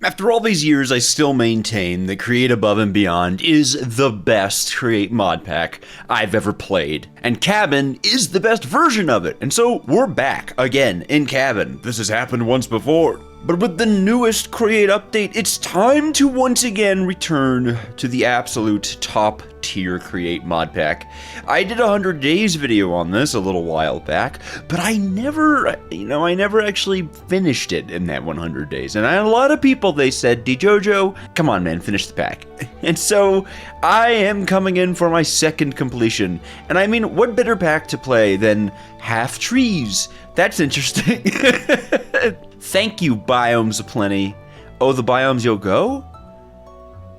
After all these years, I still maintain that Create Above and Beyond is the best Create mod pack I've ever played. And Cabin is the best version of it. And so we're back again in Cabin. This has happened once before. But with the newest Create update, it's time to once again return to the absolute top tier Create mod pack. I did a 100 days video on this a little while back, but I never actually finished it in that 100 days. And I had a lot of people, they said, DJojo, come on man, finish the pack. And so I am coming in for my second completion. And I mean, what better pack to play than Half Trees? That's interesting. Thank you, Biomes Aplenty. Oh, the Biomes You'll Go?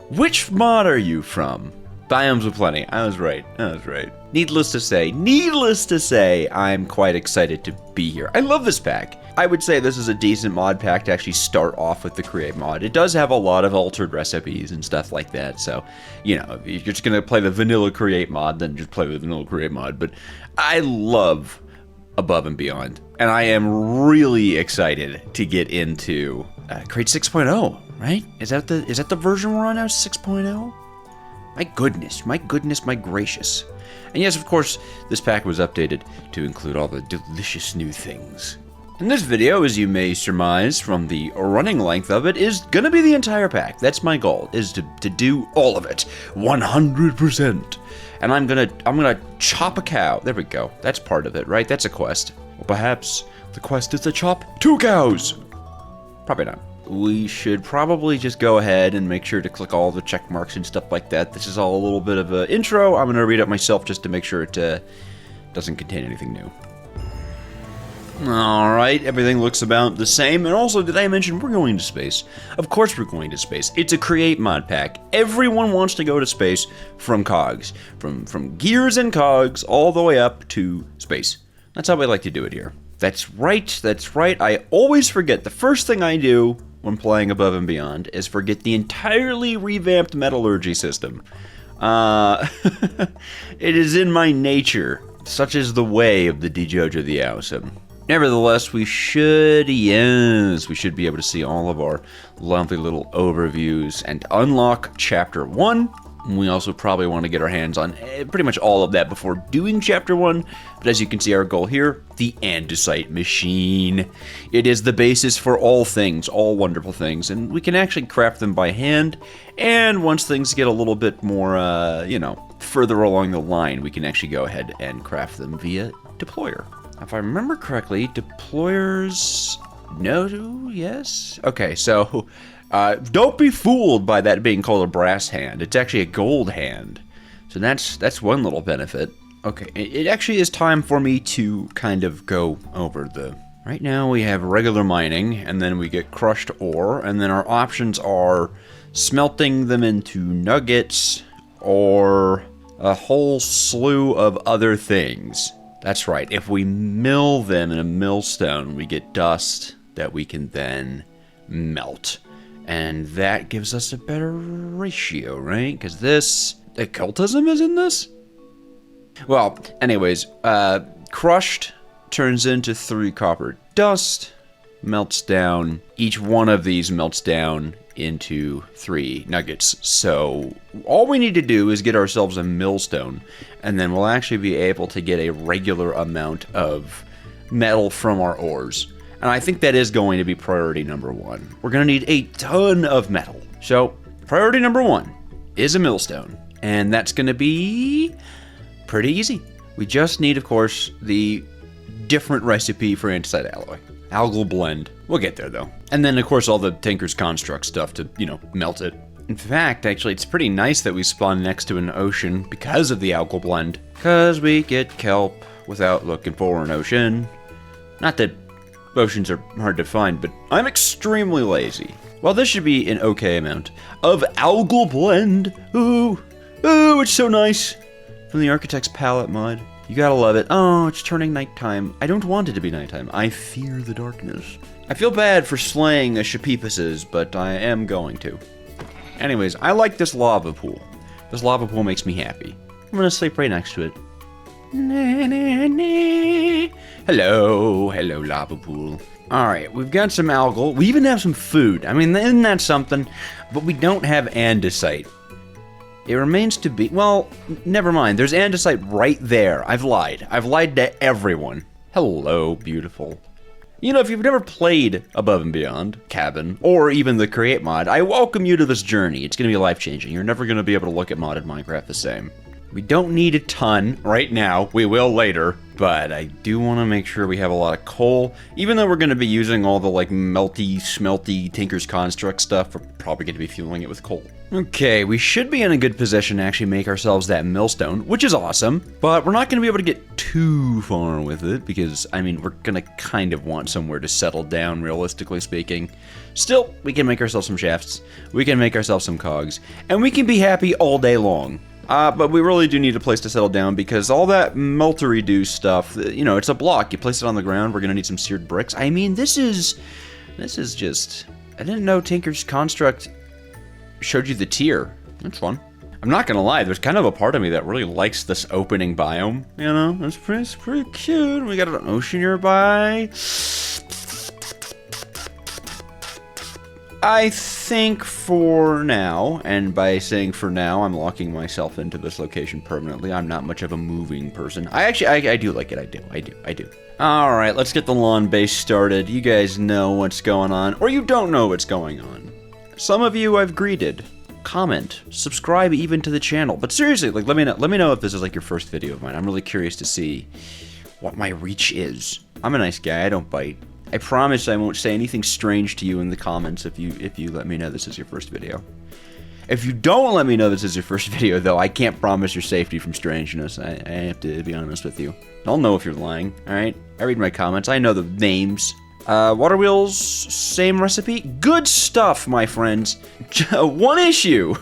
Which mod are you from? Biomes Aplenty. I was right. Needless to say, I'm quite excited to be here. I love this pack. I would say this is a decent mod pack to actually start off with the Create mod. It does have a lot of altered recipes and stuff like that, so, you know, if you're just gonna play the vanilla Create mod, then just play the vanilla Create mod, but I love Above and Beyond, and I am really excited to get into Create 6.0, right? Is that the version we're on now, 6.0? My goodness, my gracious. And yes, of course, this pack was updated to include all the delicious new things. And this video, as you may surmise from the running length of it, is gonna be the entire pack. That's my goal, is to do all of it, 100%. And I'm gonna chop a cow. There we go. That's part of it, right? That's a quest. Or perhaps the quest is to chop 2 cows. Probably not. We should probably just go ahead and make sure to click all the check marks and stuff like that. This is all a little bit of an intro. I'm gonna read it myself just to make sure it doesn't contain anything new. Alright, everything looks about the same. And also, did I mention we're going to space? Of course we're going to space. It's a Create mod pack. Everyone wants to go to space from cogs. From gears and cogs all the way up to space. That's how we like to do it here. That's right. I always forget. The first thing I do when playing Above and Beyond is forget the entirely revamped metallurgy system. It is in my nature. Such is the way of the DJojo the Awesome. Nevertheless, we should be able to see all of our lovely little overviews and unlock Chapter 1. We also probably want to get our hands on pretty much all of that before doing Chapter 1. But as you can see, our goal here, the Andesite Machine. It is the basis for all things, all wonderful things, and we can actually craft them by hand. And once things get a little bit more, further along the line, we can actually go ahead and craft them via deployer. If I remember correctly, deployers... No? Yes? Okay, so... don't be fooled by that being called a brass hand. It's actually a gold hand. So that's one little benefit. Okay, it actually is time for me to kind of go over the... Right now we have regular mining, and then we get crushed ore, and then our options are smelting them into nuggets, or a whole slew of other things. That's right, if we mill them in a millstone, we get dust that we can then melt. And that gives us a better ratio, right? Because the occultism is in this? Well, anyways, crushed turns into 3 copper dust, melts down. Each one of these melts down into 3 nuggets. So all we need to do is get ourselves a millstone, and then we'll actually be able to get a regular amount of metal from our ores. And I think that is going to be priority number 1. We're going to need a ton of metal. So priority number 1 is a millstone, and that's going to be pretty easy. We just need, of course, the different recipe for andesite alloy. Algal blend. We'll get there, though. And then, of course, all the Tinker's Construct stuff to, melt it. In fact, actually, it's pretty nice that we spawn next to an ocean because of the algal blend. Because we get kelp without looking for an ocean. Not that oceans are hard to find, but I'm extremely lazy. Well, this should be an okay amount of algal blend. Ooh, it's so nice. From the Architect's Palette mod. You gotta love it. Oh, it's turning nighttime. I don't want it to be nighttime. I fear the darkness. I feel bad for slaying the Shapipuses, but I am going to. Anyways, I like this lava pool. This lava pool makes me happy. I'm gonna sleep right next to it. Hello, hello, lava pool. All right, we've got some algal. We even have some food. I mean, isn't that something? But we don't have andesite. It remains to be, well, never mind. There's andesite right there. I've lied. I've lied to everyone. Hello, beautiful. You know, if you've never played Above and Beyond, Cabin, or even the Create mod, I welcome you to this journey. It's going to be life-changing. You're never going to be able to look at modded Minecraft the same. We don't need a ton right now. We will later, but I do want to make sure we have a lot of coal. Even though we're going to be using all the, like, melty, smelty Tinker's Construct stuff, we're probably going to be fueling it with coal. Okay, we should be in a good position to actually make ourselves that millstone, which is awesome, but we're not going to be able to get too far with it because, I mean, we're going to kind of want somewhere to settle down, realistically speaking. Still, we can make ourselves some shafts, we can make ourselves some cogs, and we can be happy all day long. But we really do need a place to settle down because all that meltery-do stuff, you know, it's a block. You place it on the ground, we're going to need some seared bricks. I mean, this is just, I didn't know Tinker's Construct showed you the tier. That's fun. I'm not gonna lie, there's kind of a part of me that really likes this opening biome. You know, it's pretty cute. We got an ocean nearby. I think for now, and by saying for now, I'm locking myself into this location permanently. I'm not much of a moving person. I do like it. I do. All right, let's get the lawn base started. You guys know what's going on, or you don't know what's going on. Some of you I've greeted. Comment, subscribe even to the channel. But seriously, like let me know if this is like your first video of mine. I'm really curious to see what my reach is. I'm a nice guy, I don't bite. I promise I won't say anything strange to you in the comments if you let me know this is your first video. If you don't let me know this is your first video though, I can't promise your safety from strangeness. I have to be honest with you. I'll know if you're lying, alright? I read my comments, I know the names. Water wheels, same recipe. Good stuff, my friends. One issue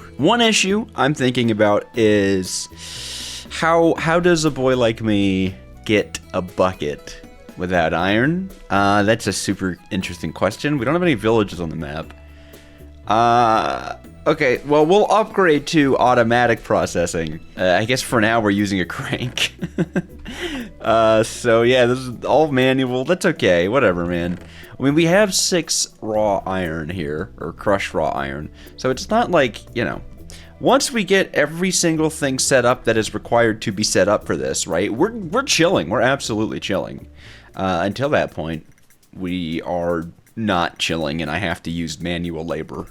I'm thinking about is how does a boy like me get a bucket without iron? That's a super interesting question. We don't have any villages on the map. Okay, well, we'll upgrade to automatic processing. I guess for now we're using a crank. So yeah, this is all manual. That's okay, whatever, man. I mean, we have 6 raw iron here, or crushed raw iron. So it's not like, you know, once we get every single thing set up that is required to be set up for this, right? We're chilling. We're absolutely chilling. Until that point, we are not chilling, and I have to use manual labor.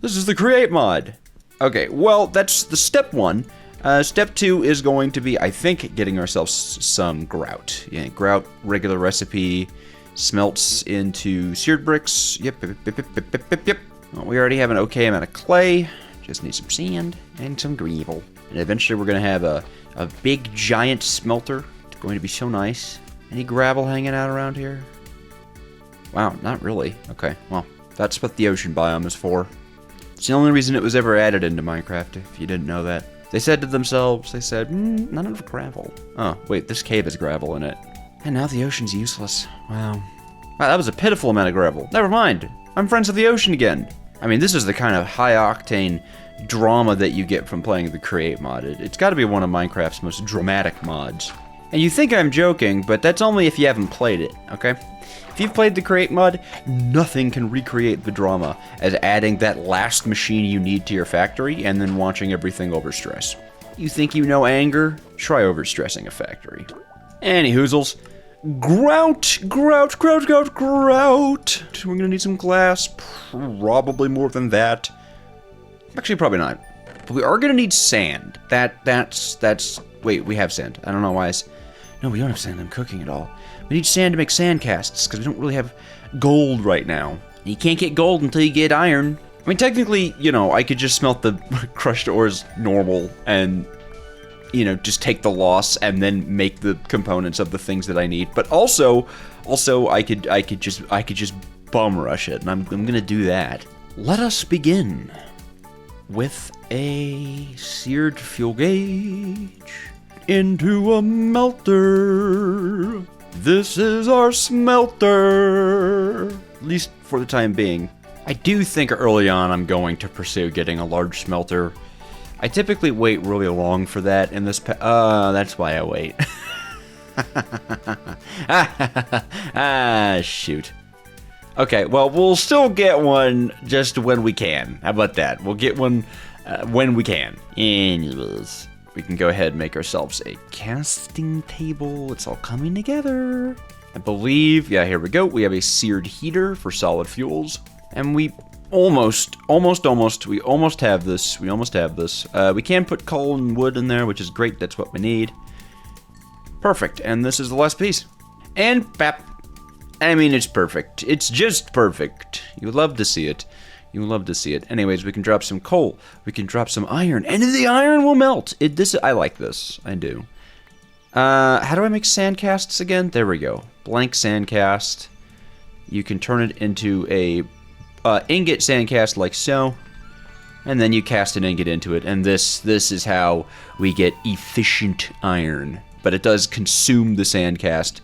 This is the Create mod. Okay, well, that's the step 1. Step 2 is going to be, I think, getting ourselves some grout. Yeah, grout, regular recipe, smelts into seared bricks. Yep. Well, we already have an okay amount of clay. Just need some sand and some gravel. And eventually we're going to have a big, giant smelter. It's going to be so nice. Any gravel hanging out around here? Wow, not really. Okay, well, that's what the ocean biome is for. It's the only reason it was ever added into Minecraft, if you didn't know that. They said to themselves, not enough gravel. Oh, wait, this cave has gravel in it. And now the ocean's useless. Wow. Wow, that was a pitiful amount of gravel. Never mind. I'm friends with the ocean again. I mean, this is the kind of high-octane drama that you get from playing the Create mod. It's got to be one of Minecraft's most dramatic mods. And you think I'm joking, but that's only if you haven't played it, okay? If you've played the Create mod, nothing can recreate the drama as adding that last machine you need to your factory and then watching everything overstress. You think you know anger? Try overstressing a factory. Any hoozles. Grout! We're gonna need some glass, probably more than that. Actually, probably not. But we are gonna need sand. Wait, we have sand. I don't know why no, we don't have sand. I'm cooking it all. We need sand to make sand casts, because we don't really have gold right now. You can't get gold until you get iron. I mean, technically, you know, I could just smelt the crushed ores normal and, you know, just take the loss and then make the components of the things that I need. But also I could just bum rush it, and I'm gonna do that. Let us begin with a seared fuel gauge into a melter. This is our smelter, at least for the time being. I do think early on I'm going to pursue getting a large smelter. I typically wait really long for that in this that's why I wait. Shoot. Okay, well, we'll still get one just when we can. How about that? We'll get one when we can. Anyways, we can go ahead and make ourselves a casting table. It's all coming together. I believe, yeah, here we go. We have a seared heater for solid fuels. And we almost have this. We can put coal and wood in there, which is great. That's what we need. Perfect. And this is the last piece. And bap. I mean, it's perfect. It's just perfect. You would love to see it. You would love to see it. Anyways, we can drop some coal. We can drop some iron. And the iron will melt. I like this. I do. How do I make sand casts again? There we go. Blank sand cast. You can turn it into a ingot sand cast like so. And then you cast an ingot into it. And this is how we get efficient iron. But it does consume the sand cast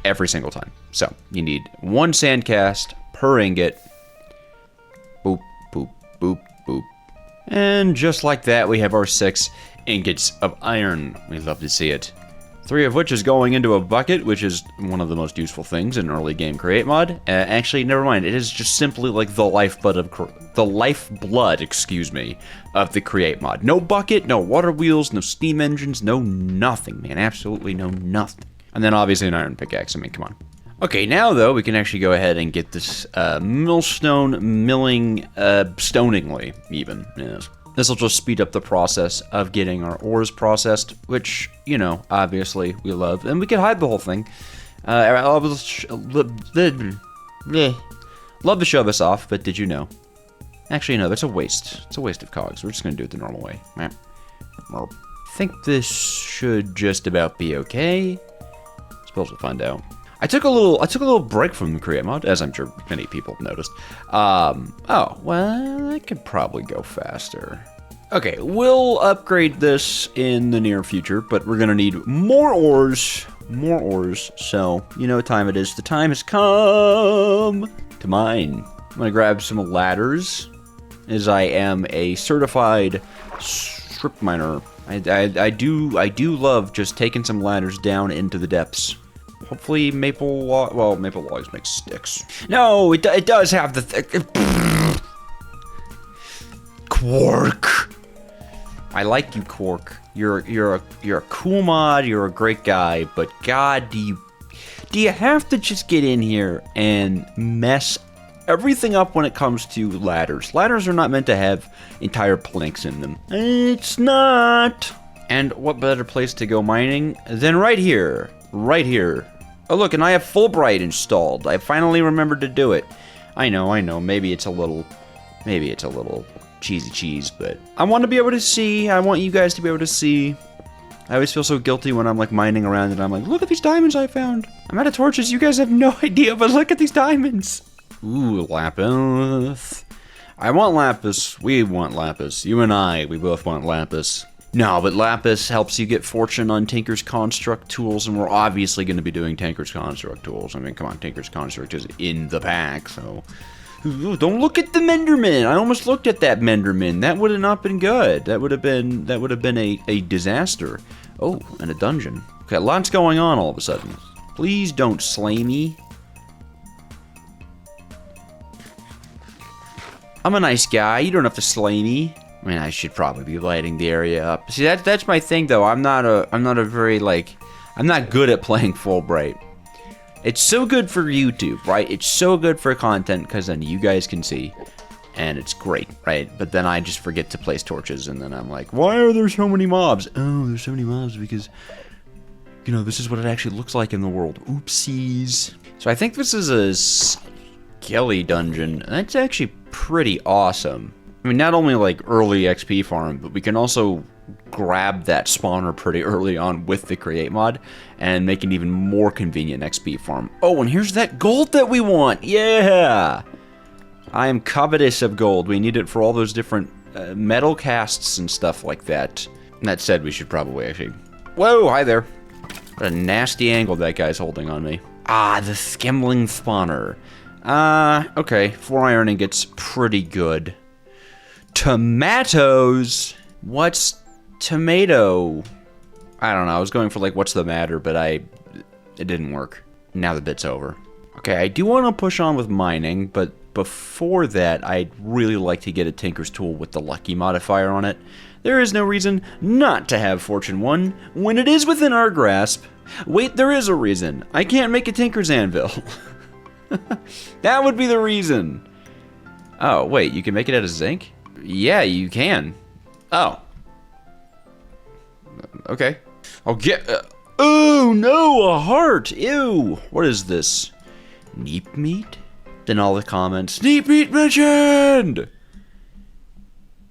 every single time. So, you need one sand cast per ingot. Boop, boop, boop, boop. And just like that, we have our 6 ingots of iron. We love to see it. 3 of which is going into a bucket, which is one of the most useful things in early game create mod. Actually, never mind. It is just simply like the lifeblood, excuse me, of the create mod. No bucket, no water wheels, no steam engines, no nothing, man. Absolutely no nothing. And then obviously an iron pickaxe. I mean, come on. Okay, now though, we can actually go ahead and get this millstone milling stoningly, even. Yes. This will just speed up the process of getting our ores processed, which, you know, obviously we love. And we can hide the whole thing. Love to show this off, but did you know? Actually, no, that's a waste. It's a waste of cogs. We're just going to do it the normal way. I think this should just about be okay. Suppose we'll find out. I took a little break from the create mod, as I'm sure many people have noticed. Oh, well, I could probably go faster. Okay, we'll upgrade this in the near future, but we're gonna need more ores. So, you know what time it is. The time has come to mine. I'm gonna grab some ladders, as I am a certified strip miner. I do love just taking some ladders down into the depths. Hopefully maple logs make sticks. No, it does have the Quark. I like you, Quark. You're a cool mod. You're a great guy. But God, do you have to just get in here and mess everything up when it comes to ladders? Ladders are not meant to have entire planks in them. It's not. And what better place to go mining than right here? Right here. Oh look, and I have Fulbright installed. I finally remembered to do it. I know, maybe it's a little cheesy cheese, but I want to be able to see. I want you guys to be able to see. I always feel so guilty when I'm like mining around and I'm like, look at these diamonds I found. I'm out of torches, you guys have no idea, but look at these diamonds. Ooh, lapis. I want lapis. We want lapis. You and I, we both want lapis. No, but lapis helps you get fortune on Tinker's Construct tools, and we're obviously going to be doing Tinker's Construct tools. I mean, come on, Tinker's Construct is in the pack, so... Ooh, don't look at the Menderman! I almost looked at that Menderman. That would have not been good. That would have been a disaster. Oh, and a dungeon. Okay, lots going on all of a sudden. Please don't slay me. I'm a nice guy. You don't have to slay me. I mean, I should probably be lighting the area up. See, that's my thing, though. I'm not good at playing Fulbright. It's so good for YouTube, right? It's so good for content, because then you guys can see, and it's great, right? But then I just forget to place torches, and then I'm like, why are there so many mobs? Oh, there's so many mobs because, you know, this is what it actually looks like in the world. Oopsies. So I think this is a skelly dungeon. That's actually pretty awesome. I mean, not only like early XP farm, but we can also grab that spawner pretty early on with the create mod and make an even more convenient XP farm. Oh, and here's that gold that we want. Yeah. I am covetous of gold. We need it for all those different metal casts and stuff like that. That said, we should probably actually... Whoa, hi there. What a nasty angle that guy's holding on me. Ah, the Skemling spawner. Okay, 4 iron ingots, pretty good. Tomatoes! What's tomato? I don't know. I was going for like, what's the matter, but it didn't work. Now the bit's over. Okay, I do want to push on with mining, but before that, I'd really like to get a Tinker's Tool with the lucky modifier on it. There is no reason not to have Fortune 1 when it is within our grasp. Wait, there is a reason. I can't make a Tinker's Anvil. That would be the reason. Oh, wait, you can make it out of zinc? Yeah, you can. Oh. Okay. I'll get... oh, no, a heart. Ew. What is this? Neep meat? Then all the comments, Neep meat mentioned!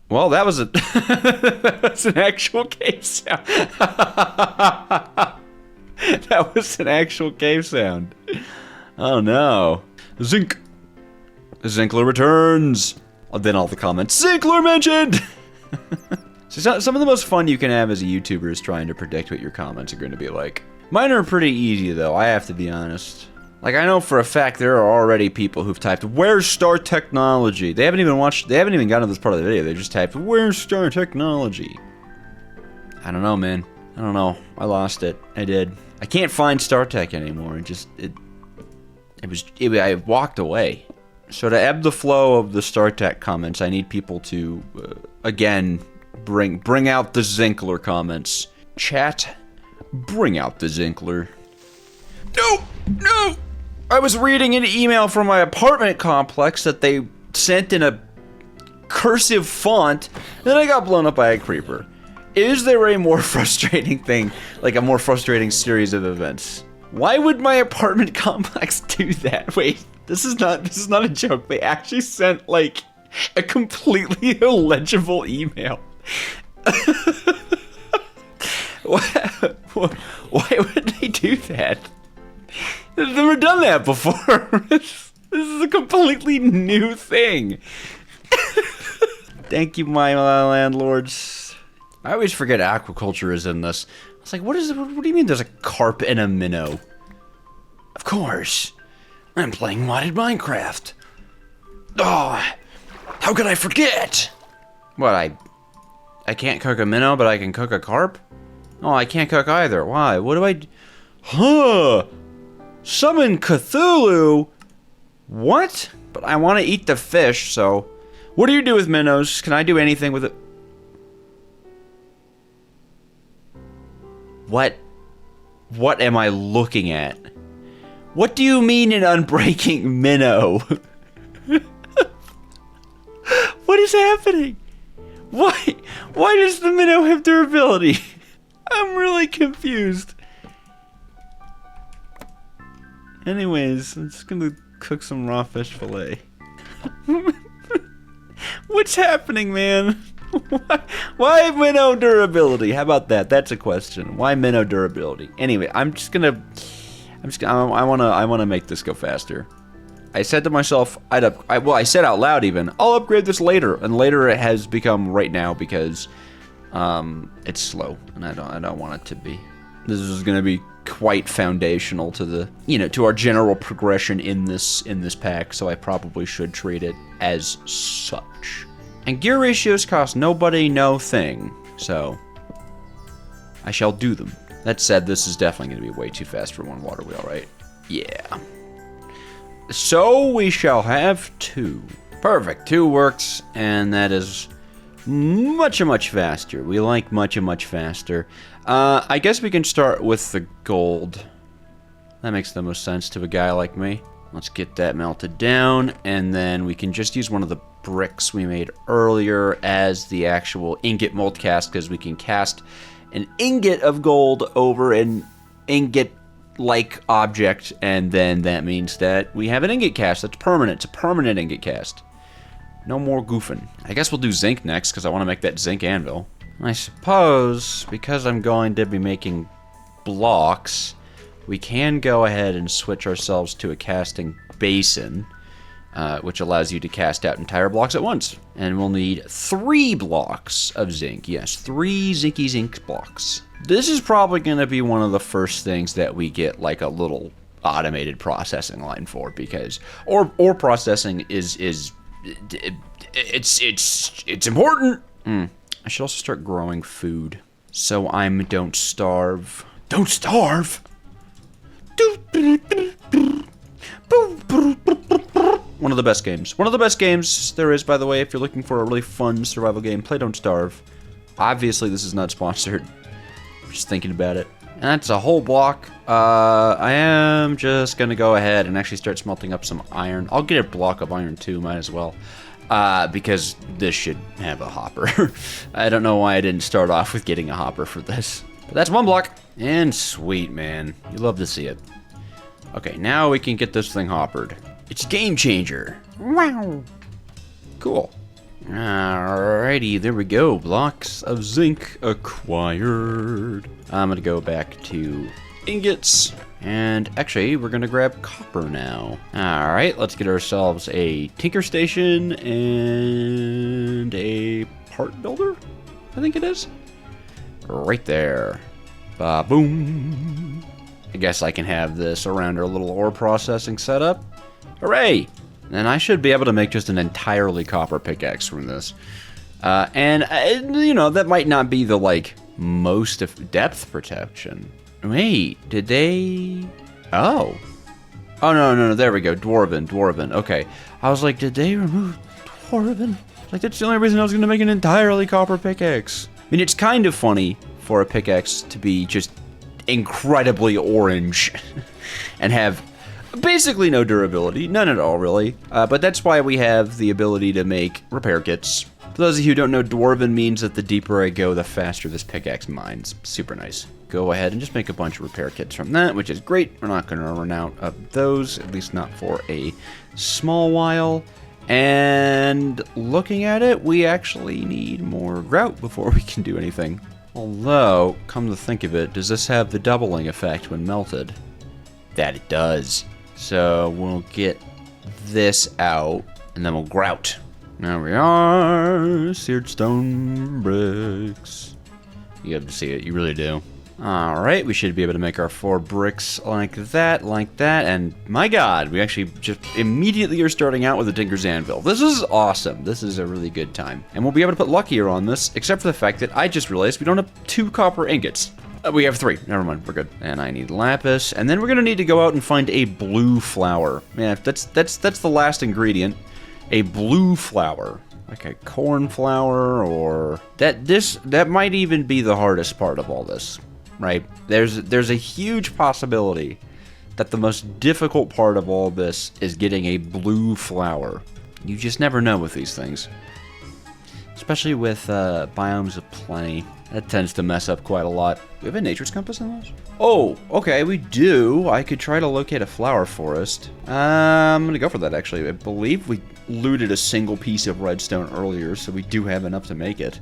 Well, that was that's an actual cave sound. That was an actual cave sound. Oh no. Zinc. Zinkler returns. Then all the comments, Zinkler mentioned! So some of the most fun you can have as a YouTuber is trying to predict what your comments are going to be like. Mine are pretty easy though, I have to be honest. Like, I know for a fact there are already people who've typed, "Where's Star Technology?" They haven't even gotten to this part of the video, they just typed, "Where's Star Technology?" I don't know, man. I don't know. I lost it. I did. I can't find Star Tech anymore. I walked away. So to ebb the flow of the Star Tech comments, I need people to, again, bring out the Zinkler comments. Chat, bring out the Zinkler. No! No! I was reading an email from my apartment complex that they sent in a cursive font, and then I got blown up by a creeper. Is there a more frustrating thing, like a more frustrating series of events? Why would my apartment complex do that? Wait, this is not a joke. They actually sent, like, a completely illegible email. Why would they do that? I've never done that before. This is a completely new thing. Thank you, my landlords. I always forget aquaculture is in this. I was like, what do you mean there's a carp and a minnow? Of course. I'm playing modded Minecraft. Oh, how could I forget? What, I can't cook a minnow, but I can cook a carp? Oh, I can't cook either. Why? What do I... Huh! Summon Cthulhu? What? But I want to eat the fish, so... What do you do with minnows? Can I do anything with it? What am I looking at? What do you mean an unbreaking minnow? What is happening? Why does the minnow have durability? I'm really confused. Anyways, I'm just gonna cook some raw fish fillet. What's happening, man? Why minnow durability? How about that? That's a question. Why minnow durability? Anyway, I wanna make this go faster. I said to myself, I said out loud even, I'll upgrade this later, and later it has become right now because it's slow, and I don't want it to be. This is gonna be quite foundational to the, to our general progression in this pack, so I probably should treat it as such. And gear ratios cost nobody no thing, so I shall do them. That said, this is definitely going to be way too fast for one water wheel, right? Yeah. So we shall have 2. Perfect, 2 works, and that is much faster. We like much faster. I guess we can start with the gold. That makes the most sense to a guy like me. Let's get that melted down, and then we can just use one of the bricks we made earlier as the actual ingot mold cast, because we can cast an ingot of gold over an ingot-like object, and then that means that we have an ingot cast that's permanent. It's a permanent ingot cast. No more goofing. I guess we'll do zinc next, because I want to make that zinc anvil. I suppose, because I'm going to be making blocks, we can go ahead and switch ourselves to a casting basin, which allows you to cast out entire blocks at once. And we'll need 3 blocks of zinc. Yes, 3 zinky zinc blocks. This is probably going to be one of the first things that we get like a little automated processing line for, because ore processing is it's important. I should also start growing food. So I'm don't starve. Don't starve! One of the best games. One of the best games there is, by the way, if you're looking for a really fun survival game, play Don't Starve. Obviously, this is not sponsored. Just thinking about it. And that's a whole block. I am just gonna go ahead and actually start smelting up some iron. I'll get a block of iron too, might as well. Because this should have a hopper. I don't know why I didn't start off with getting a hopper for this. But that's one block. And sweet, man. You love to see it. Okay, now we can get this thing hoppered. It's Game Changer. Wow. Cool. Alrighty, there we go. Blocks of zinc acquired. I'm gonna go back to ingots. And actually, we're gonna grab copper now. Alright, let's get ourselves a tinker station and a part builder, I think it is. Right there. Ba-boom. I guess I can have this around our little ore processing setup. Hooray! And I should be able to make just an entirely copper pickaxe from this. You know, that might not be the, like, most of depth protection. Wait, did they... Oh. Oh, no, there we go. Dwarven. Okay. I was like, did they remove Dwarven? Like, that's the only reason I was going to make an entirely copper pickaxe. I mean, it's kind of funny for a pickaxe to be just incredibly orange and have basically no durability, none at all really, but that's why we have the ability to make repair kits. For those of you who don't know, Dwarven means that the deeper I go, the faster this pickaxe mines. Super nice. Go ahead and just make a bunch of repair kits from that, which is great. We're not going to run out of those, at least not for a small while. And looking at it, we actually need more grout before we can do anything. Although, come to think of it, does this have the doubling effect when melted? That it does. So we'll get this out, and then we'll grout. There we are, seared stone bricks. You have to see it, you really do. Alright, we should be able to make our 4 bricks like that, and my god, we actually just immediately are starting out with a Tinker's Anvil. This is awesome. This is a really good time. And we'll be able to put luckier on this, except for the fact that I just realized we don't have 2 copper ingots. We have 3. Never mind, we're good. And I need lapis, and then we're gonna need to go out and find a blue flower. Yeah, that's the last ingredient. A blue flower. Like a corn flower, or... That might even be the hardest part of all this. Right? There's a huge possibility that the most difficult part of all this is getting a blue flower. You just never know with these things. Especially with biomes of plenty. That tends to mess up quite a lot. Do we have a nature's compass in those? Oh, okay, we do. I could try to locate a flower forest. I'm gonna go for that, actually. I believe we looted a single piece of redstone earlier, so we do have enough to make it.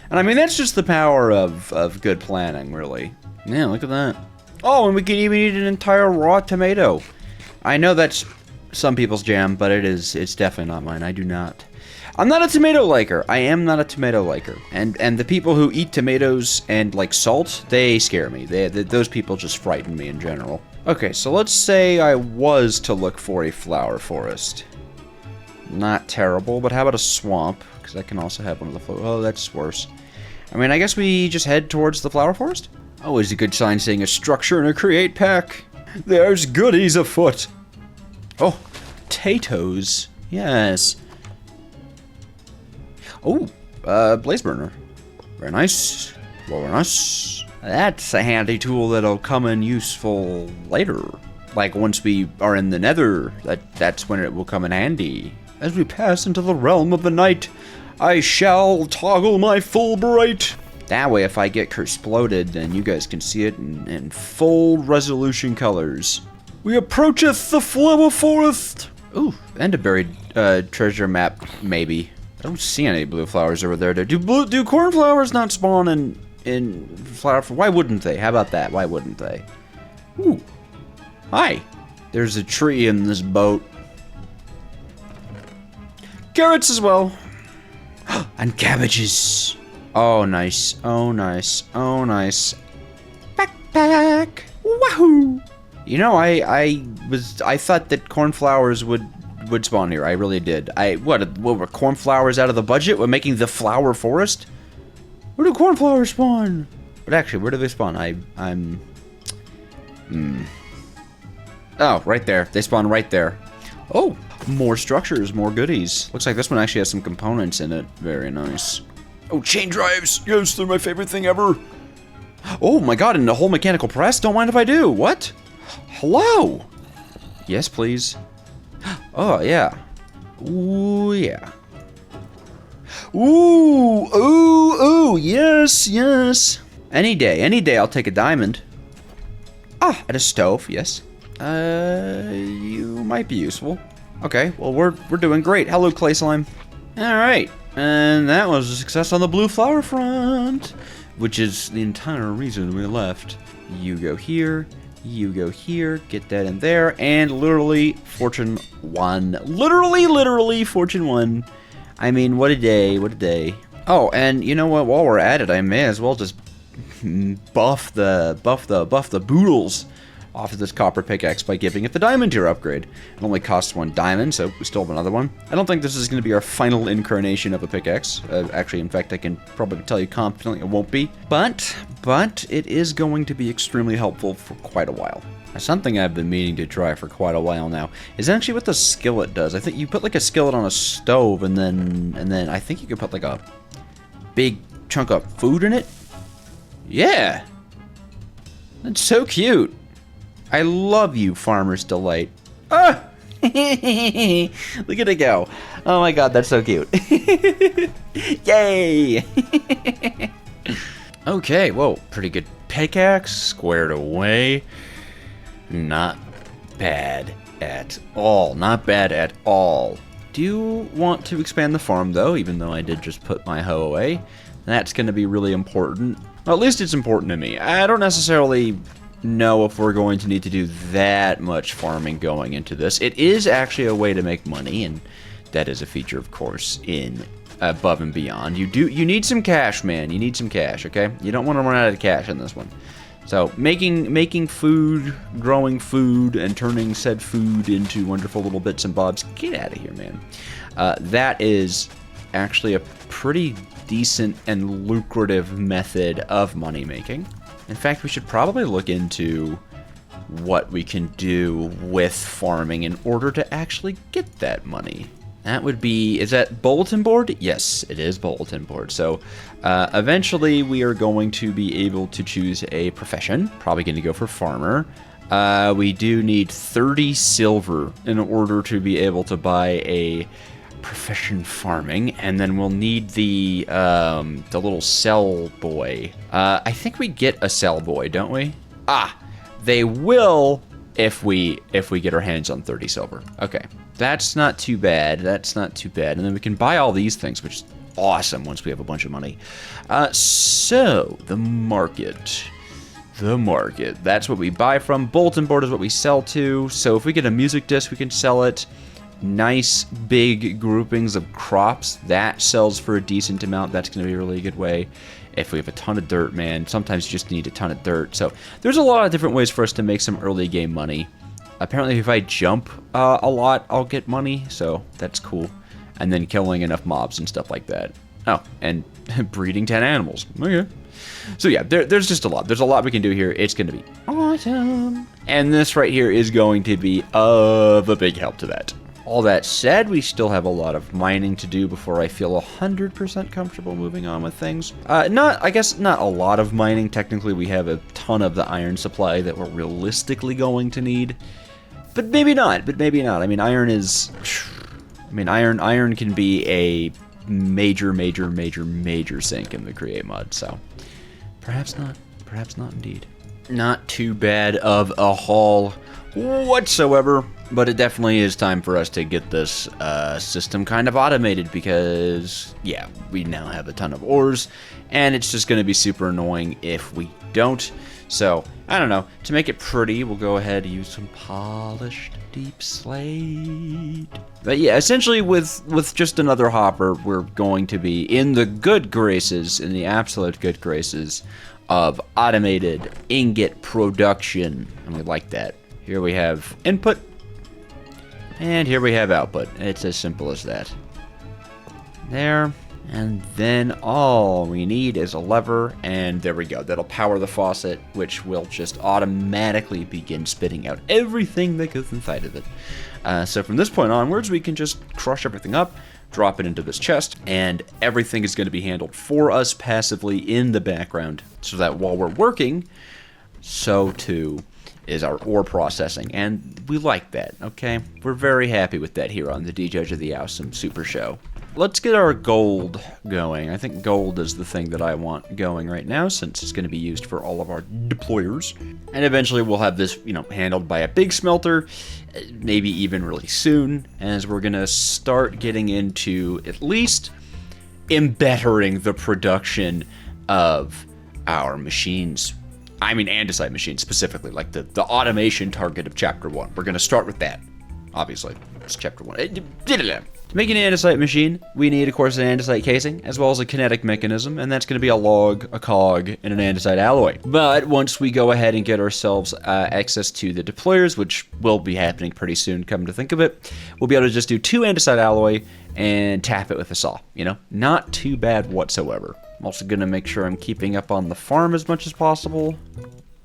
And I mean, that's just the power of good planning, really. Yeah, look at that. Oh, and we can even eat an entire raw tomato. I know that's some people's jam, but it's definitely not mine. I do not. I'm not a tomato liker. I am not a tomato liker. And the people who eat tomatoes and like salt, they scare me. Those people just frighten me in general. Okay, so let's say I was to look for a flower forest. Not terrible, but how about a swamp? Because I can also have one of the oh, that's worse. I mean, I guess we just head towards the flower forest? Always a good sign seeing a structure in a create pack. There's goodies afoot. Oh, potatoes. Yes. Oh, blaze burner. Very nice. Very nice. That's a handy tool that'll come in useful later. Like once we are in the nether, that's when it will come in handy. As we pass into the realm of the night, I shall toggle my full bright. That way, if I get exploded, then you guys can see it in full resolution colors. We approacheth the flower forest. Ooh, and a buried treasure map, maybe. I don't see any blue flowers over there. Do cornflowers not spawn in flower? Why wouldn't they? How about that? Why wouldn't they? Ooh, hi. There's a tree in this boat. Carrots as well. And cabbages. Oh, nice. Oh, nice. Oh, nice. Backpack. Wahoo! You know, I thought that cornflowers would spawn here. I really did. What were cornflowers out of the budget? We're making the flower forest? Where do cornflowers spawn? But actually, where do they spawn? Oh, right there. They spawn right there. Oh, more structures, more goodies. Looks like this one actually has some components in it. Very nice. Oh, chain drives. Yes, they're my favorite thing ever. Oh my god, and a whole mechanical press? Don't mind if I do. What? Hello? Yes, please. Oh, yeah. Ooh, yeah. Ooh, ooh, ooh, yes, yes. Any day I'll take a diamond. Ah, and a stove, yes. You might be useful. Okay, well, we're doing great. Hello, clay slime. Alright, and that was a success on the blue flower front, which is the entire reason we left. You go here, get that in there, and literally, fortune won. Literally, fortune won. I mean, what a day, what a day. Oh, and you know what, while we're at it, I may as well just buff the boodles off of this copper pickaxe by giving it the diamond tier upgrade. It only costs 1 diamond, so we still have another one. I don't think this is going to be our final incarnation of a pickaxe. Actually, in fact, I can probably tell you confidently it won't be. But it is going to be extremely helpful for quite a while. Something I've been meaning to try for quite a while now is actually what the skillet does. I think you put like a skillet on a stove, and then I think you could put like a big chunk of food in it. Yeah, that's so cute. I love you, Farmer's Delight. Ah! Look at it go. Oh my god, that's so cute. Yay! Okay, whoa, pretty good pickaxe, squared away. Not bad at all. Not bad at all. Do you want to expand the farm, though, even though I did just put my hoe away? That's going to be really important. Well, at least it's important to me. I don't necessarily know if we're going to need to do that much farming going into this. It is actually a way to make money, and that is a feature, of course, in Above and Beyond. You need some cash, man. You need some cash, okay? You don't want to run out of cash in this one. So making food, growing food, and turning said food into wonderful little bits and bobs. Get out of here, man. That is actually a pretty decent and lucrative method of money making. In fact, we should probably look into what we can do with farming in order to actually get that money. That would be, is that bulletin board? Yes, it is bulletin board. So eventually we are going to be able to choose a profession. Probably going to go for farmer. We do need 30 silver in order to be able to buy a profession farming, and then we'll need the little cell boy. I think we get a cell boy, don't we? Ah, they will if we get our hands on 30 silver. Okay, that's not too bad. That's not too bad. And then we can buy all these things, which is awesome once we have a bunch of money. So the market. The market. That's what we buy from. Bulletin board is what we sell to. So if we get a music disc, we can sell it. Nice big groupings of crops, that sells for a decent amount. That's going to be a really good way. If we have a ton of dirt, man, sometimes you just need a ton of dirt. So there's a lot of different ways for us to make some early game money. Apparently if I jump a lot, I'll get money, so that's cool. And then killing enough mobs and stuff like that. Oh, and breeding 10 animals. Okay. So yeah, there's just a lot. There's a lot we can do here. It's going to be awesome. And this right here is going to be of a big help to that. All that said, we still have a lot of mining to do before I feel 100% comfortable moving on with things. I guess not a lot of mining. Technically, we have a ton of the iron supply that we're realistically going to need. But maybe not. I mean, iron can be a major sink in the create mod. So perhaps not. Perhaps not indeed. Not too bad of a haul whatsoever, but it definitely is time for us to get this system kind of automated because, yeah, we now have a ton of ores, and it's just going to be super annoying if we don't. So, I don't know, to make it pretty, we'll go ahead and use some polished deep slate. But yeah, essentially with just another hopper, we're going to be in the good graces, in the absolute good graces of automated ingot production, and we like that. Here we have input, and here we have output. It's as simple as that. There, And then all we need is a lever, and there we go. That'll power the faucet, which will just automatically begin spitting out everything that goes inside of it. So from this point onwards, we can just crush everything up, drop it into this chest, and everything is going to be handled for us passively in the background, so that while we're working, so too is our ore processing, and we like that, okay? We're very happy with that here on the D-Judge of the Awesome Super Show. Let's get our gold going. I think gold is the thing that I want going right now, since it's going to be used for all of our deployers. And eventually we'll have this, handled by a big smelter, maybe even really soon, as we're going to start getting into at least embettering the production of our machines. I mean andesite machines specifically, like the automation target of Chapter 1. We're going to start with that, obviously. It's Chapter 1. To make an andesite machine, we need, of course, an andesite casing, as well as a kinetic mechanism, and that's going to be a log, a cog, and an andesite alloy. But once we go ahead and get ourselves access to the deployers, which will be happening pretty soon, come to think of it, we'll be able to just do 2 andesite alloy and tap it with a saw. Not too bad whatsoever. I'm also going to make sure I'm keeping up on the farm as much as possible,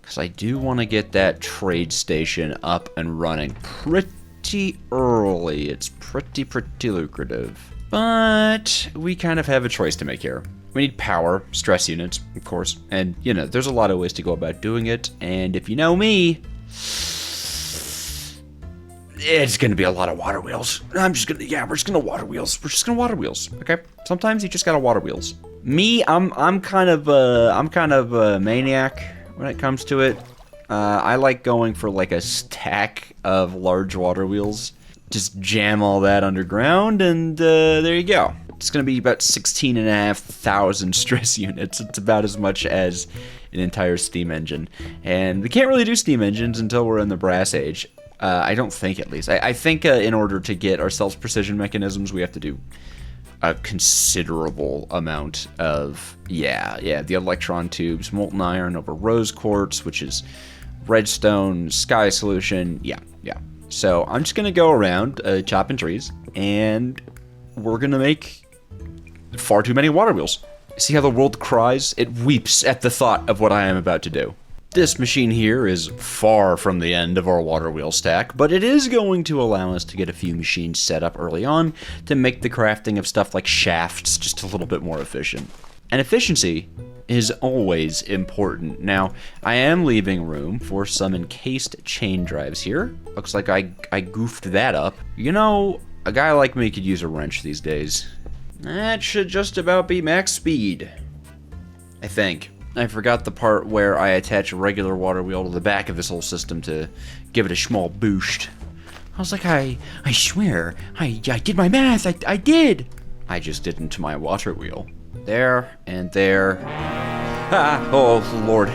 because I do want to get that trade station up and running pretty early. It's pretty lucrative. But we kind of have a choice to make here. We need power, stress units, of course, and there's a lot of ways to go about doing it, and if you know me, it's gonna be a lot of water wheels. We're just gonna water wheels, okay? Sometimes you just gotta water wheels. Me, I'm kind of a maniac when it comes to it. I like going for like a stack of large water wheels. Just jam all that underground, and there you go. It's going to be about 16,500 stress units. It's about as much as an entire steam engine. And we can't really do steam engines until we're in the brass age. I don't think, at least. I think in order to get ourselves precision mechanisms, we have to do a considerable amount of, the electron tubes, molten iron over rose quartz, which is redstone, sky solution, yeah. So I'm just gonna go around chopping trees, and we're gonna make far too many water wheels. See how the world cries? It weeps at the thought of what I am about to do. This machine here is far from the end of our water wheel stack, but it is going to allow us to get a few machines set up early on to make the crafting of stuff like shafts just a little bit more efficient. And efficiency is always important. Now, I am leaving room for some encased chain drives here. Looks like I goofed that up. A guy like me could use a wrench these days. That should just about be max speed, I think. I forgot the part where I attach a regular water wheel to the back of this whole system to give it a small boost. I was like, I swear, I did my math, I did! I just didn't to my water wheel. There, and there. Oh, Lord.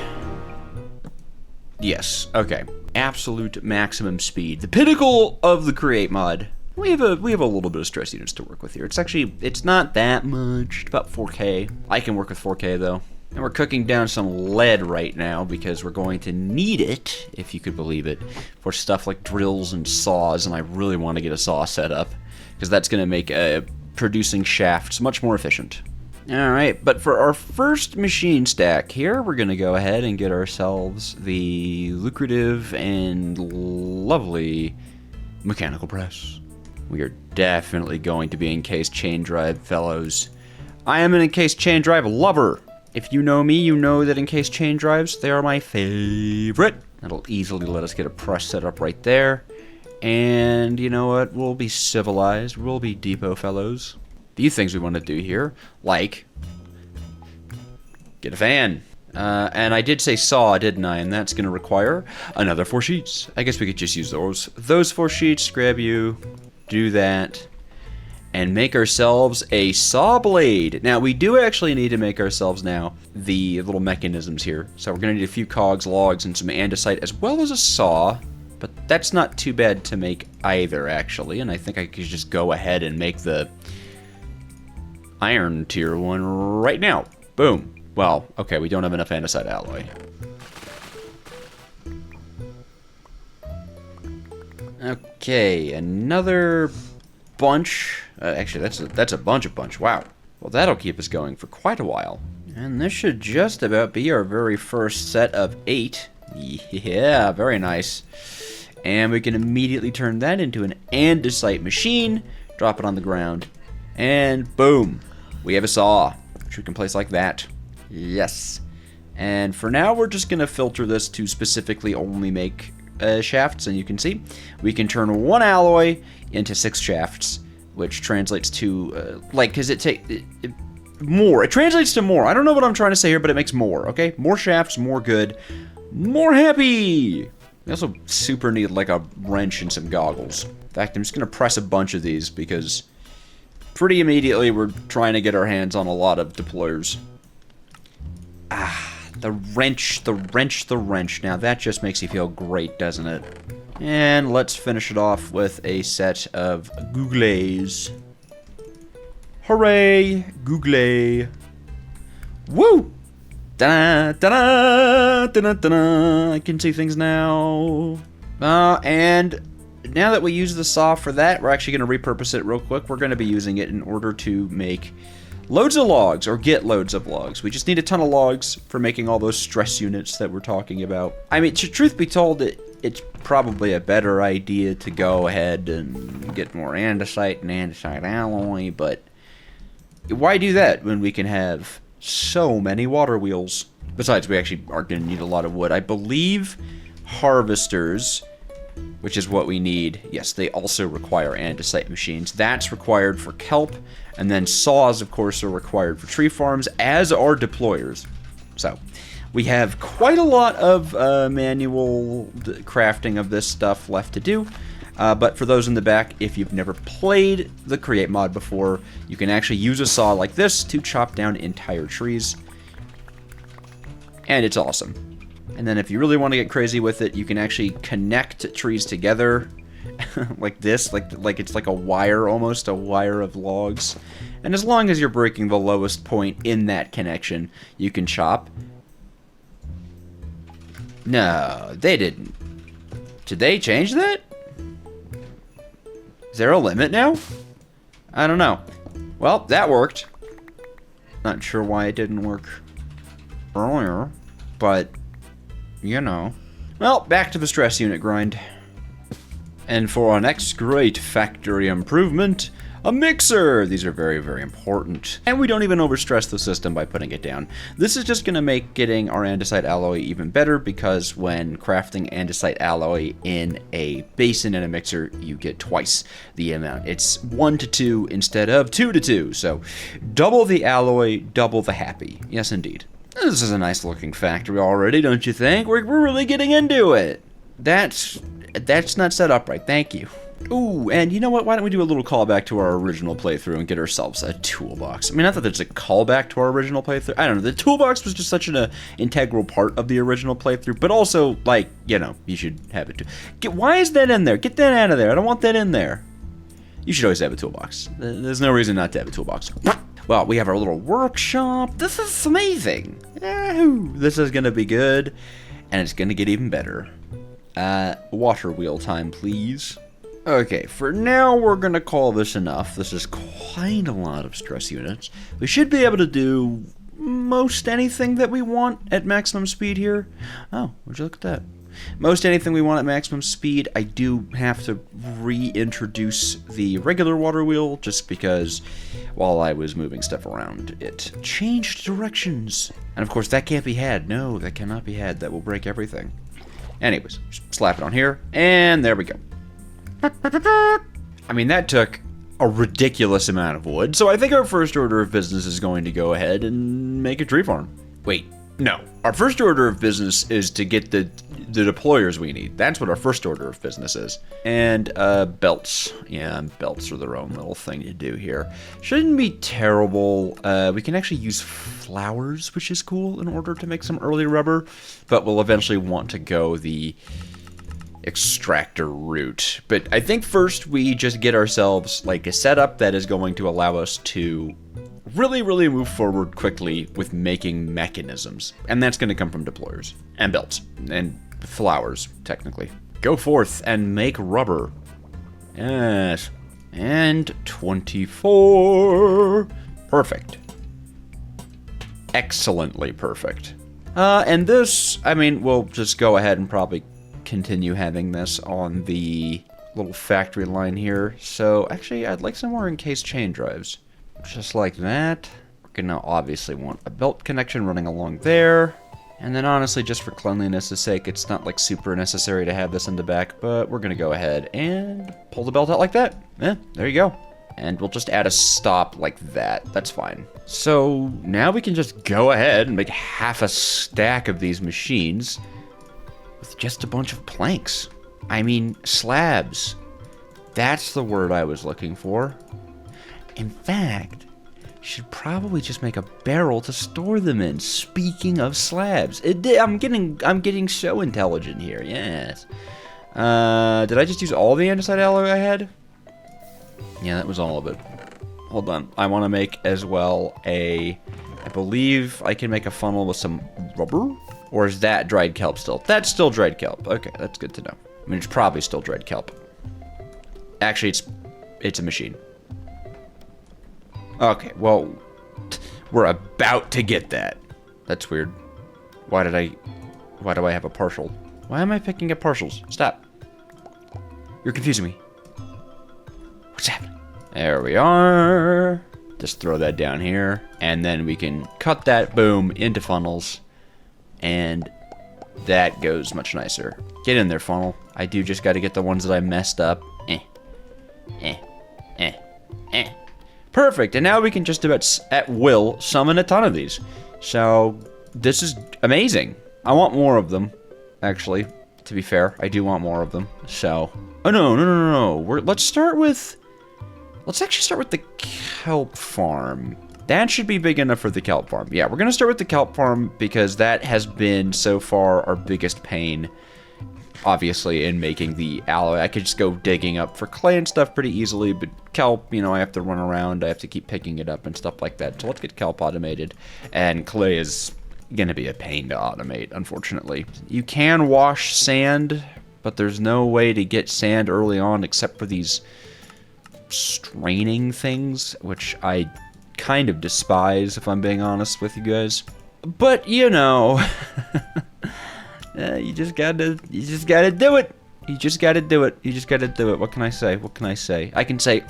Yes, okay. Absolute maximum speed. The pinnacle of the Create mod. We have a little bit of stress units to work with here. It's not that much. It's about 4K. I can work with 4K, though. And we're cooking down some lead right now because we're going to need it, if you could believe it, for stuff like drills and saws, and I really want to get a saw set up because that's going to make producing shafts much more efficient. Alright, but for our first machine stack here, we're going to go ahead and get ourselves the lucrative and lovely mechanical press. We are definitely going to be encased chain drive fellows. I am an encased chain drive lover. If you know me, you know that encased chain drives, they are my favorite. That'll easily let us get a press set up right there. And you know what? We'll be civilized. We'll be depot fellows. Few things we want to do here, like get a fan. And I did say saw, didn't I? And that's going to require another 4 sheets. I guess we could just use those 4 sheets, grab you, do that, and make ourselves a saw blade. Now, we do actually need to make ourselves now the little mechanisms here. So we're going to need a few cogs, logs, and some andesite, as well as a saw. But that's not too bad to make either, actually. And I think I could just go ahead and make the iron tier 1 right now. Boom. Well, okay, we don't have enough andesite alloy. Okay, another bunch. Actually, that's a bunch. Wow. Well, that'll keep us going for quite a while. And this should just about be our very first set of 8. Yeah, very nice. And we can immediately turn that into an andesite machine, drop it on the ground, and boom, we have a saw, which we can place like that. Yes. And for now, we're just going to filter this to specifically only make shafts, and you can see we can turn 1 alloy into 6 shafts, which translates to, because it translates to more. I don't know what I'm trying to say here, but it makes more, okay? More shafts, more good, more happy. We also super need, like, a wrench and some goggles. In fact, I'm just going to press a bunch of these, because pretty immediately we're trying to get our hands on a lot of deployers. The wrench, the wrench, the wrench. Now, that just makes you feel great, doesn't it? And let's finish it off with a set of googles. Hooray! Google. Woo! Da da da da da. I can see things now. And now that we use the saw for that, we're actually going to repurpose it real quick. We're going to be using it in order to make loads of logs, or get loads of logs. We just need a ton of logs for making all those stress units that we're talking about. I mean, truth be told, it's probably a better idea to go ahead and get more andesite and andesite alloy, but why do that when we can have so many water wheels? Besides, we actually are going to need a lot of wood. I believe harvesters, which is what we need, yes, they also require andesite machines. That's required for kelp, and then saws, of course, are required for tree farms, as are deployers. So, we have quite a lot of manual crafting of this stuff left to do. But for those in the back, if you've never played the Create mod before, you can actually use a saw like this to chop down entire trees. And it's awesome. And then if you really want to get crazy with it, you can actually connect trees together like this, like it's like a wire, almost a wire of logs. And as long as you're breaking the lowest point in that connection, you can chop. No, they didn't. Did they change that? Is there a limit now? I don't know. Well, that worked. Not sure why it didn't work earlier, but, you know. Well, back to the stress unit grind. And for our next great factory improvement, a mixer! These are very, very important. And we don't even overstress the system by putting it down. This is just going to make getting our andesite alloy even better, because when crafting andesite alloy in a basin and a mixer, you get twice the amount. It's 1 to 2 instead of 2 to 2. So double the alloy, double the happy. Yes, indeed. This is a nice looking factory already, don't you think? We're really getting into it. That's not set up right. Thank you. Ooh, and you know what? Why don't we do a little callback to our original playthrough and get ourselves a toolbox? I mean, not that there's a callback to our original playthrough. I don't know. The toolbox was just such an integral part of the original playthrough, but also, like, you know, you should have it too. Why is that in there? Get that out of there. I don't want that in there. You should always have a toolbox. There's no reason not to have a toolbox. Well, we have our little workshop. This is amazing. Yahoo! This is going to be good, and it's going to get even better. Water wheel time, please. Okay, for now, we're going to call this enough. This is quite a lot of stress units. We should be able to do most anything that we want at maximum speed here. Oh, would you look at that? Most anything we want at maximum speed. I do have to reintroduce the regular water wheel, just because while I was moving stuff around, it changed directions. And of course, that can't be had. No, that cannot be had. That will break everything. Anyways, just slap it on here, and there we go. I mean, that took a ridiculous amount of wood, so I think our first order of business is going to go ahead and make a tree farm. Wait, no. Our first order of business is to get the deployers we need. That's what our first order of business is. And, belts. Yeah, belts are their own little thing to do here. Shouldn't be terrible. We can actually use flowers, which is cool, in order to make some early rubber, but we'll eventually want to go the extractor route. But I think first we just get ourselves like a setup that is going to allow us to really move forward quickly with making mechanisms. And that's going to come from deployers and belts and flowers, technically. Go forth and make rubber. Yes. And 24. Perfect. Excellently perfect. And this, I mean, we'll just go ahead and probably continue having this on the little factory line here. So actually, I'd like some more encased chain drives. Just like that. We're gonna obviously want a belt connection running along there. And then honestly, just for cleanliness' sake, it's not like super necessary to have this in the back, but we're gonna go ahead and pull the belt out like that. Yeah, there you go. And we'll just add a stop like that. That's fine. So now we can just go ahead and make half a stack of these machines with just a bunch of planks. I mean, slabs. That's the word I was looking for. In fact, should probably just make a barrel to store them in. Speaking of slabs, I'm getting so intelligent here. Yes. Did I just use all the andesite alloy I had? Yeah, that was all of it. Hold on. I want to make as well I believe I can make a funnel with some rubber? Or is that dried kelp still? That's still dried kelp. Okay, that's good to know. I mean, it's probably still dried kelp. Actually, it's a machine. Okay, well, we're about to get that. That's weird. Why do I have a partial? Why am I picking up partials? Stop. You're confusing me. What's happening? There we are. Just throw that down here. And then we can cut that, boom, into funnels. And that goes much nicer. Get in there, funnel. I do just got to get the ones that I messed up. Perfect. And now we can just about at will summon a ton of these. So this is amazing. I want more of them, actually. To be fair, I do want more of them. So, oh no. Let's actually start with the kelp farm. That should be big enough for the kelp farm. Yeah, we're gonna start with the kelp farm because that has been so far our biggest pain, obviously, in making the alloy. I could just go digging up for clay and stuff pretty easily, but kelp, you know, I have to run around, I have to keep picking it up and stuff like that. So let's get kelp automated. And clay is gonna be a pain to automate, unfortunately. You can wash sand, but there's no way to get sand early on except for these straining things, which I kind of despise, if I'm being honest with you guys. But you know, you just gotta do it. You just gotta do it. You just gotta do it. What can I say? I can say.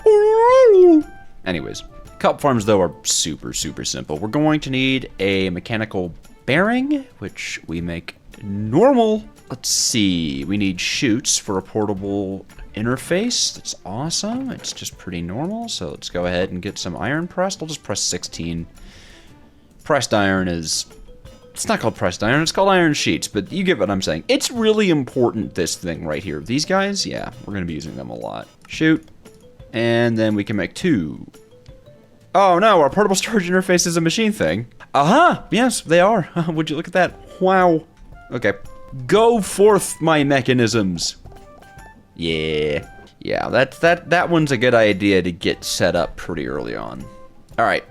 Anyways, kelp farms though are super simple. We're going to need a mechanical bearing, which we make normal. Let's see. We need chutes for a portable interface. That's awesome. It's just pretty normal. So let's go ahead and get some iron pressed. I'll just press 16. Pressed iron is... It's not called pressed iron. It's called iron sheets. But you get what I'm saying. It's really important, this thing right here. These guys, yeah, we're going to be using them a lot. Shoot. And then we can make 2. Oh no, our portable storage interface is a machine thing. Aha! Yes, they are. Would you look at that? Wow. Okay. Go forth, my mechanisms. Yeah, that one's a good idea to get set up pretty early on. All right,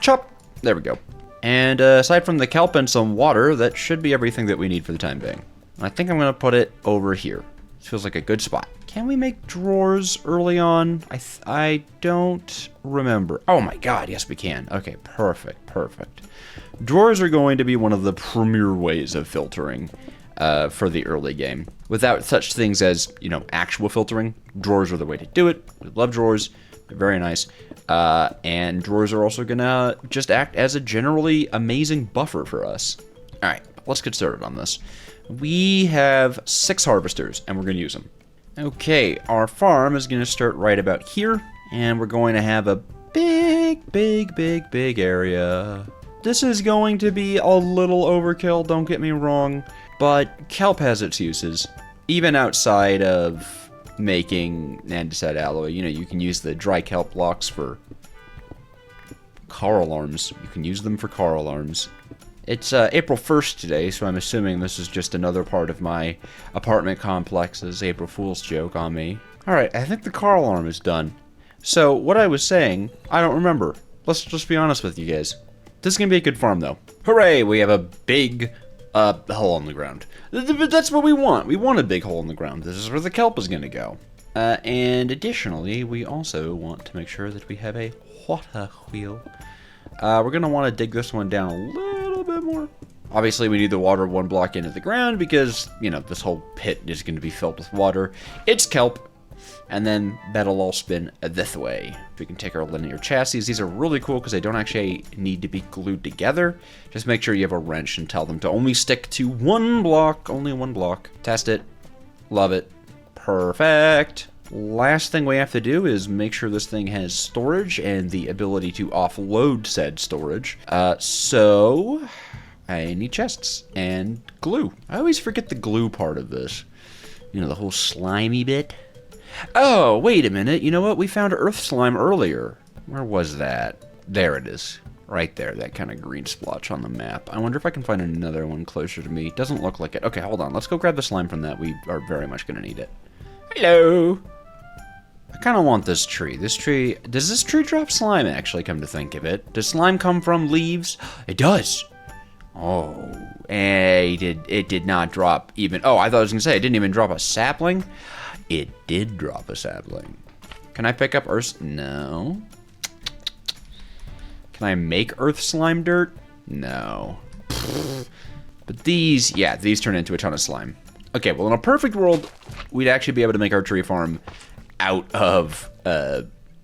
chop. There we go. And aside from the kelp and some water, that should be everything that we need for the time being. I think I'm gonna put it over here. This feels like a good spot. Can we make drawers early on? I don't remember. Oh my god, yes we can. Okay, perfect. Drawers are going to be one of the premier ways of filtering for the early game. Without such things as, you know, actual filtering, drawers are the way to do it. We love drawers. They're very nice. And drawers are also gonna just act as a generally amazing buffer for us. All right, let's get started on this. We have 6 harvesters, and we're gonna use them. Okay, our farm is gonna start right about here, and we're going to have a big area. This is going to be a little overkill, don't get me wrong, but kelp has its uses. Even outside of making andesite alloy, you know, you can use the dry kelp blocks for car alarms. You can use them for car alarms. It's April 1st today, so I'm assuming this is just another part of my apartment complex's April Fool's joke on me. Alright, I think the car alarm is done. So, what I was saying, I don't remember. Let's just be honest with you guys. This is gonna be a good farm, though. Hooray! We have a big hole in the ground. That's what we want. We want a big hole in the ground. This is where the kelp is gonna go. And additionally, we also want to make sure that we have a water wheel. We're going to want to dig this one down a little bit more. Obviously, we need to water one block into the ground because, you know, this whole pit is going to be filled with water. It's kelp. And then that'll all spin this way. We can take our linear chassis. These are really cool because they don't actually need to be glued together. Just make sure you have a wrench and tell them to only stick to one block. Only one block. Test it. Love it. Perfect. Last thing we have to do is make sure this thing has storage and the ability to offload said storage. So I need chests and glue. I always forget the glue part of this. You know, the whole slimy bit. Oh, wait a minute. You know what? We found earth slime earlier. Where was that? There it is. Right there. That kind of green splotch on the map. I wonder if I can find another one closer to me. Doesn't look like it. Okay, hold on. Let's go grab the slime from that. We are very much going to need it. Hello. I kind of want this tree. This tree... Does this tree drop slime, actually, come to think of it? Does slime come from leaves? It does. Oh, it did not drop even... Oh, I thought I was going to say, it didn't even drop a sapling. It did drop a sapling. Can I pick up earth? No. Can I make earth slime dirt? No. But these, yeah, these turn into a ton of slime. Okay, well, in a perfect world, we'd actually be able to make our tree farm out of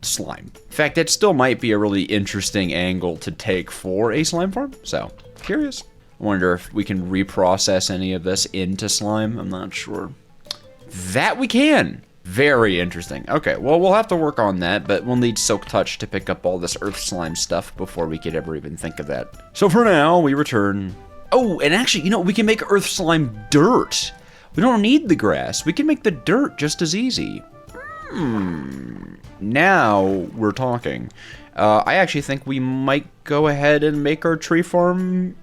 slime. In fact, that still might be a really interesting angle to take for a slime farm. So, curious. I wonder if we can reprocess any of this into slime. I'm not sure. That we can. Very interesting. Okay, well, we'll have to work on that, but we'll need Silk Touch to pick up all this earth slime stuff before we could ever even think of that. So for now, we return. Oh, and actually, you know, we can make earth slime dirt. We don't need the grass. We can make the dirt just as easy. Now we're talking. I actually think we might go ahead and make our tree farm,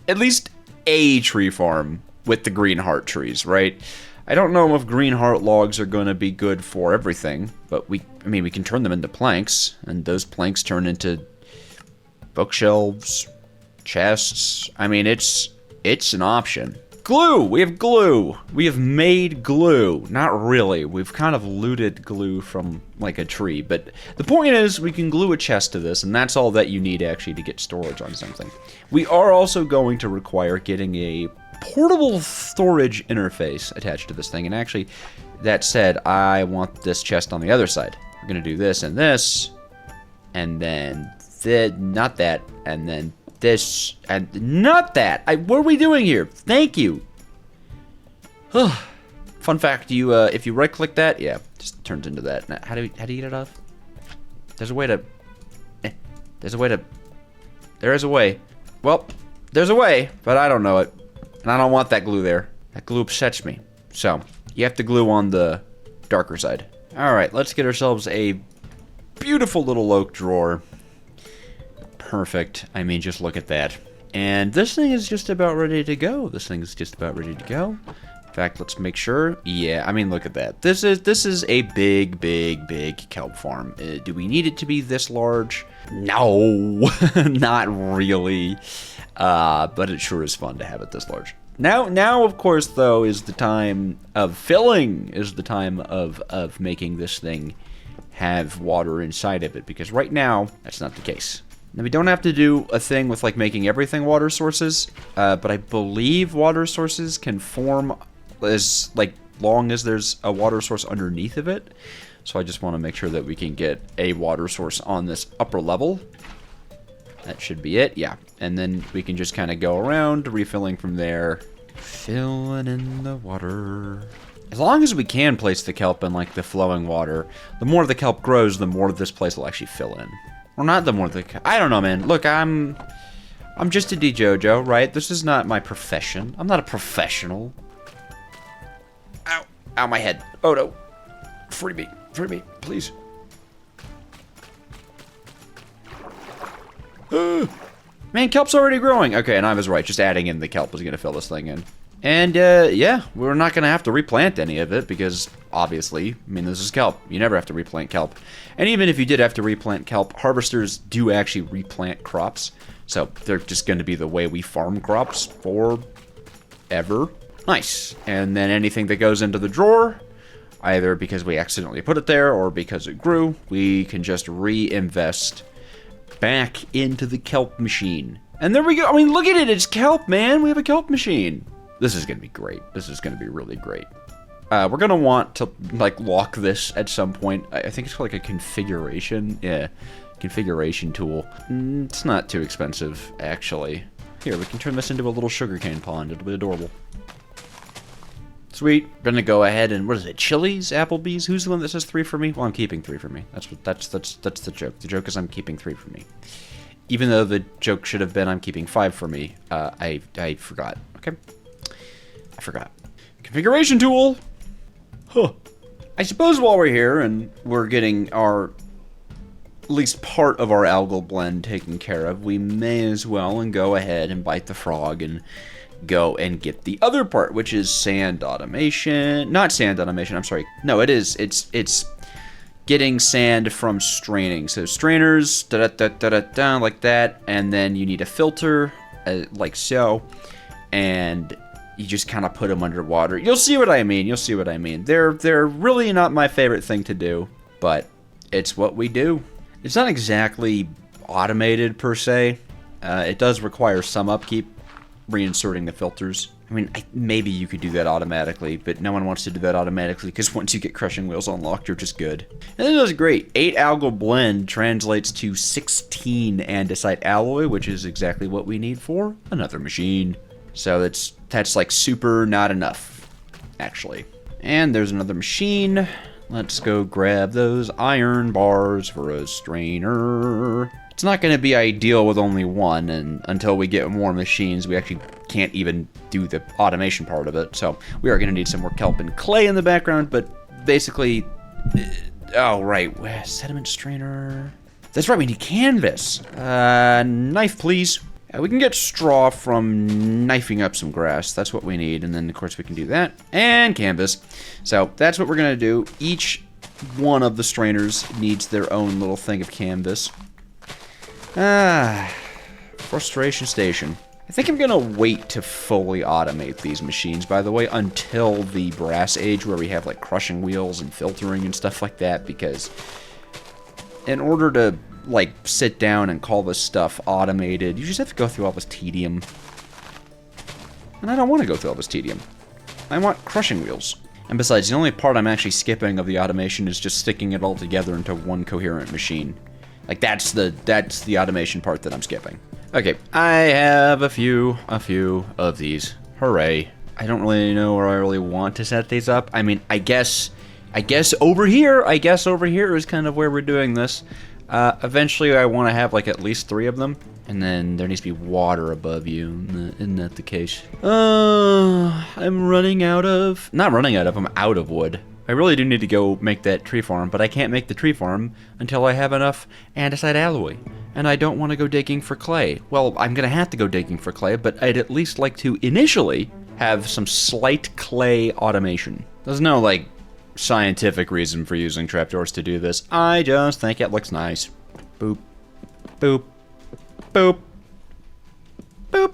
at least a tree farm with the green heart trees, right? I don't know if green heart logs are going to be good for everything, but we can turn them into planks, and those planks turn into bookshelves, chests. I mean, it's an option. Glue! We have glue! We have made glue. Not really. We've kind of looted glue from, like, a tree, but the point is we can glue a chest to this, and that's all that you need, actually, to get storage on something. We are also going to require getting a portable storage interface attached to this thing, and actually, that said, I want this chest on the other side. We're gonna do this, and then not that, and then this, and not that. What are we doing here? Thank you. Fun fact: if you right-click that, yeah, just turns into that. Now, how do you get it off? There's a way to. There is a way. Well, there's a way, but I don't know it. And I don't want that glue there. That glue upsets me. So, you have to glue on the darker side. Alright, let's get ourselves a beautiful little oak drawer. Perfect. I mean, just look at that. And this thing is just about ready to go. In fact, let's make sure. Yeah, I mean, look at that. This is a big kelp farm. Do we need it to be this large? No, not really. But it sure is fun to have it this large. Now, of course, though, is the time of filling. Is the time of making this thing have water inside of it, because right now that's not the case. Now, we don't have to do a thing with, like, making everything water sources, but I believe water sources can form as, like, long as there's a water source underneath of it. So I just want to make sure that we can get a water source on this upper level. That should be it, yeah. And then we can just kind of go around, refilling from there. Filling in the water. As long as we can place the kelp in, like, the flowing water, the more the kelp grows, the more this place will actually fill in. Or not the more the... I don't know, man. Look, I'm just a DJojo, right? This is not my profession. I'm not a professional. Ow. Ow, my head. Oh, no. Free me, please. Man, kelp's already growing. Okay, and I was right. Just adding in the kelp is going to fill this thing in. And, yeah, we're not going to have to replant any of it because, obviously, I mean, this is kelp. You never have to replant kelp. And even if you did have to replant kelp, harvesters do actually replant crops. So they're just going to be the way we farm crops forever. Nice. And then anything that goes into the drawer, either because we accidentally put it there or because it grew, we can just reinvest back into the kelp machine. And there we go. I mean, look at it. It's kelp, man. We have a kelp machine. This is going to be great. This is going to be really great. We're going to want to, like, lock this at some point. I think it's called, like, a configuration. Yeah, configuration tool. It's not too expensive, actually. Here, we can turn this into a little sugarcane pond. It'll be adorable. Sweet. We're gonna go ahead and, what is it, Chili's, Applebee's? Who's the one that says 3 for me? Well, I'm keeping 3 for me. That's the joke. The joke is I'm keeping 3 for me. Even though the joke should have been I'm keeping 5 for me. I forgot. Okay. I forgot. Configuration tool. Huh. I suppose while we're here and we're getting our, at least part of our algal blend taken care of, we may as well and go ahead and bite the frog and go and get the other part, which is sand automation. Not sand automation, I'm sorry. No, it is. It's getting sand from straining. So strainers, da-da-da-da-da, like that, and then you need a filter, like so, and you just kind of put them underwater. You'll see what I mean. You'll see what I mean. They're really not my favorite thing to do, but it's what we do. It's not exactly automated per se. It does require some upkeep, reinserting the filters. I mean, maybe you could do that automatically, but no one wants to do that automatically because once you get crushing wheels unlocked, you're just good. And it does great. 8 algal blend translates to 16 andesite alloy, which is exactly what we need for another machine. So that's like super not enough, actually. And there's another machine. Let's go grab those iron bars for a strainer. It's not going to be ideal with only one, and until we get more machines, we actually can't even do the automation part of it. So we are going to need some more kelp and clay in the background, but basically, oh right, sediment strainer. That's right, we need canvas. Knife, please. We can get straw from knifing up some grass. That's what we need, and then of course we can do that. And canvas. So that's what we're going to do. Each one of the strainers needs their own little thing of canvas. Frustration station. I think I'm gonna wait to fully automate these machines, by the way, until the brass age where we have like crushing wheels and filtering and stuff like that, because in order to like sit down and call this stuff automated, you just have to go through all this tedium. And I don't want to go through all this tedium. I want crushing wheels. And besides, the only part I'm actually skipping of the automation is just sticking it all together into one coherent machine. Like, that's the automation part that I'm skipping. Okay, I have a few of these. Hooray. I don't really know where I really want to set these up. I mean, I guess over here is kind of where we're doing this. Eventually I want to have like at least 3 of them. And then there needs to be water above you. Isn't that the case? I'm running out of... Not running out of, I'm out of wood. I really do need to go make that tree farm, but I can't make the tree farm until I have enough andesite alloy. And I don't want to go digging for clay. Well, I'm going to have to go digging for clay, but I'd at least like to initially have some slight clay automation. There's no, like, scientific reason for using trapdoors to do this. I just think it looks nice. Boop. Boop. Boop. Boop.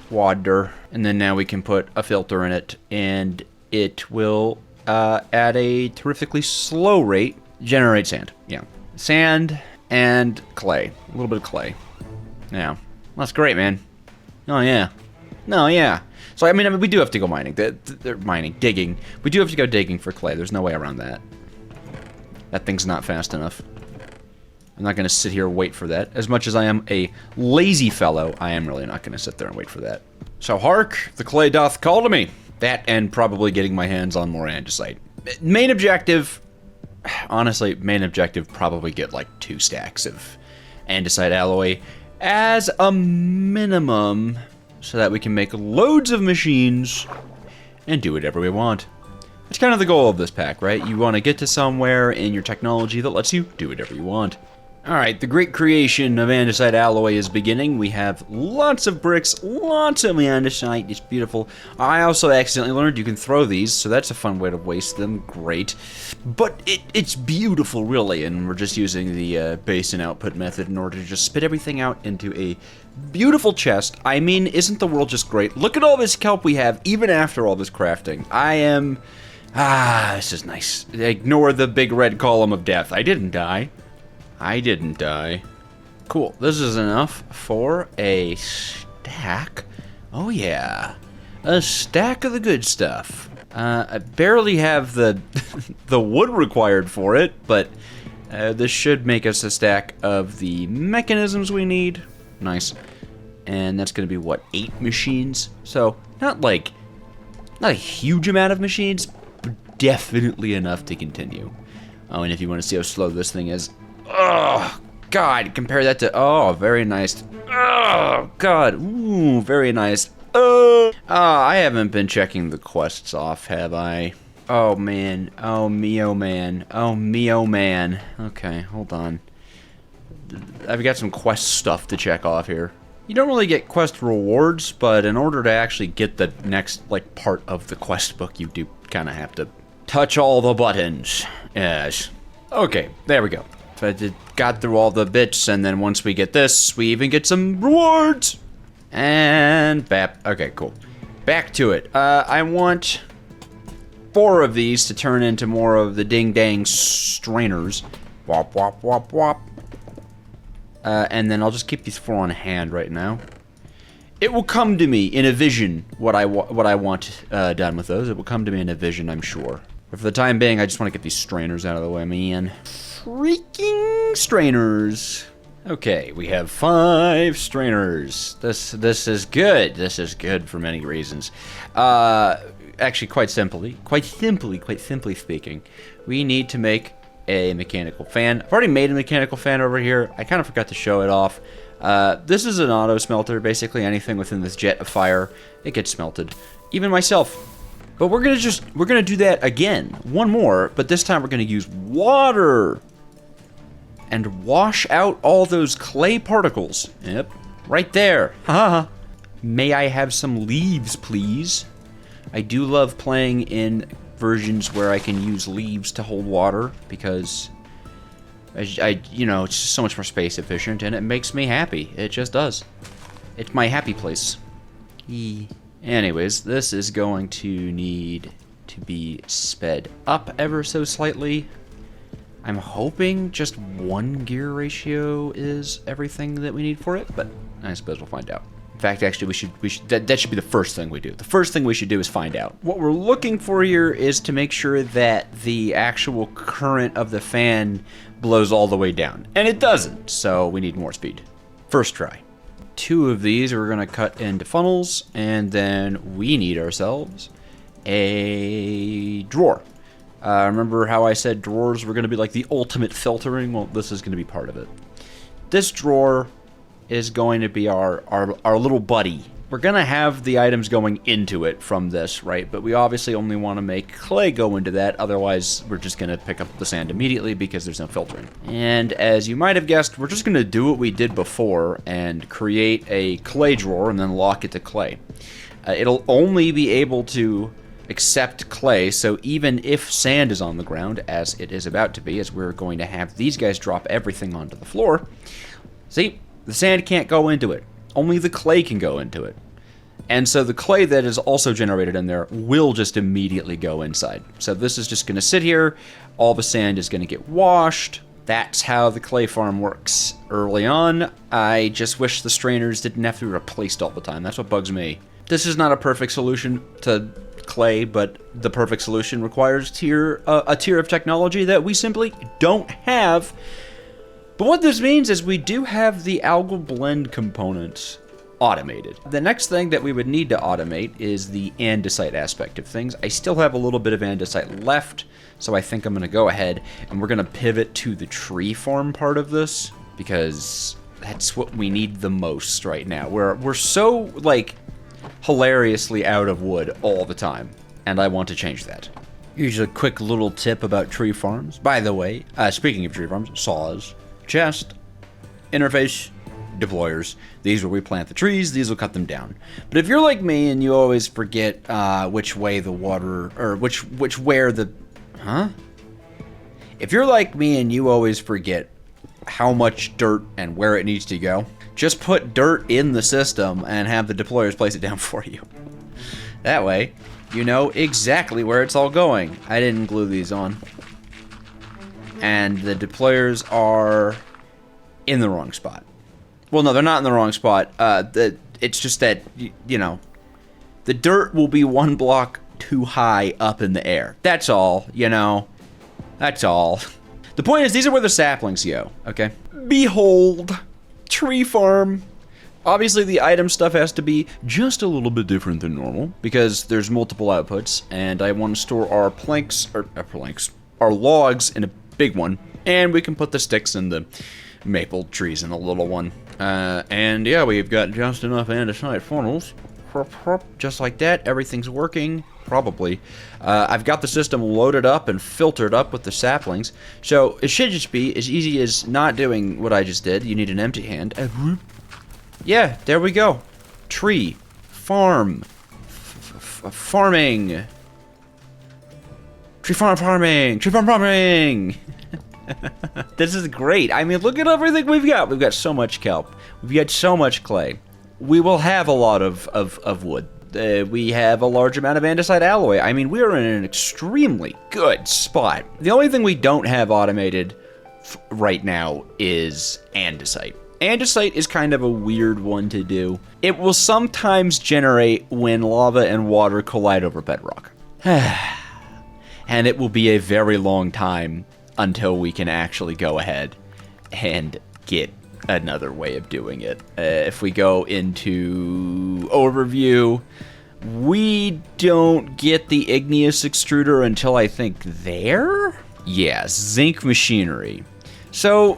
Water. And then now we can put a filter in it, and it will, at a terrifically slow rate, generate sand. Yeah. Sand and clay. A little bit of clay. Yeah. That's great, man. Oh, yeah. No, yeah. So, I mean, we do have to go mining. They're mining. Digging. We do have to go digging for clay. There's no way around that. That thing's not fast enough. I'm not going to sit here and wait for that. As much as I am a lazy fellow, I am really not going to sit there and wait for that. So hark, the clay doth call to me. That and probably getting my hands on more andesite. Main objective, honestly, probably get like 2 stacks of andesite alloy as a minimum so that we can make loads of machines and do whatever we want. That's kind of the goal of this pack, right? You want to get to somewhere in your technology that lets you do whatever you want. Alright, the great creation of andesite alloy is beginning. We have lots of bricks, lots of andesite. It's beautiful. I also accidentally learned you can throw these, so that's a fun way to waste them. Great. But it's beautiful, really, and we're just using the base and output method in order to just spit everything out into a beautiful chest. I mean, isn't the world just great? Look at all this kelp we have, even after all this crafting. I am... this is nice. Ignore the big red column of death. I didn't die. I didn't die. Cool. This is enough for a stack. Oh yeah, a stack of the good stuff. I barely have the the wood required for it, but this should make us a stack of the mechanisms we need. Nice. And that's going to be, what, 8 machines? So, not a huge amount of machines, but definitely enough to continue. Oh, and if you want to see how slow this thing is, oh, God, compare that to, oh, very nice. Oh, God, ooh, very nice. I haven't been checking the quests off, have I? Oh, man. Oh, me, oh, man. Oh, me, oh, man. Okay, hold on. I've got some quest stuff to check off here. You don't really get quest rewards, but in order to actually get the next, like, part of the quest book, you do kind of have to touch all the buttons. Yes. Okay, there we go. So I got through all the bits, and then once we get this, we even get some rewards. And bap. Okay, cool. Back to it. I want 4 of these to turn into more of the ding-dang strainers. Wop, wop, wop, wop. And then I'll just keep these 4 on hand right now. It will come to me in a vision what I want done with those. It will come to me in a vision, I'm sure. But for the time being, I just want to get these strainers out of the way, man. Freaking strainers. Okay, we have 5 strainers. This is good. This is good for many reasons. Actually, quite simply speaking, we need to make a mechanical fan. I've already made a mechanical fan over here. I kind of forgot to show it off. This is an auto smelter. Basically anything within this jet of fire, it gets smelted. Even myself. But we're gonna do that again. One more, but this time we're gonna use water and wash out all those clay particles. Yep, right there. Haha. May I have some leaves, please? I do love playing in versions where I can use leaves to hold water because you know, it's just so much more space efficient and it makes me happy. It just does. It's my happy place. Anyways, this is going to need to be sped up ever so slightly. I'm hoping just 1 gear ratio is everything that we need for it, but I suppose we'll find out. In fact, actually, we should that should be the first thing we do. The first thing we should do is find out. What we're looking for here is to make sure that the actual current of the fan blows all the way down. And it doesn't, so we need more speed. First try. 2 of these we're gonna cut into funnels, and then we need ourselves a drawer. Remember how I said drawers were gonna be like the ultimate filtering? Well, this is gonna be part of it. This drawer is going to be our little buddy. We're gonna have the items going into it from this, right? But we obviously only want to make clay go into that, otherwise we're just gonna pick up the sand immediately because there's no filtering. And as you might have guessed, we're just gonna do what we did before and create a clay drawer and then lock it to clay. It'll only be able to accept clay, so even if sand is on the ground, as it is about to be, as we're going to have these guys drop everything onto the floor, see? The sand can't go into it. Only the clay can go into it. And so the clay that is also generated in there will just immediately go inside. So this is just going to sit here. All the sand is going to get washed. That's how the clay farm works. Early on, I just wish the strainers didn't have to be replaced all the time. That's what bugs me. This is not a perfect solution to clay, but the perfect solution requires a tier of technology that we simply don't have. But what this means is we do have the algal blend components automated. The next thing that we would need to automate is the andesite aspect of things. I still have a little bit of andesite left, so I think I'm going to go ahead and we're going to pivot to the tree farm part of this because that's what we need the most right now. We're so, like, hilariously out of wood all the time, and I want to change that. Here's a quick little tip about tree farms. By the way, speaking of tree farms, saws, chest, interface, deployers. These where we plant the trees, these will cut them down. But if you're like me and you always forget which way the water, or If you're like me and you always forget how much dirt and where it needs to go, just put dirt in the system and have the deployers place it down for you. That way, you know exactly where it's all going. I didn't glue these on. And the deployers are in the wrong spot. Well, no, they're not in the wrong spot. It's just that, you know, the dirt will be 1 block too high up in the air. That's all, you know. That's all. The point is, these are where the saplings go, okay? Behold, tree farm. Obviously, the item stuff has to be just a little bit different than normal because there's multiple outputs, and I want to store our logs in a big one, and we can put the sticks and the maple trees in a little one. And yeah, we've got just enough andesite funnels. Just like that, everything's working, probably. I've got the system loaded up and filtered up with the saplings, so it should just be as easy as not doing what I just did. You need an empty hand. Yeah, there we go. Tree. Farm. Farming. Tree farm farming. Tree farm farming. This is great. I mean, look at everything we've got. We've got so much kelp. We've got so much clay. We will have a lot of wood. We have a large amount of andesite alloy. I mean, we are in an extremely good spot. The only thing we don't have automated right now is andesite. Andesite is kind of a weird one to do. It will sometimes generate when lava and water collide over bedrock. And it will be a very long time until we can actually go ahead and get another way of doing it. If we go into overview, we don't get the igneous extruder until I think there? Yeah, zinc machinery. So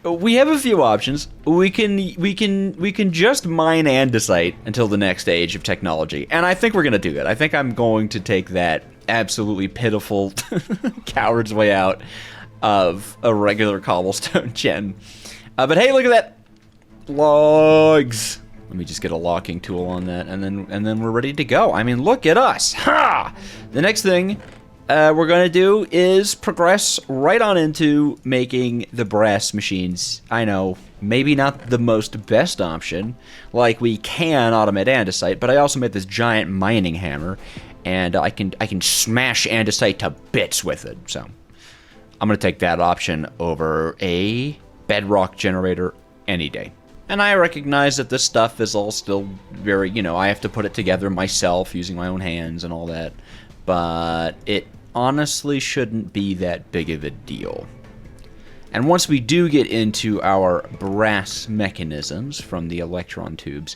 we have a few options. We can just mine andesite until the next age of technology, and I think we're gonna do that. I think I'm going to take that absolutely pitiful coward's way out of a regular cobblestone gen. But hey, look at that, logs. Let me just get a locking tool on that, and then we're ready to go. I mean, look at us. Ha! The next thing we're gonna do is progress right on into making the brass machines. I know, maybe not the most best option, like we can automate andesite, but I also made this giant mining hammer, and I can smash andesite to bits with it. So I'm gonna take that option over a bedrock generator any day. And I recognize that this stuff is all still very, you know, I have to put it together myself using my own hands and all that, but it honestly shouldn't be that big of a deal. And once we do get into our brass mechanisms from the electron tubes,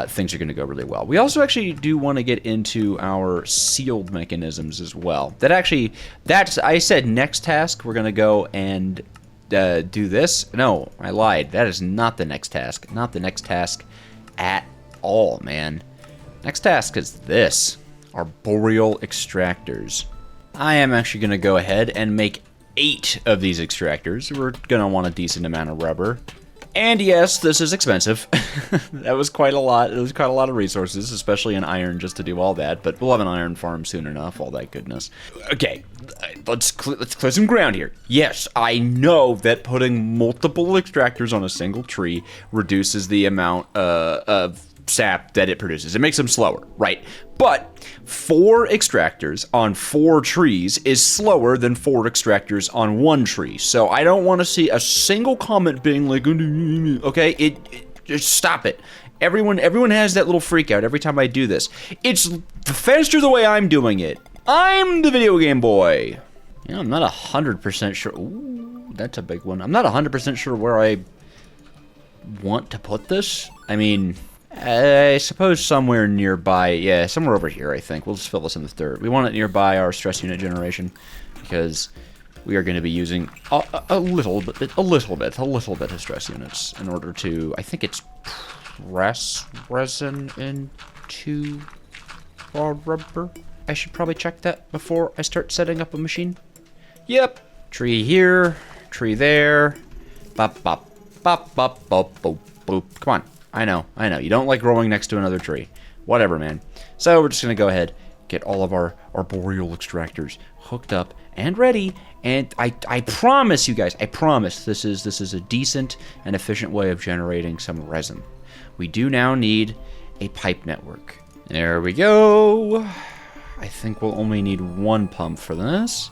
things are going to go really well. We also actually do want to get into our sealed mechanisms as well. I said next task, we're going to go and do this. No, I lied. That is not the next task. Not the next task at all, man. Next task is this, our boreal extractors. I am actually going to go ahead and make 8 of these extractors. We're going to want a decent amount of rubber. And yes, this is expensive. That was quite a lot. It was quite a lot of resources, especially in iron just to do all that. But we'll have an iron farm soon enough, all that goodness. Okay, let's clear some ground here. Yes, I know that putting multiple extractors on a single tree reduces the amount of sap that it produces. It makes them slower, right? But 4 extractors on 4 trees is slower than 4 extractors on 1 tree. So I don't want to see a single comment being like, okay, just stop it. Everyone has that little freak out every time I do this. It's faster the way I'm doing it. I'm the video game boy. You know, I'm not 100% sure. Ooh, that's a big one. I'm not 100% sure where I want to put this. I mean, I suppose somewhere nearby. Yeah, somewhere over here, I think. We'll just fill this in the third. We want it nearby our stress unit generation because we are going to be using a little bit of stress units in order to, I think it's press resin into our rubber. I should probably check that before I start setting up a machine. Yep. Tree here, tree there. Bop, bop, bop, bop, bop, boop, boop. Come on. I know. You don't like growing next to another tree. Whatever, man. So we're just going to go ahead, get all of our boreal extractors hooked up and ready. And I promise you guys, this is a decent and efficient way of generating some resin. We do now need a pipe network. There we go. I think we'll only need 1 pump for this.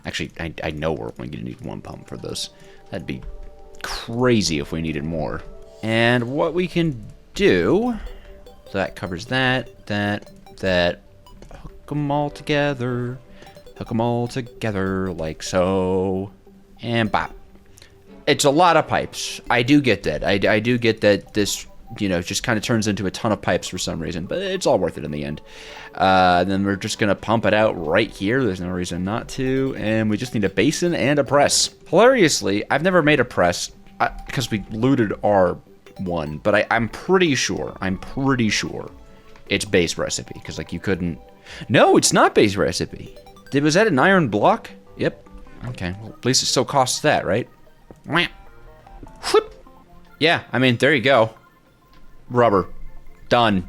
Actually, I know we're only going to need 1 pump for this. That'd be crazy if we needed more. And what we can do, so that covers that. Hook them all together. Hook them all together like so. And bop. It's a lot of pipes. I do get that. I do get that this, you know, just kind of turns into a ton of pipes for some reason, but it's all worth it in the end. Then we're just going to pump it out right here. There's no reason not to. And we just need a basin and a press. Hilariously, I've never made a press because we looted our one, but I'm pretty sure it's base recipe, because like you couldn't. No, it's not base recipe. Was that an iron block? Yep. Okay, well, at least it still costs that, right? Whoop. Yeah, I mean, there you go. Rubber. Done.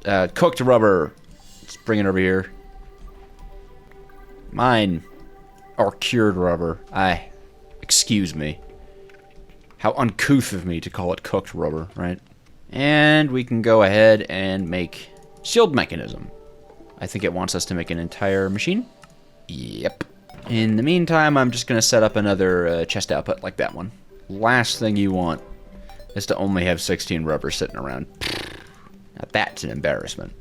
Cooked rubber. Let's bring it over here. Mine. Or cured rubber. Excuse me. How uncouth of me to call it cooked rubber, right? And we can go ahead and make shield mechanism. I think it wants us to make an entire machine. Yep. In the meantime, I'm just going to set up another chest output like that one. Last thing you want is to only have 16 rubber sitting around. Now that's an embarrassment.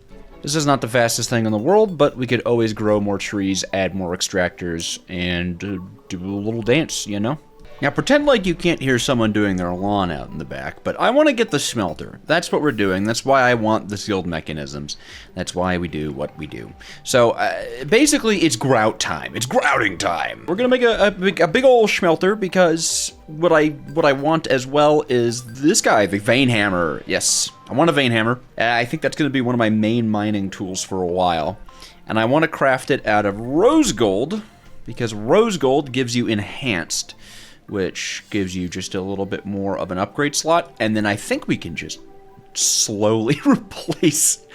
This is not the fastest thing in the world, but we could always grow more trees, add more extractors, and do a little dance, you know? Now pretend like you can't hear someone doing their lawn out in the back, but I want to get the smelter. That's what we're doing. That's why I want the sealed mechanisms. That's why we do what we do. So basically it's grout time. It's grouting time. We're going to make a big old smelter, because what I want as well is this guy, the vein hammer. Yes, I want a vein hammer. I think that's going to be one of my main mining tools for a while. And I want to craft it out of rose gold, because rose gold gives you enhanced, which gives you just a little bit more of an upgrade slot. And then I think we can just slowly replace.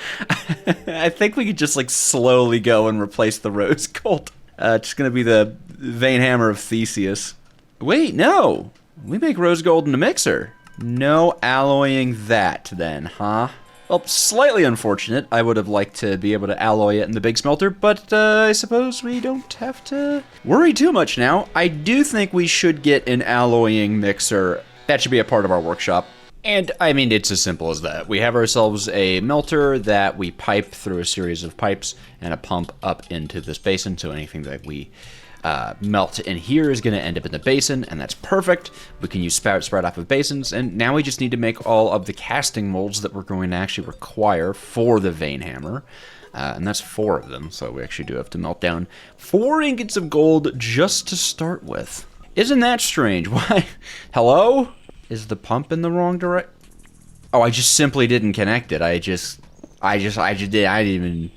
I think we could just like slowly go and replace the rose gold. It's going to be the vein hammer of Theseus. Wait, no. We make rose gold in a mixer. No alloying that then, huh? Well, slightly unfortunate. I would have liked to be able to alloy it in the big smelter, but I suppose we don't have to worry too much now. I do think we should get an alloying mixer. That should be a part of our workshop. And, I mean, it's as simple as that. We have ourselves a melter that we pipe through a series of pipes and a pump up into this basin, so anything that we melt in here is going to end up in the basin, and that's perfect. We can use spouts right off of basins, and now we just need to make all of the casting molds that we're going to actually require for the vein hammer. And that's 4 of them, so we actually do have to melt down 4 ingots of gold just to start with. Isn't that strange? Why? Hello? Is the pump in the wrong direction? Oh, I just simply didn't connect it. I didn't even.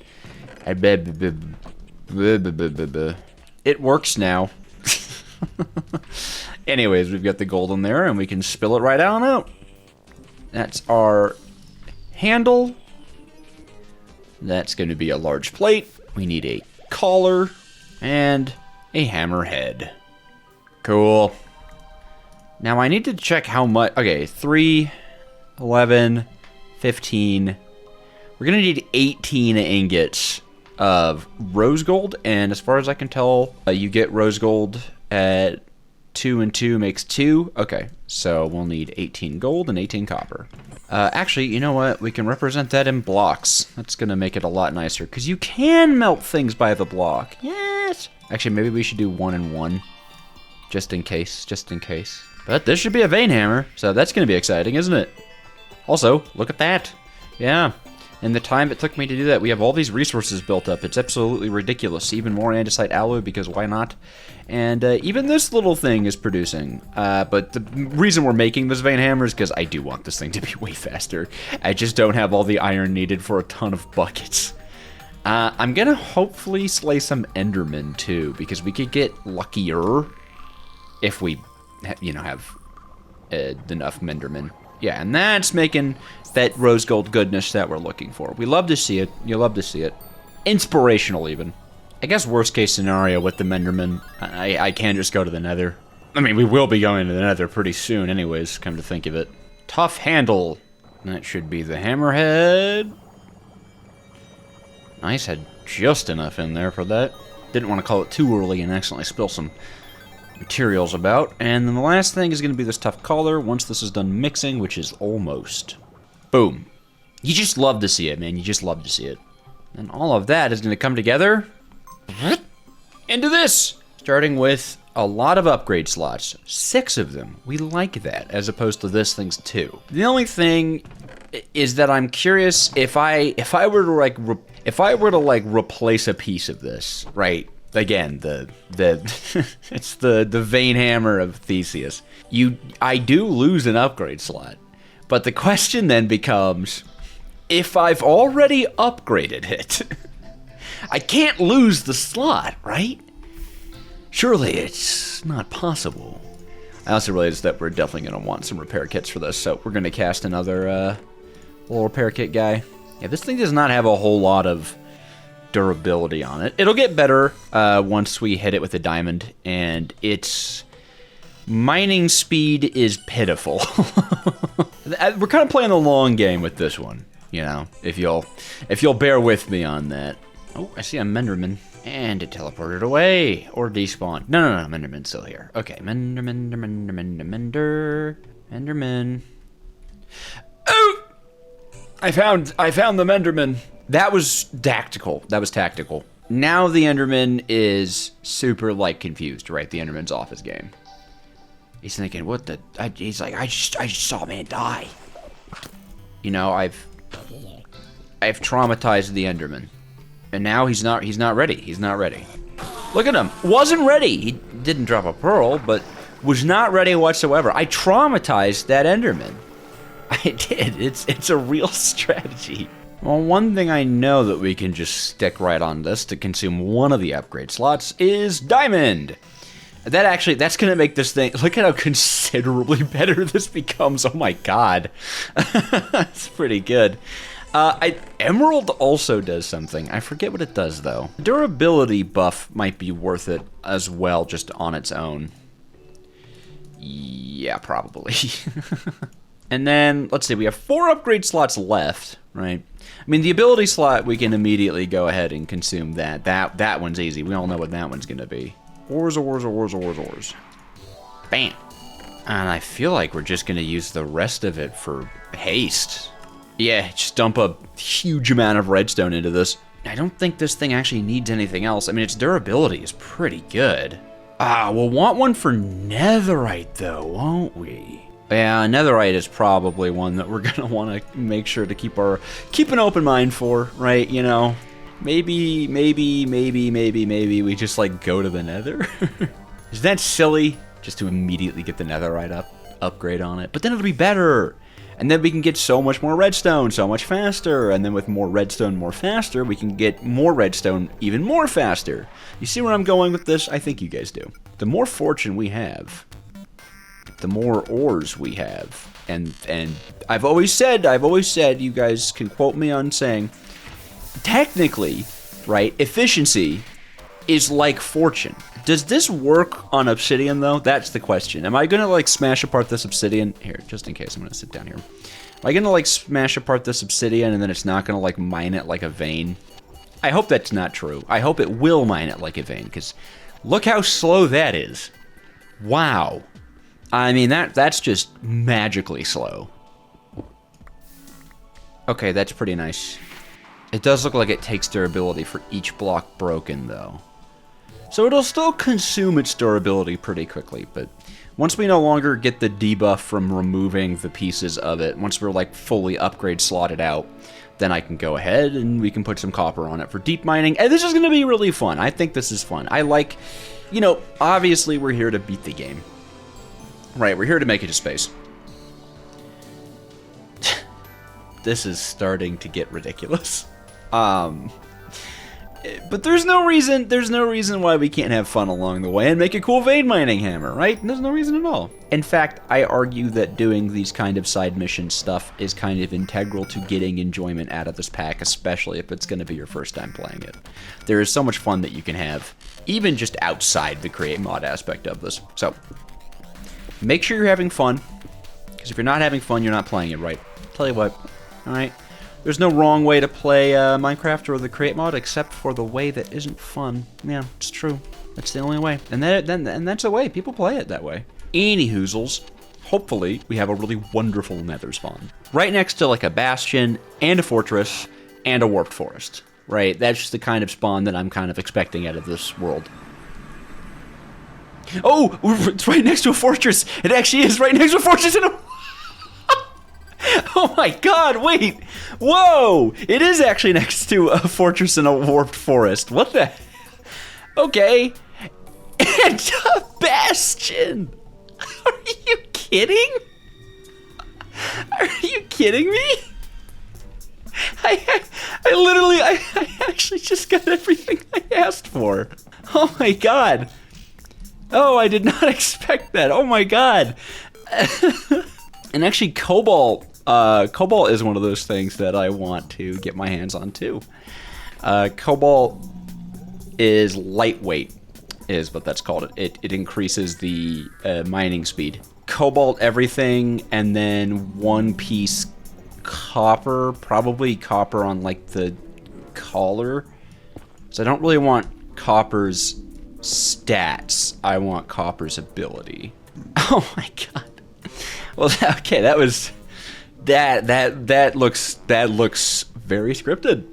It works now. Anyways, we've got the gold in there, and we can spill it right on out. That's our handle. That's going to be a large plate. We need a collar and a hammerhead. Cool. Now I need to check how much. Okay, 3, 11, 15. We're going to need 18 ingots of rose gold, and as far as I can tell, you get rose gold at 2 and 2 makes 2. Okay, so we'll need 18 gold and 18 copper. Actually, you know what? We can represent that in blocks. That's gonna make it a lot nicer, because you can melt things by the block. Yes! Actually, maybe we should do 1 and 1. Just in case, just in case. But this should be a vein hammer, so that's gonna be exciting, isn't it? Also, look at that. Yeah. In the time it took me to do that, we have all these resources built up. It's absolutely ridiculous. Even more andesite alloy, because why not? And even this little thing is producing. But the reason we're making this vein hammer is because I do want this thing to be way faster. I just don't have all the iron needed for a ton of buckets. I'm going to hopefully slay some endermen, too, because we could get luckier if we, you know, have enough endermen. Yeah, and that's making that rose gold goodness that we're looking for. We love to see it. You love to see it. Inspirational, even. I guess worst case scenario with the Menderman, I can just go to the Nether. I mean, we will be going to the Nether pretty soon anyways, come to think of it. Tough handle. That should be the hammerhead. Nice, had just enough in there for that. Didn't want to call it too early and accidentally spill some materials about. And then the last thing is going to be this tough collar once this is done mixing, which is almost. Boom. You just love to see it, man. You just love to see it. And all of that is going to come together into this. Starting with a lot of upgrade slots. 6 of them. We like that, as opposed to this thing's 2. The only thing is that I'm curious if I were to replace a piece of this, right? Again, the it's the vein hammer of Theseus. I do lose an upgrade slot. But the question then becomes, if I've already upgraded it, I can't lose the slot, right? Surely it's not possible. I also realized that we're definitely going to want some repair kits for this, so we're going to cast another little repair kit guy. Yeah, this thing does not have a whole lot of durability on it. It'll get better once we hit it with a diamond, and its mining speed is pitiful. We're kind of playing the long game with this one, you know, if you'll bear with me on that. Oh, I see a Menderman. And it teleported away. Or despawned. No, Menderman's still here. Okay, Menderman. Oh! I found the Menderman. That was tactical. Now the Enderman is super, confused, right? The Enderman's off his game. He's thinking, what the... he's like, I just saw a man die. You know, I've traumatized the Enderman. And now he's not ready. He's not ready. Look at him. Wasn't ready. He didn't drop a pearl, but was not ready whatsoever. I traumatized that Enderman. I did. It's a real strategy. Well, one thing I know that we can just stick right on this to consume one of the upgrade slots is diamond. That's gonna make this thing, look at how considerably better this becomes. Oh my god. That's pretty good. Emerald also does something. I forget what it does, though. Durability buff might be worth it as well, just on its own. Yeah, probably. And then, let's see, we have 4 upgrade slots left, right? I mean, the ability slot, we can immediately go ahead and consume that. That one's easy. We all know what that one's gonna be. Ores. Bam. And I feel like we're just gonna use the rest of it for haste. Yeah, just dump a huge amount of redstone into this. I don't think this thing actually needs anything else. I mean, its durability is pretty good. We'll want one for netherite, though, won't we? Yeah, netherite is probably one that we're gonna want to make sure to keep an open mind for, right? You know, maybe we just go to the nether. Is that silly? Just to immediately get the netherite upgrade on it, but then it'll be better. And then we can get so much more redstone so much faster. And then with more redstone more faster, we can get more redstone even more faster. You see where I'm going with this? I think you guys do. The more fortune we have, the more ores we have. And I've always said, you guys can quote me on saying, technically, right, efficiency is like fortune. Does this work on obsidian, though? That's the question. Am I gonna, smash apart this obsidian? Here, just in case, I'm gonna sit down here. Am I gonna, smash apart this obsidian and then it's not gonna, mine it like a vein? I hope that's not true. I hope it will mine it like a vein, because look how slow that is. Wow. I mean, that's just magically slow. Okay, that's pretty nice. It does look like it takes durability for each block broken, though. So it'll still consume its durability pretty quickly, but once we no longer get the debuff from removing the pieces of it, once we're fully upgrade slotted out, then I can go ahead and we can put some copper on it for deep mining. And this is going to be really fun. I think this is fun. Obviously we're here to beat the game. Right, we're here to make it to space. This is starting to get ridiculous. But there's no reason why we can't have fun along the way and make a cool vein mining hammer, right? There's no reason at all. In fact, I argue that doing these kind of side mission stuff is kind of integral to getting enjoyment out of this pack, especially if it's going to be your first time playing it. There is so much fun that you can have, even just outside the create mod aspect of this. So, make sure you're having fun, because if you're not having fun, you're not playing it right. Tell you what, alright? There's no wrong way to play Minecraft or the create mod except for the way that isn't fun. Yeah, it's true. That's the only way. And that's the way. People play it that way. Any hoozles. Hopefully, we have a really wonderful nether spawn. Right next to like a bastion and a fortress and a warped forest. Right? That's just the kind of spawn that I'm kind of expecting out of this world. Oh! It's right next to a fortress! It actually is right next to a fortress and a... Oh my god, wait! Whoa! It is actually next to a fortress and a warped forest. What the... Okay. And a bastion! Are you kidding? Are you kidding me? I actually just got everything I asked for. Oh my god. Oh, I did not expect that. Oh my god. And actually, Cobalt is one of those things that I want to get my hands on too. Cobalt is lightweight, is what that's called. It increases the mining speed. Cobalt everything, and then one piece copper, probably copper on like the collar. So I don't really want copper's stats. I want copper's ability. Oh my god. Well, okay, that was that looks very scripted.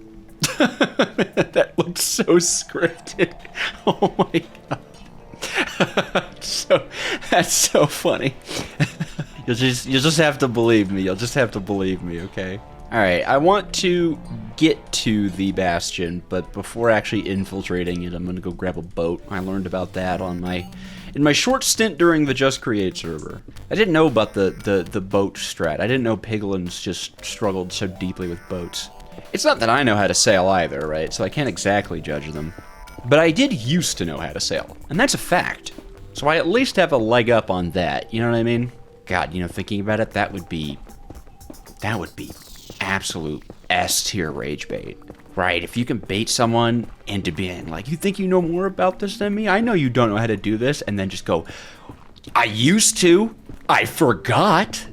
That looks so scripted. Oh my god. That's so funny. You'll just have to believe me. You'll just have to believe me, okay? All right, I want to get to the bastion, but before actually infiltrating it, I'm gonna go grab a boat. I learned about that in my short stint during the Just Create server. I didn't know about the boat strat. I didn't know piglins just struggled so deeply with boats. It's not that I know how to sail either, right? So I can't exactly judge them. But I did used to know how to sail, and that's a fact. So I at least have a leg up on that, you know what I mean? God, you know, thinking about it, that would be absolute S-tier rage bait. Right, if you can bait someone into being like, you think you know more about this than me? I know you don't know how to do this, and then just go, I used to, I forgot,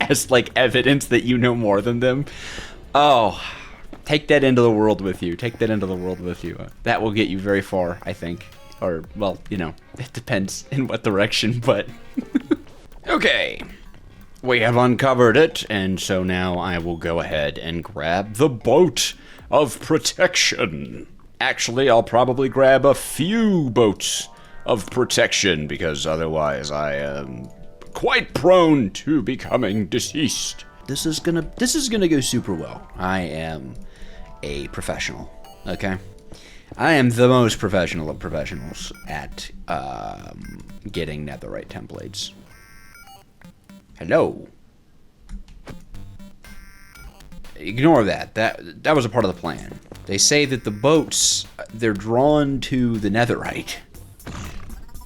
as like evidence that you know more than them. Oh, take that into the world with you. Take that into the world with you. That will get you very far, I think. Or, well, you know, it depends in what direction, but... Okay. We have uncovered it, and so now I will go ahead and grab the boat of protection. Actually, I'll probably grab a few boats of protection, because otherwise I am quite prone to becoming deceased. This is gonna go super well. I am a professional, okay? I am the most professional of professionals at getting netherite templates. Hello. Ignore that. That was a part of the plan. They say that the boats, they're drawn to the netherite.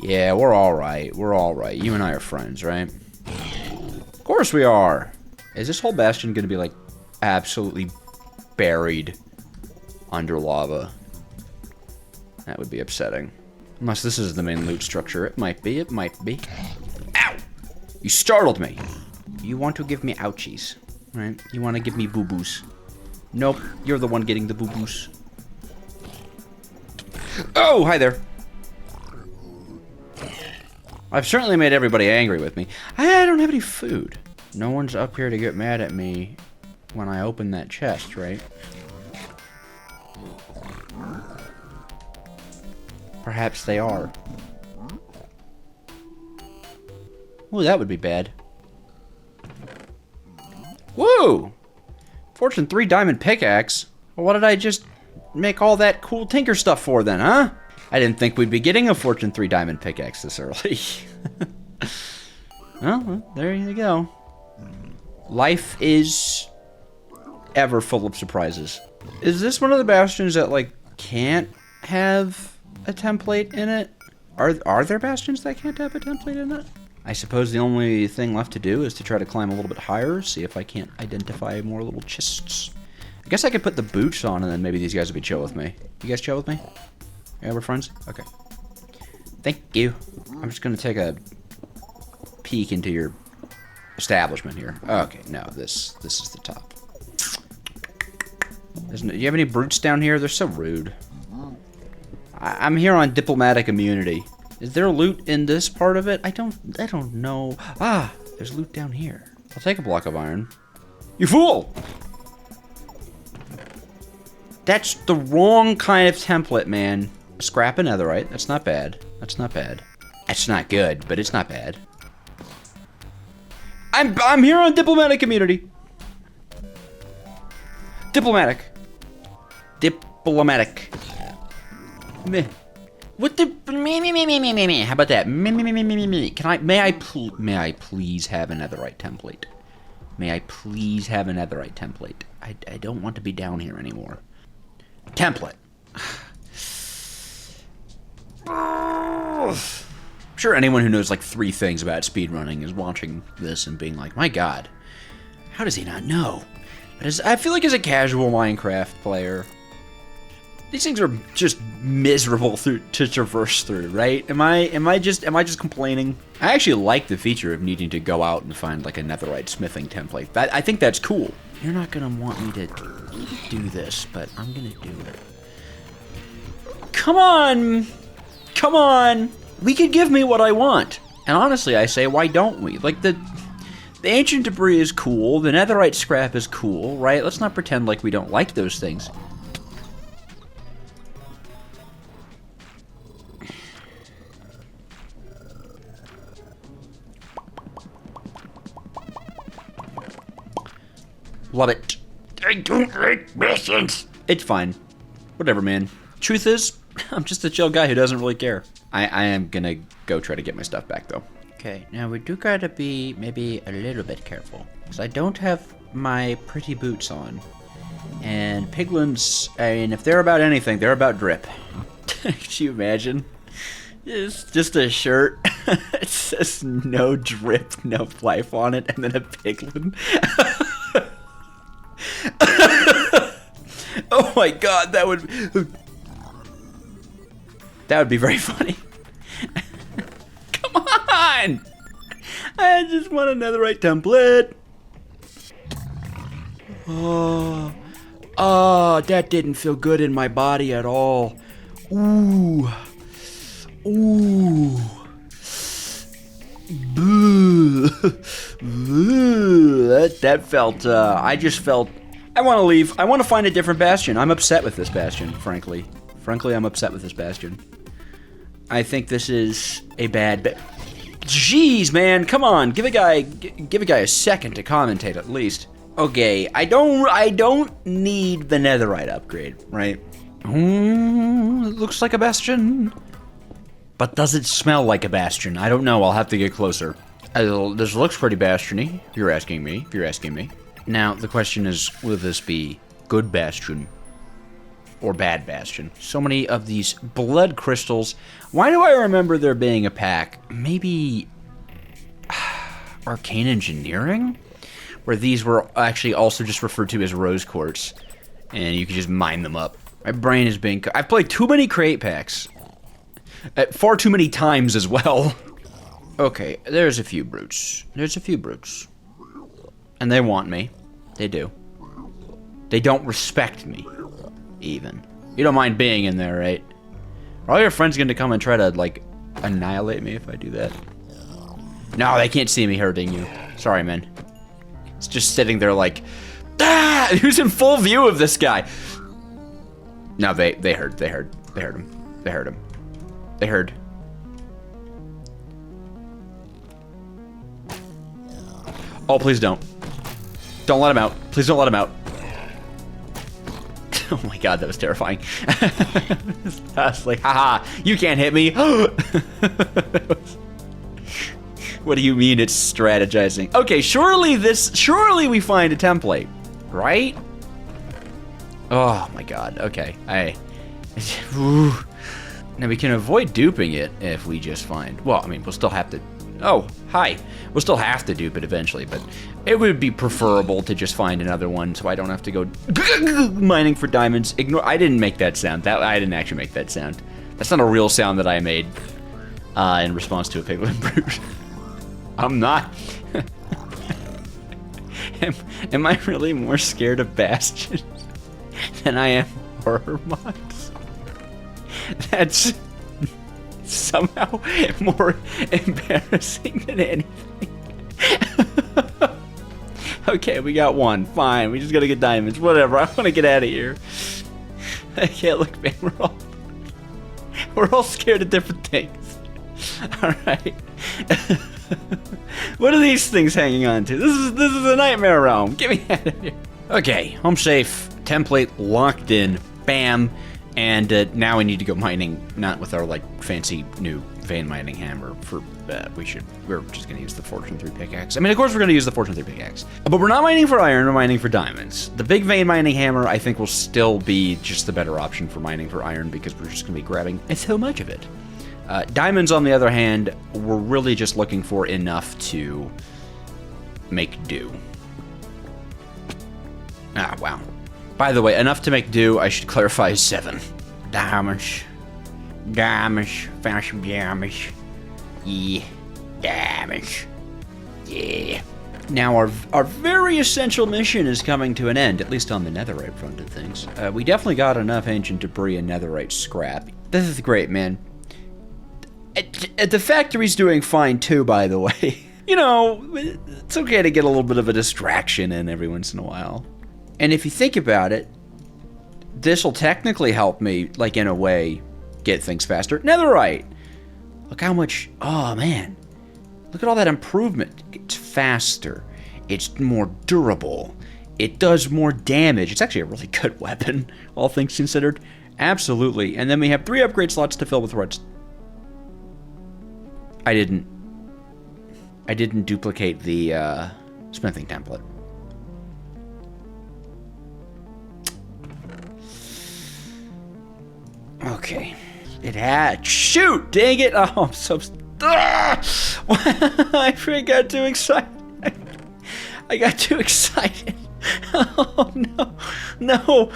Yeah, we're alright. We're alright. You and I are friends, right? Of course we are. Is this whole bastion gonna be, like, absolutely buried under lava? That would be upsetting. Unless this is the main loot structure. It might be. It might be. Ow! You startled me. You want to give me ouchies, right? You want to give me boo-boos. Nope, you're the one getting the boo-boos. Oh, hi there. I've certainly made everybody angry with me. I don't have any food. No one's up here to get mad at me when I open that chest, right? Perhaps they are. Ooh, that would be bad. Whoa! Fortune 3 diamond pickaxe? Well, what did I just make all that cool tinker stuff for then, huh? I didn't think we'd be getting a Fortune 3 diamond pickaxe this early. Well, there you go. Life is ever full of surprises. Is this one of the bastions that, like, can't have a template in it? Are there bastions that can't have a template in it? I suppose the only thing left to do is to try to climb a little bit higher, see if I can't identify more little chests. I guess I could put the boots on and then maybe these guys would be chill with me. You guys chill with me? Yeah, we're friends? Okay. Thank you. I'm just gonna take a peek into your establishment here. Okay, no, this is the top. Do you have any brutes down here? They're so rude. I'm here on diplomatic immunity. Is there loot in this part of it? I don't know. Ah, there's loot down here. I'll take a block of iron. You fool! That's the wrong kind of template, man. Scrap and netherite. That's not bad. That's not bad. That's not good, but it's not bad. I'm here on diplomatic immunity. Diplomatic. Diplomatic. Meh. What the me? How about that? Me. May I please have a netherite template? May I please have a netherite template? I don't want to be down here anymore. Template. I'm sure anyone who knows like 3 things about speedrunning is watching this and being like, my god, how does he not know? But I feel like as a casual Minecraft player, these things are just miserable to traverse through, right? Am I just complaining? I actually like the feature of needing to go out and find like a netherite smithing template. I think that's cool. You're not gonna want me to do this, but I'm gonna do it. Come on! Come on! We could give me what I want. And honestly, I say, why don't we? Like, the ancient debris is cool, the netherite scrap is cool, right? Let's not pretend like we don't like those things. Love it. I don't like missions. It's fine. Whatever, man. Truth is, I'm just a chill guy who doesn't really care. I am gonna go try to get my stuff back, though. Okay, now we do gotta be maybe a little bit careful. Because I don't have my pretty boots on. And piglins, I mean, if they're about anything, they're about drip. Can you imagine? It's just a shirt. It says no drip, no life on it, and then a piglin. Oh my god, that would be very funny. Come on! I just want another right template. Oh, that didn't feel good in my body at all. Ooh. Boo. That felt, I just felt, I want to leave. I want to find a different bastion. I'm upset with this bastion, frankly. Frankly, I'm upset with this bastion. I think this is a bad Jeez, man, come on. Give a guy a second to commentate at least. Okay, I don't need the netherite upgrade, right? It looks like a bastion. But does it smell like a bastion? I don't know. I'll have to get closer. This looks pretty bastion-y, if you're asking me. Now, the question is, will this be good bastion or bad bastion? So many of these blood crystals. Why do I remember there being a pack? Maybe arcane engineering? Where these were actually also just referred to as rose quartz. And you could just mine them up. My brain is being... I've played too many create packs. Far too many times as well. Okay, there's a few brutes. And they want me. They do. They don't respect me, even. You don't mind being in there, right? Are all your friends going to come and try to, like, annihilate me if I do that? No, they can't see me hurting you. Sorry, man. It's just sitting there like, ah! Who's in full view of this guy? No, they heard him. They heard. Oh, please don't. Don't let him out. Please don't let him out. Oh my god, that was terrifying. I was like, haha, you can't hit me. What do you mean it's strategizing? Okay, surely we find a template, right? Oh my god, okay. Now we can avoid duping it if we just find, well, I mean, we'll still have to, oh, hi. We'll still have to dupe it eventually, but it would be preferable to just find another one so I don't have to go mining for diamonds. I didn't make that sound. I didn't actually make that sound. That's not a real sound that I made in response to a piglin brute. I'm not. Am I really more scared of Bastion than I am horror mods? That's somehow more embarrassing than anything. Okay, we got one. Fine, we just gotta get diamonds. Whatever, I wanna get out of here. I can't look, man, we're all scared of different things. Alright. What are these things hanging on to? This is a nightmare realm. Get me out of here. Okay, home safe, template locked in, bam. And now we need to go mining, not with our like fancy new vein mining hammer. We're just gonna use the Fortune 3 pickaxe. I mean, of course we're gonna use the Fortune 3 pickaxe, but we're not mining for iron. We're mining for diamonds. The big vein mining hammer, I think, will still be just the better option for mining for iron because we're just gonna be grabbing so much of it. Diamonds, on the other hand, we're really just looking for enough to make do. Ah, wow. By the way, enough to make do, I should clarify, is 7. Damage. Found some damage. Yeah. Damage. Yeah. Now, our very essential mission is coming to an end, at least on the netherite front of things. We definitely got enough ancient debris and netherite scrap. This is great, man. The factory's doing fine, too, by the way. You know, it's okay to get a little bit of a distraction in every once in a while. And if you think about it, this will technically help me, like, in a way, get things faster. Netherite! Look how much... Oh, man. Look at all that improvement. It's faster. It's more durable. It does more damage. It's actually a really good weapon, all things considered. Absolutely. And then we have 3 upgrade slots to fill with redstone. I didn't duplicate the smithing template. Okay. It had... Shoot! Dang it! Oh, I'm so... I got too excited. I got too excited. Oh, no. No.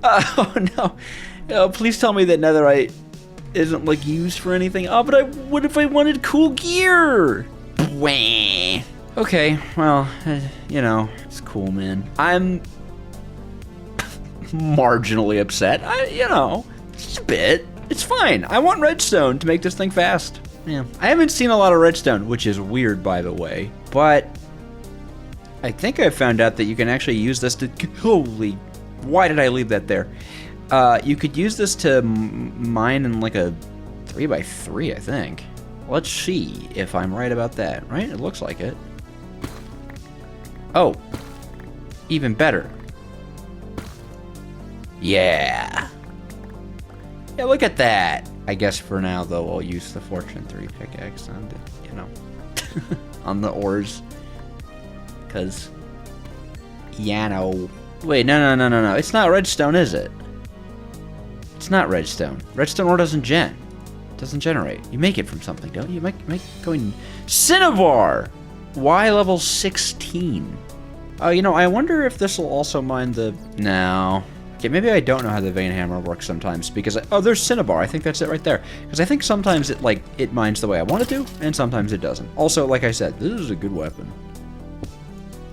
Oh, no. Oh, please tell me that netherite isn't, like, used for anything. Oh, but what if I wanted cool gear? Bwah. Okay, well, you know, it's cool, man. I'm marginally upset. You know, just a bit. It's fine. I want redstone to make this thing fast. Yeah. I haven't seen a lot of redstone, which is weird, by the way. But I think I found out that you can actually use this to... Holy... Why did I leave that there? You could use this to mine in like a 3x3, I think. Let's see if I'm right about that, right? It looks like it. Oh. Even better. Yeah. Yeah, look at that. I guess for now, though, I'll use the Fortune 3 pickaxe on the, you know, on the ores. Because, yeah, no. Wait, no. It's not redstone, is it? It's not redstone. Redstone ore doesn't generate. You make it from something, don't you? You make going... Cinnabar! Y level 16. Oh, you know, I wonder if this will also mine the... No. Okay, maybe I don't know how the vein hammer works sometimes, because... Oh, there's Cinnabar. I think that's it right there. Because I think sometimes it mines the way I want it to, and sometimes it doesn't. Also, like I said, this is a good weapon.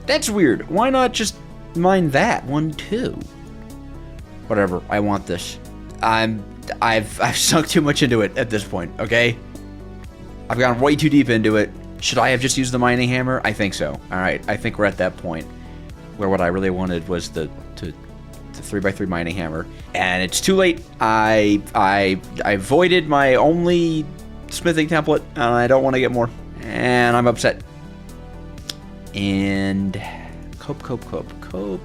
That's weird. Why not just mine that one, too? Whatever. I want this. I've sunk too much into it at this point, okay? I've gone way too deep into it. Should I have just used the mining hammer? I think so. Alright, I think we're at that point where what I really wanted was the 3x3 mining hammer. And it's too late. I voided my only smithing template, and I don't want to get more. And I'm upset. And... Cope.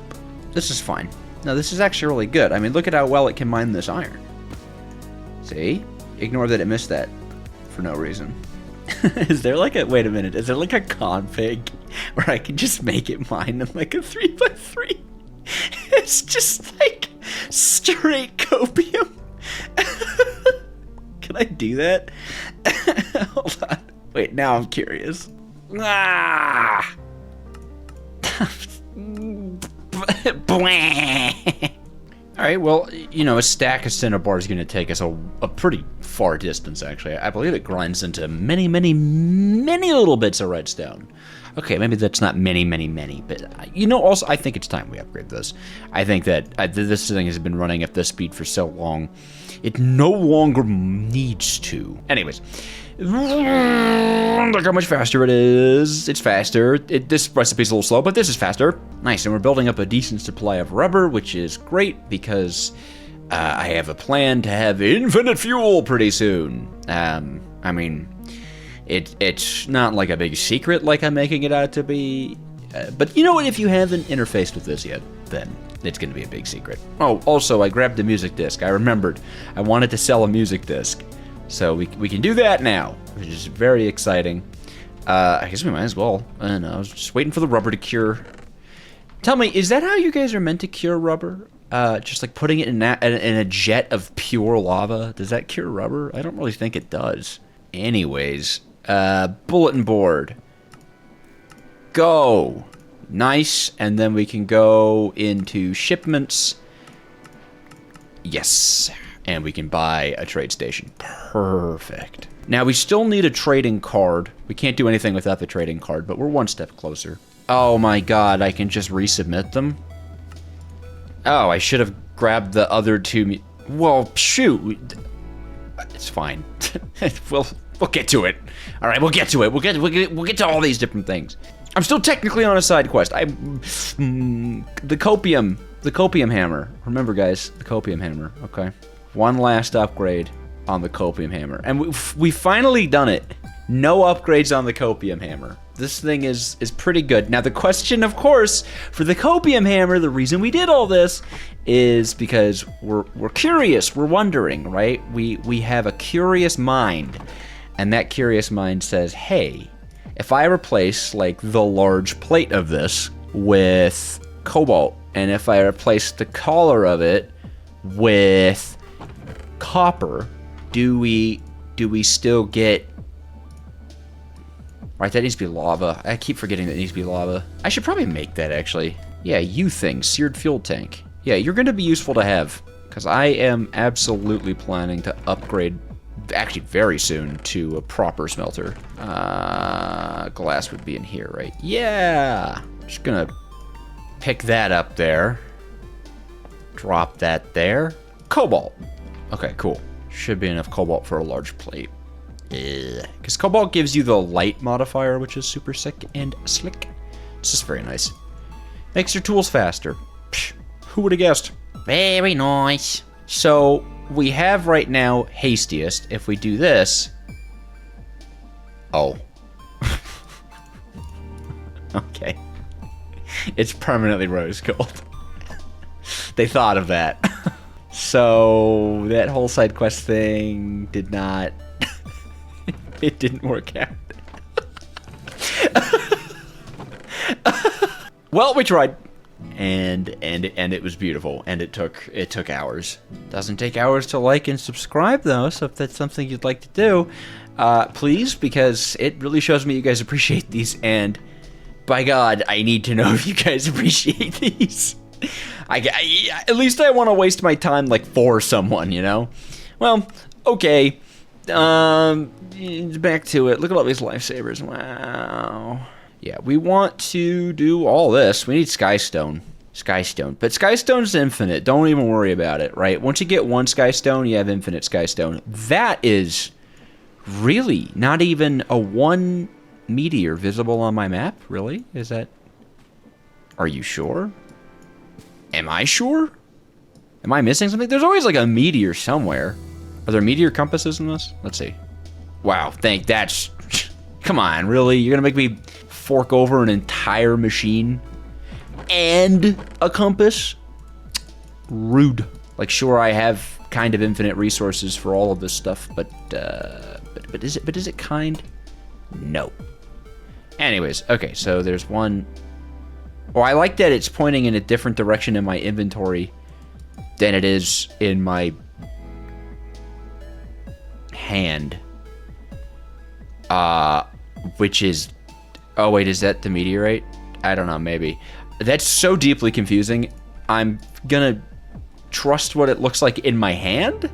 This is fine. No, this is actually really good. I mean, look at how well it can mine this iron. See? Ignore that it missed that for no reason. Is there like a... Wait a minute. Is there like a config where I can just make it mine in like a 3x3? It's just like straight copium. Can I do that? Hold on. Wait, now I'm curious. Ah! Alright, well, you know, a stack of Cinnabar is going to take us a pretty far distance, actually. I believe it grinds into many little bits of redstone. Okay, maybe that's not many, but also I think it's time we upgrade this. I think that this thing has been running at this speed for so long, it no longer needs to. Anyways, look how much faster it is. It's faster. This recipe's a little slow, but this is faster. Nice, and we're building up a decent supply of rubber, which is great because I have a plan to have infinite fuel pretty soon. I mean, it's not like a big secret like I'm making it out to be. But you know what? If you haven't interfaced with this yet, then it's going to be a big secret. Oh, also, I grabbed a music disc. I remembered. I wanted to sell a music disc. So we can do that now, which is very exciting. I guess we might as well. I know, I was just waiting for the rubber to cure. Tell me, is that how you guys are meant to cure rubber? Just like putting it in a jet of pure lava? Does that cure rubber? I don't really think it does. Anyways, bulletin board. Go. Nice, and then we can go into shipments. Yes, and we can buy a trade station. Perfect. Now, we still need a trading card. We can't do anything without the trading card, but we're one step closer. Oh my god, I can just resubmit them? Oh, I should have grabbed the other two. Well, shoot. It's fine. We'll get to it. All right, we'll get to it. We'll get to all these different things. I'm still technically on a side quest. The copium hammer. Remember, guys, the copium hammer. Okay, one last upgrade on the copium hammer, and we finally done it. No upgrades on the copium hammer. This thing is pretty good. Now the question, of course, for the copium hammer, the reason we did all this is because we're curious. We're wondering, right? We have a curious mind, and that curious mind says, hey, if I replace like the large plate of this with cobalt, and if I replace the collar of it with copper, do we still get? Right, that needs to be lava. I keep forgetting that it needs to be lava. I should probably make that, actually. Yeah, you thing, seared fuel tank. Yeah, you're going to be useful to have, because I am absolutely planning to upgrade, actually very soon, to a proper smelter. Glass would be in here, right? Yeah! Just going to pick that up there. Drop that there. Cobalt. Okay, cool. Should be enough cobalt for a large plate. Because cobalt gives you the light modifier, which is super sick and slick. It's just very nice. Makes your tools faster. Psh, who would have guessed? Very nice. So we have right now hastiest. If we do this, oh, okay, it's permanently rose gold. They thought of that. So that whole side quest thing did not. It didn't work out. Well, we tried, and it was beautiful, and it took hours. Doesn't take hours to like and subscribe though, so if that's something you'd like to do, please, because it really shows me you guys appreciate these, and by God, I need to know if you guys appreciate these. At least I want to waste my time like for someone, you know? Well, okay. Back to it. Look at all these lifesavers. Wow. Yeah, we want to do all this. We need Skystone. But Skystone's infinite. Don't even worry about it, right? Once you get one Skystone, you have infinite Skystone. That is really not even a one meteor visible on my map, really? Is that... Are you sure? Am I sure? Am I missing something? There's always like a meteor somewhere. Are there meteor compasses in this? Let's see. Wow, that's... Come on, really? You're gonna make me fork over an entire machine and a compass? Rude. Like, sure, I have kind of infinite resources for all of this stuff, but is it kind? No. Anyways, okay, so there's one... Oh, I like that it's pointing in a different direction in my inventory than it is in my hand. Which is... Oh, wait, is that the meteorite? I don't know, maybe. That's so deeply confusing. I'm gonna trust what it looks like in my hand?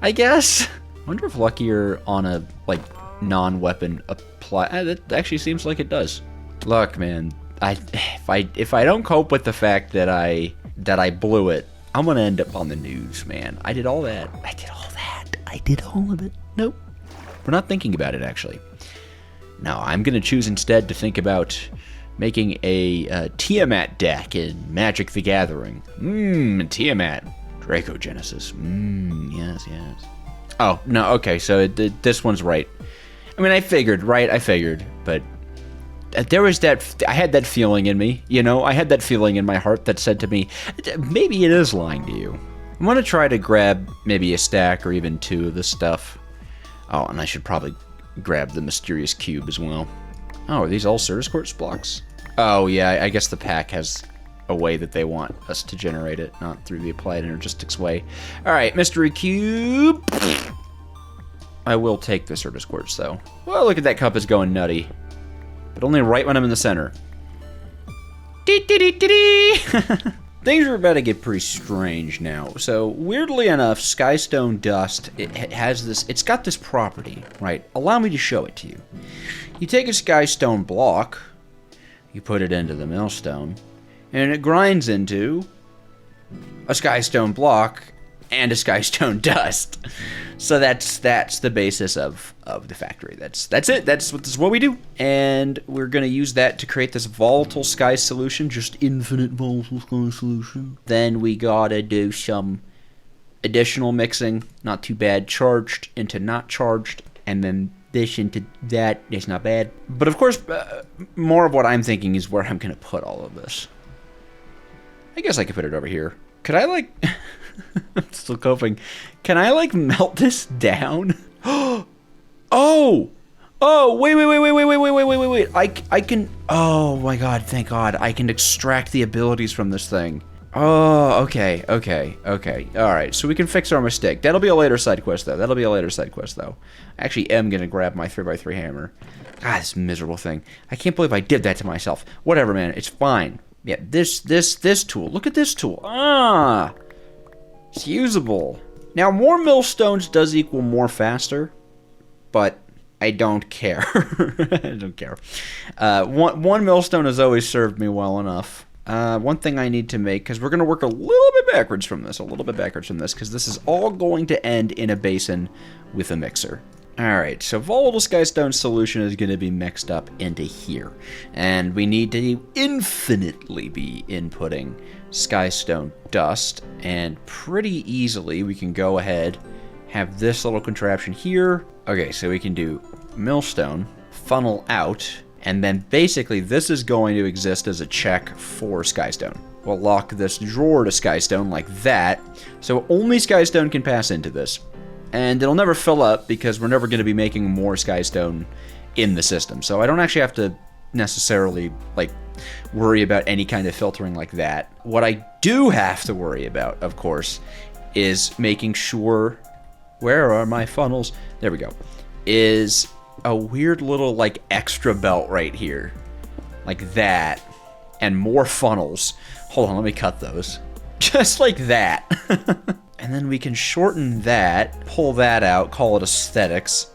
I guess? I wonder if luckier on a, like, non-weapon apply. That actually seems like it does. Look, man, if I don't cope with the fact that I blew it, I'm gonna end up on the news, man. I did all that. I did all of it. Nope. We're not thinking about it, actually. No, I'm gonna choose instead to think about making a Tiamat deck in Magic the Gathering. Tiamat. Dracogenesis. Yes. Oh, no, okay, so this one's right. I mean, I figured, right? But there was I had that feeling in me, you know? I had that feeling in my heart that said to me, maybe it is lying to you. I'm gonna try to grab maybe a stack or even 2 of this stuff. Oh, and I should probably grab the mysterious cube as well. Oh, are these all Certus Quartz blocks? Oh, yeah, I guess the pack has a way that they want us to generate it, not through the applied energistics way. All right, mystery cube. I will take the Certus Quartz, though. Well, look at that cup is going nutty. But only right when I'm in the center. Things are about to get pretty strange now. So, weirdly enough, Skystone Dust, it's got this property, right? Allow me to show it to you. You take a Skystone block, you put it into the millstone, and it grinds into a Skystone block and a Skystone Dust. So that's the basis of the factory. That's it. This is what we do. And we're going to use that to create this volatile sky solution, just infinite volatile sky solution. Then we gotta do some additional mixing, not too bad, charged into not charged, and then this into that. It's not bad. But of course, more of what I'm thinking is where I'm going to put all of this. I guess I could put it over here. Could I, like... I'm still coping. Can I, like, melt this down? Oh! Oh, wait. I can... Oh, my God, thank God. I can extract the abilities from this thing. Oh, okay. Alright, so we can fix our mistake. That'll be a later side quest, though. I actually am going to grab my 3x3 hammer. God, this miserable thing. I can't believe I did that to myself. Whatever, man. It's fine. Yeah, this tool. Look at this tool. It's usable. Now, more millstones does equal more faster, but I don't care. I don't care. One millstone has always served me well enough. One thing I need to make, because we're going to work a little bit backwards from this, because this is all going to end in a basin with a mixer. Alright, so volatile skystone solution is going to be mixed up into here. And we need to infinitely be inputting skystone dust. And pretty easily we can go ahead, have this little contraption here. Okay, so we can do millstone, funnel out, and then basically this is going to exist as a check for skystone. We'll lock this drawer to skystone like that, so only skystone can pass into this. And it'll never fill up because we're never going to be making more skystone in the system. So I don't actually have to necessarily, like, worry about any kind of filtering like that. What I do have to worry about, of course, is making sure... Where are my funnels? There we go. Is a weird little, like, extra belt right here. Like that. And more funnels. Hold on, let me cut those. Just like that. And then we can shorten that, pull that out, call it aesthetics.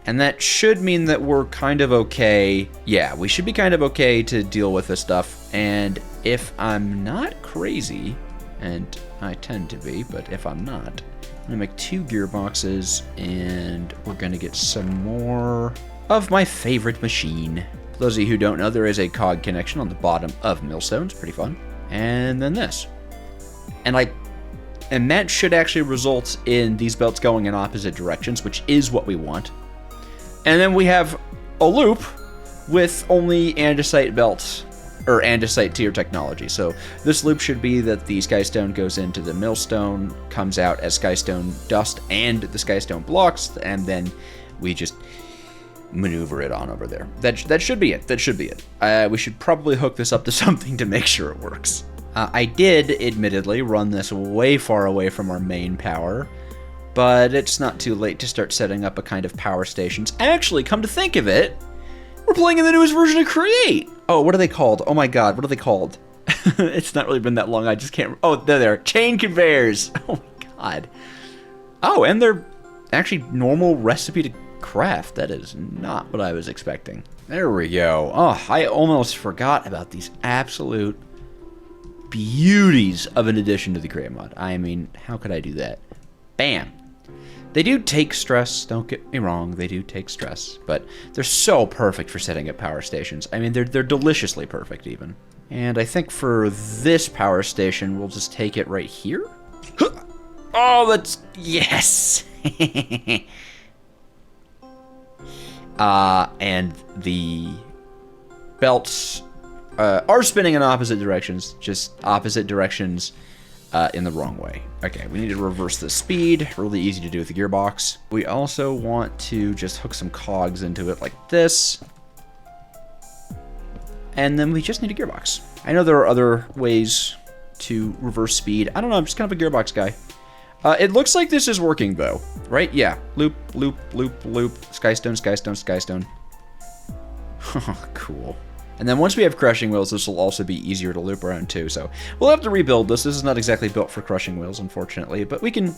And that should mean that we're kind of okay. Yeah, we should be kind of okay to deal with this stuff. And if I'm not crazy, and I tend to be, but if I'm not, I'm gonna make 2 gearboxes, and we're gonna get some more of my favorite machine. For those of you who don't know, there is a cog connection on the bottom of millstone. It's pretty fun. And then this. And that should actually result in these belts going in opposite directions, which is what we want. And then we have a loop with only andesite belts, or andesite tier technology. So this loop should be that the skystone goes into the millstone, comes out as skystone dust and the skystone blocks, and then we just maneuver it on over there. That should be it. We should probably hook this up to something to make sure it works. I did, admittedly, run this way far away from our main power, but it's not too late to start setting up a kind of power stations. Actually, come to think of it, we're playing in the newest version of Create! Oh, what are they called? Oh my god, what are they called? It's not really been that long, I just can't... Oh, they're there. Chain conveyors! Oh my god. Oh, and they're actually normal recipe to craft. That is not what I was expecting. There we go. Oh, I almost forgot about these absolute beauties of an addition to the Create mod. I mean, how could I do that? Bam. They do take stress, don't get me wrong, they do take stress, but they're so perfect for setting up power stations. I mean, they're deliciously perfect even. And I think for this power station, we'll just take it right here. Oh, that's, yes! And the belts are spinning in opposite directions, just opposite directions in the wrong way. Okay, we need to reverse the speed. Really easy to do with the gearbox. We also want to just hook some cogs into it like this. And then we just need a gearbox. I know there are other ways to reverse speed. I don't know, I'm just kind of a gearbox guy. It looks like this is working though, right? Yeah, loop, loop, loop, loop, skystone, skystone, skystone. Cool. And then once we have crushing wheels, this will also be easier to loop around too. So we'll have to rebuild this. This is not exactly built for crushing wheels, unfortunately, but we can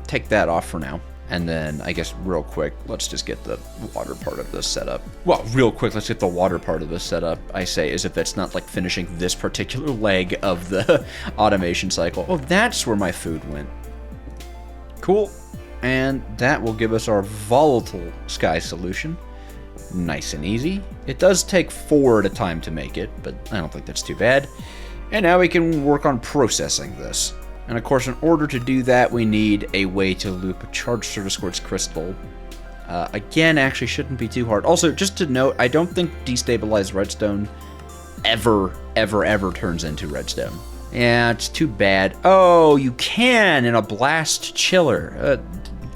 take that off for now. And then I guess real quick, let's just get the water part of this set up. Well, real quick, let's get the water part of this set up. I say as if that's not like finishing this particular leg of the automation cycle. Oh, that's where my food went. Cool. And that will give us our volatile sky solution. Nice and easy. It does take 4 at a time to make it, but I don't think that's too bad. And now we can work on processing this. And of course, in order to do that, we need a way to loop a charged Service Quartz crystal. Again, actually shouldn't be too hard. Also, just to note, I don't think destabilized redstone ever turns into redstone. Yeah, it's too bad. Oh, you can in a blast chiller.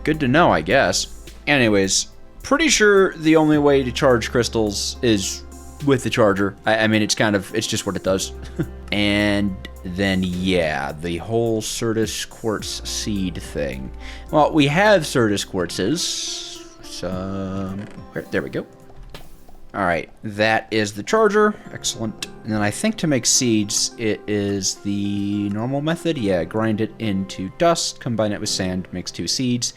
Good to know, I guess. Anyways, pretty sure the only way to charge crystals is with the charger. I mean, it's just what it does. And then, yeah, the whole Certus Quartz seed thing. Well, we have Certus Quartzes. There we go. All right, that is the charger. Excellent. And then I think to make seeds, it is the normal method. Yeah, grind it into dust, combine it with sand, makes 2 seeds.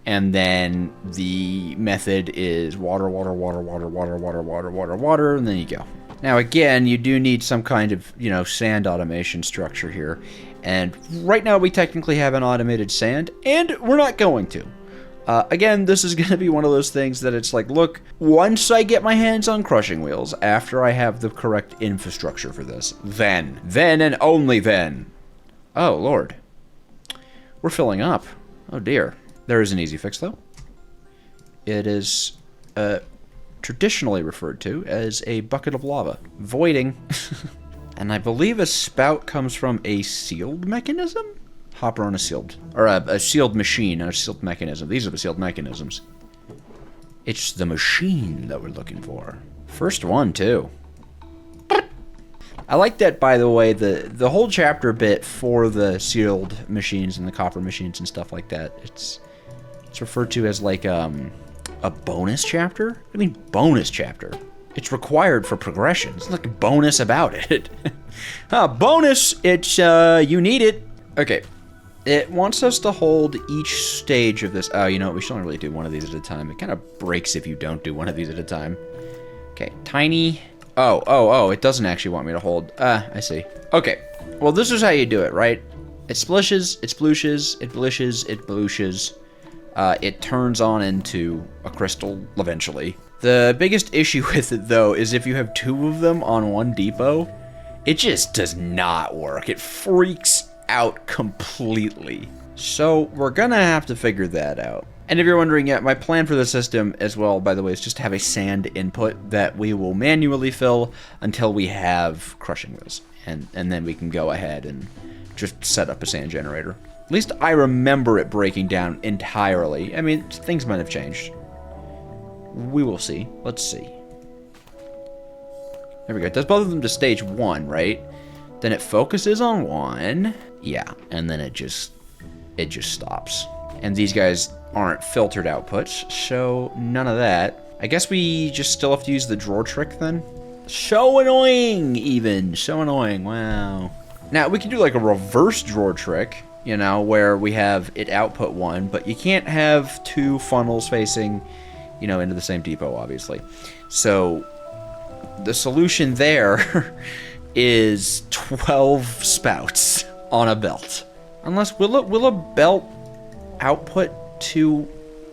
And then the method is water, water, water, water, water, water, water, water, water, and then you go. Now again, you do need some kind of, sand automation structure here. And right now we technically have an automated sand, and we're not going to. Again, this is going to be one of those things that it's like, look, once I get my hands on crushing wheels, after I have the correct infrastructure for this, then and only then. Oh, Lord. We're filling up. Oh, dear. There is an easy fix, though. It is traditionally referred to as a bucket of lava. Voiding. And I believe a spout comes from a sealed mechanism? Hopper on a sealed, or a sealed machine, not a sealed mechanism. These are the sealed mechanisms. It's the machine that we're looking for. First one, too. I like that, by the way, the whole chapter bit for the sealed machines and the copper machines and stuff like that. It's referred to as like a bonus chapter. I mean, bonus chapter. It's required for progression. It's like a bonus about it. Bonus. It's you need it. Okay. It wants us to hold each stage of this. Oh, you know what? We should only really do one of these at a time. It kind of breaks if you don't do one of these at a time. Okay, tiny. Oh, it doesn't actually want me to hold. I see. Okay, well, this is how you do it, right? It splishes, it splooshes, it blishes, it blooshes. It turns on into a crystal eventually. The biggest issue with it, though, is if you have 2 of them on one depot, it just does not work. It freaks out completely. So we're gonna have to figure that out. And if you're wondering, yeah, my plan for the system as well, by the way, is just to have a sand input that we will manually fill until we have crushing wheels. And then we can go ahead and just set up a sand generator. At least I remember it breaking down entirely. I mean, things might have changed. We will see. Let's see. There we go. It does both of them to stage 1, right? Then it focuses on 1. Yeah, and then it just stops. And these guys aren't filtered outputs, so none of that. I guess we just still have to use the drawer trick then? So annoying, even. So annoying, wow. Now, we can do like a reverse drawer trick, where we have it output 1, but you can't have 2 funnels facing you know, into the same depot, obviously. So the solution there is 12 spouts on a belt. Unless, will a belt output to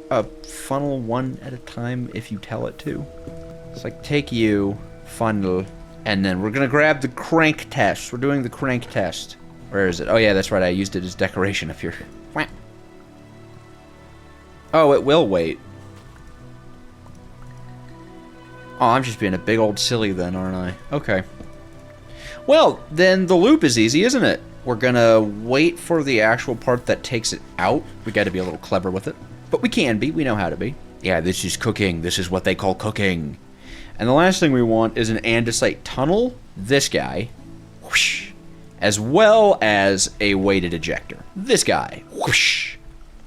a funnel one at a time if you tell it to? It's like, take you, funnel, and then we're gonna grab the crank test. We're doing the crank test. Where is it? Oh yeah, that's right, I used it as decoration up here. Oh, it will wait. Oh, I'm just being a big old silly then, aren't I? Okay. Well, then the loop is easy, isn't it? We're gonna wait for the actual part that takes it out. We gotta be a little clever with it. But we can be, we know how to be. Yeah, this is cooking. This is what they call cooking. And the last thing we want is an andesite tunnel, this guy, whoosh, as well as a weighted ejector. This guy, whoosh.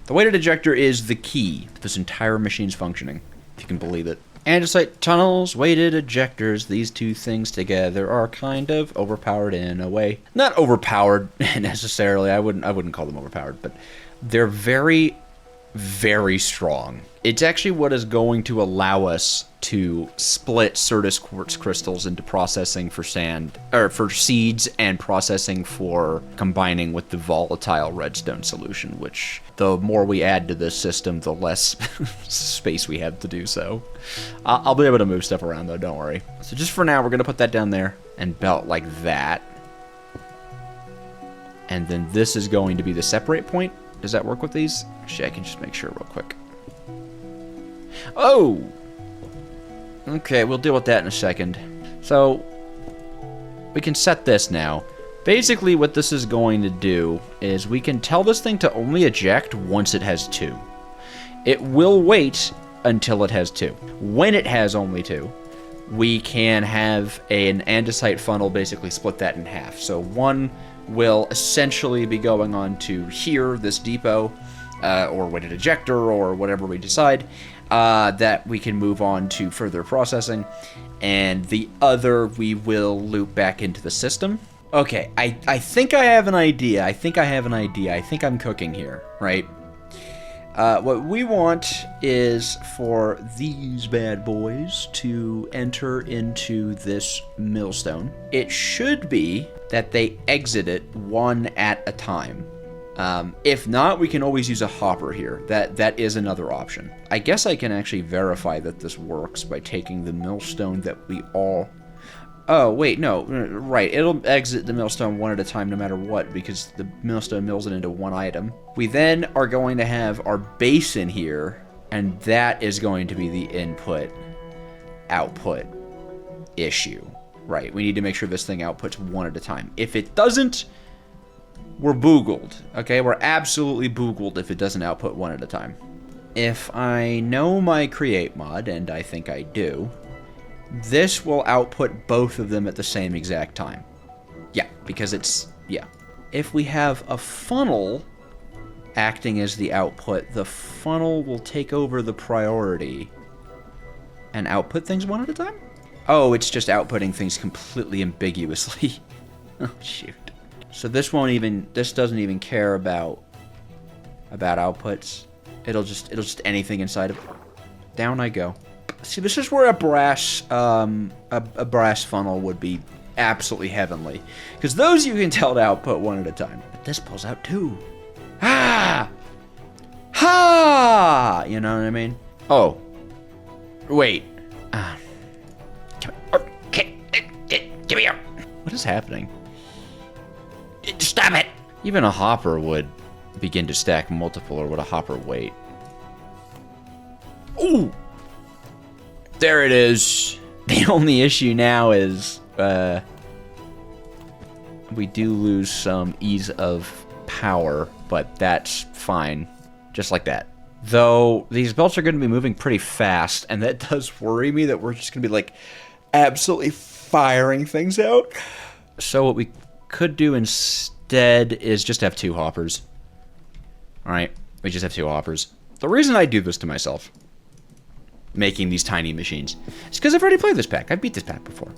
The weighted ejector is the key to this entire machine's functioning, if you can believe it. Andesite tunnels, weighted ejectors, these two things together are kind of overpowered in a way. Not overpowered necessarily, I wouldn't call them overpowered, but they're very, very strong. It's actually what is going to allow us to split Certus quartz crystals into processing for sand, or for seeds, and processing for combining with the volatile redstone solution, which the more we add to this system, the less space we have to do so. I'll be able to move stuff around though, don't worry. So just for now, we're gonna put that down there and belt like that. And then this is going to be the separate point. Does that work with these? Actually, I can just make sure real quick. Oh! Okay, we'll deal with that in a second. So, we can set this now. Basically, what this is going to do is we can tell this thing to only eject once it has 2. It will wait until it has 2. When it has only 2, we can have an andesite funnel basically split that in half. So one will essentially be going on to here, this depot, or weighted ejector, or whatever we decide, that we can move on to further processing, and the other we will loop back into the system. Okay, I think I have an idea. I think I'm cooking here, right? What we want is for these bad boys to enter into this millstone. It should be that they exit it one at a time. If not, we can always use a hopper here. That is another option. I guess I can actually verify that this works by taking the millstone that we all... Oh, wait, no, right. It'll exit the millstone one at a time no matter what, because the millstone mills it into one item. We then are going to have our basin here, and that is going to be the input-output issue. Right, we need to make sure this thing outputs one at a time. If it doesn't, we're boogled, okay? We're absolutely boogled if it doesn't output one at a time. If I know my create mod, and I think I do, this will output both of them at the same exact time. Yeah, because it's, yeah. If we have a funnel acting as the output, the funnel will take over the priority and output things one at a time? Oh, it's just outputting things completely ambiguously. Oh, shoot. So this doesn't even care about outputs. It'll just anything inside of it. Down I go. See, this is where a brass funnel would be absolutely heavenly, because those you can tell to output one at a time. But this pulls out 2. Ha! Ha! You know what I mean? Oh, wait. Give me here. What is happening? Stop it! Even a hopper would begin to stack multiple, or would a hopper wait? Ooh! There it is. The only issue now is we do lose some ease of power, but that's fine. Just like that. Though these belts are going to be moving pretty fast, and that does worry me that we're just going to be like absolutely firing things out. So what we could do instead is just have 2 hoppers. Alright, we just have 2 hoppers. The reason I do this to myself, making these tiny machines, is because I've already played this pack. I've beat this pack before.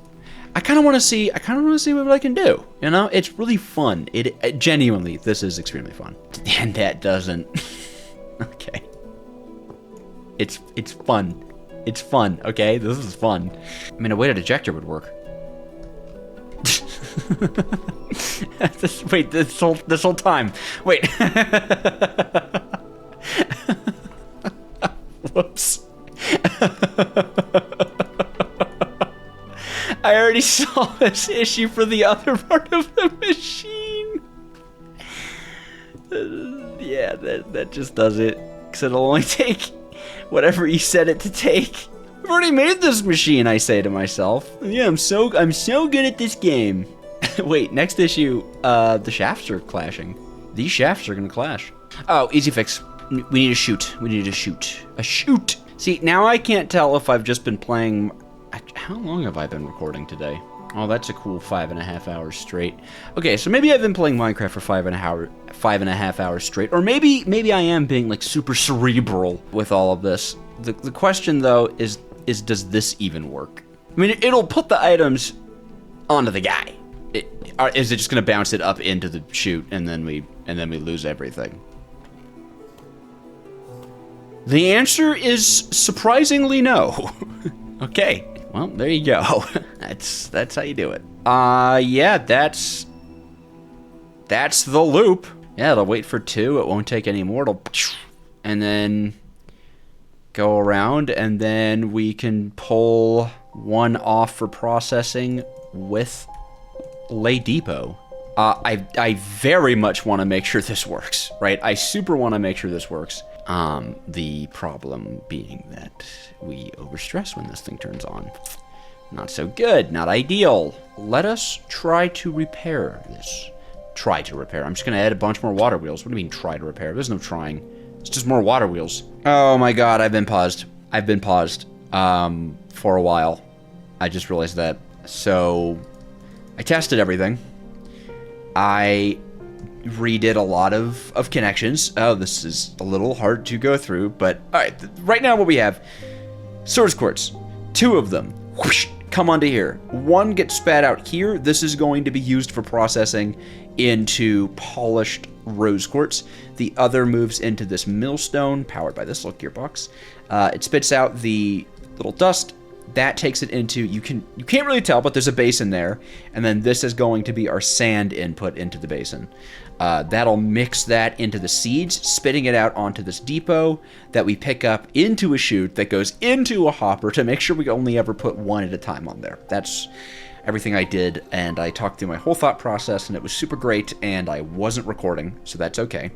I kind of want to see what I can do. You know, it's really fun. It genuinely, this is extremely fun. And that doesn't. Okay. It's fun. It's fun, okay? This is fun. I mean, a weighted ejector would work. Wait, this whole time. Wait. Whoops. I already saw this issue for the other part of the machine. Yeah, that just does it. Because it'll only take whatever you set it to take. I've already made this machine, I say to myself. Yeah, I'm so good at this game. Wait, next issue, the shafts are clashing. These shafts are gonna clash. Oh, easy fix. We need a shoot. We need a shoot. A shoot! See, now I can't tell if I've just been playing... How long have I been recording today? Oh, that's a cool 5.5 hours straight. Okay, so maybe I've been playing Minecraft for 5.5 hours straight. Or maybe I am being, like, super cerebral with all of this. The question, though, is does this even work? I mean, it'll put the items onto the guy. Is it just gonna bounce it up into the chute and then we lose everything? The answer is surprisingly no. Okay, well there you go. That's how you do it. Yeah, that's the loop. Yeah, it'll wait for 2. It won't take any more. It'll and then go around, and then we can pull 1 off for processing with Lay Depot. I very much want to make sure this works, right? I super want to make sure this works. The problem being that we overstress when this thing turns on. Not so good, not ideal. Let us try to repair this. Try to repair. I'm just gonna add a bunch more water wheels. What do you mean try to repair? There's no trying. It's just more water wheels. Oh my god, I've been paused. For a while. I just realized that. So I tested everything. I redid a lot of connections. Oh, this is a little hard to go through, but all right. Right now what we have, source quartz, 2 of them, whoosh, come onto here. 1 gets spat out here. This is going to be used for processing into polished rose quartz. The other moves into this millstone, powered by this little gearbox. It spits out the little dust. That takes it into, you can't really tell, but there's a basin there, and then this is going to be our sand input into the basin. That'll mix that into the seeds, spitting it out onto this depot that we pick up into a chute that goes into a hopper to make sure we only ever put 1 at a time on there. That's everything I did, and I talked through my whole thought process, and it was super great, and I wasn't recording, so that's okay.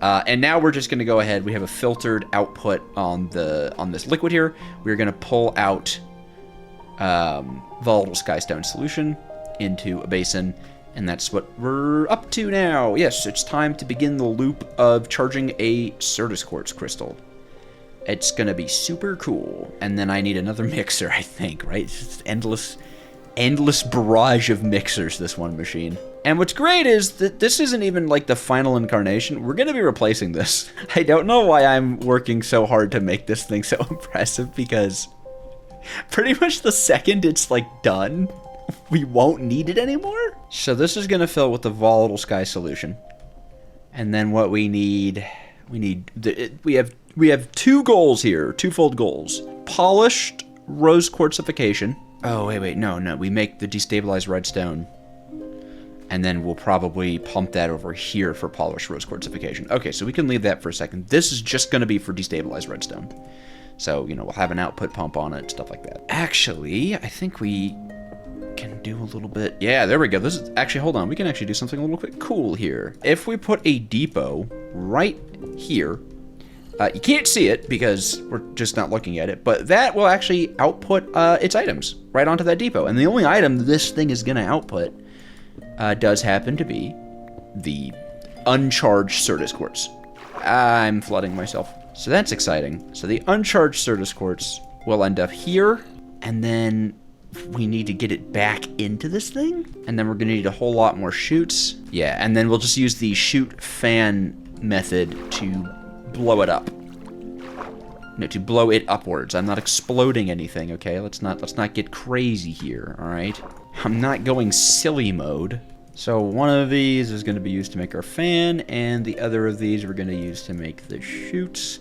And now we're just going to go ahead. We have a filtered output on this liquid here. We're going to pull out volatile skystone solution into a basin, and that's what we're up to now. Yes, it's time to begin the loop of charging a Certus quartz crystal. It's going to be super cool. And then I need another mixer, I think, right? It's just endless barrage of mixers, this one machine. And what's great is that this isn't even like the final incarnation. We're going to be replacing this. I don't know why I'm working so hard to make this thing so impressive, because pretty much the second it's like done, we won't need it anymore. So this is going to fill with the volatile sky solution. And then what we have 2 goals here, twofold goals. Polished rose quartzification. Oh, wait, no, we make the destabilized redstone. And then we'll probably pump that over here for polished rose quartzification. Okay, so we can leave that for a second. This is just going to be for destabilized redstone. So, we'll have an output pump on it, stuff like that. Actually, I think we can do a little bit. Yeah, there we go. This is actually, hold on. We can actually do something a little bit cool here. If we put a depot right here, you can't see it because we're just not looking at it, but that will actually output its items right onto that depot. And the only item this thing is going to output does happen to be the uncharged Certus quartz. I'm flooding myself. So that's exciting. So the uncharged Certus quartz will end up here, and then we need to get it back into this thing, and then we're going to need a whole lot more chutes. Yeah, and then we'll just use the chute fan method to blow it up. No, to blow it upwards. I'm not exploding anything, okay? Let's not get crazy here, all right? I'm not going silly mode. So one of these is going to be used to make our fan, and the other of these we're going to use to make the chutes.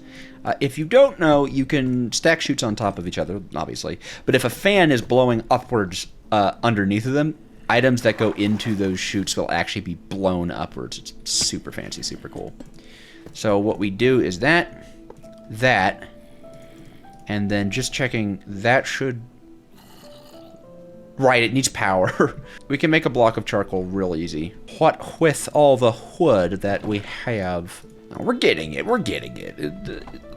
If you don't know, you can stack chutes on top of each other, obviously. But if a fan is blowing upwards underneath of them, items that go into those chutes will actually be blown upwards. It's super fancy, super cool. So what we do is that, and then just checking, that should... Right, it needs power. We can make a block of charcoal real easy. What with all the wood that we have? We're getting it,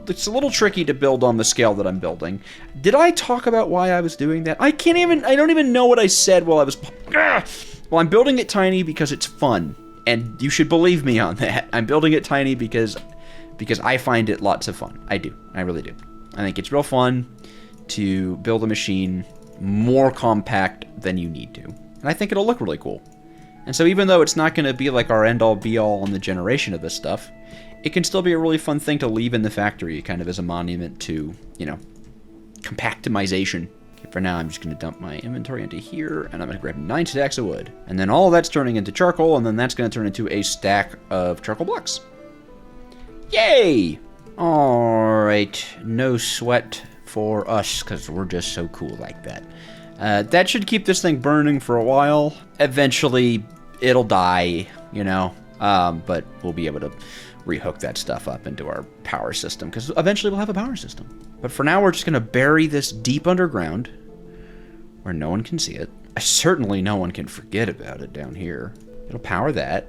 it's a little tricky to build on the scale that I'm building. Did I talk about why I was doing that? I don't even know what I said while I was... Well, I'm building it tiny because it's fun. And you should believe me on that. I'm building it tiny because I find it lots of fun. I do. I really do. I think it's real fun to build a machine more compact than you need to. And I think it'll look really cool. And so even though it's not going to be like our end-all be-all on the generation of this stuff, it can still be a really fun thing to leave in the factory, kind of as a monument to, you know, compactimization. Okay, for now, I'm just going to dump my inventory into here, and I'm going to grab 9 stacks of wood. And then all of that's turning into charcoal, and then that's going to turn into a stack of charcoal blocks. Yay! Alright, no sweat for us, because we're just so cool like that. That should keep this thing burning for a while. Eventually, it'll die, you know, but we'll be able to rehook that stuff up into our power system, because eventually we'll have a power system. But for now, we're just going to bury this deep underground, where no one can see it. Certainly no one can forget about it down here. It'll power that,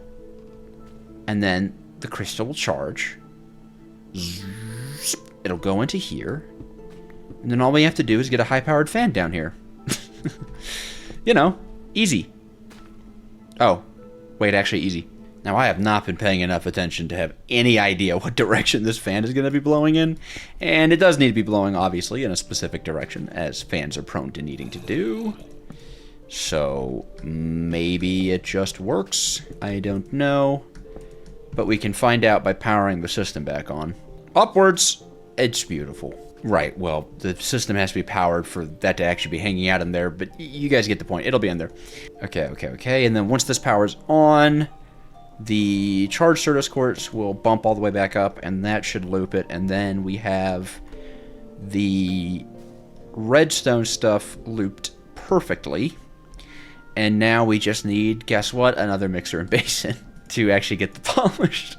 and then the crystal will charge. It'll go into here, and then all we have to do is get a high-powered fan down here. You know, easy. Oh, wait, actually easy. Now, I have not been paying enough attention to have any idea what direction this fan is going to be blowing in, and it does need to be blowing, obviously, in a specific direction, as fans are prone to needing to do. So, maybe it just works. I don't know. But we can find out by powering the system back on. Upwards! It's beautiful. Right, well, the system has to be powered for that to actually be hanging out in there, but you guys get the point. It'll be in there. Okay. And then once this power's on, the charge Certus quartz will bump all the way back up, and that should loop it. And then we have the redstone stuff looped perfectly. And now we just need, guess what? Another mixer and basin to actually get the polished.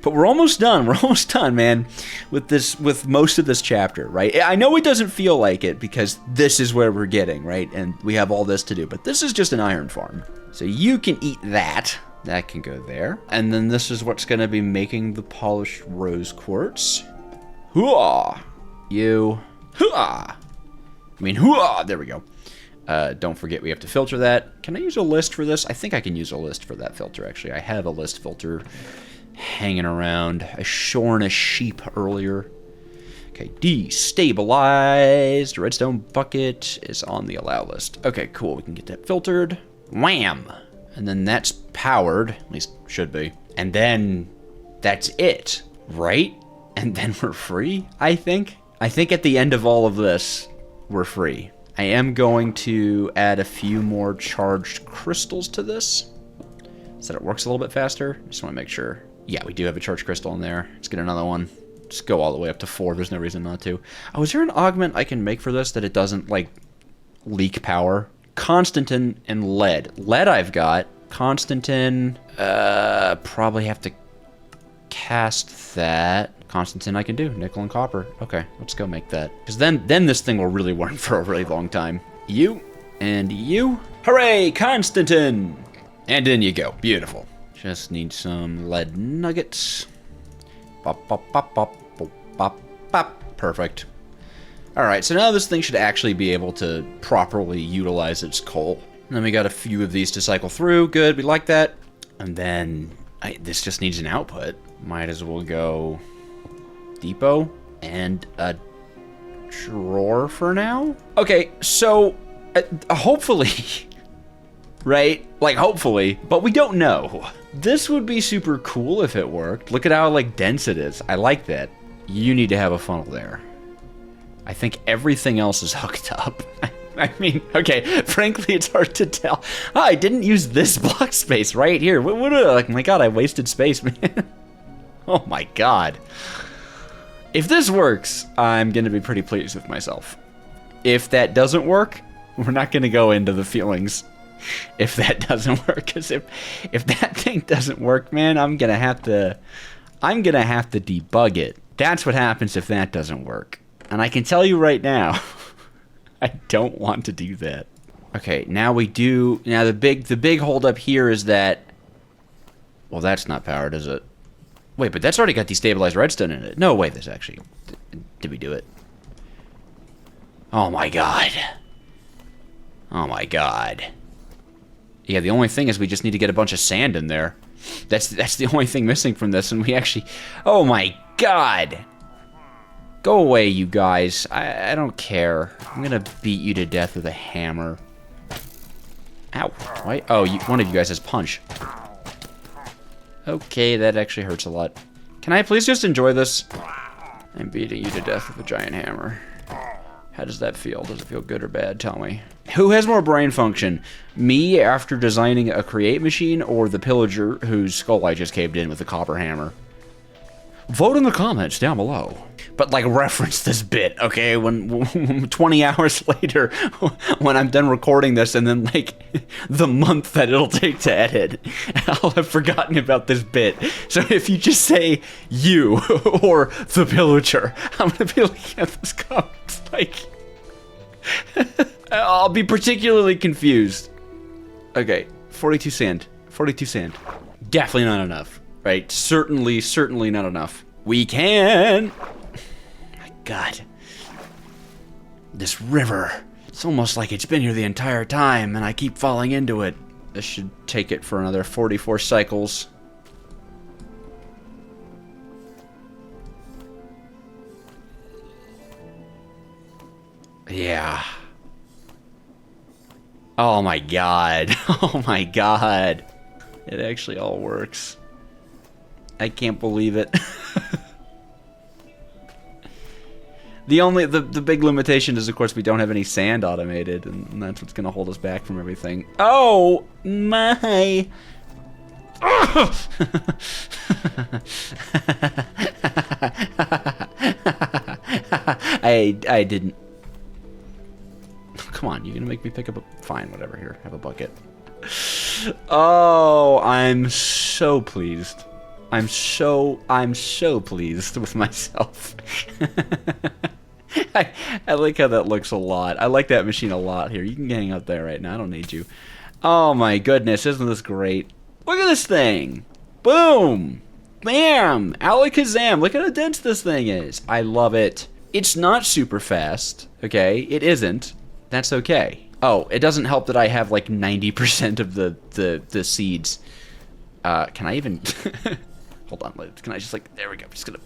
But we're almost done. We're almost done, man, with most of this chapter, right? I know it doesn't feel like it because this is where we're getting, right? And we have all this to do, but this is just an iron farm. So you can eat that. That can go there. And then this is what's going to be making the polished rose quartz. Hooah! You. Hooah! I mean, hooah! There we go. Don't forget we have to filter that. Can I use a list for this? I think I can use a list for that filter, actually. I have a list filter hanging around. I shorn a sheep earlier. Okay, destabilized. Redstone bucket is on the allow list. Okay, cool. We can get that filtered. Wham! And then that's powered. At least should be. And then that's it, right? And then we're free, I think. I think at the end of all of this, we're free. I am going to add a few more charged crystals to this so that it works a little bit faster. Just want to make sure. Yeah, we do have a charged crystal in there. Let's get another one. Just go all the way up to 4. There's no reason not to. Oh, is there an augment I can make for this that it doesn't, like, leak power? Constantin and lead. Lead I've got. Constantin, probably have to cast that. Constantin I can do. Nickel and copper. Okay, let's go make that. Because then this thing will really work for a really long time. You and you. Hooray, Constantin! And in you go. Beautiful. Just need some lead nuggets. Bop, bop, bop, bop, bop, bop, bop. Perfect. Alright, so now this thing should actually be able to properly utilize its coal. And then we got a few of these to cycle through. Good, we like that. And then this just needs an output. Might as well go depot and a drawer for now. Okay, so hopefully, right? Like hopefully, but we don't know. This would be super cool if it worked. Look at how like dense it is. I like that. You need to have a funnel there. I think everything else is hooked up. I mean, okay, frankly, it's hard to tell. Oh, I didn't use this block space right here. What like, my God, I wasted space, man. Oh my God. If this works, I'm gonna be pretty pleased with myself. If that doesn't work, we're not gonna go into the feelings. If that doesn't work, because if that thing doesn't work, man, I'm gonna have to debug it. That's what happens if that doesn't work. And I can tell you right now, I don't want to do that. Okay, now we do. Now the big holdup here is that. Well, that's not powered, is it? Wait, but that's already got destabilized redstone in it. No, wait, this actually. Did we do it? Oh my God. Oh my God. Yeah, the only thing is we just need to get a bunch of sand in there. That's the only thing missing from this, and we actually. Oh my God. Go away, you guys. I don't care. I'm gonna beat you to death with a hammer. Ow. Why? Oh, one of you guys has punch. Okay, that actually hurts a lot. Can I please just enjoy this? I'm beating you to death with a giant hammer. How does that feel? Does it feel good or bad? Tell me. Who has more brain function? Me after designing a create machine, or the pillager whose skull I just caved in with a copper hammer? Vote in the comments down below. But like reference this bit, okay? When 20 hours later, when I'm done recording this, and then like the month that it'll take to edit, I'll have forgotten about this bit. So if you just say you or the pillager, I'm gonna be looking at those comments like I'll be particularly confused. Okay, 42 sand. 42 sand. Definitely not enough, right? Certainly not enough. We can. God. This river. It's almost like it's been here the entire time, and I keep falling into it. This should take it for another 44 cycles. Yeah. Oh my God. Oh my God. It actually all works. I can't believe it. The big limitation is, of course, we don't have any sand automated, and that's what's gonna hold us back from everything. Oh my! I didn't. Come on, you're gonna make me pick up a. Fine, whatever. Here, have a bucket. Oh, I'm so pleased. I'm so pleased with myself. I like how that looks a lot. I like that machine a lot here. You can hang out there right now. I don't need you. Oh my goodness, isn't this great? Look at this thing. Boom. Bam. Alakazam. Look at how dense this thing is. I love it. It's not super fast. Okay, it isn't. That's okay. Oh, it doesn't help that I have like 90% of the seeds. Can I even? Hold on. Can I just like? There we go. Just gonna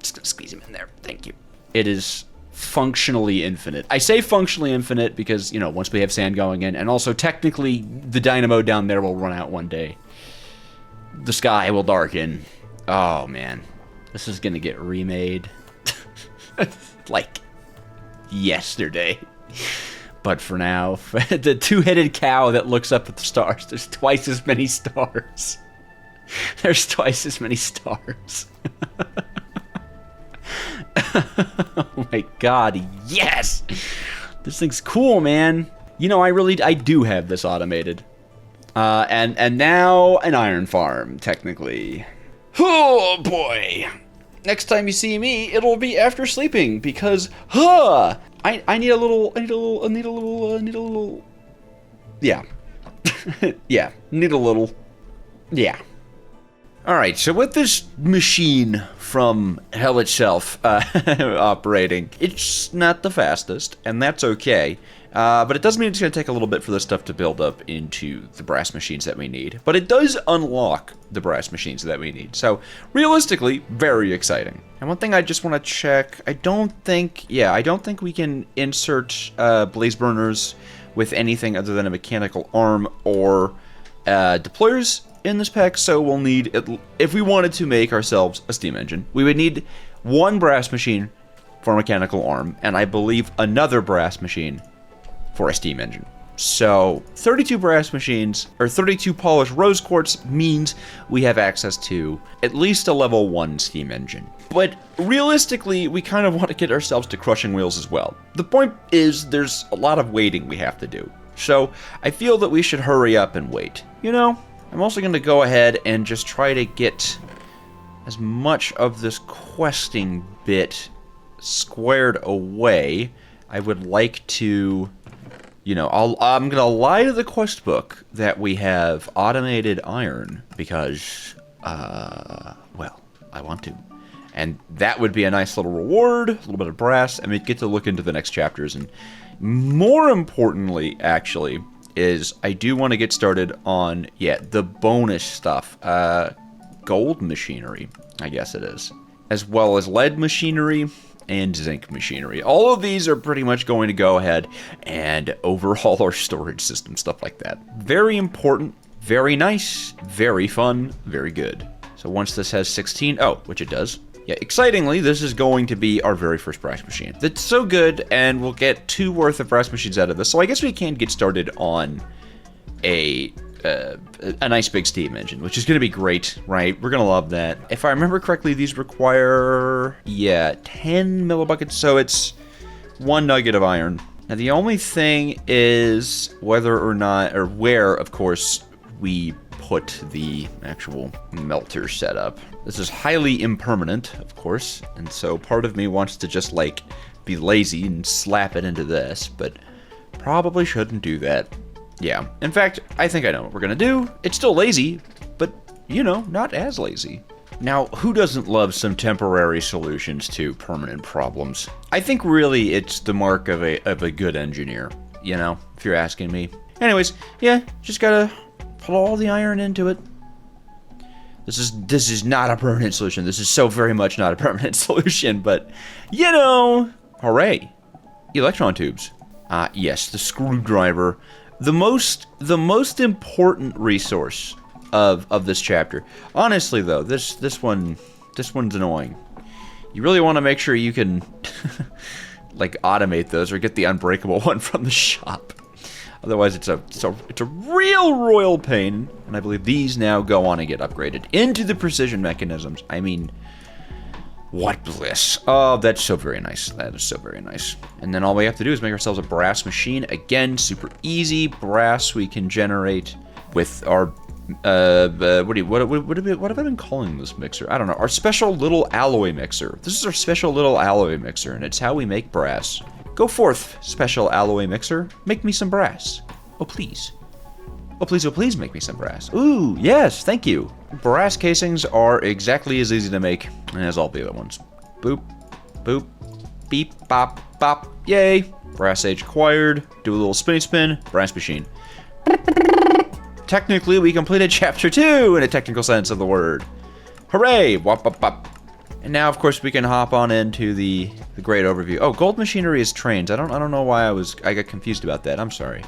squeeze him in there. Thank you. It is functionally infinite. I say functionally infinite because, you know, once we have sand going in, and also technically the dynamo down there will run out one day. The sky will darken. Oh man, this is gonna get remade like yesterday. But for now, the two-headed cow that looks up at the stars, there's twice as many stars. There's twice as many stars. Oh my God, yes! This thing's cool, man. You know, I do have this automated. And now an iron farm, technically. Oh boy. Next time you see me, it'll be after sleeping because, I need a little, yeah. Yeah, need a little, yeah. Alright, so with this machine from hell itself operating, it's not the fastest, and that's okay. But it does mean it's going to take a little bit for this stuff to build up into the brass machines that we need. But it does unlock the brass machines that we need. So, realistically, very exciting. And one thing I just want to check, I don't think we can insert blaze burners with anything other than a mechanical arm or deployers in this pack, so we'll need, if we wanted to make ourselves a steam engine, we would need one brass machine for a mechanical arm, and I believe another brass machine for a steam engine. So 32 brass machines, or 32 polished rose quartz, means we have access to at least a level 1 steam engine. But realistically, we kind of want to get ourselves to crushing wheels as well. The point is, there's a lot of waiting we have to do. So I feel that we should hurry up and wait. You know, I'm also going to go ahead and just try to get as much of this questing bit squared away. I would like to... You know, I'm going to lie to the quest book that we have automated iron because, well, I want to. And that would be a nice little reward, a little bit of brass, and we'd get to look into the next chapters. And more importantly, actually, is I do want to get started on, the bonus stuff. Gold machinery, I guess it is. As well as lead machinery and zinc machinery. All of these are pretty much going to go ahead and overhaul our storage system, stuff like that. Very important, very nice, very fun, very good. So once this has 16, which it does. Yeah, excitingly, this is going to be our very first brass machine. That's so good, and we'll get 2 worth of brass machines out of this. So I guess we can get started on a nice big steam engine, which is going to be great, right? We're going to love that. If I remember correctly, these require, 10 millibuckets, so it's 1 nugget of iron. Now, the only thing is whether or not, or where, of course, we put the actual melter setup. This is highly impermanent, of course, and so part of me wants to just, be lazy and slap it into this, but probably shouldn't do that. Yeah, in fact, I think I know what we're gonna do. It's still lazy, but, not as lazy. Now, who doesn't love some temporary solutions to permanent problems? I think really it's the mark of a good engineer, if you're asking me. Anyways, just gotta put all the iron into it. This is not a permanent solution. This is so very much not a permanent solution, but, hooray. Electron tubes. Yes, the screwdriver. The most important resource of this chapter. Honestly, though, this one's annoying. You really want to make sure you can automate those or get the unbreakable one from the shop. Otherwise, it's a real royal pain. And I believe these now go on and get upgraded into the precision mechanisms. I mean, what bliss. Oh, that's so very nice. That is so very nice. And then all we have to do is make ourselves a brass machine. Again, super easy. Brass we can generate with our, what have I been calling this mixer? I don't know. Our special little alloy mixer. This is our special little alloy mixer, and it's how we make brass. Go forth, special alloy mixer. Make me some brass. Oh, please. Oh, please make me some brass. Ooh, yes, thank you. Brass casings are exactly as easy to make as all the other ones. Boop, boop, beep, bop, bop, yay. Brass age acquired. Do a little spinny spin. Brass machine. Technically, we completed chapter 2 in a technical sense of the word. Hooray! Wop, wop, wop. And now, of course, we can hop on into the great overview. Oh, gold machinery is trains. I don't know why I got confused about that. I'm sorry.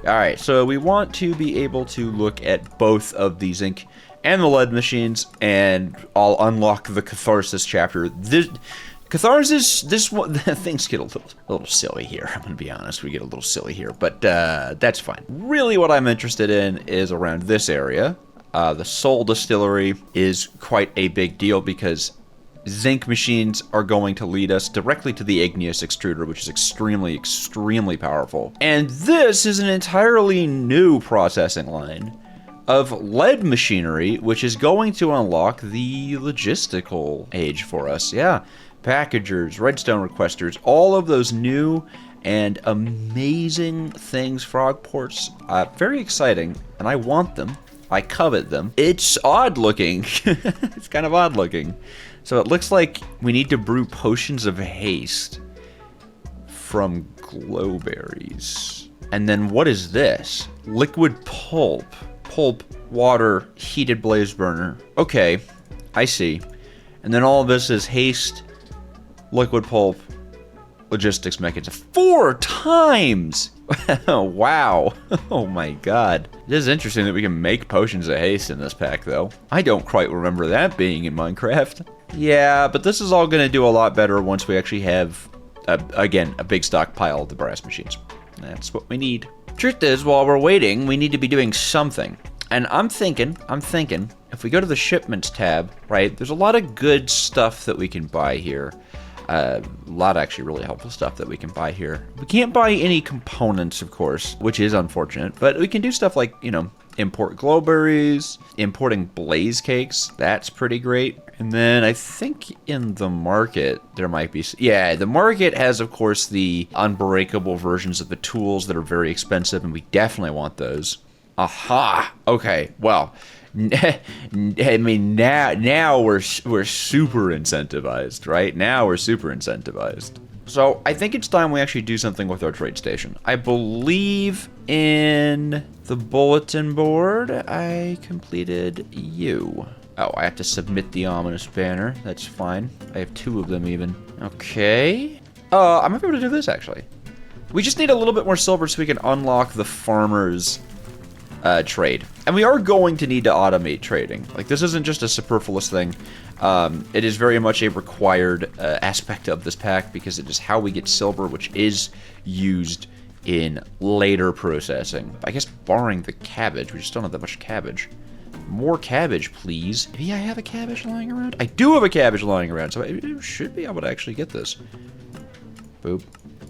All right, so we want to be able to look at both of the zinc and the lead machines, and I'll unlock the Catharsis chapter. This one, things get a little silly here. I'm gonna be honest, we get a little silly here, but that's fine. Really, what I'm interested in is around this area. The Soul Distillery is quite a big deal because zinc machines are going to lead us directly to the igneous extruder, which is extremely, extremely powerful. And this is an entirely new processing line of lead machinery, which is going to unlock the logistical age for us. Yeah, packagers, redstone requesters, all of those new and amazing things, frog ports. Very exciting, and I want them. I covet them. It's odd looking. It's kind of odd looking. So it looks like we need to brew potions of haste from glowberries. And then what is this? Liquid pulp. Pulp, water, heated blaze burner. Okay, I see. And then all of this is haste, liquid pulp, logistics mechanism. 4 times! Wow. Oh my god. It is interesting that we can make potions of haste in this pack, though. I don't quite remember that being in Minecraft. Yeah, but this is all going to do a lot better once we actually have, again, a big stockpile of the brass machines. That's what we need. Truth is, while we're waiting, we need to be doing something. And I'm thinking, if we go to the shipments tab, right, there's a lot of good stuff that we can buy here. A lot of actually really helpful stuff that we can buy here. We can't buy any components, of course, which is unfortunate, but we can do stuff like, you know, import glowberries, importing blaze cakes. That's pretty great. And then I think in the market, there might be... Yeah, the market has, of course, the unbreakable versions of the tools that are very expensive, and we definitely want those. Aha! Okay, well... I mean, now we're super incentivized, right? Now we're super incentivized. So I think it's time we actually do something with our trade station. I believe in the bulletin board, I completed you. Oh, I have to submit the ominous banner. That's fine. I have 2 of them even. Okay. I might be able to do this, actually. We just need a little bit more silver so we can unlock the farmer's trade. And we are going to need to automate trading. Like, this isn't just a superfluous thing. It is very much a required aspect of this pack because it is how we get silver, which is used in later processing. I guess barring the cabbage. We just don't have that much cabbage. More cabbage, please. Maybe I have a cabbage lying around? I do have a cabbage lying around, so I should be able to actually get this. Boop,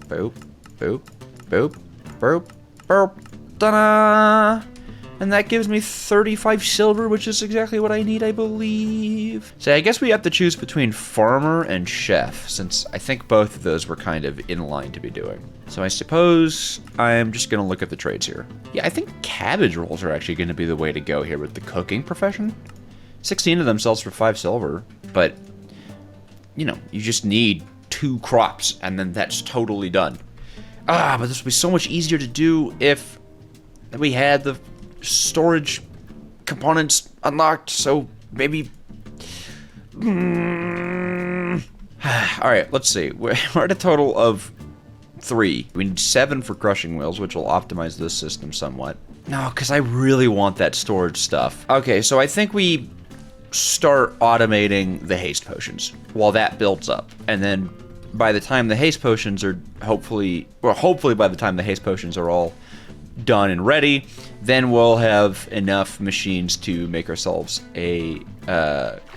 boop, boop, boop, boop, boop. Ta-da! And that gives me 35 silver, which is exactly what I need, I believe. So I guess we have to choose between farmer and chef, since I think both of those were kind of in line to be doing. So I suppose I'm just going to look at the trades here. Yeah, I think cabbage rolls are actually going to be the way to go here with the cooking profession. 16 of them sells for 5 silver, but, you know, you just need 2 crops, and then that's totally done. But this would be so much easier to do if we had the storage components unlocked, so maybe... Alright, let's see. We're at a total of 3. We need 7 for crushing wheels, which will optimize this system somewhat. No, because I really want that storage stuff. Okay, so I think we start automating the haste potions while that builds up. And then by the time the haste potions are hopefully by the time the haste potions are all done and ready, then we'll have enough machines to make ourselves a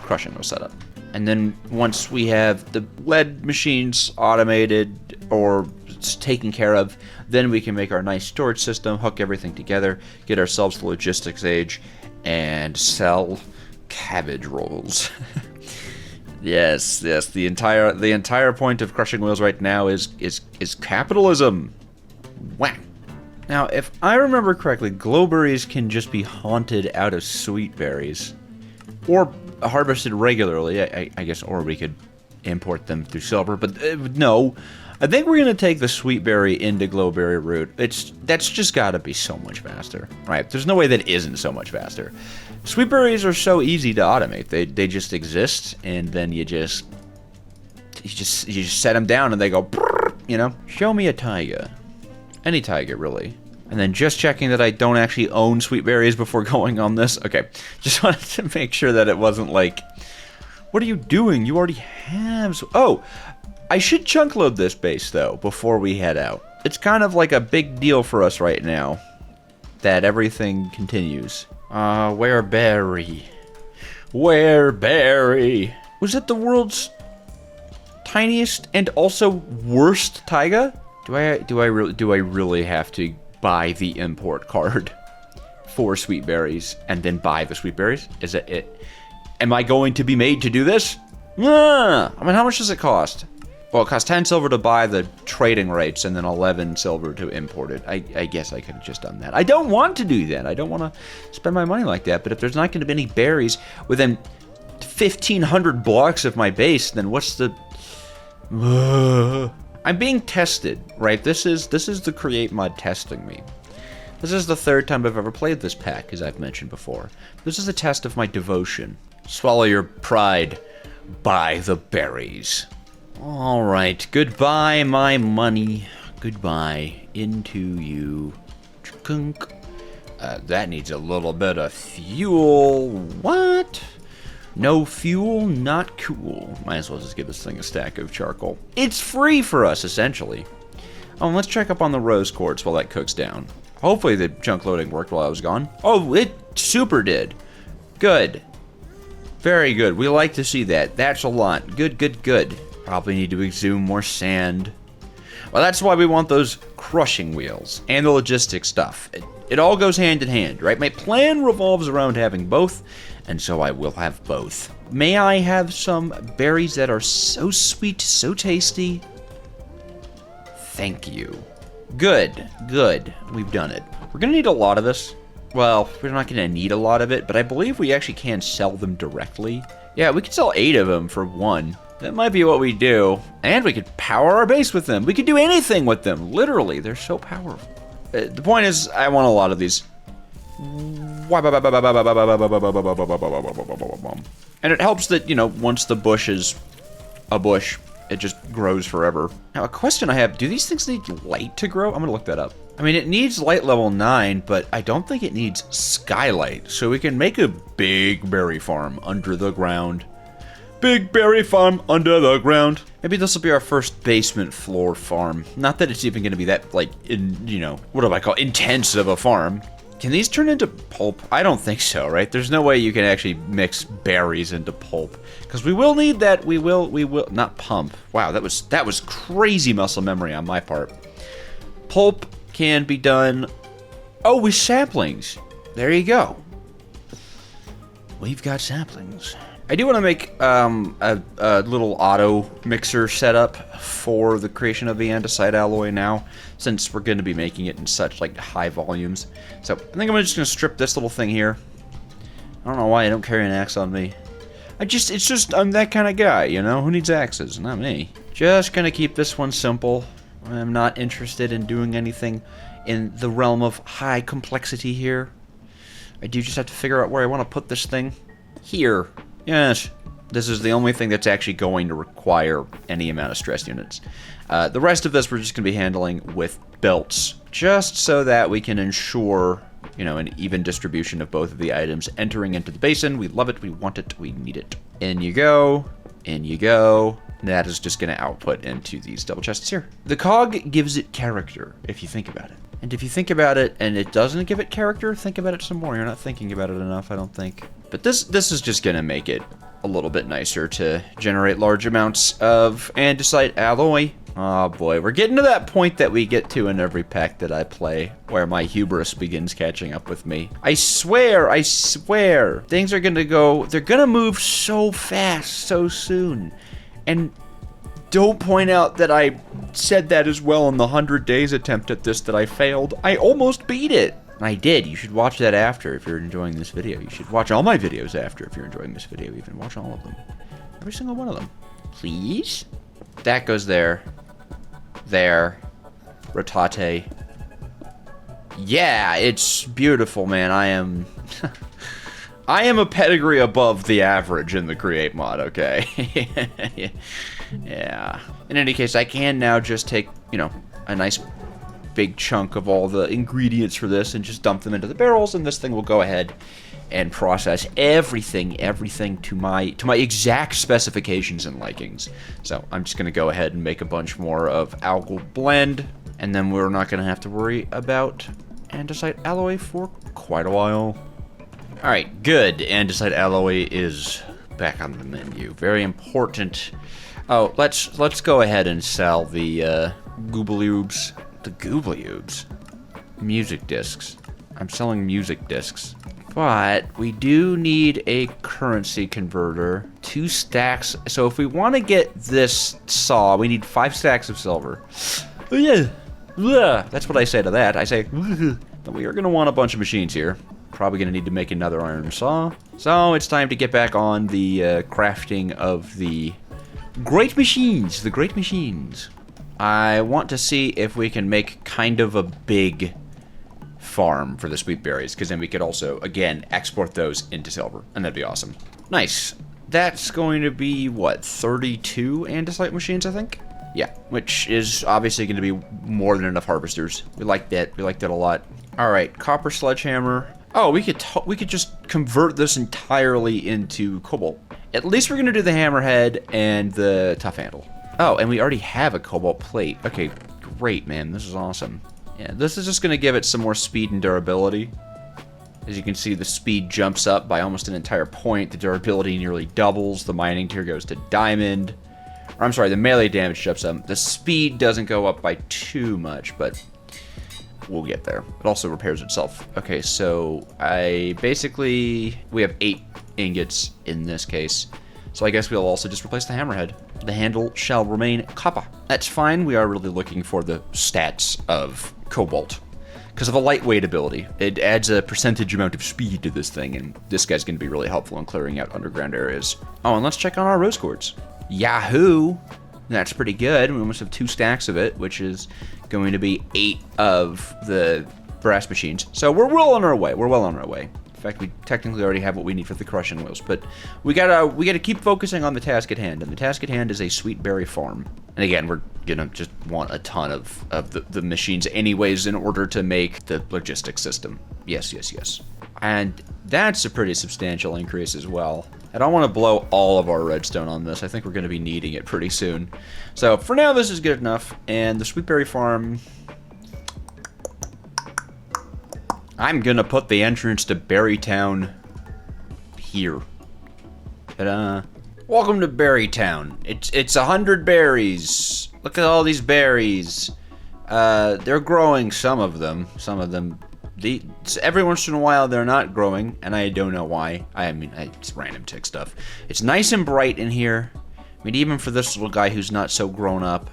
crushing wheel setup. And then once we have the lead machines automated or taken care of, then we can make our nice storage system, hook everything together, get ourselves the logistics age, and sell cabbage rolls. Yes, the entire point of crushing wheels right now is capitalism. Whack. Now, if I remember correctly, glowberries can just be haunted out of sweet berries, or harvested regularly, I guess, or we could import them through silver, but no. I think we're going to take the sweet berry into glowberry root. That's just got to be so much faster, right? There's no way that isn't so much faster. Sweet berries are so easy to automate. They just exist, and then you just set them down, and they go, you know? Show me a taiga. Any taiga, really. And then just checking that I don't actually own sweet berries before going on this. Okay, just wanted to make sure that it wasn't like, what are you doing? You already have... Oh, I should chunk load this base, though, before we head out. It's kind of like a big deal for us right now that everything continues. Where Berry? Where Berry? Was it the world's tiniest and also worst taiga? Do I really have to buy the import card for sweet berries and then buy the sweet berries? Is it it? Am I going to be made to do this? I mean, how much does it cost? Well, it costs 10 silver to buy the trading rates and then 11 silver to import it. I guess I could have just done that. I don't want to do that. I don't want to spend my money like that. But if there's not going to be any berries within 1,500 blocks of my base, then what's the... I'm being tested, right? This is the Create mod testing me. This is the 3rd time I've ever played this pack, as I've mentioned before. This is a test of my devotion. Swallow your pride. Buy the berries. Alright, goodbye my money. Goodbye into you. Chunk. That needs a little bit of fuel. What? No fuel, not cool. Might as well just give this thing a stack of charcoal. It's free for us, essentially. Oh, and let's check up on the rose quartz while that cooks down. Hopefully the chunk loading worked while I was gone. Oh, it super did. Good. Very good. We like to see that. That's a lot. Good, good, good. Probably need to exhume more sand. Well, that's why we want those crushing wheels and the logistics stuff. It all goes hand in hand, right? My plan revolves around having both, and so I will have both. May I have some berries that are so sweet, so tasty? Thank you. Good, good. We've done it. We're gonna need a lot of this. Well, we're not gonna need a lot of it, but I believe we actually can sell them directly. Yeah, we could sell 8 of them for 1. That might be what we do. And we could power our base with them. We could do anything with them. Literally, they're so powerful. The point is, I want a lot of these. And it helps that, you know, once the bush is a bush, it just grows forever. Now, a question I have, do these things need light to grow? I'm gonna look that up. I mean, it needs light level 9, but I don't think it needs skylight. So we can make a big berry farm under the ground. Big berry farm under the ground. Maybe this will be our first basement floor farm. Not that it's even gonna be that, like, you know, what do I call it? Intense of a farm. Can these turn into pulp? I don't think so, right? There's no way you can actually mix berries into pulp. Because we will need that, we will, not pump. Wow, that was crazy muscle memory on my part. Pulp can be done, oh, with saplings. There you go. We've got saplings. I do want to make a little auto mixer setup for the creation of the andesite alloy now, since we're going to be making it in such like high volumes. So I think I'm just going to strip this little thing here. I don't know why I don't carry an axe on me. I'm that kind of guy, you know? Who needs axes? Not me. Just going to keep this one simple. I'm not interested in doing anything in the realm of high complexity here. I do just have to figure out where I want to put this thing. Here. Yes, this is the only thing that's actually going to require any amount of stress units. The rest of this we're just going to be handling with belts, just so that we can ensure, you know, an even distribution of both of the items entering into the basin. We love it, we want it, we need it. In you go, in you go. That is just going to output into these double chests here. The cog gives it character, if you think about it. And if you think about it and it doesn't give it character, think about it some more. You're not thinking about it enough, I don't think. But this is just going to make it a little bit nicer to generate large amounts of andesite alloy. Oh boy, we're getting to that point that we get to in every pack that I play, where my hubris begins catching up with me. I swear, things are going to go, they're going to move so fast, so soon. And don't point out that I said that as well in the 100 days attempt at this that I failed. I almost beat it. I did. You should watch that after if you're enjoying this video. You should watch all my videos after if you're enjoying this video. Even watch all of them. Every single one of them. Please? That goes there. There. Rotate. Yeah, it's beautiful, man. I am... I am a pedigree above the average in the Create mod, okay? Yeah. In any case, I can now just take, you know, a nice big chunk of all the ingredients for this and just dump them into the barrels, and this thing will go ahead and process everything to my exact specifications and likings. So I'm just going to go ahead and make a bunch more of algal blend, and then we're not going to have to worry about andesite alloy for quite a while. Alright, good. Andesite alloy is back on the menu. Very important. Oh, let's go ahead and sell the gooblyoobs. The gooblyoobs? Music discs. I'm selling music discs. But we do need a currency converter. 2 stacks. So if we want to get this saw, we need 5 stacks of silver. Oh yeah. That's what I say to that. I say, but we are going to want a bunch of machines here. Probably going to need to make another iron saw. So it's time to get back on the crafting of the great machines. The great machines. I want to see if we can make kind of a big farm for the sweet berries, because then we could also, again, export those into silver, and that'd be awesome. Nice. That's going to be, what, 32 andesite machines, I think? Yeah, which is obviously going to be more than enough harvesters. We like that. We like that a lot. All right, copper sledgehammer. Oh, we could just convert this entirely into cobalt. At least we're going to do the hammerhead and the tough handle. Oh, and we already have a cobalt plate. Okay, great, man. This is awesome. Yeah, this is just going to give it some more speed and durability. As you can see, the speed jumps up by almost an entire point. The durability nearly doubles. The mining tier goes to diamond. Or, I'm sorry, the melee damage jumps up. The speed doesn't go up by too much, but we'll get there. It also repairs itself. Okay, so we have 8 ingots in this case. So I guess we'll also just replace the hammerhead. The handle shall remain copper. That's fine. We are really looking for the stats of cobalt. Because of a lightweight ability. It adds a percentage amount of speed to this thing, and this guy's going to be really helpful in clearing out underground areas. Oh, and let's check on our rose quartz. Yahoo! That's pretty good. We almost have 2 stacks of it, which is going to be 8 of the brass machines. So we're well on our way. We're well on our way. In fact, we technically already have what we need for the crushing wheels, but we gotta keep focusing on the task at hand, and the task at hand is a sweet berry farm. And again, we're gonna just want a ton of the machines anyways in order to make the logistics system. Yes. And that's a pretty substantial increase as well. I don't want to blow all of our redstone on this. I think we're going to be needing it pretty soon. So for now, this is good enough. And the Sweetberry Farm, I'm going to put the entrance to Berrytown here. Ta-da. Welcome to Berrytown. It's 100 berries. Look at all these berries. They're growing, some of them. Every once in a while they're not growing, and I don't know why. I mean, it's random tick stuff. It's nice and bright in here. I mean, even for this little guy who's not so grown up,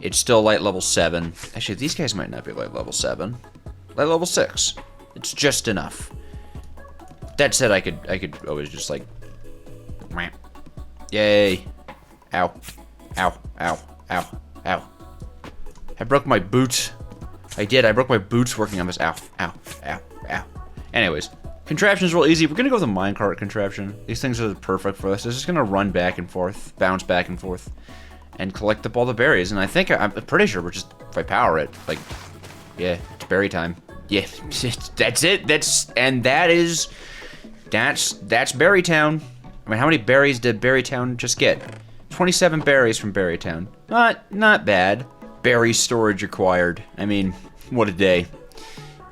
it's still light level 7. Actually, these guys might not be light level 7. Light level 6. It's just enough. That said, I could always just like, yay. Ow. Ow. Ow. Ow. Ow. I broke my boots. I did. I broke my boots working on this. Ow. Ow. Ow. Ow. Anyways, contraption's real easy. We're going to go with a minecart contraption. These things are perfect for us. It's just going to run back and forth, bounce back and forth, and collect up all the berries. And I think, I'm pretty sure we're just, if I power it, like, yeah, it's berry time. Yeah, that's it. That's Berrytown. I mean, how many berries did Berrytown just get? 27 berries from Berrytown. Not bad. Berry storage required. I mean, what a day.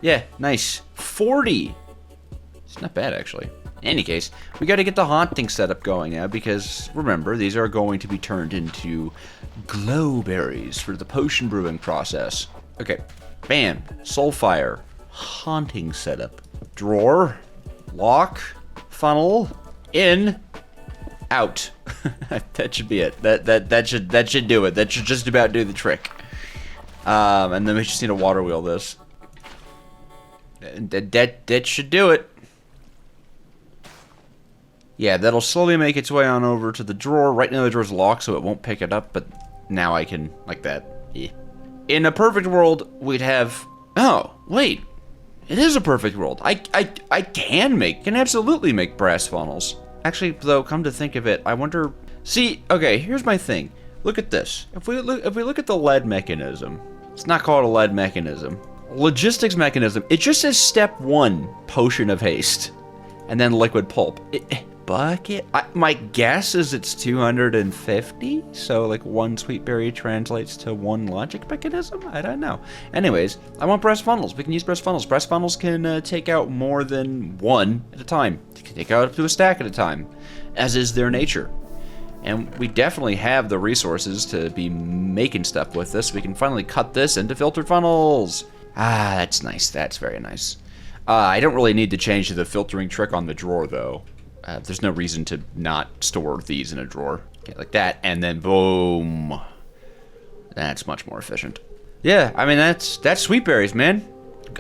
Yeah, nice. 40. It's not bad, actually. In any case, we got to get the haunting setup going now because, remember, these are going to be turned into glow berries for the potion brewing process. Okay, bam. Soulfire. Haunting setup. Drawer. Lock. Funnel. In. Out. That should be it. That should do it. That should just about do the trick. And then we just need to water wheel this. That should do it. Yeah, that'll slowly make its way on over to the drawer. Right now the drawer's locked, so it won't pick it up, but now I can, like that. Yeah. In a perfect world, we'd have... Oh, wait. It is a perfect world. I can absolutely make brass funnels. Actually, though, come to think of it, I wonder... See, okay, here's my thing. Look at this. If we look at the lead mechanism, it's not called a lead mechanism. Logistics mechanism. It just says step 1, potion of haste, and then liquid pulp. Bucket. My guess is it's 250. So like 1 sweet berry translates to 1 logic mechanism. I don't know. Anyways, I want brass funnels. We can use brass funnels. Brass funnels can take out more than 1 at a time. They can take out up to a stack at a time, as is their nature. And we definitely have the resources to be making stuff with this. We can finally cut this into filtered funnels. Ah, that's nice. That's very nice. I don't really need to change the filtering trick on the drawer, though. There's no reason to not store these in a drawer. Okay, like that, and then boom. That's much more efficient. Yeah, I mean, that's sweet berries, man.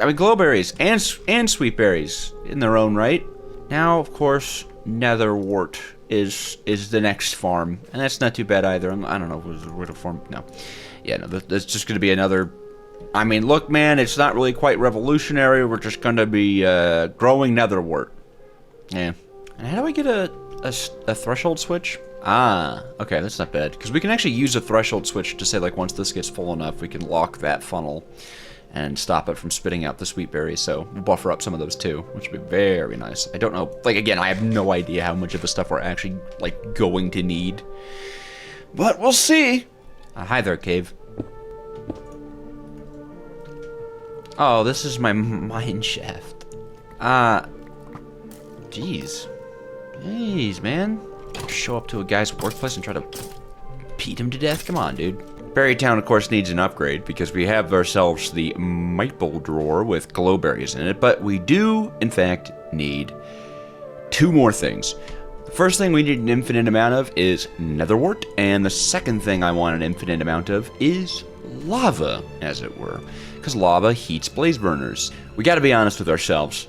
I mean, glow berries and sweet berries in their own right. Now, of course, nether wart is the next farm, and that's not too bad either. I don't know, what a farm? No. Yeah, no, that's just going to be another... I mean, look, man, it's not really quite revolutionary. We're just going to be growing nether wart. Yeah. And how do I get a threshold switch? Ah, okay, that's not bad. Because we can actually use a threshold switch to say, like, once this gets full enough, we can lock that funnel and stop it from spitting out the sweet berries. So we'll buffer up some of those too, which would be very nice. I don't know, like, again, I have no idea how much of the stuff we're actually, like, going to need. But we'll see. Hi there, cave. Oh, this is my mine shaft. Jeez. Jeez, man. Show up to a guy's workplace and try to beat him to death? Come on, dude. Berrytown, of course, needs an upgrade because we have ourselves the maple drawer with glowberries in it, but we do, in fact, need 2 more things. The first thing we need an infinite amount of is netherwort, and the second thing I want an infinite amount of is lava, as it were, because lava heats blaze burners. We gotta be honest with ourselves,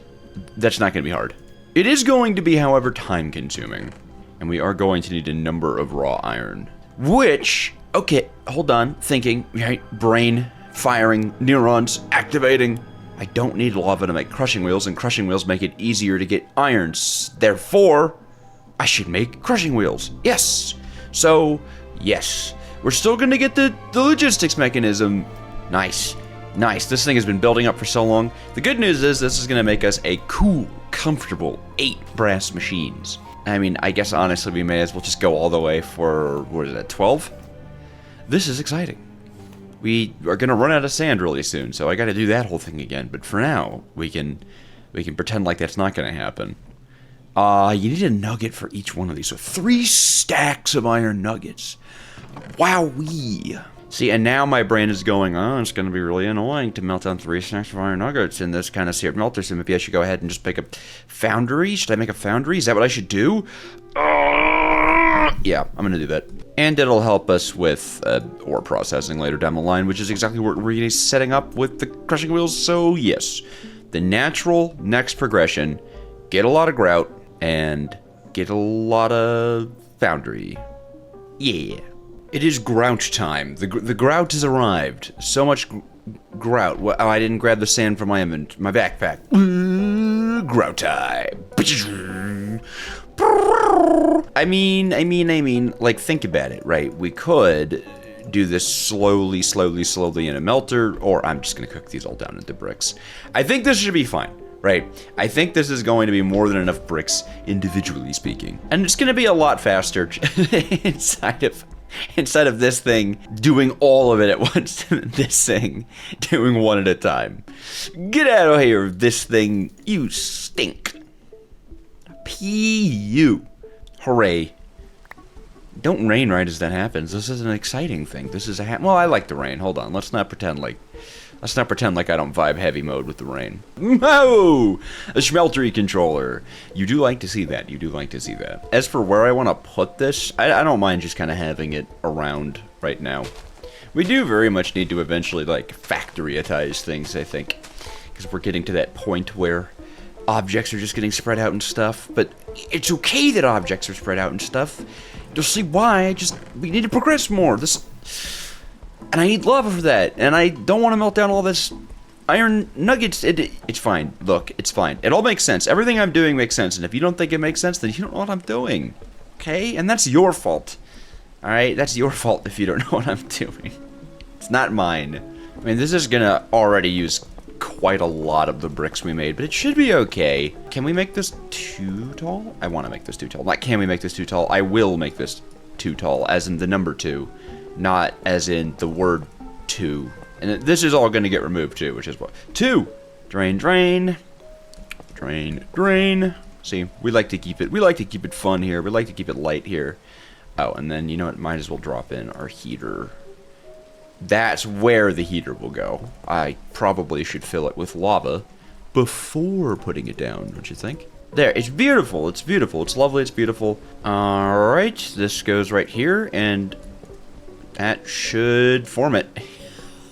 that's not gonna be hard. It is going to be, however, time-consuming, and we are going to need a number of raw iron, which... Okay, hold on, thinking, right, brain, firing, neurons, activating. I don't need lava to make crushing wheels, and crushing wheels make it easier to get irons. Therefore, I should make crushing wheels. Yes! So, yes. We're still gonna get the logistics mechanism. Nice. Nice, this thing has been building up for so long. The good news is this is gonna make us a cool, comfortable 8 brass machines. I mean, I guess honestly we may as well just go all the way for, what is that, 12? This is exciting. We are gonna run out of sand really soon, so I gotta do that whole thing again. But for now, we can pretend like that's not gonna happen. You need a nugget for each one of these. So 3 stacks of iron nuggets. Wowee. See, and now my brain is going, oh, it's gonna be really annoying to melt down 3 stacks of iron nuggets in this kind of seared melter, so maybe I should go ahead and just make a foundry. Should I make a foundry? Is that what I should do? Yeah, I'm gonna do that. And it'll help us with ore processing later down the line, which is exactly what we're really setting up with the crushing wheels. So yes, the natural next progression, get a lot of grout and get a lot of foundry. Yeah. It is grout time. The grout has arrived. So much grout. Oh, I didn't grab the sand from my backpack. Grout time. I mean, like, think about it, right? We could do this slowly in a melter, or I'm just gonna cook these all down into bricks. I think this should be fine, right? I think this is going to be more than enough bricks, individually speaking. And it's gonna be a lot faster inside of this thing doing all of it at once, this thing doing one at a time. Get out of here, this thing, you stink. P.U. Hooray. Don't rain right as that happens. This is an exciting thing. This is a well, I like the rain. Hold on. Let's not pretend like I don't vibe heavy mode with the rain. Oh, a smeltery controller. You do like to see that. You do like to see that. As for where I want to put this, I don't mind just kind of having it around right now. We do very much need to eventually like factoryatize things, I think, because we're getting to that point where objects are just getting spread out and stuff, but it's okay that objects are spread out and stuff. You'll see why. We need to progress more. And I need lava for that, and I don't want to melt down all this iron nuggets. It's fine. Look, it's fine. It all makes sense. Everything I'm doing makes sense, and if you don't think it makes sense, then you don't know what I'm doing. Okay? And that's your fault. Alright? That's your fault if you don't know what I'm doing. It's not mine. I mean, this is gonna already use quite a lot of the bricks we made, but it should be okay. Can we make this too tall? I want to make this too tall. Not can we make this too tall? I will make this too tall, as in the number 2, not as in the word 2. And this is all going to get removed too, which is what? 2! Drain, drain. Drain, drain. See, we like to keep it fun here. We like to keep it light here. Oh, and then, you know what? Might as well drop in our heater. That's where the heater will go. I probably should fill it with lava before putting it down, don't you think? There, it's beautiful, it's beautiful, it's lovely, it's beautiful. Alright, this goes right here, and that should form it.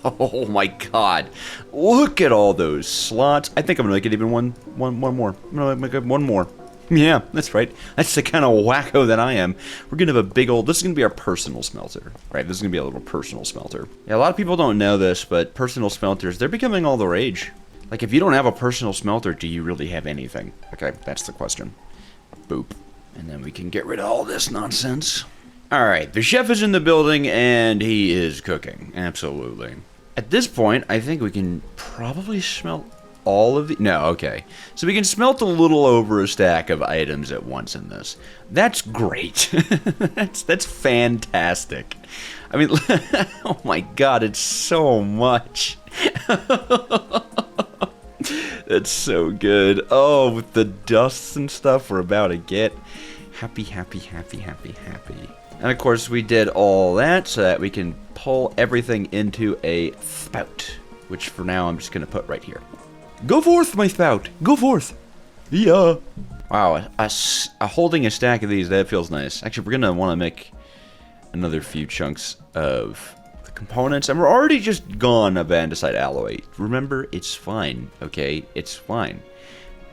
Oh my god. Look at all those slots. I think I'm gonna make it even one more. I'm gonna make it one more. Yeah, that's right. That's the kind of wacko that I am. We're gonna have a big old... This is gonna be our personal smelter. Right, this is gonna be a little personal smelter. Yeah, a lot of people don't know this, but personal smelters, they're becoming all the rage. Like, if you don't have a personal smelter, do you really have anything? Okay, that's the question. Boop. And then we can get rid of all this nonsense. Alright, the chef is in the building, and he is cooking. Absolutely. At this point, I think we can probably smelt all of the... No, okay. So we can smelt a little over a stack of items at once in this. That's great. that's fantastic. I mean, oh my god, it's so much. It's so good. Oh, with the dusts and stuff we're about to get. Happy, happy, happy, happy, happy. And of course we did all that so that we can pull everything into a spout, which for now I'm just going to put right here. Go forth, my spout. Go forth. Yeah. Wow, holding a stack of these, that feels nice. Actually, we're going to want to make another few chunks of the components, and we're already just gone of andesite alloy. Remember, it's fine, okay? It's fine.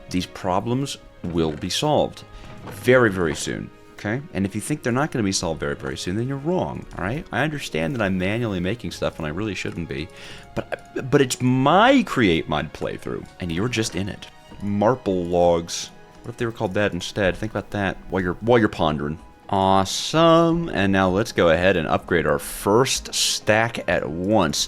These problems will be solved very, very soon, okay? And if you think they're not going to be solved very, very soon, then you're wrong, all right? I understand that I'm manually making stuff, and I really shouldn't be, but it's my Create Mod playthrough, and you're just in it. Marple logs. What if they were called that instead? Think about that while you're pondering. Awesome. And now let's go ahead and upgrade our first stack at once.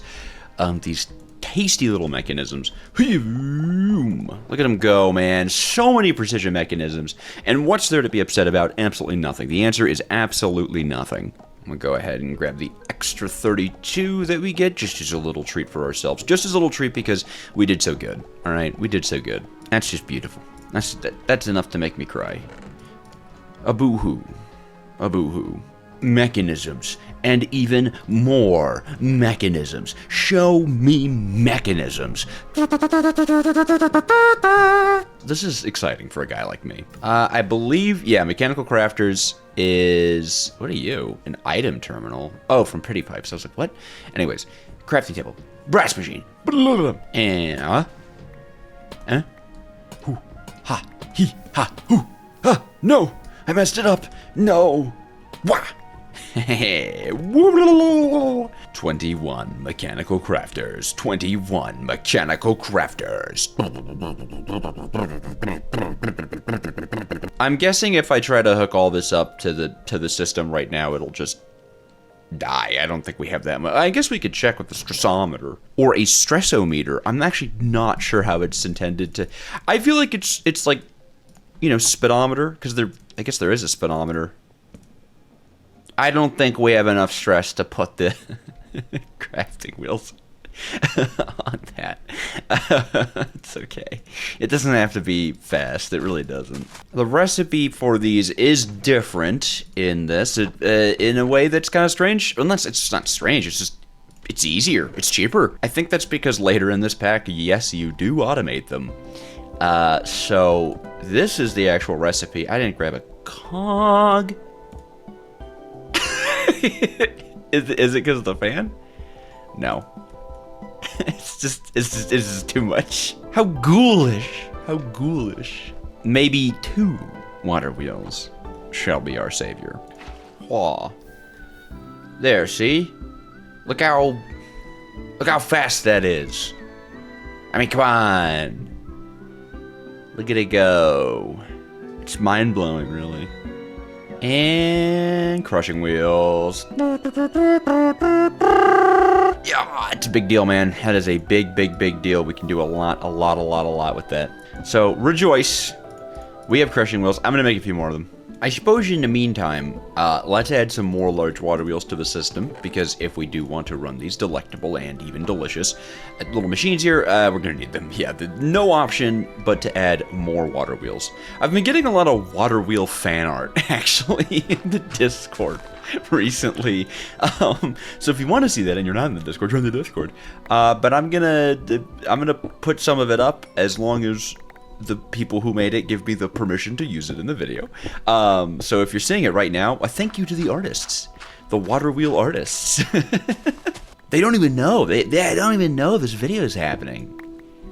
These tasty little mechanisms. Look at them go, man. So many precision mechanisms. And what's there to be upset about? Absolutely nothing. The answer is absolutely nothing. I'm going to go ahead and grab the extra 32 that we get just as a little treat for ourselves. Just as a little treat because we did so good. All right? We did so good. That's just beautiful. That's enough to make me cry. A boo-hoo. A boo-hoo. Mechanisms. And even more mechanisms. Show me mechanisms. This is exciting for a guy like me. I believe, yeah, Mechanical Crafters is... What are you? An item terminal. Oh, from Pretty Pipes. I was like, what? Anyways, crafting table. Brass machine. And... Hoo. Ha. He. Ha. Hoo. Ha. No! I messed it up! No! Wah! 21 mechanical crafters. 21 mechanical crafters. I'm guessing if I try to hook all this up to the system right now, it'll just die. I don't think we have that much. I guess we could check with the stressometer or a stressometer. I'm actually not sure how it's intended to. I feel like it's like, you know, speedometer, because I guess there is a speedometer. I don't think we have enough stress to put the crafting wheels on that. It's okay. It doesn't have to be fast. It really doesn't. The recipe for these is different in this, in a way that's kind of strange. Unless it's not strange. It's just, it's easier. It's cheaper. I think that's because later in this pack, yes, you do automate them. So this is the actual recipe. I didn't grab a cog. Is it because of the fan? No. It's just too much. How ghoulish. How ghoulish. Maybe 2 water wheels shall be our savior. Aw. There, see? Look how fast that is. I mean, come on. Look at it go. It's mind-blowing, really. And crushing wheels. Yeah, it's a big deal, man. That is a big, big, big deal. We can do a lot with that. So, rejoice. We have crushing wheels. I'm going to make a few more of them. I suppose in the meantime, let's add some more large water wheels to the system, because if we do want to run these delectable and even delicious little machines here, we're going to need them. Yeah, no option but to add more water wheels. I've been getting a lot of water wheel fan art, actually, in the Discord recently. So if you want to see that and you're not in the Discord, join the Discord. But I'm gonna put some of it up as long as the people who made it give me the permission to use it in the video. So if you're seeing it right now, a thank you to the artists, the water wheel artists. They don't even know. They don't even know this video is happening.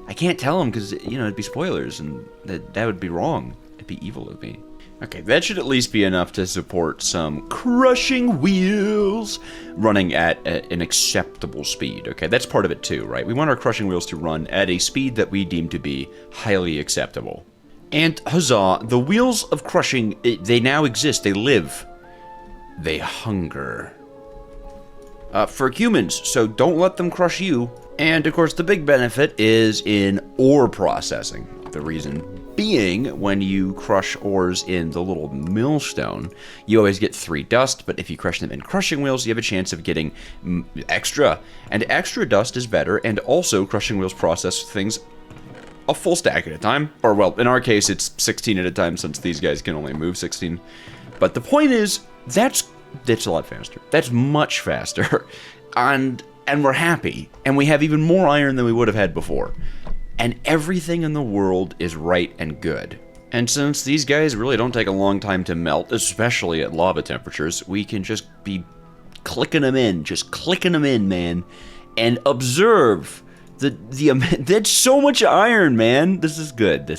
I can't tell them because, you know, it'd be spoilers, and that would be wrong. It'd be evil of me. Okay, that should at least be enough to support some crushing wheels running at an acceptable speed. Okay, that's part of it too, right? We want our crushing wheels to run at a speed that we deem to be highly acceptable. And huzzah, the wheels of crushing, they now exist, they live. They hunger. For humans, so don't let them crush you. And of course, the big benefit is in ore processing. The reason being, when you crush ores in the little millstone, you always get 3 dust, but if you crush them in crushing wheels, you have a chance of getting extra. And extra dust is better, and also crushing wheels process things a full stack at a time. Or, well, in our case, it's 16 at a time since these guys can only move 16. But the point is, that's a lot faster. That's much faster. And we're happy. And we have even more iron than we would have had before. And everything in the world is right and good. And since these guys really don't take a long time to melt, especially at lava temperatures, we can just be clicking them in, man, and observe that's so much iron, man. This is good.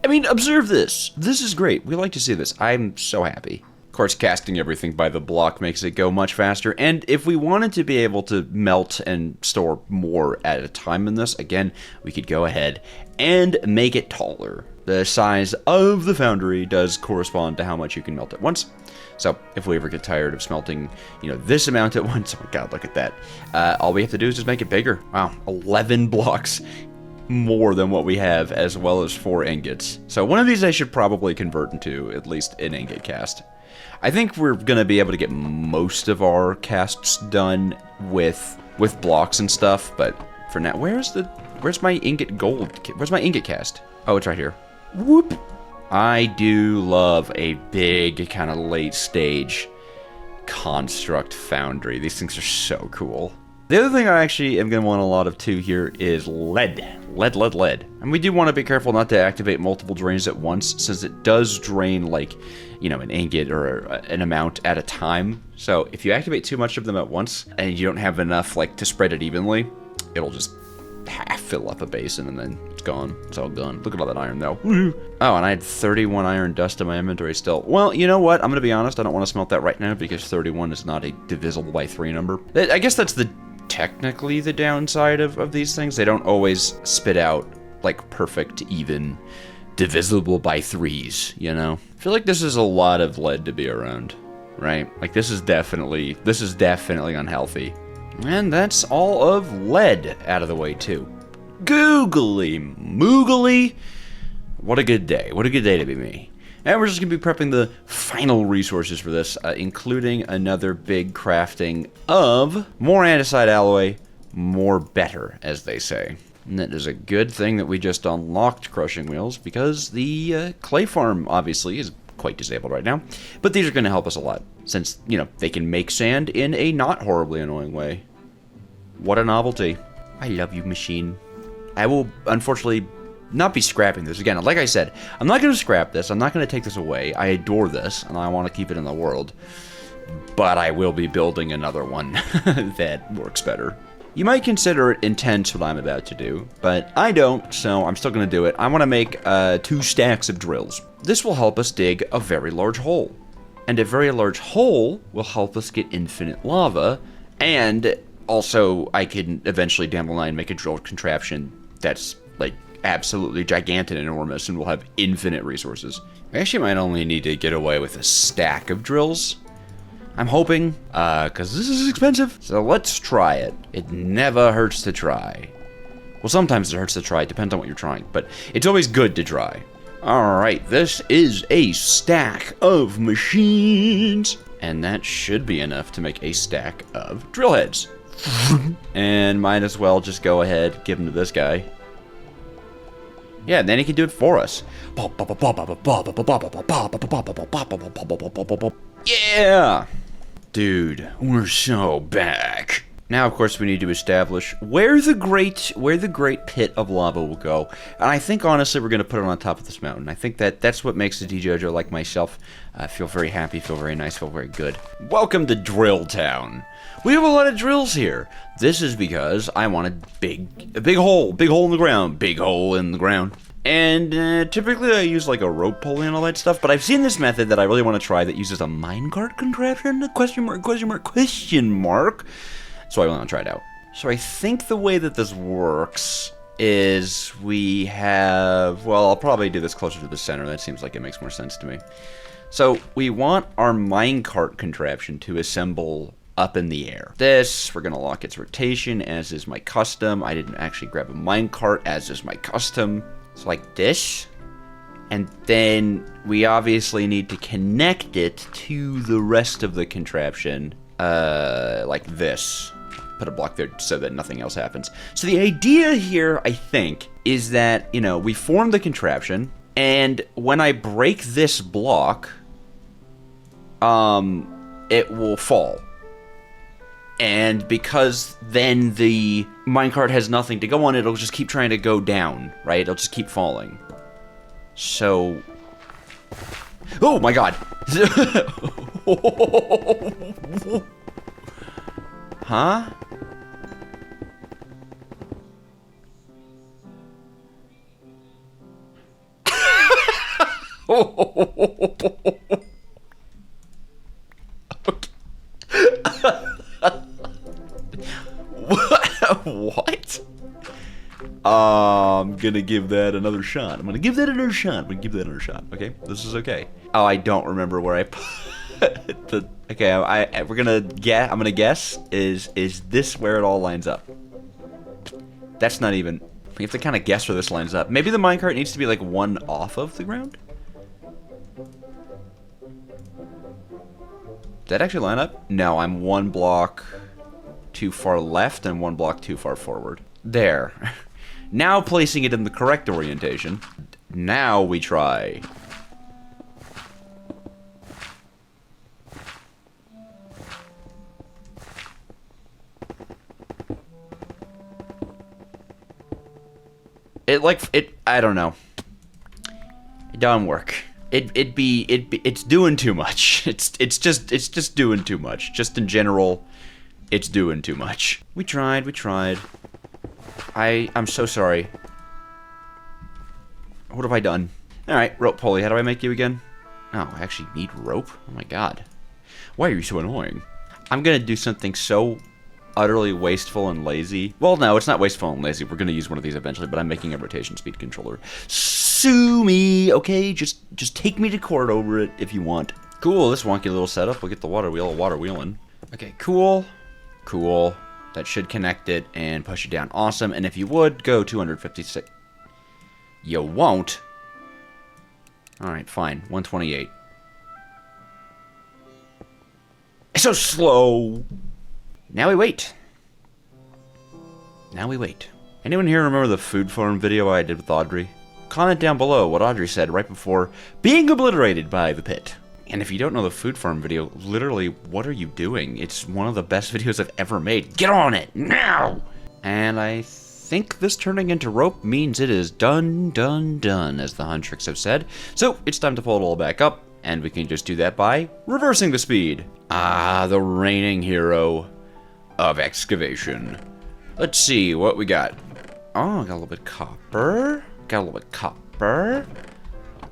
I mean, observe this. This is great. We like to see this. I'm so happy. Of course, casting everything by the block makes it go much faster, and if we wanted to be able to melt and store more at a time in this, again, we could go ahead and make it taller. The size of the foundry does correspond to how much you can melt at once. So if we ever get tired of smelting, this amount at once, oh my god, look at that. All we have to do is just make it bigger. Wow, 11 blocks more than what we have, as well as 4 ingots. So one of these I should probably convert into at least an ingot cast. I think we're going to be able to get most of our casts done with blocks and stuff, but for now, where's my ingot gold? Where's my ingot cast? Oh, it's right here. Whoop! I do love a big, kind of late stage construct foundry. These things are so cool. The other thing I actually am going to want a lot of too here is lead. Lead. And we do want to be careful not to activate multiple drains at once, since it does drain like, an ingot or an amount at a time. So if you activate too much of them at once and you don't have enough like to spread it evenly, it'll just half fill up a basin and then it's gone. It's all gone. Look at all that iron though. Oh, and I had 31 iron dust in my inventory still. Well, you know what? I'm going to be honest. I don't want to smelt that right now because 31 is not a divisible by 3 number. I guess that's technically the downside of these things. They don't always spit out like perfect, even, divisible by 3s, I feel like this is a lot of lead to be around, right? Like this is definitely unhealthy. And that's all of lead out of the way too. Googly moogly. What a good day. What a good day to be me. And we're just going to be prepping the final resources for this, including another big crafting of more andesite alloy, more better, as they say. And that is a good thing that we just unlocked crushing wheels, because the clay farm, obviously, is quite disabled right now. But these are going to help us a lot, since, they can make sand in a not horribly annoying way. What a novelty. I love you, machine. I will, unfortunately, not be scrapping this. Again, like I said, I'm not going to scrap this. I'm not going to take this away. I adore this, and I want to keep it in the world. But I will be building another one that works better. You might consider it intense what I'm about to do, but I don't, so I'm still going to do it. I want to make 2 stacks of drills. This will help us dig a very large hole. And a very large hole will help us get infinite lava, and also I can eventually down the line make a drill contraption that's like absolutely gigantic and enormous and will have infinite resources. I actually might only need to get away with a stack of drills, I'm hoping, because this is expensive. So let's try it. It never hurts to try. Well, sometimes it hurts to try. It depends on what you're trying, but it's always good to try. All right, this is a stack of machines, and that should be enough to make a stack of drill heads. And might as well just go ahead, give them to this guy. Yeah, and then he can do it for us. Yeah! Dude, we're so back. Now, of course, we need to establish where the great pit of lava will go. And I think, honestly, we're going to put it on top of this mountain. I think that's what makes the DJojo like myself feel very happy, feel very nice, feel very good. Welcome to Drill Town. We have a lot of drills here. This is because I want a big hole in the ground. And typically I use like a rope pulley and all that stuff, but I've seen this method that I really want to try that uses a minecart contraption? Question mark. So I want to try it out. So I think the way that this works is we have, well, I'll probably do this closer to the center. That seems like it makes more sense to me. So we want our minecart contraption to assemble up in the air. This, we're going to lock its rotation, as is my custom. I didn't actually grab a minecart, as is my custom. So like this, and then we obviously need to connect it to the rest of the contraption, like this. Put a block there so that nothing else happens. So the idea here, I think, is that, you know, we form the contraption, and when I break this block, it will fall. And because then the minecart has nothing to go on, it'll just keep trying to go down, right? It'll just keep falling. So... Oh my god! Huh? What? I'm gonna give that another shot. Okay, this is okay. Oh, I don't remember where I put the. Okay, I'm gonna guess. Is this where it all lines up? That's not even. We have to kind of guess where this lines up. Maybe the minecart needs to be like one off of the ground. Did that actually line up? No, I'm one block too far left and one block too far forward. There. Now placing it in the correct orientation. Now we try. I don't know. It don't work. It's doing too much. It's just doing too much. Just in general, it's doing too much. We tried. I'm so sorry. What have I done? Alright, rope pulley, how do I make you again? Oh, I actually need rope? Oh my god. Why are you so annoying? I'm gonna do something so utterly wasteful and lazy. Well, no, it's not wasteful and lazy. We're gonna use one of these eventually, but I'm making a rotation speed controller. Sue me, okay? Just take me to court over it if you want. Cool, this wonky little setup. We'll get the water wheeling. Okay, cool. That should connect it and push it down. Awesome. And if you would, go 256. You won't. Alright, fine. 128. It's so slow. Now we wait. Anyone here remember the food farm video I did with Audrey? Comment down below what Audrey said right before being obliterated by the pit. And if you don't know the food farm video, literally, what are you doing? It's one of the best videos I've ever made. Get on it, now! And I think this turning into rope means it is done, as the Huntrix have said. So, it's time to pull it all back up, and we can just do that by reversing the speed. Ah, the reigning hero of excavation. Let's see what we got. Oh, got a little bit of copper.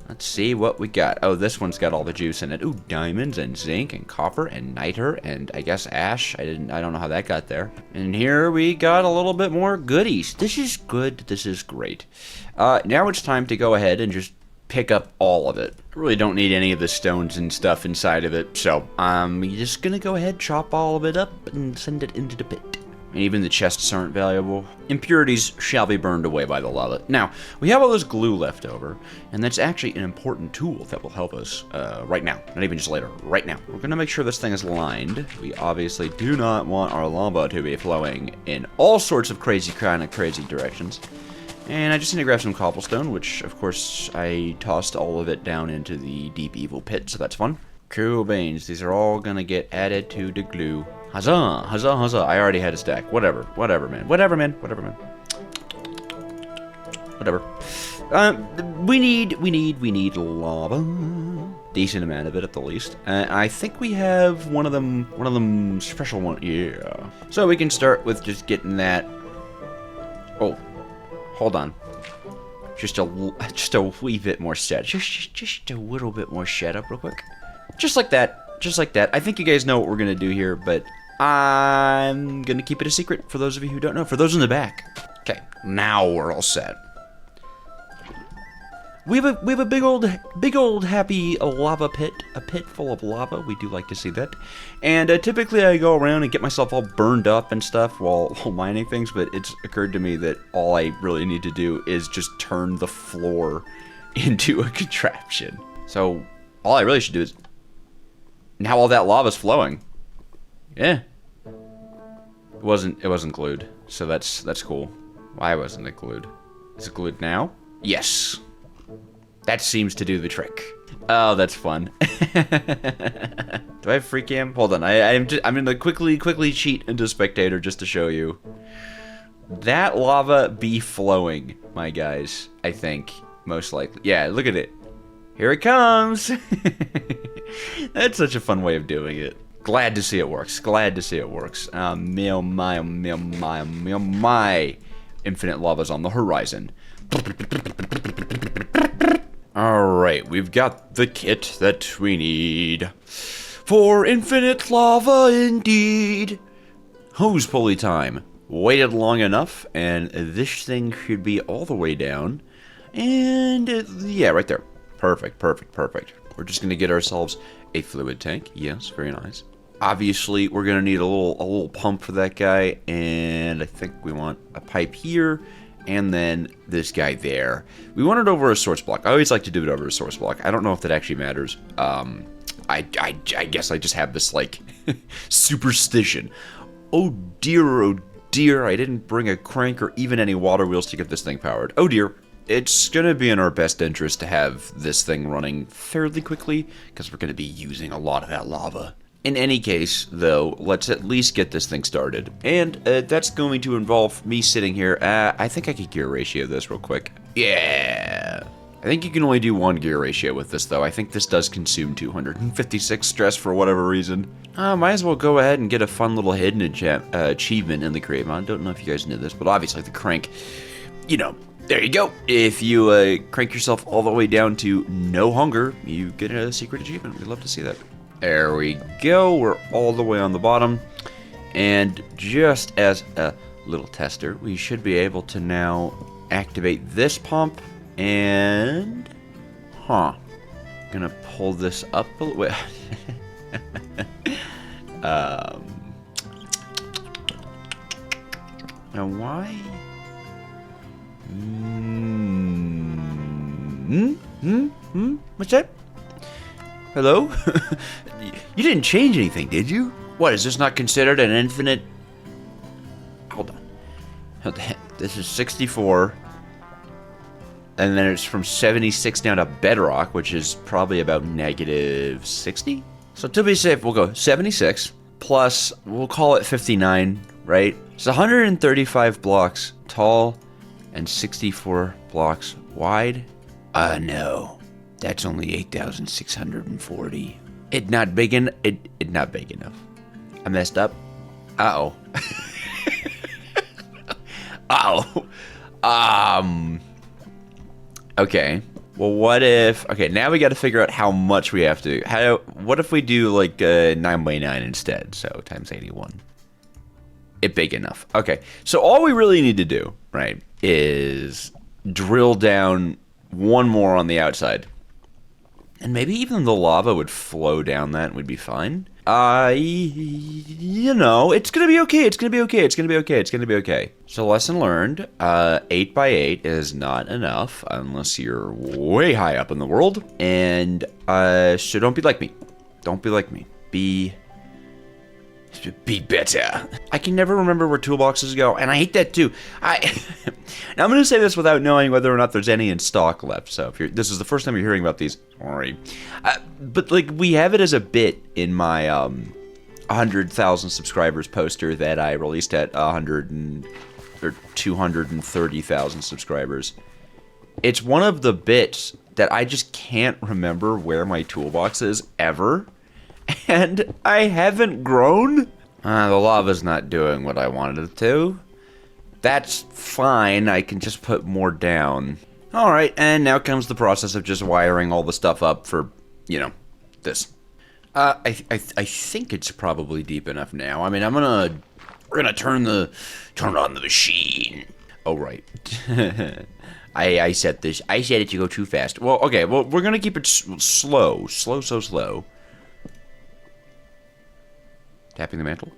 Let's see what we got. Oh, this one's got all the juice in it. Ooh, diamonds and zinc and copper and niter and I guess ash. I don't know how that got there. And here we got a little bit more goodies. This is good. This is great. Now it's time to go ahead and just pick up all of it. I really don't need any of the stones and stuff inside of it. So I'm just gonna go ahead, chop all of it up and send it into the pit. And even the chests aren't valuable. Impurities shall be burned away by the lava. Now, we have all this glue left over, and that's actually an important tool that will help us right now. Not even just later, right now. We're gonna make sure this thing is lined. We obviously do not want our lava to be flowing in all sorts of crazy directions. And I just need to grab some cobblestone, which, of course, I tossed all of it down into the deep evil pit, so that's fun. Cool beans. These are all gonna get added to the glue. Huzzah, huzzah, huzzah. I already had a stack. Whatever, man. Whatever. We need lava. Decent amount of it at the least. I think we have one of them special one. Yeah. So we can start with just getting that. Oh, hold on. Just a wee bit more set. Just a little bit more setup real quick. Just like that. I think you guys know what we're gonna do here, but I'm gonna keep it a secret for those of you who don't know. For those in the back. Okay, now we're all set. We have a big old happy lava pit, a pit full of lava. We do like to see that. And typically I go around and get myself all burned up and stuff while mining things, but it's occurred to me that all I really need to do is just turn the floor into a contraption. So all I really should do is now all that lava's flowing. Yeah. It wasn't glued, so that's cool. Why wasn't it glued? Is it glued now? Yes. That seems to do the trick. Oh, that's fun. Do I have free cam? Hold on, I'm gonna quickly cheat into spectator just to show you. That lava be flowing, my guys, I think, most likely. Yeah, look at it. Here it comes. That's such a fun way of doing it. Glad to see it works. Glad to see it works. My infinite lava's on the horizon. Alright, we've got the kit that we need for infinite lava indeed. Hose pulley time. Waited long enough, and this thing should be all the way down. And, yeah, right there. Perfect. We're just going to get ourselves a fluid tank. Yes, very nice. Obviously, we're going to need a little pump for that guy, and I think we want a pipe here, and then this guy there. We want it over a source block. I always like to do it over a source block. I don't know if that actually matters. I guess I just have this, like, superstition. Oh dear, I didn't bring a crank or even any water wheels to get this thing powered. Oh dear. It's going to be in our best interest to have this thing running fairly quickly, because we're going to be using a lot of that lava. In any case, though, let's at least get this thing started. And that's going to involve me sitting here. I think I could gear ratio this real quick. Yeah. I think you can only do one gear ratio with this, though. I think this does consume 256 stress for whatever reason. Might as well go ahead and get a fun little hidden achievement in the create mod. Don't know if you guys knew this, but obviously the crank, you know, there you go. If you crank yourself all the way down to no hunger, you get a secret achievement. We'd love to see that. There we go. We're all the way on the bottom. And just as a little tester, we should be able to now activate this pump. And, gonna pull this up a little bit. Now why? What's that? Hello? You didn't change anything, did you? What, is this not considered an infinite? Hold on. This is 64. And then it's from 76 down to bedrock, which is probably about negative 60. So to be safe, we'll go 76 plus, we'll call it 59, right? It's 135 blocks tall and 64 blocks wide. No, that's only 8,640. It not big enough. It not big enough. I messed up. Uh-oh. Okay. Well, what if... Okay, now we got to figure out how much we have to... What if we do, like, 9 by 9 instead? So, times 81. It big enough. Okay. So, all we really need to do, right, is drill down one more on the outside. And maybe even the lava would flow down that and we'd be fine. You know, it's gonna be okay. It's gonna be okay. It's gonna be okay. It's gonna be okay. So lesson learned, 8 by 8 is not enough unless you're way high up in the world. And so don't be like me. Don't be like me. Be better. I can never remember where toolboxes go, and I hate that too. Now I'm gonna say this without knowing whether or not there's any in stock left. So if this is the first time you're hearing about these, sorry. But like we have it as a bit in my 100,000 subscribers poster that I released at 230,000 subscribers. It's one of the bits that I just can't remember where my toolbox is ever. And I haven't grown. The lava's not doing what I wanted it to. That's fine. I can just put more down. Alright, and now comes the process of just wiring all the stuff up for, you know, this. I think it's probably deep enough now. I mean, we're gonna turn on the machine. Oh, right. I said it to go too fast. Well, okay, well, we're gonna keep it slow. Slow. Tapping the mantle.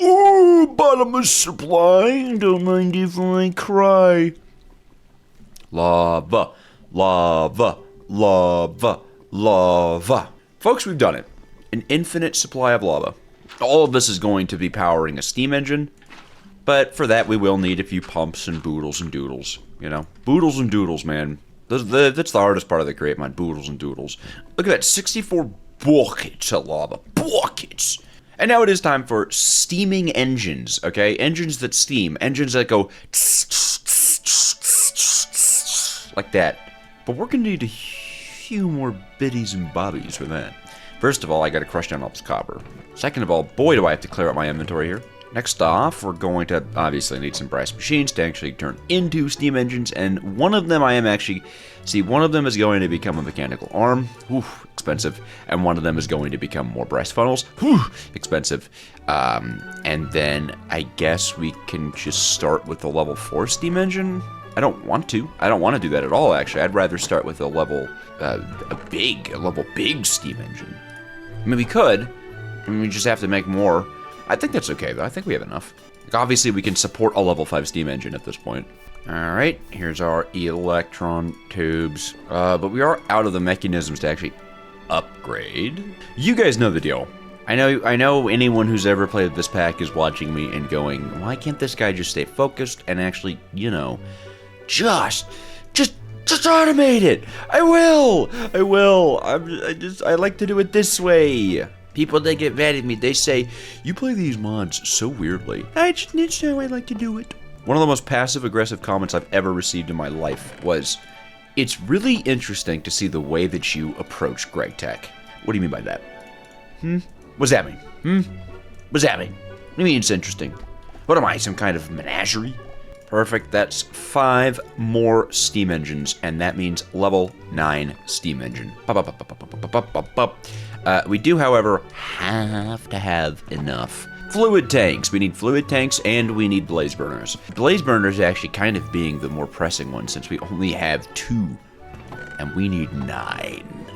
Ooh, bottomless supply. Don't mind if I cry. Lava. Folks, we've done it. An infinite supply of lava. All of this is going to be powering a steam engine. But for that, we will need a few pumps and boodles and doodles, you know? Boodles and doodles, man. That's the hardest part of the create mod, boodles and doodles. Look at that, 64 buckets of lava. Buckets! And now it is time for steaming engines, okay? Engines that steam. Engines that go like that. But we're gonna need a few more biddies and bobbies for that. First of all, I gotta crush down all this copper. Second of all, boy, do I have to clear out my inventory here. Next off, we're going to obviously need some brass machines to actually turn into steam engines, and one of them one of them is going to become a mechanical arm, whew, expensive, and one of them is going to become more brass funnels, whew, expensive. And then I guess we can just start with the level 4 steam engine. I don't want to do that at all, actually. I'd rather start with a level big steam engine. I mean, we could. I mean, we just have to make more. I think that's okay, though. I think we have enough. Like, obviously, we can support a level 5 steam engine at this point. Alright, here's our electron tubes. But we are out of the mechanisms to actually upgrade. You guys know the deal. I know anyone who's ever played this pack is watching me and going, why can't this guy just stay focused and actually, you know, just automate it. I will. I like to do it this way. People, they get mad at me. They say, you play these mods so weirdly. It's how I like to do it. One of the most passive-aggressive comments I've ever received in my life was, it's really interesting to see the way that you approach GregTech. What do you mean by that? What's that mean? What's that mean? What do you mean it's interesting? What am I, some kind of menagerie? Perfect, that's 5 more steam engines, and that means level 9 steam engine. We do, however, have to have enough fluid tanks. We need fluid tanks, and we need blaze burners. Blaze burners actually kind of being the more pressing one, since we only have 2, and we need 9.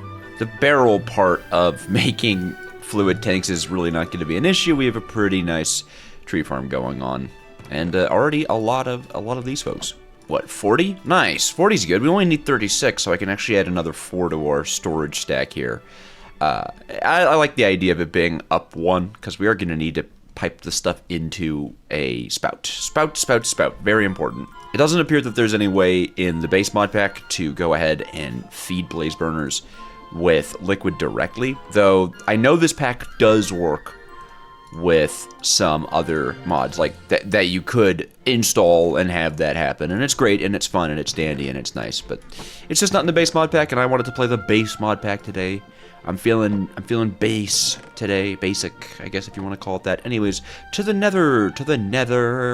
The barrel part of making fluid tanks is really not going to be an issue. We have a pretty nice tree farm going on. And already a lot of these folks. What, 40? Nice, 40's good. We only need 36, so I can actually add another 4 to our storage stack here. I like the idea of it being up 1, because we are going to need to pipe the stuff into a spout. Spout. Very important. It doesn't appear that there's any way in the base mod pack to go ahead and feed blaze burners with liquid directly, though I know this pack does work with some other mods like that you could install and have that happen, and it's great and it's fun and it's dandy and it's nice, but it's just not in the base mod pack, and I wanted to play the base mod pack today. I'm feeling base today, basic, I guess if you want to call it that. Anyways, to the nether,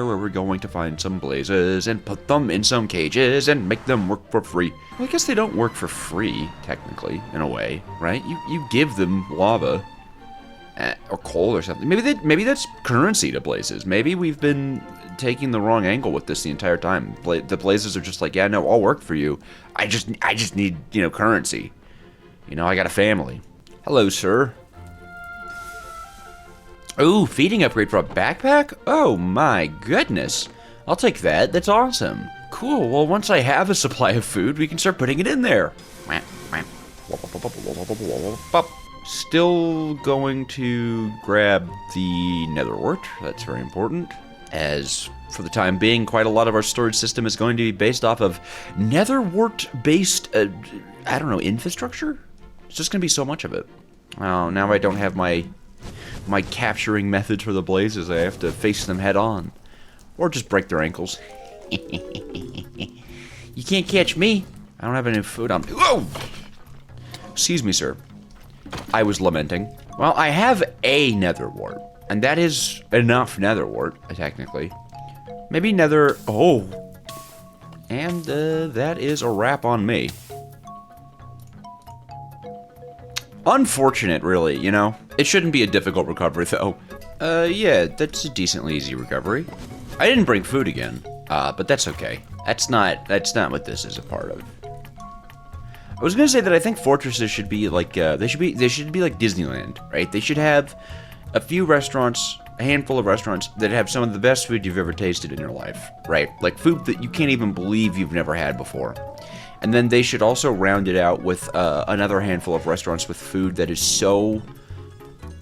where we're going to find some blazes and put them in some cages and make them work for free. Well, I guess they don't work for free, technically, in a way, right? You give them lava. Or coal or something. Maybe that's currency to blazes. Maybe we've been taking the wrong angle with this the entire time. The blazes are just like, yeah, no, I'll work for you. I just need, you know, currency. You know, I got a family. Hello, sir. Ooh, feeding upgrade for a backpack? Oh my goodness. I'll take that. That's awesome. Cool. Well, once I have a supply of food, we can start putting it in there. Still going to grab the nether wart. That's very important. As for the time being, quite a lot of our storage system is going to be based off of nether wart based, I don't know, infrastructure? It's just going to be so much of it. Oh, now I don't have my capturing methods for the blazes. I have to face them head on. Or just break their ankles. You can't catch me. I don't have any food on me. Whoa! Excuse me, sir. I was lamenting. Well, I have a nether wart, and that is enough nether wart, technically. Maybe nether... Oh. And that is a wrap on me. Unfortunate, really, you know? It shouldn't be a difficult recovery, though. Yeah, that's a decently easy recovery. I didn't bring food again, but that's okay. That's not what this is a part of. I was gonna say that I think fortresses should be like they should be like Disneyland, right? They should have a few restaurants, a handful of restaurants that have some of the best food you've ever tasted in your life, right? Like food that you can't even believe you've never had before. And then they should also round it out with another handful of restaurants with food that is so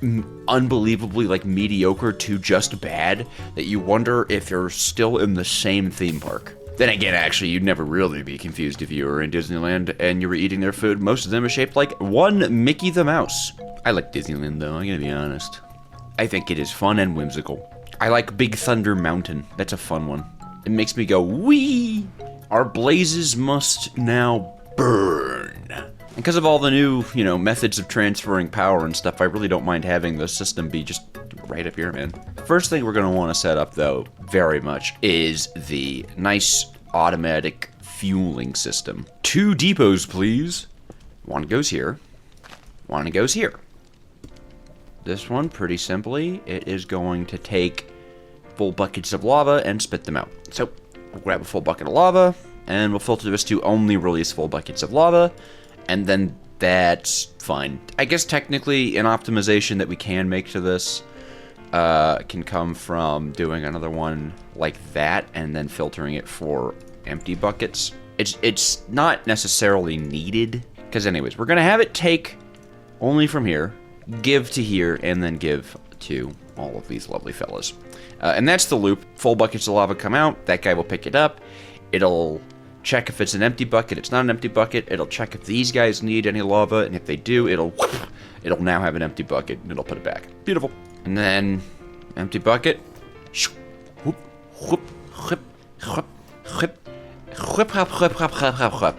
unbelievably like mediocre to just bad that you wonder if you're still in the same theme park. Then again, actually, you'd never really be confused if you were in Disneyland and you were eating their food. Most of them are shaped like one Mickey the Mouse. I like Disneyland, though, I'm gonna be honest. I think it is fun and whimsical. I like Big Thunder Mountain. That's a fun one. It makes me go, wee! Our blazes must now burn. And because of all the new, methods of transferring power and stuff, I really don't mind having the system be just right up here, man. First thing we're gonna wanna set up, though, very much, is the nice automatic fueling system. 2 depots, please. One goes here. One goes here. This one, pretty simply, it is going to take full buckets of lava and spit them out. So, we'll grab a full bucket of lava, and we'll filter this to only release full buckets of lava, and then that's fine. I guess technically an optimization that we can make to this can come from doing another one like that and then filtering it for empty buckets. It's not necessarily needed, because anyways, we're gonna have it take only from here, give to here, and then give to all of these lovely fellas. And that's the loop. Full buckets of lava come out, that guy will pick it up, it'll check if it's an empty bucket, it's not an empty bucket, it'll check if these guys need any lava, and if they do, it'll now have an empty bucket, and it'll put it back. Beautiful. And then, empty bucket, whoop, whoop, whip, whip, whip, whip, whip, whip, whip, whip, whip.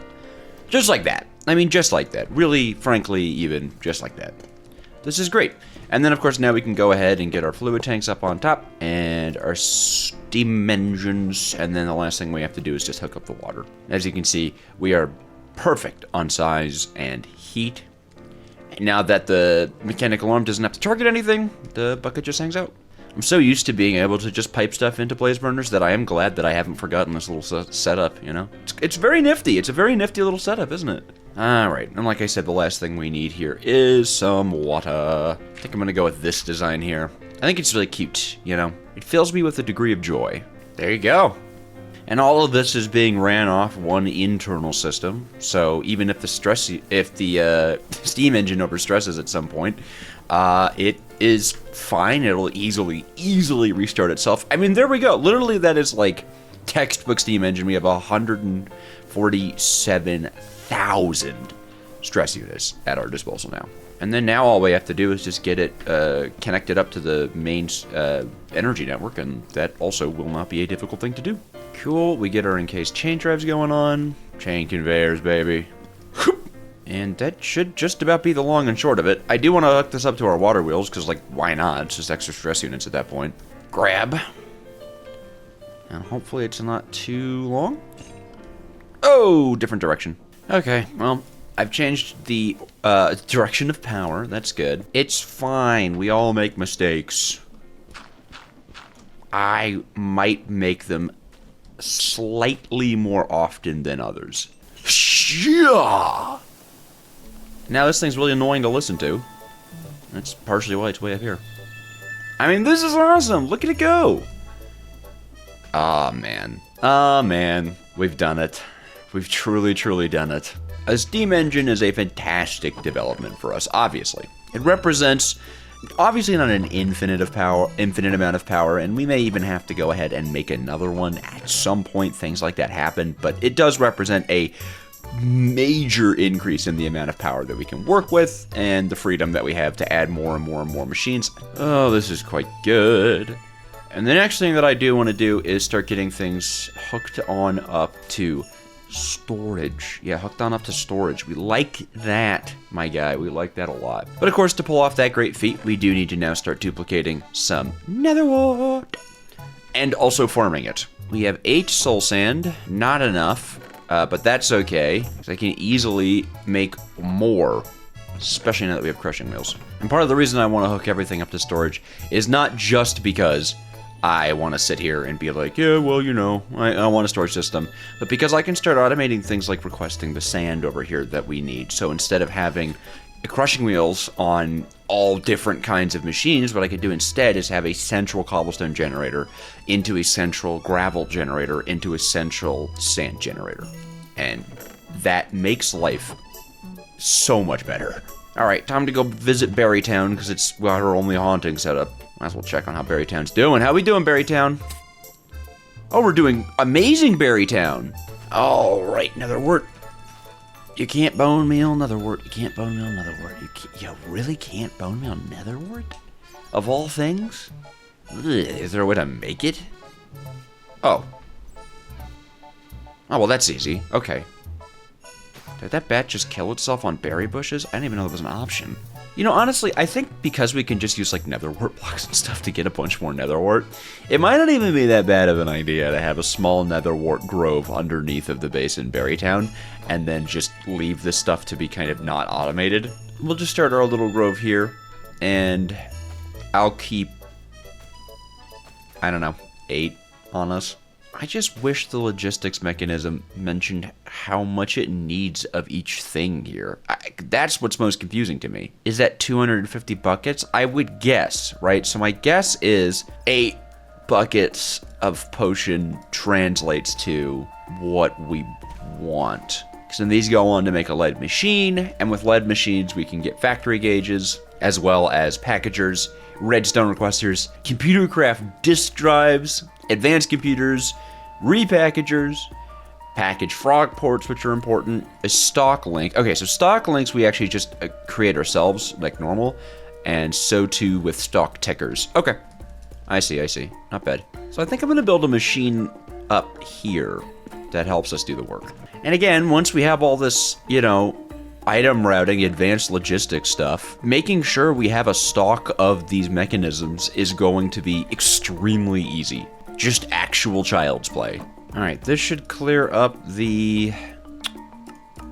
Just like that. I mean, just like that. Really, frankly, even just like that. This is great. And then, of course, now we can go ahead and get our fluid tanks up on top and our steam engines. And then the last thing we have to do is just hook up the water. As you can see, we are perfect on size and heat. Now that the mechanical arm doesn't have to target anything, the bucket just hangs out. I'm so used to being able to just pipe stuff into blaze burners that I am glad that I haven't forgotten this little setup, It's very nifty. It's a very nifty little setup, isn't it? Alright, and like I said, the last thing we need here is some water. I think I'm gonna go with this design here. I think it's really cute, It fills me with a degree of joy. There you go. And all of this is being ran off one internal system, so even if the steam engine overstresses at some point, it is fine. It'll easily restart itself. I mean, there we go. Literally, that is like textbook steam engine. We have 147,000 stress units at our disposal now. And then now all we have to do is just get it connected up to the main energy network, and that also will not be a difficult thing to do. Cool, we get our encased chain drives going on. Chain conveyors, baby. And that should just about be the long and short of it. I do want to hook this up to our water wheels, because, why not? It's just extra stress units at that point. Grab. And hopefully it's not too long. Oh, different direction. Okay, well, I've changed the direction of power. That's good. It's fine. We all make mistakes. I might make them slightly more often than others. Yeah. Now this thing's really annoying to listen to. That's partially why it's way up here. I mean, this is awesome. Look at it go. Ah, man. Ah, man. We've done it. We've truly done it. A steam engine is a fantastic development for us, obviously. It represents, obviously not an infinite amount of power, and we may even have to go ahead and make another one at some point. Things like that happen, but it does represent a major increase in the amount of power that we can work with and the freedom that we have to add more and more machines. Oh, this is quite good. And the next thing that I do want to do is start getting things hooked on up to storage. Yeah, hooked on up to storage. We like that, my guy. We like that a lot. But of course, to pull off that great feat, we do need to now start duplicating some netherwort and also farming it. We have 8 soul sand, not enough. But that's okay, because I can easily make more, especially now that we have crushing wheels. And part of the reason I want to hook everything up to storage is not just because I want to sit here and be like, yeah, well, I want a storage system, but because I can start automating things like requesting the sand over here that we need. So instead of having crushing wheels on all different kinds of machines, what I could do instead is have a central cobblestone generator into a central gravel generator into a central sand generator. And that makes life so much better. Alright, time to go visit Berrytown, because it's got our only haunting setup. Might as well check on how Berrytown's doing. How we doing, Berrytown? Oh, we're doing amazing, Berrytown. Alright, Netherwort. You can't bone meal Netherwort. You can't bone meal Netherwort. You really can't bone meal Netherwort? Of all things? Ugh, is there a way to make it? Oh. Oh, well, that's easy. Okay. Did that bat just kill itself on berry bushes? I didn't even know that was an option. You know, honestly, I think because we can just use, like, netherwort blocks and stuff to get a bunch more netherwort, it might not even be that bad of an idea to have a small netherwort grove underneath of the base in Berrytown, and then just leave this stuff to be kind of not automated. We'll just start our little grove here, and I'll keep, I don't know, 8 on us. I just wish the logistics mechanism mentioned how much it needs of each thing here. That's what's most confusing to me. Is that 250 buckets? I would guess, right? So my guess is 8 buckets of potion translates to what we want. Because then these go on to make a lead machine, and with lead machines we can get factory gauges, as well as packagers, redstone requesters, computer craft disk drives, advanced computers, repackagers, package frog ports, which are important, a stock link. Okay, so stock links we actually just create ourselves, like normal, and so too with stock tickers. Okay, I see, not bad. So I think I'm gonna build a machine up here that helps us do the work. And again, once we have all this, you know, item routing, advanced logistics stuff, making sure we have a stock of these mechanisms is going to be extremely easy. Just actual child's play. Alright, this should clear up the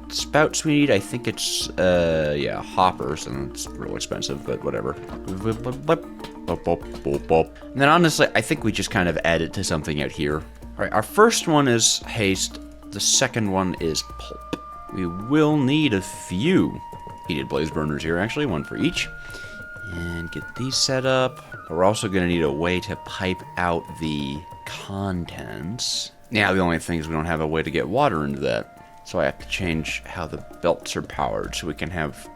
spouts we need. I think it's, yeah, hoppers, and it's real expensive, but whatever. And then honestly, I think we just kind of add it to something out here. Alright, our first one is haste. The second one is pulp. We will need a few heated blaze burners here, actually, one for each. And get these set up. We're also going to need a way to pipe out the contents. Now, the only thing is we don't have a way to get water into that. So I have to change how the belts are powered so we can have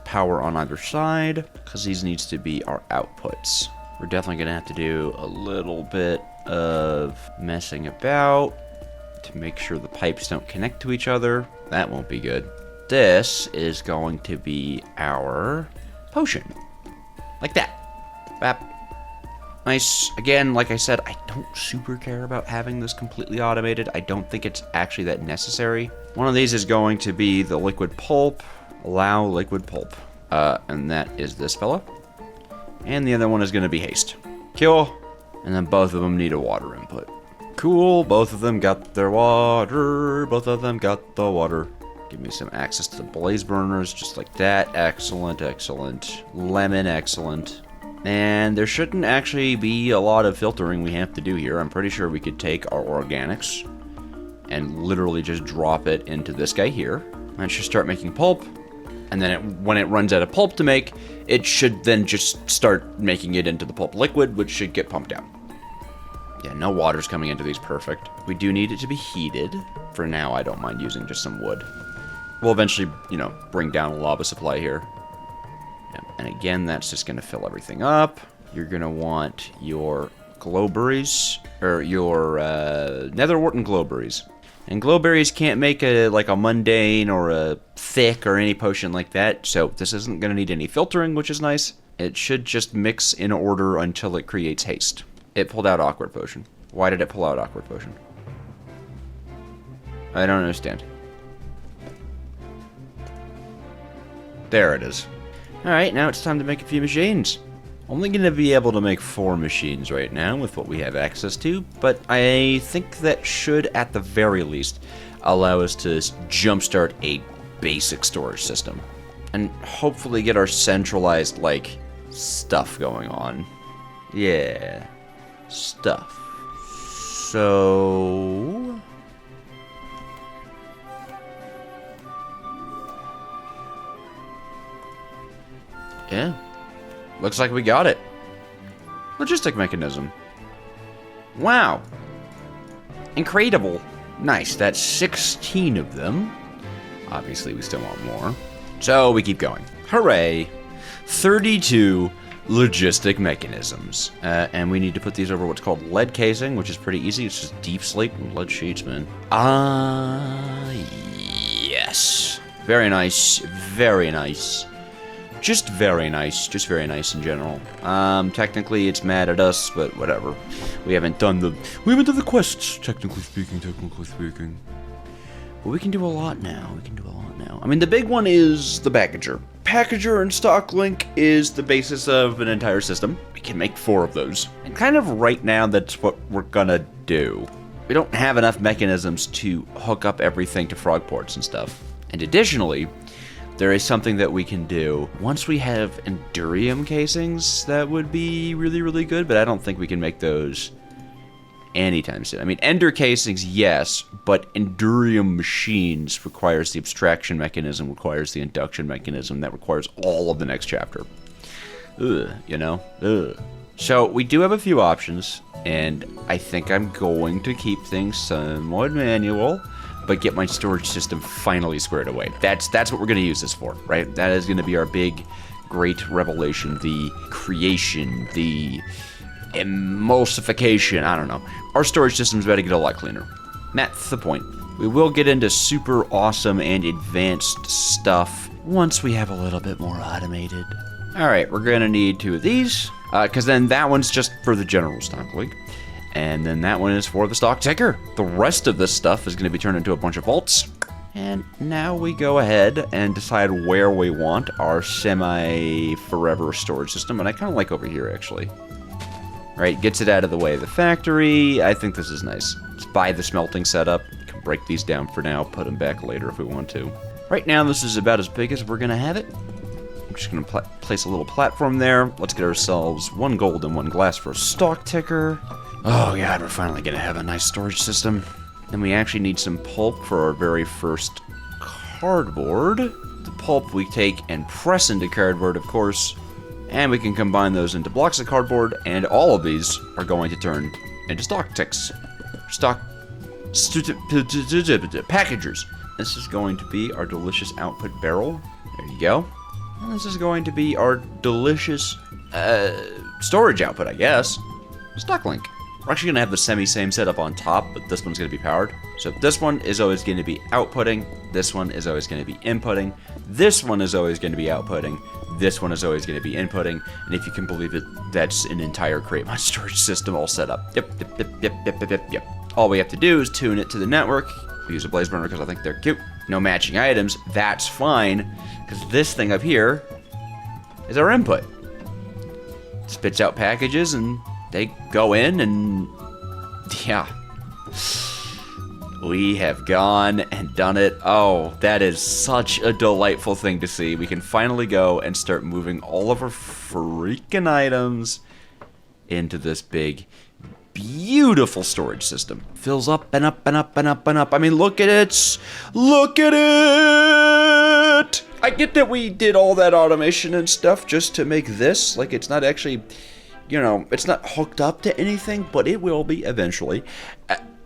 power on either side, because these needs to be our outputs. We're definitely going to have to do a little bit of messing about to make sure the pipes don't connect to each other. That won't be good. This is going to be our potion. Like that. Bap. Nice. Again, like I said, I don't super care about having this completely automated. I don't think it's actually that necessary. One of these is going to be the liquid pulp. Allow liquid pulp. And that is this fella. And the other one is going to be haste. Kill. And then both of them need a water input. Cool. Both of them got their water. Both of them got the water. Give me some access to the blaze burners, just like that. Excellent, excellent. Lemon, excellent. And there shouldn't actually be a lot of filtering we have to do here. I'm pretty sure we could take our organics and literally just drop it into this guy here. And it should start making pulp. And then when it runs out of pulp to make, it should then just start making it into the pulp liquid, which should get pumped out. Yeah, no water's coming into these. Perfect. We do need it to be heated. For now, I don't mind using just some wood. We'll eventually, you know, bring down a lava supply here. Yeah. And again, that's just going to fill everything up. You're going to want your glowberries, or your netherwort and glowberries. And glowberries can't make a mundane or a thick or any potion like that, so this isn't going to need any filtering, which is nice. It should just mix in order until it creates haste. It pulled out awkward potion. Why did it pull out awkward potion? I don't understand. There it is. Alright, now it's time to make a few machines. Only going to be able to make 4 machines right now with what we have access to, but I think that should, at the very least, allow us to jumpstart a basic storage system. And hopefully get our centralized, like, stuff going on. Yeah. Stuff. So... yeah. Looks like we got it. Logistic mechanism. Wow. Incredible. Nice. That's 16 of them. Obviously, we still want more. So we keep going. Hooray. 32 logistic mechanisms. And we need to put these over what's called lead casing, which is pretty easy. It's just deep slate and lead sheets, man. Yes. Very nice. Very nice. Just very nice. Just very nice in general. Technically it's mad at us, but whatever. We haven't done the quests, technically speaking. But we can do a lot now. I mean, the big one is the packager. Packager and StockLink is the basis of an entire system. We can make 4 of those. And kind of right now, that's what we're gonna do. We don't have enough mechanisms to hook up everything to frog ports and stuff. And additionally, there is something that we can do. Once we have Endurium casings, that would be really, really good, but I don't think we can make those anytime soon. I mean, Ender casings, yes, but Endurium machines requires the abstraction mechanism, requires the induction mechanism, that requires all of the next chapter. Ugh, you know? Ugh. So, we do have a few options, and I think I'm going to keep things somewhat manual, but get my storage system finally squared away. That's what we're going to use this for, right? That is going to be our big, great revelation, the creation, the emulsification, I don't know. Our storage system's about to get a lot cleaner. That's the point. We will get into super awesome and advanced stuff once we have a little bit more automated. Alright, we're gonna need 2 of these, because then that one's just for the general stock link, and then that one is for the stock ticker. The rest of this stuff is gonna be turned into a bunch of vaults. And now we go ahead and decide where we want our semi-forever storage system, and I kind of like over here, actually. Right, gets it out of the way of the factory. I think this is nice. Let's buy the smelting setup. We can break these down for now, put them back later if we want to. Right now, this is about as big as we're gonna have it. I'm just gonna place a little platform there. Let's get ourselves 1 gold and 1 glass for a stock ticker. Oh god, we're finally gonna have a nice storage system. Then we actually need some pulp for our very first cardboard. The pulp we take and press into cardboard, of course. And we can combine those into blocks of cardboard, and all of these are going to turn into stock ticks. Packagers. This is going to be our delicious output barrel. There you go. And this is going to be our delicious storage output, I guess. StockLink. We're actually going to have the same setup on top, but this one's going to be powered. So this one is always going to be outputting. This one is always going to be inputting. This one is always going to be outputting. This one is always going to be inputting. And if you can believe it, that's an entire Create Mod storage system all set up. Yep. All we have to do is tune it to the network. We use a blaze burner because I think they're cute. No matching items. That's fine, because this thing up here is our input. It spits out packages and they go in, and yeah. We have gone and done it. Oh, that is such a delightful thing to see. We can finally go and start moving all of our freaking items into this big, beautiful storage system. Fills up and up and up and up and up. I mean, look at it. Look at it. I get that we did all that automation and stuff just to make this. Like, it's not actually, you know, it's not hooked up to anything, but it will be eventually.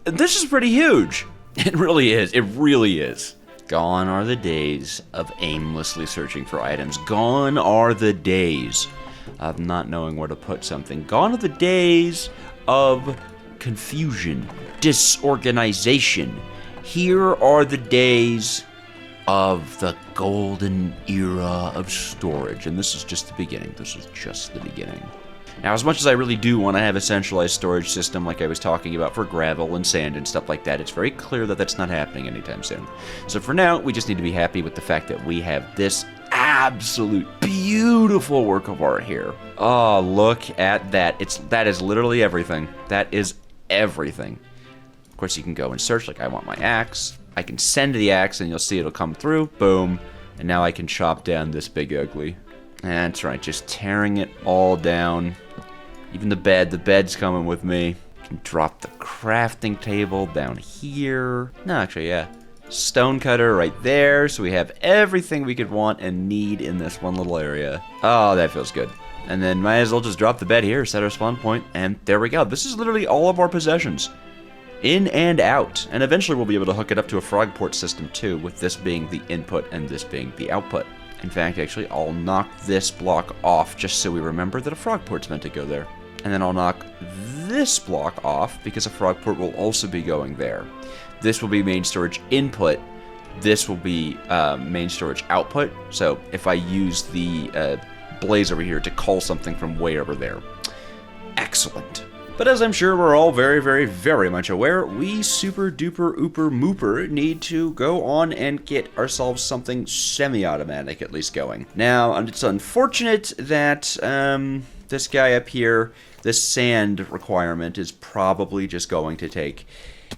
This is pretty huge. It really is. It really is. Gone are the days of aimlessly searching for items. Gone are the days of not knowing where to put something. Gone are the days of confusion, disorganization. Here are the days of the golden era of storage. And this is just the beginning. This is just the beginning. Now, as much as I really do want to have a centralized storage system like I was talking about for gravel and sand and stuff like that, it's very clear that that's not happening anytime soon. So for now, we just need to be happy with the fact that we have this absolute beautiful work of art here. Oh, look at that. That is literally everything. That is everything. Of course, you can go and search, like, I want my axe. I can send the axe, and you'll see it'll come through. Boom. And now I can chop down this big ugly. That's right, just tearing it all down. Even the bed's coming with me. Can drop the crafting table down here. No, actually, yeah. Stone cutter right there, so we have everything we could want and need in this one little area. Oh, that feels good. And then might as well just drop the bed here, set our spawn point, and there we go. This is literally all of our possessions. In and out. And eventually we'll be able to hook it up to a frog port system too, with this being the input and this being the output. In fact, actually, I'll knock this block off just so we remember that a frog port's meant to go there. And then I'll knock this block off because a frog port will also be going there. This will be main storage input. This will be main storage output. So if I use the blaze over here to call something from way over there. Excellent. But as I'm sure we're all very, very, very much aware, we super duper ooper mooper need to go on and get ourselves something semi-automatic at least going. Now, it's unfortunate that this guy up here, this sand requirement is probably just going to take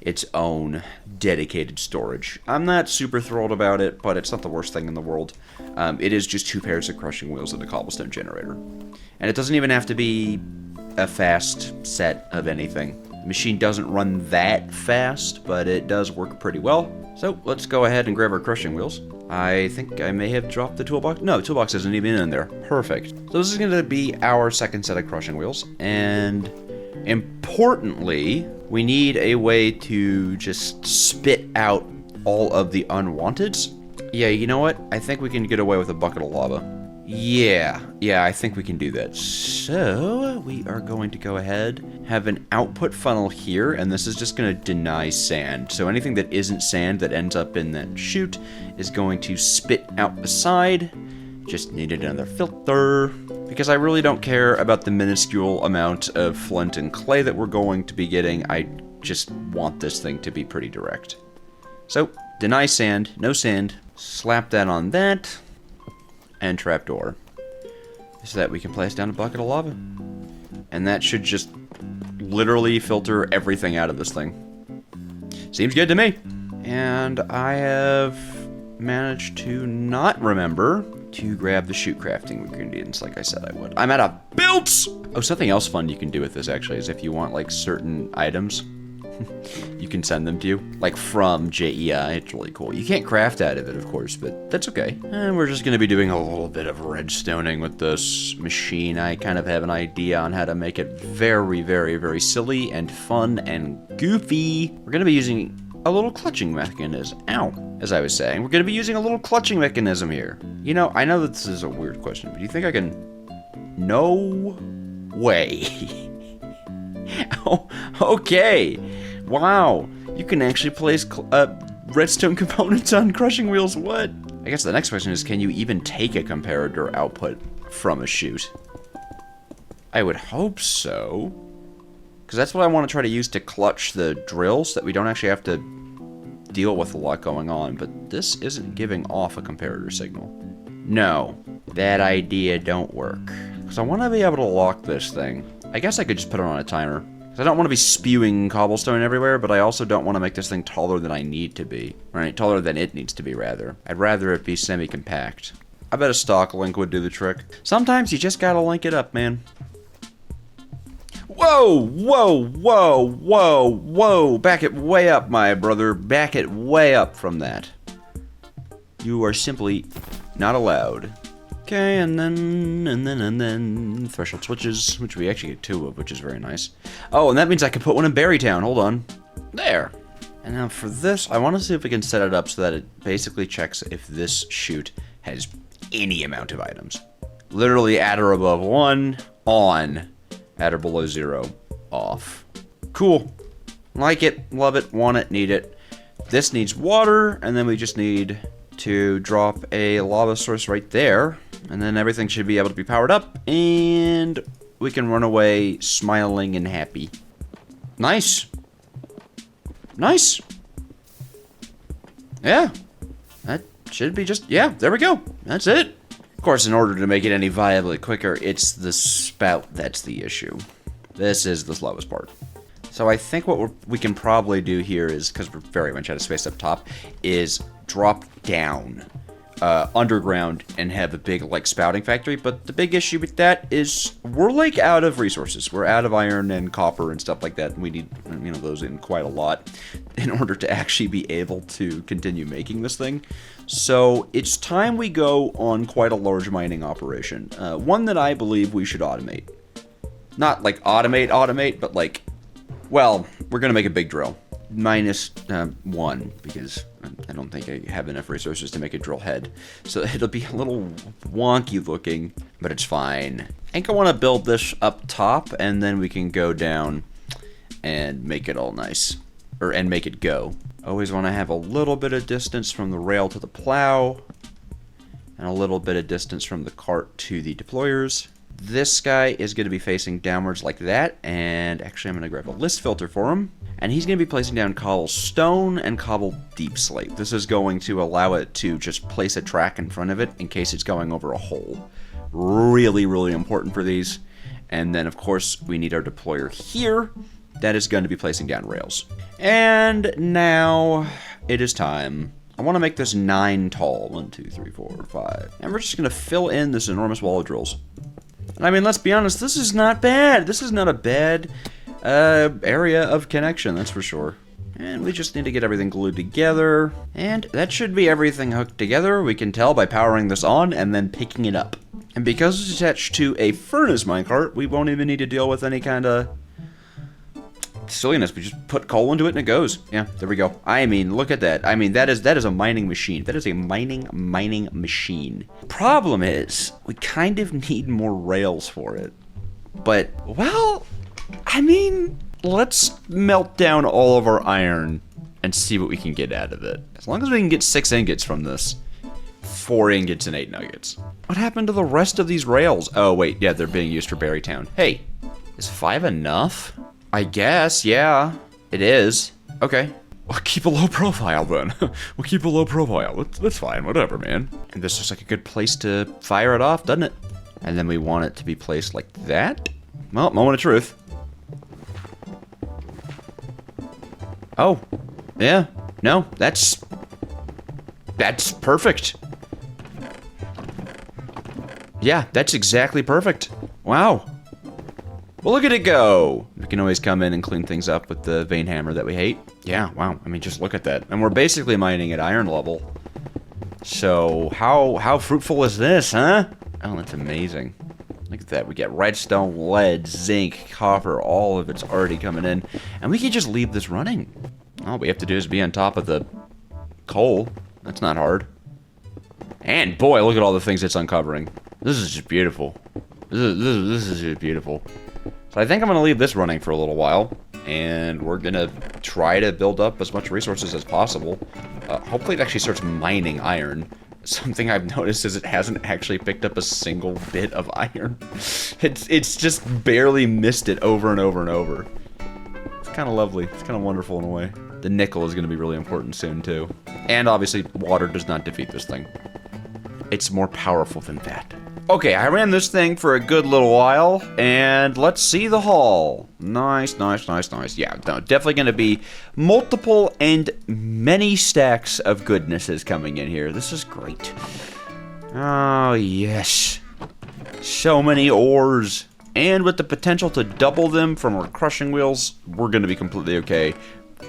its own dedicated storage. I'm not super thrilled about it, but it's not the worst thing in the world. It is just 2 pairs of crushing wheels and a cobblestone generator. And it doesn't even have to be a fast set of anything. The machine doesn't run that fast, but it does work pretty well. So let's go ahead and grab our crushing wheels. I think I may have dropped the toolbox. No, the toolbox isn't even in there. Perfect. So this is going to be our second set of crushing wheels. And importantly, we need a way to just spit out all of the unwanteds. Yeah, you know what? I think we can get away with a bucket of lava. Yeah, I think we can do that. So, we are going to go ahead, have an output funnel here, and this is just going to deny sand. So anything that isn't sand that ends up in that chute is going to spit out the side. Just needed another filter, because I really don't care about the minuscule amount of flint and clay that we're going to be getting. I just want this thing to be pretty direct. So, deny sand, no sand, slap that on that. And trapdoor, so that we can place down a bucket of lava. And that should just literally filter everything out of this thing. Seems good to me. And I have managed to not remember to grab the chute crafting ingredients like I said I would. I'm out of builds! Oh, something else fun you can do with this actually is if you want like certain items, you can send them to you, like from JEI. It's really cool. You can't craft out of it, of course, but that's okay. And we're just going to be doing a little bit of redstoning with this machine. I kind of have an idea on how to make it very, very, very silly and fun and goofy. We're going to be using a little clutching mechanism. Ow. As I was saying, we're going to be using a little clutching mechanism here. You know, I know that this is a weird question, but do you think I can... No way. Oh, okay. Wow, you can actually place redstone components on crushing wheels. What? I guess the next question is, can you even take a comparator output from a chute? I would hope so. Because that's what I want to try to use to clutch the drills, so that we don't actually have to deal with a lot going on. But this isn't giving off a comparator signal. No, that idea don't work. Because I want to be able to lock this thing. I guess I could just put it on a timer. I don't want to be spewing cobblestone everywhere, but I also don't want to make this thing taller than I need to be. Right, taller than it needs to be, rather. I'd rather it be semi-compact. I bet a stock link would do the trick. Sometimes you just gotta link it up, man. Whoa, whoa, whoa, whoa, whoa. Back it way up, my brother. Back it way up from that. You are simply not allowed. Okay, and then threshold switches, which we actually get 2 of, which is very nice. Oh, and that means I can put one in Berrytown. Hold on. There. And now for this, I want to see if we can set it up so that it basically checks if this chute has any amount of items. Literally at or above 1, on. At or below 0, off. Cool. Like it, love it, want it, need it. This needs water, and then we just need to drop a lava source right there. And then everything should be able to be powered up, and we can run away smiling and happy. Nice. Nice. Yeah. That should be just, yeah, there we go. That's it. Of course, in order to make it any viably quicker, it's the spout that's the issue. This is the slowest part. So I think what we can probably do here is, because we're very much out of space up top, is drop down underground and have a big like spouting factory. But the big issue with that is we're like out of resources. We're out of iron and copper and stuff like that. And we need, you know, those in quite a lot in order to actually be able to continue making this thing. So it's time we go on quite a large mining operation. One that I believe we should automate. Not like automate, but like, well, we're gonna make a big drill. minus 1 because I don't think I have enough resources to make a drill head. So it'll be a little wonky looking, but it's fine. I think I want to build this up top, and then we can go down and make it all nice. And make it go. Always want to have a little bit of distance from the rail to the plow, and a little bit of distance from the cart to the deployers. This guy is going to be facing downwards like that, and actually I'm going to grab a list filter for him. And he's going to be placing down cobblestone and cobble deep slate. This is going to allow it to just place a track in front of it in case it's going over a hole. Really, really important for these. And then, of course, we need our deployer here. That is going to be placing down rails. And now it is time. I want to make this 9 tall. 1, 2, 3, 4, 5. And we're just going to fill in this enormous wall of drills. And I mean, let's be honest, this is not bad. This is not a bad area of connection, that's for sure. And we just need to get everything glued together. And that should be everything hooked together. We can tell by powering this on and then picking it up. And because it's attached to a furnace minecart, we won't even need to deal with any kind of silliness. We just put coal into it and it goes. Yeah, there we go. I mean, look at that. I mean, that is a mining machine. That is a mining machine. Problem is, we kind of need more rails for it. But, well, I mean, let's melt down all of our iron and see what we can get out of it. As long as we can get 6 ingots from this. 4 ingots and 8 nuggets. What happened to the rest of these rails? Oh, wait, yeah, they're being used for Berrytown. Hey, is 5 enough? I guess, yeah, it is. Okay. We'll keep a low profile then. We'll keep a low profile. That's fine, whatever, man. And this is like a good place to fire it off, doesn't it? And then we want it to be placed like that. Well, moment of truth. Oh, yeah, no, that's perfect. Yeah, that's exactly perfect. Wow. Well, look at it go. We can always come in and clean things up with the vein hammer that we hate. Yeah, wow. I mean, just look at that. And we're basically mining at iron level. So, how fruitful is this, huh? Oh, that's amazing. Look at that. We get redstone, lead, zinc, copper, all of it's already coming in. And we can just leave this running. All we have to do is be on top of the coal. That's not hard. And boy, look at all the things it's uncovering. This is just beautiful. This is just beautiful. So I think I'm going to leave this running for a little while, and we're going to try to build up as much resources as possible. Hopefully it actually starts mining iron. Something I've noticed is it hasn't actually picked up a single bit of iron. It's just barely missed it over and over and over. It's kind of lovely. It's kind of wonderful in a way. The nickel is going to be really important soon, too. And obviously, water does not defeat this thing. It's more powerful than that. Okay, I ran this thing for a good little while, and let's see the haul. Nice, nice, nice, nice. Yeah, no, definitely going to be multiple and many stacks of goodnesses coming in here. This is great. Oh, yes. So many ores. And with the potential to double them from our crushing wheels, we're going to be completely okay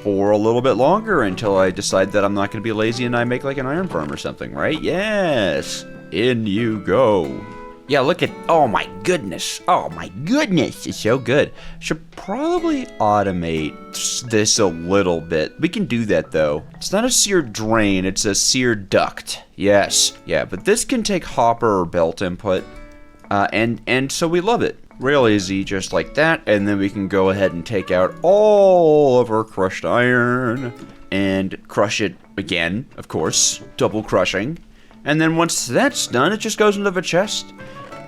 for a little bit longer until I decide that I'm not going to be lazy and I make like an iron farm or something, right? Yes. In you go. Yeah, look at, oh my goodness. Oh my goodness, it's so good. Should probably automate this a little bit. We can do that though. It's not a seared drain, it's a seared duct. Yes, yeah, but this can take hopper or belt input. And so we love it. Real easy, just like that, and then we can go ahead and take out all of our crushed iron and crush it again, of course, double crushing. And then once that's done, it just goes into the chest,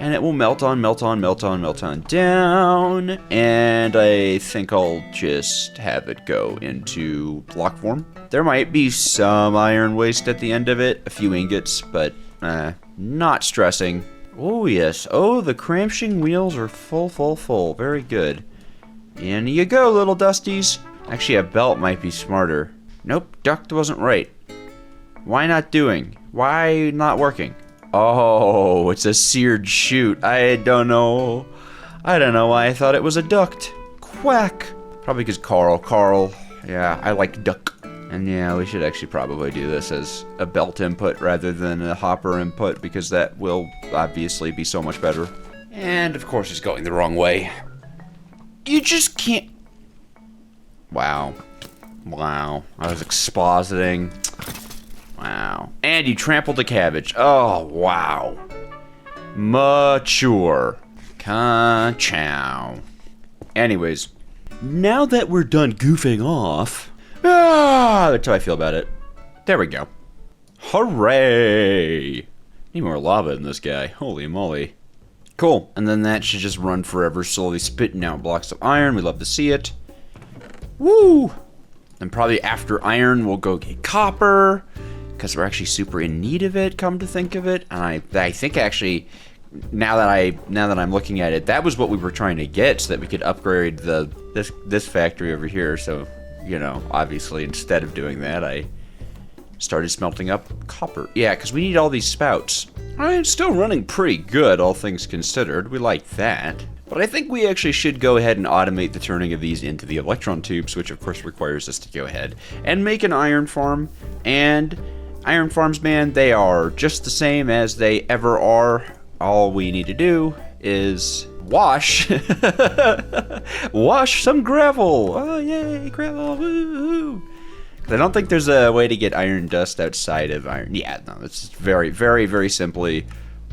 and it will melt on, melt on, melt on, melt on down, and I think I'll just have it go into block form. There might be some iron waste at the end of it, a few ingots, but not stressing. Oh, yes. Oh, the cramshing wheels are full, full, full. Very good. In you go, little dusties. Actually, a belt might be smarter. Nope, duct wasn't right. Why not doing? Why not working? Oh, it's a seared chute. I don't know. I don't know why I thought it was a duct. Quack. Probably because Carl. Yeah, I like duck. And yeah, we should actually probably do this as a belt input rather than a hopper input because that will obviously be so much better. And of course it's going the wrong way. You just can't. Wow. Wow. I was expositing. Wow. And you trampled the cabbage. Oh, wow. Mature. Ka-chow. Anyways, now that we're done goofing off, that's how I feel about it. There we go. Hooray! Need more lava in this guy. Holy moly. Cool. And then that should just run forever, slowly spitting out blocks of iron. We love to see it. Woo! And probably after iron, we'll go get copper, because we're actually super in need of it, come to think of it. And I think actually, now that I'm looking at it, that was what we were trying to get, so that we could upgrade this factory over here. So, you know, obviously instead of doing that, I started smelting up copper. Yeah, because we need all these spouts. I mean, it's still running pretty good, all things considered. We like that. But I think we actually should go ahead and automate the turning of these into the electron tubes, which of course requires us to go ahead and make an iron farm. And iron farms, man, they are just the same as they ever are. All we need to do is wash some gravel. Oh, yay, gravel, woo-hoo. I don't think there's a way to get iron dust outside of iron. Yeah, no, it's very, very, very simply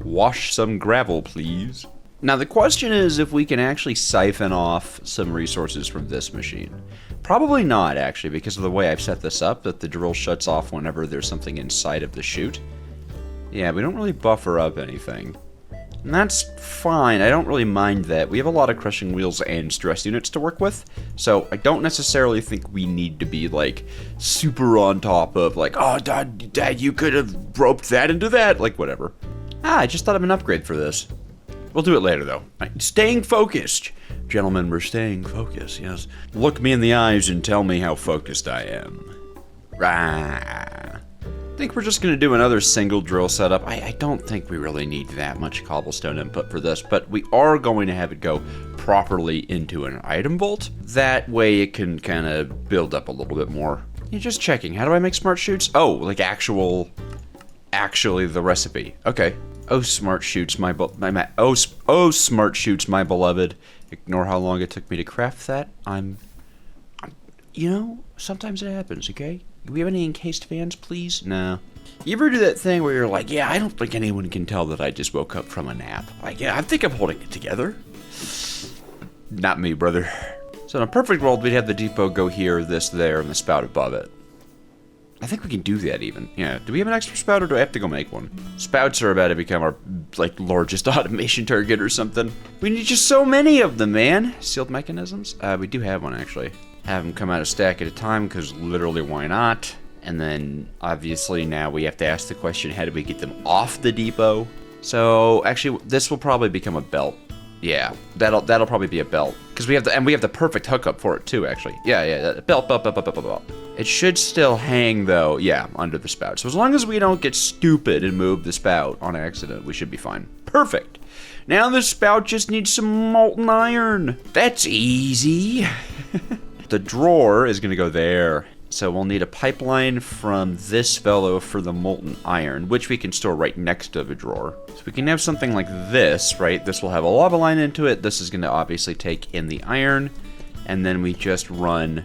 wash some gravel, please. Now, the question is if we can actually siphon off some resources from this machine. Probably not, actually, because of the way I've set this up, that the drill shuts off whenever there's something inside of the chute. Yeah, we don't really buffer up anything. And that's fine, I don't really mind that. We have a lot of crushing wheels and stress units to work with, so I don't necessarily think we need to be, like, super on top of, like, oh, Dad, you could have roped that into that, like, whatever. I just thought of an upgrade for this. We'll do it later, though. Right. Staying focused. Gentlemen, we're staying focused, yes. Look me in the eyes and tell me how focused I am. Rah. I think we're just going to do another single drill setup. I don't think we really need that much cobblestone input for this, but we are going to have it go properly into an item vault. That way it can kind of build up a little bit more. You're just checking. How do I make smart chutes? Oh, like actually the recipe. Okay. Oh, smart chutes, my smart chutes, my beloved. Ignore how long it took me to craft that. You know, sometimes it happens, okay? Do we have any encased fans, please? No. You ever do that thing where you're like, yeah, I don't think anyone can tell that I just woke up from a nap. Like, yeah, I think I'm holding it together. Not me, brother. So in a perfect world, we'd have the depot go here, this there, and the spout above it. I think we can do that even. Yeah, do we have an extra spout or do I have to go make one? Spouts are about to become our, like, largest automation target or something. We need just so many of them, man. Sealed mechanisms? We do have one, actually. Have them come out a stack at a time, because literally why not? And then, obviously, now we have to ask the question, how do we get them off the depot? So, actually, this will probably become a belt. Yeah, that'll probably be a belt. Because we have the perfect hookup for it, too, actually. Yeah, belt. It should still hang, though, yeah, under the spout. So as long as we don't get stupid and move the spout on accident, we should be fine. Perfect. Now the spout just needs some molten iron. That's easy. The drawer is going to go there. So we'll need a pipeline from this fellow for the molten iron, which we can store right next to the drawer. So we can have something like this, right? This will have a lava line into it. This is going to obviously take in the iron. And then we just run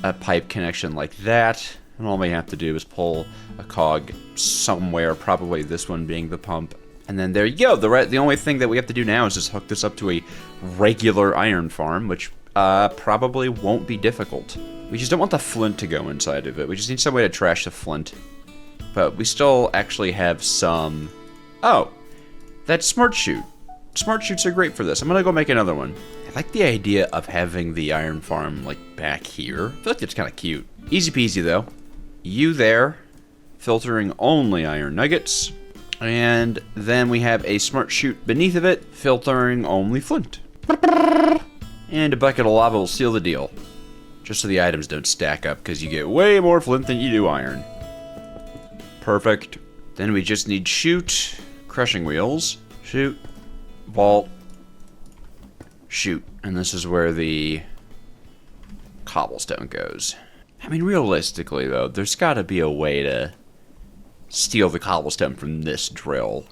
a pipe connection like that. And all we have to do is pull a cog somewhere, probably this one being the pump. And then there you go. The only thing that we have to do now is just hook this up to a regular iron farm, which probably won't be difficult. We just don't want the flint to go inside of it. We just need some way to trash the flint. But we still actually have some... Oh, that's smart chute. Smart chutes are great for this. I'm gonna go make another one. I like the idea of having the iron farm, like, back here. I feel like it's kind of cute. Easy peasy, though. You there, filtering only iron nuggets. And then we have a smart chute beneath of it, filtering only flint. And a bucket of lava will seal the deal. Just so the items don't stack up, because you get way more flint than you do iron. Perfect. Then we just need chute, crushing wheels, chute, vault, chute. And this is where the cobblestone goes. I mean, realistically, though, there's got to be a way to steal the cobblestone from this drill.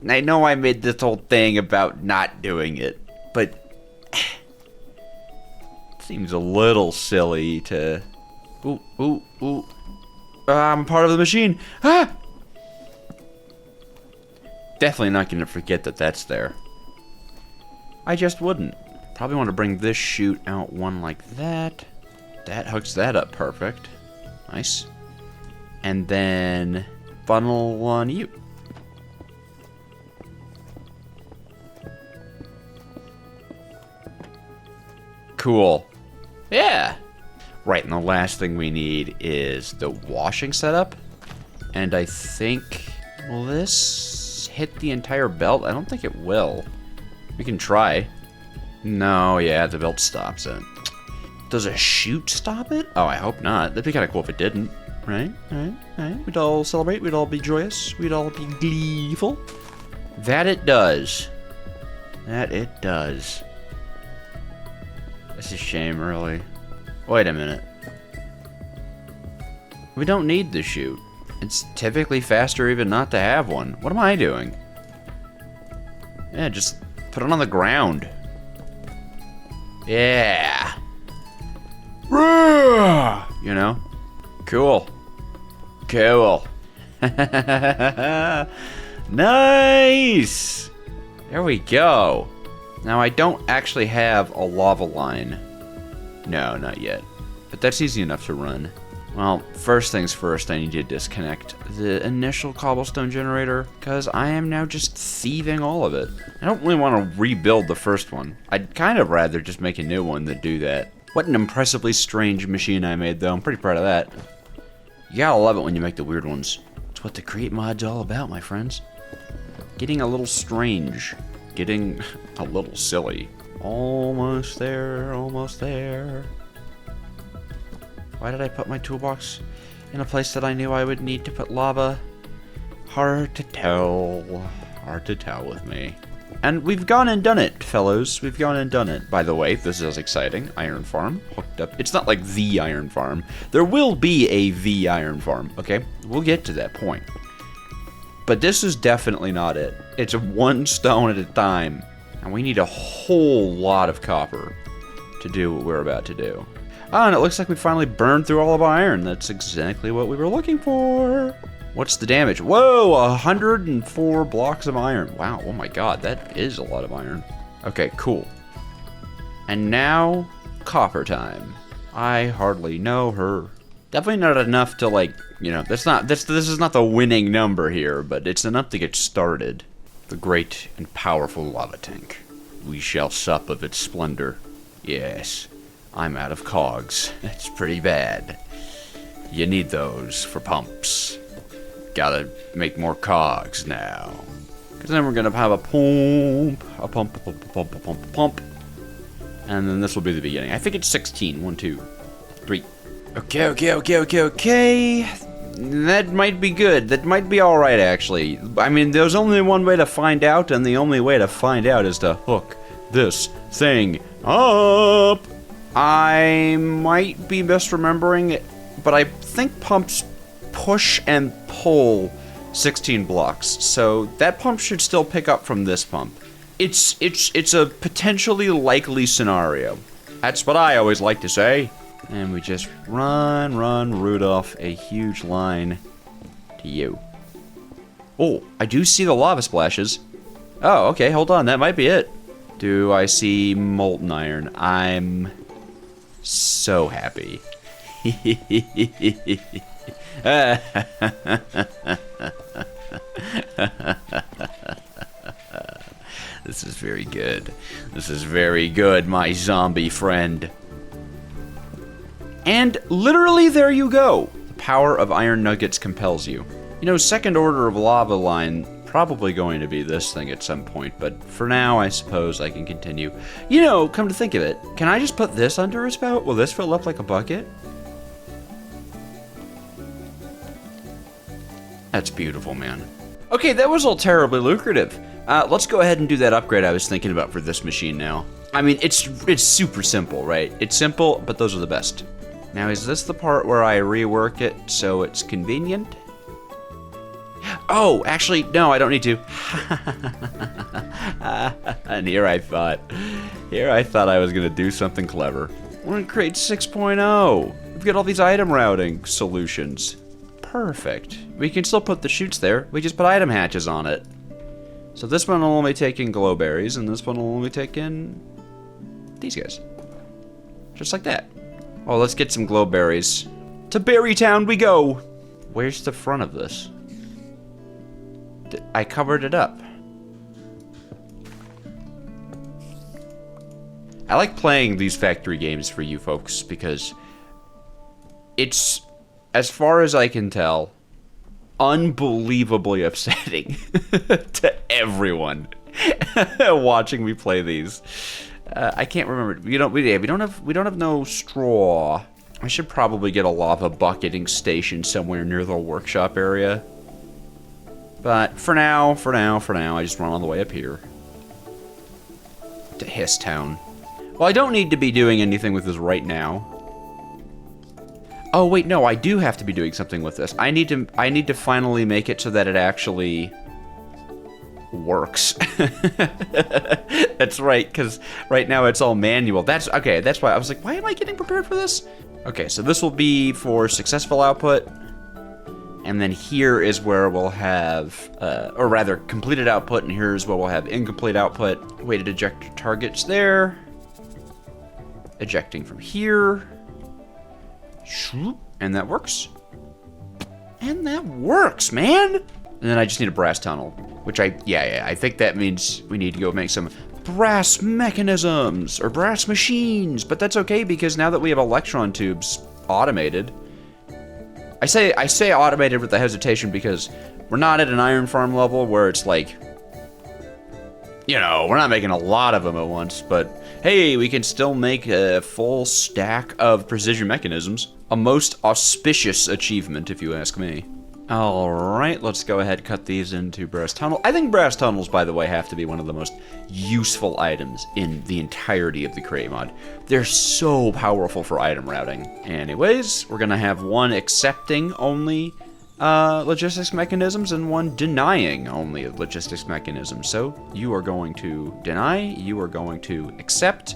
I know I made this whole thing about not doing it, but Seems a little silly to... Ooh, ooh, ooh. I'm part of the machine. Ah! Definitely not going to forget that that's there. I just wouldn't. Probably want to bring this chute out one like that. That hooks that up perfect. Nice. And then funnel on you. Cool. Yeah. Right, and the last thing we need is the washing setup. And I think, will this hit the entire belt? I don't think it will. We can try. No, yeah, the belt stops it. Does a chute stop it? Oh, I hope not. That'd be kind of cool if it didn't. Right? We'd all celebrate. We'd all be joyous. We'd all be gleeful. That it does. That it does. It's a shame, really. Wait a minute. We don't need the chute. It's typically faster even not to have one. What am I doing? Yeah, just put it on the ground. Yeah. You know? Cool. Cool. Nice! There we go. Now, I don't actually have a lava line. No, not yet. But that's easy enough to run. Well, first things first, I need to disconnect the initial cobblestone generator, because I am now just thieving all of it. I don't really want to rebuild the first one. I'd kind of rather just make a new one than do that. What an impressively strange machine I made, though. I'm pretty proud of that. You gotta love it when you make the weird ones. It's what the Create Mod's all about, my friends. Getting a little strange. Getting a little silly. Almost there, almost there. Why did I put my toolbox in a place that I knew I would need to put lava? Hard to tell. Hard to tell with me. And we've gone and done it, fellows. We've gone and done it. By the way, this is exciting. Iron farm hooked up. It's not like the iron farm. There will be a the iron farm, okay? We'll get to that point. But this is definitely not it. It's one stone at a time. And we need a whole lot of copper to do what we're about to do. Oh, and it looks like we finally burned through all of our iron. That's exactly what we were looking for. What's the damage? Whoa, 104 blocks of iron. Wow, oh my god, that is a lot of iron. Okay, cool. And now, copper time. I hardly know her. Definitely not enough to, like, you know, this is not the winning number here, but it's enough to get started. The great and powerful lava tank. We shall sup of its splendor. Yes. I'm out of cogs. That's pretty bad. You need those for pumps. Gotta make more cogs now. Because then we're gonna have a pump. And then this will be the beginning. I think it's 16. 1, 2, 3. Okay. That might be good. That might be alright, actually. I mean, there's only one way to find out, and the only way to find out is to hook this thing up. I might be misremembering it, but I think pumps push and pull 16 blocks, so that pump should still pick up from this pump. It's a potentially likely scenario. That's what I always like to say. And we just run, Rudolph, a huge line to you. Oh, I do see the lava splashes. Oh, okay, hold on, that might be it. Do I see molten iron? I'm so happy. This is very good. This is very good, my zombie friend. And literally there you go. The power of iron nuggets compels you. You know, second order of lava line, probably going to be this thing at some point, but for now, I suppose I can continue. You know, come to think of it, can I just put this under a spout? Will this fill up like a bucket? That's beautiful, man. Okay, that was all terribly lucrative. Let's go ahead and do that upgrade I was thinking about for this machine now. I mean, it's super simple, right? It's simple, but those are the best. Now, is this the part where I rework it so it's convenient? Oh, actually, no, I don't need to. And here I thought I was gonna do something clever. We're gonna create 6.0. We've got all these item routing solutions. Perfect. We can still put the chutes there. We just put item hatches on it. So this one will only take in glowberries, and this one will only take in these guys. Just like that. Oh, let's get some glowberries. To Berrytown we go! Where's the front of this? I covered it up. I like playing these factory games for you folks because it's, as far as I can tell, unbelievably upsetting to everyone watching me play these. I can't remember. We don't have no straw. I should probably get a lava bucketing station somewhere near the workshop area. But for now, I just run all the way up here to Hisstown. Well, I don't need to be doing anything with this right now. Oh wait, no, I do have to be doing something with this. I need to finally make it so that it actually works. That's right, because right now it's all manual. That's okay. That's why I was like, why am I getting prepared for this? Okay, so this will be for successful output, and then here is where we'll have, or rather, completed output, and here's where we'll have incomplete output. Weighted ejector targets there. Ejecting from here. And that works. And that works, man! And then I just need a brass tunnel, which I think that means we need to go make some brass mechanisms, or brass machines, but that's okay because now that we have electron tubes automated, I say automated with the hesitation because we're not at an iron farm level where it's like, you know, we're not making a lot of them at once, but hey, we can still make a full stack of precision mechanisms. A most auspicious achievement, if you ask me. Alright, let's go ahead and cut these into brass tunnel. I think brass tunnels, by the way, have to be one of the most useful items in the entirety of the Create mod. They're so powerful for item routing. Anyways, we're gonna have one accepting only logistics mechanisms and one denying only logistics mechanisms. So you are going to deny, you are going to accept,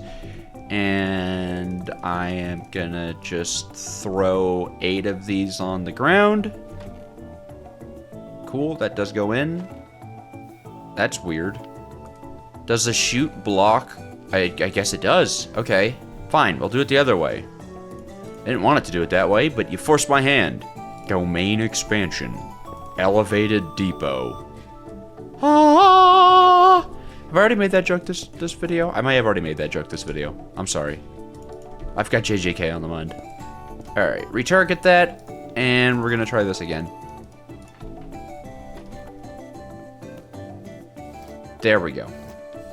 and I am gonna just throw 8 of these on the ground. Cool, that does go in. That's weird. Does the chute block? I guess it does. Okay, fine, we'll do it the other way. I didn't want it to do it that way, but you forced my hand. Domain expansion. Elevated depot. Ah! Have I already made that joke this video? I might have already made that joke this video. I'm sorry. I've got JJK on the mind. Alright, retarget that, and we're gonna try this again. There we go.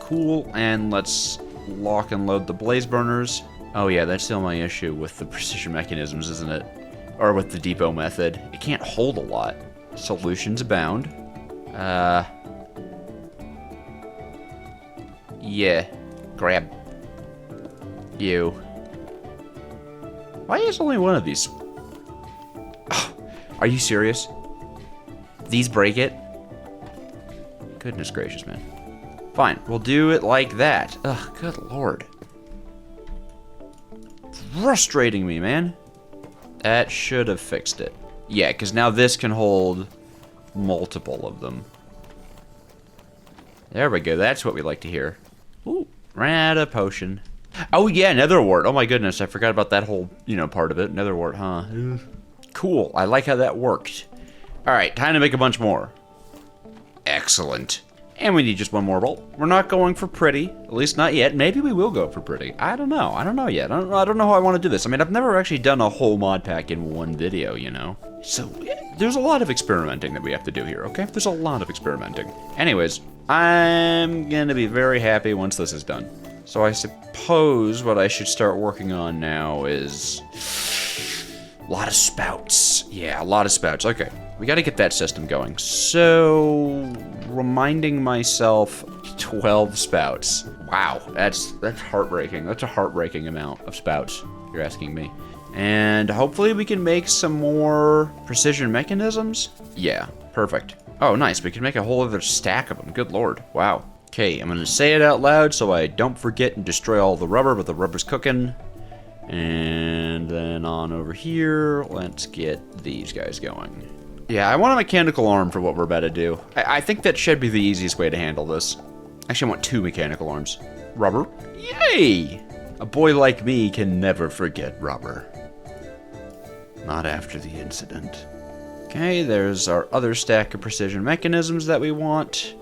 Cool, and let's lock and load the blaze burners. Oh yeah, that's still my issue with the precision mechanisms, isn't it? Or with the depot method. It can't hold a lot. Solutions abound. Yeah. Grab. You. Why is only one of these? Oh, are you serious? These break it? Goodness gracious, man. Fine, we'll do it like that. Ugh, good lord. Frustrating me, man. That should have fixed it. Yeah, because now this can hold multiple of them. There we go, that's what we like to hear. Ooh, ran out of potion. Oh yeah, netherwort. Oh my goodness, I forgot about that whole, part of it. Netherwort, huh? Cool, I like how that worked. Alright, time to make a bunch more. Excellent. And we need just one more bolt. We're not going for pretty, at least not yet. Maybe we will go for pretty. I don't know. I don't know yet. I don't know how I want to do this. I mean, I've never actually done a whole mod pack in one video, So there's a lot of experimenting that we have to do here, okay? There's a lot of experimenting. Anyways, I'm gonna be very happy once this is done. So I suppose what I should start working on now is a lot of spouts. Yeah, a lot of spouts. Okay, we got to get that system going. So, reminding myself, 12 spouts. Wow, that's heartbreaking. That's a heartbreaking amount of spouts, if you're asking me. And hopefully we can make some more precision mechanisms. Yeah, perfect. Oh, nice. We can make a whole other stack of them. Good lord. Wow. Okay, I'm going to say it out loud so I don't forget and destroy all the rubber, but the rubber's cooking. And then on over here, let's get these guys going. Yeah, I want a mechanical arm for what we're about to do. I think that should be the easiest way to handle this. Actually, I want 2 mechanical arms. Rubber. Yay! A boy like me can never forget rubber. Not after the incident. Okay, there's our other stack of precision mechanisms that we want.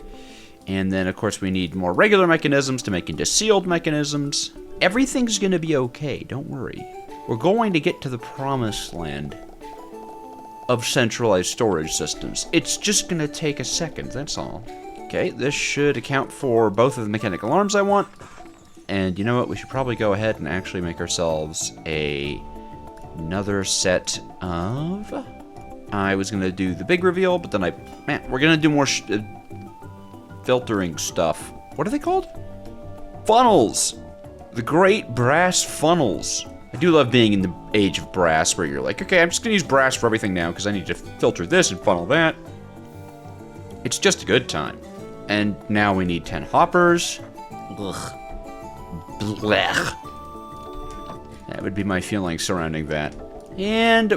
And then, of course, we need more regular mechanisms to make into sealed mechanisms. Everything's gonna be okay, don't worry. We're going to get to the promised land of centralized storage systems. It's just gonna take a second, that's all. Okay, this should account for both of the mechanical arms I want. And you know what, we should probably go ahead and actually make ourselves another set of... I was gonna do the big reveal, but then we're gonna do more filtering stuff. What are they called? Funnels! The great brass funnels. I do love being in the age of brass, where you're like, okay, I'm just gonna use brass for everything now, because I need to filter this and funnel that. It's just a good time. And now we need 10 hoppers. Ugh. Blech. That would be my feeling surrounding that. And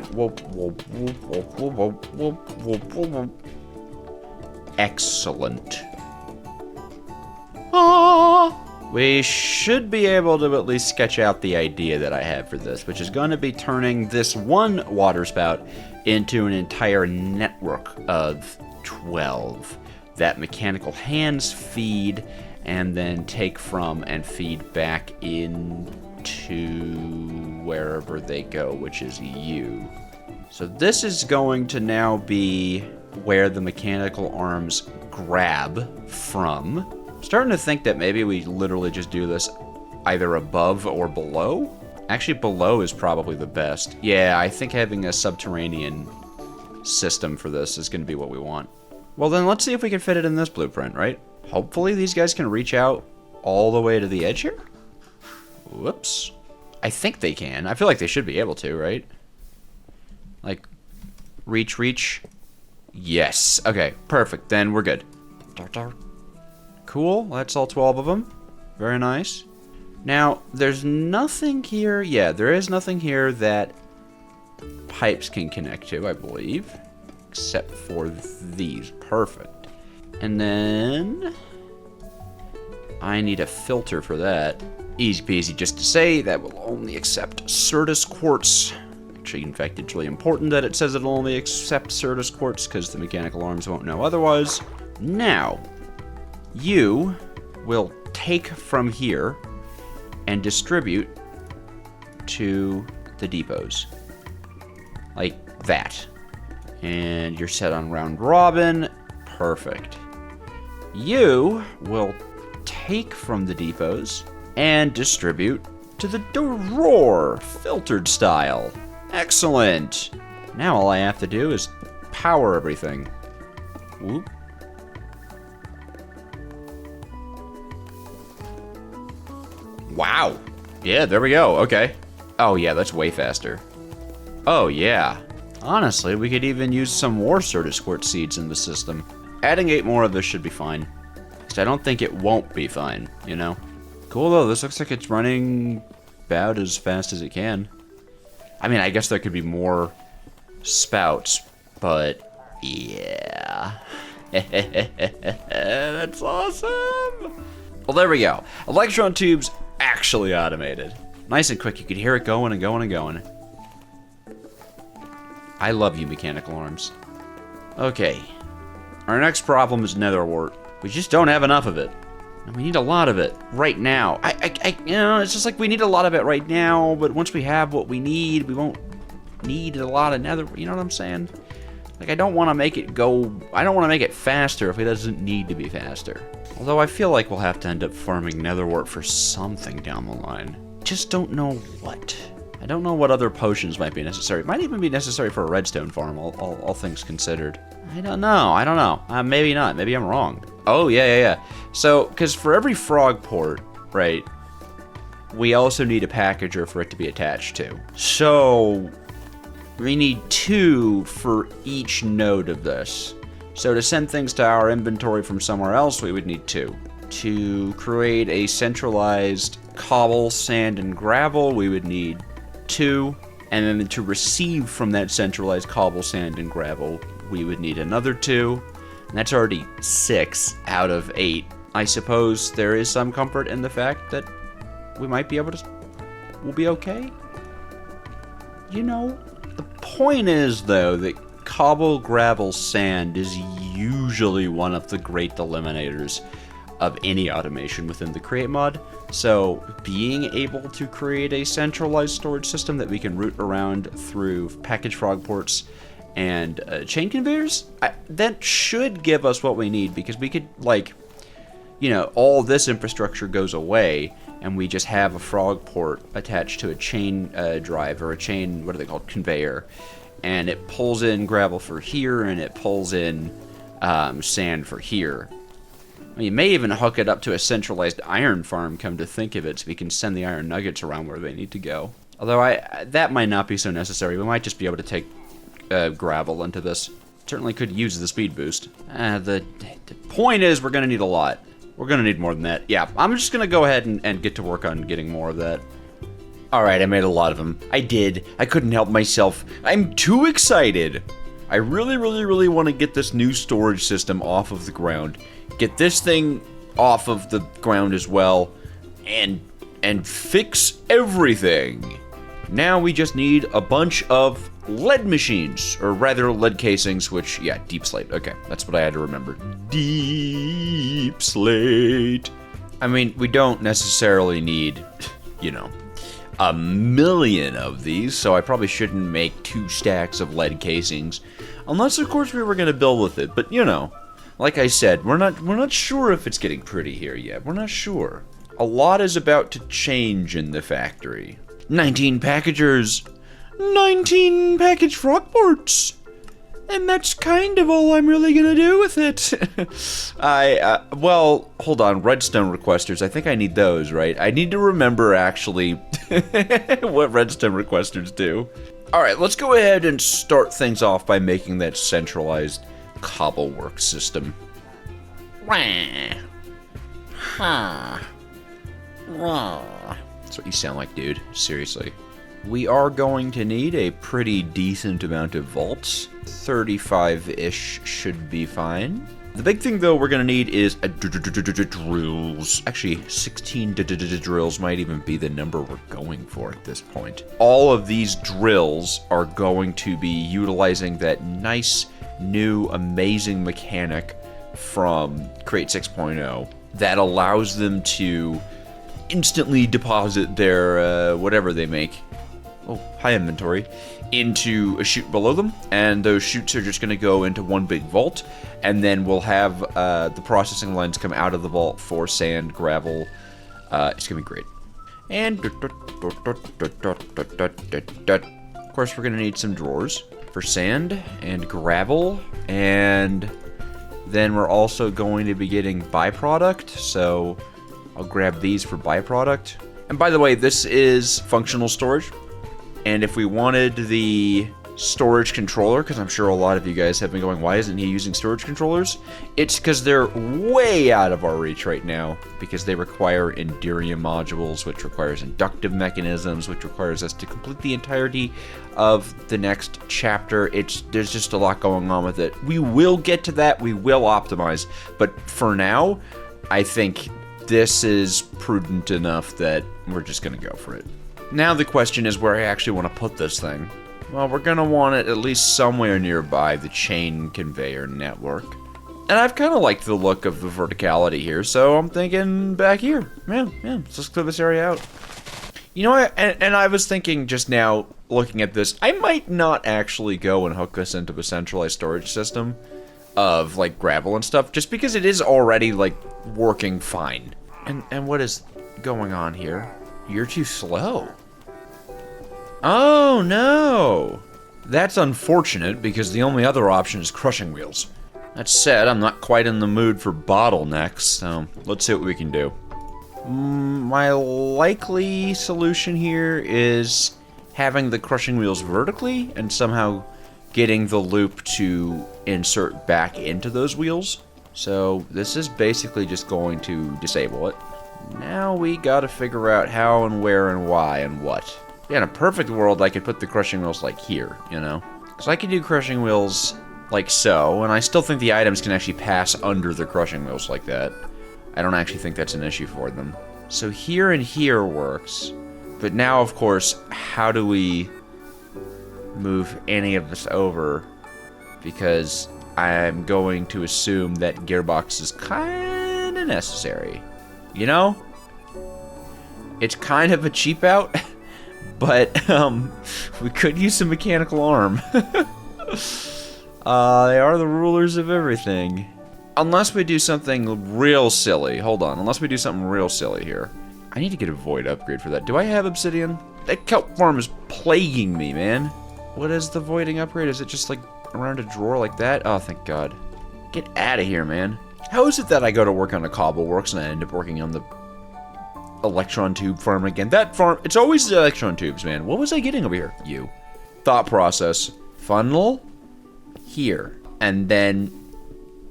excellent. We should be able to at least sketch out the idea that I have for this, which is going to be turning this one water spout into an entire network of 12 that mechanical hands feed and then take from and feed back into wherever they go, which is you. So this is going to now be where the mechanical arms grab from. I'm starting to think that maybe we literally just do this either above or below. Actually, below is probably the best. Yeah, I think having a subterranean system for this is going to be what we want. Well, then let's see if we can fit it in this blueprint, right? Hopefully these guys can reach out all the way to the edge here. Whoops. I think they can. I feel like they should be able to, right? Like, reach. Yes. Okay, perfect. Then we're good. Cool. That's all 12 of them. Very nice. Now, there's nothing here. Yeah, there is nothing here that pipes can connect to, I believe. Except for these. Perfect. And then I need a filter for that. Easy peasy just to say that will only accept Certus quartz. Actually, in fact, it's really important that it says it'll only accept Certus quartz because the mechanical arms won't know otherwise. Now, you will take from here and distribute to the depots. Like that. And you're set on round robin. Perfect. You will take from the depots and distribute to the drawer, filtered style. Excellent. Now all I have to do is power everything. Whoop. Wow. Yeah, there we go. Okay. Oh yeah, that's way faster. Oh yeah. Honestly, we could even use some more Certus quartz seeds in the system. Adding 8 more of this should be fine. Because I don't think it won't be fine, you know? Cool though, this looks like it's running about as fast as it can. I mean, I guess there could be more spouts, but yeah. That's awesome! Well, there we go. Electron tubes actually automated. Nice and quick, you could hear it going and going and going. I love you, mechanical arms. Okay. Our next problem is nether wart. We just don't have enough of it. And we need a lot of it right now. You know, it's just like we need a lot of it right now, but once we have what we need, we won't need a lot of nether, you know what I'm saying? Like, I don't want to make it faster if it doesn't need to be faster. Although I feel like we'll have to end up farming nether wart for something down the line. Just don't know what. I don't know what other potions might be necessary. It might even be necessary for a redstone farm, all things considered. I don't know. Maybe not. Maybe I'm wrong. Oh, yeah. So, because for every frog port, right, we also need a packager for it to be attached to. So, we need 2 for each node of this. So to send things to our inventory from somewhere else, we would need 2. To create a centralized cobble, sand, and gravel, we would need 2, and then to receive from that centralized cobble, sand, and gravel, we would need another 2, and that's already 6 out of 8. I suppose there is some comfort in the fact that we might be able to... we'll be okay? You know, the point is, though, that cobble, gravel, sand is usually one of the great eliminators of any automation within the Create mod. So being able to create a centralized storage system that we can route around through package frog ports and chain conveyors, that should give us what we need, because we could, like, you know, all this infrastructure goes away and we just have a frog port attached to a chain drive, or a chain, what are they called, conveyor, and it pulls in gravel for here and it pulls in sand for here. I mean, you may even hook it up to a centralized iron farm, come to think of it, so we can send the iron nuggets around where they need to go. Although that might not be so necessary. We might just be able to take gravel into this. Certainly could use the speed boost. The point is, we're going to need a lot. We're going to need more than that. Yeah, I'm just going to go ahead and get to work on getting more of that. Alright, I made a lot of them. I did. I couldn't help myself. I'm too excited. I really, really, really want to get this new storage system off of the ground. Get this thing off of the ground as well, and fix everything. Now we just need a bunch of lead machines, or rather lead casings, which, yeah, deep slate. Okay, that's what I had to remember. Deep slate. I mean, we don't necessarily need, you know, a million of these, so I probably shouldn't make 2 stacks of lead casings, unless, of course, we were going to build with it. But, you know, like I said, we're not sure if it's getting pretty here yet. We're not sure. A lot is about to change in the factory. 19 packagers, 19 package frog ports, and that's kind of all I'm really gonna do with it. Well, hold on, redstone requesters, I think I need those, right? I need to remember, actually, what redstone requesters do. Alright, let's go ahead and start things off by making that centralized cobblework system. That's what you sound like, dude. Seriously. We are going to need a pretty decent amount of vaults. 35-ish should be fine. The big thing, though, we're going to need is drills. Actually, 16 drills might even be the number we're going for at this point. All of these drills are going to be utilizing that nice, new, amazing mechanic from Create 6.0 that allows them to instantly deposit their whatever they make, high inventory, into a chute below them, and those chutes are just going to go into one big vault, and then we'll have the processing lines come out of the vault for sand, gravel. It's going to be great. And of course we're going to need some drawers for sand and gravel, and then we're also going to be getting byproduct, so I'll grab these for byproduct. And by the way, this is functional storage. And if we wanted the storage controller, because I'm sure a lot of you guys have been going, why isn't he using storage controllers? It's because they're way out of our reach right now, because they require Enderium modules, which requires inductive mechanisms, which requires us to complete the entirety of the next chapter. There's just a lot going on with it. We will get to that, we will optimize, but for now, I think this is prudent enough that we're just going to go for it. Now the question is where I actually want to put this thing. Well, we're going to want it at least somewhere nearby the chain conveyor network. And I've kind of liked the look of the verticality here, so I'm thinking back here. Yeah, let's just clear this area out. You know what, and I was thinking just now, looking at this, I might not actually go and hook this into a centralized storage system of, like, gravel and stuff, just because it is already, like, working fine. And what is going on here? You're too slow. Oh, no! That's unfortunate, because the only other option is crushing wheels. That said, I'm not quite in the mood for bottlenecks, so let's see what we can do. My likely solution here is having the crushing wheels vertically and somehow getting the loop to insert back into those wheels. So this is basically just going to disable it. Now we gotta figure out how and where and why and what. Yeah, in a perfect world, I could put the crushing wheels like here, you know? Because I could do crushing wheels like so, and I still think the items can actually pass under the crushing wheels like that. I don't actually think that's an issue for them. So here and here works. But now, of course, how do we move any of this over? Because I'm going to assume that gearbox is kind of necessary. You know? It's kind of a cheap out, but we could use some mechanical arm. They are the rulers of everything. Unless we do something real silly. Hold on. Unless we do something real silly here. I need to get a void upgrade for that. Do I have obsidian? That kelp farm is plaguing me, man. What is the voiding upgrade? Is it just like around a drawer like that? Oh, thank God. Get out of here, man. How is it that I go to work on a Cobbleworks and I end up working on the electron tube farm again? That farm, it's always the electron tubes, man. What was I getting over here? You. Thought process. Funnel here. And then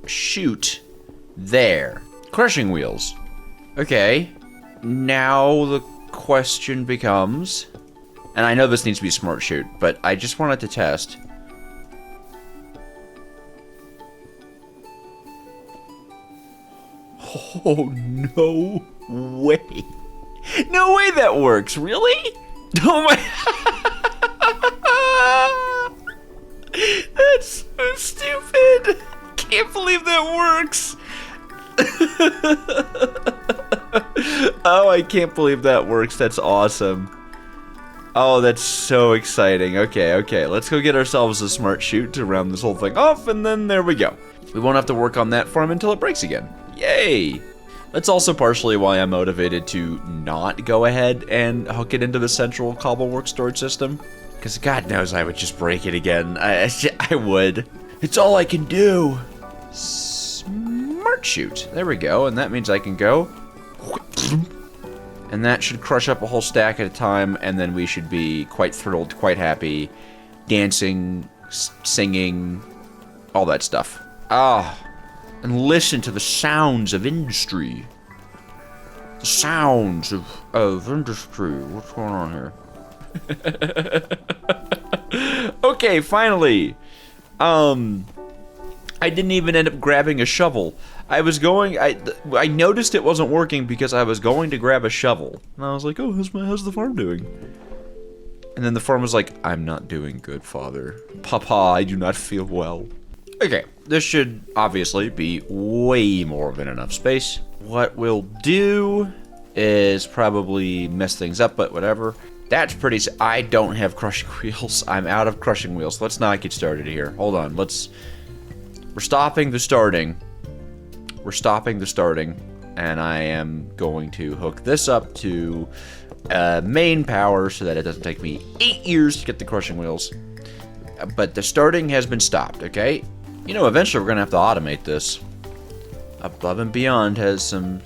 shoot there. Crushing wheels. Okay. Now the question becomes, and I know this needs to be smart shoot, but I just wanted to test. Oh, no way. No way that works, really? Oh my. That's so stupid. Can't believe that works. Oh, I can't believe that works. That's awesome. Oh, that's so exciting. Okay, let's go get ourselves a smart chute to round this whole thing off, and then there we go. We won't have to work on that farm until it breaks again. Yay! That's also partially why I'm motivated to not go ahead and hook it into the central Cobbleworks storage system. Because God knows I would just break it again. I would. It's all I can do. Smart chute. There we go, and that means I can go. And that should crush up a whole stack at a time, and then we should be quite thrilled, quite happy, dancing, singing, all that stuff. And listen to the sounds of industry. The sounds of industry. What's going on here? Okay, finally. I didn't even end up grabbing a shovel. I noticed it wasn't working because I was going to grab a shovel. And I was like, oh, how's the farm doing? And then the farm was like, I'm not doing good, father. Papa, I do not feel well. Okay, this should obviously be way more than enough space. What we'll do is probably mess things up, but whatever. That's pretty... I don't have crushing wheels. I'm out of crushing wheels. Let's not get started here. Hold on, we're stopping the starting. We're stopping the starting, and I am going to hook this up to main power so that it doesn't take me 8 years to get the crushing wheels. But the starting has been stopped, okay? You know, eventually we're going to have to automate this. Above and Beyond has some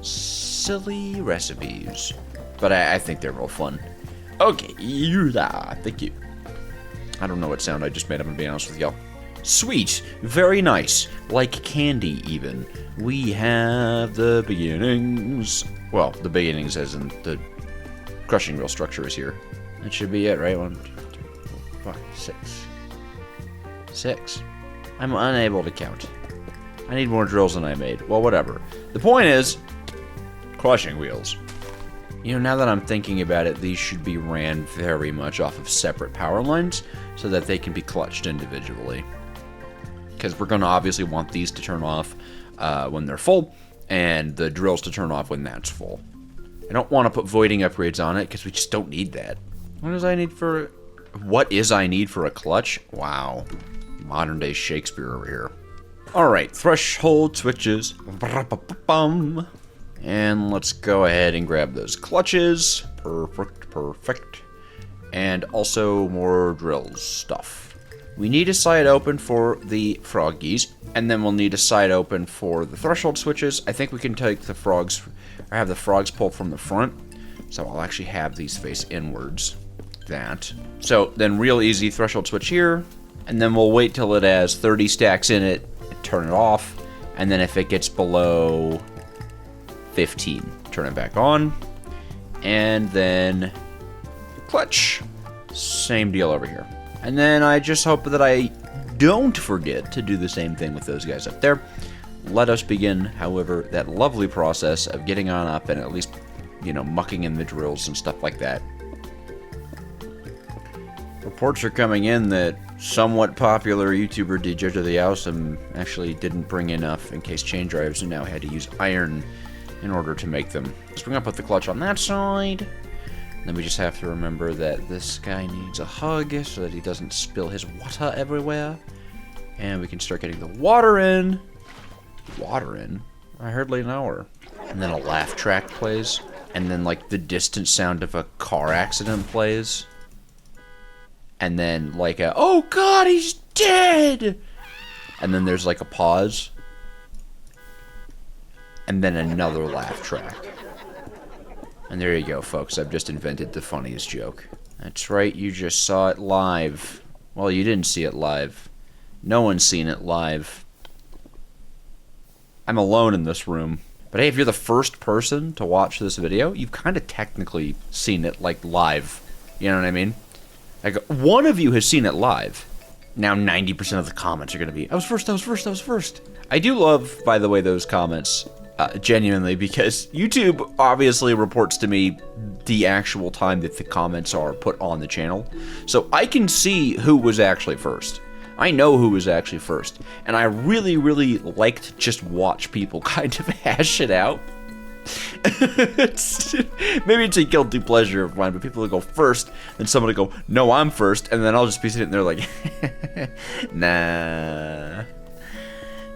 silly recipes, but I think they're real fun. Okay, thank you. I don't know what sound I just made, I'm going to be honest with y'all. Sweet, very nice, like candy even. We have the beginnings. Well, the beginnings as in the crushing wheel structure is here. That should be it, right? 1, 2, 3, 4, 5, 6. 6. I'm unable to count. I need more drills than I made. Well, whatever. The point is, crushing wheels. You know, now that I'm thinking about it, these should be ran very much off of separate power lines so that they can be clutched individually. Because we're going to obviously want these to turn off when they're full, and the drills to turn off when that's full. I don't want to put voiding upgrades on it, because we just don't need that. What is I need for a clutch? Wow. Modern day Shakespeare over here. Alright, threshold switches. And let's go ahead and grab those clutches. Perfect. And also more drills stuff. We need a side open for the froggies, and then we'll need a side open for the threshold switches. I think we can take the frogs, or have the frogs pull from the front, so I'll actually have these face inwards. That. So then real easy threshold switch here, and then we'll wait till it has 30 stacks in it, and turn it off, and then if it gets below 15, turn it back on, and then clutch. Same deal over here. And then I just hope that I don't forget to do the same thing with those guys up there. Let us begin, however, that lovely process of getting on up and at least, mucking in the drills and stuff like that. Reports are coming in that somewhat popular YouTuber DJ the Awesome actually didn't bring enough in case chain drives and now had to use iron in order to make them. So we're going to put the clutch on that side. Then we just have to remember that this guy needs a hug so that he doesn't spill his water everywhere. And we can start getting the water in. Water in? I hardly know her. And then a laugh track plays. And then, like, the distant sound of a car accident plays. And then, like, oh god, he's dead! And then there's, like, a pause. And then another laugh track. And there you go, folks. I've just invented the funniest joke. That's right, you just saw it live. Well, you didn't see it live. No one's seen it live. I'm alone in this room. But hey, if you're the first person to watch this video, you've kind of technically seen it, like, live. You know what I mean? Like, one of you has seen it live. Now 90% of the comments are going to be, I was first, I was first, I was first. I do love, by the way, those comments. Genuinely, because YouTube obviously reports to me the actual time that the comments are put on the channel. So I can see who was actually first. I know who was actually first. And I really, really like to just watch people kind of hash it out. Maybe it's a guilty pleasure of mine, but people will go first, then someone will go, no, I'm first, and then I'll just be sitting there like, nah,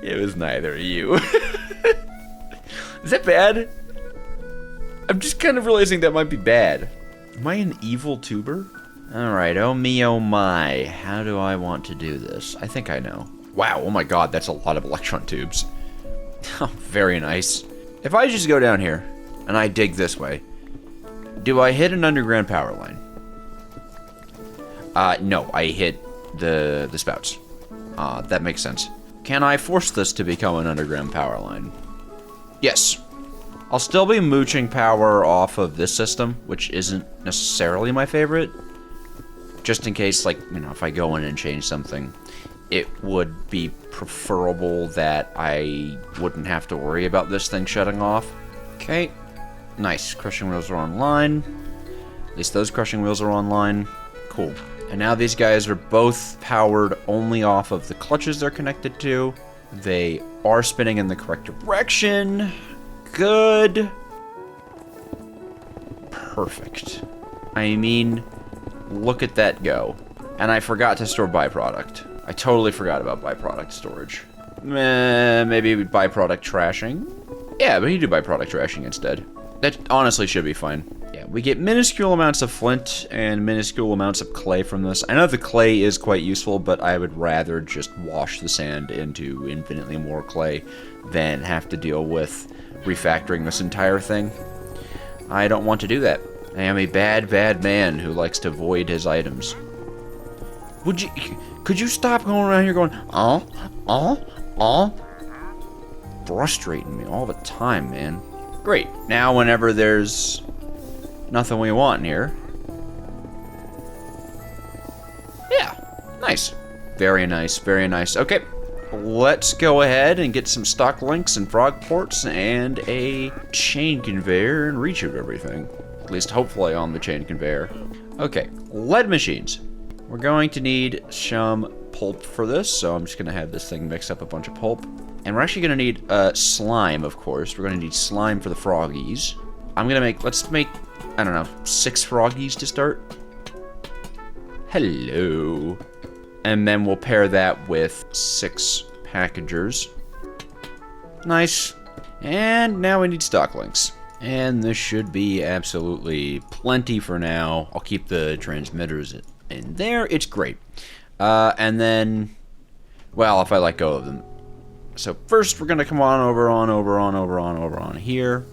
it was neither of you. Is that bad? I'm just kind of realizing that might be bad. Am I an evil tuber? Alright, oh me, oh my. How do I want to do this? I think I know. Wow, oh my god, that's a lot of electron tubes. Oh, very nice. If I just go down here, and I dig this way, do I hit an underground power line? No, I hit the spouts. That makes sense. Can I force this to become an underground power line? Yes. I'll still be mooching power off of this system, which isn't necessarily my favorite. Just in case, like, if I go in and change something, it would be preferable that I wouldn't have to worry about this thing shutting off. Okay. Nice. Crushing wheels are online. At least those crushing wheels are online. Cool. And now these guys are both powered only off of the clutches they're connected to. They are spinning in the correct direction. Good. Perfect. I mean, look at that go. And I forgot to store byproduct. I totally forgot about byproduct storage. Maybe byproduct trashing? Yeah, but you do byproduct trashing instead. That honestly should be fine. Yeah, we get minuscule amounts of flint and minuscule amounts of clay from this. I know the clay is quite useful, but I would rather just wash the sand into infinitely more clay than have to deal with refactoring this entire thing. I don't want to do that. I am a bad, bad man who likes to void his items. Could you stop going around here going, frustrating me all the time, man. Great. Now whenever there's nothing we want in here. Yeah. Nice. Very nice. Very nice. Okay. Let's go ahead and get some stock links and frog ports and a chain conveyor and reshoot everything. At least hopefully on the chain conveyor. Okay. Lead machines. We're going to need some pulp for this, so I'm just going to have this thing mix up a bunch of pulp. And we're actually going to need slime, of course. We're going to need slime for the froggies. Let's make, I don't know, 6 froggies to start. Hello. And then we'll pair that with 6 packagers. Nice. And now we need stock links. And this should be absolutely plenty for now. I'll keep the transmitters in there. It's great. And then, well, if I let go of them. So first we're going to come on over here.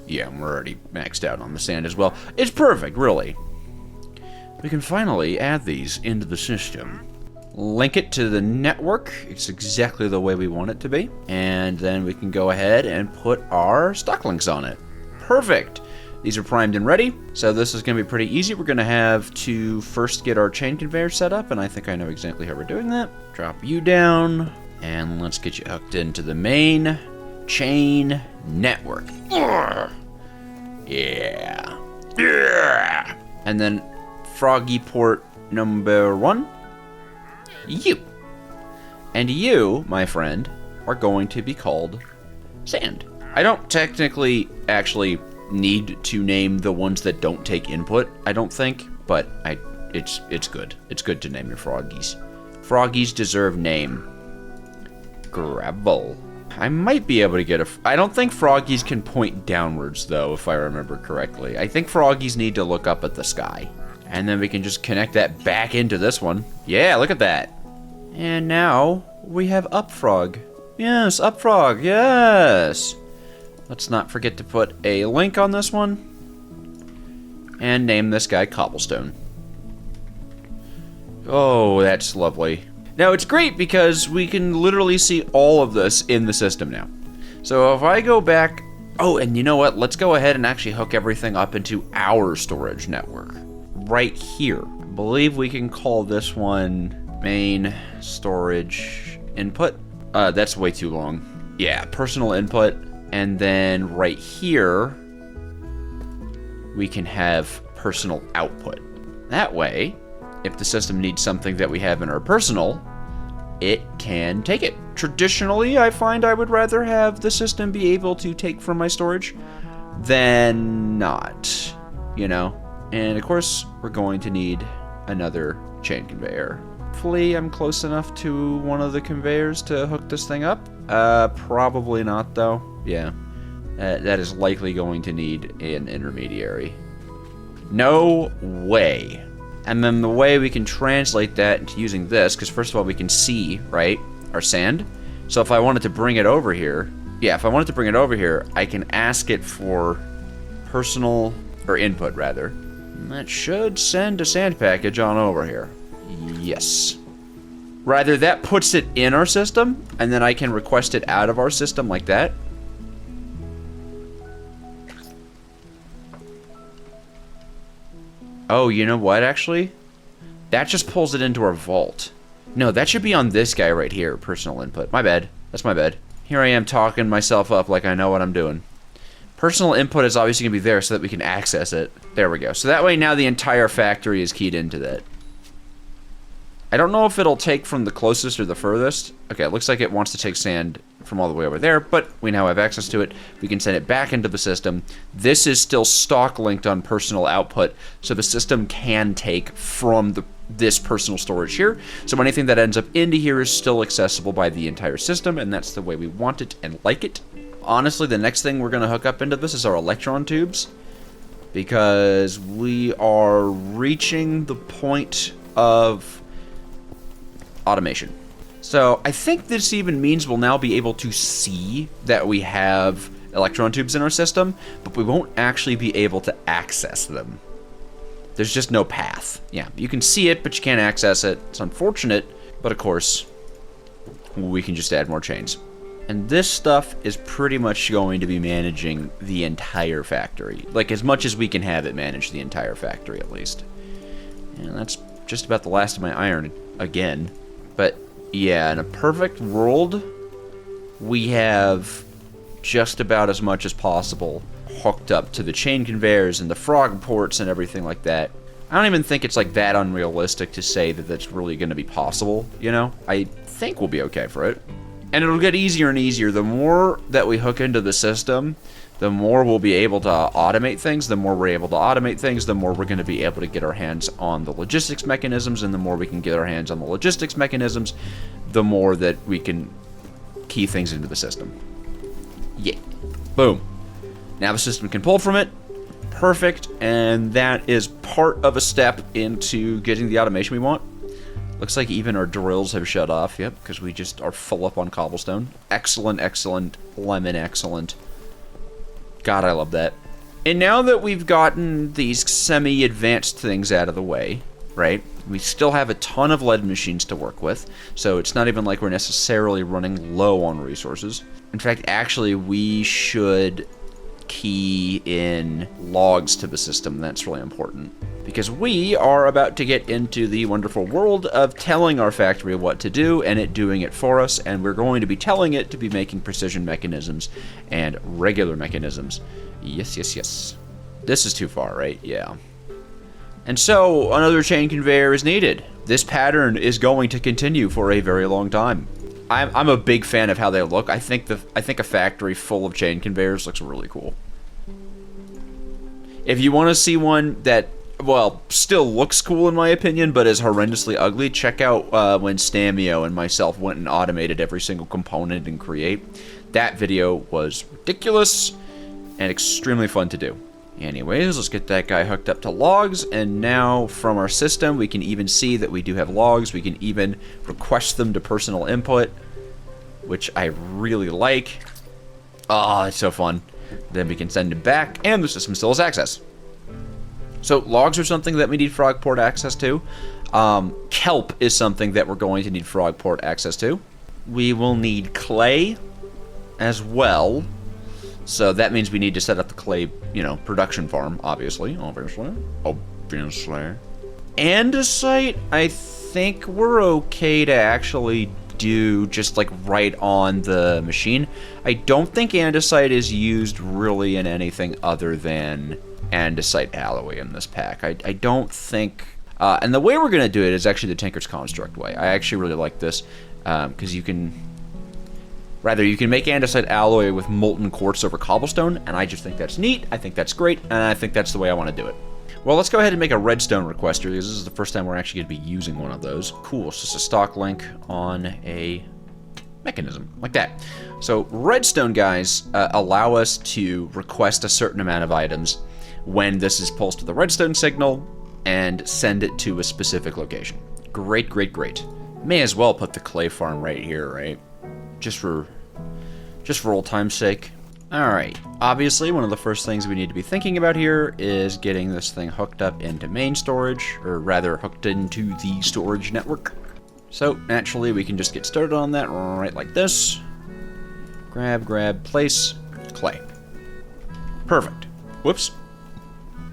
Yeah, we're already maxed out on the sand as well. It's perfect, really. We can finally add these into the system. Link it to the network. It's exactly the way we want it to be. And then we can go ahead and put our stock links on it. Perfect. These are primed and ready, so this is going to be pretty easy. We're going to have to first get our chain conveyor set up, and I think I know exactly how we're doing that. Drop you down, and let's get you hooked into the main chain network. Yeah. Yeah. And then Froggy port number 1, you. And you, my friend, are going to be called Sand. I don't technically actually need to name the ones that don't take input, I don't think, but it's good. It's good to name your froggies. Froggies deserve name. Gravel. I might be able to get I don't think froggies can point downwards, though, if I remember correctly. I think froggies need to look up at the sky. And then we can just connect that back into this one. Yeah, look at that. And now we have Upfrog. Yes, Upfrog, yes. Let's not forget to put a link on this one. And name this guy Cobblestone. Oh, that's lovely. Now, it's great because we can literally see all of this in the system now. So if I go back... Oh, and you know what? Let's go ahead and actually hook everything up into our storage network. Right here. I believe we can call this one main storage input. That's way too long. Yeah, personal input. And then right here, we can have personal output. That way, if the system needs something that we have in our personal, it can take it. Traditionally, I find I would rather have the system be able to take from my storage than not, you know? And of course, we're going to need another chain conveyor. Hopefully, I'm close enough to one of the conveyors to hook this thing up. Probably not, though. Yeah, that is likely going to need an intermediary. No way. And then the way we can translate that into using this, because first of all, we can see, right, our sand. So if I wanted to bring it over here, yeah, if I wanted to bring it over here, I can ask it for personal, or input, rather. And that should send a sand package on over here. Yes. Rather, that puts it in our system, and then I can request it out of our system like that. Oh, you know what, actually? That just pulls it into our vault. No, that should be on this guy right here, personal input. My bad. That's my bad. Here I am talking myself up like I know what I'm doing. Personal input is obviously going to be there so that we can access it. There we go. So that way now the entire factory is keyed into that. I don't know if it'll take from the closest or the furthest. Okay, it looks like it wants to take sand from all the way over there, but we now have access to it. We can send it back into the system. This is still stock linked on personal output, so the system can take from this personal storage here. So anything that ends up into here is still accessible by the entire system, and that's the way we want it and like it. Honestly, the next thing we're going to hook up into this is our electron tubes, because we are reaching the point of automation. So I think this even means we'll now be able to see that we have electron tubes in our system, but we won't actually be able to access them. There's just no path. Yeah, you can see it, but you can't access it. It's unfortunate, but of course, we can just add more chains. And this stuff is pretty much going to be managing the entire factory. Like, as much as we can have it manage the entire factory, at least. And that's just about the last of my iron again. But yeah, in a perfect world, we have just about as much as possible hooked up to the chain conveyors and the frog ports and everything like that. I don't even think it's like that unrealistic to say that that's really going to be possible, you know? I think we'll be okay for it. And it'll get easier and easier. The more that we hook into the system, the more we'll be able to automate things. The more we're able to automate things, the more we're going to be able to get our hands on the logistics mechanisms. And the more we can get our hands on the logistics mechanisms, the more that we can key things into the system. Yeah. Boom. Now the system can pull from it. Perfect. And that is part of a step into getting the automation we want. Looks like even our drills have shut off. Yep, because we just are full up on cobblestone. Excellent, excellent, lemon, excellent. God, I love that. And now that we've gotten these semi-advanced things out of the way, right, we still have a ton of lead machines to work with, so it's not even like we're necessarily running low on resources. In fact, actually, we should key in logs to the system. That's really important. Because we are about to get into the wonderful world of telling our factory what to do and it doing it for us, and we're going to be telling it to be making precision mechanisms and regular mechanisms. Yes, yes, yes. This is too far, right? Yeah. And so, another chain conveyor is needed. This pattern is going to continue for a very long time. I'm a big fan of how they look. I think a factory full of chain conveyors looks really cool. If you want to see one that, well, still looks cool in my opinion, but is horrendously ugly, check out when Stamio and myself went and automated every single component in Create. That video was ridiculous and extremely fun to do. Anyways, let's get that guy hooked up to logs, and now from our system we can even see that we do have logs. We can even request them to personal input, which I really like. Oh, it's so fun. Then we can send it back, and the system still has access. So logs are something that we need Frogport access to. Kelp is something that we're going to need Frogport access to. We will need clay as well. So that means we need to set up the clay, production farm, obviously. Andesite, I think we're okay to actually do just like right on the machine. I don't think andesite is used really in anything other than andesite alloy in this pack. I don't think... and the way we're going to do it is actually the Tinker's Construct way. I actually really like this because you can make andesite alloy with molten quartz over cobblestone, and I just think that's neat, I think that's great, and I think that's the way I want to do it. Well, let's go ahead and make a redstone requester, because this is the first time we're actually going to be using one of those. Cool, it's just a stock link on a mechanism, like that. So, redstone guys allow us to request a certain amount of items when this is pulsed to the redstone signal and send it to a specific location. Great, great, great. May as well put the clay farm right here, right? Just for old time's sake. Alright, obviously one of the first things we need to be thinking about here is getting this thing hooked up into main storage, or rather hooked into the storage network. So naturally we can just get started on that right like this. Grab, place, clay. Perfect. Whoops.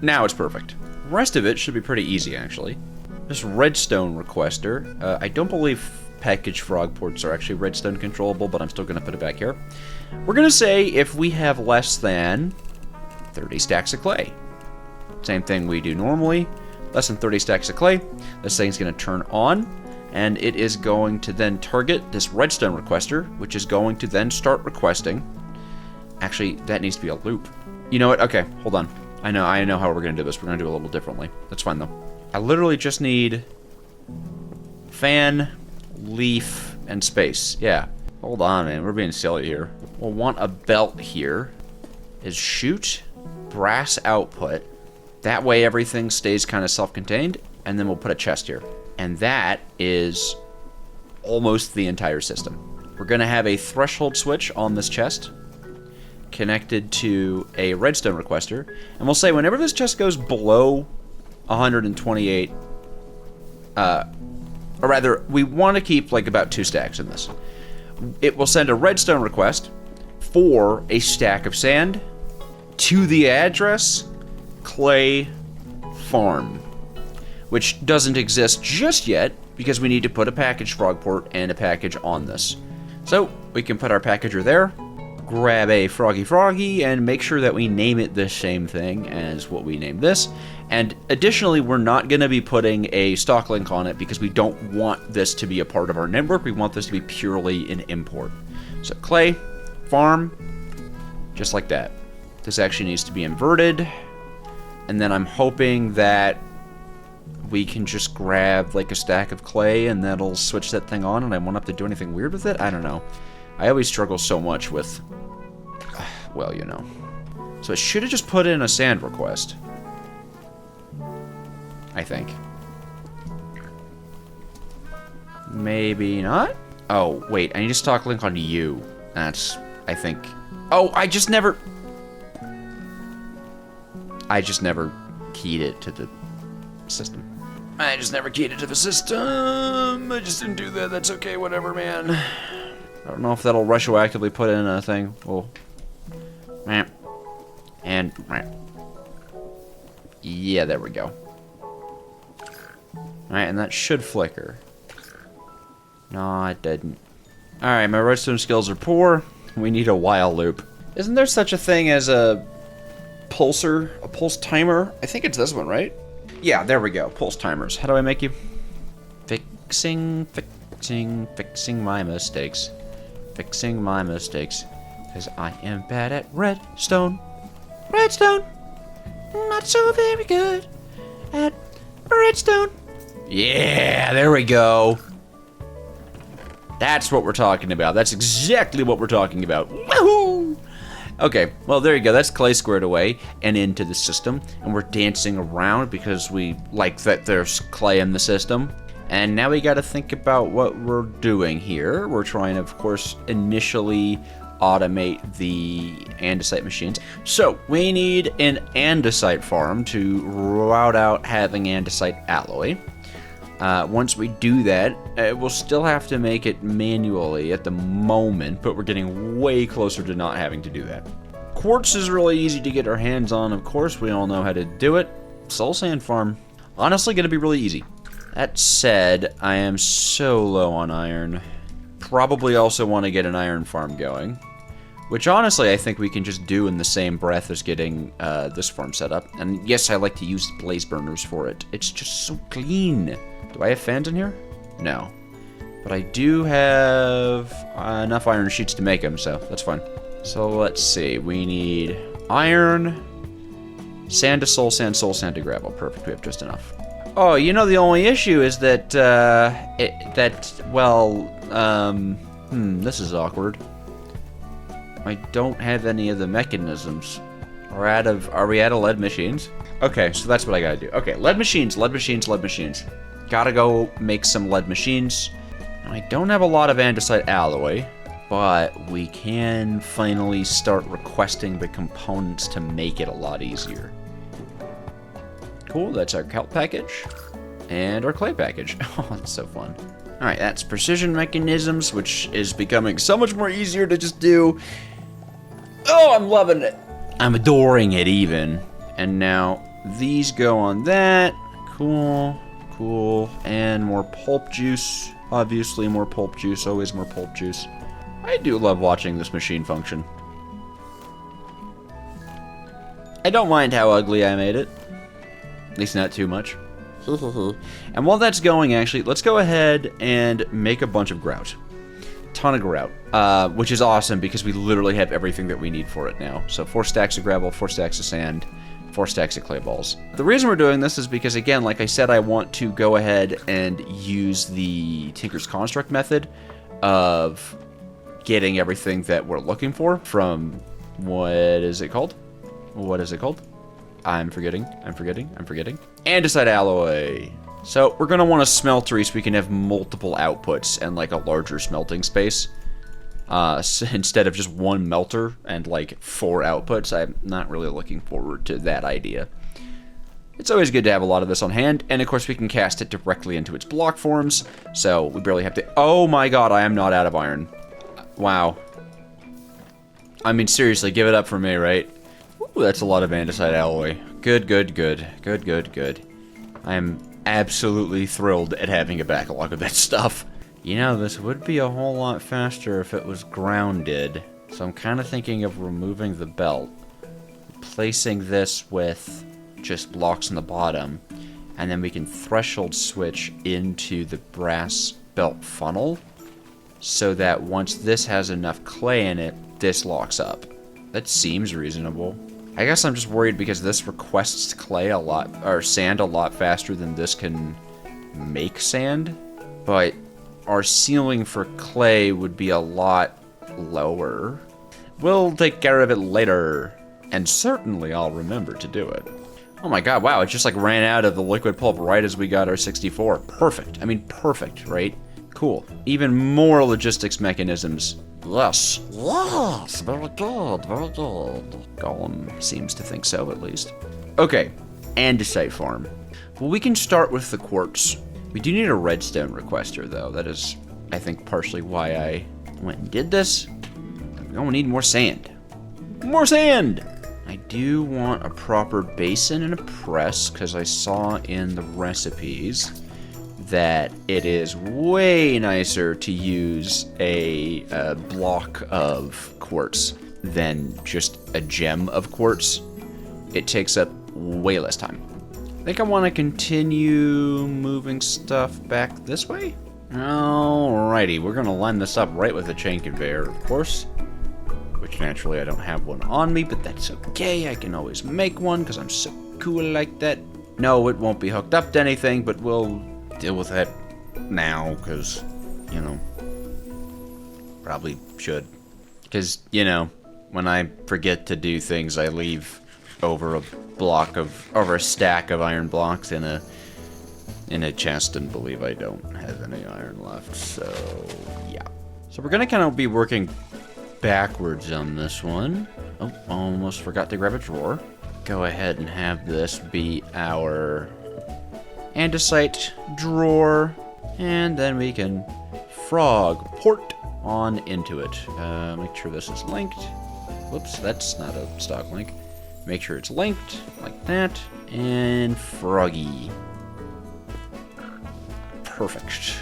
Now it's perfect. The rest of it should be pretty easy actually. This redstone requester, I don't believe package frog ports are actually redstone controllable, but I'm still going to put it back here. We're going to say if we have less than 30 stacks of clay. Same thing we do normally. Less than 30 stacks of clay. This thing's going to turn on, and it is going to then target this redstone requester, which is going to then start requesting. Actually, that needs to be a loop. You know what? Okay, hold on. I know how we're going to do this. We're going to do it a little differently. That's fine, though. I literally just need fan, leaf, and space. Yeah. Hold on, man. We're being silly here. We'll want a belt here. Is shoot, brass output. That way everything stays kind of self-contained. And then we'll put a chest here. And that is almost the entire system. We're going to have a threshold switch on this chest connected to a redstone requester. And we'll say whenever this chest goes below 128, or rather, we want to keep like about 2 stacks in this. It will send a redstone request for a stack of sand to the address clay farm, which doesn't exist just yet because we need to put a package frog port and a package on this. So we can put our packager there, grab a froggy, and make sure that we name it the same thing as what we named this. And additionally, we're not going to be putting a stock link on it because we don't want this to be a part of our network. We want this to be purely an import. So clay, farm, just like that. This actually needs to be inverted. And then I'm hoping that we can just grab like a stack of clay and that'll switch that thing on, and I won't have to do anything weird with it. I don't know. I always struggle so much with, well, you know. So I should have just put in a sand request. I think. Maybe not? Oh, wait, I need to stock link on you. That's, I think. Oh, I just never keyed it to the system. I just never didn't do that. That's okay, whatever, man. I don't know if that'll retroactively put in a thing. Well, And, yeah, there we go. Alright, and that should flicker. No, it didn't. Alright, my redstone skills are poor. We need a while loop. Isn't there such a thing as a pulsar? A pulse timer? I think it's this one, right? Yeah, there we go. Pulse timers. How do I make you? Fixing my mistakes. Fixing my mistakes. Because I am bad at redstone. Redstone! Not so very good at redstone. Yeah, there we go. That's what we're talking about. That's exactly what we're talking about. Woohoo! Okay, well, there you go. That's clay squared away and into the system. And we're dancing around because we like that there's clay in the system. And now we got to think about what we're doing here. We're trying to, of course, initially automate the andesite machines. So we need an andesite farm to route out having andesite alloy. Once we do that, we'll still have to make it manually at the moment, but we're getting way closer to not having to do that. Quartz is really easy to get our hands on, of course. We all know how to do it. Soul Sand Farm, honestly, going to be really easy. That said, I am so low on iron. Probably also want to get an iron farm going, which honestly I think we can just do in the same breath as getting this farm set up. And yes, I like to use blaze burners for it. It's just so clean. Do I have fans in here? No. But I do have enough iron sheets to make them, so that's fine. So let's see. We need iron, sand to soul sand to gravel. Perfect. We have just enough. Oh, you know, the only issue is that, this is awkward. I don't have any of the mechanisms. Are we out of lead machines? Okay, so that's what I gotta do. Okay, lead machines. Gotta go make some lead machines. I don't have a lot of andesite alloy, but we can finally start requesting the components to make it a lot easier. Cool, that's our kelp package. And our clay package. Oh, that's so fun. Alright, that's precision mechanisms, which is becoming so much more easier to just do. Oh, I'm loving it. I'm adoring it even. And now these go on that. Cool. And more pulp juice. Obviously more pulp juice, always more pulp juice. I do love watching this machine function. I don't mind how ugly I made it. At least not too much. And while that's going, actually, let's go ahead and make a bunch of grout. Ton of grout. Which is awesome because we literally have everything that we need for it now. So 4 stacks of gravel, 4 stacks of sand, 4 stacks of clay balls. The reason we're doing this is because, again, like I said, I want to go ahead and use the Tinker's Construct method of getting everything that we're looking for from, what is it called? I'm forgetting. Andesite alloy. So we're going to want a smeltery so we can have multiple outputs and like a larger smelting space. So instead of just one melter and like 4 outputs, I'm not really looking forward to that idea. It's always good to have a lot of this on hand, and of course we can cast it directly into its block forms, so we barely have to... Oh my god, I am not out of iron. Wow. I mean, seriously, give it up for me, right? Ooh, that's a lot of andesite alloy. Good. I am absolutely thrilled at having a backlog of that stuff. You know, this would be a whole lot faster if it was grounded. So I'm kind of thinking of removing the belt, placing this with just blocks on the bottom, and then we can threshold switch into the brass belt funnel so that once this has enough clay in it, this locks up. That seems reasonable. I guess I'm just worried because this requests clay a lot, or sand a lot faster than this can make sand, but our ceiling for clay would be a lot lower. We'll take care of it later, and certainly I'll remember to do it. Oh my god, wow, it just like ran out of the liquid pulp right as we got our 64. Perfect. I mean, perfect, right? Cool. Even more logistics mechanisms. Yes, very good. Gollum seems to think so, at least. Okay, andesite farm. Well, we can start with the quartz. We do need a redstone requester, though. That is, I think, partially why I went and did this. We're gonna need more sand. More sand! I do want a proper basin and a press, because I saw in the recipes that it is way nicer to use a block of quartz than just a gem of quartz. It takes up way less time. I think I want to continue moving stuff back this way. Alrighty, we're going to line this up right with the chain conveyor, of course. Which naturally I don't have one on me, but that's okay. I can always make one because I'm so cool like that. No, it won't be hooked up to anything, but we'll deal with that now because, you know, probably should. Because, you know, when I forget to do things, I leave over a stack of iron blocks in a chest and believe I don't have any iron left. So, yeah. So we're gonna kind of be working backwards on this one. Oh, almost forgot to grab a drawer. Go ahead and have this be our andesite drawer, and then we can frog port on into it. Make sure this is linked. Whoops, that's not a stock link. Make sure it's linked like that, and froggy. Perfect,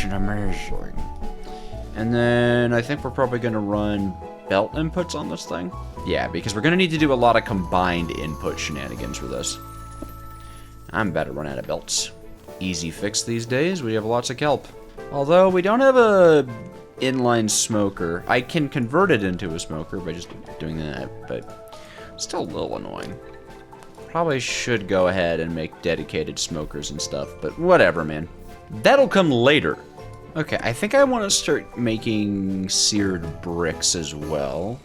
and amazing. And then I think we're probably going to run belt inputs on this thing. Yeah, because we're going to need to do a lot of combined input shenanigans with this. I'm about to run out of belts. Easy fix these days, we have lots of kelp. Although we don't have a inline smoker. I can convert it into a smoker by just doing that, but still a little annoying. Probably should go ahead and make dedicated smokers and stuff, but whatever, man. That'll come later. Okay, I think I want to start making seared bricks as well,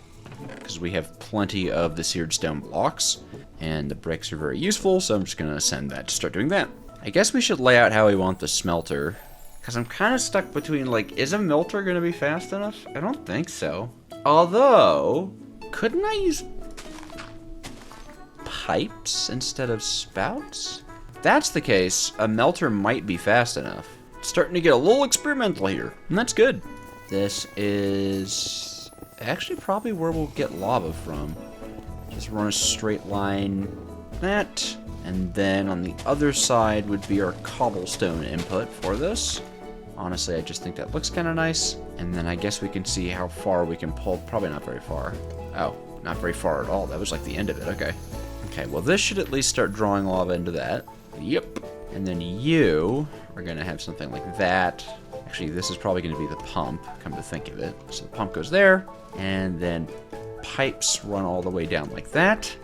because we have plenty of the seared stone blocks, and the bricks are very useful, so I'm just going to send that to start doing that. I guess we should lay out how we want the smelter, because I'm kind of stuck between, like, is a melter going to be fast enough? I don't think so. Although, couldn't I use pipes instead of spouts? If that's the case, a melter might be fast enough. Starting to get a little experimental here, and that's good. This is actually probably where we'll get lava from. Just run a straight line, that, and then on the other side would be our cobblestone input for this. Honestly, I just think that looks kind of nice. And then I guess we can see how far we can pull. Probably not very far. Oh, not very far at all. That was like the end of it. Okay. Okay, well this should at least start drawing lava into that. Yep. And then you are going to have something like that. Actually, this is probably going to be the pump, come to think of it. So the pump goes there, and then pipes run all the way down like that.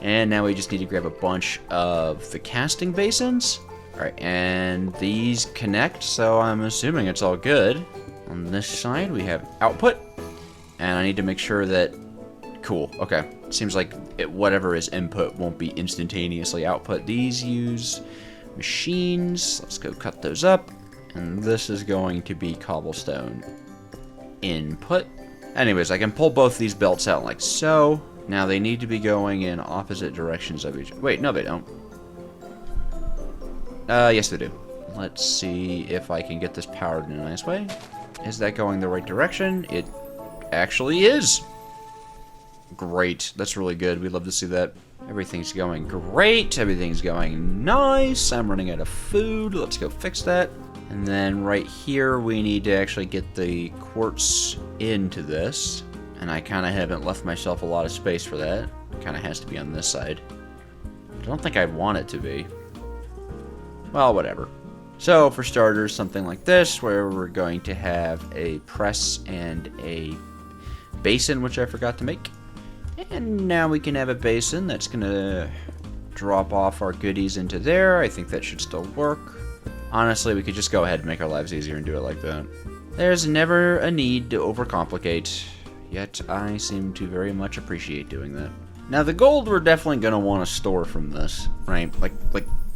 And now we just need to grab a bunch of the casting basins. All right, and these connect, so I'm assuming it's all good. On this side, we have output, and I need to make sure that... Cool, okay. Seems like whatever is input won't be instantaneously output. These use machines. Let's go cut those up. And this is going to be cobblestone input. Anyways, I can pull both these belts out like so. Now they need to be going in opposite directions of each other. Wait, no they don't. Yes they do. Let's see if I can get this powered in a nice way. Is that going the right direction? It actually is. Great. That's really good. We love to see that. Everything's going great. Everything's going nice. I'm running out of food. Let's go fix that. And then right here, we need to actually get the quartz into this. And I kind of haven't left myself a lot of space for that. It kind of has to be on this side. I don't think I'd want it to be. Well, whatever. So, for starters, something like this, where we're going to have a press and a basin, which I forgot to make. And now we can have a basin that's going to drop off our goodies into there. I think that should still work. Honestly, we could just go ahead and make our lives easier and do it like that. There's never a need to overcomplicate, yet I seem to very much appreciate doing that. Now, the gold we're definitely going to want to store from this, right? Like,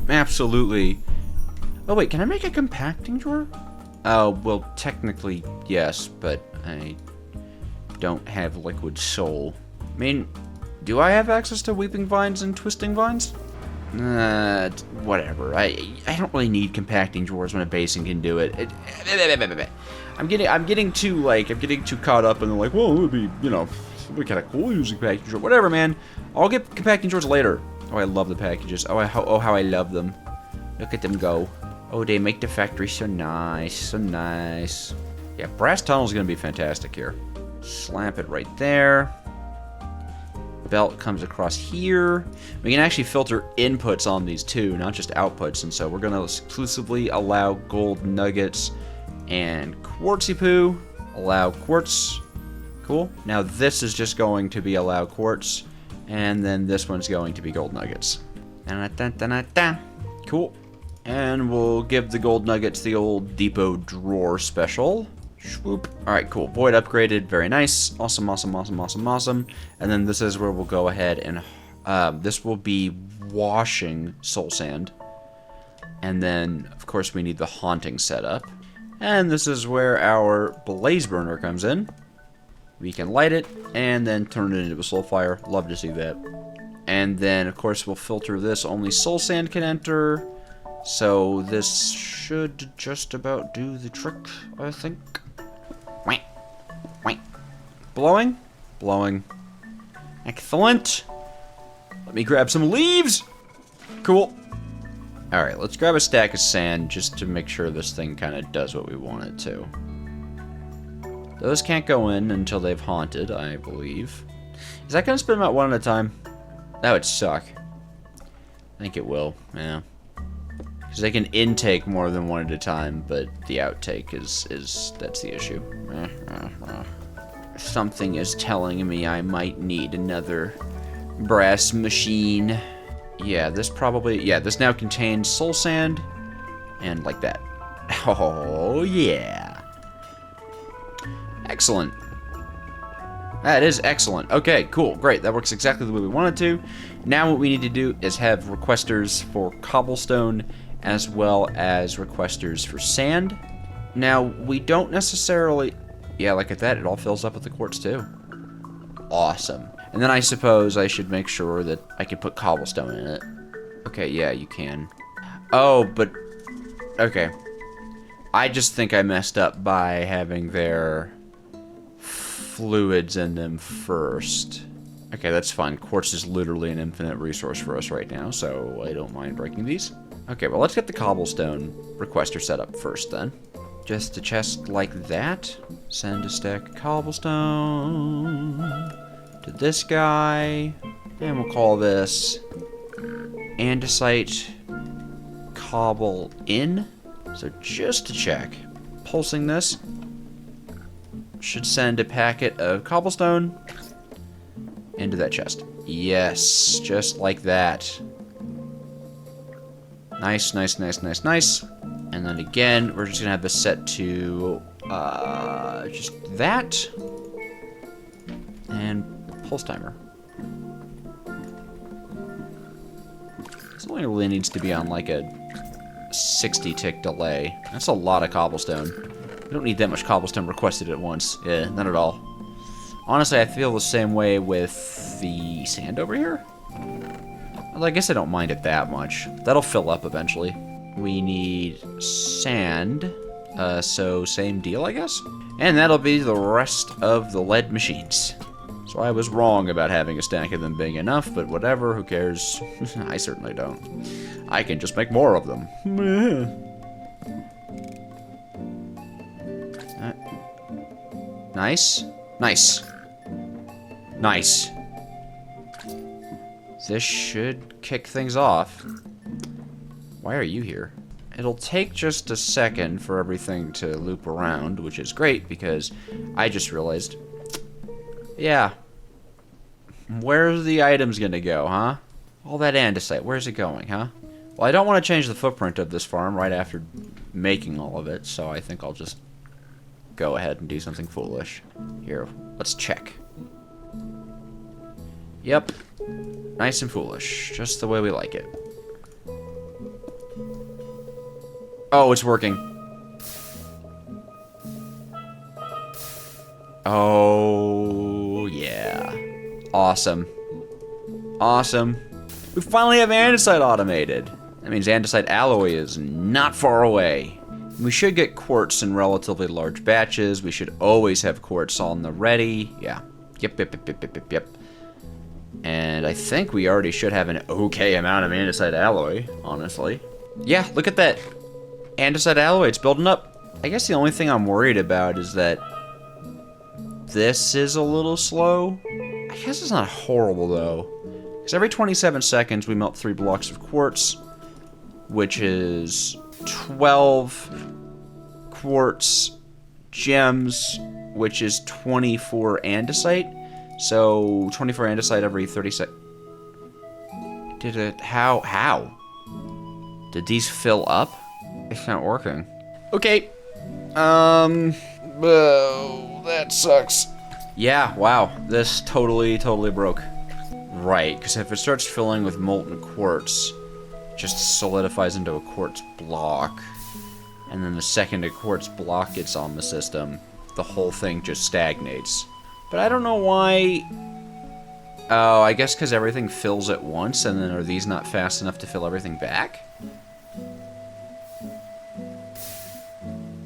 absolutely. Oh, wait, can I make a compacting drawer? Oh, well, technically, yes, but I don't have liquid soul. I mean, do I have access to weeping vines and twisting vines? Whatever. I don't really need compacting drawers when a basin can do it. I'm getting too caught up in the like, well, it would be, you know, It'll be kind of cool using packaging shorts. Whatever, man. I'll get packaging shorts later. Oh, I love the packages. Oh, how I love them. Look at them go. Oh, they make the factory so nice. So nice. Yeah, brass tunnel is going to be fantastic here. Slamp it right there. Belt comes across here. We can actually filter inputs on these too, not just outputs. And so we're going to exclusively allow gold nuggets and quartzy poo. Allow quartz. Cool. Now this is just going to be allow quartz. And then this one's going to be gold nuggets. Cool. And we'll give the gold nuggets the old depot drawer special. Swoop. Alright, cool. Void upgraded. Very nice. Awesome, awesome, awesome, awesome, awesome. And then this is where we'll go ahead and this will be washing soul sand. And then, of course, we need the haunting setup. And this is where our blaze burner comes in. We can light it and then turn it into a soul fire. Love to see that. And then, of course, we'll filter this. Only soul sand can enter. So this should just about do the trick, I think. Blowing? Blowing. Excellent. Let me grab some leaves. Cool. Alright, let's grab a stack of sand just to make sure this thing kind of does what we want it to. Those can't go in until they've haunted, I believe. Is that going to spin them out one at a time? That would suck. I think it will, yeah. Because they can intake more than one at a time, but the outtake that's the issue. Something is telling me I might need another brass machine. Yeah, this now contains soul sand, and like that. Oh, yeah. Excellent. That is excellent. Okay, cool, great. That works exactly the way we wanted to. Now what we need to do is have requesters for cobblestone as well as requesters for sand. Now, we don't necessarily... Yeah, like at that, it all fills up with the quartz too. Awesome. And then I suppose I should make sure that I can put cobblestone in it. Okay, yeah, you can. Oh, but... Okay. I just think I messed up by having their fluids in them first. Okay, that's fine. Quartz is literally an infinite resource for us right now, so I don't mind breaking these. Okay, well, let's get the cobblestone requester set up first, then. Just a chest like that. Send a stack of cobblestone to this guy. And we'll call this andesite cobble in. So just to check, pulsing this should send a packet of cobblestone into that chest. Yes, just like that. Nice, nice, nice, nice, nice. And then again, we're just gonna have this set to just that and pulse timer. This only really needs to be on like a 60 tick delay. That's a lot of cobblestone. We don't need that much cobblestone requested at once. Yeah, not at all. Honestly, I feel the same way with the sand over here. Well, I guess I don't mind it that much. That'll fill up eventually. We need sand, so same deal, I guess. And that'll be the rest of the lead machines. So I was wrong about having a stack of them being enough, but whatever, who cares? I certainly don't. I can just make more of them. Nice. Nice. Nice. This should kick things off. Why are you here? It'll take just a second for everything to loop around, which is great because I just realized, yeah, where's the items gonna go, huh? All that andesite, where's it going, huh? Well, I don't want to change the footprint of this farm right after making all of it, so I think I'll just go ahead and do something foolish. Here, let's check. Yep, nice and foolish, just the way we like it. Oh, it's working. Oh, yeah. Awesome. Awesome. We finally have andesite automated. That means andesite alloy is not far away. We should get quartz in relatively large batches. We should always have quartz on the ready. Yeah. Yep. And I think we already should have an okay amount of andesite alloy, honestly. Yeah, look at that. Andesite alloy, it's building up. I guess the only thing I'm worried about is that this is a little slow. I guess it's not horrible, though. Because every 27 seconds, we melt 3 blocks of quartz, which is 12 quartz gems, which is 24 andesite. So 24 andesite every 30 seconds. How? Did these fill up? It's not working. Okay. That sucks. Yeah, wow. This totally broke. Right, because if it starts filling with molten quartz, it just solidifies into a quartz block. And then the second a quartz block gets on the system, the whole thing just stagnates. But I don't know why. Oh, I guess because everything fills at once, and then are these not fast enough to fill everything back?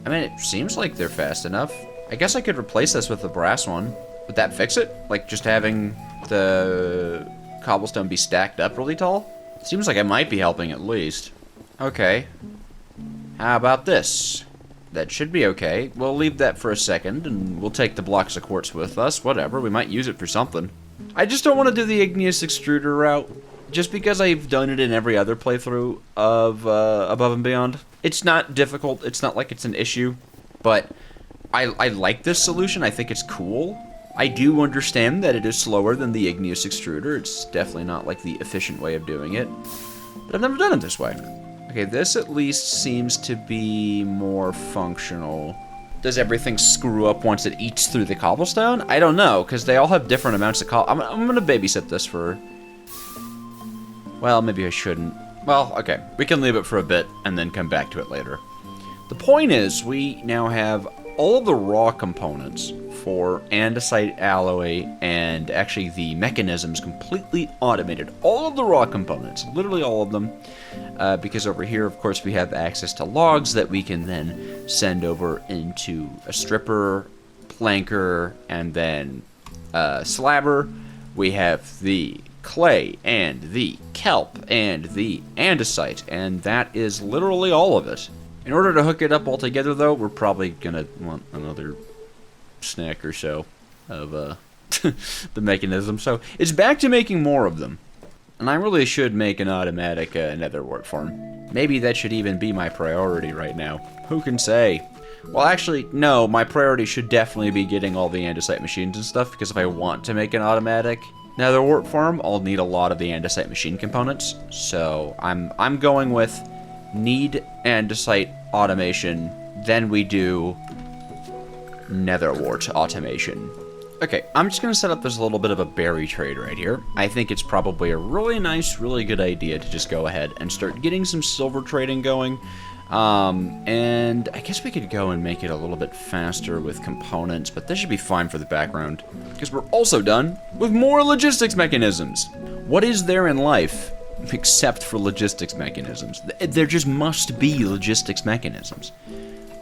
I mean, it seems like they're fast enough. I guess I could replace this with the brass one. Would that fix it? Like, just having the cobblestone be stacked up really tall? Seems like it might be helping at least. Okay. How about this? That should be okay. We'll leave that for a second, and we'll take the blocks of quartz with us. Whatever, we might use it for something. I just don't want to do the igneous extruder route, just because I've done it in every other playthrough of Above and Beyond. It's not difficult, it's not like it's an issue, but I like this solution. I think it's cool. I do understand that it is slower than the igneous extruder. It's definitely not like the efficient way of doing it, but I've never done it this way. Okay, this at least seems to be more functional. Does everything screw up once it eats through the cobblestone? I don't know, because they all have different amounts of I'm gonna babysit this for... Well, maybe I shouldn't. Well, okay, we can leave it for a bit and then come back to it later. The point is, we now have all of the raw components for andesite alloy and actually the mechanisms completely automated. All of the raw components, literally all of them, because over here, of course, we have access to logs that we can then send over into a stripper, planker, and then slabber. We have the clay and the kelp and the andesite, and that is literally all of it. In order to hook it up all together, though, we're probably gonna want another snack or so of the mechanism. So it's back to making more of them. And I really should make an automatic nether wart farm. Maybe that should even be my priority right now. Who can say? Well, actually, no, my priority should definitely be getting all the andesite machines and stuff, because if I want to make an automatic nether wart farm, I'll need a lot of the andesite machine components. So I'm going with need andesite automation, then we do nether wart automation. Okay, I'm just gonna set up this little bit of a berry trade right here. I think it's probably a really nice, really good idea to just go ahead and start getting some silver trading going. And I guess we could go and make it a little bit faster with components, but this should be fine for the background, because we're also done with more logistics mechanisms. What is there in life except for logistics mechanisms? There just must be logistics mechanisms.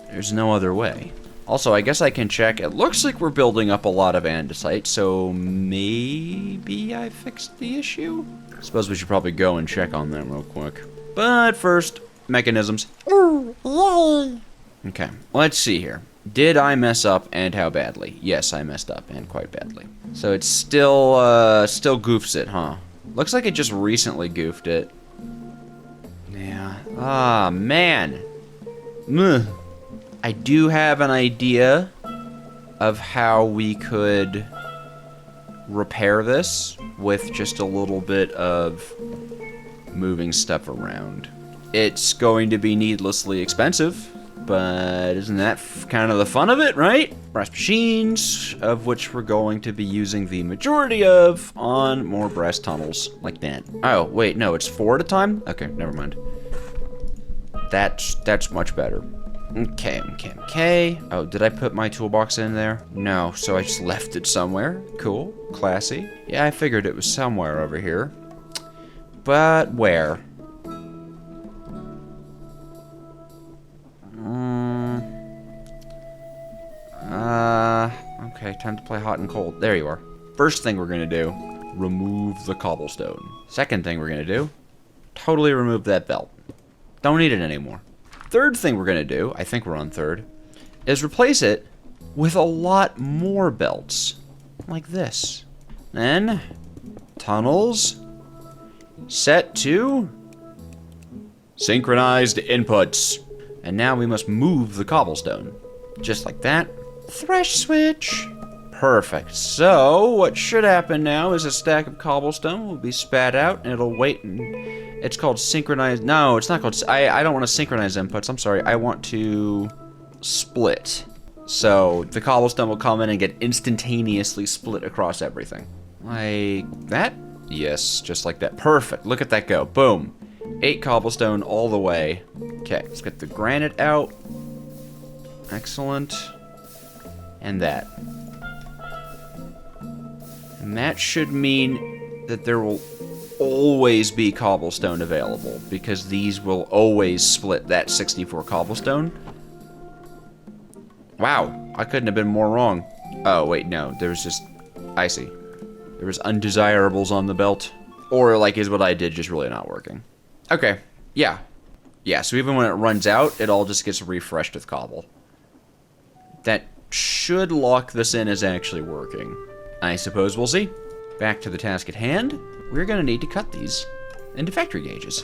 There's no other way. Also, I guess I can check. It looks like we're building up a lot of andesite, so maybe I fixed the issue? I suppose we should probably go and check on them real quick. But first, mechanisms. Ooh, yay! Okay, let's see here. Did I mess up, and how badly? Yes, I messed up, and quite badly. So it still goofs it, huh? Looks like it just recently goofed it. Yeah. Ah, man. Ugh. I do have an idea of how we could repair this with just a little bit of moving stuff around. It's going to be needlessly expensive, but isn't that kind of the fun of it, right? Brass machines, of which we're going to be using the majority of on more brass tunnels, like that. Oh, wait, no, it's 4 at a time? Okay, never mind. That's much better. Okay. Oh, did I put my toolbox in there? No, so I just left it somewhere. Cool, classy. Yeah, I figured it was somewhere over here. But where? Okay, time to play hot and cold. There you are. First thing we're gonna do, remove the cobblestone. Second thing we're gonna do, totally remove that belt. Don't need it anymore. Third thing we're gonna do, I think we're on third, is replace it with a lot more belts. Like this. Then, tunnels, set to synchronized inputs. And now we must move the cobblestone. Just like that. Thresh switch. Perfect. So, what should happen now is a stack of cobblestone will be spat out, and it'll wait, and it's called synchronized. No, it's not called. I don't want to synchronize inputs. I'm sorry. I want to split. So, the cobblestone will come in and get instantaneously split across everything. Like that? Yes, just like that. Perfect. Look at that go. Boom. 8 cobblestone all the way. Okay, let's get the granite out. Excellent. And that. And that should mean that there will always be cobblestone available, because these will always split that 64 cobblestone. Wow, I couldn't have been more wrong. Oh, wait, no, there's just... I see. There was undesirables on the belt. Or, like, is what I did just really not working? Okay, yeah. Yeah, so even when it runs out, it all just gets refreshed with cobble. That should lock this in as actually working. I suppose we'll see. Back to the task at hand. We're going to need to cut these into factory gauges.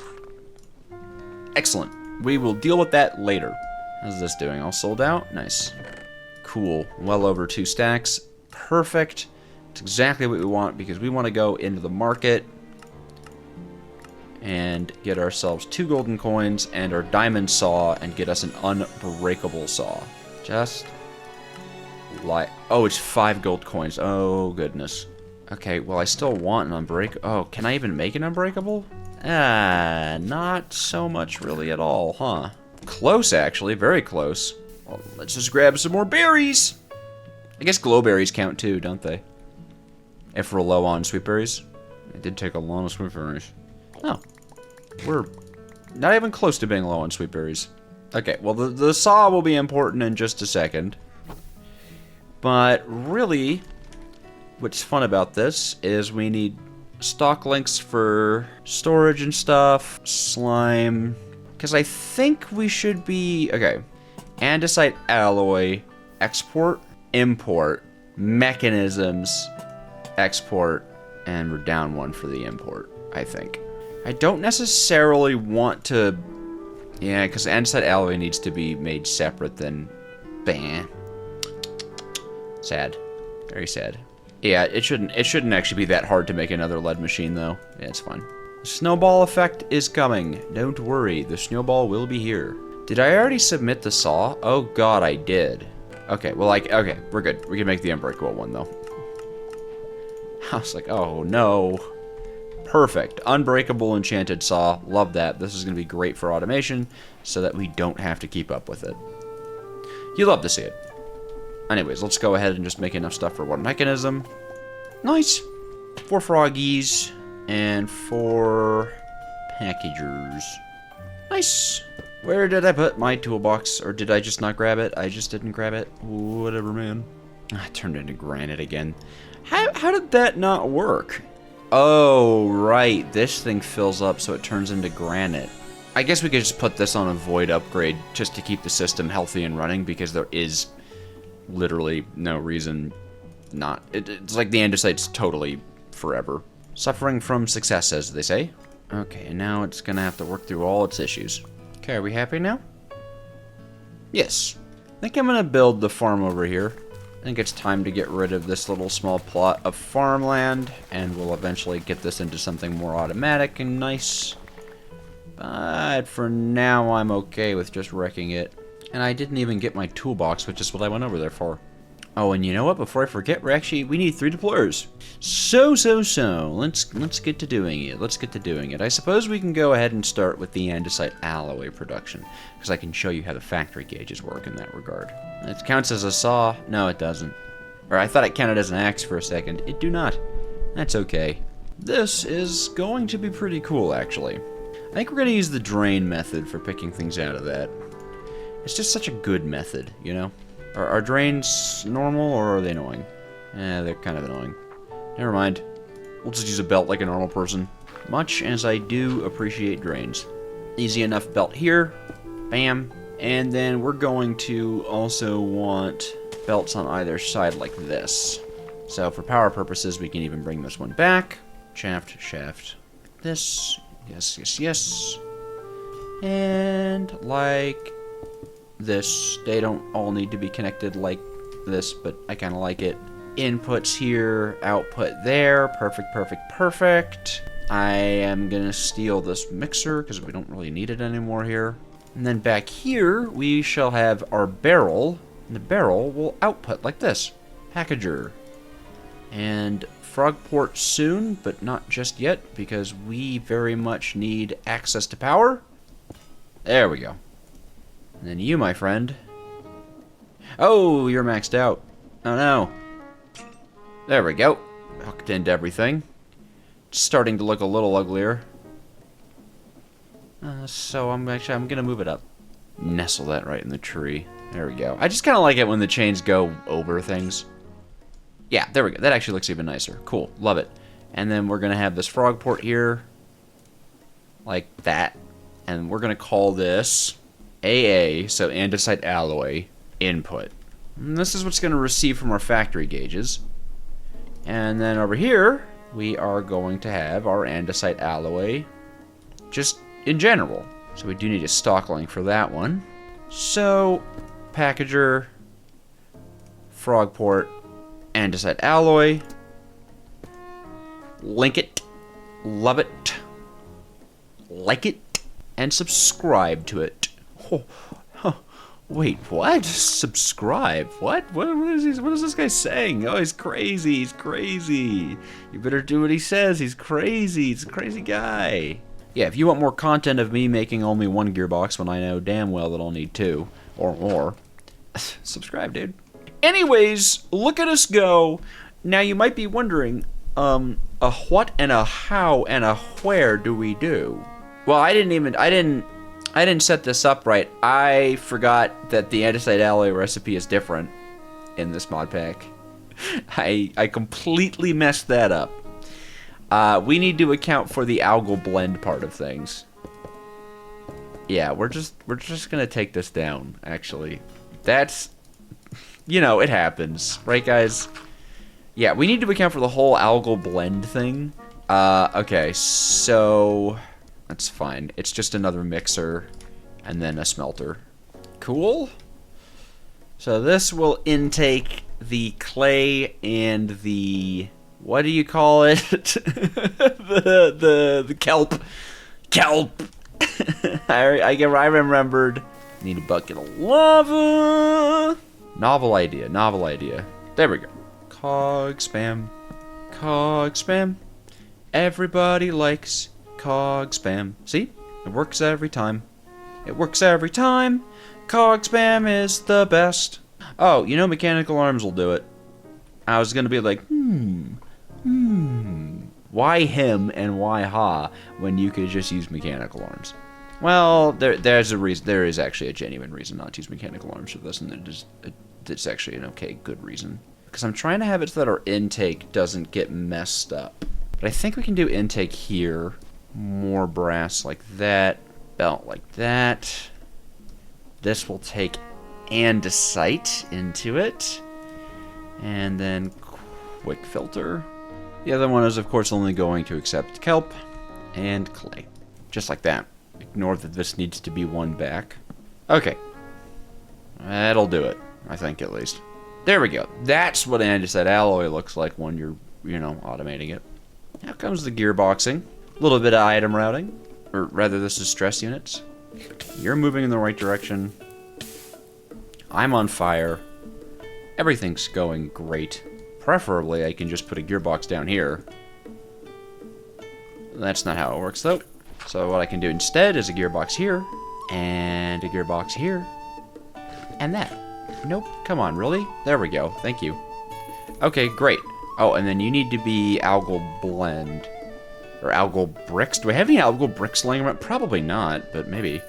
Excellent. We will deal with that later. How's this doing? All sold out? Nice. Cool. Well over 2 stacks. Perfect. It's exactly what we want, because we want to go into the market and get ourselves 2 golden coins and our diamond saw and get us an unbreakable saw. Just like... Oh, it's 5 gold coins. Oh, goodness. Okay, well, I still want an unbreakable... Oh, can I even make an unbreakable? Not so much really at all, huh? Close, actually. Very close. Well, let's just grab some more berries. I guess glow berries count too, don't they? If we're low on sweet berries. It did take a lot of sweet berries. Oh. We're not even close to being low on sweet berries. Okay, well, the saw will be important in just a second. But really, what's fun about this is we need stock links for storage and stuff, slime, because I think we should be, okay, andesite alloy, export, import, mechanisms, export, and we're down 1 for the import, I think. I don't necessarily want to, yeah, because andesite alloy needs to be made separate than, bam. Sad. Very sad. Yeah, it shouldn't actually be that hard to make another lead machine, though. Yeah, it's fine. The snowball effect is coming. Don't worry, the snowball will be here. Did I already submit the saw? Oh god, I did. Okay, well, okay, we're good. We can make the unbreakable one, though. I was like, oh no. Perfect. Unbreakable enchanted saw. Love that. This is going to be great for automation, so that we don't have to keep up with it. You love to see it. Anyways, let's go ahead and just make enough stuff for 1 mechanism. Nice. 4 froggies and 4 packagers. Nice. Where did I put my toolbox? Or did I just not grab it? I just didn't grab it. Whatever, man. I turned into granite again. How did that not work? Oh, right. This thing fills up so it turns into granite. I guess we could just put this on a void upgrade just to keep the system healthy and running, because there is literally no reason not. It's like the andesite's totally forever. Suffering from success, as they say. Okay, and now it's gonna have to work through all its issues. Okay, are we happy now? Yes. I think I'm gonna build the farm over here. I think it's time to get rid of this little small plot of farmland, and we'll eventually get this into something more automatic and nice. But for now, I'm okay with just wrecking it. And I didn't even get my toolbox, which is what I went over there for. Oh, and you know what? Before I forget, we need 3 deployers. So, let's get to doing it. Let's get to doing it. I suppose we can go ahead and start with the andesite alloy production, because I can show you how the factory gauges work in that regard. It counts as a saw. No, it doesn't. Or I thought it counted as an axe for a second. It do not. That's okay. This is going to be pretty cool, actually. I think we're going to use the drain method for picking things out of that. It's just such a good method, you know? Are drains normal, or are they annoying? Eh, they're kind of annoying. Never mind. We'll just use a belt like a normal person. Much as I do appreciate drains. Easy enough belt here. Bam. And then we're going to also want belts on either side like this. So for power purposes, we can even bring this one back. Shaft, shaft. This. Yes, yes, yes. And like this. They don't all need to be connected like this, but I kind of like it. Inputs here, output there. Perfect, perfect, perfect. I am going to steal this mixer because we don't really need it anymore here. And then back here, we shall have our barrel. And the barrel will output like this. Packager. And frog port soon, but not just yet, because we very much need access to power. There we go. And then you, my friend. Oh, you're maxed out. Oh no. There we go. Hooked into everything. It's starting to look a little uglier. So I'm gonna move it up. Nestle that right in the tree. There we go. I just kind of like it when the chains go over things. Yeah, there we go. That actually looks even nicer. Cool. Love it. And then we're gonna have this frog port here. Like that. And we're gonna call this AA, so andesite alloy input. And this is what's gonna receive from our factory gauges. And then over here, we are going to have our andesite alloy just in general. So we do need a stock link for that one. So, packager, frog port, andesite alloy. Link it. Love it. Like it. And subscribe to it. Oh, huh. Wait, what? Subscribe? What is this guy saying? Oh, he's crazy. He's crazy. You better do what he says. He's crazy. He's a crazy guy. Yeah, if you want more content of me making only one gearbox when I know damn well that I'll need two or more, subscribe, dude. Anyways, look at us go. Now you might be wondering, a what and a how and a where do we do? Well, I didn't set this up right. I forgot that the andesite alloy recipe is different in this mod pack. I completely messed that up. We need to account for the algal blend part of things. Yeah, we're just gonna take this down, actually. That's, you know, it happens, right, guys? Yeah, we need to account for the whole algal blend thing. Okay, so that's fine. It's just another mixer and then a smelter. Cool. So this will intake the clay and the, what do you call it? the kelp. Kelp. I remembered. Need a bucket of lava. Novel idea. Novel idea. There we go. Cog spam. Cog spam. Everybody likes cog spam. See? It works every time. It works every time. Cog spam is the best. Oh, you know mechanical arms will do it. I was gonna be like, why him and why ha when you could just use mechanical arms? Well, there's a reason. There is actually a genuine reason not to use mechanical arms for this, and it's actually an okay, good reason. Because I'm trying to have it so that our intake doesn't get messed up. But I think we can do intake here. More brass like that. Belt like that. This will take andesite into it. And then quick filter. The other one is, of course, only going to accept kelp and clay. Just like that. Ignore that this needs to be one back. Okay. That'll do it. I think, at least. There we go. That's what andesite alloy looks like when you're, you know, automating it. Now comes the gearboxing. A little bit of item routing. Or rather, this is stress units. You're moving in the right direction. I'm on fire. Everything's going great. Preferably, I can just put a gearbox down here. That's not how it works, though. So what I can do instead is a gearbox here. And a gearbox here. And that. Nope. Come on, really? There we go. Thank you. Okay, great. Oh, and then you need to be algal blend. Or algal bricks. Do I have any algal bricks laying around? Probably not, but maybe.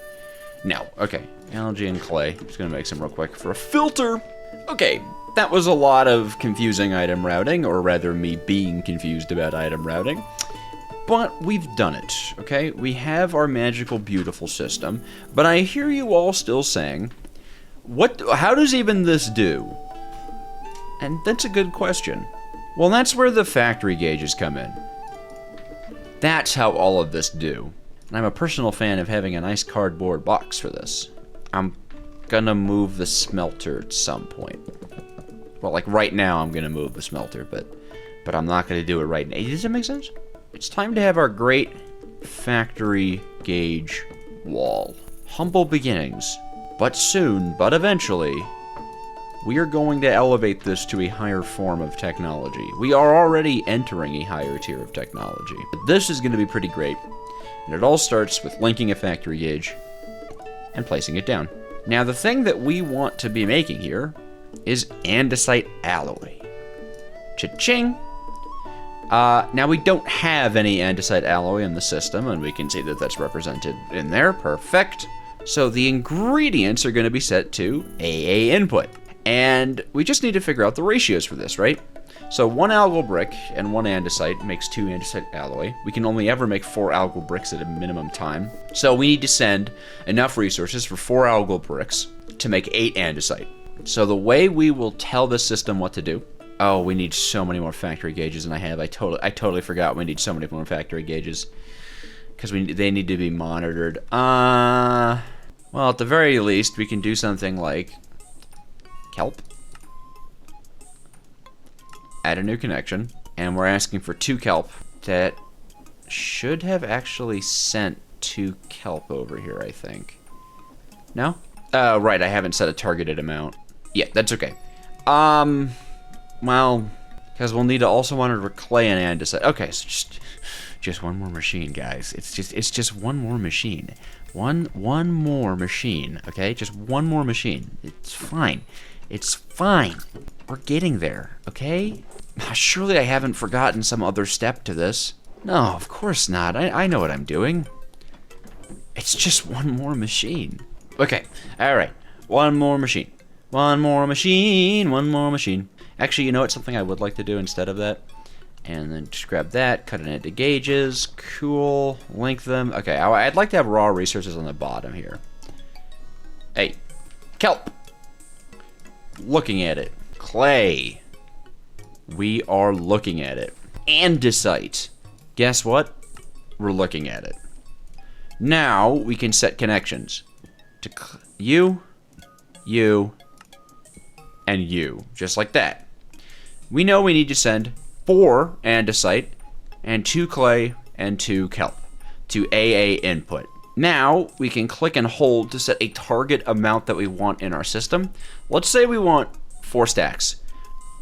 No. Okay. Algae and clay. I'm just going to make some real quick for a filter. Okay. that was a lot of confusing item routing, or rather me being confused about item routing. But we've done it, okay? We have our magical, beautiful system, but I hear you all still saying, how does even this do? And that's a good question. Well, that's where the factory gauges come in. That's how all of this do. And I'm a personal fan of having a nice cardboard box for this. I'm gonna move the smelter at some point. Well, like right now I'm gonna move the smelter, but I'm not gonna do it right now. Does that make sense? It's time to have our great factory gauge wall. Humble beginnings, but soon, but eventually, we are going to elevate this to a higher form of technology. We are already entering a higher tier of technology. But this is going to be pretty great. And it all starts with linking a factory gauge and placing it down. Now, the thing that we want to be making here is andesite alloy. Cha-ching! Now, we don't have any andesite alloy in the system, and we can see that that's represented in there. Perfect. So the ingredients are going to be set to AA input. And we just need to figure out the ratios for this, right? So 1 algal brick and 1 andesite makes 2 andesite alloy. We can only ever make 4 algal bricks at a minimum time. So we need to send enough resources for 4 algal bricks to make 8 andesite. So the way we will tell the system what to do... Oh, we need so many more factory gauges than I have. I totally forgot we need so many more factory gauges. Because they need to be monitored. Well, at the very least, we can do something like... kelp. Add a new connection, and we're asking for 2 kelp. That should have actually sent 2 kelp over here, I think. No? Right, I haven't set a targeted amount. Yeah, that's okay. Well, because we'll need to also monitor clay and andesite. Okay, so just one more machine, guys. It's just one more machine. One more machine, okay? Just one more machine. It's fine. It's fine. We're getting there, okay? Surely I haven't forgotten some other step to this. No, of course not. I know what I'm doing. It's just one more machine. Okay, alright. One more machine. One more machine. One more machine. Actually, you know what? Something I would like to do instead of that. And then just grab that, cut it into gauges. Cool. Link them. Okay, I'd like to have raw resources on the bottom here. Hey. Kelp. Looking at it. Clay. We are looking at it. Andesite. Guess what? We're looking at it. Now we can set connections to you, and you. Just like that. We know we need to send 4 andesite and 2 clay and 2 kelp to AA input. Now we can click and hold to set a target amount that we want in our system. Let's say we want 4 stacks.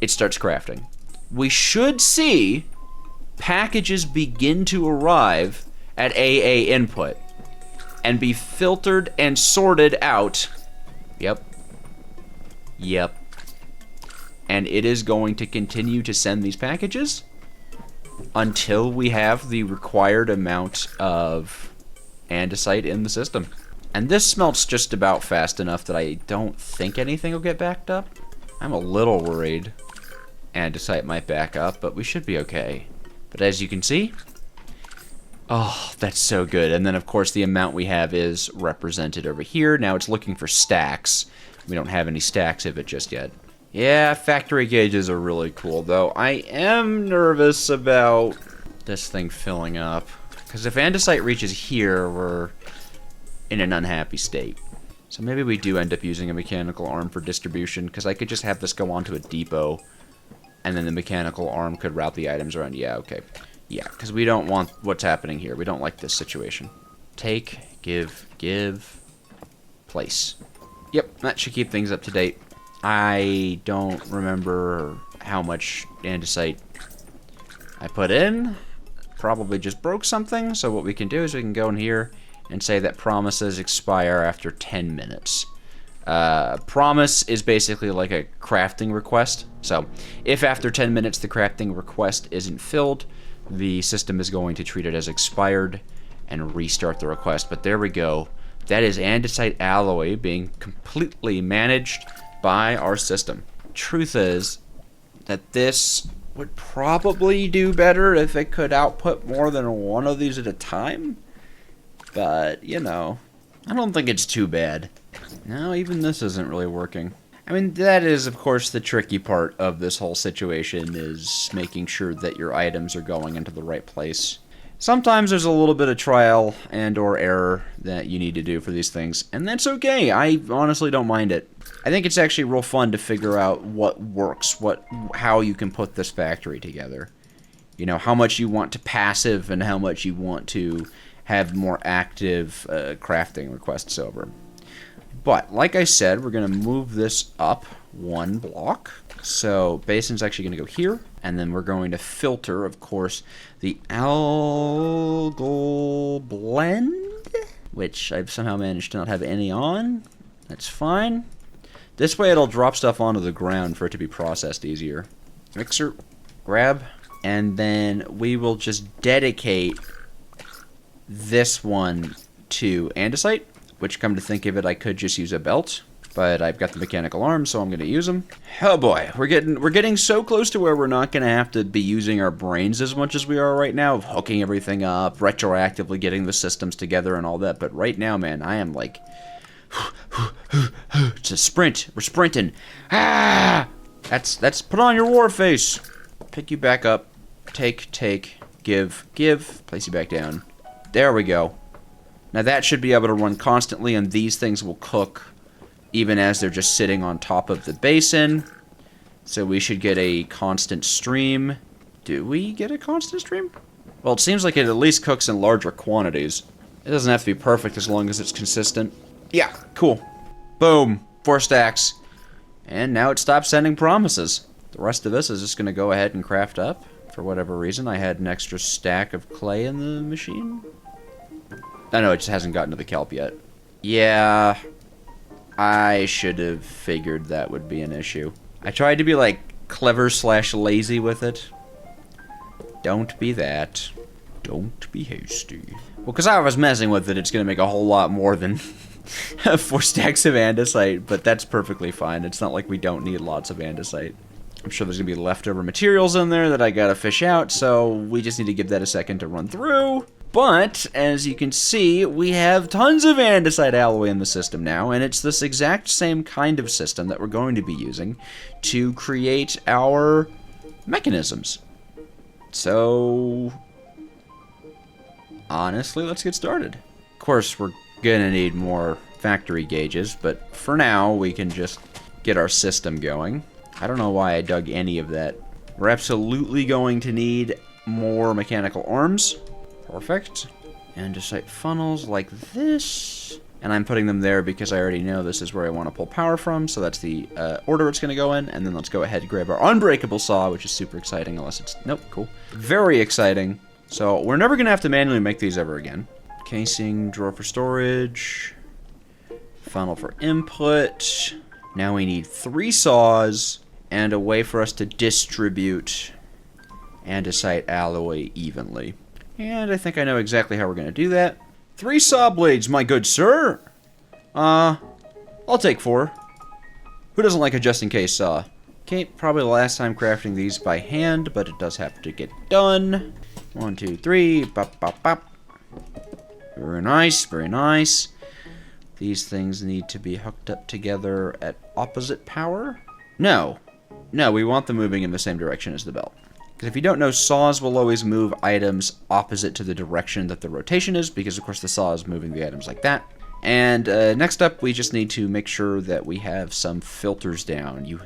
It starts crafting. We should see packages begin to arrive at AA input and be filtered and sorted out. Yep. And it is going to continue to send these packages until we have the required amount of andesite in the system. And this smelts just about fast enough that I don't think anything will get backed up. I'm a little worried andesite might back up, but we should be okay. But as you can see, oh, that's so good. And then, of course, the amount we have is represented over here. Now it's looking for stacks. We don't have any stacks of it just yet. Yeah, factory gauges are really cool, though. I am nervous about this thing filling up. Because if andesite reaches here, we're in an unhappy state. So maybe we do end up using a mechanical arm for distribution, because I could just have this go onto a depot, and then the mechanical arm could route the items around. Yeah, okay. Yeah, because we don't want what's happening here. We don't like this situation. Take, give, place. Yep, that should keep things up to date. I don't remember how much andesite I put in. Probably just broke something, so what we can do is we can go in here and say that promises expire after 10 minutes. Promise is basically like a crafting request. So if after 10 minutes the crafting request isn't filled, the system is going to treat it as expired and restart the request. But there we go. That is andesite alloy being completely managed by our system. truth is that this would probably do better if it could output more than one of these at a time. But, you know, I don't think it's too bad. No, even this isn't really working. I mean, that is, of course, the tricky part of this whole situation, is making sure that your items are going into the right place. Sometimes there's a little bit of trial and or error that you need to do for these things, and that's okay. I honestly don't mind it. I think it's actually real fun to figure out what works, how you can put this factory together. You know, how much you want to passive and how much you want to have more active crafting requests over. But, like I said, we're going to move this up 1 block. So, basin's actually going to go here. And then we're going to filter, of course, the algal blend, which I've somehow managed to not have any on. That's fine. This way it'll drop stuff onto the ground for it to be processed easier. Mixer, grab, and then we will just dedicate this one to andesite, which, come to think of it, I could just use a belt, but I've got the mechanical arms, so I'm going to use them. Oh boy, we're getting so close to where we're not going to have to be using our brains as much as we are right now, of hooking everything up, retroactively getting the systems together and all that. But right now, man, I am like, it's a sprint. We're sprinting. Ah! That's put on your war face. Pick you back up. Take, give, place you back down. There we go. Now that should be able to run constantly, and these things will cook even as they're just sitting on top of the basin. So we should get a constant stream. Do we get a constant stream? Well, it seems like it at least cooks in larger quantities. It doesn't have to be perfect as long as it's consistent. Yeah, cool. Boom. 4 stacks. And now it stops sending promises. The rest of this is just going to go ahead and craft up. For whatever reason, I had an extra stack of clay in the machine. I know, it just hasn't gotten to the kelp yet. Yeah, I should have figured that would be an issue. I tried to be, like, clever/lazy with it. Don't be that. Don't be hasty. Well, because I was messing with it, it's going to make a whole lot more than 4 stacks of andesite, but that's perfectly fine. It's not like we don't need lots of andesite. I'm sure there's going to be leftover materials in there that I got to fish out, so we just need to give that a second to run through. But, as you can see, we have tons of andesite alloy in the system now, and it's this exact same kind of system that we're going to be using to create our mechanisms. So, honestly, let's get started. Of course, we're gonna need more factory gauges, but for now, we can just get our system going. I don't know why I dug any of that. We're absolutely going to need more mechanical arms. Perfect. Andesite funnels like this. And I'm putting them there because I already know this is where I want to pull power from, so that's the order it's going to go in. And then let's go ahead and grab our unbreakable saw, which is super exciting, unless it's... Nope, cool. Very exciting. So we're never going to have to manually make these ever again. Casing, drawer for storage, funnel for input. Now we need 3 saws and a way for us to distribute andesite alloy evenly. And I think I know exactly how we're going to do that. 3 saw blades, my good sir. I'll take 4. Who doesn't like a just-in-case saw? Okay, probably the last time crafting these by hand, but it does have to get done. 1, 2, 3. Bop, bop, bop. Very nice, very nice. These things need to be hooked up together at opposite power. No, we want them moving in the same direction as the belt. Because if you don't know, saws will always move items opposite to the direction that the rotation is, because of course the saw is moving the items like that. And next up, we just need to make sure that we have some filters down. You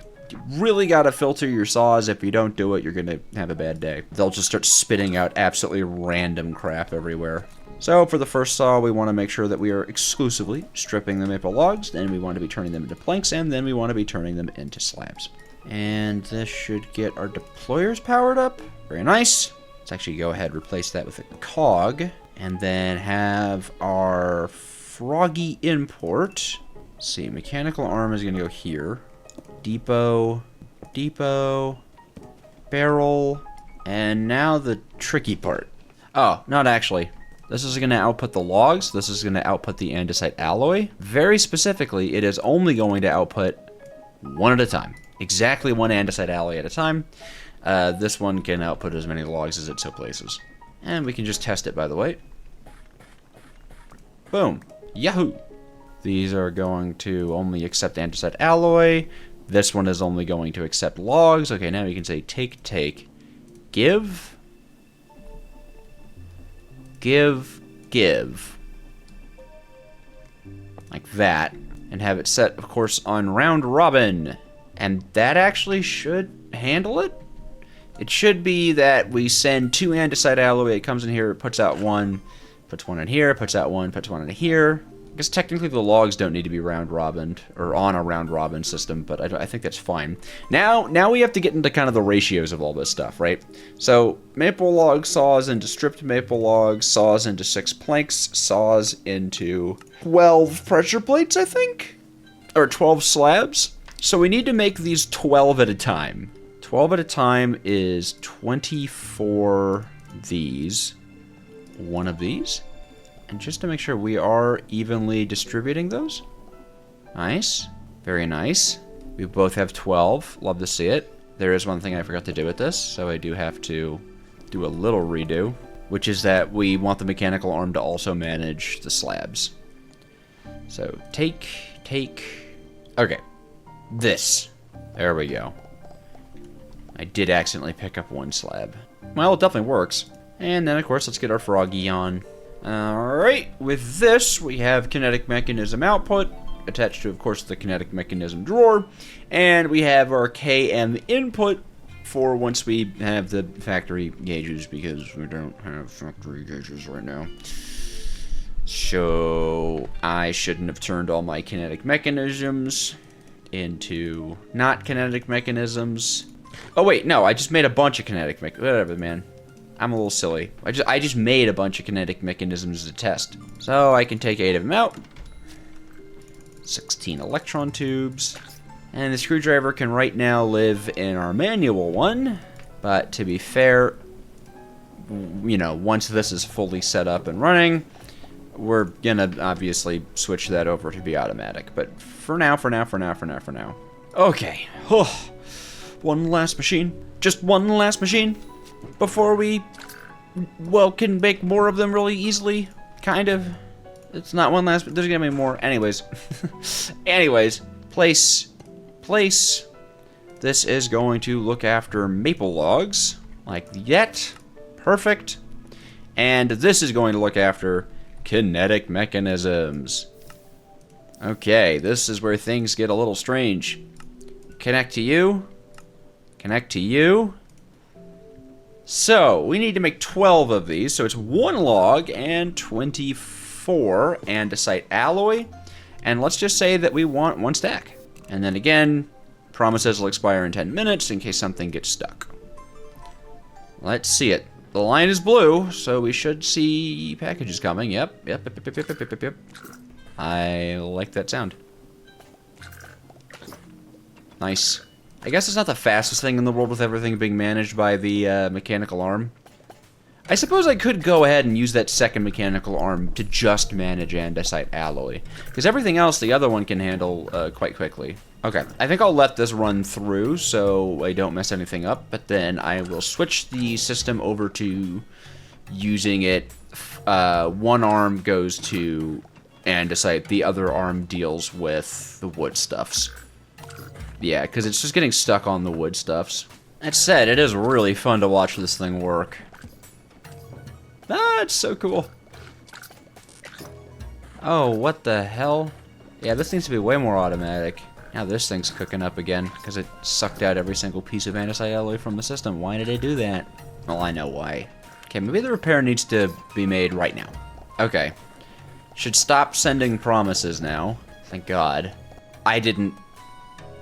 really gotta filter your saws. If you don't do it, you're gonna have a bad day. They'll just start spitting out absolutely random crap everywhere. So for the first saw, we want to make sure that we are exclusively stripping the maple logs, then we want to be turning them into planks, and then we want to be turning them into slabs. And this should get our deployers powered up. Very nice. Let's actually go ahead and replace that with a cog, and then have our froggy import. Let's see, mechanical arm is going to go here. Depot, barrel, and now the tricky part. Oh, not actually. This is going to output the logs. This is going to output the andesite alloy. Very specifically, it is only going to output one at a time. exactly one andesite alloy at a time. This one can output as many logs as it so places. And we can just test it, by the way. Boom. Yahoo! These are going to only accept andesite alloy. This one is only going to accept logs. Okay, now we can say take, give, give. Like that. And have it set, of course, on round robin. And that actually should handle it. It should be that we send 2 andesite alloy, it comes in here, it puts out 1, puts 1 in here, puts out 1, puts 1 in here. I guess technically the logs don't need to be round robined, or on a round robin system, but I think that's fine. Now we have to get into kind of the ratios of all this stuff, right? So maple log saws into stripped maple logs, saws into 6 planks, saws into 12 pressure plates, I think? Or 12 slabs? So we need to make these 12 at a time. 12 at a time is 24 these. 1 of these. And just to make sure we are evenly distributing those. Nice. Very nice. We both have 12. Love to see it. There is one thing I forgot to do with this, so I do have to do a little redo, which is that we want the mechanical arm to also manage the slabs. So take. Okay. This. There we go. I did accidentally pick up 1 slab. Well, it definitely works. And then, of course, let's get our froggy on. Alright, with this, we have kinetic mechanism output, attached to, of course, the kinetic mechanism drawer. And we have our KM input for once we have the factory gauges, because we don't have factory gauges right now. So, I shouldn't have turned all my kinetic mechanisms into not kinetic mechanisms. Oh wait, no, I just made a bunch of kinetic whatever, man. I'm a little silly. I just made a bunch of kinetic mechanisms to test. So I can take 8 of them out. 16 electron tubes. And the screwdriver can right now live in our manual one. But to be fair, you know, once this is fully set up and running, we're gonna obviously switch that over to be automatic. But for now. Okay. One last machine. Just one last machine. Before we, well, can make more of them really easily. Kind of. It's not one last, but there's gonna be more. Anyways. Place. This is going to look after maple logs. Like that. Perfect. And this is going to look after kinetic mechanisms. Okay, this is where things get a little strange. Connect to you. Connect to you. So, we need to make 12 of these. So it's 1 log and 24 andesite alloy. And let's just say that we want 1 stack. And then again, promises will expire in 10 minutes in case something gets stuck. Let's see it. The line is blue, so we should see packages coming. Yep. I like that sound. Nice. I guess it's not the fastest thing in the world with everything being managed by the mechanical arm. I suppose I could go ahead and use that second mechanical arm to just manage andesite alloy. Because everything else, the other one can handle quite quickly. Okay, I think I'll let this run through so I don't mess anything up. But then I will switch the system over to using it. One arm goes to andesite, the other arm deals with the wood stuffs. Yeah, because it's just getting stuck on the wood stuffs. That said, it is really fun to watch this thing work. Ah, it's so cool. Oh, what the hell? Yeah, this needs to be way more automatic. Now this thing's cooking up again, because it sucked out every single piece of andesite alloy from the system. Why did it do that? Well, I know why. Okay, maybe the repair needs to be made right now. Okay. Should stop sending promises now. Thank God. I didn't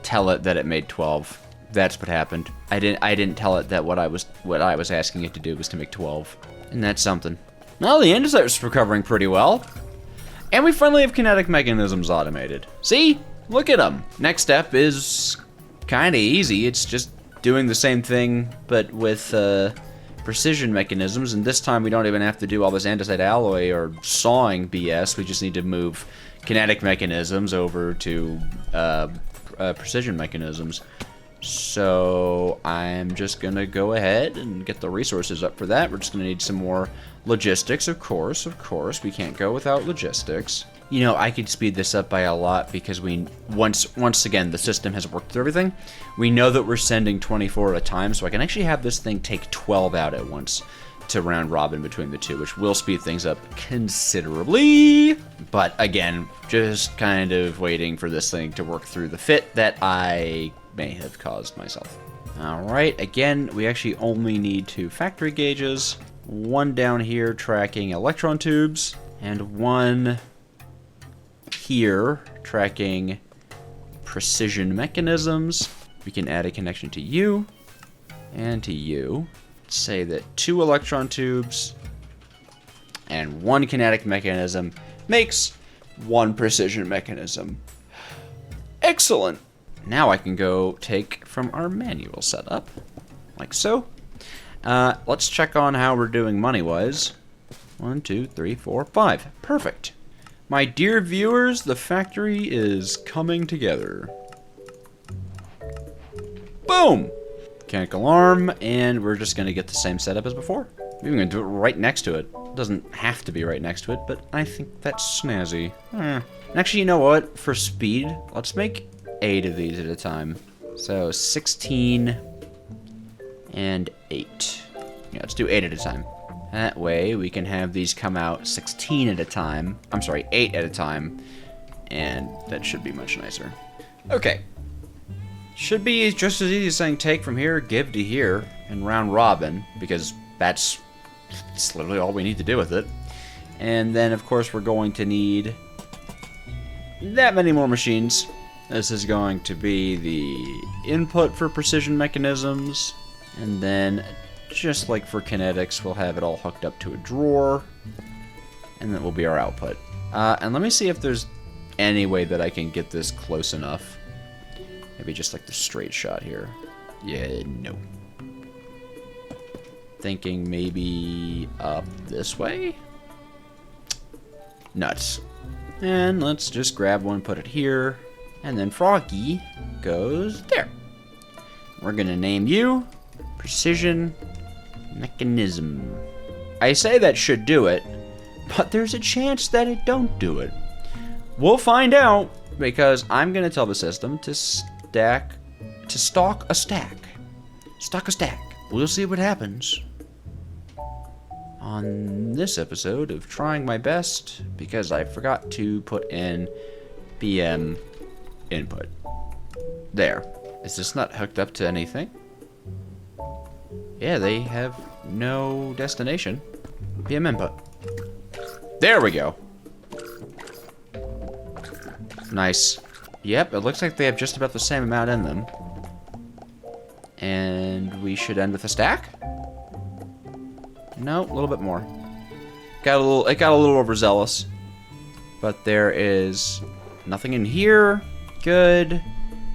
tell it that it made 12. That's what happened. I didn't tell it that what I was asking it to do was to make 12. And that's something. Well, the andesite's recovering pretty well. And we finally have kinetic mechanisms automated. See? Look at them. Next step is kind of easy. It's just doing the same thing, but with precision mechanisms. And this time we don't even have to do all this andesite alloy or sawing BS. We just need to move kinetic mechanisms over to precision mechanisms. So I'm just going to go ahead and get the resources up for that. We're just going to need some more logistics, of course. We can't go without logistics. You know, I could speed this up by a lot because once again, the system has worked through everything. We know that we're sending 24 at a time, so I can actually have this thing take 12 out at once to round robin between the two, which will speed things up considerably. But again, just kind of waiting for this thing to work through the fit that I may have caused myself. Alright, again, we actually only need 2 factory gauges. One down here tracking electron tubes, and one here tracking precision mechanisms. We can add a connection to you and to you. Say that 2 electron tubes and 1 kinetic mechanism makes 1 precision mechanism. Excellent! Now I can go take from our manual setup, like so. Let's check on how we're doing money-wise. 1, 2, 3, 4, 5. Perfect. My dear viewers, the factory is coming together. Boom! Mechanical arm, and we're just going to get the same setup as before. We're going to do it right next to it. It doesn't have to be right next to it, but I think that's snazzy. Actually, you know what? For speed, let's make 8 of these at a time. So 16 and 8. Yeah, let's do 8 at a time. That way we can have these come out 16 at a time. I'm sorry, 8 at a time. And that should be much nicer. Okay. Should be just as easy as saying take from here, give to here, and round robin, because that's literally all we need to do with it. And then, of course, we're going to need that many more machines. This is going to be the input for precision mechanisms, and then, just like for kinetics, we'll have it all hooked up to a drawer, and that will be our output. And let me see if there's any way that I can get this close enough. Maybe just like the straight shot here. Yeah, no. Thinking maybe up this way? Nuts. And let's just grab one, put it here, and then Froggy goes there. We're gonna name you Precision Mechanism. I say that should do it, but there's a chance that it don't do it. We'll find out, because I'm gonna tell the system to stock a stack. Stock a stack. We'll see what happens on this episode of Trying My Best, because I forgot to put in BM input. There. Is this not hooked up to anything? Yeah, they have no destination. BM input. There we go. Nice. Yep, it looks like they have just about the same amount in them. And we should end with a stack? No, a little bit more. It got a little overzealous. But there is nothing in here. Good.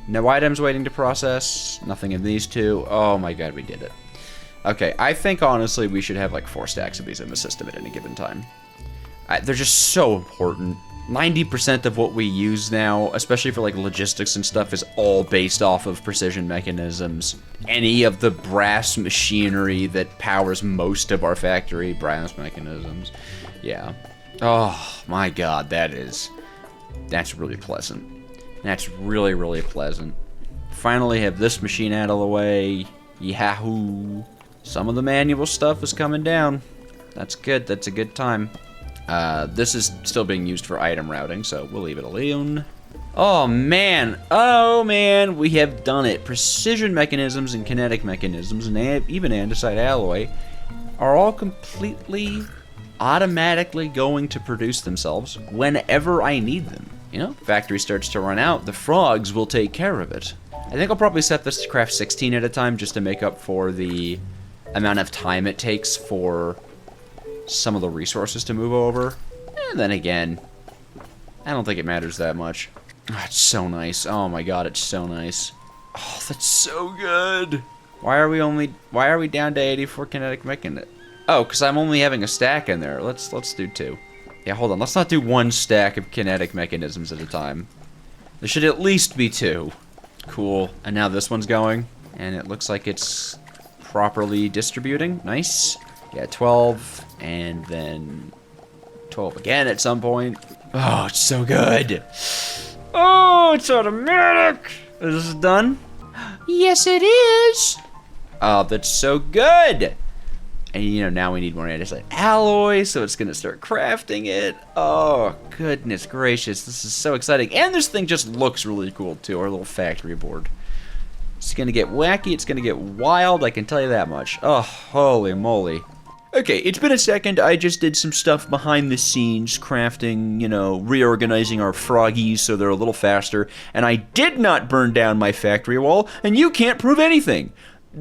No items waiting to process. Nothing in these two. Oh my god, we did it. Okay, I think honestly we should have like 4 stacks of these in the system at any given time. They're just so important. 90% of what we use now, especially for like logistics and stuff, is all based off of precision mechanisms. Any of the brass machinery that powers most of our factory, brass mechanisms. Yeah. Oh my god, that's really pleasant. That's really, really pleasant. Finally have this machine out of the way. Yahoo! Some of the manual stuff is coming down. That's good, that's a good time. This is still being used for item routing, so we'll leave it alone. Oh man, we have done it. Precision mechanisms and kinetic mechanisms, and even andesite alloy, are all completely automatically going to produce themselves whenever I need them. You know, factory starts to run out, the frogs will take care of it. I think I'll probably set this to craft 16 at a time just to make up for the amount of time it takes for some of the resources to move over. And then again, I don't think it matters that much. Oh, it's so nice. Oh my god, it's so nice. Oh, that's so good. Why are we down to 84 kinetic mechan? Oh, because I'm only having a stack in there. Let's do 2. Yeah, hold on. Let's not do 1 stack of kinetic mechanisms at a time. There should at least be 2. Cool. And now this one's going, and it looks like it's properly distributing. Nice. Yeah, 12, and then 12 again at some point. Oh, it's so good. Oh, it's automatic. Is this done? Yes, it is. Oh, that's so good. And you know, now we need more andesite alloy, so it's gonna start crafting it. Oh, goodness gracious, this is so exciting. And this thing just looks really cool too, our little factory board. It's gonna get wacky, it's gonna get wild, I can tell you that much. Oh, holy moly. Okay, it's been a second. I just did some stuff behind the scenes, crafting, you know, reorganizing our froggies so they're a little faster, and I did not burn down my factory wall, and you can't prove anything.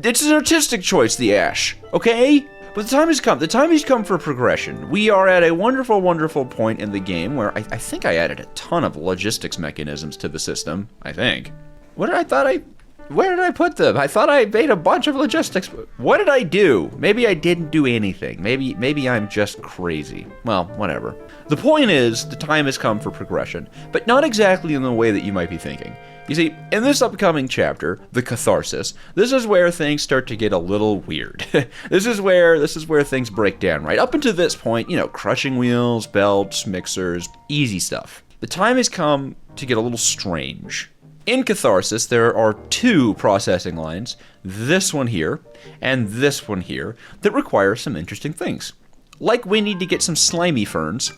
It's an artistic choice, the ash, okay? But the time has come. The time has come for progression. We are at a wonderful, wonderful point in the game where I think I added a ton of logistics mechanisms to the system, I think. Where did I put them? I thought I made a bunch of logistics. What did I do? Maybe I didn't do anything. Maybe I'm just crazy. Well, whatever. The point is, the time has come for progression, but not exactly in the way that you might be thinking. You see, in this upcoming chapter, the Catharsis, this is where things start to get a little weird. This is where things break down, right? Up until this point, you know, crushing wheels, belts, mixers, easy stuff. The time has come to get a little strange. In Catharsis, there are two processing lines, this one here and this one here, that require some interesting things. Like we need to get some slimy ferns,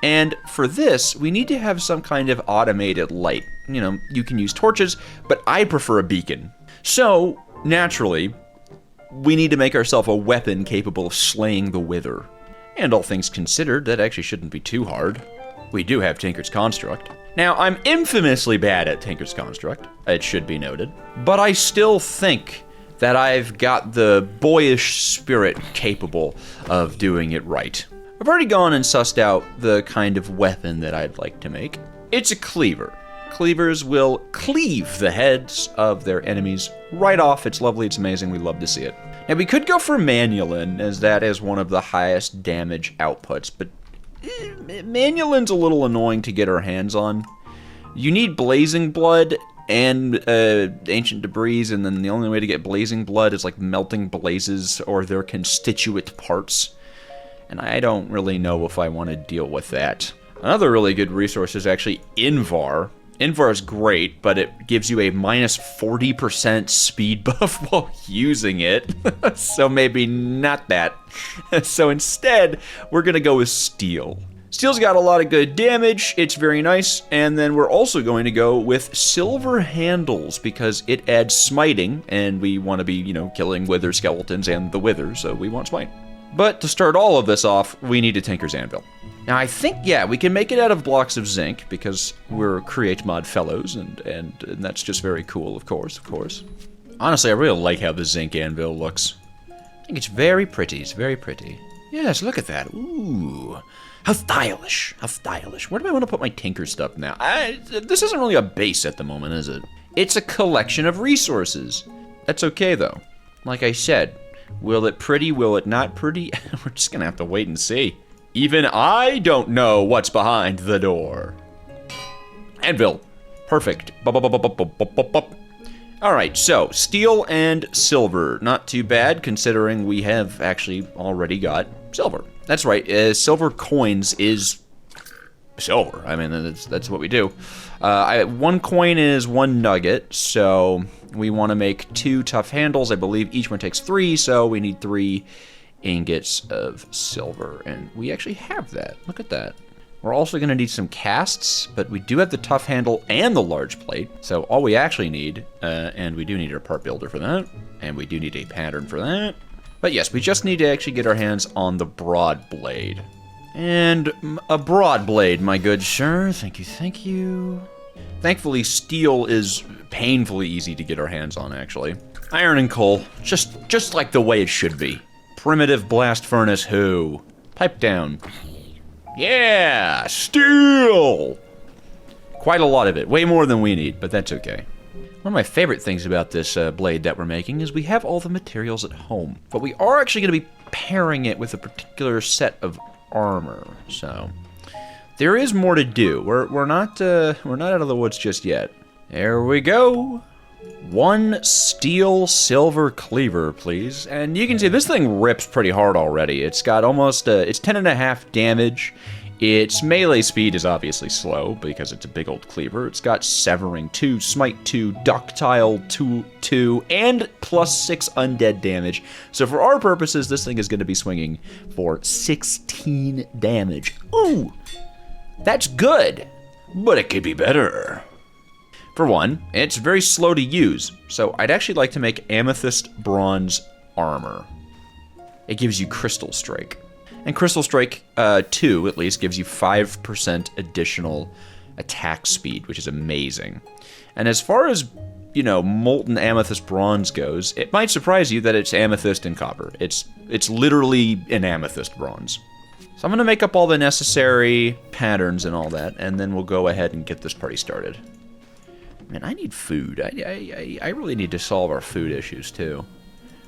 and for this, we need to have some kind of automated light. You know, you can use torches, but I prefer a beacon. So, naturally, we need to make ourselves a weapon capable of slaying the Wither. And all things considered, that actually shouldn't be too hard. We do have Tinker's Construct. Now, I'm infamously bad at Tinker's Construct, it should be noted, but I still think that I've got the boyish spirit capable of doing it right. I've already gone and sussed out the kind of weapon that I'd like to make. It's a cleaver. Cleavers will cleave the heads of their enemies right off. It's lovely, it's amazing, we love to see it. Now, we could go for Manulin, as that is one of the highest damage outputs, but Manulin's a little annoying to get our hands on. You need Blazing Blood and Ancient Debris, and then the only way to get Blazing Blood is like melting blazes or their constituent parts. And I don't really know if I want to deal with that. Another really good resource is actually Invar. Invar is great, but it gives you a minus 40% speed buff while using it. So maybe not that. So instead, we're going to go with Steel. Steel's got a lot of good damage, it's very nice, and then we're also going to go with Silver Handles because it adds smiting, and we want to be, you know, killing Wither skeletons and the Wither, so we want smite. But to start all of this off, we need a Tinker's Anvil. Now I think, yeah, we can make it out of blocks of zinc because we're Create Mod fellows, and that's just very cool, of course. Honestly, I really like how the zinc anvil looks. I think it's very pretty, Yes, look at that, ooh. How stylish, Where do I want to put my Tinker stuff now? This isn't really a base at the moment, is it? It's a collection of resources. That's okay, though. Like I said, will it pretty, will it not pretty? We're just gonna have to wait and see. Even I don't know what's behind the door. Anvil. Perfect. Alright, so, steel and silver. Not too bad, considering we have actually already got silver. That's right, silver coins is silver. I mean, that's what we do. One coin is one nugget, so we want to make 2 tough handles. I believe each one takes 3, so we need 3 ingots of silver, and we actually have that. Look at that. We're also going to need some casts, but we do have the tough handle and the large plate, so all we actually need, and we do need a part builder for that, and we do need a pattern for that. But yes, we just need to actually get our hands on the broad blade. And a broad blade, my good sir. Thank you. Thankfully, steel is painfully easy to get our hands on, actually. Iron and coal, just like the way it should be. Primitive blast furnace who? Pipe down. Yeah, steel! Quite a lot of it, way more than we need, but that's okay. One of my favorite things about this blade that we're making is we have all the materials at home, but we are actually going to be pairing it with a particular set of armor, so there is more to do. We're not out of the woods just yet. There we go. 1 steel silver cleaver, please. And you can see this thing rips pretty hard already. It's got almost, it's 10.5 damage. Its melee speed is obviously slow because it's a big old cleaver. It's got Severing 2, Smite 2, Ductile 2, and plus 6 undead damage. So for our purposes, this thing is going to be swinging for 16 damage. Ooh, that's good, but it could be better. For one, it's very slow to use, so I'd actually like to make Amethyst Bronze Armor. It gives you Crystal Strike. And Crystal Strike 2, at least, gives you 5% additional attack speed, which is amazing. And as far as, you know, Molten Amethyst Bronze goes, it might surprise you that it's Amethyst and Copper. It's literally an Amethyst Bronze. So I'm going to make up all the necessary patterns and all that, and then we'll go ahead and get this party started. Man, I need food. I really need to solve our food issues, too.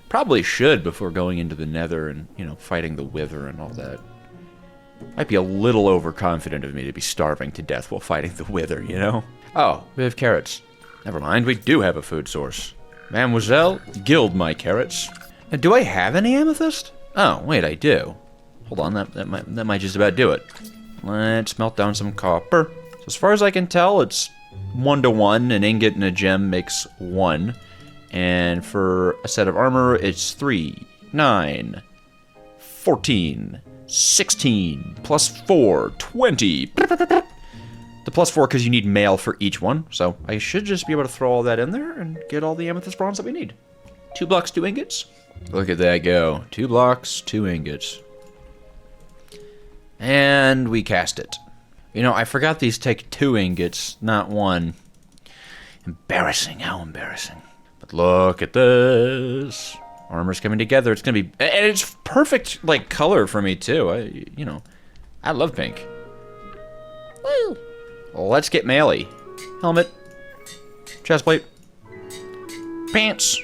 Probably should before going into the Nether and, you know, fighting the Wither and all that. Might be a little overconfident of me to be starving to death while fighting the Wither, you know? Oh, we have carrots. Never mind, we do have a food source. Mademoiselle, gild my carrots. Now, do I have any amethyst? Oh, wait, I do. Hold on, that might just about do it. Let's melt down some copper. So as far as I can tell, it's 1 to 1. An ingot and a gem makes 1. And for a set of armor, it's 3, 9, 14, 16, plus 4, 20. The plus 4 because you need mail for each one. So I should just be able to throw all that in there and get all the amethyst bronze that we need. 2 blocks, 2 ingots. Look at that go. 2 blocks, 2 ingots. And we cast it. You know, I forgot these take 2 ingots, not 1. Embarrassing, how embarrassing. But look at this. Armor's coming together. It's gonna be, and it's perfect, like, color for me too. I love pink. Woo! Well, let's get melee. Helmet, chestplate, pants,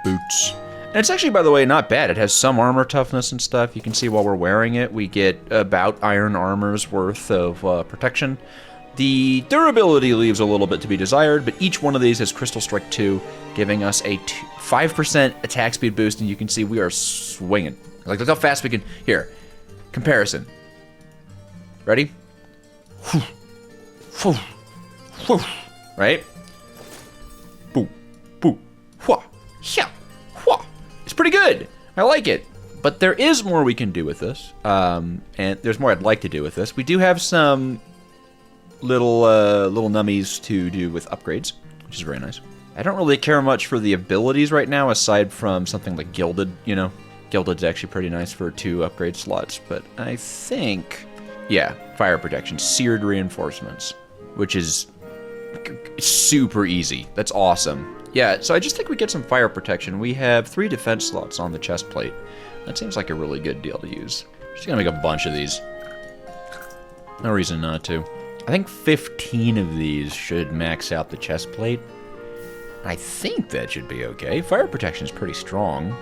boots. And it's actually, by the way, not bad. It has some armor toughness and stuff. You can see while we're wearing it, we get about iron armor's worth of protection. The durability leaves a little bit to be desired, but each one of these has Crystal Strike 2, giving us a 5% attack speed boost, and you can see we are swinging. Like, look how fast we can... Here, comparison. Ready? Right? Boo, boo, hua, hia, hua. It's pretty good. I like it. But there is more we can do with this, and there's more I'd like to do with this. We do have some little nummies to do with upgrades, which is very nice. I don't really care much for the abilities right now, aside from something like Gilded, you know. Gilded's actually pretty nice for 2 upgrade slots, but I think, yeah, Fire Protection, Seared Reinforcements, which is super easy. That's awesome. Yeah, so I just think we get some Fire Protection. We have 3 defense slots on the chest plate. That seems like a really good deal to use. Just gonna make a bunch of these. No reason not to. I think 15 of these should max out the chest plate. I think that should be okay. Fire protection is pretty strong.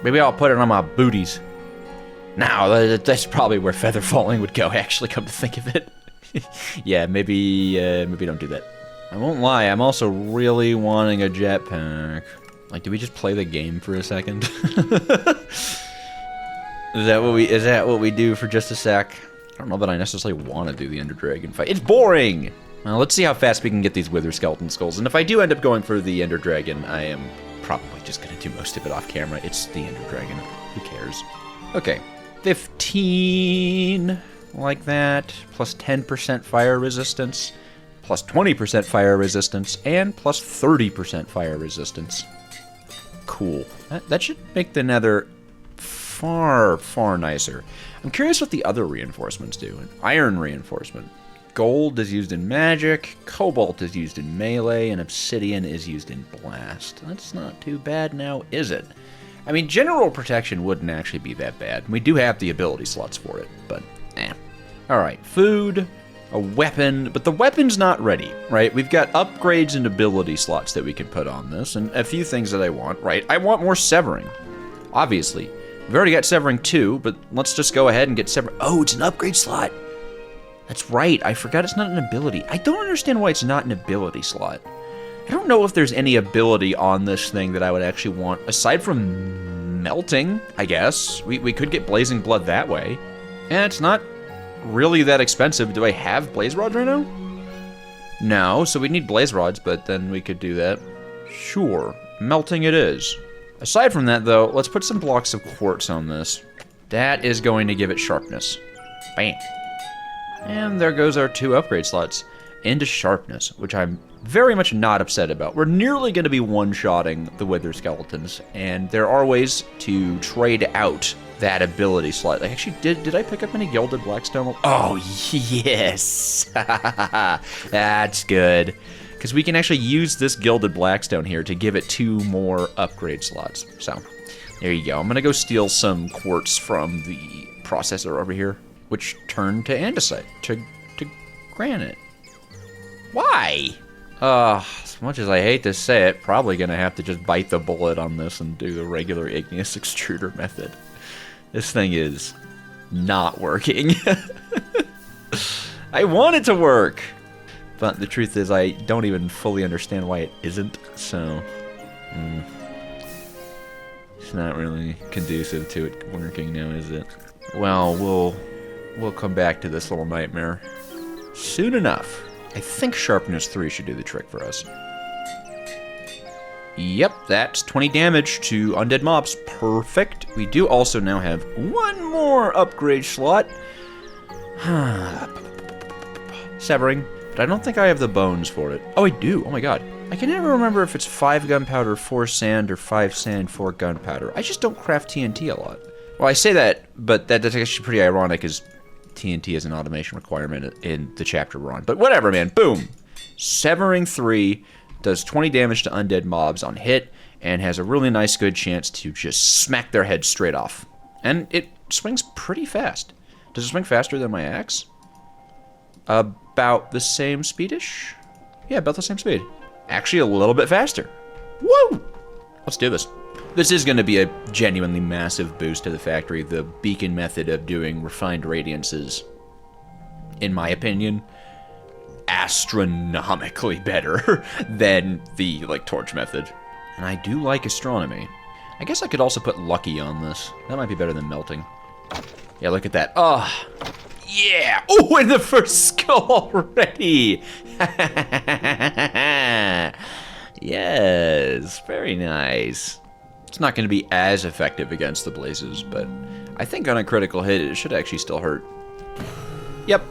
Maybe I'll put it on my booties. No, that's probably where feather falling would go, actually, come to think of it. Yeah, maybe don't do that. I won't lie, I'm also really wanting a jetpack. Like, do we just play the game for a second? Is that what we do for just a sec? I don't know that I necessarily want to do the Ender Dragon fight. It's boring! Well, let's see how fast we can get these Wither Skeleton Skulls. And if I do end up going for the Ender Dragon, I am probably just going to do most of it off camera. It's the Ender Dragon. Who cares? Okay. 15, like that, plus 10% fire resistance, plus 20% fire resistance, and plus 30% fire resistance. Cool. That should make the Nether far, far nicer. I'm curious what the other reinforcements do. An iron reinforcement. Gold is used in magic, cobalt is used in melee, and obsidian is used in blast. That's not too bad now, is it? I mean, general protection wouldn't actually be that bad. We do have the ability slots for it, but eh. Alright, food, a weapon, but the weapon's not ready, right? We've got upgrades and ability slots that we can put on this, and a few things that I want, right? I want more Severing, obviously. We've already got Severing 2, but let's just go ahead and get Severing. Oh, it's an upgrade slot. That's right, I forgot it's not an ability. I don't understand why it's not an ability slot. I don't know if there's any ability on this thing that I would actually want, aside from melting, I guess. We could get Blazing Blood that way. And it's not really that expensive. Do I have Blaze Rods right now? No, so we need Blaze Rods, but then we could do that. Sure, melting it is. Aside from that, though, let's put some blocks of quartz on this. That is going to give it sharpness. Bam. And there goes our 2 upgrade slots into sharpness, which I'm very much not upset about. We're nearly going to be one-shotting the Wither Skeletons, and there are ways to trade out that ability slot. Like, actually, did I pick up any Gilded Blackstone? Oh, yes! That's good. Because we can actually use this Gilded Blackstone here to give it 2 more upgrade slots. So, there you go. I'm going to go steal some quartz from the processor over here, which turned to andesite, to granite. Why? As much as I hate to say it, probably going to have to just bite the bullet on this and do the regular igneous extruder method. This thing is not working. I want it to work, but the truth is I don't even fully understand why it isn't, so it's not really conducive to it working now, is it? Well, we'll come back to this little nightmare soon enough. I think Sharpness 3 should do the trick for us. Yep, that's 20 damage to undead mobs. Perfect. We do also now have 1 more upgrade slot. Severing. But I don't think I have the bones for it. Oh, I do. Oh my god. I can never remember if it's 5 gunpowder, 4 sand, or 5 sand, 4 gunpowder. I just don't craft TNT a lot. Well, I say that, but that's actually pretty ironic, as TNT is an automation requirement in the chapter we're on. But whatever, man. Boom. Severing 3 does 20 damage to undead mobs on hit, and has a really nice good chance to just smack their head straight off. And it swings pretty fast. Does it swing faster than my axe? About the same speedish? Yeah, about the same speed. Actually, a little bit faster. Woo! Let's do this. This is going to be a genuinely massive boost to the factory. The beacon method of doing refined radiance is, in my opinion, astronomically better than the torch method. And I do like astronomy. I guess I could also put lucky on this. That might be better than melting. Yeah, look at that. Oh, yeah. Oh, and the first skull already. Yes, very nice. It's not going to be as effective against the blazes, but I think on a critical hit it should actually still hurt. Yep.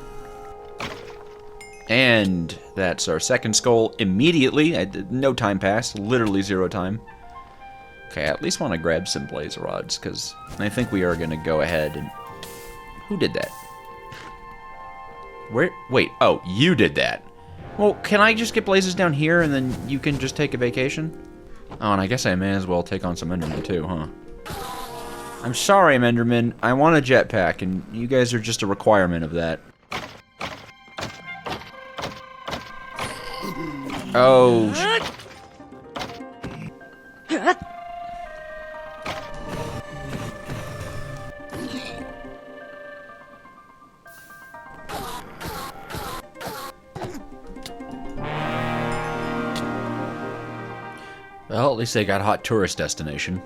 And that's our second skull immediately. No time passed, literally 0 time. Okay, I at least want to grab some blaze rods, because I think we are going to go ahead and... Who did that? Where? Wait, oh, you did that. Well, can I just get blazes down here and then you can just take a vacation? Oh, and I guess I may as well take on some Endermen too, huh? I'm sorry, Enderman. I want a jetpack, and you guys are just a requirement of that. Oh. Well, at least they got a hot tourist destination.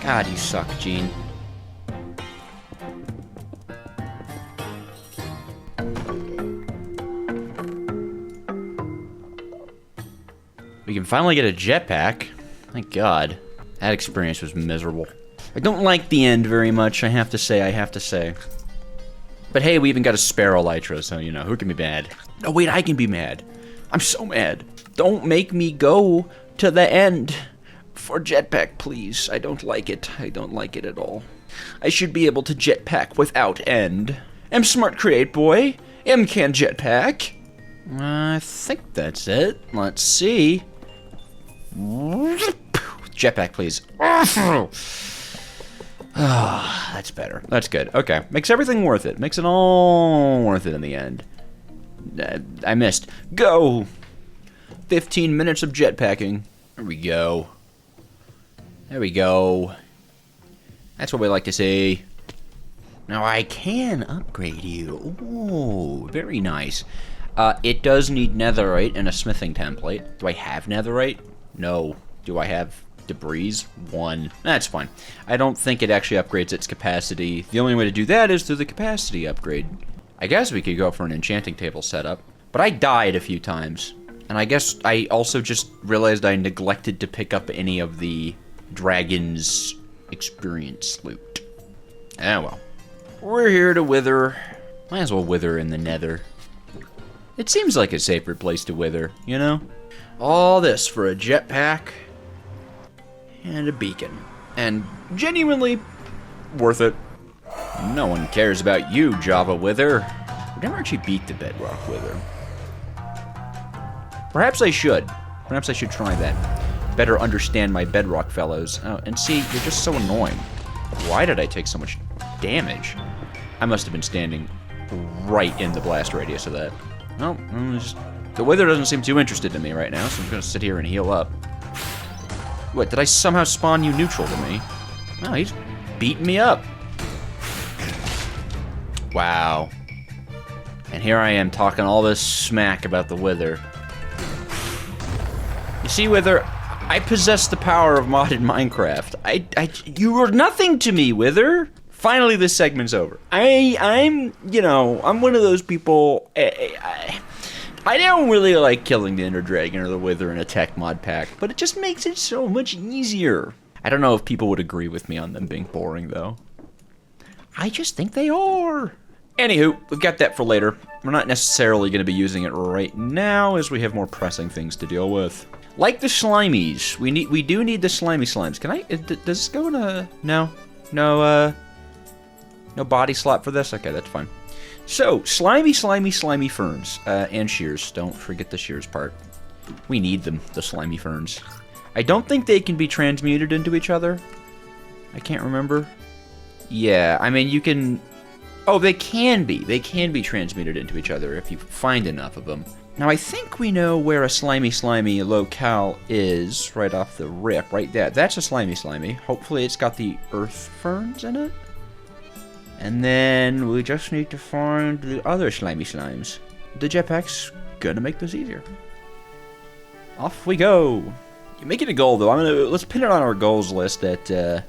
God, you suck, Gene. We can finally get a jetpack. Thank God. That experience was miserable. I don't like the end very much, I have to say. But hey, we even got a spare elytra, so, you know, who can be mad? Oh, wait, I can be mad. I'm so mad. Don't make me go to the end for jetpack, please. I don't like it. I don't like it at all. I should be able to jetpack without end. M Smart Create Boy. M can jetpack. I think that's it. Let's see. Jetpack, please. That's better. That's good. Okay. Makes everything worth it. Makes it all worth it in the end. I missed. Go! 15 minutes of jetpacking. There we go. There we go. That's what we like to see. Now I can upgrade you. Ooh, very nice. It does need netherite and a smithing template. Do I have netherite? No. Do I have debris? 1. That's fine. I don't think it actually upgrades its capacity. The only way to do that is through the capacity upgrade. I guess we could go for an enchanting table setup. But I died a few times. And I guess I also just realized I neglected to pick up any of the dragon's experience loot. Ah, well. We're here to wither. Might as well wither in the nether. It seems like a safer place to wither, you know? All this for a jetpack and a beacon. And genuinely worth it. No one cares about you, Java Wither. We never actually beat the Bedrock Wither. Perhaps I should. Perhaps I should try that. Better understand my Bedrock fellows. Oh, and see, you're just so annoying. Why did I take so much damage? I must have been standing right in the blast radius of that. No, the Wither doesn't seem too interested in me right now, so I'm gonna sit here and heal up. What, did I somehow spawn you neutral to me? Oh, he's beating me up. Wow. And here I am talking all this smack about the Wither. You see, Wither, I possess the power of modded Minecraft. You were nothing to me, Wither. Finally, this segment's over. I'm one of those people. I don't really like killing the Ender Dragon or the Wither in a tech mod pack, but it just makes it so much easier. I don't know if people would agree with me on them being boring, though. I just think they are. Anywho, we've got that for later. We're not necessarily going to be using it right now, as we have more pressing things to deal with. Like the Slimies. We do need the Slimy Slimes. Can I... does this go in a... No body slot for this? Okay, that's fine. So, slimy ferns. And shears. Don't forget the shears part. We need them, the slimy ferns. I don't think they can be transmuted into each other. I can't remember. Yeah, I mean, you can... Oh, they can be. They can be transmuted into each other if you find enough of them. Now, I think we know where a slimy locale is right off the rip. Right there. That's a slimy. Hopefully it's got the earth ferns in it. And then we just need to find the other slimy slimes. The jetpack's gonna make this easier. Off we go. You make it a goal, though. Let's pin it on our goals list that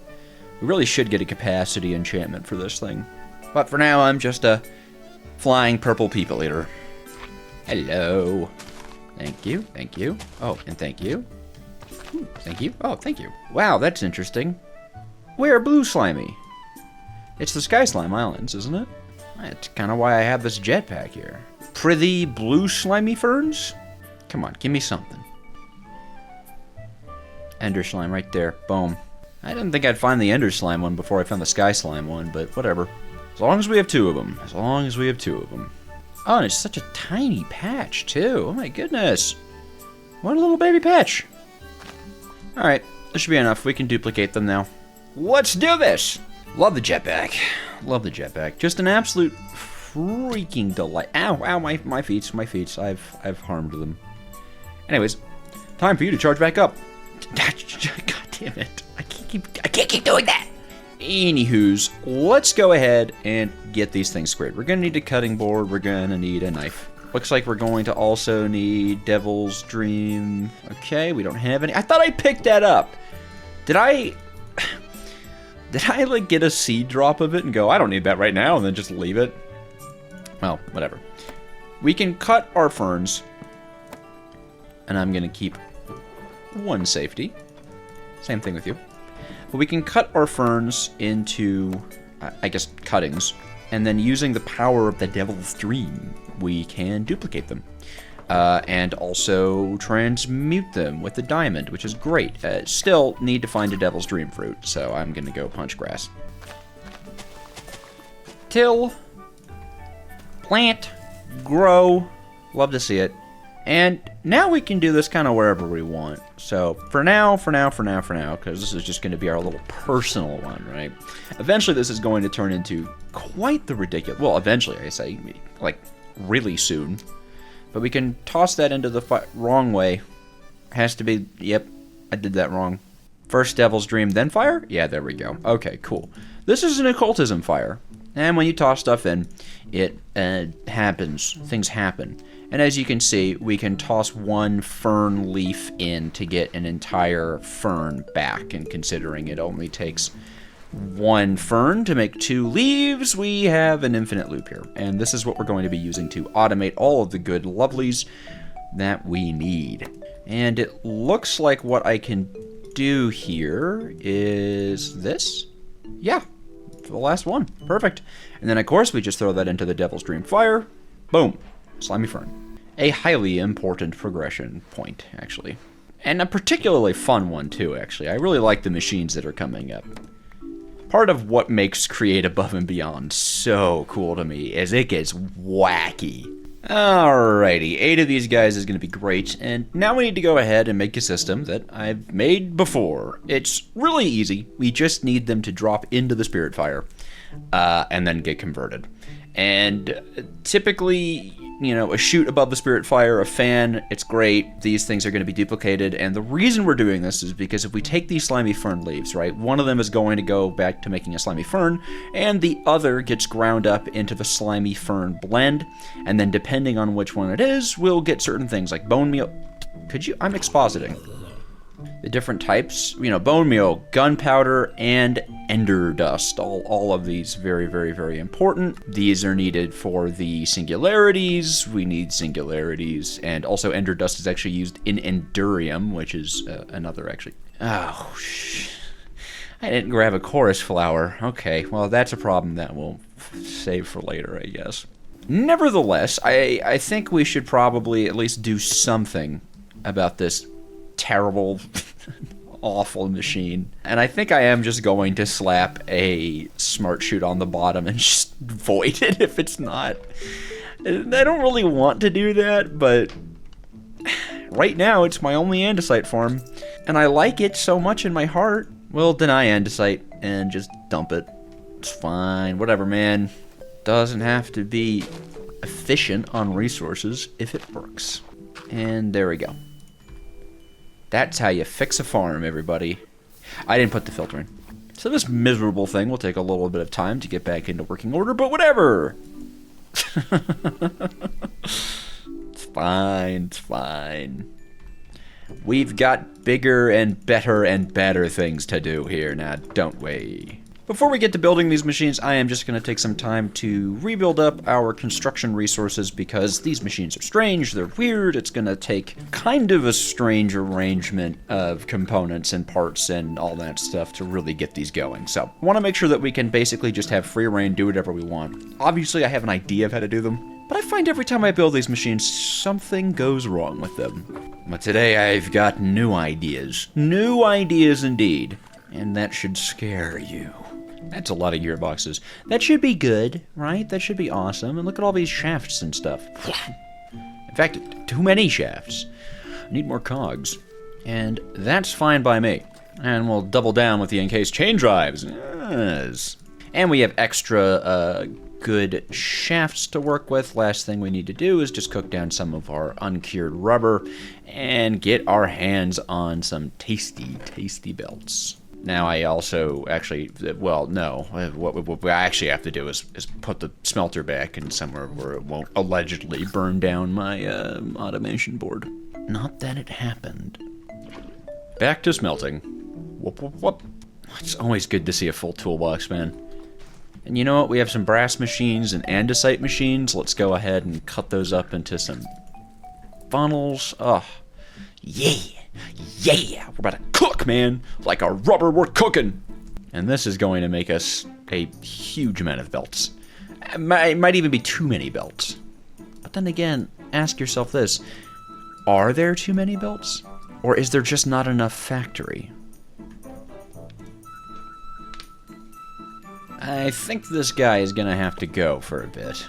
we really should get a capacity enchantment for this thing. But for now, I'm just a flying purple people eater. Hello. Thank you. Oh, and thank you. Ooh, thank you. Oh, thank you. Wow, that's interesting. Where blue slimy? It's the Sky Slime Islands, isn't it? That's kind of why I have this jetpack here. Prithee blue slimy ferns? Come on, give me something. Ender slime right there. Boom. I didn't think I'd find the Ender slime one before I found the Sky Slime one, but whatever. As long as we have 2 of them. Oh, and it's such a tiny patch, too. Oh my goodness. What a little baby patch. Alright, this should be enough. We can duplicate them now. Let's do this! Love the jetpack. Just an absolute freaking delight. Ow, my feet. I've harmed them. Anyways, time for you to charge back up. God damn it. I can't keep doing that. Anywho's, let's go ahead and get these things squared. We're gonna need a cutting board. We're gonna need a knife. Looks like we're going to also need Devil's Dream. Okay, we don't have any. I thought I picked that up. Did I like get a seed drop of it and go, I don't need that right now, and then just leave it? Well, whatever. We can cut our ferns, and I'm gonna keep one safety. Same thing with you. But we can cut our ferns into, I guess, cuttings, and then using the power of the Devil's Dream, we can duplicate them. And also transmute them with the diamond, which is great. Still need to find a Devil's Dream fruit, so I'm gonna go punch grass. Till. Plant. Grow. Love to see it. And now we can do this kind of wherever we want. So for now, because this is just going to be our little personal one, right? Eventually this is going to turn into quite the ridiculous, well, eventually I say, like really soon. But we can toss that into the wrong way. Has to be, yep, I did that wrong. First Devil's Dream, then fire? Yeah, there we go. Okay, cool. This is an occultism fire. And when you toss stuff in, it happens. Things happen. And as you can see, we can toss one fern leaf in to get an entire fern back. And considering it only takes one fern to make 2 leaves, we have an infinite loop here. And this is what we're going to be using to automate all of the good lovelies that we need. And it looks like what I can do here is this. Yeah, for the last one. Perfect. And then, of course, we just throw that into the Devil's Dream fire. Boom. Slimy Fern. A highly important progression point, actually. And a particularly fun one, too, actually. I really like the machines that are coming up. Part of what makes Create Above and Beyond so cool to me is it gets wacky. Alrighty, 8 of these guys is going to be great, and now we need to go ahead and make a system that I've made before. It's really easy. We just need them to drop into the Spirit Fire, and then get converted. And typically, you know, a chute above the Spirit Fire, a fan, it's great. These things are going to be duplicated, and the reason we're doing this is because if we take these Slimy Fern leaves, right, one of them is going to go back to making a Slimy Fern, and the other gets ground up into the Slimy Fern blend, and then depending on which one it is, we'll get certain things like bone meal. I'm expositing. The different types, you know, bone meal, gunpowder, and ender dust. All of these very, very, very important. These are needed for the singularities. We need singularities. And also ender dust is actually used in Endurium, which is another actually. Oh, I didn't grab a chorus flower. Okay, well, that's a problem that we'll save for later, I guess. Nevertheless, I think we should probably at least do something about this terrible, awful machine. And I think I am just going to slap a smart chute on the bottom and just void it if it's not. I don't really want to do that, but right now it's my only andesite farm, and I like it so much in my heart. We'll deny andesite and just dump it. It's fine, whatever, man. Doesn't have to be efficient on resources if it works. And there we go. That's how you fix a farm, everybody. I didn't put the filter in. So this miserable thing will take a little bit of time to get back into working order, but whatever. It's fine, it's fine. We've got bigger and better things to do here now, don't we? Before we get to building these machines, I am just going to take some time to rebuild up our construction resources because these machines are strange, they're weird, it's going to take kind of a strange arrangement of components and parts and all that stuff to really get these going. So, I want to make sure that we can basically just have free reign, do whatever we want. Obviously, I have an idea of how to do them, but I find every time I build these machines, something goes wrong with them. But today I've got new ideas. New ideas indeed. And that should scare you. That's a lot of gearboxes. That should be good, right? That should be awesome. And look at all these shafts and stuff. In fact, too many shafts. I need more cogs. And that's fine by me. And we'll double down with the encased chain drives. Yes. And we have extra good shafts to work with. Last thing we need to do is just cook down some of our uncured rubber and get our hands on some tasty, tasty belts. Now I also actually, well, no. What I actually have to do is put the smelter back in somewhere where it won't allegedly burn down my automation board. Not that it happened. Back to smelting. Whoop, whoop, whoop. It's always good to see a full toolbox, man. And you know what? We have some brass machines and andesite machines. Let's go ahead and cut those up into some funnels. Oh, yeah. Yeah, we're about to cook, man. Like a rubber, we're cooking. And this is going to make us a huge amount of belts. It might even be too many belts. But then again, ask yourself this. Are there too many belts? Or is there just not enough factory? I think this guy is going to have to go for a bit.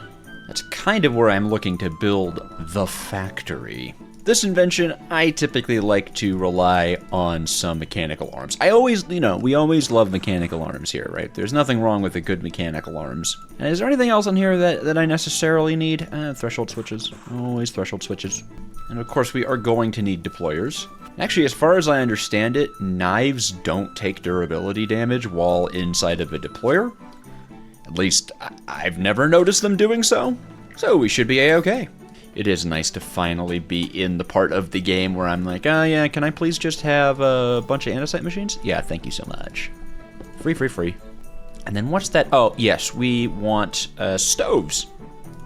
That's kind of where I'm looking to build the factory. This invention, I typically like to rely on some mechanical arms. We always love mechanical arms here, right? There's nothing wrong with the good mechanical arms. And is there anything else on here that I necessarily need? Threshold switches. Always threshold switches. And of course, we are going to need deployers. Actually, as far as I understand it, knives don't take durability damage while inside of a deployer. At least, I've never noticed them doing so. So we should be a-okay. It is nice to finally be in the part of the game where I'm like, oh yeah, can I please just have a bunch of andesite machines? Yeah, thank you so much. Free. And then what's that? Oh, yes, we want stoves,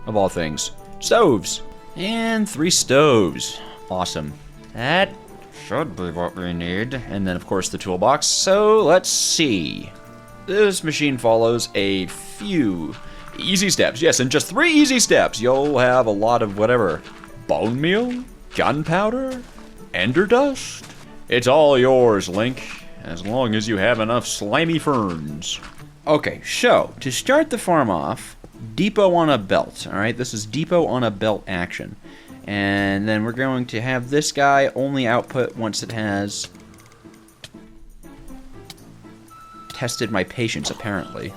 of all things. Stoves. And 3 stoves. Awesome. That should be what we need. And then, of course, the toolbox. So, let's see. This machine follows a few easy steps. Yes, in just 3 easy steps, you'll have a lot of whatever. Bone meal? Gunpowder? Ender dust? It's all yours, Link, as long as you have enough slimy ferns. Okay, so, to start the farm off, depot on a belt, alright? This is depot on a belt action. And then we're going to have this guy only output once it has tested my patience, apparently.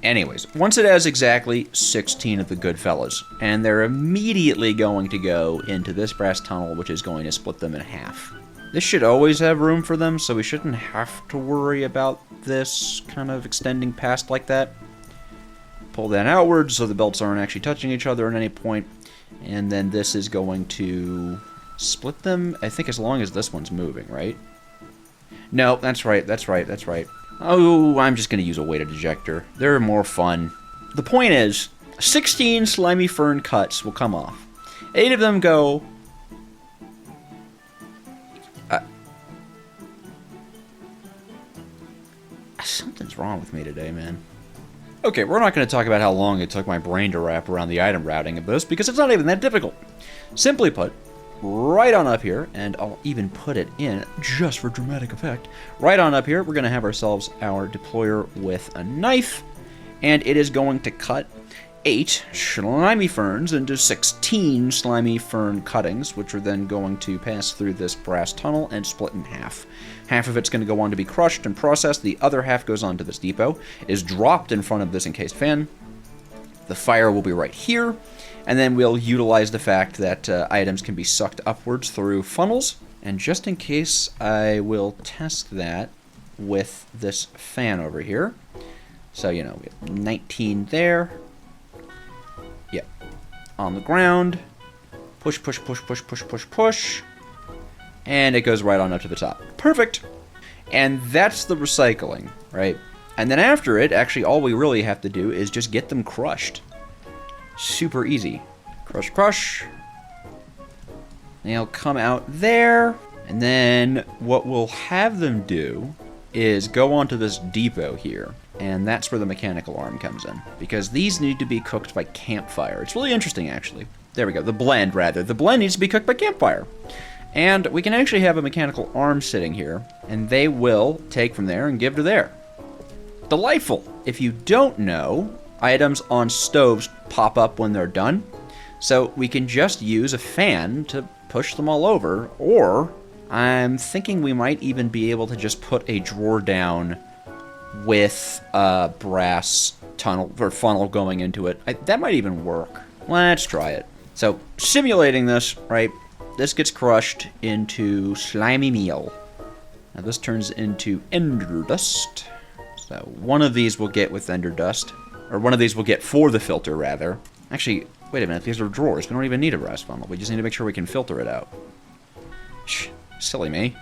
Anyways, once it has exactly 16 of the good fellas, and they're immediately going to go into this brass tunnel, which is going to split them in half. This should always have room for them, so we shouldn't have to worry about this kind of extending past like that. Pull that outward so the belts aren't actually touching each other at any point, and then this is going to split them, I think, as long as this one's moving, right? No, that's right. Oh, I'm just going to use a weighted ejector. They're more fun. The point is, 16 slimy fern cuts will come off. 8 of them go... something's wrong with me today, man. Okay, we're not going to talk about how long it took my brain to wrap around the item routing of this, because it's not even that difficult. Simply put, right on up here, and I'll even put it in just for dramatic effect. Right on up here, we're going to have ourselves our deployer with a knife, and it is going to cut 8 slimy ferns into 16 slimy fern cuttings, which are then going to pass through this brass tunnel and split in half. Half of it's going to go on to be crushed and processed. The other half goes on to this depot, is dropped in front of this encased fan. The fire will be right here. And then we'll utilize the fact that items can be sucked upwards through funnels. And just in case, I will test that with this fan over here. So, we have 19 there. Yep. On the ground. Push. And it goes right on up to the top. Perfect. And that's the recycling, right? And then after it, actually, all we really have to do is just get them crushed. Super easy. Crush. They'll come out there. And then what we'll have them do is go onto this depot here. And that's where the mechanical arm comes in. Because these need to be cooked by campfire. It's really interesting, actually. There we go. The blend, rather. The blend needs to be cooked by campfire. And we can actually have a mechanical arm sitting here. And they will take from there and give to there. Delightful. If you don't know, items on stoves pop up when they're done. So we can just use a fan to push them all over. Or I'm thinking we might even be able to just put a drawer down with a brass tunnel or funnel going into it. That might even work. Let's try it. So simulating this, right? This gets crushed into slimy meal. Now this turns into ender dust. So one of these we'll get with ender dust. Or one of these we'll get for the filter, rather. Actually, wait a minute. These are drawers. We don't even need a brass funnel. We just need to make sure we can filter it out. Shh. Silly me.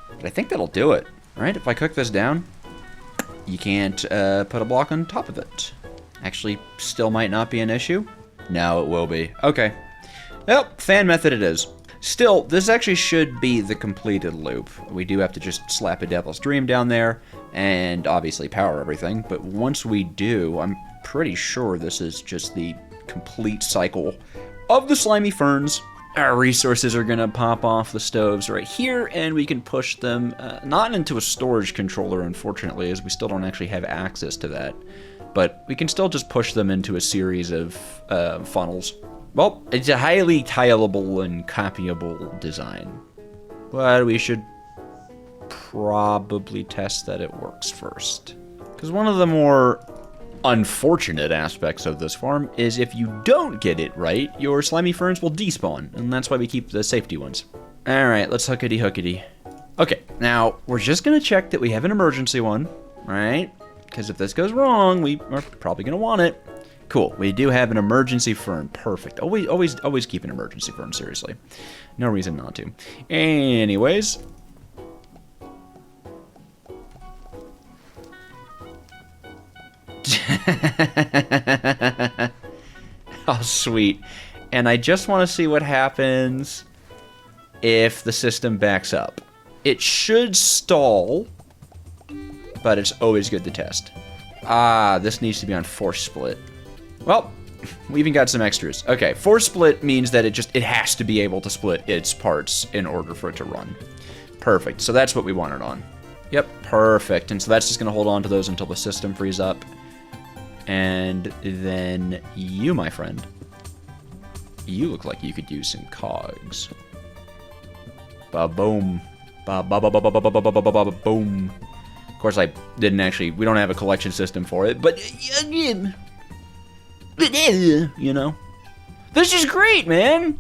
But I think that'll do it. Right? If I cook this down, you can't put a block on top of it. Actually, still might not be an issue. No, it will be. Okay. Well, fan method it is. Still, this actually should be the completed loop. We do have to just slap a Devil's Dream down there and obviously power everything. But once we do, I'm pretty sure this is just the complete cycle of the Slimy Ferns. Our resources are going to pop off the stoves right here, and we can push them not into a storage controller, unfortunately, as we still don't actually have access to that. But we can still just push them into a series of funnels. Well, it's a highly tileable and copyable design. But we should probably test that it works first. Because one of the more unfortunate aspects of this farm is if you don't get it right, your Slimy Ferns will despawn. And that's why we keep the safety ones. Alright, let's hookity hookity. Okay, now we're just going to check that we have an emergency one, right? Because if this goes wrong, we are probably going to want it. Cool. We do have an emergency fern. Perfect. Always keep an emergency fern, seriously. No reason not to. Anyways. Oh, sweet. And I just want to see what happens if the system backs up. It should stall, but it's always good to test. Ah, this needs to be on force split. Well, we even got some extras. Okay, force split means that it has to be able to split its parts in order for it to run. Perfect. So that's what we want it on. Yep, perfect. And so that's just going to hold on to those until the system frees up. And then you, my friend, you look like you could use some cogs. Ba-boom. Ba-ba-ba-ba-ba-ba-ba-ba-ba-boom. Of course, we don't have a collection system for it, but you know. This is great, man!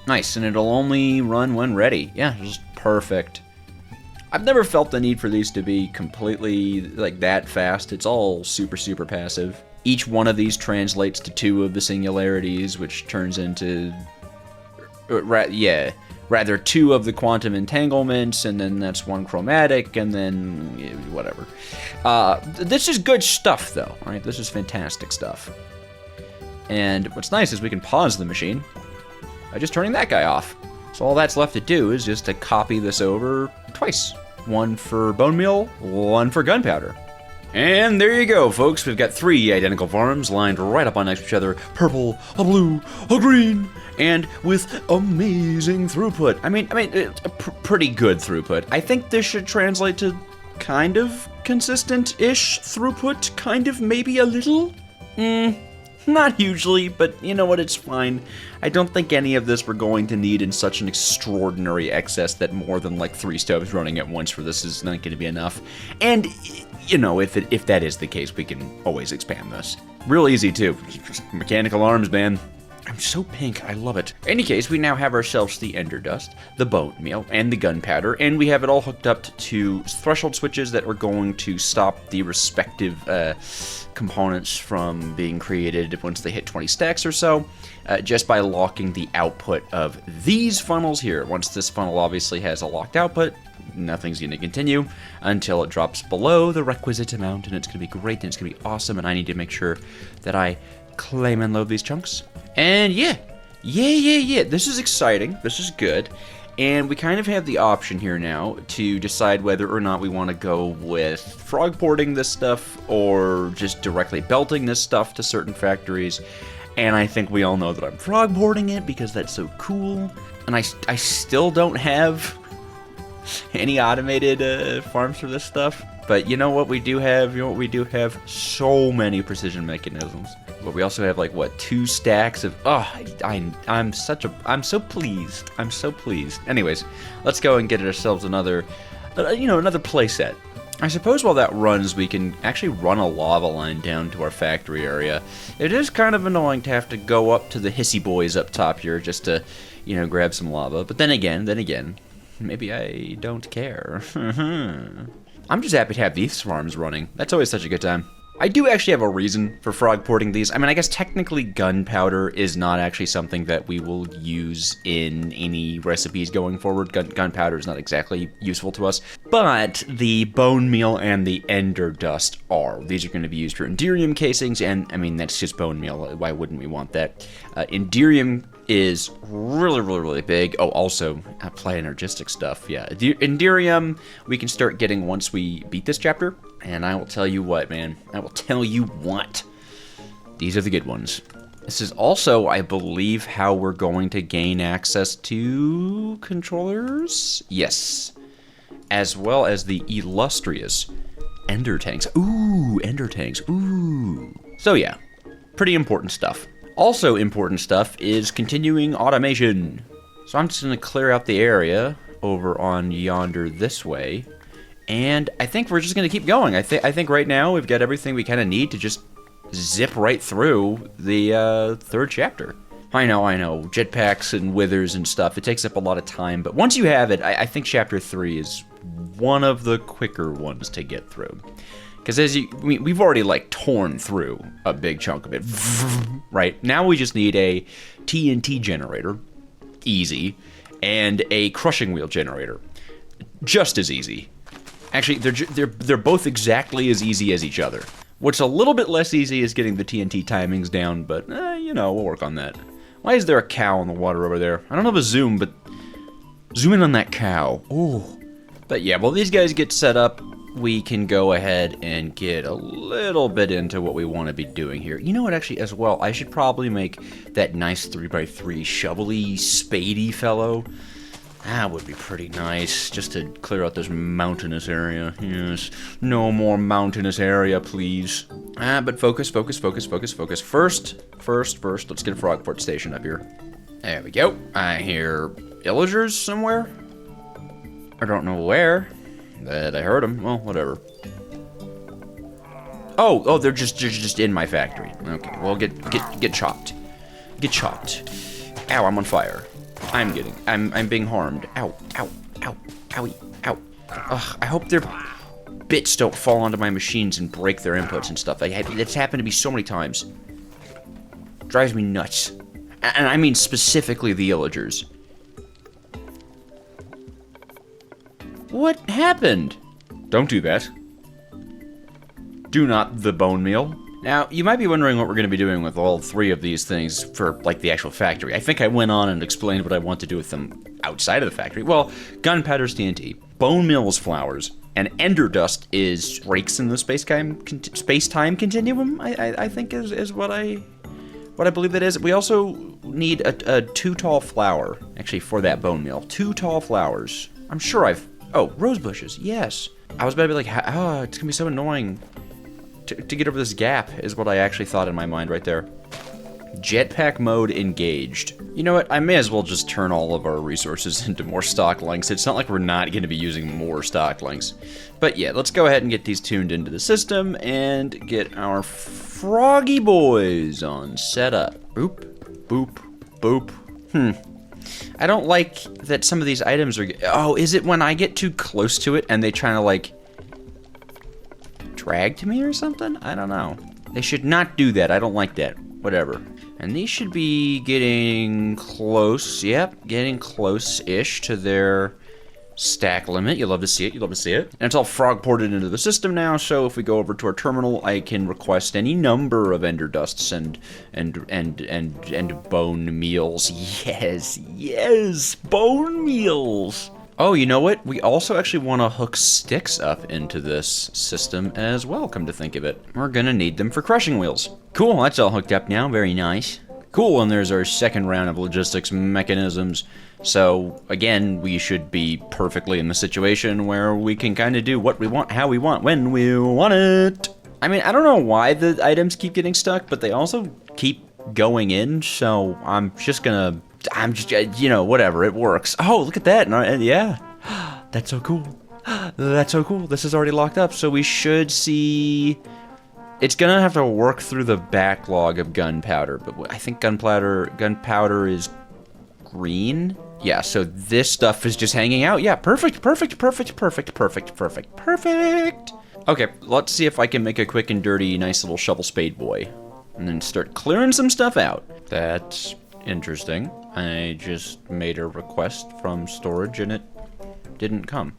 Nice, and it'll only run when ready. Yeah, just perfect. I've never felt the need for these to be completely, like, that fast. It's all super, super passive. Each one of these translates to 2 of the singularities, which turns into... rather 2 of the quantum entanglements, and then that's 1 chromatic, and then whatever. This is good stuff, though, right? This is fantastic stuff. And what's nice is we can pause the machine by just turning that guy off. So all that's left to do is just to copy this over twice. 1 for bone meal, 1 for gunpowder. And there you go, folks. We've got 3 identical farms lined right up on next to each other. Purple, a blue, a green, and with amazing throughput. I mean, pretty good throughput. I think this should translate to kind of consistent-ish throughput. Kind of, maybe a little? Not hugely, but you know what, it's fine. I don't think any of this we're going to need in such an extraordinary excess that more than like 3 stoves running at once for this is not going to be enough. And, you know, if that is the case, we can always expand this. Real easy, too. Just mechanical arms, man. I'm so pink, I love it. In any case, we now have ourselves the ender dust, the bone meal, and the gunpowder, and we have it all hooked up to threshold switches that are going to stop the respective components from being created once they hit 20 stacks or so, just by locking the output of these funnels here. Once this funnel obviously has a locked output, nothing's going to continue until it drops below the requisite amount, and it's going to be great, and it's going to be awesome, and I need to make sure that I claim and load these chunks. And yeah, this is exciting, this is good, and we kind of have the option here now to decide whether or not we want to go with frog porting this stuff or just directly belting this stuff to certain factories. And I think we all know that I'm frog porting it because that's so cool, and I still don't have any automated farms for this stuff. But you know what we do have? We do have so many precision mechanisms. But we also have like what, 2 stacks of I'm so pleased. I'm so pleased. Anyways, let's go and get ourselves another playset. I suppose while that runs, we can actually run a lava line down to our factory area. It is kind of annoying to have to go up to the hissy boys up top here just to, grab some lava. But then again, maybe I don't care. I'm just happy to have these farms running. That's always such a good time. I do actually have a reason for frog porting these. I mean, I guess technically gunpowder is not actually something that we will use in any recipes going forward. Gunpowder is not exactly useful to us. But the bone meal and the ender dust are. These are going to be used for Enderium casings, and I mean, that's just bone meal. Why wouldn't we want that? Enderium is really big. Oh, also, apply energistic stuff. Yeah, Enderium we can start getting once we beat this chapter. And I will tell you what, man. I will tell you what. These are the good ones. This is also, I believe, how we're going to gain access to controllers. Yes. As well as the illustrious Ender Tanks. Ooh, Ender Tanks. Ooh. So yeah, pretty important stuff. Also important stuff is continuing automation. So I'm just going to clear out the area over on yonder this way. And I think we're just going to keep going. I think right now we've got everything we kind of need to just zip right through the third chapter. I know. Jetpacks and withers and stuff. It takes up a lot of time. But once you have it, I think chapter 3 is one of the quicker ones to get through. Because we've already like torn through a big chunk of it. Right? Now we just need a TNT generator. Easy. And a crushing wheel generator. Just as easy. Actually, they're both exactly as easy as each other. What's a little bit less easy is getting the TNT timings down, but, we'll work on that. Why is there a cow in the water over there? I don't have a zoom, but zoom in on that cow. Oh. But yeah, while these guys get set up, we can go ahead and get a little bit into what we want to be doing here. You know what, actually, as well, I should probably make that nice 3x3 shovelly, spadey fellow. That would be pretty nice, just to clear out this mountainous area. Yes, no more mountainous area, please. But focus. First, let's get a frogport station up here. There we go. I hear villagers somewhere. I don't know where, but I heard them. Well, whatever. Oh, they're just in my factory. Okay, well, get chopped. Get chopped. Ow, I'm on fire. I'm being harmed. Ow, owie, ow. Ugh, I hope their bits don't fall onto my machines and break their inputs and stuff. It's happened to me so many times. Drives me nuts. And I mean specifically the illagers. What happened? Don't do that. Do not the bone meal. Now, you might be wondering what we're going to be doing with all three of these things for, like, the actual factory. I think I went on and explained what I want to do with them outside of the factory. Well, gunpowder's TNT, bone meal's flowers, and ender dust is breaks in the space-time continuum, I think is what I believe that is. We also need a 2 tall flower, actually, for that bone meal. 2 tall flowers. I'm sure oh, rose bushes, yes. I was about to be like, it's going to be so annoying. To get over this gap is what I actually thought in my mind right there. Jetpack mode engaged. You know what? I may as well just turn all of our resources into more stock links. It's not like we're not going to be using more stock links. But yeah, let's go ahead and get these tuned into the system and get our froggy boys on setup. Boop, boop, boop. I don't like that some of these items are... Oh, is it when I get too close to it and they try to, like... drag to me or something? I don't know. They should not do that. I don't like that. Whatever. And these should be getting close. Yep, getting close-ish to their stack limit. You love to see it. You love to see it. And it's all frog ported into the system now, so if we go over to our terminal, I can request any number of ender dusts and bone meals. Yes, bone meals. Oh, you know what? We also actually want to hook sticks up into this system as well, come to think of it. We're going to need them for crushing wheels. Cool, that's all hooked up now. Very nice. Cool, and there's our second round of logistics mechanisms. So, again, we should be perfectly in the situation where we can kind of do what we want, how we want, when we want it. I mean, I don't know why the items keep getting stuck, but they also keep going in, so I'm just, whatever, it works. Oh, look at that, and yeah, that's so cool. That's so cool. This is already locked up, so we should see... It's gonna have to work through the backlog of gunpowder, but I think gunpowder is green. Yeah, so this stuff is just hanging out. Yeah, perfect, perfect, perfect, perfect, perfect, perfect, perfect. Okay, let's see if I can make a quick and dirty, nice little shovel spade boy. And then start clearing some stuff out. That's interesting. I just made a request from storage and it didn't come.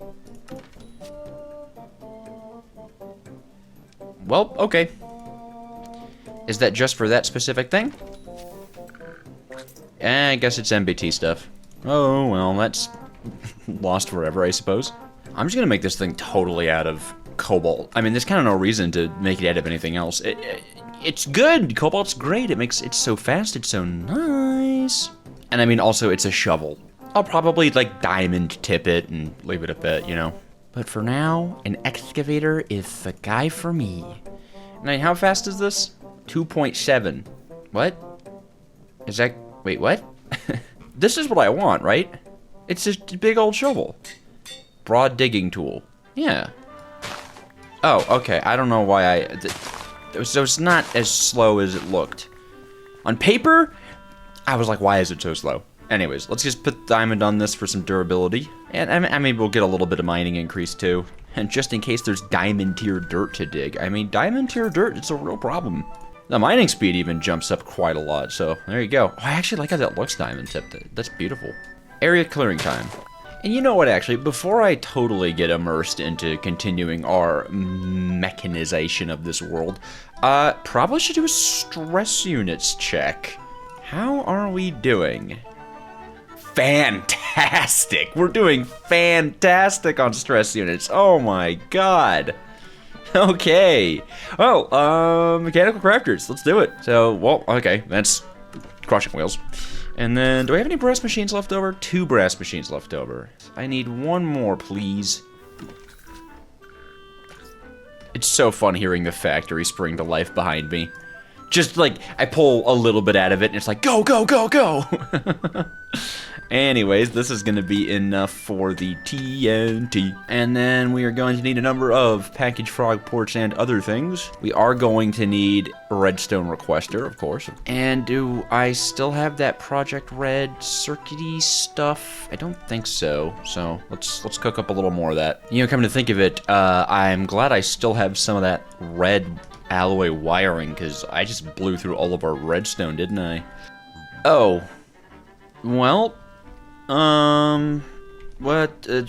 Well, okay. Is that just for that specific thing? I guess it's MBT stuff. Oh, well, that's lost forever, I suppose. I'm just gonna make this thing totally out of cobalt. I mean, there's kind of no reason to make it out of anything else. It's good. Cobalt's great. It's so fast. It's so nice. And I mean, also, it's a shovel. I'll probably, like, diamond tip it and leave it at that, you know. But for now, an excavator is the guy for me. Now, how fast is this? 2.7. What? Is that... Wait, what? This is what I want, right? It's just a big old shovel. Broad digging tool. Yeah. Oh, okay. I don't know why so it's not as slow as it looked. On paper, I was like, why is it so slow? Anyways, let's just put diamond on this for some durability. And I mean, we'll get a little bit of mining increase too. And just in case there's diamond tier dirt to dig. I mean, diamond tier dirt, it's a real problem. The mining speed even jumps up quite a lot, so there you go. Oh, I actually like how that looks diamond tipped. That's beautiful. Area clearing time. And you know what, actually, before I totally get immersed into continuing our mechanization of this world, probably should do a stress units check. How are we doing? Fantastic! We're doing fantastic on stress units. Oh my god. Okay. Oh, mechanical crafters. Let's do it. So, well, okay, that's crushing wheels. And then, do I have any brass machines left over? 2 brass machines left over. I need 1 more, please. It's so fun hearing the factory spring to life behind me. Just like, I pull a little bit out of it, and it's like, go, go, go, go! Anyways, this is going to be enough for the TNT. And then we are going to need a number of package frog ports and other things. We are going to need a redstone requester, of course. And do I still have that Project Red circuity stuff? I don't think so. So let's cook up a little more of that. You know, come to think of it, I'm glad I still have some of that red alloy wiring, because I just blew through all of our redstone, didn't I? Oh. Well...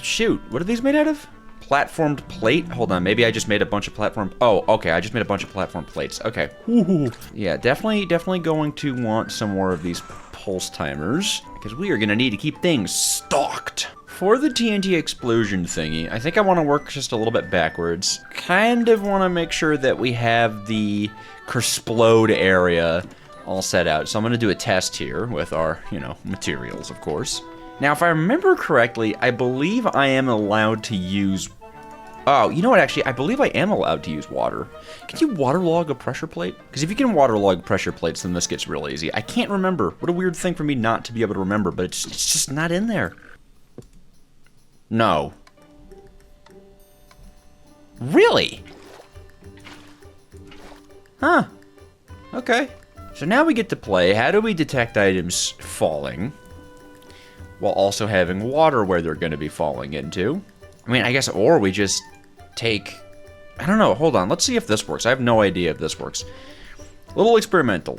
shoot, what are these made out of? Platformed plate? Hold on, maybe I just made a bunch of platform... Oh, okay, I just made a bunch of platform plates. Okay. Ooh. Yeah, definitely going to want some more of these pulse timers, because we are going to need to keep things stocked. For the TNT explosion thingy, I think I want to work just a little bit backwards. Kind of want to make sure that we have the Kersplode area all set out. So I'm going to do a test here with our, materials, of course. Now, if I remember correctly, I believe I am allowed to use... Oh, you know what, actually, I believe I am allowed to use water. Can you waterlog a pressure plate? Because if you can waterlog pressure plates, then this gets real easy. I can't remember. What a weird thing for me not to be able to remember, but it's just not in there. No. Really? Huh. Okay. So now we get to play. How do we detect items falling while also having water where they're going to be falling into? I mean, I guess, or we just take... I don't know. Hold on. Let's see if this works. I have no idea if this works. Little experimental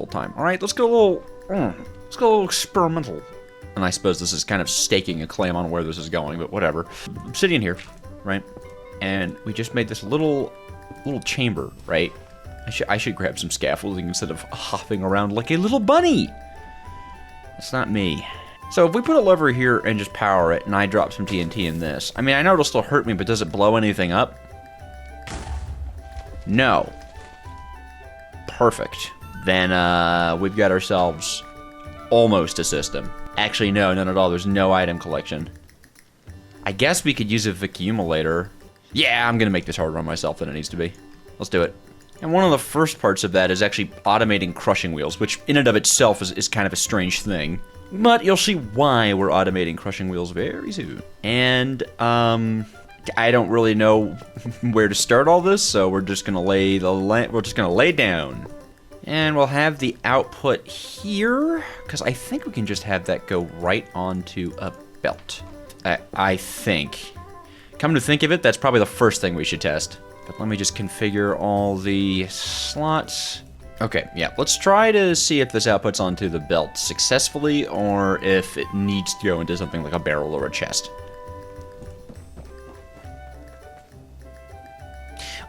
time. All right, let's go a little experimental. And I suppose this is kind of staking a claim on where this is going, but whatever. I'm sitting here, right? And we just made this little chamber, right? I should grab some scaffolding instead of hopping around like a little bunny. That's not me. So if we put a lever here and just power it, and I drop some TNT in this, I mean, I know it'll still hurt me, but does it blow anything up? No. Perfect. Then we've got ourselves almost a system. Actually, no, not at all. There's no item collection. I guess we could use a accumulator. Yeah, I'm gonna make this harder on myself than it needs to be. Let's do it. And one of the first parts of that is actually automating crushing wheels, which in and of itself is kind of a strange thing. But you'll see why we're automating crushing wheels very soon. And, I don't really know where to start all this, so we're just gonna lay down. And we'll have the output here, because I think we can just have that go right onto a belt. I think. Come to think of it, that's probably the first thing we should test. But let me just configure all the slots. Okay, yeah, let's try to see if this outputs onto the belt successfully, or if it needs to go into something like a barrel or a chest.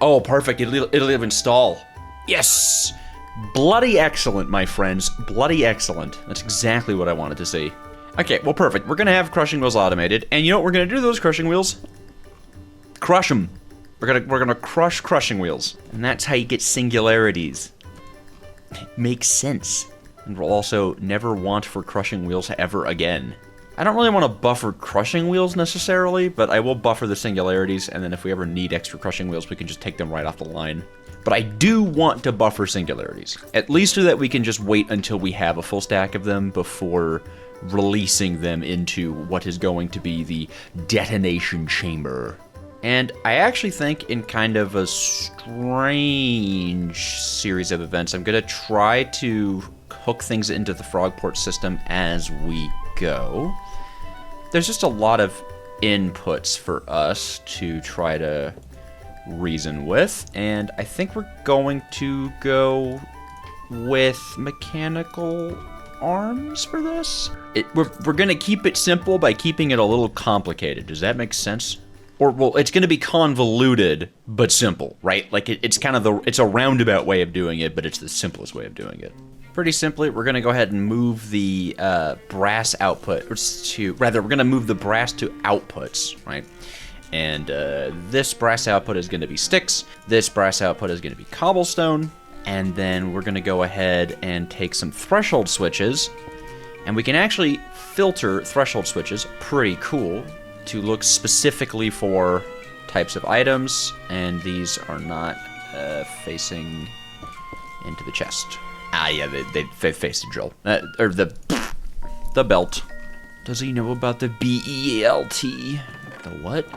Oh, perfect, it'll even install. Yes! Bloody excellent, my friends. Bloody excellent. That's exactly what I wanted to see. Okay, well, perfect. We're gonna have crushing wheels automated, and you know what we're gonna do to those crushing wheels? Crush them. We're gonna crush crushing wheels, and that's how you get singularities. Makes sense. And we'll also never want for crushing wheels ever again. I don't really want to buffer crushing wheels necessarily, but I will buffer the singularities, and then if we ever need extra crushing wheels, we can just take them right off the line. But I do want to buffer singularities, at least so that we can just wait until we have a full stack of them before releasing them into what is going to be the detonation chamber. And I actually think in kind of a strange series of events, I'm going to try to hook things into the Frogport system as we go. There's just a lot of inputs for us to try to reason with, and I think we're going to go with mechanical arms for this. We're going to keep it simple by keeping it a little complicated. Does that make sense? Or, well, it's going to be convoluted, but simple, right? Like, it's kind of it's a roundabout way of doing it, but it's the simplest way of doing it. Pretty simply, we're going to go ahead and move the brass output, we're going to move the brass to outputs, right? And this brass output is going to be sticks, this brass output is going to be cobblestone, and then we're going to go ahead and take some threshold switches, and we can actually filter threshold switches, pretty cool, to look specifically for types of items, and these are not facing into the chest. Ah, yeah, they face the drill. Or the belt. Does he know about the BELT? The what?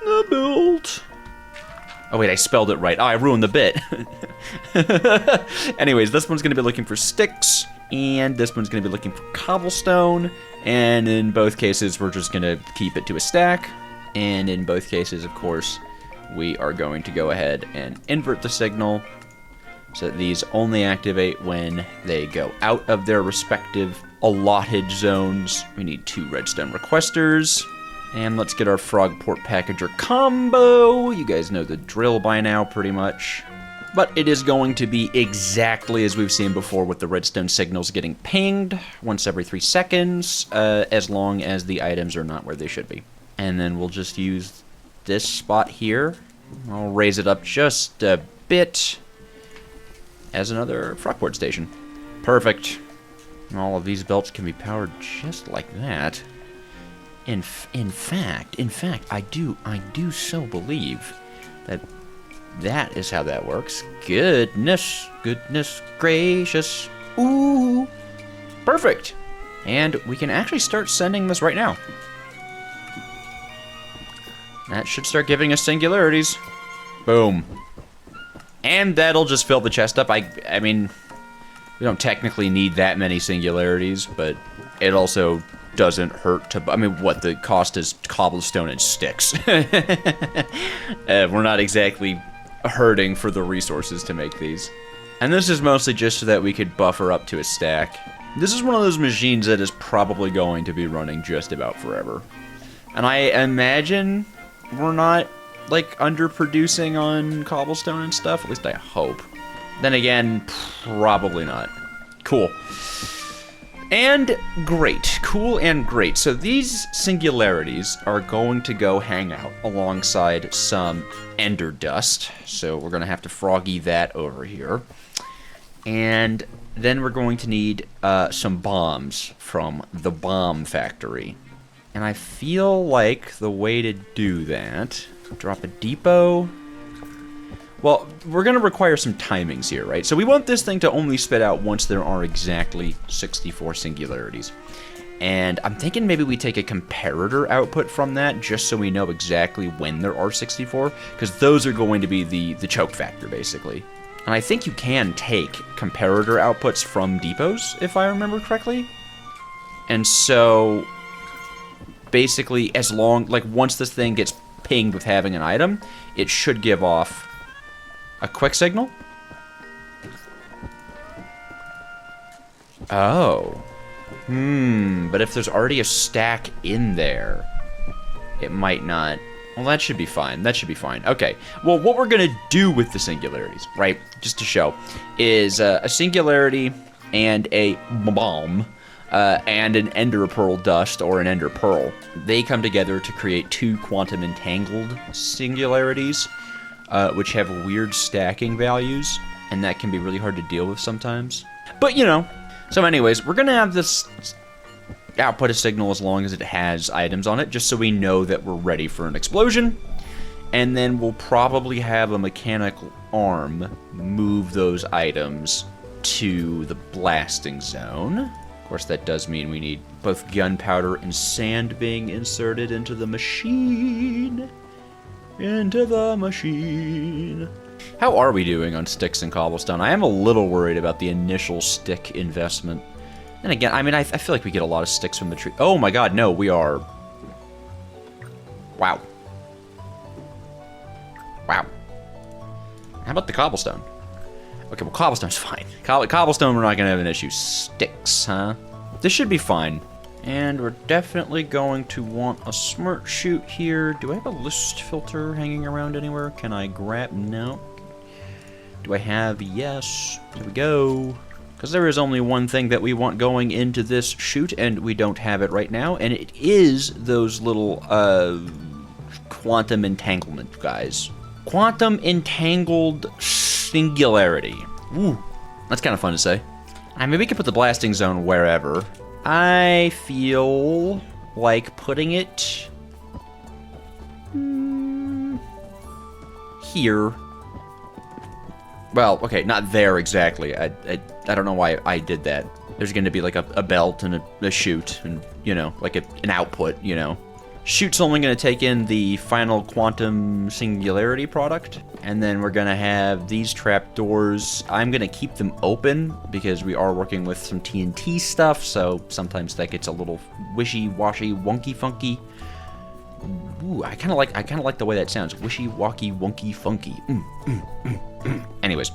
The belt. Oh, wait, I spelled it right. Oh, I ruined the bit. Anyways, this one's going to be looking for sticks, and this one's going to be looking for cobblestone, and in both cases, we're just going to keep it to a stack, and in both cases, of course, we are going to go ahead and invert the signal so that these only activate when they go out of their respective allotted zones. We need 2 redstone requesters. And let's get our Frogport Packager combo. You guys know the drill by now, pretty much. But it is going to be exactly as we've seen before, with the redstone signals getting pinged once every 3 seconds, as long as the items are not where they should be. And then we'll just use this spot here. I'll raise it up just a bit as another Frogport station. Perfect. All of these belts can be powered just like that. In fact, I do so believe that is how that works. Goodness gracious. Ooh, perfect. And we can actually start sending this right now. That should start giving us singularities. Boom. And that'll just fill the chest up. I mean, we don't technically need that many singularities, but it also doesn't hurt to... I mean, what, the cost is cobblestone and sticks. We're not exactly hurting for the resources to make these. And this is mostly just so that we could buffer up to a stack. This is one of those machines that is probably going to be running just about forever. And I imagine we're not, like, underproducing on cobblestone and stuff. At least I hope. Then again, probably not. Cool. And great. Cool and great. So these singularities are going to go hang out alongside some ender dust. So we're going to have to froggy that over here. And then we're going to need some bombs from the bomb factory. And I feel like the way to do that... Drop a depot... Well, we're going to require some timings here, right? So we want this thing to only spit out once there are exactly 64 singularities. And I'm thinking maybe we take a comparator output from that, just so we know exactly when there are 64, because those are going to be the choke factor, basically. And I think you can take comparator outputs from depots, if I remember correctly. And so, basically, once this thing gets pinged with having an item, it should give off a quick signal. Oh. But if there's already a stack in there, it might not. Well, that should be fine. That should be fine. Okay. Well, what we're going to do with the singularities, right, just to show, is a singularity and a bomb and an ender pearl dust or an ender pearl. They come together to create two quantum entangled singularities, which have weird stacking values, and that can be really hard to deal with sometimes. But, you know. So anyways, we're going to have this output a signal as long as it has items on it, just so we know that we're ready for an explosion. And then we'll probably have a mechanical arm move those items to the blasting zone. Of course, that does mean we need both gunpowder and sand being inserted into the machine. Into the machine. How are we doing on sticks and cobblestone? I am a little worried about the initial stick investment. And again, I mean, I feel like we get a lot of sticks from the tree. Oh my god, no, we are... Wow. Wow. How about the cobblestone? Okay, well, cobblestone's fine. Cobblestone, we're not going to have an issue. Sticks, huh? This should be fine. And we're definitely going to want a smart chute here. Do I have a list filter hanging around anywhere? Can I grab... No. Do I have... Yes. Here we go. Because there is only one thing that we want going into this chute, and we don't have it right now, and it is those little, quantum entanglement guys. Quantum entangled singularity. Ooh, that's kind of fun to say. I mean, we could put the blasting zone wherever. I feel like putting it... here. Well, okay, not there exactly. I don't know why I did that. There's going to be like a belt and a chute and, you know, like an output, you know. Chute's only going to take in the final quantum singularity product. And then we're going to have these trapdoors. I'm going to keep them open because we are working with some TNT stuff. So sometimes that gets a little wishy-washy, wonky-funky. Ooh, I kind of like the way that sounds. Wishy-washy, wonky-funky. Anyways,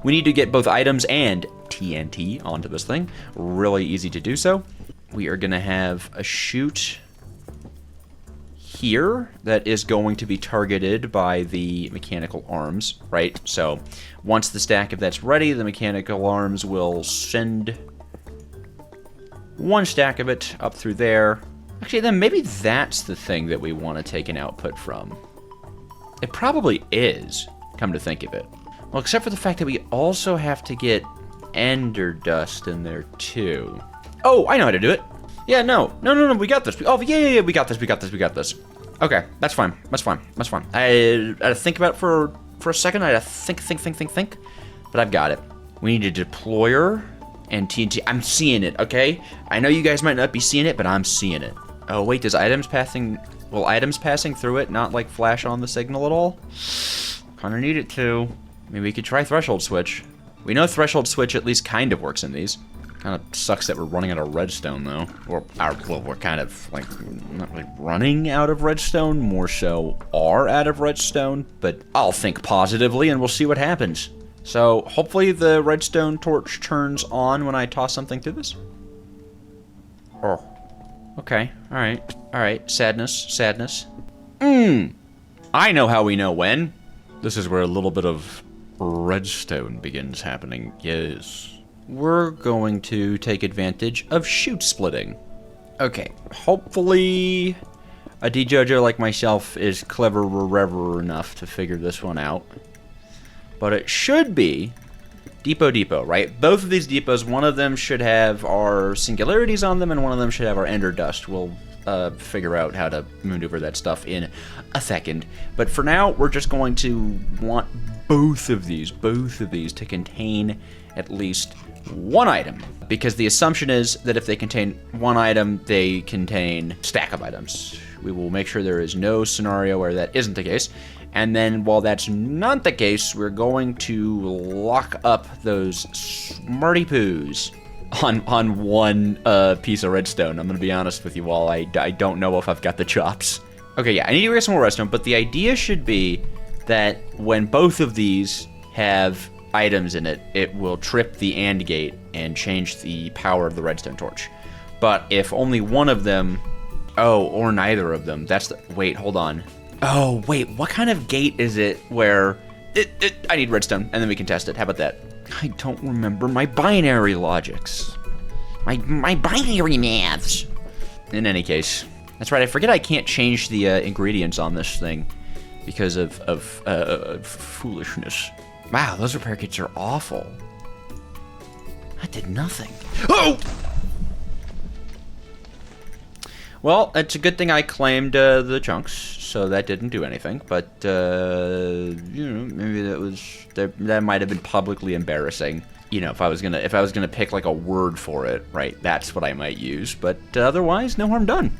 we need to get both items and TNT onto this thing. Really easy to do so. We are going to have a chute here that is going to be targeted by the mechanical arms, right? So once the stack of that's ready, the mechanical arms will send one stack of it up through there. Actually, then maybe that's the thing that we want to take an output from. It probably is, come to think of it. Well, except for the fact that we also have to get ender dust in there, too. Oh, I know how to do it. Yeah, no, we got this. Oh, yeah, we got this. Okay, that's fine. I had to think about it for a second. I had to think. But I've got it. We need a deployer and TNT. I'm seeing it, okay? I know you guys might not be seeing it, but I'm seeing it. Oh, wait, does items passing through it not, like, flash on the signal at all? Kinda need it to. Maybe we could try Threshold Switch. We know Threshold Switch at least kind of works in these. Kind of sucks that we're running out of redstone, though. We're kind of, like, not really running out of redstone, more so are out of redstone, but I'll think positively and we'll see what happens. So, hopefully the redstone torch turns on when I toss something through this. Oh. Okay, alright. Sadness. I know how we know when. This is where a little bit of redstone begins happening, yes. We're going to take advantage of chute splitting. Okay, hopefully a DJojo like myself is clever enough to figure this one out. But it should be depot, right? Both of these depots, one of them should have our singularities on them, and one of them should have our ender dust. We'll figure out how to maneuver that stuff in a second. But for now, we're just going to want both of these to contain at least one item. Because the assumption is that if they contain one item, they contain a stack of items. We will make sure there is no scenario where that isn't the case. And then while that's not the case, we're going to lock up those smarty poos on one piece of redstone. I'm going to be honest with you all. I don't know if I've got the chops. Okay, yeah, I need to get some more redstone, but the idea should be that when both of these have items in it, it will trip the AND gate and change the power of the redstone torch. But if only one of them, or neither of them, wait, hold on. Oh, wait, what kind of gate is it where I need redstone, and then we can test it. How about that? I don't remember my binary logics. My binary maths. In any case, that's right, I forget I can't change the ingredients on this thing because of foolishness. Wow, those repair kits are awful. I did nothing. Oh! Well, it's a good thing I claimed the chunks, so that didn't do anything. But maybe that might have been publicly embarrassing. If I was gonna pick like a word for it, right? That's what I might use. But otherwise, no harm done.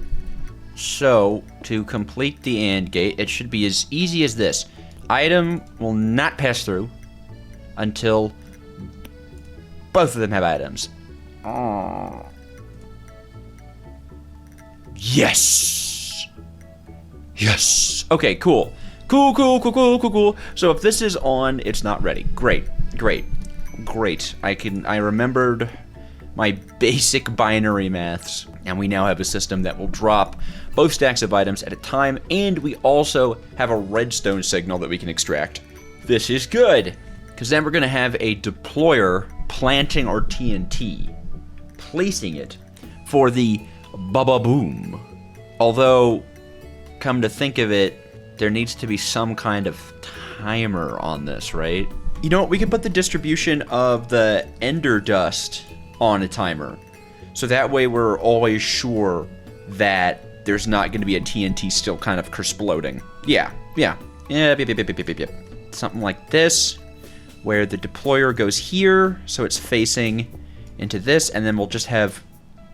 So to complete the AND gate, it should be as easy as this: item will not pass through until both of them have items. Oh. Yes! Yes! Okay, cool. Cool. So if this is on, it's not ready. Great. I remembered my basic binary maths, and we now have a system that will drop both stacks of items at a time, and we also have a redstone signal that we can extract. This is good, because then we're going to have a deployer planting our TNT, placing it for the ba-ba-boom. Although, come to think of it, there needs to be some kind of timer on this, right? You know what, we can put the distribution of the ender dust on a timer. So that way we're always sure that there's not going to be a TNT still kind of exploding. Yeah. Something like this, where the deployer goes here, so it's facing into this, and then we'll just have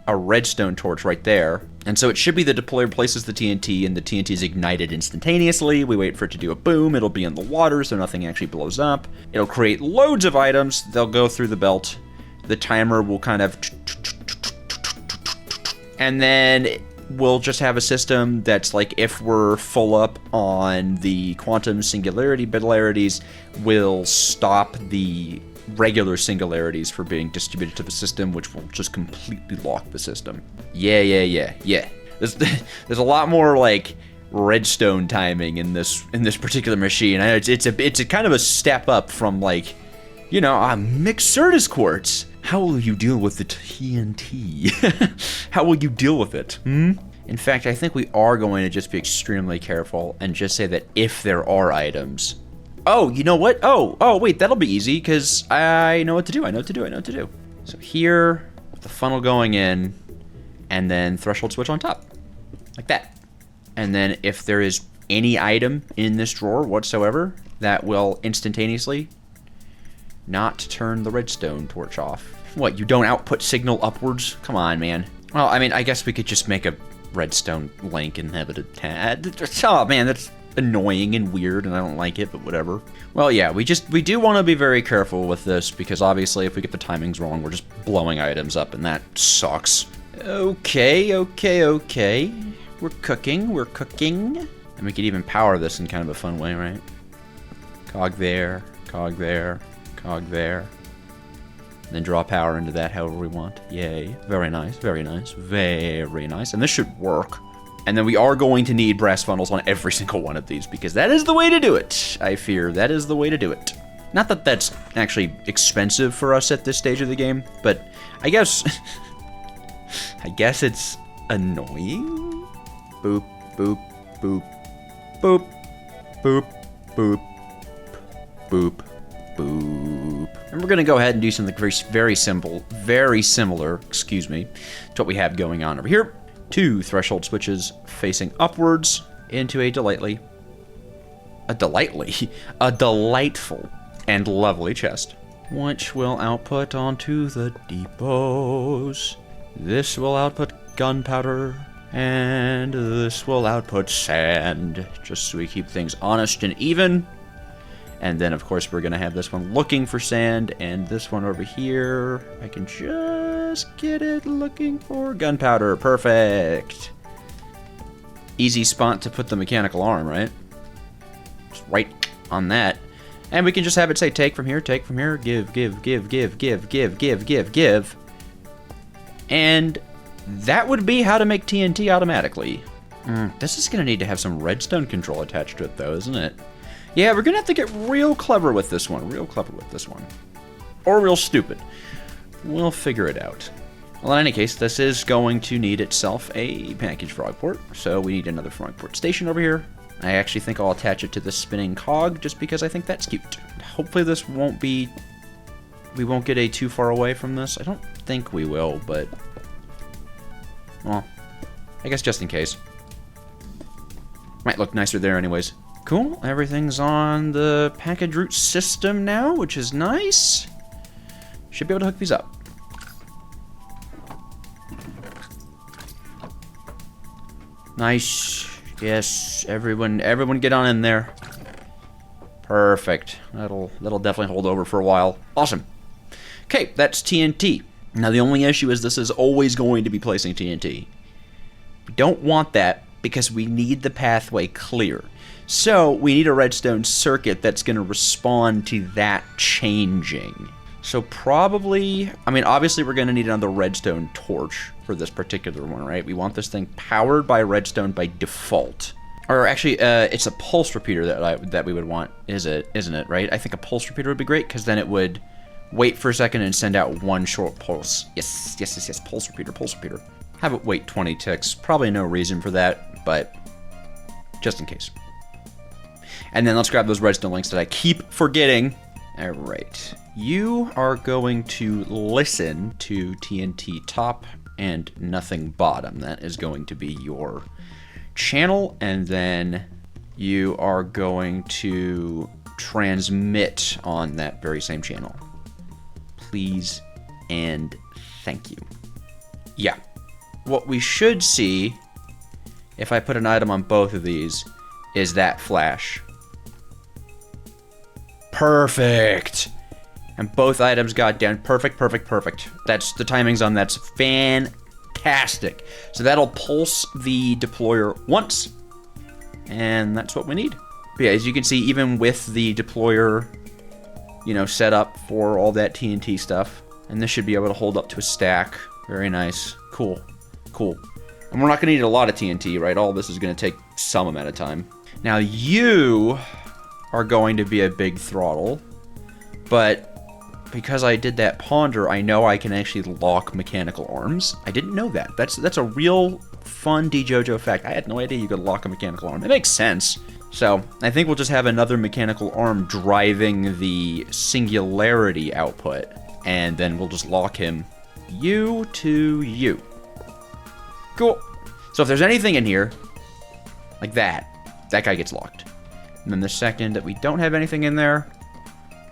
a redstone torch right there. And so it should be the deployer places the TNT, and the TNT is ignited instantaneously. We wait for it to do a boom. It'll be in the water, so nothing actually blows up. It'll create loads of items. They'll go through the belt. The timer will kind of... And then we'll just have a system that's like, if we're full up on the quantum singularity bilarities, we'll stop the regular singularities for being distributed to the system, which will just completely lock the system. Yeah. There's a lot more like redstone timing in this particular machine. It's a kind of a step up from like, Mixertis quartz. How will you deal with the TNT? How will you deal with it? In fact, I think we are going to just be extremely careful and just say that if there are items. Oh, you know what? Oh, wait, that'll be easy because I know what to do. I know what to do. So here, with the funnel going in, and then threshold switch on top, like that. And then if there is any item in this drawer whatsoever, that will instantaneously not turn the redstone torch off. What, you don't output signal upwards? Come on, man. Well, I mean, I guess we could just make a redstone link and have it attached. Oh, man, that's annoying and weird, and I don't like it, but whatever. Well, yeah, we do want to be very careful with this, because obviously if we get the timings wrong, we're just blowing items up, and that sucks. Okay. We're cooking. And we could even power this in kind of a fun way, right? Cog there. Then draw power into that however we want. Yay. Very nice. And this should work. And then we are going to need brass funnels on every single one of these, because that is the way to do it. I fear that is the way to do it. Not that that's actually expensive for us at this stage of the game, but I guess it's annoying. Boop, boop, boop, boop, boop, boop, boop, boop. And we're going to go ahead and do something very similar, to what we have going on over here. 2 threshold switches facing upwards into a delightful and lovely chest, which will output onto the depots. This will output gunpowder, And this will output sand, just so we keep things honest and even. And then, of course, we're going to have this one looking for sand, and this one over here, I can just get it looking for gunpowder. Perfect. Easy spot to put the mechanical arm, right? Just right on that. And we can just have it say, take from here, give, give, give, give, give, give, give, give, give. And that would be how to make TNT automatically. This is going to need to have some redstone control attached to it, though, isn't it? Yeah, we're going to have to get real clever with this one. Or real stupid. We'll figure it out. Well, in any case, this is going to need itself a package frog port. So we need another frog port station over here. I actually think I'll attach it to the spinning cog just because I think that's cute. Hopefully this won't be... We won't get too far away from this. I don't think we will, but... Well, I guess just in case. Might look nicer there anyways. Cool, everything's on the package route system now, which is nice. Should be able to hook these up. Nice. Yes, everyone get on in there. Perfect. That'll definitely hold over for a while. Awesome. Okay, that's TNT. Now the only issue is this is always going to be placing TNT. We don't want that because we need the pathway clear. So we need a redstone circuit that's going to respond to that changing. So probably, I mean, obviously we're going to need another redstone torch for this particular one, right? We want this thing powered by redstone by default. Or actually, it's a pulse repeater that we would want, isn't it, right? I think a pulse repeater would be great because then it would wait for a second and send out one short pulse. Yes, pulse repeater. Have it wait 20 ticks. Probably no reason for that, but just in case. And then let's grab those redstone links that I keep forgetting. All right. You are going to listen to TNT top and nothing bottom. That is going to be your channel. And then you are going to transmit on that very same channel. Please and thank you. Yeah. What we should see, if I put an item on both of these, is that flash. Perfect. And both items got down. Perfect. That's the timings on that's fantastic. So that'll pulse the deployer once. And that's what we need. But yeah, as you can see, even with the deployer, set up for all that TNT stuff. And this should be able to hold up to a stack. Very nice. Cool. And we're not going to need a lot of TNT, right? All this is going to take some amount of time. Now you are going to be a big throttle, but because I did that ponder, I know I can actually lock mechanical arms. I didn't know that. That's a real fun DJojo fact. I had no idea you could lock a mechanical arm. It makes sense. So I think we'll just have another mechanical arm driving the singularity output, and then we'll just lock him you to you. Cool. So if there's anything in here like that guy gets locked. And then the second that we don't have anything in there,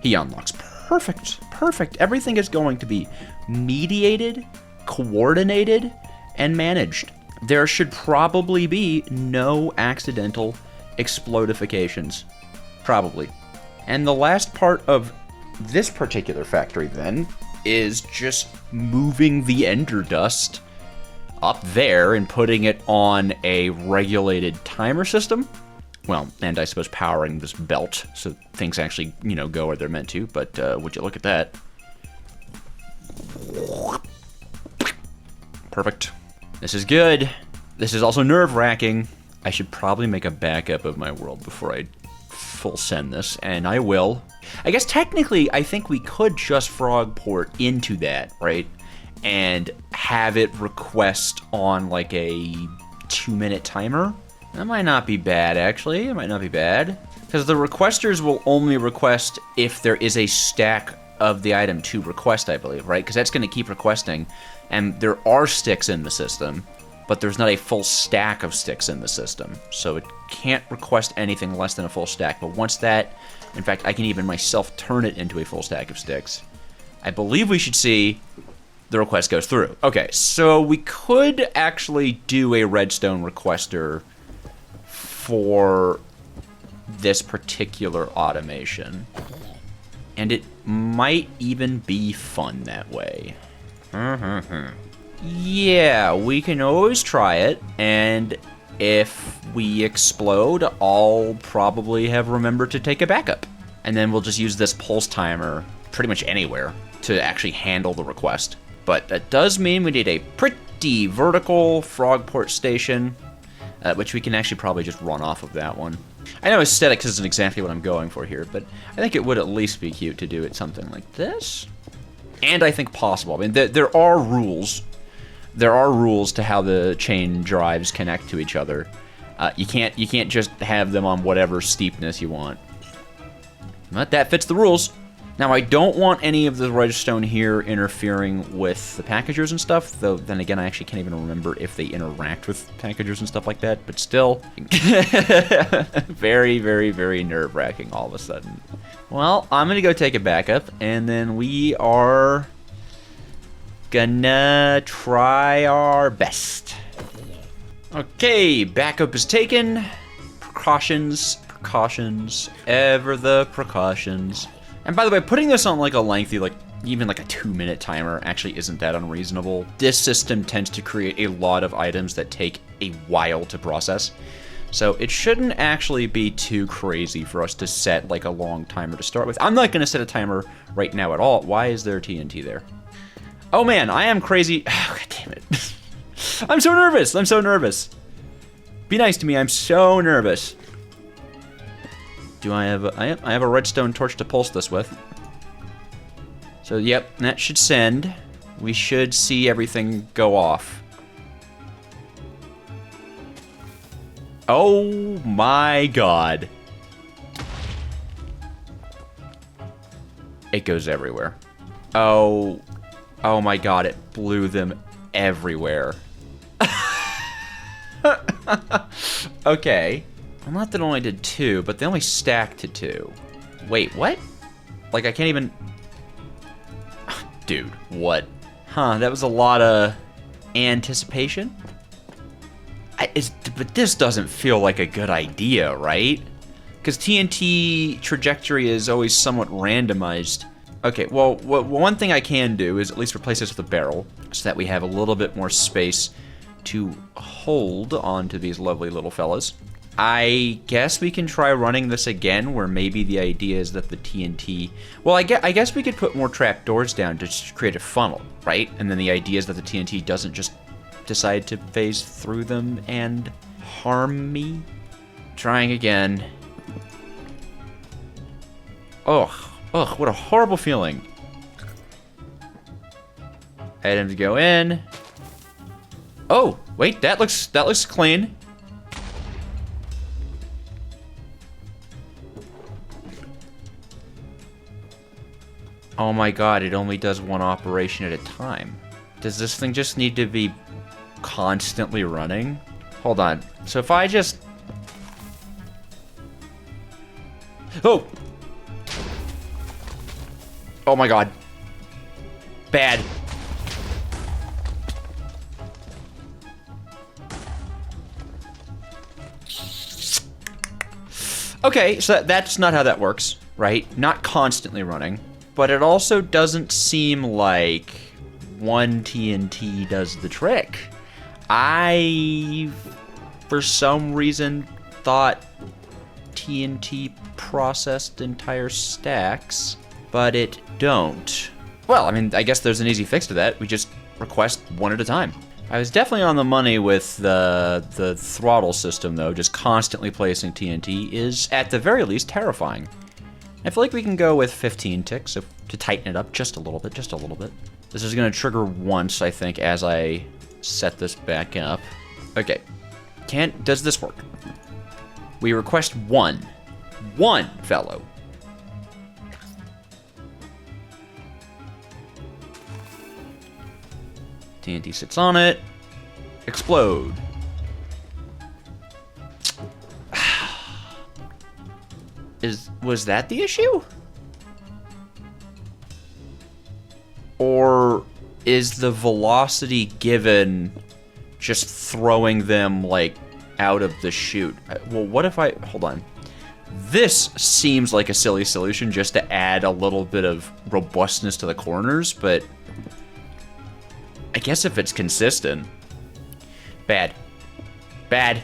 he unlocks. Perfect. Everything is going to be mediated, coordinated, and managed. There should probably be no accidental explodifications. Probably. And the last part of this particular factory, then, is just moving the ender dust up there and putting it on a regulated timer system. Well, and I suppose powering this belt so things actually, go where they're meant to. But would you look at that? Perfect. This is good. This is also nerve-wracking. I should probably make a backup of my world before I full send this, and I will. I guess technically, I think we could just frog port into that, right? And have it request on like a 2-minute timer. That might not be bad, actually. It might not be bad. Because the requesters will only request if there is a stack of the item to request, I believe, right? Because that's going to keep requesting. And there are sticks in the system, but there's not a full stack of sticks in the system. So it can't request anything less than a full stack. But once that, in fact, I can even myself turn it into a full stack of sticks. I believe we should see the request goes through. Okay, so we could actually do a redstone requester for this particular automation. And it might even be fun that way. Yeah, we can always try it, and if we explode, I'll probably have remembered to take a backup. And then we'll just use this pulse timer pretty much anywhere to actually handle the request. But that does mean we need a pretty vertical Frogport station, which we can actually probably just run off of that one. I know aesthetics isn't exactly what I'm going for here, but I think it would at least be cute to do it something like this. And I think possible. I mean, there are rules. There are rules to how the chain drives connect to each other. You can't just have them on whatever steepness you want. But that fits the rules. Now, I don't want any of the redstone here interfering with the packagers and stuff, though then again, I actually can't even remember if they interact with packagers and stuff like that, but still, very, very, very nerve-wracking all of a sudden. Well, I'm gonna go take a backup, and then we are gonna try our best. Okay, backup is taken. Precautions, ever the precautions. And by the way, putting this on like a lengthy, like even like a 2-minute timer actually isn't that unreasonable. This system tends to create a lot of items that take a while to process. So it shouldn't actually be too crazy for us to set like a long timer to start with. I'm not gonna set a timer right now at all. Why is there TNT there? Oh man, I am crazy. Oh, God damn it. I'm so nervous. Be nice to me, I'm so nervous. Do I have a redstone torch to pulse this with. So yep, that should send. We should see everything go off. Oh my god. It goes everywhere. Oh my god, it blew them everywhere. Okay. Well, not that it only did 2, but they only stacked to 2. Wait, what? Like, I can't even... Dude, what? Huh, that was a lot of anticipation? But this doesn't feel like a good idea, right? Because TNT trajectory is always somewhat randomized. Okay, well, one thing I can do is at least replace this with a barrel, so that we have a little bit more space to hold onto these lovely little fellas. I guess we can try running this again, where maybe the idea is that the TNT... Well, I guess we could put more trapdoors down to just create a funnel, right? And then the idea is that the TNT doesn't just decide to phase through them and harm me. Trying again. Ugh, what a horrible feeling. Items go in. Oh, wait, that looks clean. Oh my god, it only does one operation at a time. Does this thing just need to be constantly running? Hold on. So if I just... Oh! Oh my god. Bad. Okay, so that's not how that works, right? Not constantly running. But it also doesn't seem like one TNT does the trick. I, for some reason, thought TNT processed entire stacks, but it don't. Well, I mean, I guess there's an easy fix to that. We just request one at a time. I was definitely on the money with the throttle system, though. Just constantly placing TNT is, at the very least, terrifying. I feel like we can go with 15 ticks to tighten it up just a little bit, This is gonna trigger once, I think, as I set this back up. Okay, does this work? We request one fellow. TNT sits on it, explode. Was that the issue? Or is the velocity given just throwing them, like, out of the chute? Well, what if I... Hold on. This seems like a silly solution just to add a little bit of robustness to the corners, but I guess if it's consistent. Bad. Bad.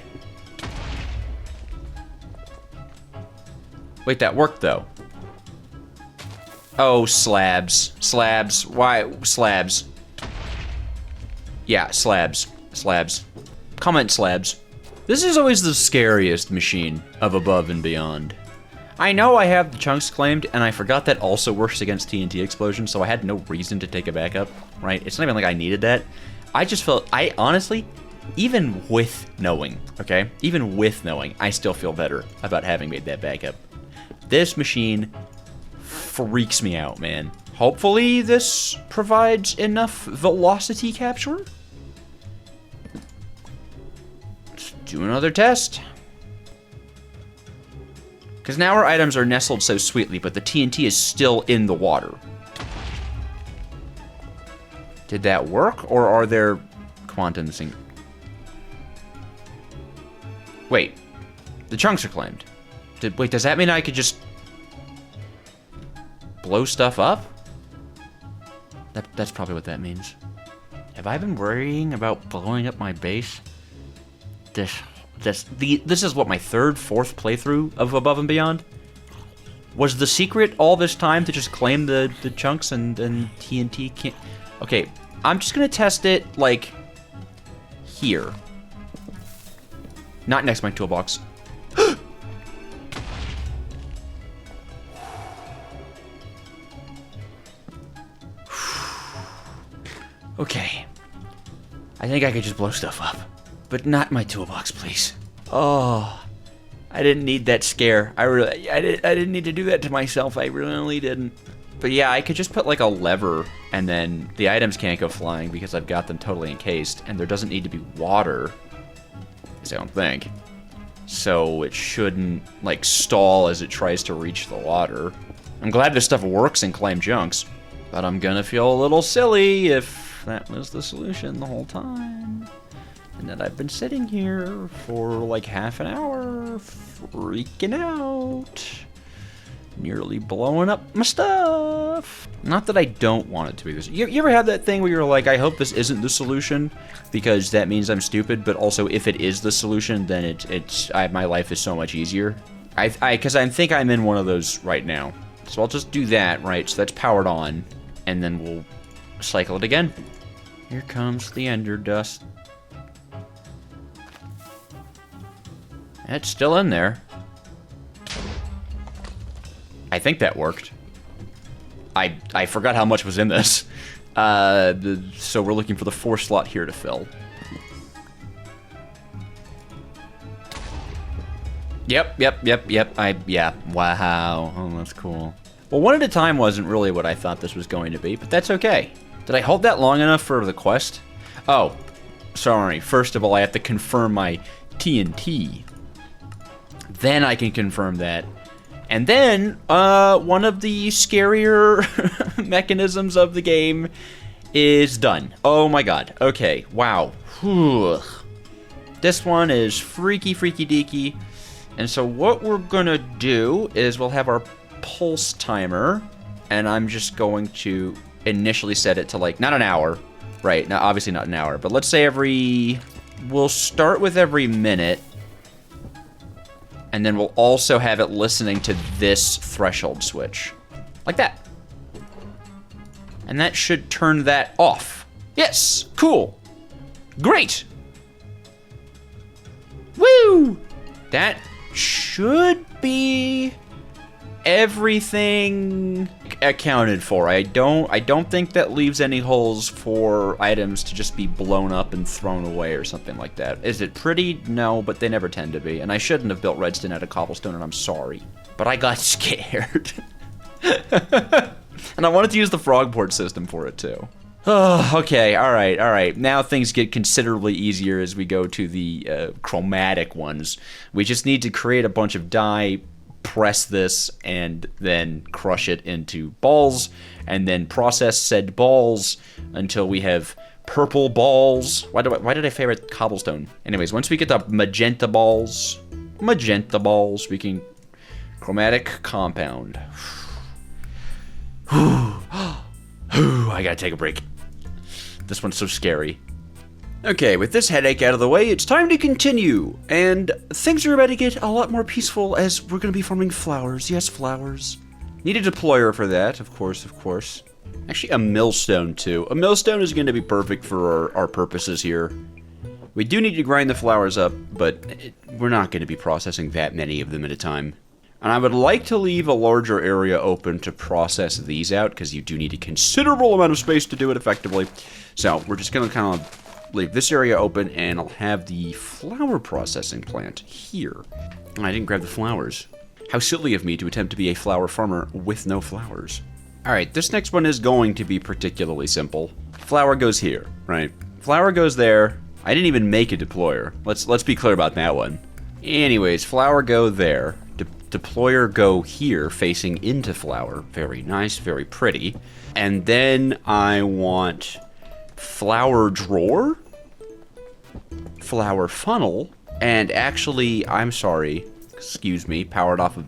Wait, that worked, though. Oh, slabs. Slabs. Why? Slabs. Yeah, slabs. Slabs. Comment slabs. This is always the scariest machine of Above and Beyond. I know I have the chunks claimed, and I forgot that also works against TNT explosions, so I had no reason to take a backup, right? It's not even like I needed that. I just felt, I honestly, even with knowing, okay? Even with knowing, I still feel better about having made that backup. This machine freaks me out, man. Hopefully this provides enough velocity capture. Let's do another test. Because now our items are nestled so sweetly, but the TNT is still in the water. Did that work, or are there quantum sync? Wait, the chunks are claimed. Wait, does that mean I could just blow stuff up? That's probably what that means. Have I been worrying about blowing up my base? This is what, my third, fourth playthrough of Above and Beyond? Was the secret all this time to just claim the chunks and TNT can't... Okay, I'm just gonna test it, like, here. Not next to my toolbox. Okay. I think I could just blow stuff up. But not my toolbox, please. Oh, I didn't need that scare. I didn't need to do that to myself. I really didn't. But yeah, I could just put like a lever, and then the items can't go flying because I've got them totally encased, and there doesn't need to be water, I don't think. So it shouldn't like stall as it tries to reach the water. I'm glad this stuff works in claim chunks, but I'm gonna feel a little silly if that was the solution the whole time. And that I've been sitting here for like half an hour, freaking out, nearly blowing up my stuff. Not that I don't want it to be this. You ever have that thing where you're like, I hope this isn't the solution because that means I'm stupid, but also if it is the solution, then my life is so much easier. Because I think I'm in one of those right now. So I'll just do that, right? So that's powered on, and then we'll cycle it again. Here comes the ender dust. It's still in there. I think that worked. I forgot how much was in this. So we're looking for the 4 slot here to fill. Yep. Yeah. Wow. Oh, that's cool. Well, 1 at a time wasn't really what I thought this was going to be, but that's okay. Did I hold that long enough for the quest? Oh, sorry. First of all, I have to confirm my TNT. Then I can confirm that. And then, one of the scarier mechanisms of the game is done. Oh my god. Okay, wow. Whew. This one is freaky deaky. And so what we're gonna do is we'll have our pulse timer, and I'm just going to initially set it to like, not an hour. Right, now obviously not an hour, but let's say we'll start with every minute. And then we'll also have it listening to this threshold switch. Like that. And that should turn that off. Yes, cool. Great. Woo! That should be everything accounted for. I don't think that leaves any holes for items to just be blown up and thrown away or something like that. Is it pretty? No, but they never tend to be. And I shouldn't have built redstone out of cobblestone, and I'm sorry. But I got scared. And I wanted to use the frogport system for it too. Oh, okay, all right. Now things get considerably easier as we go to the chromatic ones. We just need to create a bunch of dye, press this and then crush it into balls, and then process said balls until we have purple balls. Why did I favorite cobblestone? Anyways, once we get the magenta balls, we can chromatic compound. I gotta take a break. This one's so scary. Okay, with this headache out of the way, it's time to continue. And things are about to get a lot more peaceful as we're going to be farming flowers. Yes, flowers. Need a deployer for that, of course. Actually, a millstone, too. A millstone is going to be perfect for our purposes here. We do need to grind the flowers up, but we're not going to be processing that many of them at a time. And I would like to leave a larger area open to process these out, because you do need a considerable amount of space to do it effectively. So, we're just going to kind of leave this area open, and I'll have the flower processing plant here. And I didn't grab the flowers. How silly of me to attempt to be a flower farmer with no flowers. Alright, this next one is going to be particularly simple. Flower goes here, right? Flower goes there. I didn't even make a deployer. Let's be clear about that one. Anyways, flower go there. Deployer go here, facing into flower. Very nice, very pretty. And then I want flower drawer, flower funnel, and actually, I'm sorry, excuse me, powered off of,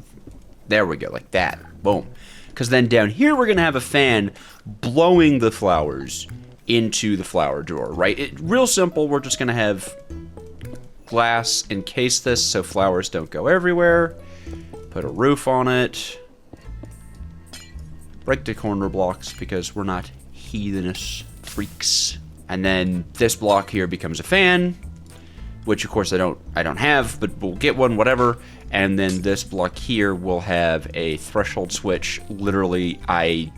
there we go, like that, boom. Because then down here we're going to have a fan blowing the flowers into the flower drawer, right? Real simple, we're just going to have glass encase this so flowers don't go everywhere. Put a roof on it. Break the corner blocks because we're not heathenish freaks. And then this block here becomes a fan, which of course I don't have, but we'll get one, whatever. And then this block here will have a threshold switch. Literally, I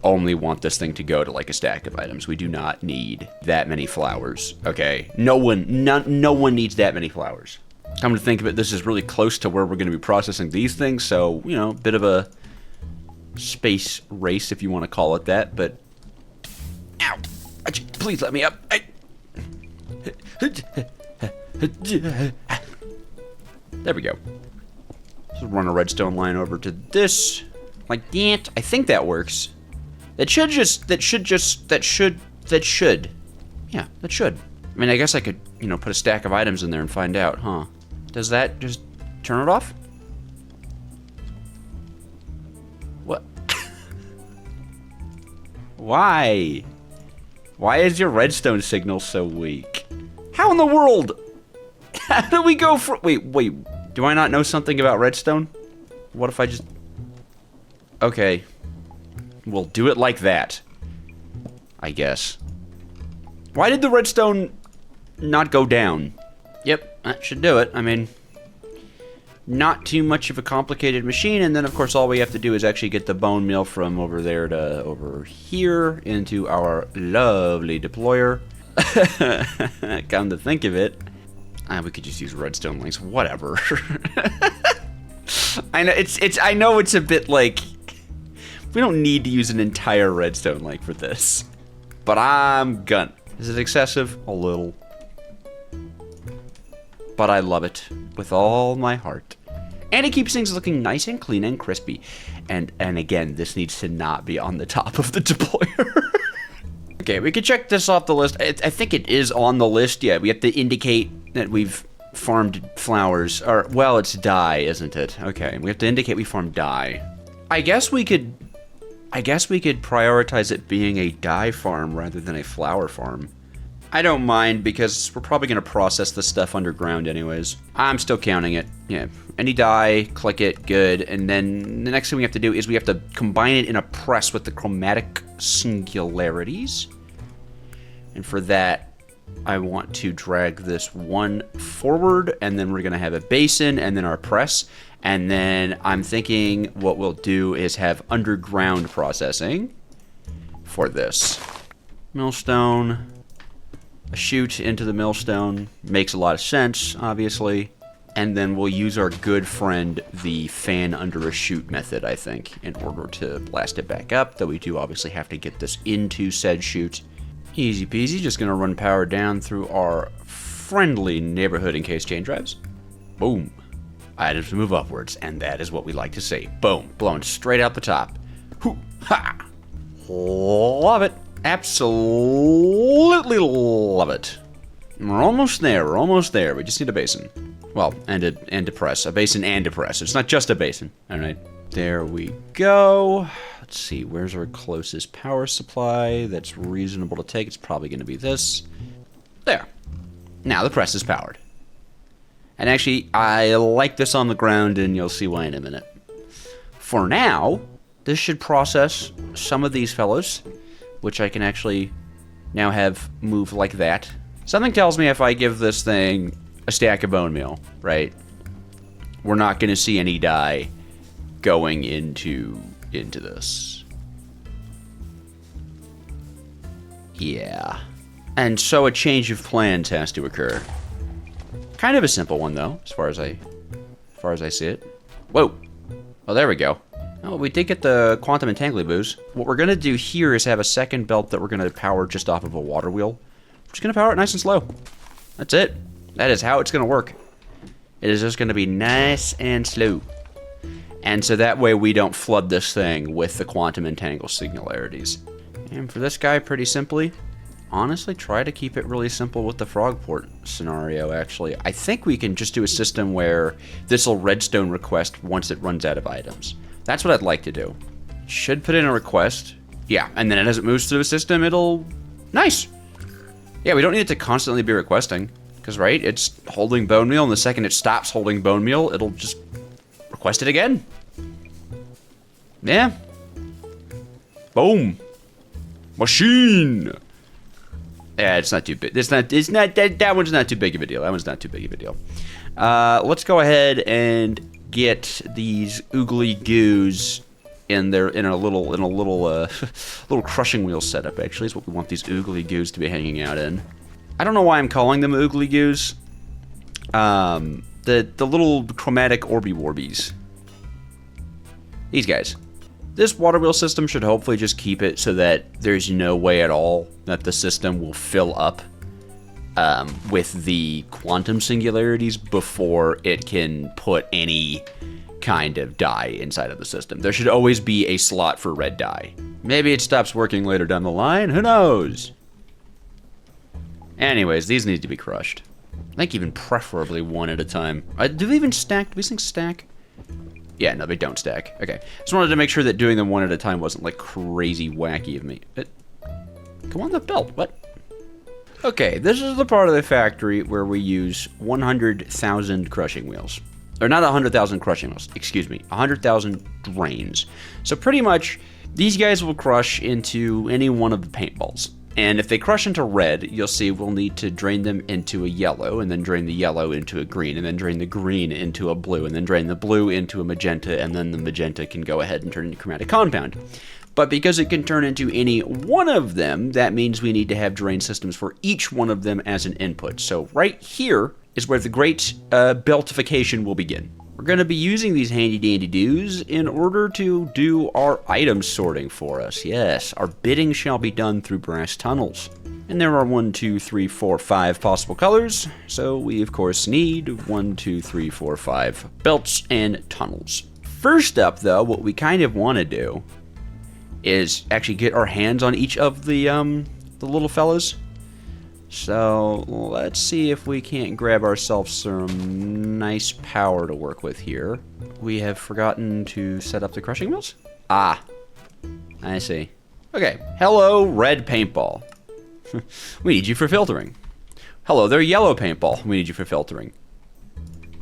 only want this thing to go to like a stack of items. We do not need that many flowers. Okay, no one needs that many flowers. Come to think of it, this is really close to where we're going to be processing these things, so, you know, bit of a space race if you want to call it that, but ow! Please let me up. There we go. Just run a redstone line over to this, like that. I think that works. That should. Yeah, that should. I mean, I guess I could, you know, put a stack of items in there and find out, huh? Does that just turn it off? What? Why? Why is your redstone signal so weak? How in the world? How do we go from... Wait. Do I not know something about redstone? What if I just... Okay. We'll do it like that. I guess. Why did the redstone not go down? Yep, that should do it. I mean, not too much of a complicated machine, and then of course all we have to do is actually get the bone meal from over there to over here into our lovely deployer. Come to think of it, we could just use redstone links, whatever. I know I know it's a bit like, we don't need to use an entire redstone link for this, but I'm gonna. Is it excessive? A little. But I love it with all my heart. And it keeps things looking nice and clean and crispy. And again, this needs to not be on the top of the deployer. Okay, we can check this off the list. I think it is on the list. Yeah, we have to indicate that we've farmed flowers. Or, well, it's dye, isn't it? Okay, we have to indicate we farmed dye. I guess we could prioritize it being a dye farm rather than a flower farm. I don't mind because we're probably going to process this stuff underground anyways. I'm still counting it. Yeah, any dye, click it, good. And then the next thing we have to do is we have to combine it in a press with the chromatic singularities. And for that, I want to drag this one forward, and then we're going to have a basin and then our press. And then I'm thinking what we'll do is have underground processing for this. Millstone, a chute into the millstone. Makes a lot of sense, obviously. And then we'll use our good friend, the fan under a chute method, I think, in order to blast it back up. Though we do obviously have to get this into said chute. Easy peasy, just gonna run power down through our friendly neighborhood encased chain drives. Boom. items move upwards, and that is what we like to see. Boom, blowing straight out the top. Hoo, ha! Love it. Absolutely love it. We're almost there. We just need a basin. Well, and a press. A basin and a press. It's not just a basin. All right, there we go. Let's see, where's our closest power supply that's reasonable to take? It's probably going to be this. There. Now the press is powered. And actually, I like this on the ground, and you'll see why in a minute. For now, this should process some of these fellows, which I can actually now have move like that. Something tells me if I give this thing a stack of bone meal, right, we're not going to see any dye going into this. Yeah. And so a change of plans has to occur. Kind of a simple one, though, as far as I see it. Whoa. Oh, there we go. Oh, we did get the quantum entangly boost. What we're going to do here is have a second belt that we're going to power just off of a water wheel. We're just going to power it nice and slow. That's it. That is how it's going to work. It is just going to be nice and slow. And so that way we don't flood this thing with the quantum entangle singularities. And for this guy, pretty simply, honestly, try to keep it really simple with the frog port scenario, actually. I think we can just do a system where this will redstone request once it runs out of items. That's what I'd like to do. Should put in a request. Yeah, and then as it moves through the system, it'll... Nice! Yeah, we don't need it to constantly be requesting. Because, right, it's holding bone meal, and the second it stops holding bone meal, it'll just request it again. Yeah. Boom. Machine! Yeah, it's not too big. That one's not too big of a deal. That one's not too big of a deal. Let's go ahead and get these oogly goos in a little little crushing wheel setup. Actually, is what we want these oogly goos to be hanging out in. I don't know why I'm calling them oogly goos. The little chromatic orby warbies. These guys. This water wheel system should hopefully just keep it so that there's no way at all that the system will fill up with the quantum singularities before it can put any kind of dye inside of the system. There should always be a slot for red dye. Maybe it stops working later down the line. Who knows? Anyways, these need to be crushed. I think even preferably one at a time. Do they even stack? Do these things stack? Yeah, no, they don't stack. Okay. Just wanted to make sure that doing them one at a time wasn't, like, crazy wacky of me. Come on, the belt. What? Okay, this is the part of the factory where we use 100,000 crushing wheels. Or not 100,000 crushing wheels, excuse me. 100,000 drains. So pretty much, these guys will crush into any one of the paintballs. And if they crush into red, you'll see we'll need to drain them into a yellow, and then drain the yellow into a green, and then drain the green into a blue, and then drain the blue into a magenta, and then the magenta can go ahead and turn into chromatic compound. But because it can turn into any one of them, that means we need to have drain systems for each one of them as an input. So right here is where the great beltification will begin. We're going to be using these handy dandy doos in order to do our item sorting for us. Yes, our bidding shall be done through brass tunnels. And there are 1, 2, 3, 4, 5 possible colors, so we of course need 1, 2, 3, 4, 5 belts and tunnels. First up though, what we kind of want to do is actually get our hands on each of the little fellas. So let's see if we can't grab ourselves some nice power to work with here. We have forgotten to set up the crushing wheels? Ah, I see. Okay, hello red paintball. We need you for filtering. Hello there yellow paintball. We need you for filtering.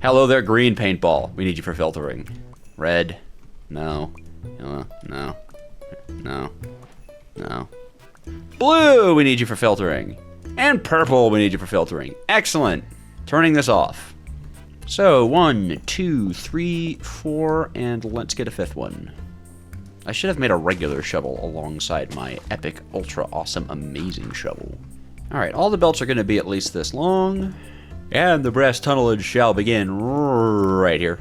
Hello there green paintball. We need you for filtering. Red, no, no, no, no. Blue, we need you for filtering. And purple, we need you for filtering. Excellent. Turning this off. So, 1, 2, 3, 4, and let's get a fifth one. I should have made a regular shovel alongside my epic, ultra awesome, amazing shovel. Alright, all the belts are going to be at least this long. And the brass tunnelage shall begin right here.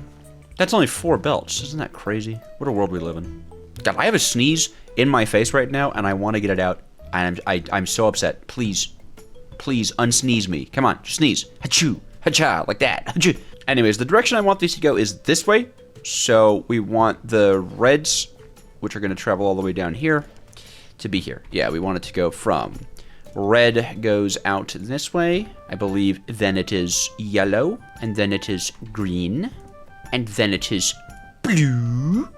That's only 4 belts. Isn't that crazy? What a world we live in. God, I have a sneeze in my face right now, and I want to get it out. I'm so upset. Please unsneeze me. Come on, just sneeze. Hachoo, hacha, like that. Hachoo. Anyways, the direction I want these to go is this way. So we want the reds, which are going to travel all the way down here, to be here. Yeah, we want it to go from red goes out this way, I believe. Then it is yellow, and then it is green, and then it is blue,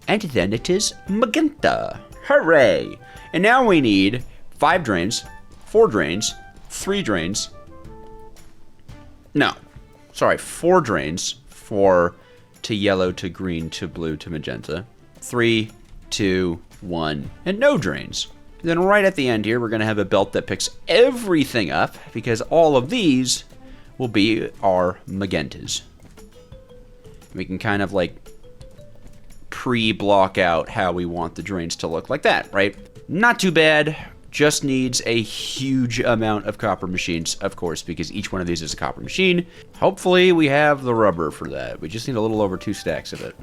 and then it is magenta. Hooray! And now we need 5 drains, 4 drains, 3 drains. No, sorry, 4 drains to yellow, to green, to blue, to magenta. 3, 2, 1, and no drains. Then right at the end here, we're going to have a belt that picks everything up, because all of these will be our magentas. We can kind of like pre-block out how we want the drains to look like that, right? Not too bad. Just needs a huge amount of copper machines, of course, because each one of these is a copper machine. Hopefully we have the rubber for that. We just need a little over 2 stacks of it.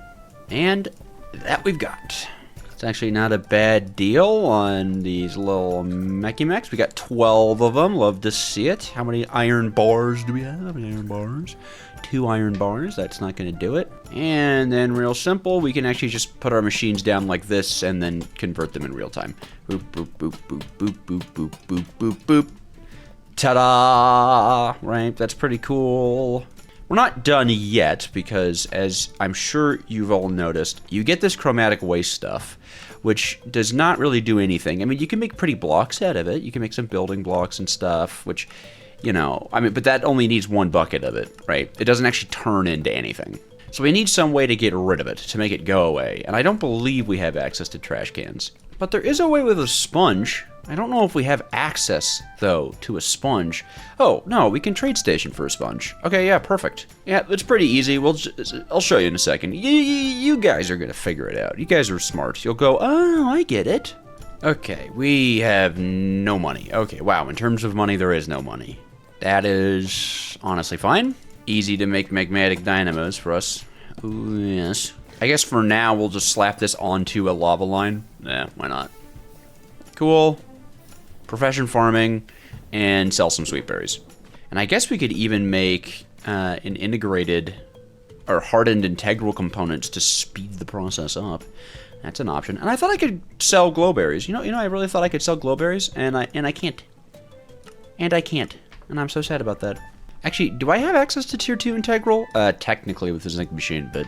And that we've got. It's actually not a bad deal on these little Mechy Mechs. We got 12 of them. Love to see it. How many iron bars do we have? Iron bars. 2 iron bars. That's not going to do it. And then real simple, we can actually just put our machines down like this and then convert them in real time. Boop, boop, boop, boop, boop, boop, boop, boop, boop, boop. Ta-da! Right? That's pretty cool. We're not done yet because, as I'm sure you've all noticed, you get this chromatic waste stuff, which does not really do anything. I mean, you can make pretty blocks out of it. You can make some building blocks and stuff, which, you know, I mean, but that only needs 1 bucket of it, right? It doesn't actually turn into anything. So we need some way to get rid of it, to make it go away. And I don't believe we have access to trash cans. But there is a way with a sponge. I don't know if we have access, though, to a sponge. Oh, no, we can trade station for a sponge. Okay, yeah, perfect. Yeah, it's pretty easy. I'll show you in a second. You guys are going to figure it out. You guys are smart. You'll go, oh, I get it. Okay, we have no money. Okay, wow, in terms of money, there is no money. That is honestly fine. Easy to make magmatic dynamos for us. Ooh, yes. I guess for now, we'll just slap this onto a lava line. Yeah, why not? Cool. Profession farming, and sell some sweet berries. And I guess we could even make an integrated or hardened integral components to speed the process up. That's an option. And I thought I could sell glowberries. You know, I really thought I could sell glowberries, and I can't. And I can't. And I'm so sad about that. Actually, do I have access to tier 2 integral? Technically with the zinc machine, but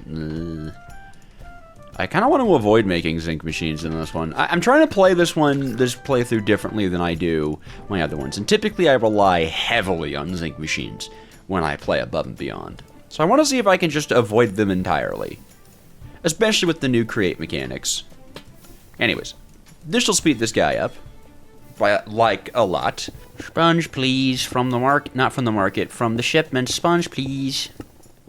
I kind of want to avoid making zinc machines in this one. I'm trying to play this playthrough differently than I do my other ones. And typically I rely heavily on zinc machines when I play Above and Beyond. So I want to see if I can just avoid them entirely. Especially with the new create mechanics. Anyways, this will speed this guy up. By, like, a lot. Sponge, please, from the market. Not from the market, from the shipment. Sponge, please.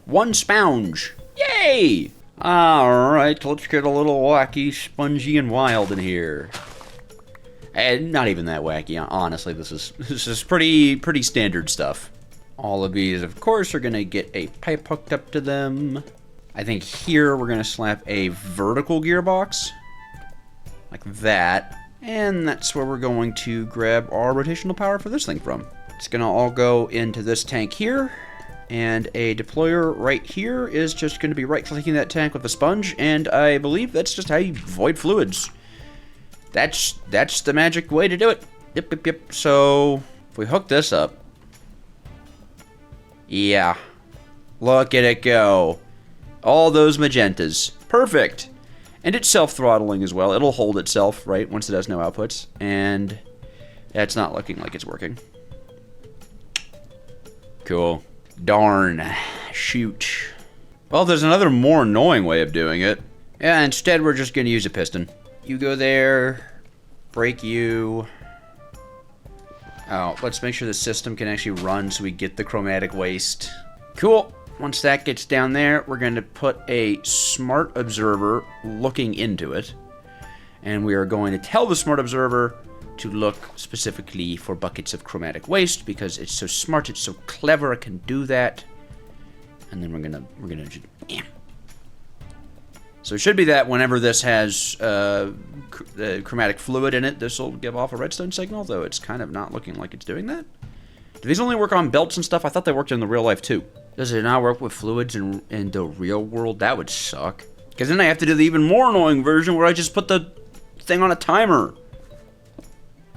1 sponge. Yay! Alright, let's get a little wacky, spongy, and wild in here. And not even that wacky, honestly. This is pretty standard stuff. All of these, of course, are gonna get a pipe hooked up to them. I think here we're gonna slap a vertical gearbox. Like that. And that's where we're going to grab our rotational power for this thing from. It's gonna all go into this tank here. And a deployer right here is just going to be right-clicking that tank with a sponge, and I believe that's just how you void fluids. That's the magic way to do it. Yep. So, if we hook this up... Yeah. Look at it go. All those magentas. Perfect. And it's self-throttling as well. It'll hold itself, right, once it has no outputs. And it's not looking like it's working. Cool. Darn. Shoot. Well, there's another more annoying way of doing it. Yeah, instead we're just going to use a piston. You go there. Break you. Oh, let's make sure the system can actually run so we get the chromatic waste. Cool. Once that gets down there, we're going to put a smart observer looking into it. And we are going to tell the smart observer to look specifically for buckets of chromatic waste because it's so smart, it's so clever, it can do that. And then we're gonna just, yeah. So it should be that whenever this has chromatic fluid in it, this will give off a redstone signal, though it's kind of not looking like it's doing that. Do these only work on belts and stuff? I thought they worked in the real life too. Does it not work with fluids in the real world? That would suck. Because then I have to do the even more annoying version where I just put the thing on a timer.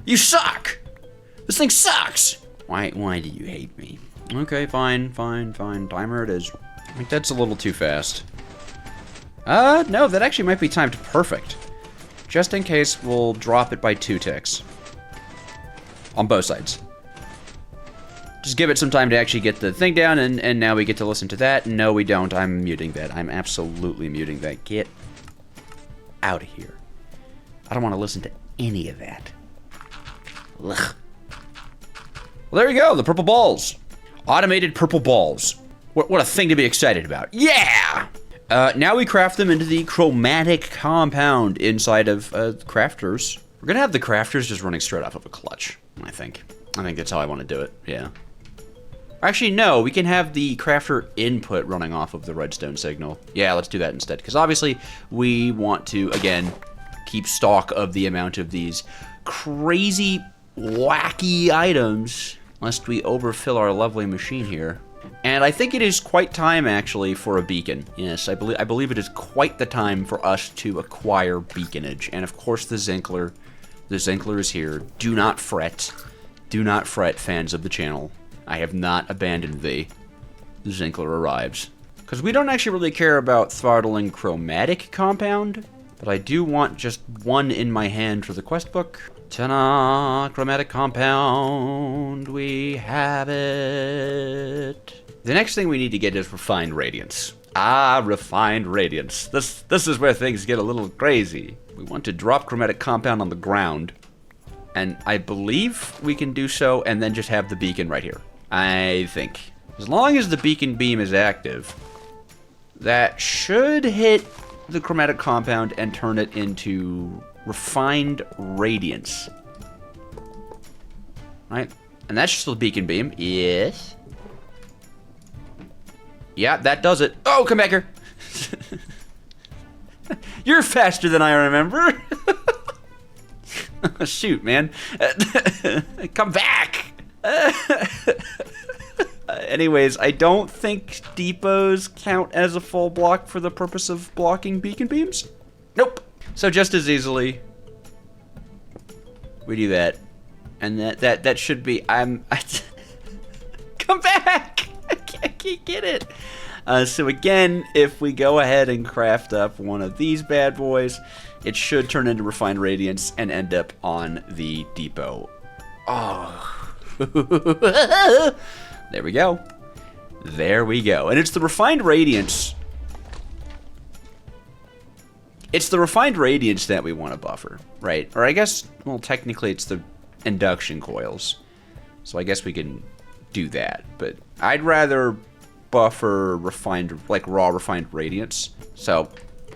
You suck! This thing sucks! Why do you hate me? Okay, fine. Timer it is. I think that's a little too fast. No, that actually might be timed perfect. Just in case, we'll drop it by 2 ticks. On both sides. Just give it some time to actually get the thing down, and now we get to listen to that. No, we don't. I'm muting that. I'm absolutely muting that. Get out of here. I don't want to listen to any of that. Ugh. Well, there you go. The purple balls. Automated purple balls. What a thing to be excited about. Yeah! Now we craft them into the chromatic compound inside of crafters. We're going to have the crafters just running straight off of a clutch, I think. I think that's how I want to do it. Yeah. Actually, no, we can have the crafter input running off of the redstone signal. Yeah, let's do that instead, because obviously we want to, again, keep stock of the amount of these crazy, wacky items, lest we overfill our lovely machine here. And I think it is quite time, actually, for a beacon. Yes, I believe it is quite the time for us to acquire beaconage. And, of course, the Zinkler. The Zinkler is here. Do not fret. Do not fret, fans of the channel. I have not abandoned thee. The Zinkler arrives. Because we don't actually really care about throttling chromatic compound, but I do want just one in my hand for the quest book. Ta-da! Chromatic compound. We have it. The next thing we need to get is refined radiance. Ah, refined radiance. This is where things get a little crazy. We want to drop chromatic compound on the ground. And I believe we can do so and then just have the beacon right here. I think. As long as the beacon beam is active, that should hit the chromatic compound and turn it into refined radiance. Right? And that's just the beacon beam. Yes. Yeah, that does it. Oh, come back here. You're faster than I remember. Shoot, man. Come back. Anyways, I don't think depots count as a full block for the purpose of blocking beacon beams. Nope. So just as easily, we do that. And that should be, come back. I can't get it. So again, if we go ahead and craft up one of these bad boys, it should turn into refined radiance and end up on the depot. Oh. There we go. There we go. And it's the refined radiance. It's the refined radiance that we want to buffer, right? Or I guess, well, technically it's the induction coils. So I guess we can do that. But I'd rather buffer refined, like raw refined radiance. So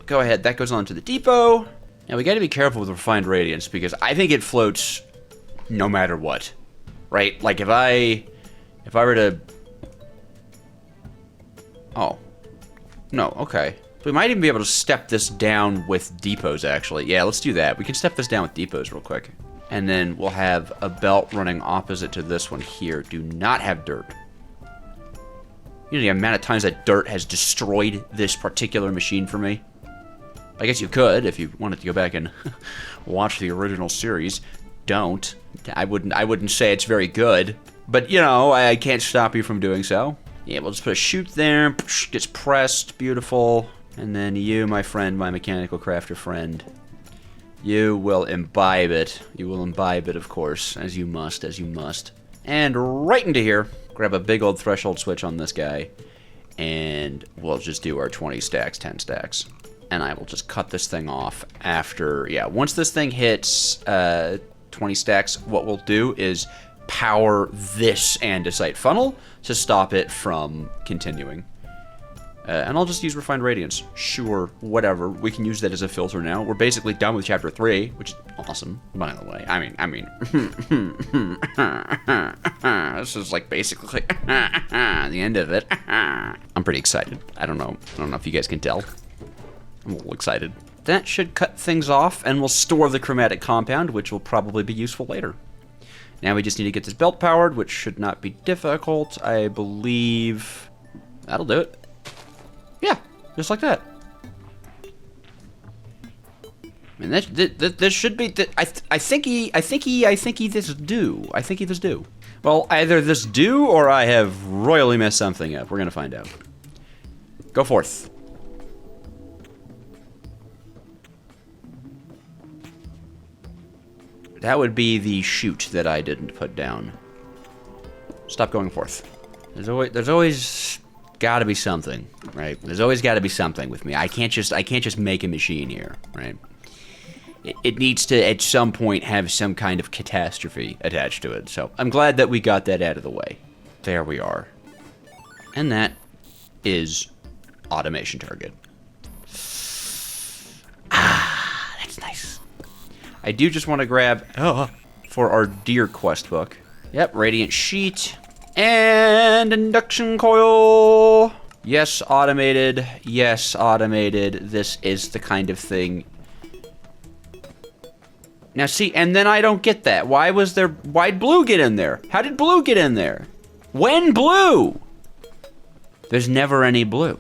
go ahead. That goes on to the depot. Now we got to be careful with refined radiance because I think it floats no matter what, right? Like if I were to, oh, no, okay. We might even be able to step this down with depots, actually. Yeah, let's do that. We can step this down with depots real quick. And then we'll have a belt running opposite to this one here. Do not have dirt. You know the amount of times that dirt has destroyed this particular machine for me? I guess you could if you wanted to go back and watch the original series. Don't. I wouldn't say it's very good. But, you know, I can't stop you from doing so. Yeah, we'll just put a chute there. Gets pressed. Beautiful. And then you, my friend, my mechanical crafter friend, you will imbibe it. You will imbibe it, of course, as you must, as you must. And right into here, grab a big old threshold switch on this guy, and we'll just do our 20 stacks, 10 stacks. And I will just cut this thing off after, yeah, once this thing hits 20 stacks, what we'll do is power this andesite funnel to stop it from continuing. And I'll just use refined radiance. Sure, whatever. We can use that as a filter now. We're basically done with chapter 3, which is awesome, by the way. I mean, this is like basically the end of it. I'm pretty excited. I don't know if you guys can tell. I'm a little excited. That should cut things off, and we'll store the chromatic compound, which will probably be useful later. Now we just need to get this belt powered, which should not be difficult. I believe That'll do it. Yeah, just like that. I mean, this should be. I think he this do. Well, either this do or I have royally messed something up. We're gonna find out. Go forth. That would be the chute that I didn't put down. Stop going forth. There's always got to be something, right? There's always got to be something with me. I can't just make a machine here, right? It needs to at some point have some kind of catastrophe attached to it. So I'm glad that we got that out of the way. There we are. And that is automation target. Ah, that's nice. I do just want to grab for our deer quest book. Yep, radiant sheet and induction coil. Yes, automated. Yes, automated. This is the kind of thing. Now see, and then I don't get that. Why'd Blue get in there? How did Blue get in there? When Blue? There's never any Blue.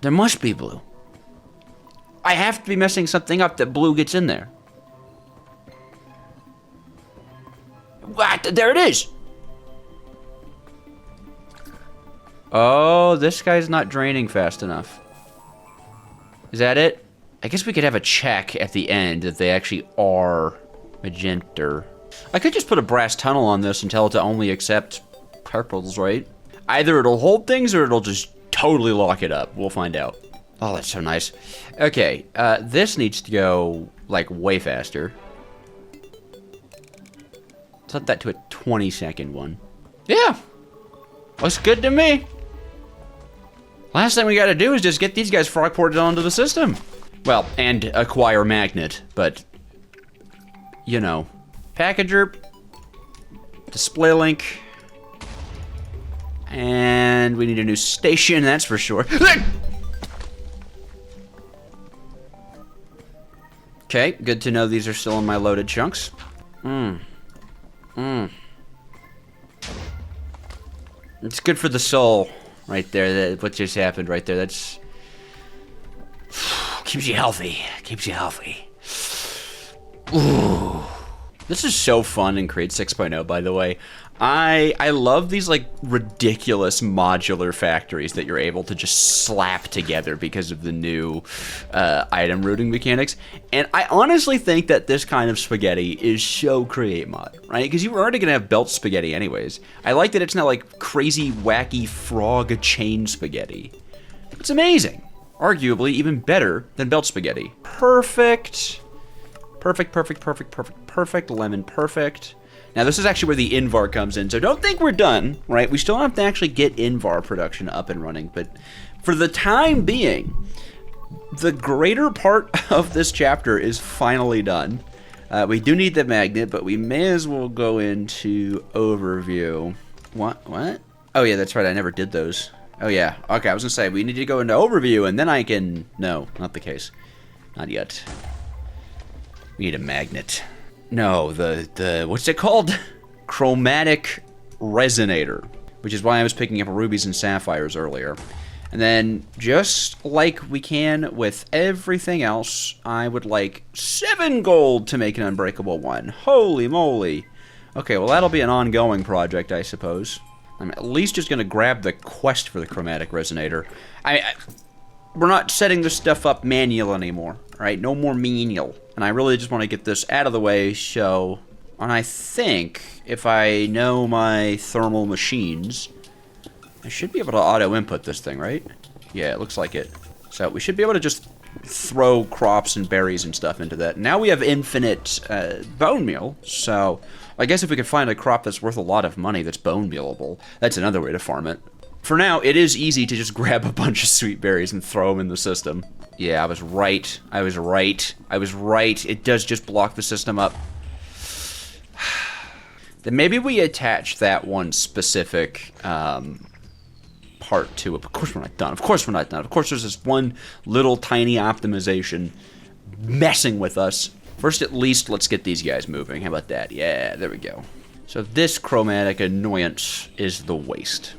There must be Blue. I have to be messing something up that Blue gets in there. What? There it is. Oh, this guy's not draining fast enough. Is that it? I guess we could have a check at the end that they actually are magenta. I could just put a brass tunnel on this and tell it to only accept purples, right? Either it'll hold things or it'll just totally lock it up. We'll find out. Oh, that's so nice. Okay, this needs to go, like, way faster. Set that to a 20-second one. Yeah, looks good to me. Last thing we gotta do is just get these guys frog ported onto the system. Well, and acquire magnet, but, you know. Packager, display link, and we need a new station, that's for sure. Okay, good to know these are still in my loaded chunks. It's good for the soul, right there. What just happened right there, that's... keeps you healthy, keeps you healthy. Ooh. This is so fun in Create 6.0, by the way. I love these, like, ridiculous modular factories that you're able to just slap together because of the new item routing mechanics. And I honestly think that this kind of spaghetti is so Create Mod, right? Because you were already going to have belt spaghetti anyways. I like that it's not, like, crazy, wacky frog chain spaghetti. It's amazing. Arguably even better than belt spaghetti. Perfect. Perfect, perfect, perfect, perfect, perfect, lemon perfect. Now this is actually where the Invar comes in, so don't think we're done, right? We still have to actually get Invar production up and running, but for the time being, the greater part of this chapter is finally done. We do need the magnet, but we may as well go into overview. What? Oh yeah, that's right, I never did those. Oh yeah, okay, I was gonna say, we need to go into overview, and then I can... No, not the case. Not yet. We need a magnet. No, the what's it called? Chromatic resonator, which is why I was picking up rubies and sapphires earlier. And then, just like we can with everything else, I would like 7 gold to make an unbreakable one. Holy moly. Okay, well that'll be an ongoing project, I suppose. I'm at least just gonna grab the quest for the chromatic resonator. We're not setting this stuff up manual anymore, right? No more manual. And I really just want to get this out of the way, so... And I think, if I know my thermal machines, I should be able to auto-input this thing, right? Yeah, it looks like it. So we should be able to just throw crops and berries and stuff into that. Now we have infinite bone meal, so... I guess if we could find a crop that's worth a lot of money that's bone mealable, that's another way to farm it. For now, it is easy to just grab a bunch of sweet berries and throw them in the system. Yeah, I was right. I was right. I was right. It does just block the system up. Then maybe we attach that one specific part to it. Of course we're not done. Of course we're not done. Of course there's this one little tiny optimization messing with us. First, at least, let's get these guys moving. How about that? Yeah, there we go. So this chromatic annoyance is the waste.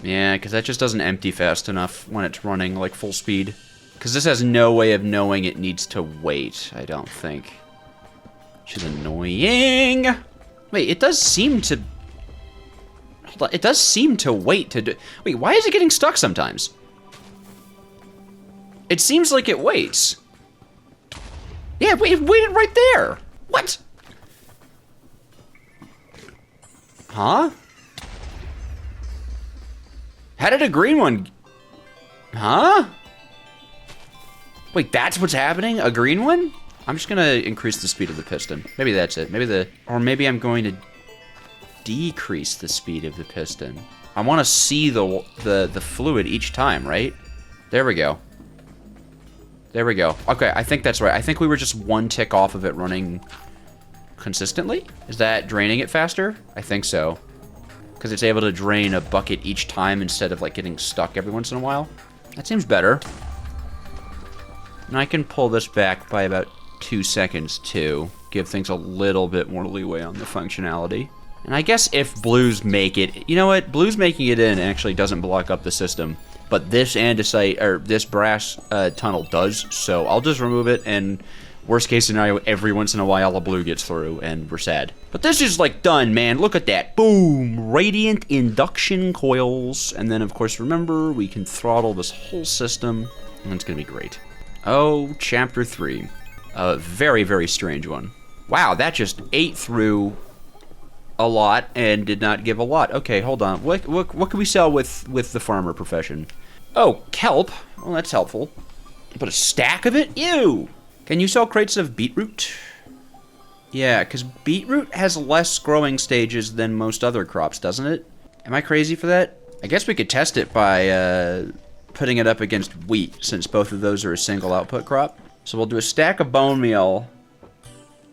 Yeah, because that just doesn't empty fast enough when it's running like full speed. Because this has no way of knowing it needs to wait, I don't think. Which is annoying. Wait, it does seem to... Hold on, it does seem to wait to do... Wait, why is it getting stuck sometimes? It seems like it waits. Yeah, wait, it waited right there. What? Huh? How did a green one... Huh? Wait, that's what's happening? A green one? I'm just gonna increase the speed of the piston. Maybe that's it. Or maybe I'm going to decrease the speed of the piston. I want to see the fluid each time, right? There we go. There we go. Okay, I think that's right. I think we were just one tick off of it running consistently. Is that draining it faster? I think so. Because it's able to drain a bucket each time instead of like getting stuck every once in a while. That seems better. And I can pull this back by about 2 seconds too. Give things a little bit more leeway on the functionality. And I guess if blues make it, you know what? Blues making it in actually doesn't block up the system. But this andesite, or this brass tunnel does, so I'll just remove it, and worst case scenario, every once in a while a blue gets through, and we're sad. But this is like done, man. Look at that. Boom! Radiant induction coils. And then, of course, remember, we can throttle this whole system, and it's gonna be great. Oh, Chapter 3. A very, very strange one. Wow, that just ate through a lot and did not give a lot. Okay, hold on. What can we sell with the farmer profession? Oh, kelp. Well, that's helpful. But a stack of it? Ew! Can you sell crates of beetroot? Yeah, because beetroot has less growing stages than most other crops, doesn't it? Am I crazy for that? I guess we could test it by putting it up against wheat, since both of those are a single output crop. So we'll do a stack of bone meal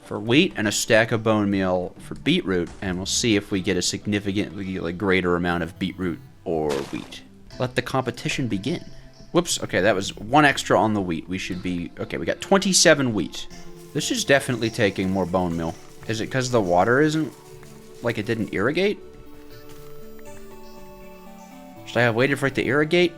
for wheat and a stack of bone meal for beetroot, and we'll see if we get a significantly greater amount of beetroot or wheat. Let the competition begin. Whoops, okay, that was one extra on the wheat. We should be, okay, we got 27 wheat. This is definitely taking more bone meal. Is it because the water isn't, like it didn't irrigate? Should I have waited for it to irrigate?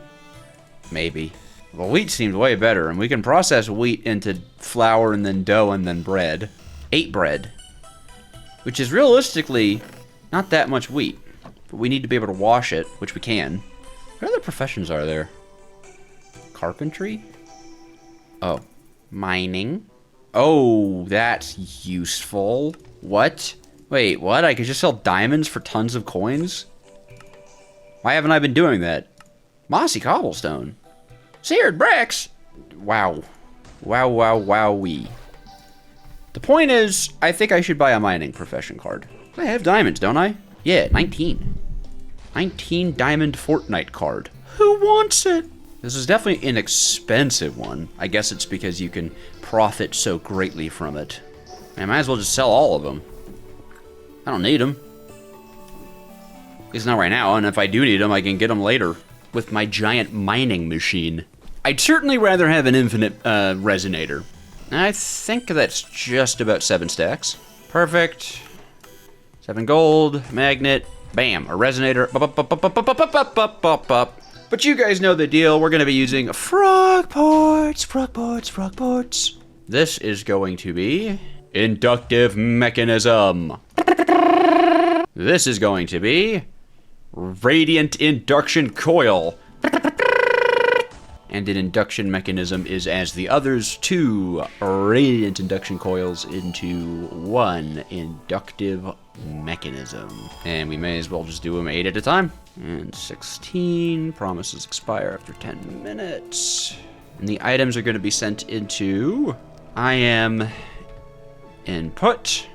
Maybe. Well, wheat seemed way better, and we can process wheat into flour and then dough and then bread. 8 bread. Which is realistically not that much wheat. But we need to be able to wash it, which we can. What other professions are there? Carpentry? Oh. Mining. Oh, that's useful. What? Wait, what? I could just sell diamonds for tons of coins? Why haven't I been doing that? Mossy cobblestone. Seared bricks. Wow. Wow, wow, wowee. The point is, I think I should buy a mining profession card. I have diamonds, don't I? Yeah, 19. 19 diamond Fortnite card. Who wants it? This is definitely an expensive one. I guess it's because you can profit so greatly from it. I might as well just sell all of them. I don't need them. At least not right now, and if I do need them, I can get them later with my giant mining machine. I'd certainly rather have an infinite resonator. I think that's just about 7 stacks. Perfect. 7 gold, magnet, bam, a resonator. But you guys know the deal. We're going to be using frogports. This is going to be inductive mechanism. This is going to be radiant induction coil. And an induction mechanism is as the others 2 radiant induction coils into 1 inductive mechanism. And we may as well just do them 8 at a time. And 16 promises expire after 10 minutes. And the items are going to be sent into IM input.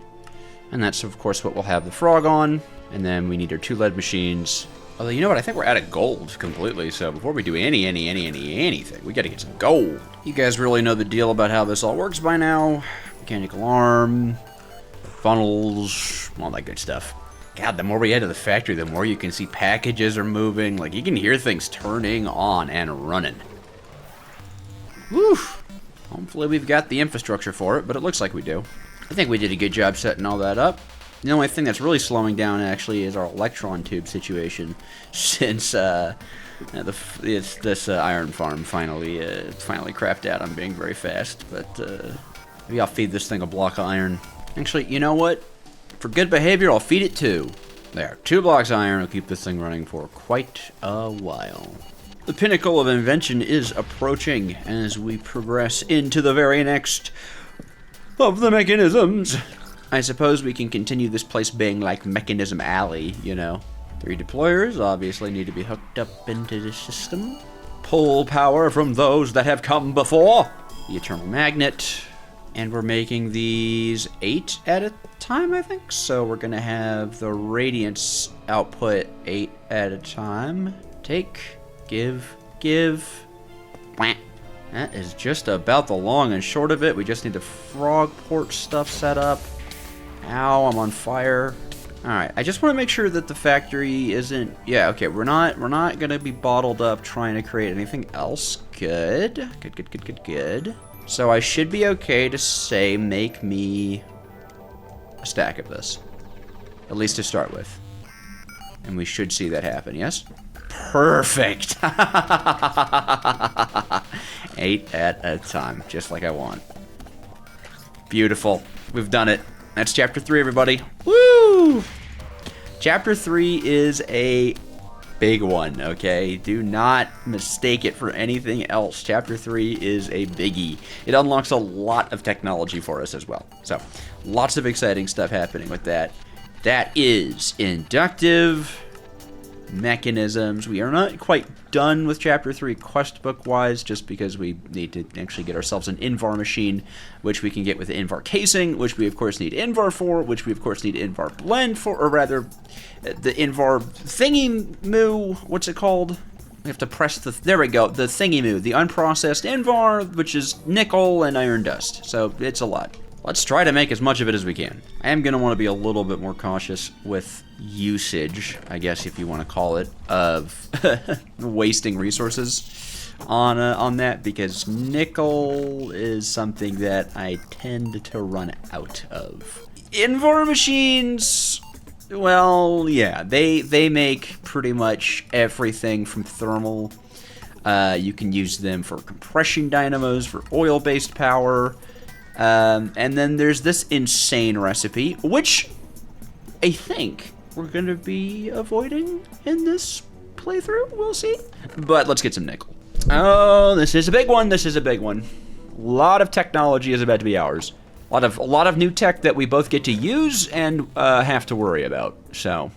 And that's of course what we'll have the frog on. And then we need our 2 lead machines. Although, you know what? I think we're out of gold completely. So before we do anything, we got to get some gold. You guys really know the deal about how this all works by now. Mechanical arm, funnels, all that good stuff. God, the more we head to the factory, the more you can see packages are moving. Like, you can hear things turning on and running. Woo! Hopefully we've got the infrastructure for it, but it looks like we do. I think we did a good job setting all that up. The only thing that's really slowing down actually is our electron tube situation, since this iron farm finally crapped out on being very fast. But maybe I'll feed this thing a block of iron. Actually, you know what? For good behavior, I'll feed it 2. There, 2 blocks of iron will keep this thing running for quite a while. The pinnacle of invention is approaching as we progress into the very next of the mechanisms. I suppose we can continue this place being like Mechanism Alley, you know. 3 deployers obviously need to be hooked up into the system. Pull power from those that have come before. The Eternal Magnet. And we're making these 8 at a time, I think. So we're gonna have the Radiance output 8 at a time. Take, give. Blah. That is just about the long and short of it. We just need the frog port stuff set up. Ow, I'm on fire. Alright, I just want to make sure that the factory isn't... Yeah, okay, we're not going to be bottled up trying to create anything else. Good. Good. So I should be okay to say make me a stack of this. At least to start with. And we should see that happen, yes? Perfect! 8 at a time, just like I want. Beautiful. We've done it. That's Chapter 3, everybody. Woo! Chapter 3 is a big one, okay? Do not mistake it for anything else. Chapter 3 is a biggie. It unlocks a lot of technology for us as well. So, lots of exciting stuff happening with that. That is inductive mechanisms. We are not quite done with Chapter 3 quest book wise, just because we need to actually get ourselves an Invar machine, which we can get with the Invar casing, which we of course need Invar for, which we of course need Invar blend for, or rather the Invar thingy moo, what's it called? We have to press the, there we go, the thingy moo, the unprocessed Invar, which is nickel and iron dust. So it's a lot. Let's try to make as much of it as we can. I am going to want to be a little bit more cautious with usage, I guess if you want to call it, of wasting resources on that, because nickel is something that I tend to run out of. Invar machines, well, yeah, they make pretty much everything from thermal. You can use them for compression dynamos, for oil-based power. And then there's this insane recipe, which I think we're going to be avoiding in this playthrough. We'll see. But let's get some nickel. Oh, this is a big one. This is a big one. A lot of technology is about to be ours. A lot of new tech that we both get to use and have to worry about. So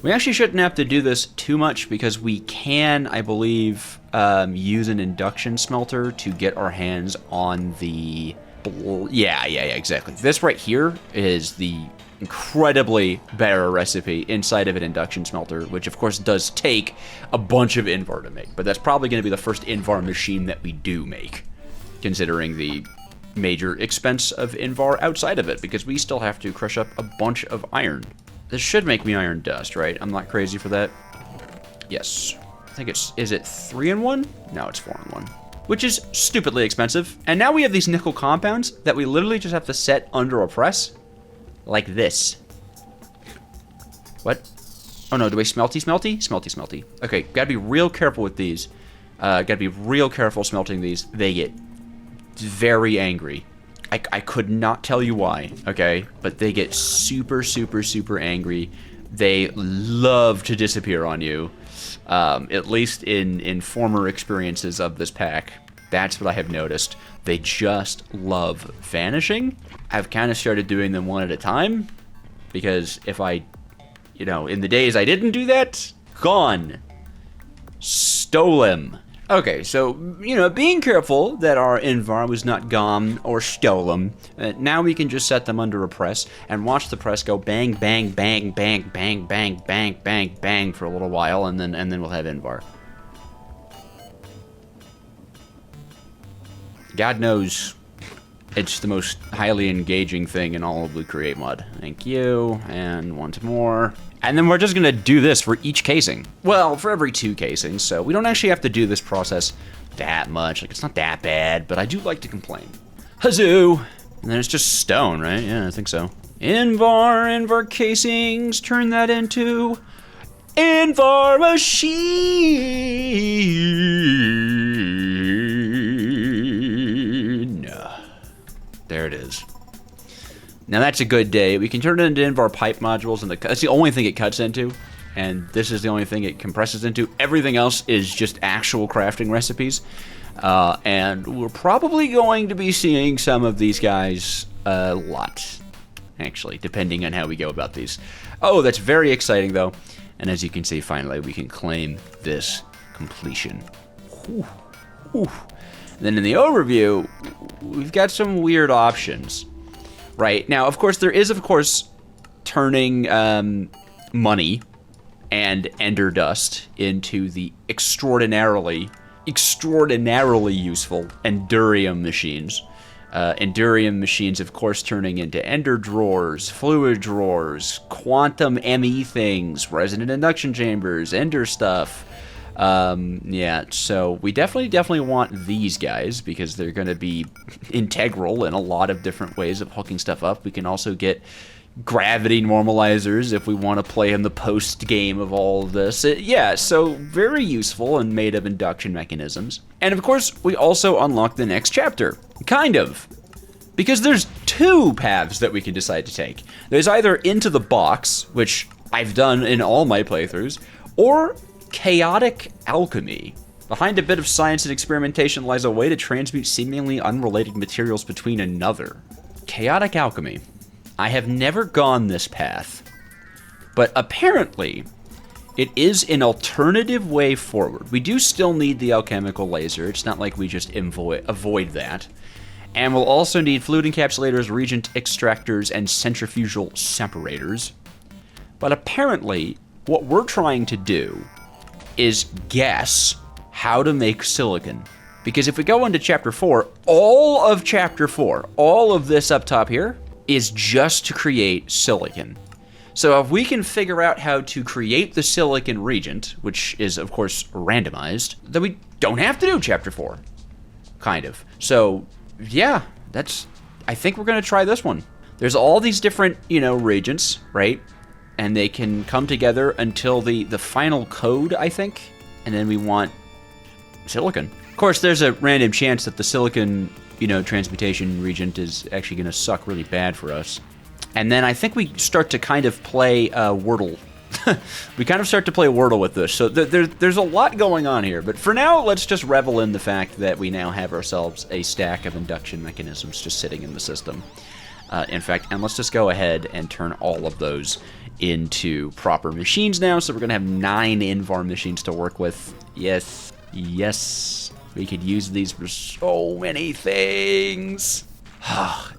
we actually shouldn't have to do this too much, because we can, I believe, use an induction smelter to get our hands on the... Yeah, exactly. This right here is the incredibly better recipe inside of an induction smelter, which of course does take a bunch of Invar to make, but that's probably going to be the first Invar machine that we do make, considering the major expense of Invar outside of it, because we still have to crush up a bunch of iron. This should make me iron dust, right? I'm not crazy for that. Yes. I think it's, is it 3-in-1? No, it's 4-in-1. Which is stupidly expensive. And now we have these nickel compounds that we literally just have to set under a press. Like this. What? Oh no, do we smelty? Smelty. Okay, gotta be real careful with these. Gotta be real careful smelting these. They get very angry. I could not tell you why, okay? But they get super angry. They love to disappear on you. At least in former experiences of this pack, that's what I have noticed. They just love vanishing. I've kind of started doing them one at a time, because if I, you know, in the days I didn't do that, gone. Stolen. Okay, so, you know, being careful that our Invar was not gone or stolen, now we can just set them under a press and watch the press go bang, bang, bang, bang, bang, bang, bang, bang, bang for a little while, and then we'll have Invar. God knows it's the most highly engaging thing in all of Loot Create mod. Thank you, and once more. And then we're just gonna do this for each casing. Well, for every 2 casings, so we don't actually have to do this process that much. Like, it's not that bad, but I do like to complain. Huzzoo! And then it's just stone, right? Yeah, I think so. Invar casings, turn that into Invar machine. There it is. Now that's a good day. We can turn it into Invar pipe modules, and that's the only thing it cuts into, and this is the only thing it compresses into. Everything else is just actual crafting recipes, and we're probably going to be seeing some of these guys a lot, actually, depending on how we go about these. Oh, that's very exciting, though. And as you can see, finally, we can claim this completion. Whew. Whew. Then in the overview, we've got some weird options. Right. Now, of course, there is, turning money and ender dust into the extraordinarily useful Endurium machines. Endurium machines, of course, turning into ender drawers, fluid drawers, quantum ME things, resonant induction chambers, ender stuff. Yeah, so we definitely want these guys because they're going to be integral in a lot of different ways of hooking stuff up. We can also get gravity normalizers if we want to play in the post game of all of this. Yeah, so very useful and made of induction mechanisms. And of course, we also unlock the next chapter. Kind of. Because there's two paths that we can decide to take. There's either into the box, which I've done in all my playthroughs, or chaotic alchemy. Behind a bit of science and experimentation lies a way to transmute seemingly unrelated materials between another. Chaotic alchemy. I have never gone this path, but apparently it is an alternative way forward. We do still need the alchemical laser. It's not like we just avoid that. And we'll also need fluid encapsulators, reagent extractors, and centrifugal separators. But apparently, what we're trying to do is guess how to make silicon. Because if we go into chapter 4, all of chapter 4, all of this up top here, is just to create silicon. So if we can figure out how to create the silicon reagent, which is of course randomized, then we don't have to do chapter 4. Kind of. So yeah, I think we're gonna try this one. There's all these different, reagents, right? And they can come together until the final code, I think. And then we want silicon. Of course, there's a random chance that the silicon, transmutation reagent is actually going to suck really bad for us. And then I think we start to kind of play Wordle. We kind of start to play Wordle with this. So there's a lot going on here. But for now, let's just revel in the fact that we now have ourselves a stack of induction mechanisms just sitting in the system. In fact, and let's just go ahead and turn all of those into proper machines now. So we're going to have 9 Invar machines to work with. Yes. We could use these for so many things.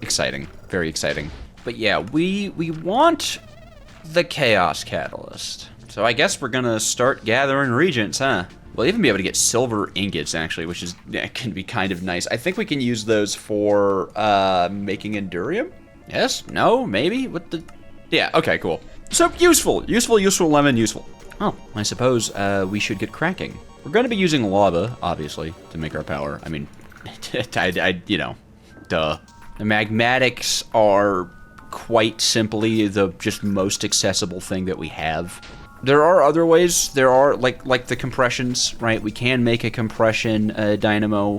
Exciting. Very exciting. But yeah, we want the Chaos Catalyst. So I guess we're going to start gathering regents, huh? We'll even be able to get silver ingots, actually, which can be kind of nice. I think we can use those for making Endurium? Yes? No? Maybe? What the... Yeah, okay, cool. So, useful, lemon, useful. Oh, I suppose we should get cracking. We're going to be using lava, obviously, to make our power. I mean, duh. The magmatics are quite simply the just most accessible thing that we have. There are other ways. There are, like the compressions, right? We can make a compression dynamo,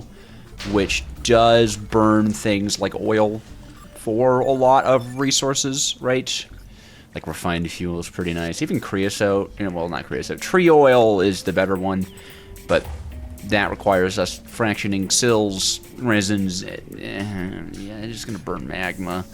which does burn things like oil for a lot of resources, right? Like refined fuel is pretty nice. Even creosote, well, not creosote. Tree oil is the better one, but that requires us fractioning sills, resins. Yeah, it's just gonna burn magma.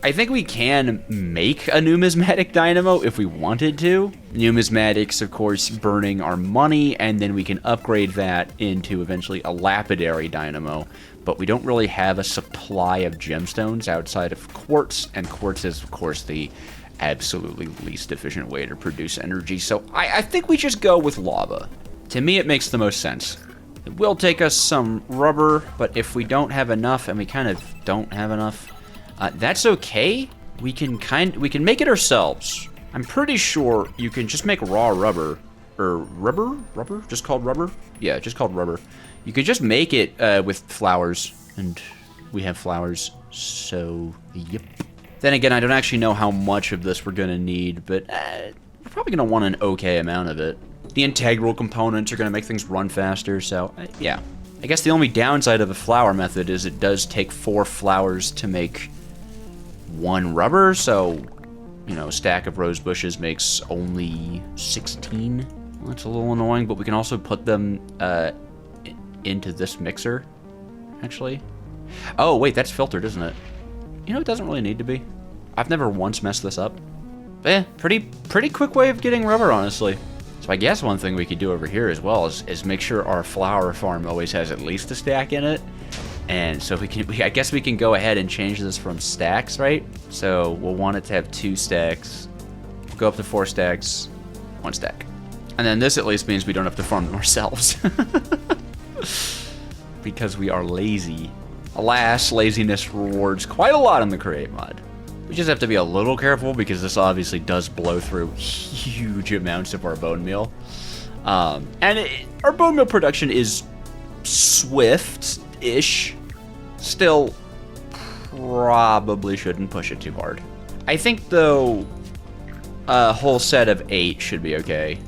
I think we can make a numismatic dynamo if we wanted to. Numismatics, of course, burning our money, and then we can upgrade that into eventually a lapidary dynamo. But we don't really have a supply of gemstones outside of quartz, and quartz is, of course, the absolutely least efficient way to produce energy. So I think we just go with lava. To me, it makes the most sense. It will take us some rubber, but if we don't have enough, and we kind of don't have enough, that's okay. We can make it ourselves. I'm pretty sure you can just make raw rubber, or rubber, just called rubber. Yeah, just called rubber. You could just make it with flowers, and we have flowers. So yep, Then again, I don't actually know how much of this we're going to need, but we're probably going to want an okay amount of it. The integral components are going to make things run faster, so yeah. I guess the only downside of the flower method is it does take 4 flowers to make 1 rubber, so, you know, a stack of rose bushes makes only 16. Well, that's a little annoying, but we can also put them into this mixer, actually. Oh, wait, that's filtered, isn't it? You know, it doesn't really need to be. I've never once messed this up. But yeah, pretty quick way of getting rubber, honestly. So I guess one thing we could do over here as well is make sure our flower farm always has at least a stack in it. And so I guess we can go ahead and change this from stacks, right? So we'll want it to have 2 stacks. We'll go up to 4 stacks, 1 stack. And then this at least means we don't have to farm them ourselves. Because we are lazy. Alas, laziness rewards quite a lot in the Create mod. We just have to be a little careful because this obviously does blow through huge amounts of our bone meal. Our bone meal production is swift-ish. Still, probably shouldn't push it too hard. I think, though, a whole set of 8 should be okay.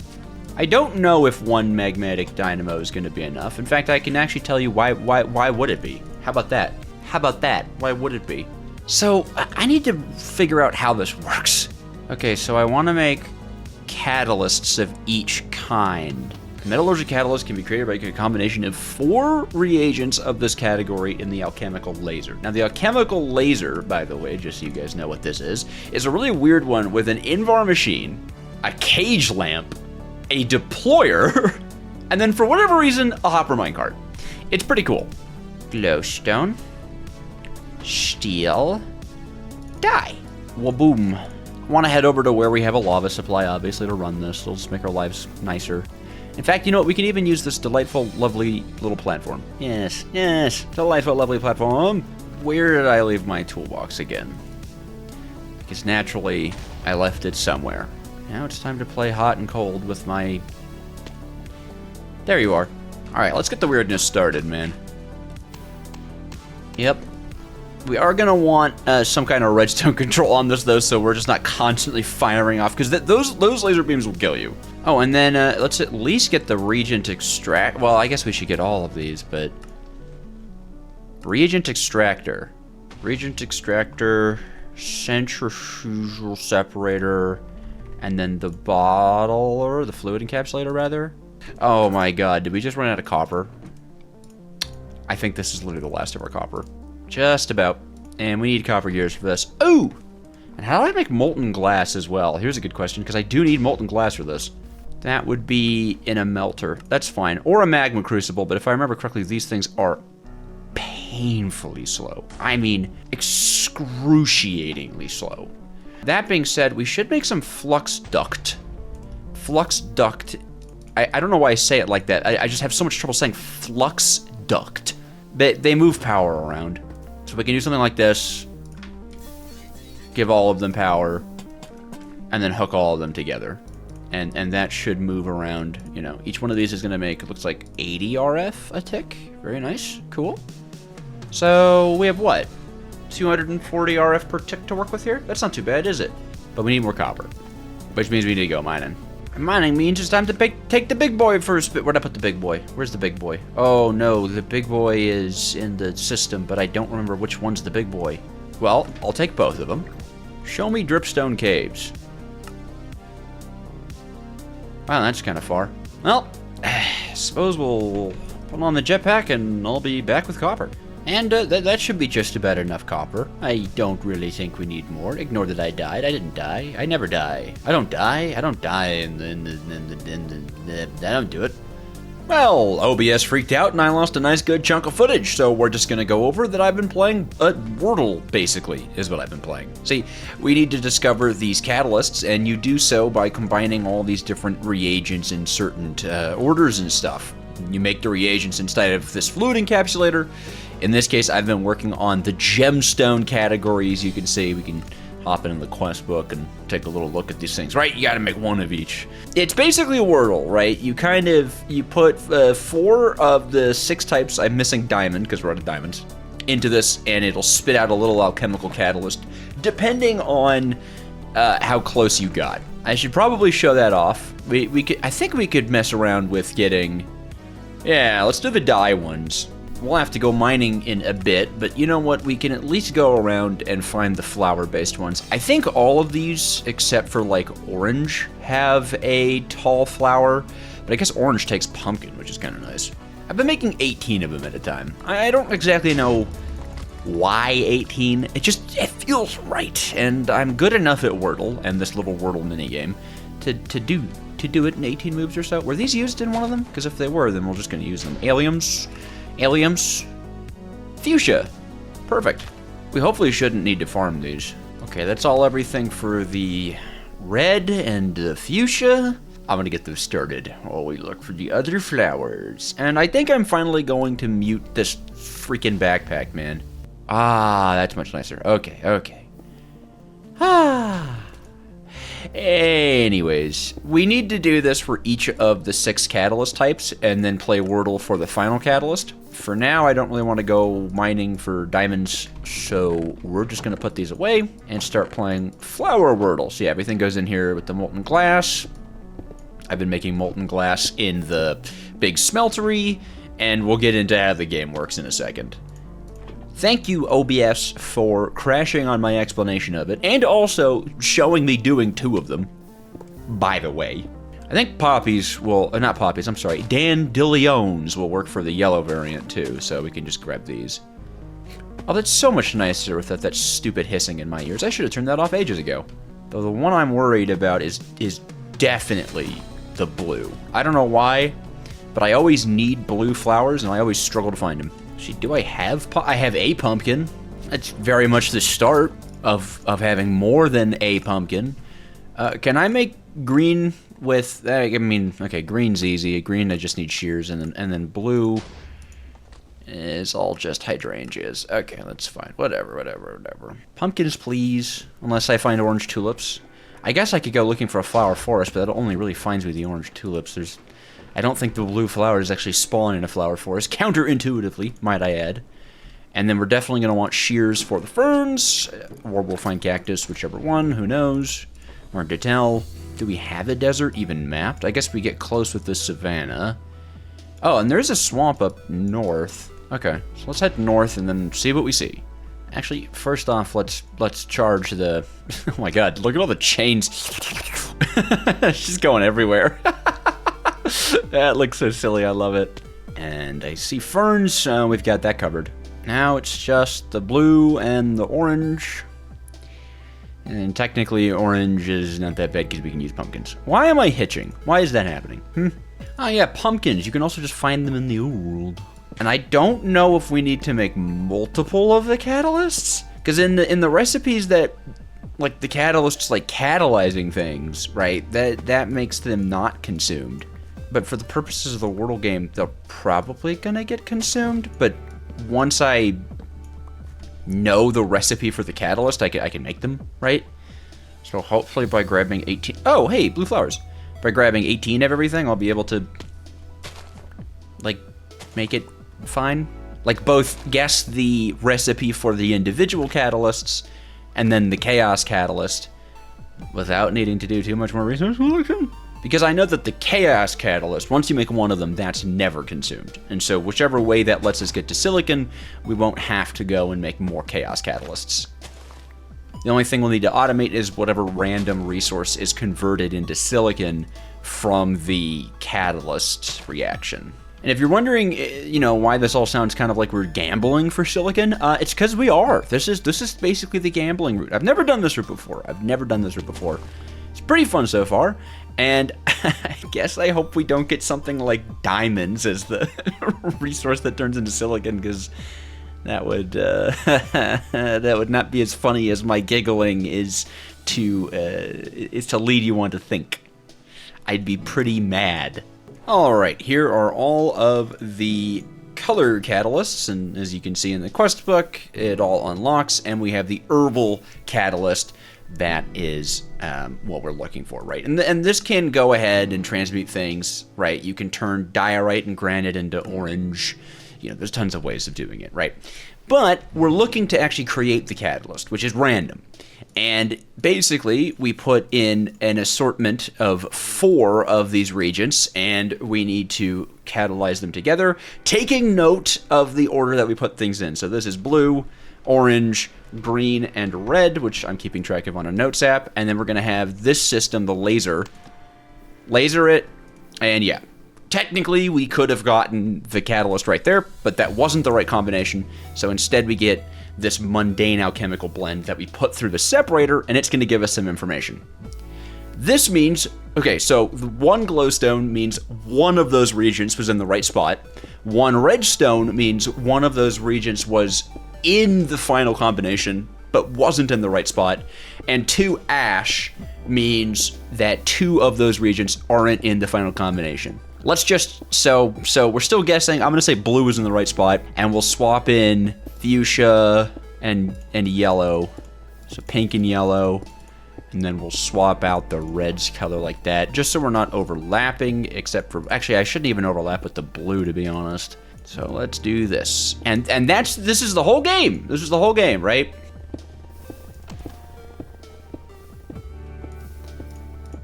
I don't know if 1 magmatic dynamo is going to be enough. In fact, I can actually tell you why would it be. How about that? How about that? Why would it be? So, I need to figure out how this works. Okay, so I want to make catalysts of each kind. Metallurgic catalyst can be created by a combination of 4 reagents of this category in the alchemical laser. Now, the alchemical laser, by the way, just so you guys know what this is a really weird one with an Invar machine, a cage lamp, a deployer, and then for whatever reason, a hopper minecart. It's pretty cool. Glowstone. Steel. Dye. Waboom. I want to head over to where we have a lava supply, obviously, to run this. It'll just make our lives nicer. In fact, you know what? We can even use this delightful, lovely little platform. Yes, delightful, lovely platform. Where did I leave my toolbox again? Because naturally, I left it somewhere. Now it's time to play hot and cold with my... There you are. Alright, let's get the weirdness started, man. Yep. We are going to want some kind of redstone control on this, though, so we're just not constantly firing off, because those laser beams will kill you. Oh, and then let's at least get the reagent extract... Well, I guess we should get all of these, but... Reagent extractor. Reagent extractor, centrifugal separator, and then the bottler, the fluid encapsulator, rather. Oh my god, did we just run out of copper? I think this is literally the last of our copper. Just about. And we need copper gears for this. Ooh! And how do I make molten glass as well? Here's a good question, because I do need molten glass for this. That would be in a melter. That's fine. Or a magma crucible, but if I remember correctly, these things are painfully slow. I mean, excruciatingly slow. That being said, we should make some flux duct. Flux duct. I don't know why I say it like that. I just have so much trouble saying flux duct. They move power around. So we can do something like this. Give all of them power. And then hook all of them together. And that should move around, you know. Each one of these is going to make, it looks like 80 RF a tick. Very nice. Cool. So we have what? 240 RF per tick to work with here? That's not too bad, is it? But we need more copper. Which means we need to go mining. And mining means it's time to take the big boy first. Where'd I put the big boy? Where's the big boy? Oh no, the big boy is in the system, but I don't remember which one's the big boy. Well, I'll take both of them. Show me dripstone caves. Wow, that's kind of far. Well, suppose we'll put on the jetpack and I'll be back with copper. And that should be just about enough copper. I don't really think we need more. Ignore that I died. I didn't die. I never die. I don't die. I don't die I don't do it. Well, OBS freaked out and I lost a nice good chunk of footage, so we're just gonna go over that I've been playing Wordle, basically, is what I've been playing. See, we need to discover these catalysts, and you do so by combining all these different reagents in certain orders and stuff. You make the reagents inside of this fluid encapsulator. In this case, I've been working on the gemstone category. As you can see, we can hop in the quest book and take a little look at these things, right? You gotta make one of each. It's basically a Wordle, right? You put 4 of the 6 types, I'm missing diamond because we're out of diamonds, into this, and it'll spit out a little alchemical catalyst depending on how close you got. I should probably show that off. I think we could mess around with getting... Yeah, let's do the dye ones. We'll have to go mining in a bit, but you know what? We can at least go around and find the flower-based ones. I think all of these, except for like orange, have a tall flower, but I guess orange takes pumpkin, which is kind of nice. I've been making 18 of them at a time. I don't exactly know why 18. It feels right, and I'm good enough at Wordle and this little Wordle minigame to do it in 18 moves or so. Were these used in one of them? Because if they were, then we're just going to use them. Alliums. Fuchsia. Perfect. We hopefully shouldn't need to farm these. Okay, that's everything for the red and the fuchsia. I'm gonna get those started while we look for the other flowers. And I think I'm finally going to mute this freaking backpack, man. Ah, that's much nicer. Okay. Anyways, we need to do this for each of the 6 catalyst types and then play Wordle for the final catalyst. For now, I don't really want to go mining for diamonds, so we're just going to put these away and start playing flower Wordle. So yeah, everything goes in here with the molten glass. I've been making molten glass in the big smeltery, and we'll get into how the game works in a second. Thank you, OBS, for crashing on my explanation of it, and also showing me doing 2 of them, by the way. I think dandelions will work for the yellow variant too, so we can just grab these. Oh, that's so much nicer without that stupid hissing in my ears. I should have turned that off ages ago. Though the one I'm worried about is definitely the blue. I don't know why, but I always need blue flowers, and I always struggle to find them. See, do I have... I have a pumpkin. That's very much the start of having more than a pumpkin. Can I make green with... okay, green's easy. Green, I just need shears, and then blue is all just hydrangeas. Okay, that's fine. Whatever. Pumpkins, please. Unless I find orange tulips. I guess I could go looking for a flower forest, but that only really finds me the orange tulips. I don't think the blue flowers actually spawn in a flower forest, counterintuitively, might I add. And then we're definitely going to want shears for the ferns, or we'll find cactus, whichever one, who knows. Hard to tell. Do we have a desert even mapped? I guess we get close with the savanna. Oh, and there's a swamp up north. Okay, so let's head north and then see what we see. Actually, first off, let's charge the... Oh my god, look at all the chains. She's going everywhere. That looks so silly, I love it. And I see ferns, so we've got that covered. Now it's just the blue and the orange. And technically, orange is not that bad because we can use pumpkins. Why am I hitching? Why is that happening? Oh yeah, pumpkins. You can also just find them in the world. And I don't know if we need to make multiple of the catalysts. Because in the recipes that... Like, the catalysts, like, catalyzing things, right? That makes them not consumed. But for the purposes of the Wordle game, they're probably gonna get consumed. But once I know the recipe for the catalyst, I can make them, right? So hopefully by grabbing 18... Oh, hey, blue flowers. By grabbing 18 of everything, I'll be able to, like, make it fine. Like, both guess the recipe for the individual catalysts and then the chaos catalyst without needing to do too much more research. Because I know that the chaos catalyst, once you make one of them, that's never consumed. And so whichever way that lets us get to silicon, we won't have to go and make more chaos catalysts. The only thing we'll need to automate is whatever random resource is converted into silicon from the catalyst reaction. And if you're wondering, you know, why this all sounds kind of like we're gambling for silicon, it's because we are. This is basically the gambling route. I've never done this route before. It's pretty fun so far. And I guess I hope we don't get something like diamonds as the resource that turns into silicon, because that would not be as funny as my giggling is to lead you on to think. I'd be pretty mad. All right, here are all of the color catalysts, and as you can see in the quest book, it all unlocks, and we have the herbal catalyst. That is what we're looking for, right? And this can go ahead and transmute things, right? You can turn diorite and granite into orange. You know, there's tons of ways of doing it, right? But we're looking to actually create the catalyst, which is random. And basically, we put in an assortment of 4 of these reagents, and we need to catalyze them together, taking note of the order that we put things in. So this is blue, orange, green, and red, which I'm keeping track of on a notes app. And then we're going to have this system, the laser it, and yeah. Technically, we could have gotten the catalyst right there, but that wasn't the right combination. So instead, we get this mundane alchemical blend that we put through the separator, and it's going to give us some information. This means, okay, so the 1 glowstone means one of those reagents was in the right spot. 1 redstone means one of those reagents was in the final combination, but wasn't in the right spot. And 2 ash means that 2 of those reagents aren't in the final combination. Let's just, so we're still guessing. I'm going to say blue is in the right spot, and we'll swap in fuchsia and yellow. So pink and yellow, and then we'll swap out the red's color like that, just so we're not overlapping, except for, actually, I shouldn't even overlap with the blue, to be honest. So let's do this. And this is the whole game. This is the whole game, right?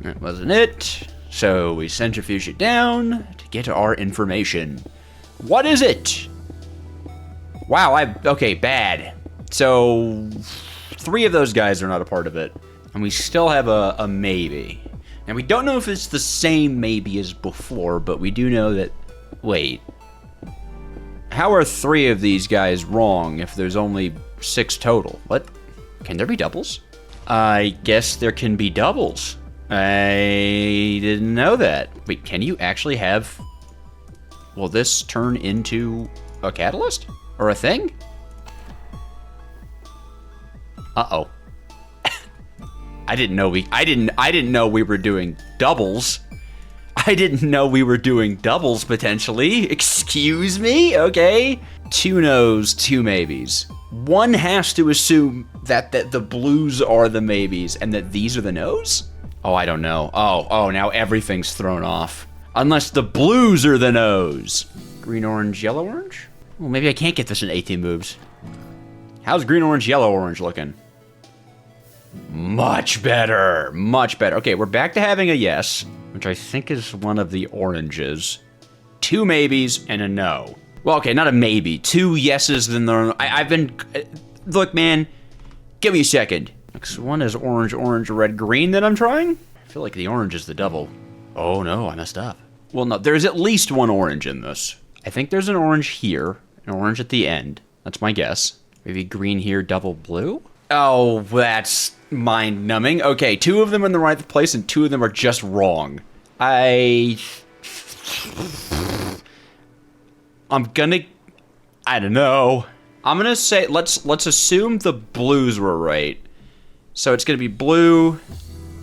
That wasn't it. So we centrifuge it down to get our information. What is it? Wow, okay, bad. So 3 of those guys are not a part of it. And we still have a maybe. And we don't know if it's the same maybe as before, but we do know that, wait. How are 3 of these guys wrong if there's only 6 total? What? Can there be doubles? I guess there can be doubles. I didn't know that. Wait, can you actually have... Will this turn into a catalyst? Or a thing? Uh-oh. I didn't know we were doing doubles. I didn't know we were doing doubles, potentially. Excuse me? Okay. 2 no's, 2 maybes. One has to assume that the blues are the maybes and that these are the no's? Oh, I don't know. Oh, now everything's thrown off. Unless the blues are the no's. Green, orange, yellow, orange? Well, maybe I can't get this in 18 moves. How's green, orange, yellow, orange looking? Much better. Much better. Okay, we're back to having a yes, which I think is one of the oranges. 2 maybes and a no. Well, okay, not a maybe. 2 yeses, then the... I've been... Look, man, give me a second. So one is orange, orange, red, green that I'm trying? I feel like the orange is the double. Oh no, I messed up. Well, no, there's at least 1 orange in this. I think there's an orange here, an orange at the end. That's my guess. Maybe green here, double blue? Oh, that's mind-numbing. Okay, 2 of them in the right place and 2 of them are just wrong. I don't know. I'm gonna say, let's assume the blues were right. So it's gonna be blue,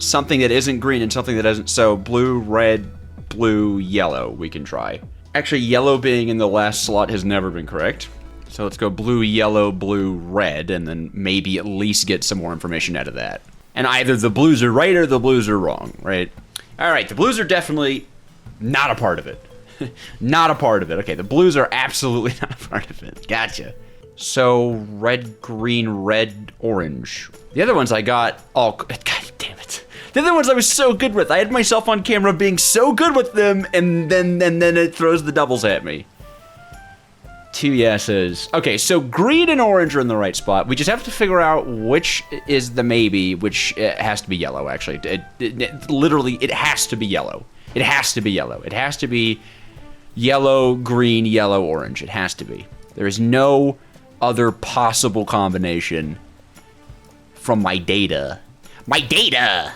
something that isn't green, and something that isn't. So blue, red, blue, yellow, we can try. Actually, yellow being in the last slot has never been correct. So let's go blue, yellow, blue, red, and then maybe at least get some more information out of that. And either the blues are right or the blues are wrong, right? All right, the blues are definitely not a part of it. Not a part of it. Okay, the blues are absolutely not a part of it. Gotcha. So red, green, red, orange. The other ones I got all... God damn it. The other ones I was so good with. I had myself on camera being so good with them, and then it throws the doubles at me. 2 yeses. Okay, so green and orange are in the right spot. We just have to figure out which is the maybe, which has to be yellow, actually. Literally, it has to be yellow. It has to be yellow. It has to be yellow, green, yellow, orange. It has to be. There is no other possible combination from my data. My data!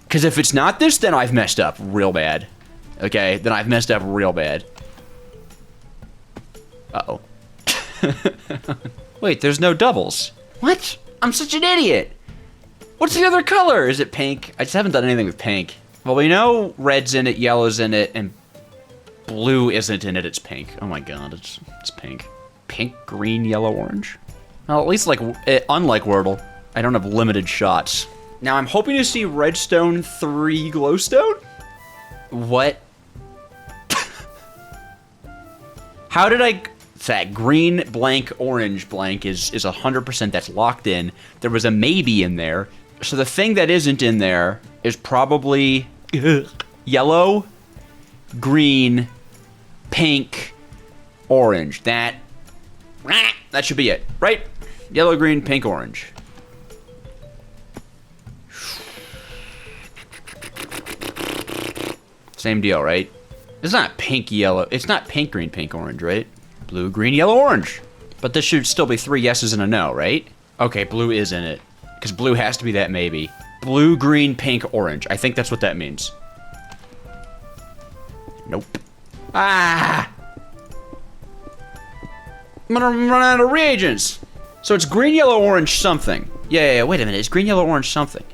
Because if it's not this, then I've messed up real bad. Okay, then I've messed up real bad. Uh-oh. Wait, there's no doubles. What? I'm such an idiot. What's the other color? Is it pink? I just haven't done anything with pink. Well, we know red's in it, yellow's in it, and blue isn't in it, it's pink. Oh my god, it's pink. Pink, green, yellow, orange? Well, at least like, unlike Wordle, I don't have limited shots. Now I'm hoping to see redstone 3 glowstone? What? How did I... So that green blank, orange blank is 100%. That's locked in. There was a maybe in there. So the thing that isn't in there is probably yellow, green, pink, orange. That should be it, right? Yellow, green, pink, orange. Same deal, right? It's not pink, yellow. It's not pink, green, pink, orange, right? Blue, green, yellow, orange. But this should still be 3 yeses and a no, right? Okay, blue is in it. Because blue has to be that maybe. Blue, green, pink, orange. I think that's what that means. Nope. Ah! I'm gonna run out of reagents. So it's green, yellow, orange, something. Yeah, wait a minute. It's green, yellow, orange, something.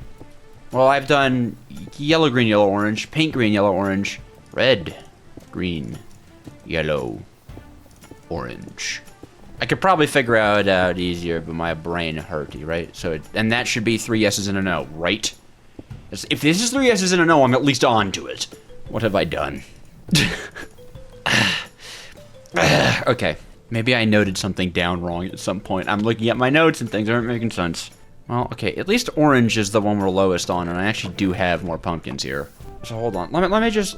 Well, I've done yellow, green, yellow, orange, pink, green, yellow, orange, red, green, yellow, orange. I could probably figure it out easier, but my brain hurty, right? So, and that should be 3 yeses and a no, right? If this is 3 yeses and a no, I'm at least on to it. What have I done? Okay, maybe I noted something down wrong at some point. I'm looking at my notes and things aren't making sense. Well, okay, at least orange is the one we're lowest on, and I actually do have more pumpkins here. So hold on, let me just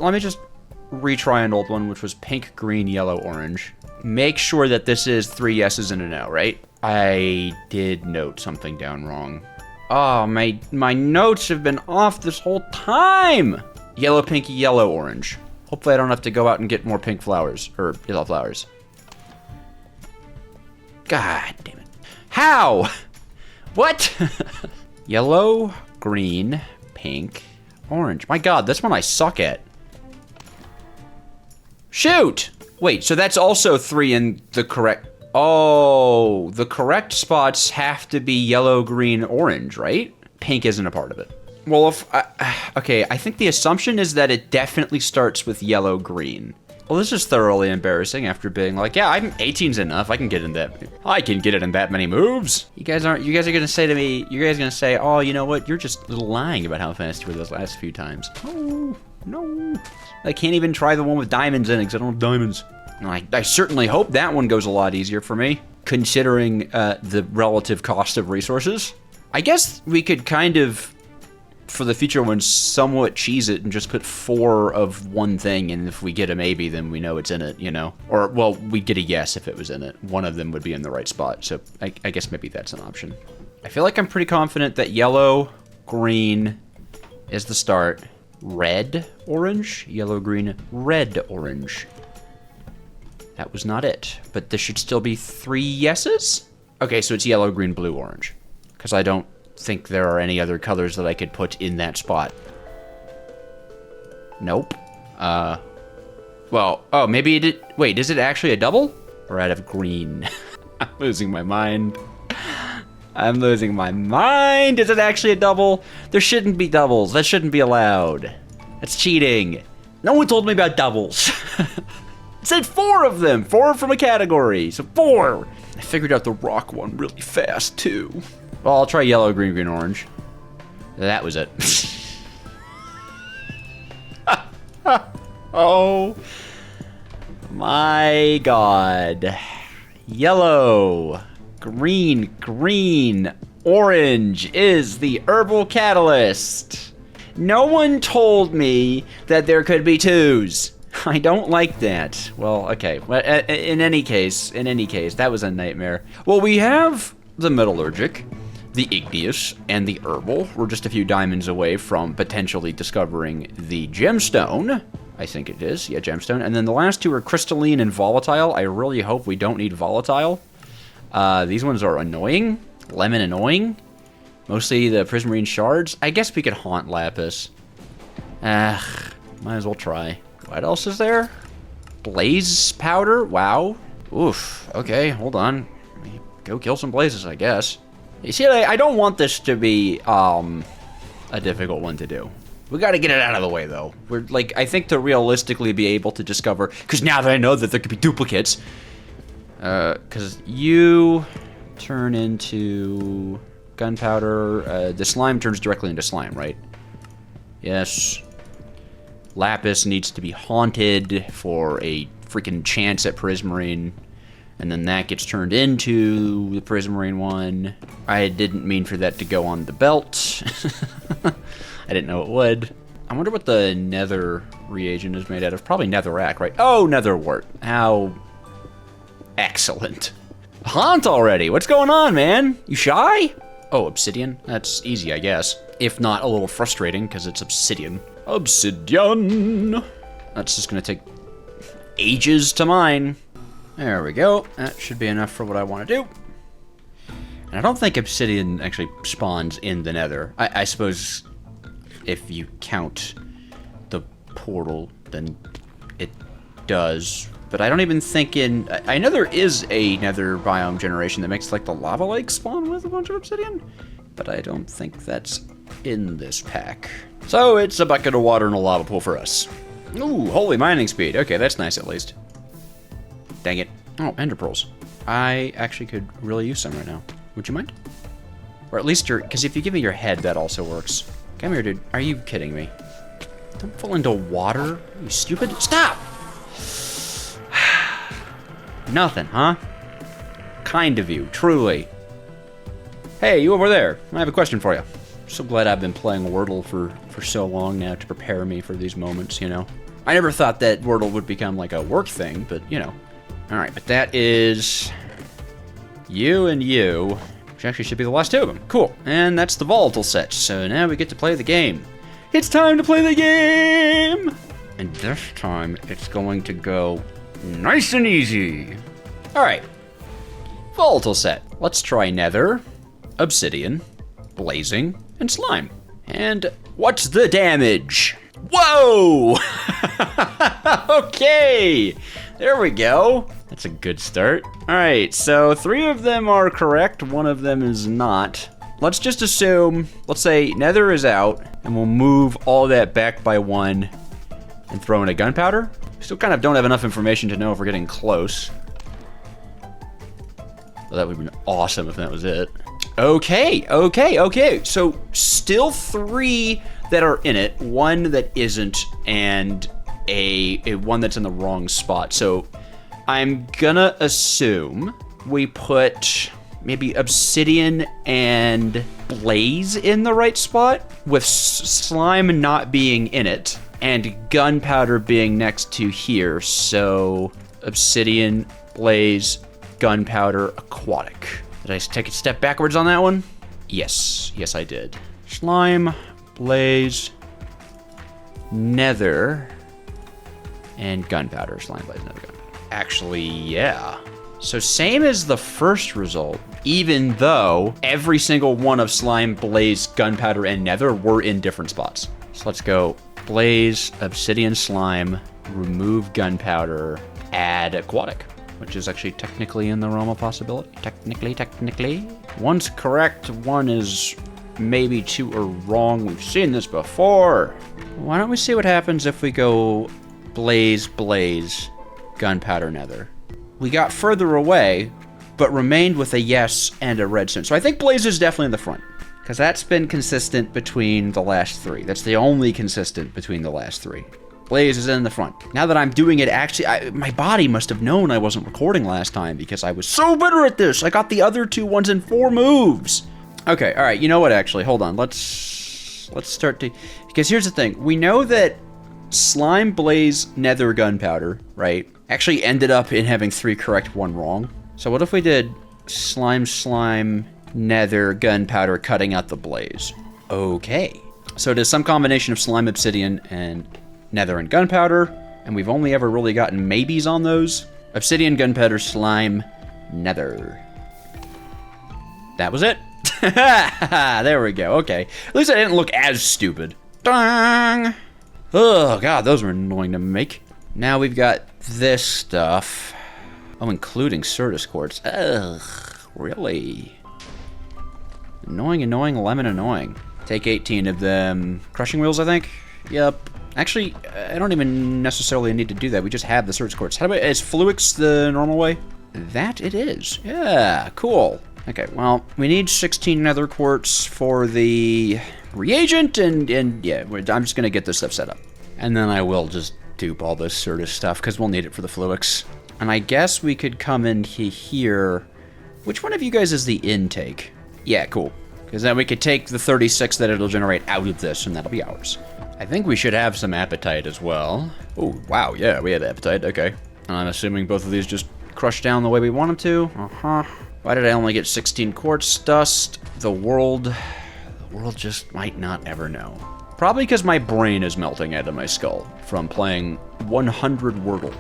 retry an old one, which was pink, green, yellow, orange. Make sure that this is 3 yeses and a no, right? I did note something down wrong. Oh, my notes have been off this whole time. Yellow, pinky, yellow, orange. Hopefully I don't have to go out and get more pink flowers, or yellow flowers. God damn it. How? What? Yellow, green, pink, orange. My God, that's one I suck at. Shoot! Wait, so that's also 3 in the correct... Oh, the correct spots have to be yellow, green, orange, right? Pink isn't a part of it. Well, okay, I think the assumption is that it definitely starts with yellow, green. Well, this is thoroughly embarrassing after being like, yeah, 18's enough. I can get in that. I can get it in that many moves. You guys are gonna say to me, you guys are gonna say, oh, you know what? You're just lying about how fast you were those last few times. Oh, no. I can't even try the one with diamonds in it because I don't have diamonds. I certainly hope that one goes a lot easier for me, considering the relative cost of resources. I guess we could kind of, for the future ones, somewhat cheese it and just put 4 of one thing, and if we get a maybe, then we know it's in it, you know? Or, well, we'd get a yes if it was in it. One of them would be in the right spot, so I guess maybe that's an option. I feel like I'm pretty confident that yellow, green is the start. Red, orange, yellow, green, red, orange. That was not it, but this should still be 3 yeses? Okay, so it's yellow, green, blue, orange. Because I don't think there are any other colors that I could put in that spot. Nope. Well, oh, maybe it did. Wait, is it actually a double? Or out of green? I'm losing my mind. I'm losing my mind. Is it actually a double? There shouldn't be doubles. That shouldn't be allowed. That's cheating. No one told me about doubles. It said 4 of them. 4 from a category. So 4. I figured out the rock one really fast, too. Well, I'll try yellow, green, green, orange. That was it. Oh my God. Yellow, green, green, orange is the herbal catalyst. No one told me that there could be 2s. I don't like that. Well, okay. In any case, that was a nightmare. Well, we have the metallurgic, the igneous, and the herbal. We're just a few diamonds away from potentially discovering the gemstone. I think it is. Yeah, gemstone. And then the last 2 are crystalline and volatile. I really hope we don't need volatile. These ones are annoying. Lemon annoying. Mostly the prismarine shards. I guess we could haunt lapis. Might as well try. What else is there? Blaze powder? Wow. Oof. Okay, hold on. Go kill some blazes, I guess. You see, I don't want this to be a difficult one to do. We got to get it out of the way, though. We're like, I think to realistically be able to discover, because now that I know that there could be duplicates, because you turn into gunpowder. The slime turns directly into slime, right? Yes. Lapis needs to be haunted for a freaking chance at prismarine. And then that gets turned into the Prismarine one. I didn't mean for that to go on the belt. I didn't know it would. I wonder what the nether reagent is made out of. Probably netherrack, right? Oh, netherwort. How excellent. Haunt already. What's going on, man? You shy? Oh, obsidian? That's easy, I guess. If not a little frustrating, because it's obsidian. Obsidian! That's just gonna take ages to mine. There we go. That should be enough for what I want to do. And I don't think obsidian actually spawns in the nether. I suppose if you count the portal, then it does. But I don't even think in... I know there is a nether biome generation that makes like the lava lake spawn with a bunch of obsidian, but I don't think that's in this pack. So it's a bucket of water and a lava pool for us. Ooh, holy mining speed. Okay, that's nice at least. Dang it. Oh, ender pearls. I actually could really use some right now. Would you mind? Or at least your... Because if you give me your head, that also works. Come here, dude. Are you kidding me? Don't fall into water. You stupid. Stop! Nothing, huh? Kind of you, truly. Hey, you over there. I have a question for you. So glad I've been playing Wordle for so long now to prepare me for these moments, you know? I never thought that Wordle would become like a work thing, but, you know. Alright, but that is... you and you. Which actually should be the last two of them. Cool. And that's the volatile set. So now we get to play the game. It's time to play the game! And this time, it's going to go nice and easy. Alright. Volatile set. Let's try nether, obsidian, blazing, and slime. And what's the damage? Whoa! Okay! There we go. That's a good start. Alright, so 3 of them are correct, 1 of them is not. Let's just assume, let's say nether is out, and we'll move all that back by 1 and throw in a gunpowder. Still kind of don't have enough information to know if we're getting close. Well, that would have been awesome if that was it. Okay. So still 3 that are in it, 1 that isn't, and a 1 that's in the wrong spot. So I'm gonna assume we put maybe obsidian and blaze in the right spot, with slime not being in it, and gunpowder being next to here. So obsidian, blaze, gunpowder, aquatic. Did I take a step backwards on that one? Yes, I did. Slime, blaze, nether, and gunpowder. Slime, blaze, nether, gunpowder. Actually, yeah. So same as the first result, even though every single one of slime, blaze, gunpowder, and nether were in different spots. So let's go blaze, obsidian, slime, remove gunpowder, add aquatic, which is actually technically in the realm of possibility. Technically. 1's correct, 1 is maybe 2 are wrong. We've seen this before. Why don't we see what happens if we go blaze, gunpowder, nether. We got further away, but remained with a yes and a redstone. So I think blaze is definitely in the front, because that's been consistent between the last 3. That's the only consistent between the last 3. Blaze is in the front. Now that I'm doing it, actually, my body must have known I wasn't recording last time because I was so better at this. I got the other 2 ones in 4 moves. Okay, all right, you know what, actually, hold on. Let's start to... Because here's the thing. We know that slime, blaze, nether, gunpowder, right, actually ended up in having 3 correct, 1 wrong. So what if we did slime, nether, gunpowder, cutting out the blaze? Okay. So it is some combination of slime, obsidian, and nether and gunpowder, and we've only ever really gotten maybes on those. Obsidian, gunpowder, slime, nether. That was it. There we go. Okay. At least I didn't look as stupid. Dang. Oh, God, those were annoying to make. Now we've got this stuff. Oh, including Certus quartz. Ugh, really? Annoying, lemon annoying. Take 18 of them. Crushing wheels, I think? Yep. Actually, I don't even necessarily need to do that. We just have the Certus quartz. How about, is Fluix the normal way? That it is. Yeah, cool. Okay, well, we need 16 nether quartz for the reagent, and yeah, I'm just gonna get this stuff set up. And then I will just dupe all this Certus stuff, because we'll need it for the Fluix. And I guess we could come in here. Which one of you guys is the intake? Yeah, cool. Because then we could take the 36 that it'll generate out of this, and that'll be ours. I think we should have some appetite as well. Oh, wow, yeah, we have appetite, okay. I'm assuming both of these just crush down the way we want them to. Uh-huh. Why did I only get 16 quartz dust? The world just might not ever know. Probably because my brain is melting out of my skull from playing 100 Wordle.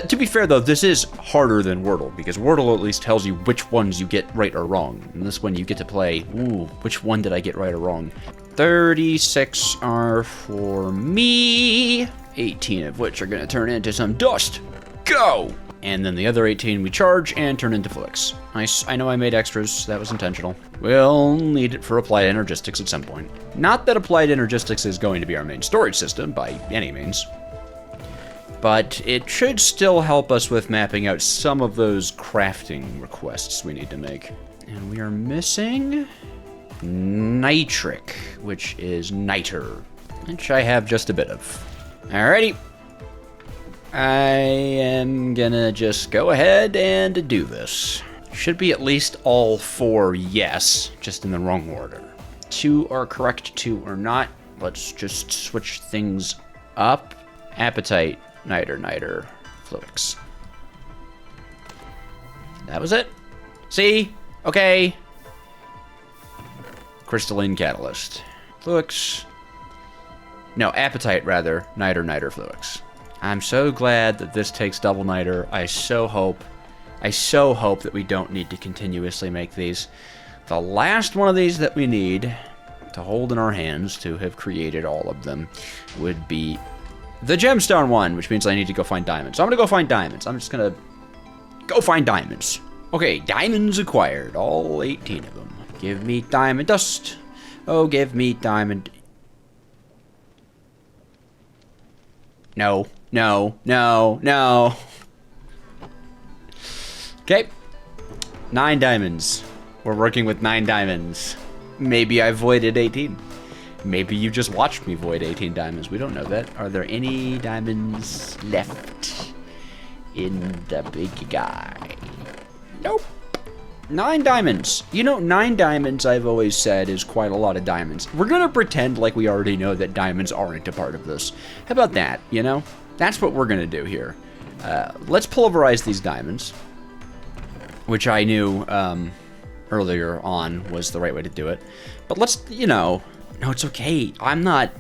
To be fair, though, this is harder than Wordle, because Wordle at least tells you which ones you get right or wrong. And this one you get to play, ooh, which one did I get right or wrong? 36 are for me, 18 of which are going to turn into some dust. Go! And then the other 18 we charge and turn into Flux. Nice. I know I made extras. That was intentional. We'll need it for Applied Energistics at some point. Not that Applied Energistics is going to be our main storage system by any means. But it should still help us with mapping out some of those crafting requests we need to make. And we are missing nitric, which is niter, which I have just a bit of. Alrighty. I am gonna just go ahead and do this. Should be at least all 4 yes, just in the wrong order. 2 are correct, 2 are not. Let's just switch things up. Appetite. Niter, Flux. That was it. See? Okay. Crystalline Catalyst. Flux. No, Appetite, rather. Niter, Flux. I'm so glad that this takes double niter. I so hope that we don't need to continuously make these. The last one of these that we need to hold in our hands to have created all of them would be the gemstone one, which means I need to go find diamonds. So I'm gonna go find diamonds. I'm just gonna go find diamonds. Okay, diamonds acquired. All 18 of them. Give me diamond dust. Oh, give me diamond. No. Okay. 9 diamonds. We're working with 9 diamonds. Maybe I voided 18. Maybe you just watched me void 18 diamonds. We don't know that. Are there any diamonds left in the big guy? Nope. 9 diamonds. You know, 9 diamonds, I've always said, is quite a lot of diamonds. We're gonna pretend like we already know that diamonds aren't a part of this. How about that, you know? That's what we're gonna do here. Let's pulverize these diamonds, which I knew earlier on was the right way to do it. But let's, you know... No, it's okay. I'm not...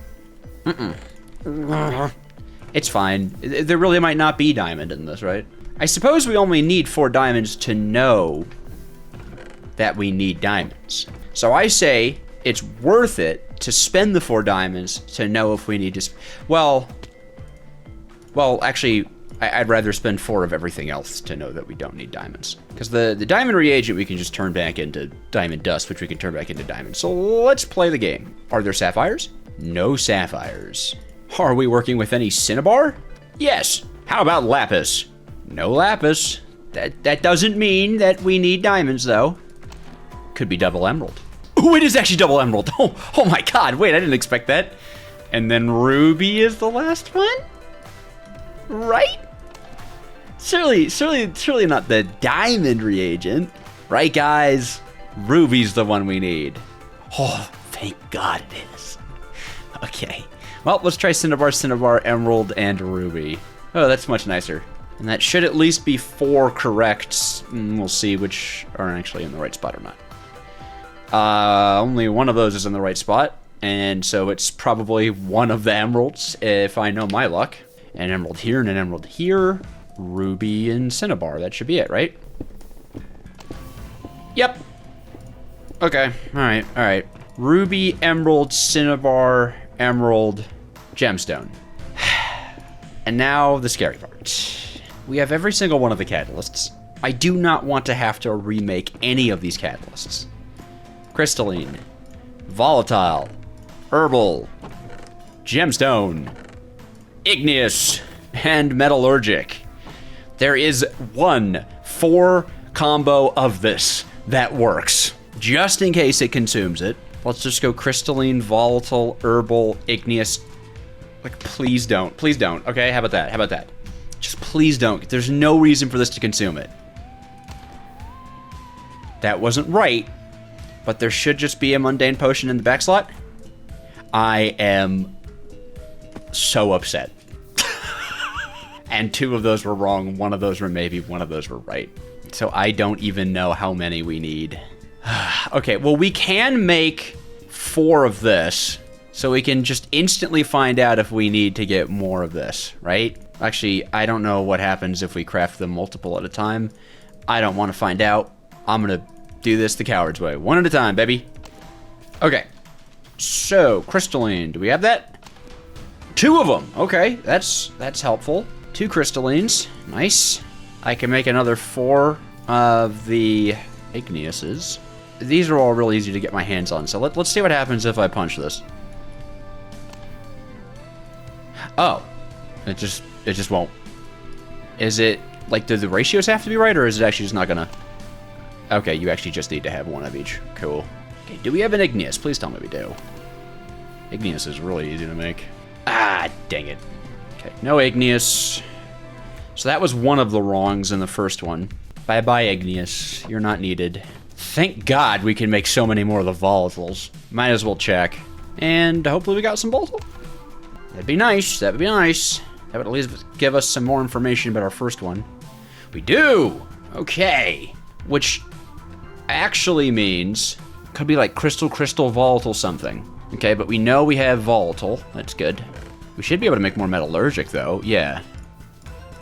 It's fine. There really might not be diamond in this, right? I suppose we only need 4 diamonds to know that we need diamonds. So I say it's worth it to spend the 4 diamonds to know if we need to... Well, actually, I'd rather spend 4 of everything else to know that we don't need diamonds. Because the diamond reagent we can just turn back into diamond dust, which we can turn back into diamonds. So let's play the game. Are there sapphires? No sapphires. Are we working with any cinnabar? Yes. How about lapis? No lapis. That doesn't mean that we need diamonds, though. Could be double emerald. Oh, it is actually double emerald. Oh my god, wait, I didn't expect that. And then ruby is the last one? Right? Surely not the diamond reagent. Right, guys? Ruby's the one we need. Oh, thank God it is. Okay. Well, let's try cinnabar, emerald, and ruby. Oh, that's much nicer. And that should at least be 4 corrects. We'll see which are actually in the right spot or not. Only one of those is in the right spot. And so it's probably one of the emeralds, if I know my luck. An emerald here and an emerald here. Ruby and cinnabar. That should be it, right? Yep. Okay. Alright. Ruby, emerald, cinnabar, emerald, gemstone. And now the scary part. We have every single one of the catalysts. I do not want to have to remake any of these catalysts. Crystalline, volatile, herbal, gemstone, igneous, and metallurgic. There is 1 4 combo of this that works. Just in case it consumes it, let's just go crystalline, volatile, herbal, igneous. Like, please don't. Okay, how about that? Just please don't. There's no reason for this to consume it. That wasn't right, but there should just be a mundane potion in the back slot. I am so upset. And 2 of those were wrong, 1 of those were maybe, 1 of those were right. So I don't even know how many we need. Okay, well, we can make 4 of this, so we can just instantly find out if we need to get more of this, right? Actually, I don't know what happens if we craft them multiple at a time. I don't want to find out. I'm gonna do this the coward's way. 1 at a time, baby. Okay. So, crystalline, do we have that? 2 of them. Okay, that's helpful. 2 crystallines. Nice. I can make another 4 of the igniouses. These are all really easy to get my hands on, so let's see what happens if I punch this. Oh. It just won't. Is it, like, do the ratios have to be right, or is it actually just not gonna... Okay, you actually just need to have 1 of each. Cool. Okay, do we have an igneous? Please tell me we do. Igneous is really easy to make. Ah, dang it. Okay, no igneous. So that was one of the wrongs in the first one. Bye-bye, igneous. You're not needed. Thank God we can make so many more of the volatiles. Might as well check. And hopefully we got some volatile. That'd be nice. That would be nice. That would at least give us some more information about our first one. We do! Okay. Which actually means could be like crystal, volatile something. Okay, but we know we have volatile. That's good. We should be able to make more metallurgic, though. Yeah.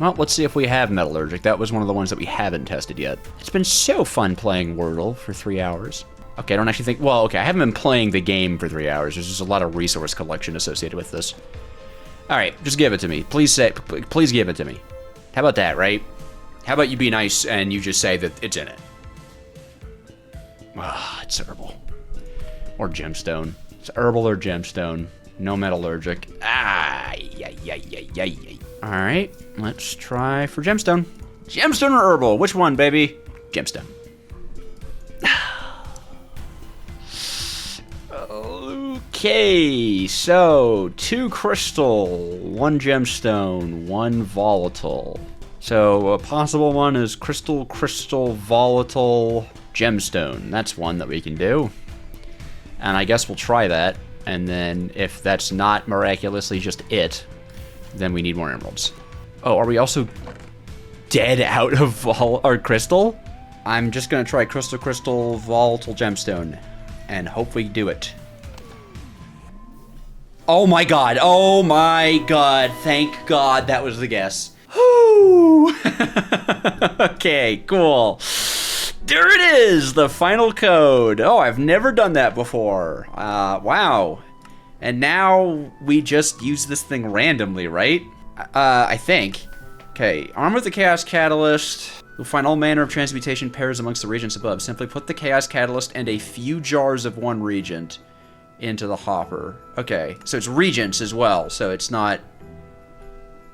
Well, let's see if we have metallurgic. That was one of the ones that we haven't tested yet. It's been so fun playing Wordle for 3 hours. Okay, I don't actually think... Well, okay, I haven't been playing the game for 3 hours. There's just a lot of resource collection associated with this. All right, just give it to me. Please give it to me. How about that, right? How about you be nice and you just say that it's in it? Ah, it's herbal. Or gemstone. It's herbal or gemstone. No metallurgic. Ah, yeah. All right, let's try for gemstone. Gemstone or herbal? Which one, baby? Gemstone. Okay, so 2 crystal, 1 gemstone, 1 volatile. So a possible one is crystal, volatile, gemstone. That's one that we can do. And I guess we'll try that. And then if that's not miraculously just it, then we need more emeralds. Oh, are we also dead out of crystal? I'm just gonna try crystal, volatile, gemstone. And hope we do it. Oh my god, thank God that was the guess. Whoo! Okay, cool. There it is, the final code. Oh, I've never done that before. Wow. And now we just use this thing randomly, right? I think. Okay, armed with the Chaos Catalyst, you'll find all manner of transmutation pairs amongst the regents above. Simply put the Chaos Catalyst and a few jars of one regent into the hopper. Okay, so it's regents as well, so it's not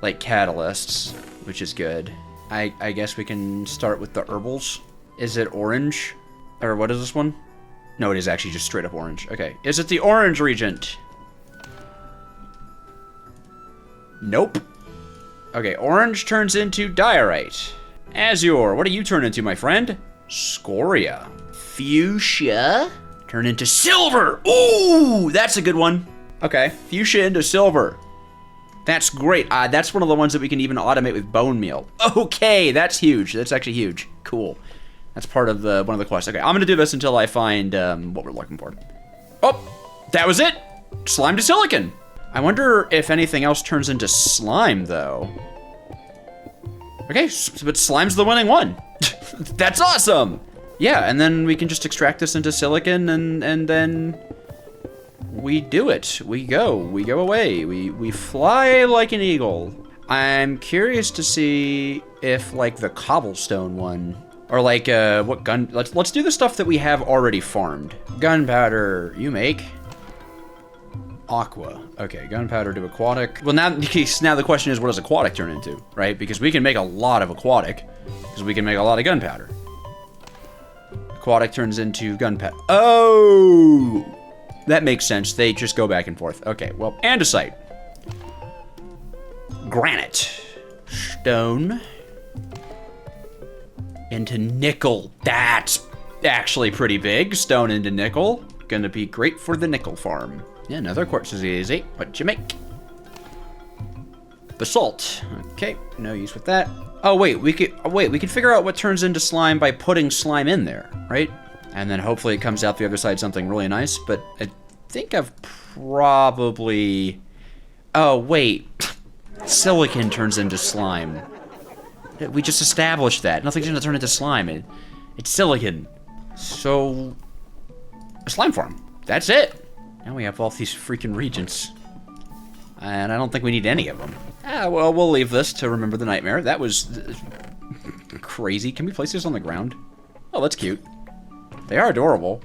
like catalysts, which is good. I guess we can start with the herbals. Is it orange? Or what is this one? No, it is actually just straight up orange. Okay, is it the orange regent? Nope. Okay, orange turns into diorite. Azure, what do you turn into, my friend? Scoria. Fuchsia? Turn into silver. Ooh, that's a good one. Okay, fuchsia into silver. That's great. That's one of the ones that we can even automate with bone meal. Okay, that's huge. That's actually huge. Cool. That's part of one of the quests. Okay, I'm gonna do this until I find what we're looking for. Oh, that was it. Slime to silicon. I wonder if anything else turns into slime, though. Okay, but slime's the winning one. That's awesome. Yeah, and then we can just extract this into silicon, and then we do it. We go away. We fly like an eagle. I'm curious to see if like the cobblestone one, or like what gun. Let's do the stuff that we have already farmed. Gunpowder, you make. Aqua. Okay, gunpowder to aquatic. Well, now the question is, what does aquatic turn into, right? Because we can make a lot of aquatic, because we can make a lot of gunpowder. Aquatic turns into gunpowder. Oh, that makes sense. They just go back and forth. Okay, well, andesite. Granite. stone into nickel. That's actually pretty big. Stone into nickel. Gonna be great for the nickel farm. Yeah, another quartz is easy. What'd you make? Basalt. Okay, no use with that. Oh wait, we could figure out what turns into slime by putting slime in there, right? And then hopefully it comes out the other side something really nice, but I think I've probably... Oh wait, silicon turns into slime. We just established that. Nothing's gonna turn into slime. It's silicon. So, a slime farm. That's it. Now we have all these freaking regents. And I don't think we need any of them. Well, we'll leave this to remember the nightmare. That was crazy. Can we place this on the ground? Oh, that's cute. They are adorable.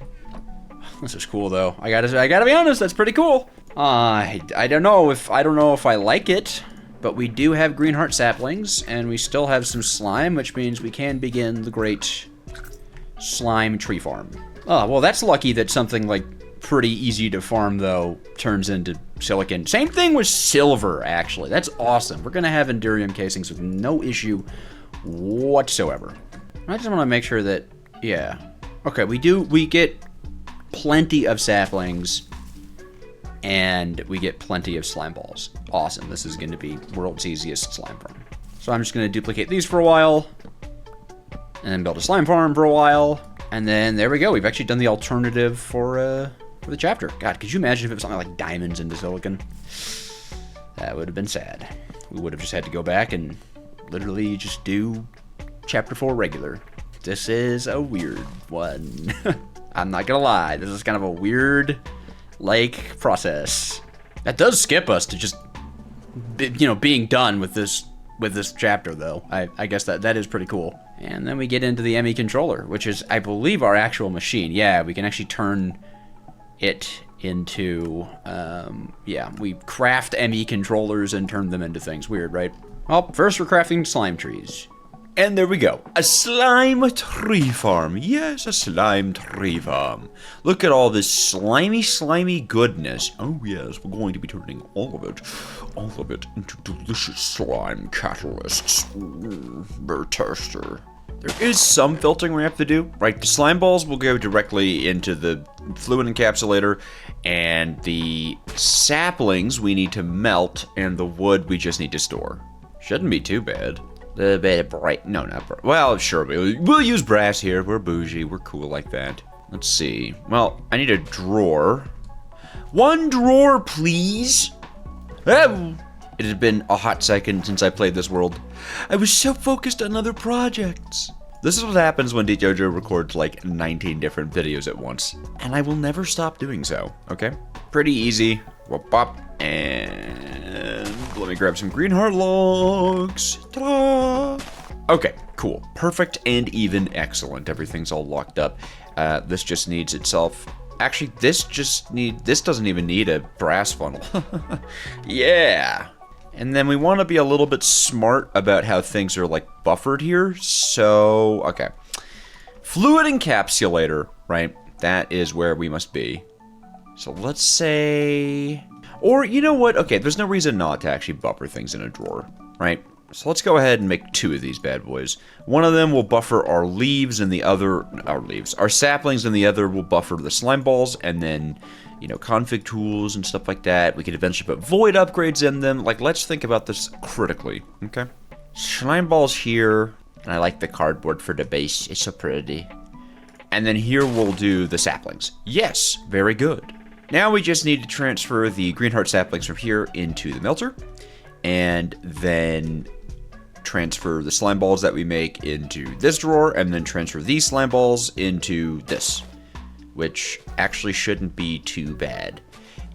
This is cool, though. I gotta be honest. That's pretty cool. I don't know if I like it, but we do have green heart saplings, and we still have some slime, which means we can begin the great slime tree farm. Oh, well, that's lucky that something like pretty easy to farm, though, turns into silicon. Same thing with silver, actually. That's awesome. We're gonna have Endurium casings with no issue whatsoever. I just want to make sure that, yeah. Okay, we get plenty of saplings, and we get plenty of slime balls. Awesome. This is going to be world's easiest slime farm. So I'm just going to duplicate these for a while, and then build a slime farm for a while, and then there we go. We've actually done the alternative for the chapter. God, could you imagine if it was something like diamonds into silicon? That would have been sad. We would have just had to go back and literally just do chapter 4 regular. This is a weird one. I'm not gonna lie. This is kind of a weird, process. That does skip us to just, being done with this chapter, though. I guess that is pretty cool. And then we get into the ME controller, which is, I believe, our actual machine. Yeah, we can actually turn it into, we craft ME controllers and turn them into things. Weird, right? Well, first we're crafting slime trees. And there we go. A slime tree farm. Yes, a slime tree farm. Look at all this slimy goodness. Oh yes, we're going to be turning all of it into delicious slime catalysts. Very tasty. There is some filtering we have to do, right? The slime balls will go directly into the fluid encapsulator, and the saplings we need to melt, and the wood we just need to store. Shouldn't be too bad. A little bit of bright. No, not bright. Well, sure, we'll use brass here. We're bougie. We're cool like that. Let's see. Well, I need a drawer. One drawer, please. Oh, it has been a hot second since I played this world. I was so focused on other projects. This is what happens when DJojo records like 19 different videos at once. And I will never stop doing so, okay? Pretty easy. Whoop, whoop. And let me grab some green heart logs. Ta-da! Okay, cool. Perfect and even excellent. Everything's all locked up. This just needs itself. Actually, this doesn't even need a brass funnel. Yeah. And then we want to be a little bit smart about how things are like buffered here. So, okay. Fluid encapsulator, right? That is where we must be. So let's say... Or, you know what? Okay, there's no reason not to actually buffer things in a drawer, right? So let's go ahead and make 2 of these bad boys. One of them will buffer our leaves, and the other... Our saplings, and the other will buffer the slime balls, and then, config tools and stuff like that. We could eventually put void upgrades in them. Like, let's think about this critically, okay? Slime balls here, and I like the cardboard for the base. It's so pretty. And then here we'll do the saplings. Yes, very good. Now we just need to transfer the green heart saplings from here into the melter, and then transfer the slime balls that we make into this drawer, and then transfer these slime balls into this, which actually shouldn't be too bad.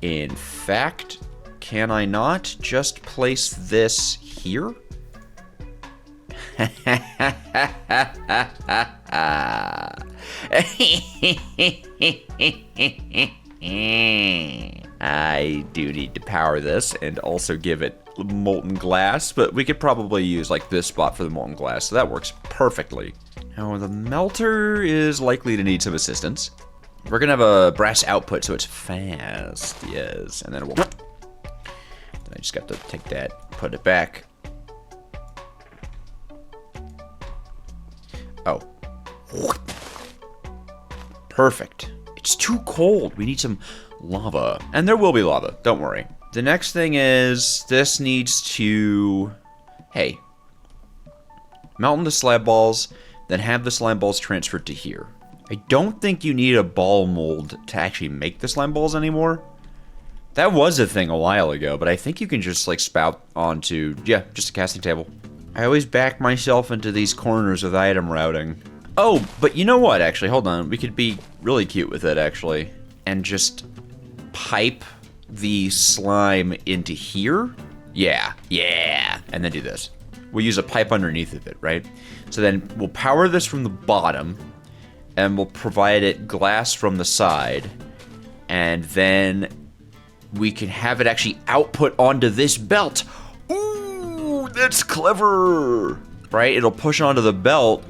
In fact, can I not just place this here? I do need to power this and also give it molten glass, but we could probably use like this spot for the molten glass, so that works perfectly. Now the melter is likely to need some assistance. We're gonna have a brass output, so it's fast, yes, and then it will... Then I just got to take that, put it back. Perfect. It's too cold. We need some lava. And there will be lava. Don't worry. The next thing is this needs to... Hey. Melt into slab balls, then have the slime balls transferred to here. I don't think you need a ball mold to actually make the slime balls anymore. That was a thing a while ago, but I think you can just like spout onto, yeah, just a casting table. I always back myself into these corners with item routing. Oh, but you know what, actually, hold on. We could be really cute with it, actually. And just pipe the slime into here. Yeah. And then do this. We'll use a pipe underneath of it, right? So then we'll power this from the bottom, and we'll provide it glass from the side, and then we can have it actually output onto this belt. Ooh, that's clever! Right? It'll push onto the belt,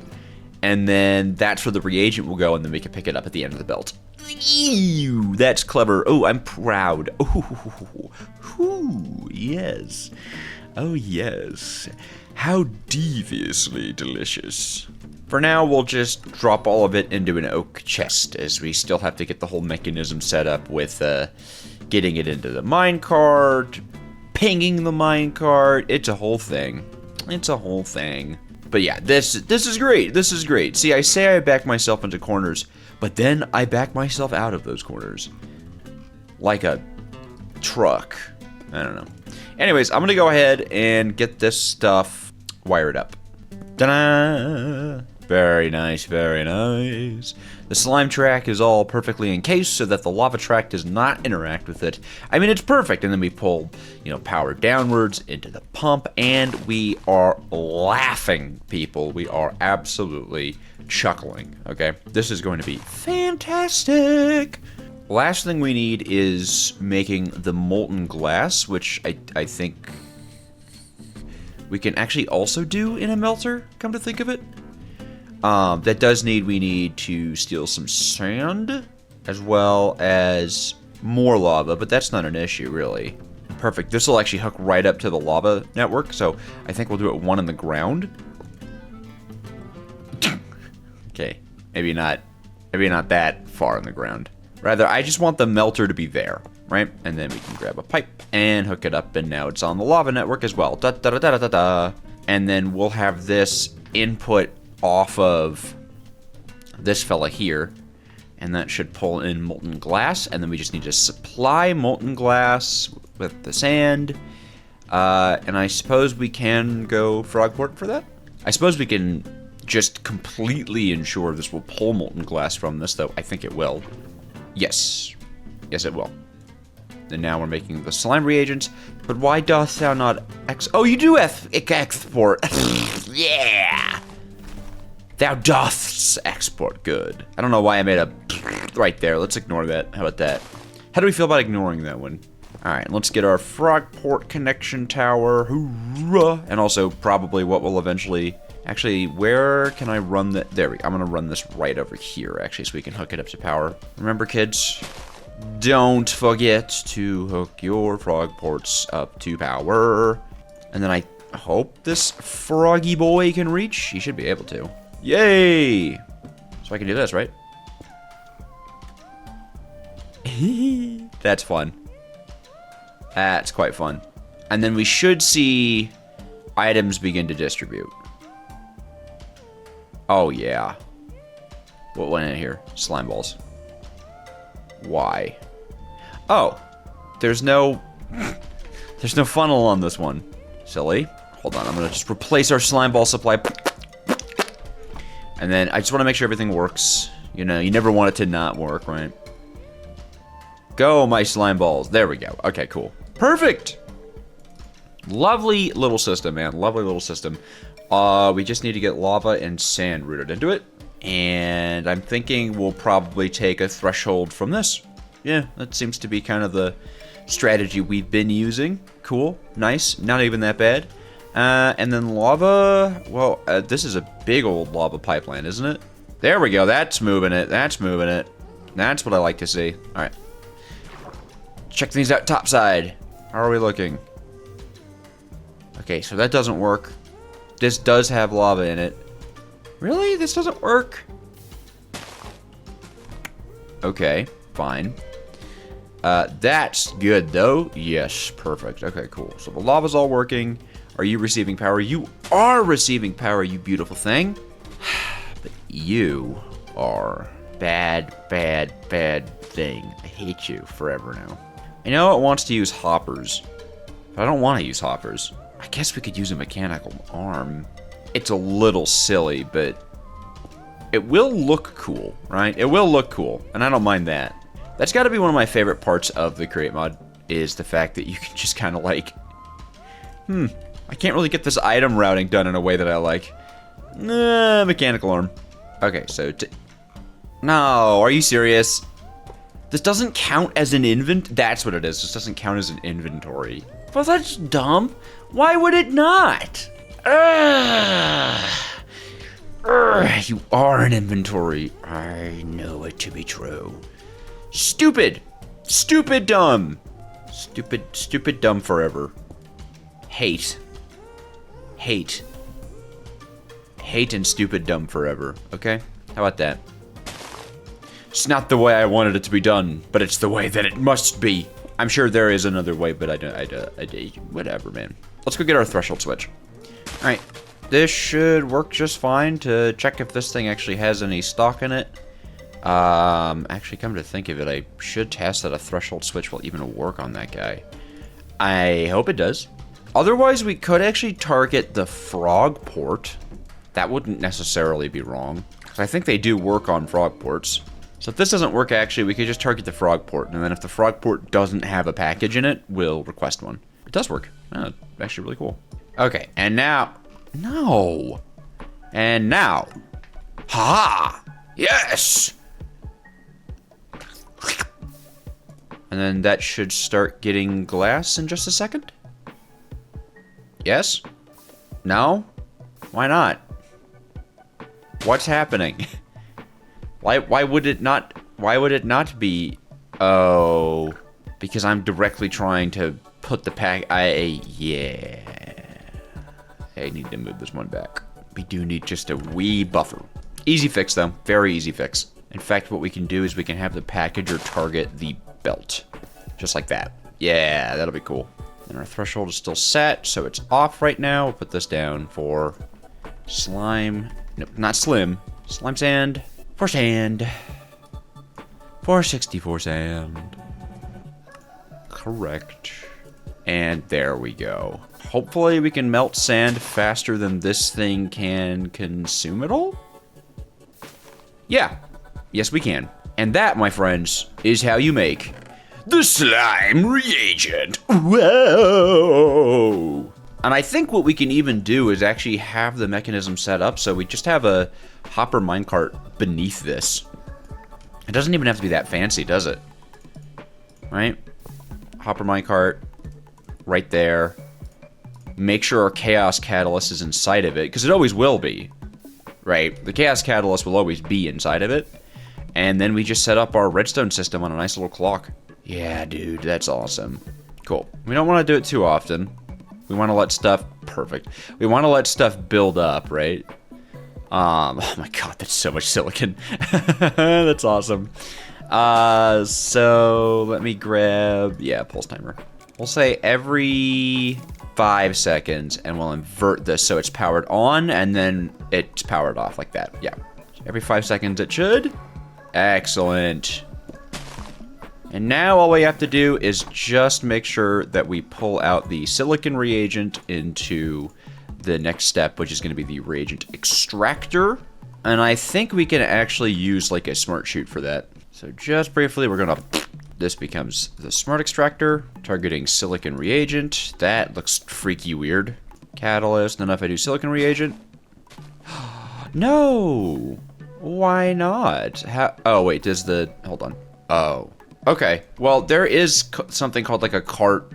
and then that's where the reagent will go, and then we can pick it up at the end of the belt. Ew, that's clever. Oh, I'm proud. Ooh, yes. Oh, yes. How deviously delicious. For now, we'll just drop all of it into an oak chest, as we still have to get the whole mechanism set up with getting it into the minecart, pinging the minecart. It's a whole thing. It's a whole thing. But yeah, this is great. This is great. See, I say I back myself into corners, but then I back myself out of those corners. Like a truck. I don't know. Anyways, I'm going to go ahead and get this stuff wired up. Ta-da! Very nice, very nice. The slime track is all perfectly encased so that the lava track does not interact with it. I mean, it's perfect. And then we pull, power downwards into the pump, and we are laughing, people. We are absolutely chuckling, okay? This is going to be fantastic. Last thing we need is making the molten glass, which I think we can actually also do in a melter, come to think of it. That does mean we need to steal some sand, as well as more lava, but that's not an issue, really. Perfect. This will actually hook right up to the lava network, so I think we'll do it one in the ground. Okay, maybe not that far in the ground. Rather, I just want the melter to be there, right? And then we can grab a pipe and hook it up, and now it's on the lava network as well. Da da da da da da. And then we'll have this input off of this fella here, and that should pull in molten glass, and then we just need to supply molten glass with the sand. And I suppose we can go Frogport for that? I suppose we can just completely ensure this will pull molten glass from this, though I think it will. Yes. Yes, it will. And now we're making the slime reagents. But why doth thou not Oh, you do export. Yeah! Thou doths export. Good. I don't know why I made a right there. Let's ignore that. How about that? How do we feel about ignoring that one? Alright, let's get our Frogport connection tower. Hoorah! And also probably what will eventually... Actually, where can I run that? There we go. I'm going to run this right over here, actually, so we can hook it up to power. Remember, kids, don't forget to hook your Frogports up to power. And then I hope this froggy boy can reach. He should be able to. Yay! So I can do this, right? That's fun. That's quite fun. And then we should see items begin to distribute. Oh, yeah. What went in here? Slime balls. Why? Oh. There's no funnel on this one. Silly. Hold on, I'm gonna just replace our slime ball supply. And then I just want to make sure everything works. You never want it to not work, right? Go, my slime balls. There we go. Okay, cool. Perfect! Lovely little system, man. Lovely little system. We just need to get lava and sand rooted into it. And I'm thinking we'll probably take a threshold from this. Yeah, that seems to be kind of the strategy we've been using. Cool. Nice. Not even that bad. And then lava. Well, this is a big old lava pipeline, isn't it? There we go. That's moving it. That's moving it. That's what I like to see. All right. Check things out topside. How are we looking? Okay, so that doesn't work. This does have lava in it. Really? This doesn't work? Okay, fine. That's good, though. Yes, perfect. Okay, cool. So the lava's all working. Are you receiving power? You are receiving power, you beautiful thing. But you are bad, bad, bad thing. I hate you forever now. I know it wants to use hoppers, but I don't want to use hoppers. I guess we could use a mechanical arm. It's a little silly, but it will look cool, right? It will look cool, and I don't mind that. That's got to be one of my favorite parts of the Create mod, is the fact that you can just kind of like, I can't really get this item routing done in a way that I like. Mechanical arm. Okay, so no, are you serious? This doesn't count as an that's what it is. This doesn't count as an inventory. Well, that's dumb. Why would it not? You are an inventory. I know it to be true. Stupid. Stupid dumb. Stupid dumb forever. Hate. Hate and stupid dumb forever. Okay? How about that? It's not the way I wanted it to be done, but it's the way that it must be. I'm sure there is another way, but whatever, man. Let's go get our threshold switch. All right, this should work just fine to check if this thing actually has any stock in it. Actually, come to think of it, I should test that a threshold switch will even work on that guy. I hope it does. Otherwise, we could actually target the frog port. That wouldn't necessarily be wrong, because I think they do work on frog ports. So if this doesn't work, actually, we could just target the frog port, and then if the frog port doesn't have a package in it, we'll request one. It does work. Oh, actually really cool. Okay, and now... No! And now... Ha! Yes! And then that should start getting glass in just a second? Yes? No? Why not? What's happening? Why would it not be? Oh, because I'm directly trying to put the pack. Yeah. I need to move this one back. We do need just a wee buffer. Easy fix though, very easy fix. In fact, what we can do is we can have the packager target the belt, just like that. Yeah, that'll be cool. And our threshold is still set, so it's off right now. We'll put this down for slime. Nope, not slim. Slime sand. For sand. 464 sand. Correct. And there we go. Hopefully we can melt sand faster than this thing can consume it all? Yeah. Yes, we can. And that, my friends, is how you make the slime reagent. Whoa! And I think what we can even do is actually have the mechanism set up so we just have a hopper minecart beneath this. It doesn't even have to be that fancy, does it? Right? Hopper minecart right there. Make sure our chaos catalyst is inside of it, because it always will be. Right? The chaos catalyst will always be inside of it. And then we just set up our redstone system on a nice little clock. Yeah, dude, that's awesome. Cool. We don't want to do it too often. We want to let stuff... Perfect. We want to let stuff build up, right? Oh my god, that's so much silicon. That's awesome. So let me grab... Yeah, pulse timer. We'll say every 5 seconds, and we'll invert this so it's powered on, and then it's powered off like that. Yeah. Every 5 seconds it should. Excellent. And now all we have to do is just make sure that we pull out the silicon reagent into the next step, which is going to be the reagent extractor. And I think we can actually use like a smart chute for that. So just briefly, we're going to... This becomes the smart extractor, targeting silicon reagent. That looks freaky weird. Catalyst, and if I do silicon reagent... No! Why not? Oh, wait, does the... Hold on. Oh. Okay, well, there is something called like a cart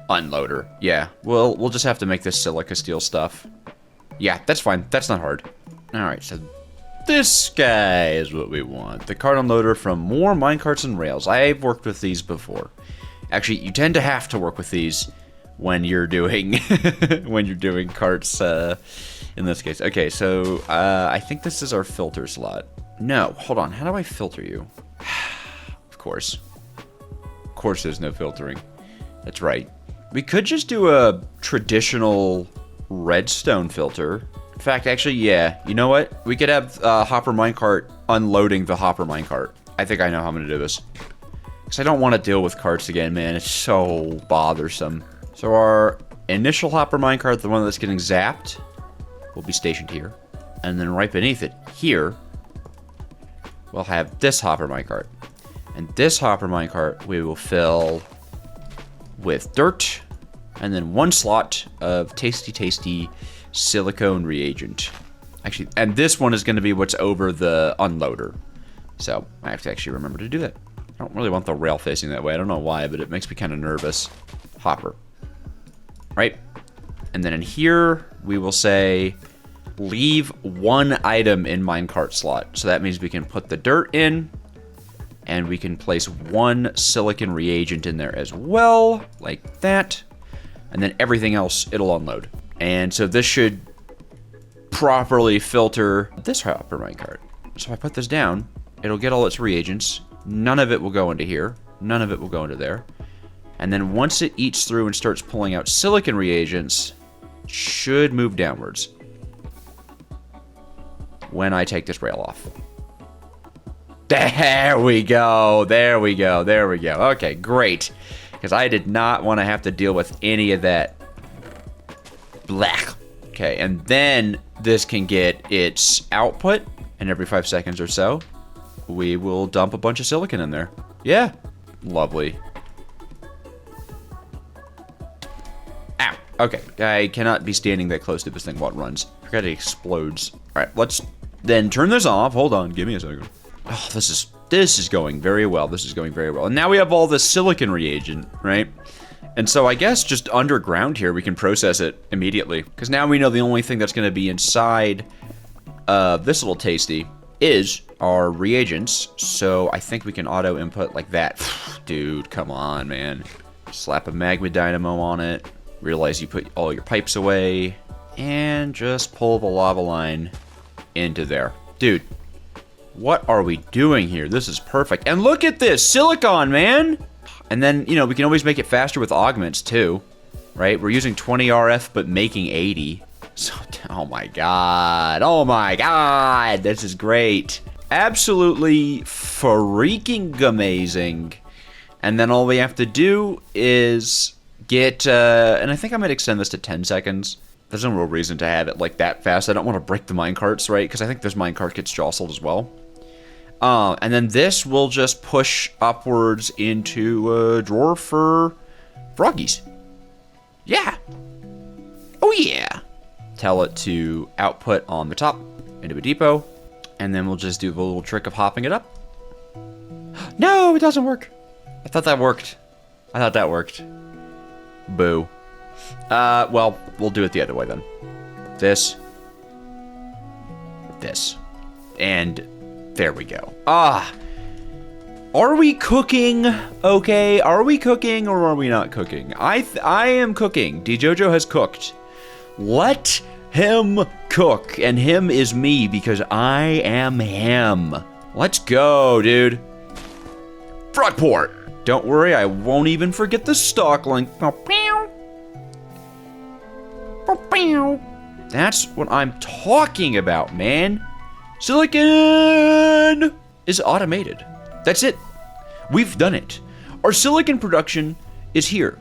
unloader. Yeah, we'll just have to make this silica steel stuff. Yeah, that's fine. That's not hard. Alright, so this guy is what we want. The cart unloader from More Minecarts and Rails. I've worked with these before. Actually, you tend to have to work with these when you're doing carts in this case. Okay, so I think this is our filter slot. No, hold on. How do I filter you? Of course. Of course there's no filtering. That's right. We could just do a traditional redstone filter. In fact, actually, yeah. You know what? We could have Hopper Minecart unloading the Hopper Minecart. I think I know how I'm going to do this. Because I don't want to deal with carts again, man. It's so bothersome. So our initial Hopper Minecart, the one that's getting zapped, will be stationed here. And then right beneath it, here, we'll have this Hopper Minecart. And this Hopper Minecart we will fill with dirt, and then one slot of tasty silicone reagent. Actually, and this one is going to be what's over the unloader. So I have to actually remember to do that. I don't really want the rail facing that way. I don't know why, but it makes me kind of nervous. Hopper. Right? And then in here, we will say, leave one item in minecart slot. So that means we can put the dirt in, and we can place one silicon reagent in there as well, like that. And then everything else, it'll unload. And so this should properly filter this Hopper minecart. So if I put this down, it'll get all its reagents. None of it will go into here. None of it will go into there. And then once it eats through and starts pulling out silicon reagents, it should move downwards when I take this rail off. There we go. There we go. There we go. Okay, great. Because I did not want to have to deal with any of that. Black. Okay, and then this can get its output, and every 5 seconds or so, we will dump a bunch of silicon in there. Yeah. Lovely. Ow. Okay, I cannot be standing that close to this thing while it runs. I forgot it explodes. All right, let's then turn this off. Hold on, give me a second. Oh, this is going very well. This is going very well. And now we have all this silicon reagent, right? And so I guess just underground here, we can process it immediately. Because now we know the only thing that's going to be inside this little tasty is our reagents. So I think we can auto input like that. Dude, come on, man. Slap a magma dynamo on it. Realize you put all your pipes away. And just pull the lava line into there. Dude. What are we doing here? This is perfect. And look at this! Silicon, man! And then, you know, we can always make it faster with augments, too. Right? We're using 20 RF, but making 80. So, oh my god. Oh my god! This is great. Absolutely freaking amazing. And then all we have to do is get, and I think I might extend this to 10 seconds. There's no real reason to have it like that fast. I don't want to break the minecarts, right? Because I think this minecart gets jostled as well. And then this will just push upwards into a drawer for froggies. Yeah. Oh yeah. Tell it to output on the top into a depot. And then we'll just do the little trick of hopping it up. No, it doesn't work. I thought that worked. I thought that worked. Boo. Well, we'll do it the other way then. This. And there we go. Ah. Are we cooking? Okay, are we cooking or are we not cooking? I am cooking. DJojo has cooked. Let him cook. And him is me because I am him. Let's go, dude. Frogport. Don't worry, I won't even forget the stock link. That's what I'm talking about, man. Silicon is automated. That's it. We've done it. Our silicon production is here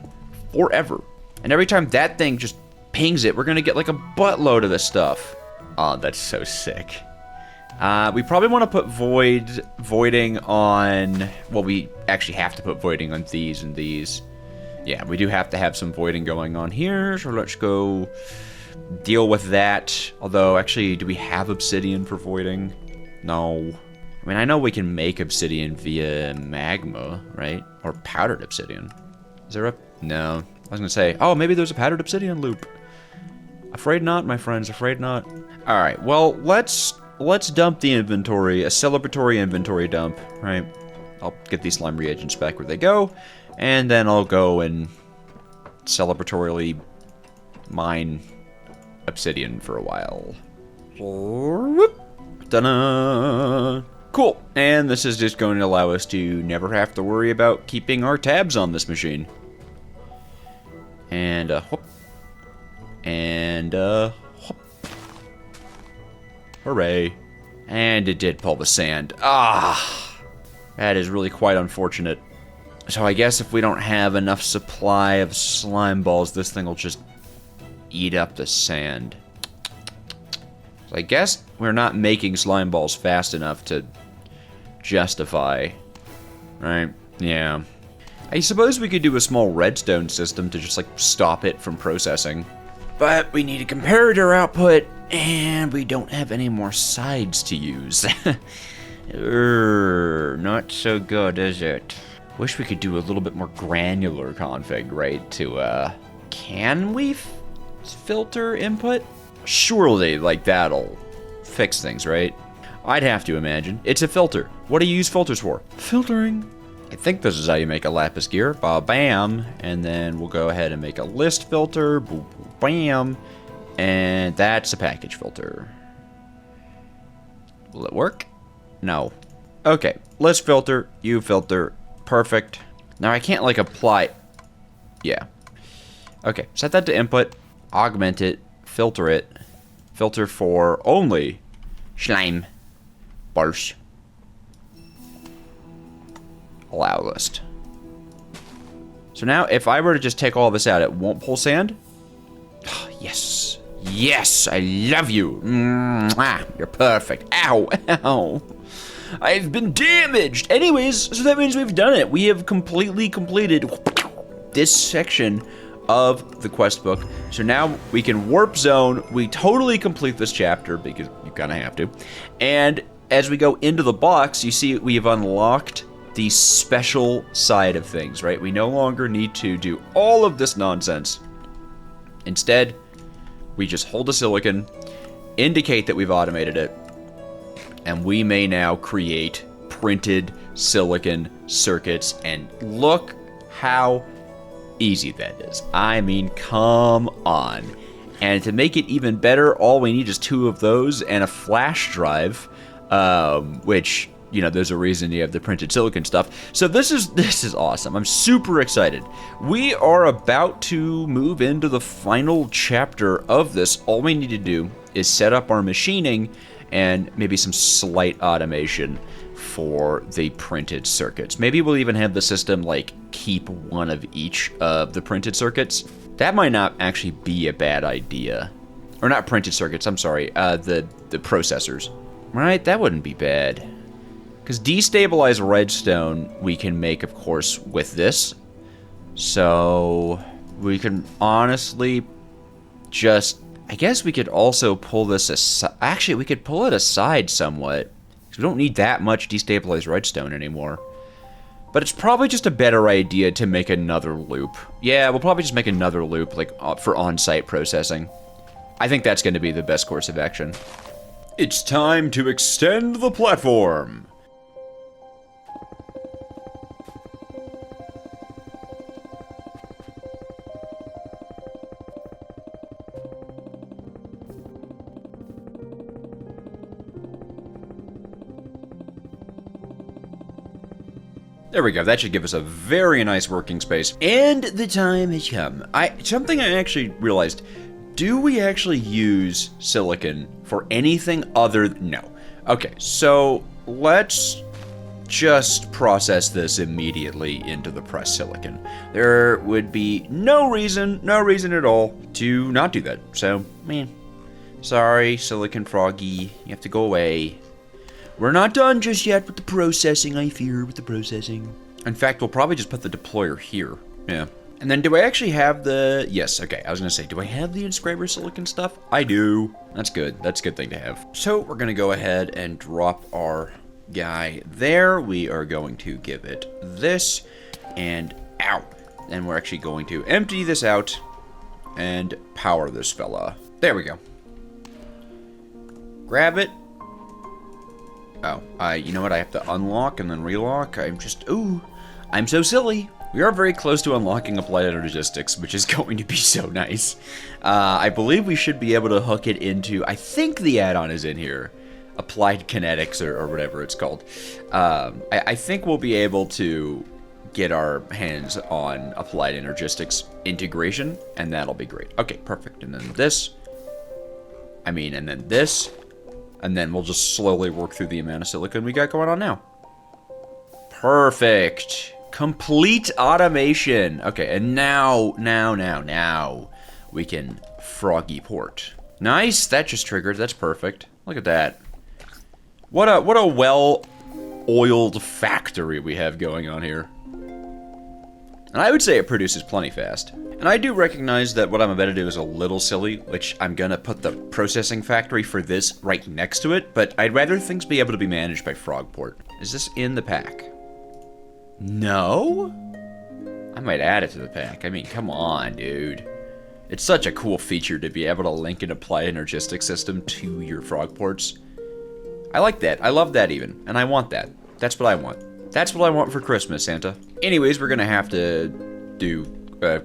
forever. And every time that thing just pings it, we're going to get like a buttload of this stuff. Oh, that's so sick. We probably want to put voiding on... Well, we actually have to put voiding on these and these. Yeah, we do have to have some voiding going on here. So let's go deal with that. Although, actually, do we have obsidian for voiding? No. I mean, I know we can make obsidian via magma, right? Or powdered obsidian. Is there a... No. I was going to say, oh, maybe there's a powdered obsidian loop. Afraid not, my friends. Afraid not. All right. Well, let's dump the inventory. A celebratory inventory dump, right? I'll get these slime reagents back where they go. And then I'll go and celebratorily mine obsidian for a while. Ta-da! Cool. And this is just going to allow us to never have to worry about keeping our tabs on this machine. And, whoop. And, whoop. Hooray. And it did pull the sand. Ah! That is really quite unfortunate. So I guess if we don't have enough supply of slime balls, this thing will just eat up the sand. So I guess we're not making slime balls fast enough to justify, right? Yeah. I suppose we could do a small redstone system to just like stop it from processing. But we need a comparator output, and we don't have any more sides to use. Not so good, is it? Wish we could do a little bit more granular config, right? To, can we filter input? Surely, like, that'll fix things, right? I'd have to imagine. It's a filter. What do you use filters for? Filtering. I think this is how you make a lapis gear. Ba-bam. And then we'll go ahead and make a list filter. Bam. And that's a package filter. Will it work? No. Okay. List filter. You filter. Perfect. Now I can't, like, apply... Yeah. Okay. Set that to input. Augment it. Filter it. Filter for only slime balls. Allow list. So now, if I were to just take all this out, it won't pull sand? Yes. Yes, I love you. Mwah, you're perfect. Ow, ow. I've been damaged. Anyways, so that means we've done it. We have completely completed this section of the quest book. So now we can warp zone. We totally complete this chapter because you kind of have to. And as we go into the box, you see we have unlocked the special side of things, right? We no longer need to do all of this nonsense. Instead, we just hold a silicon, indicate that we've automated it, and we may now create printed silicon circuits. And look how easy that is. I mean, come on. And to make it even better, all we need is 2 of those and a flash drive, which, you know, there's a reason you have the printed silicon stuff. So this is awesome. I'm super excited. We are about to move into the final chapter of this. All we need to do is set up our machining and maybe some slight automation for the printed circuits. Maybe we'll even have the system like keep one of each of the printed circuits. That might not actually be a bad idea. Or not printed circuits, I'm sorry, the processors. Right, that wouldn't be bad. Because destabilized redstone we can make, of course, with this. So we can honestly just... I guess we could also pull this aside. Actually, we could pull it aside somewhat. Because we don't need that much destabilized redstone anymore. But it's probably just a better idea to make another loop. Yeah, we'll probably just make another loop, like, for on-site processing. I think that's going to be the best course of action. It's time to extend the platform. There we go. That should give us a very nice working space. And the time has come. Something I actually realized. Do we actually use silicon for anything other than... No. Okay, so let's just process this immediately into the pressed silicon. There would be no reason at all to not do that. So, sorry, Silicon Froggy. You have to go away. We're not done just yet with the processing, I fear, with the processing. In fact, we'll probably just put the deployer here. Yeah. And then do I actually have the... Yes, okay, I was going to say, do I have the inscriber silicon stuff? I do. That's good. That's a good thing to have. So we're going to go ahead and drop our guy there. We are going to give it this. And ow. And we're actually going to empty this out and power this fella. There we go. Grab it. Oh, you know what? I have to unlock and then relock. I'm so silly. We are very close to unlocking Applied Energistics, which is going to be so nice. I believe we should be able to hook it into... I think the add-on is in here. applied kinetics or whatever it's called. I think we'll be able to get our hands on applied energistics integration, and that'll be great. Okay, perfect. And then this. And then this. And then we'll just slowly work through the amount of silicon we got going on now. Perfect. Complete automation. Okay, and now we can froggy port. Nice, that just triggered. That's perfect. Look at that. What a well-oiled factory we have going on here. And I would say it produces plenty fast. And I do recognize that what I'm about to do is a little silly, which I'm gonna put the processing factory for this right next to it, but I'd rather things be able to be managed by Frogport. Is this in the pack? No? I might add it to the pack. Come on, dude. It's such a cool feature to be able to link an applied energistic system to your Frogports. I like that. I love that even. And I want that. That's what I want. That's what I want for Christmas, Santa. Anyways, we're gonna have to do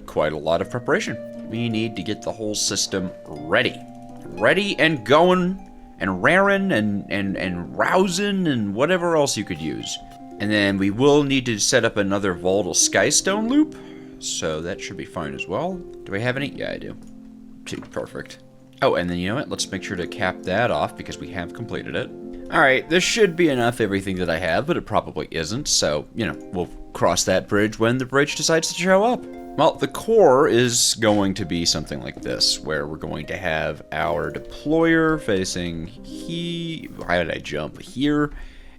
quite a lot of preparation. We need to get the whole system ready. Ready and going and raring and rousing and whatever else you could use. And then we will need to set up another volatile skystone loop. So that should be fine as well. Do I have any? Yeah, I do. Perfect. Oh, and then you know what? Let's make sure to cap that off because we have completed it. Alright, this should be enough everything that I have, but it probably isn't. So, we'll cross that bridge when the bridge decides to show up. Well, the core is going to be something like this, where we're going to have our deployer facing here. How did I jump? Here,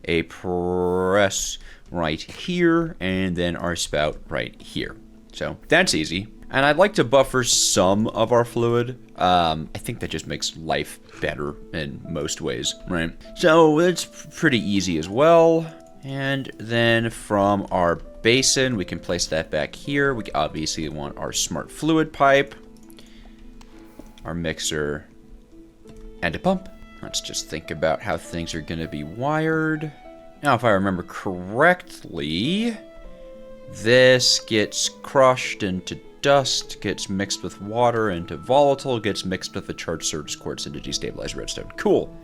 a press right here, and then our spout right here. So that's easy. And I'd like to buffer some of our fluid. I think that just makes life better in most ways, right? So it's pretty easy as well. And then from our basin, we can place that back here. We obviously want our smart fluid pipe, our mixer, and a pump. Let's just think about how things are going to be wired. Now, if I remember correctly, this gets crushed into dust, gets mixed with water into volatile, gets mixed with the charged surge quartz into destabilized redstone. Cool.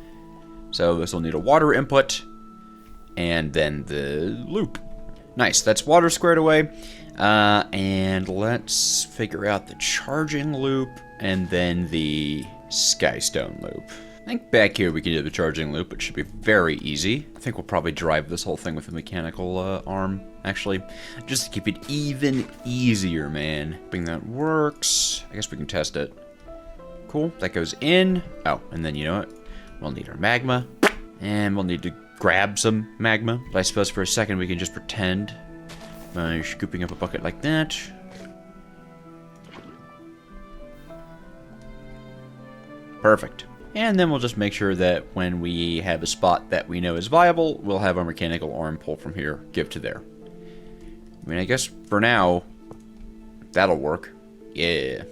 So this will need a water input, and then the loop. Nice, that's water squared away. And let's figure out the charging loop, and then the skystone loop. I think back here we can do the charging loop. It should be very easy. I think we'll probably drive this whole thing with a mechanical arm, actually. Just to keep it even easier, man. Hoping that works. I guess we can test it. Cool, that goes in. Oh, and then you know what? We'll need our magma. And we'll need to grab some magma. But I suppose for a second we can just pretend by scooping up a bucket like that. Perfect. And then we'll just make sure that when we have a spot that we know is viable, we'll have our mechanical arm pull from here, give to there. I guess for now, that'll work. Yeah.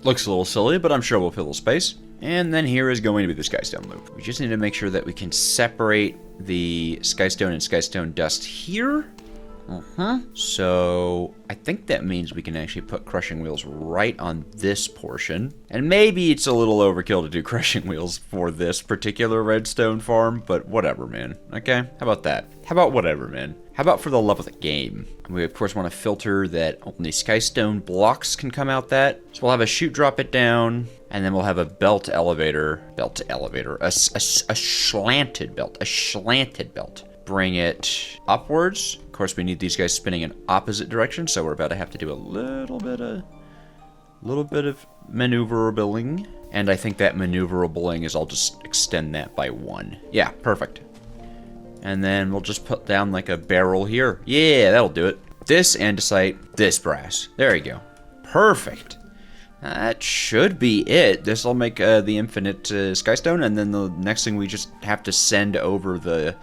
Looks a little silly, but I'm sure we'll fill the space. And then here is going to be the skystone loop. We just need to make sure that we can separate the skystone and skystone dust here. So I think that means we can actually put crushing wheels right on this portion. And maybe it's a little overkill to do crushing wheels for this particular redstone farm, but whatever, man. Okay, how about that? How about whatever, man? How about for the love of the game? We of course want to filter that only skystone blocks can come out that. So we'll have a chute drop it down, and then we'll have a belt elevator, a slanted belt. Bring it upwards. Of course, we need these guys spinning in opposite directions, so we're about to have to do a little bit of maneuverabling. And I think that maneuverabling is I'll just extend that by 1. Yeah, perfect. And then we'll just put down like a barrel here. Yeah, that'll do it. This andesite, this brass. There you go. Perfect. That should be it. This will make the infinite skystone, and then the next thing we just have to send over the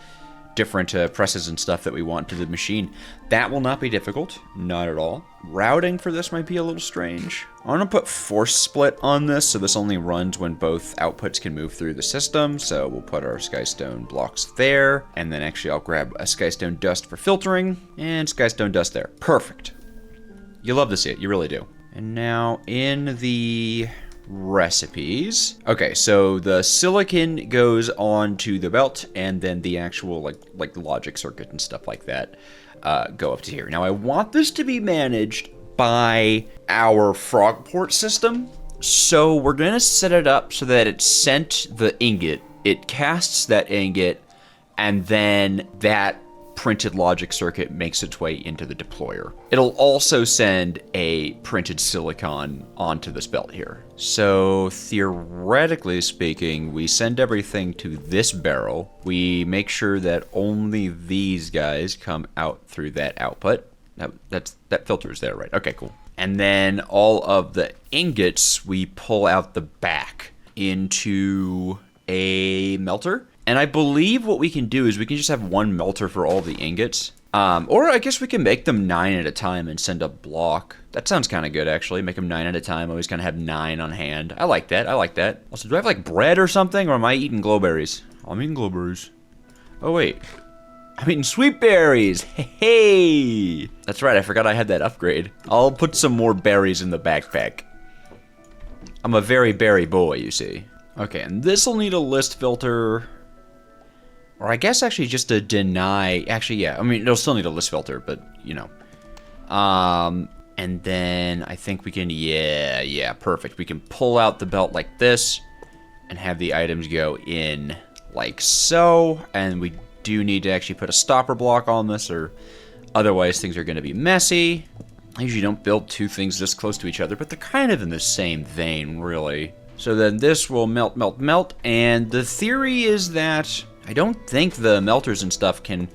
different presses and stuff that we want to the machine. That will not be difficult, not at all. Routing for this might be a little strange. I want to put force split on this, so this only runs when both outputs can move through the system. So we'll put our skystone blocks there, and then actually I'll grab a skystone dust for filtering, and skystone dust there. Perfect. You love to see it, you really do. And now in the recipes. Okay, so the silicon goes onto the belt, and then the actual like logic circuit and stuff like that go up to here. Now I want this to be managed by our Frogport system, so we're gonna set it up so that it sent the ingot, it casts that ingot, and then that printed logic circuit makes its way into the deployer. It'll also send a printed silicon onto this belt here. So theoretically speaking, we send everything to this barrel. We make sure that only these guys come out through that output. That filter is there, right? Okay, cool. And then all of the ingots we pull out the back into a melter. And I believe what we can do is we can just have one melter for all the ingots. Or I guess we can make them 9 at a time and send a block. That sounds kind of good, actually. Make them 9 at a time. Always kind of have 9 on hand. I like that. I like that. Also, do I have like bread or something? Or am I eating glowberries? I'm eating glowberries. Oh, wait. I'm eating sweet berries. Hey! That's right. I forgot I had that upgrade. I'll put some more berries in the backpack. I'm a very berry boy, you see. Okay, and this will need a list filter. Or I guess actually just a deny. Actually, yeah. I mean, it'll still need a list filter, but, you know. And then I think we can, yeah, perfect. We can pull out the belt like this and have the items go in like so. And we do need to actually put a stopper block on this, or otherwise things are going to be messy. I usually don't build two things this close to each other, but they're kind of in the same vein, really. So then this will melt, melt, melt. And the theory is that I don't think the melters and stuff can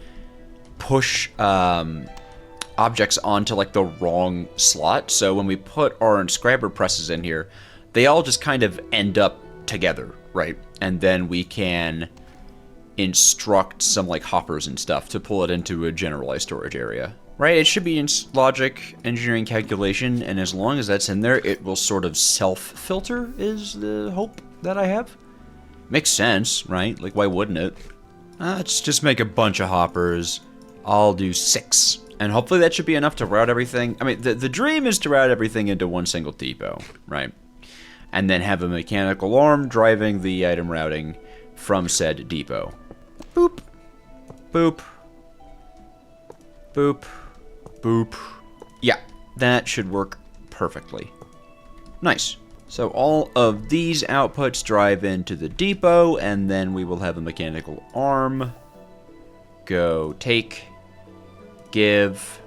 push objects onto like the wrong slot. So when we put our inscriber presses in here, they all just kind of end up together, right? And then we can instruct some like hoppers and stuff to pull it into a generalized storage area, right? It should be in logic, engineering, calculation, and as long as that's in there, it will sort of self-filter is the hope that I have. Makes sense, right? Like, why wouldn't it? Let's just make a bunch of hoppers. I'll do 6. And hopefully that should be enough to route everything. I mean, the dream is to route everything into one single depot, right? And then have a mechanical arm driving the item routing from said depot. Boop. Boop. Boop. Boop. Yeah, that should work perfectly. Nice. So all of these outputs drive into the depot, and then we will have a mechanical arm go take, give,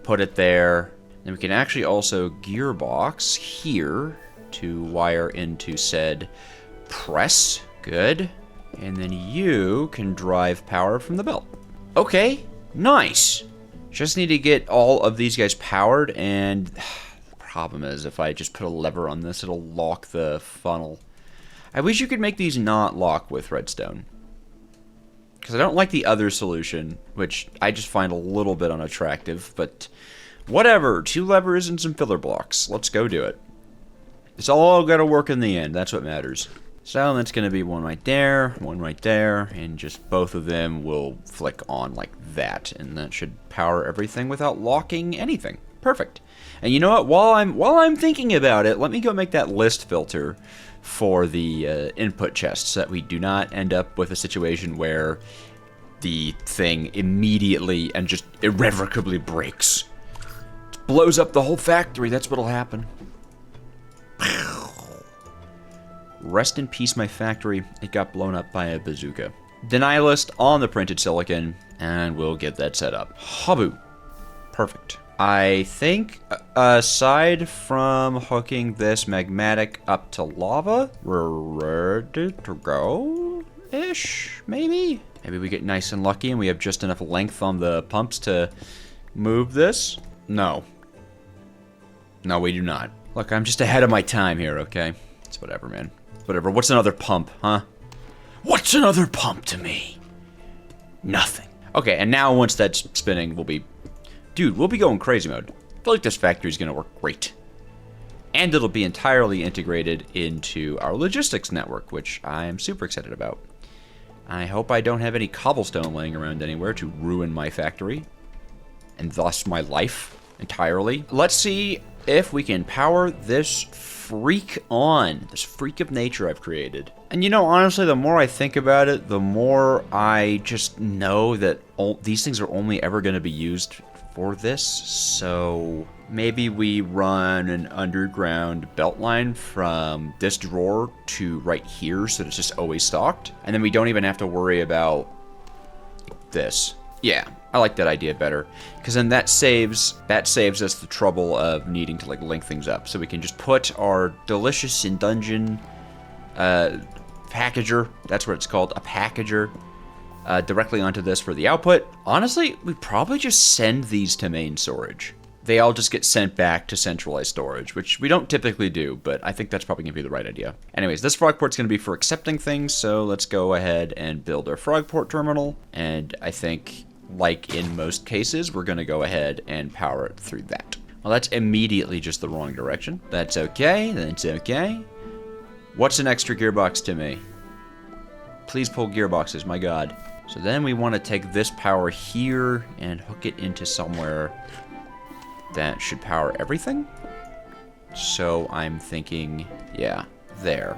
put it there. Then we can actually also gearbox here to wire into said press. Good. And then you can drive power from the belt. Okay, nice. Just need to get all of these guys powered, and problem is if I just put a lever on this, it'll lock the funnel. I wish you could make these not lock with redstone, because I don't like the other solution, which I just find a little bit unattractive, but whatever. 2 levers and some filler blocks. Let's go do it. It's all got to work in the end. That's what matters. So that's going to be one right there, and just both of them will flick on like that, and that should power everything without locking anything. Perfect. And you know what? While I'm thinking about it, let me go make that list filter for the input chest, so that we do not end up with a situation where the thing immediately and just irrevocably breaks. It blows up the whole factory. That's what'll happen. Rest in peace, my factory. It got blown up by a bazooka. Deny list on the printed silicon, and we'll get that set up. Habu. Perfect. I think, aside from hooking this magmatic up to lava, we're ready to go-ish, maybe? Maybe we get nice and lucky and we have just enough length on the pumps to move this? No. No, we do not. Look, I'm just ahead of my time here, okay? It's whatever, man. Whatever. What's another pump, huh? What's another pump to me? Nothing. Okay, and now once that's spinning, we'll be... Dude, we'll be going crazy mode. I feel like this factory is going to work great. And it'll be entirely integrated into our logistics network, which I am super excited about. I hope I don't have any cobblestone laying around anywhere to ruin my factory. And thus my life entirely. Let's see if we can power this freak on, this freak of nature I've created. And you know, honestly, the more I think about it, the more I just know that these things are only ever going to be used for this. So maybe we run an underground belt line from this drawer to right here so that it's just always stocked. And then we don't even have to worry about this. Yeah, I like that idea better, because then that saves us the trouble of needing to like link things up. So we can just put our delicious in dungeon packager, that's what it's called, a packager, directly onto this for the output. Honestly, we probably just send these to main storage. They all just get sent back to centralized storage, which we don't typically do, but I think that's probably going to be the right idea. Anyways, this Frogport's going to be for accepting things, so let's go ahead and build our Frogport terminal, and I think, like in most cases, we're going to go ahead and power it through that. Well, that's immediately just the wrong direction. That's okay, that's okay. What's an extra gearbox to me? Please pull gearboxes, my god. So then we want to take this power here and hook it into somewhere that should power everything. So I'm thinking, yeah, there.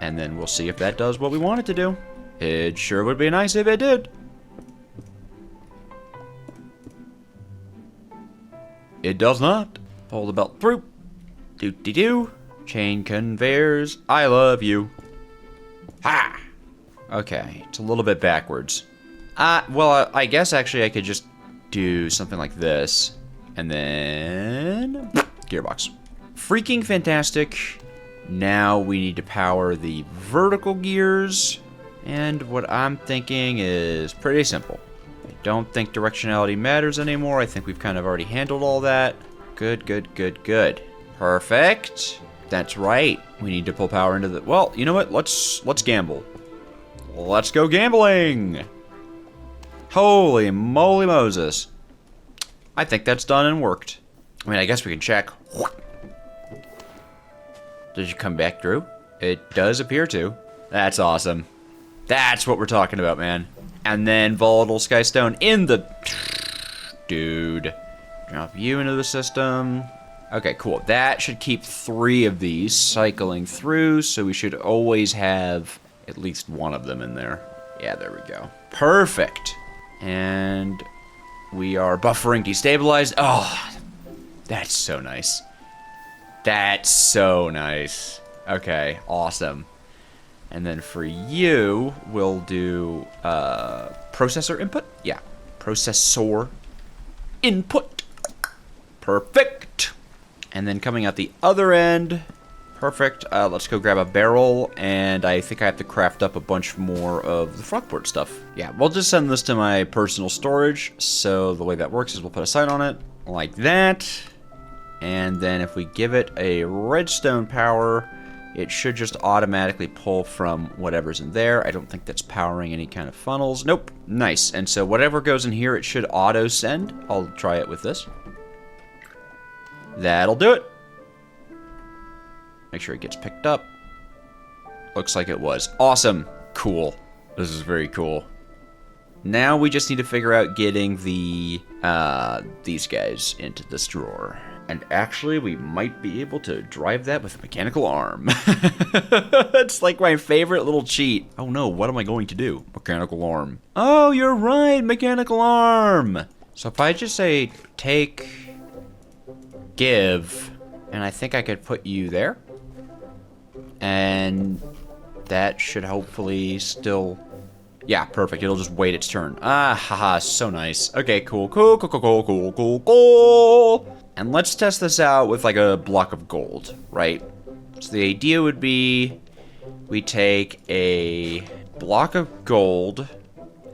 And then we'll see if that does what we want it to do. It sure would be nice if it did. It does not. Pull the belt through. Do-de-do. Chain conveyors. I love you. Ha! Okay, it's a little bit backwards. Well, I guess actually I could just do something like this. And then gearbox. Freaking fantastic. Now we need to power the vertical gears. And what I'm thinking is pretty simple. I don't think directionality matters anymore. I think we've kind of already handled all that. Good, good, good, good. Perfect. That's right. We need to pull power into the... Well, you know what? Let's gamble. Let's go gambling. Holy moly Moses. I think that's done and worked. I mean, I guess we can check. Did you come back through? It does appear to. That's awesome. That's what we're talking about, man. And then Volatile Skystone in the... Dude. Drop you into the system. Okay, cool. That should keep 3 of these cycling through, so we should always have at least one of them in there. Yeah, there we go. Perfect. And we are buffering destabilized. Oh, that's so nice. That's so nice. Okay, awesome. And then for you, we'll do processor input. Yeah, processor input. Perfect. And then coming out the other end, perfect. Let's go grab a barrel, and I think I have to craft up a bunch more of the Frogport stuff. Yeah, we'll just send this to my personal storage. So the way that works is we'll put a sign on it, like that. And then if we give it a redstone power, it should just automatically pull from whatever's in there. I don't think that's powering any kind of funnels. Nope. Nice. And so whatever goes in here, it should auto send. I'll try it with this. That'll do it. Make sure it gets picked up. Looks like it was. Awesome. Cool. This is very cool. Now we just need to figure out getting the these guys into this drawer. And actually, we might be able to drive that with a mechanical arm. It's like my favorite little cheat. Oh no, what am I going to do? Mechanical arm. Oh, you're right, mechanical arm. So if I just say take, give, and I think I could put you there. And that should hopefully still... Yeah, perfect. It'll just wait its turn. Ah, haha, so nice. Okay, cool, cool, cool, cool, cool, cool, cool, cool. And let's test this out with like a block of gold, right? So the idea would be we take a block of gold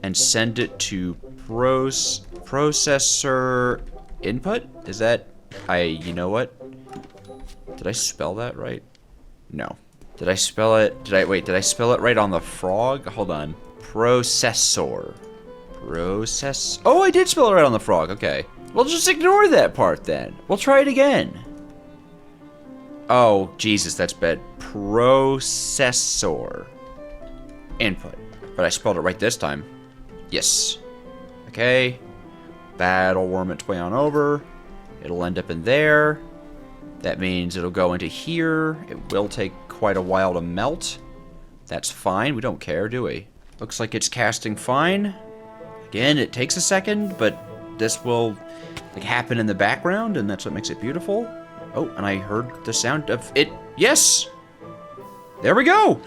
and send it to processor input. Is that... you know what? Did I spell that right? No. Did I spell it? Wait, did I spell it right on the frog? Hold on. Processor. Oh, I did spell it right on the frog. Okay. Well, just ignore that part then. We'll try it again. Oh, Jesus, that's bad. Processor. Input. But I spelled it right this time. Yes. Okay. That'll worm its way on over. It'll end up in there. That means it'll go into here. It will take quite a while to melt. That's fine. We don't care, do we? Looks like it's casting fine. Again, it takes a second, but this will like happen in the background, and that's what makes it beautiful. Oh, and I heard the sound of it. Yes! There we go!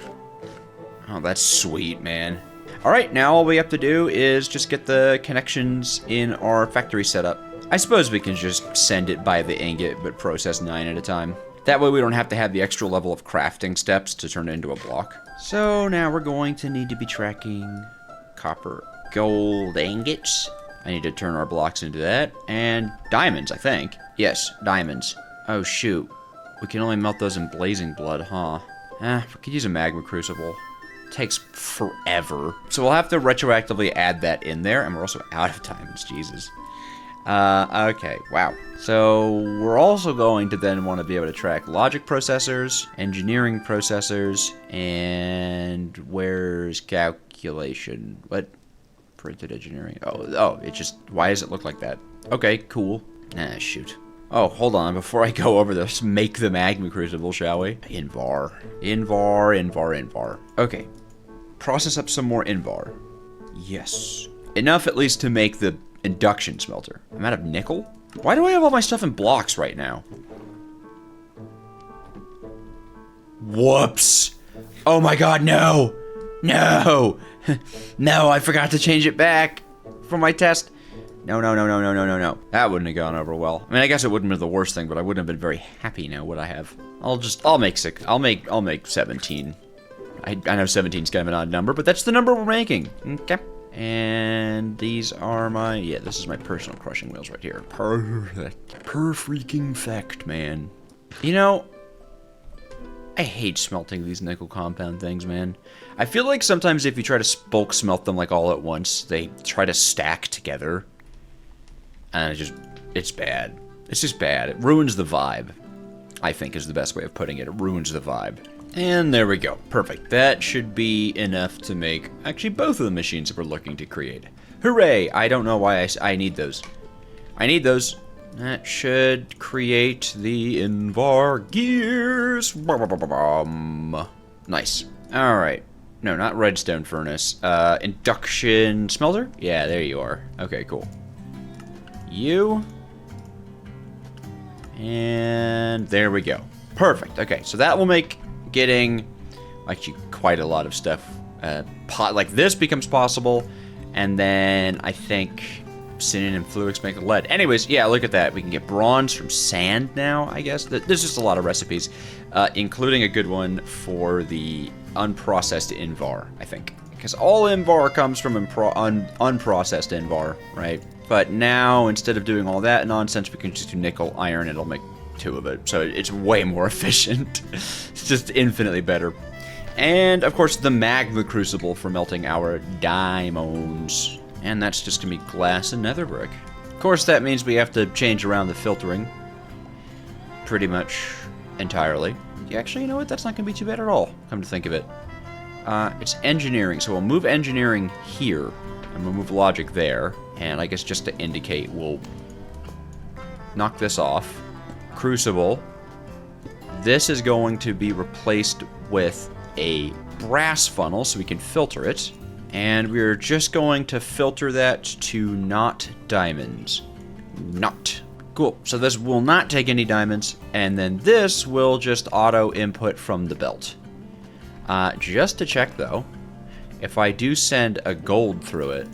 Oh, that's sweet, man. Alright, now all we have to do is just get the connections in our factory setup. I suppose we can just send it by the ingot, but process 9 at a time. That way we don't have to have the extra level of crafting steps to turn it into a block. So now we're going to need to be tracking copper, gold ingots. I need to turn our blocks into that. And diamonds, I think. Yes, diamonds. Oh, shoot. We can only melt those in blazing blood, huh? We could use a magma crucible. Takes forever. So we'll have to retroactively add that in there, and we're also out of diamonds, Jesus. Okay, wow. So we're also going to then want to be able to track logic processors, engineering processors, and where's calculation? What? Printed engineering. Oh, it just, why does it look like that? Okay, cool. Shoot. Oh, hold on, before I go over this, make the magma crucible, shall we? Invar. Okay. Process up some more Invar. Yes. Enough at least to make the induction smelter. I'm out of nickel? Why do I have all my stuff in blocks right now? Whoops. Oh my god, no! No! No, I forgot to change it back for my test. No. That wouldn't have gone over well. I mean, I guess it wouldn't have been the worst thing, but I wouldn't have been very happy now, would I have? I'll make 6. I'll make 17. I know 17 is kind of an odd number, but that's the number we're making. Okay. And these are my, yeah, this is my personal crushing wheels right here. Per freaking fact, man. You know, I hate smelting these nickel compound things, man. I feel like sometimes if you try to bulk smelt them like all at once, they try to stack together. And it's bad. It's just bad. It ruins the vibe, I think is the best way of putting it. It ruins the vibe. And there we go. Perfect. That should be enough to make actually both of the machines that we're looking to create. Hooray! I don't know why I need those. I need those. That should create the Invar gears. Nice. Alright. No, not redstone furnace. Induction smelter? Yeah, there you are. Okay, cool. You. And there we go. Perfect. Okay, so that will make getting actually quite a lot of stuff. Like this becomes possible. And then I think Sinan and Fluix make lead. Anyways, yeah, look at that. We can get bronze from sand now, I guess. There's just a lot of recipes, including a good one for the unprocessed Invar, I think. Because all Invar comes from unprocessed Invar, right? But now, instead of doing all that nonsense, we can just do nickel, iron, and it'll make 2 of it. So it's way more efficient. It's just infinitely better. And, of course, the magma crucible for melting our diamonds. And that's just going to be glass and nether brick. Of course, that means we have to change around the filtering pretty much entirely. Actually, you know what? That's not going to be too bad at all, come to think of it. It's engineering, so we'll move engineering here, and we'll move logic there. And I guess just to indicate, we'll knock this off. Crucible. This is going to be replaced with a brass funnel so we can filter it. And we're just going to filter that to not diamonds. Not. Cool. So this will not take any diamonds. And then this will just auto input from the belt. Just to check though, if I do send a gold through it,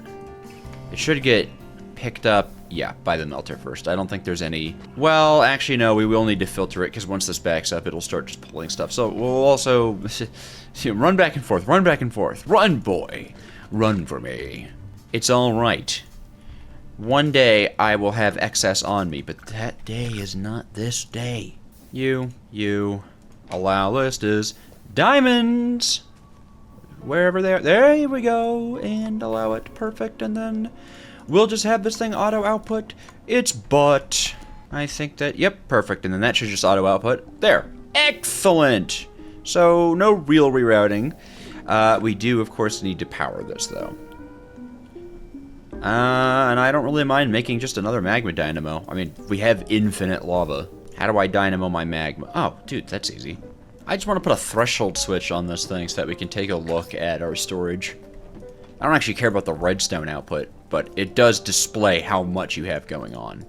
it should get picked up, yeah, by the melter first. I don't think there's any... Well, actually, no, we will need to filter it, because once this backs up, it'll start just pulling stuff. So we'll also... run back and forth, run back and forth. Run, boy. Run for me. It's all right. One day, I will have excess on me, but that day is not this day. You. Allow list is diamonds. Wherever they are. There we go. And allow it. Perfect. And then... we'll just have this thing auto-output its butt. I think that, yep, perfect. And then that should just auto-output. There. Excellent! So, no real rerouting. We do, of course, need to power this, though. And I don't really mind making just another magma dynamo. I mean, we have infinite lava. How do I dynamo my magma? Oh, dude, that's easy. I just want to put a threshold switch on this thing so that we can take a look at our storage. I don't actually care about the redstone output, but it does display how much you have going on.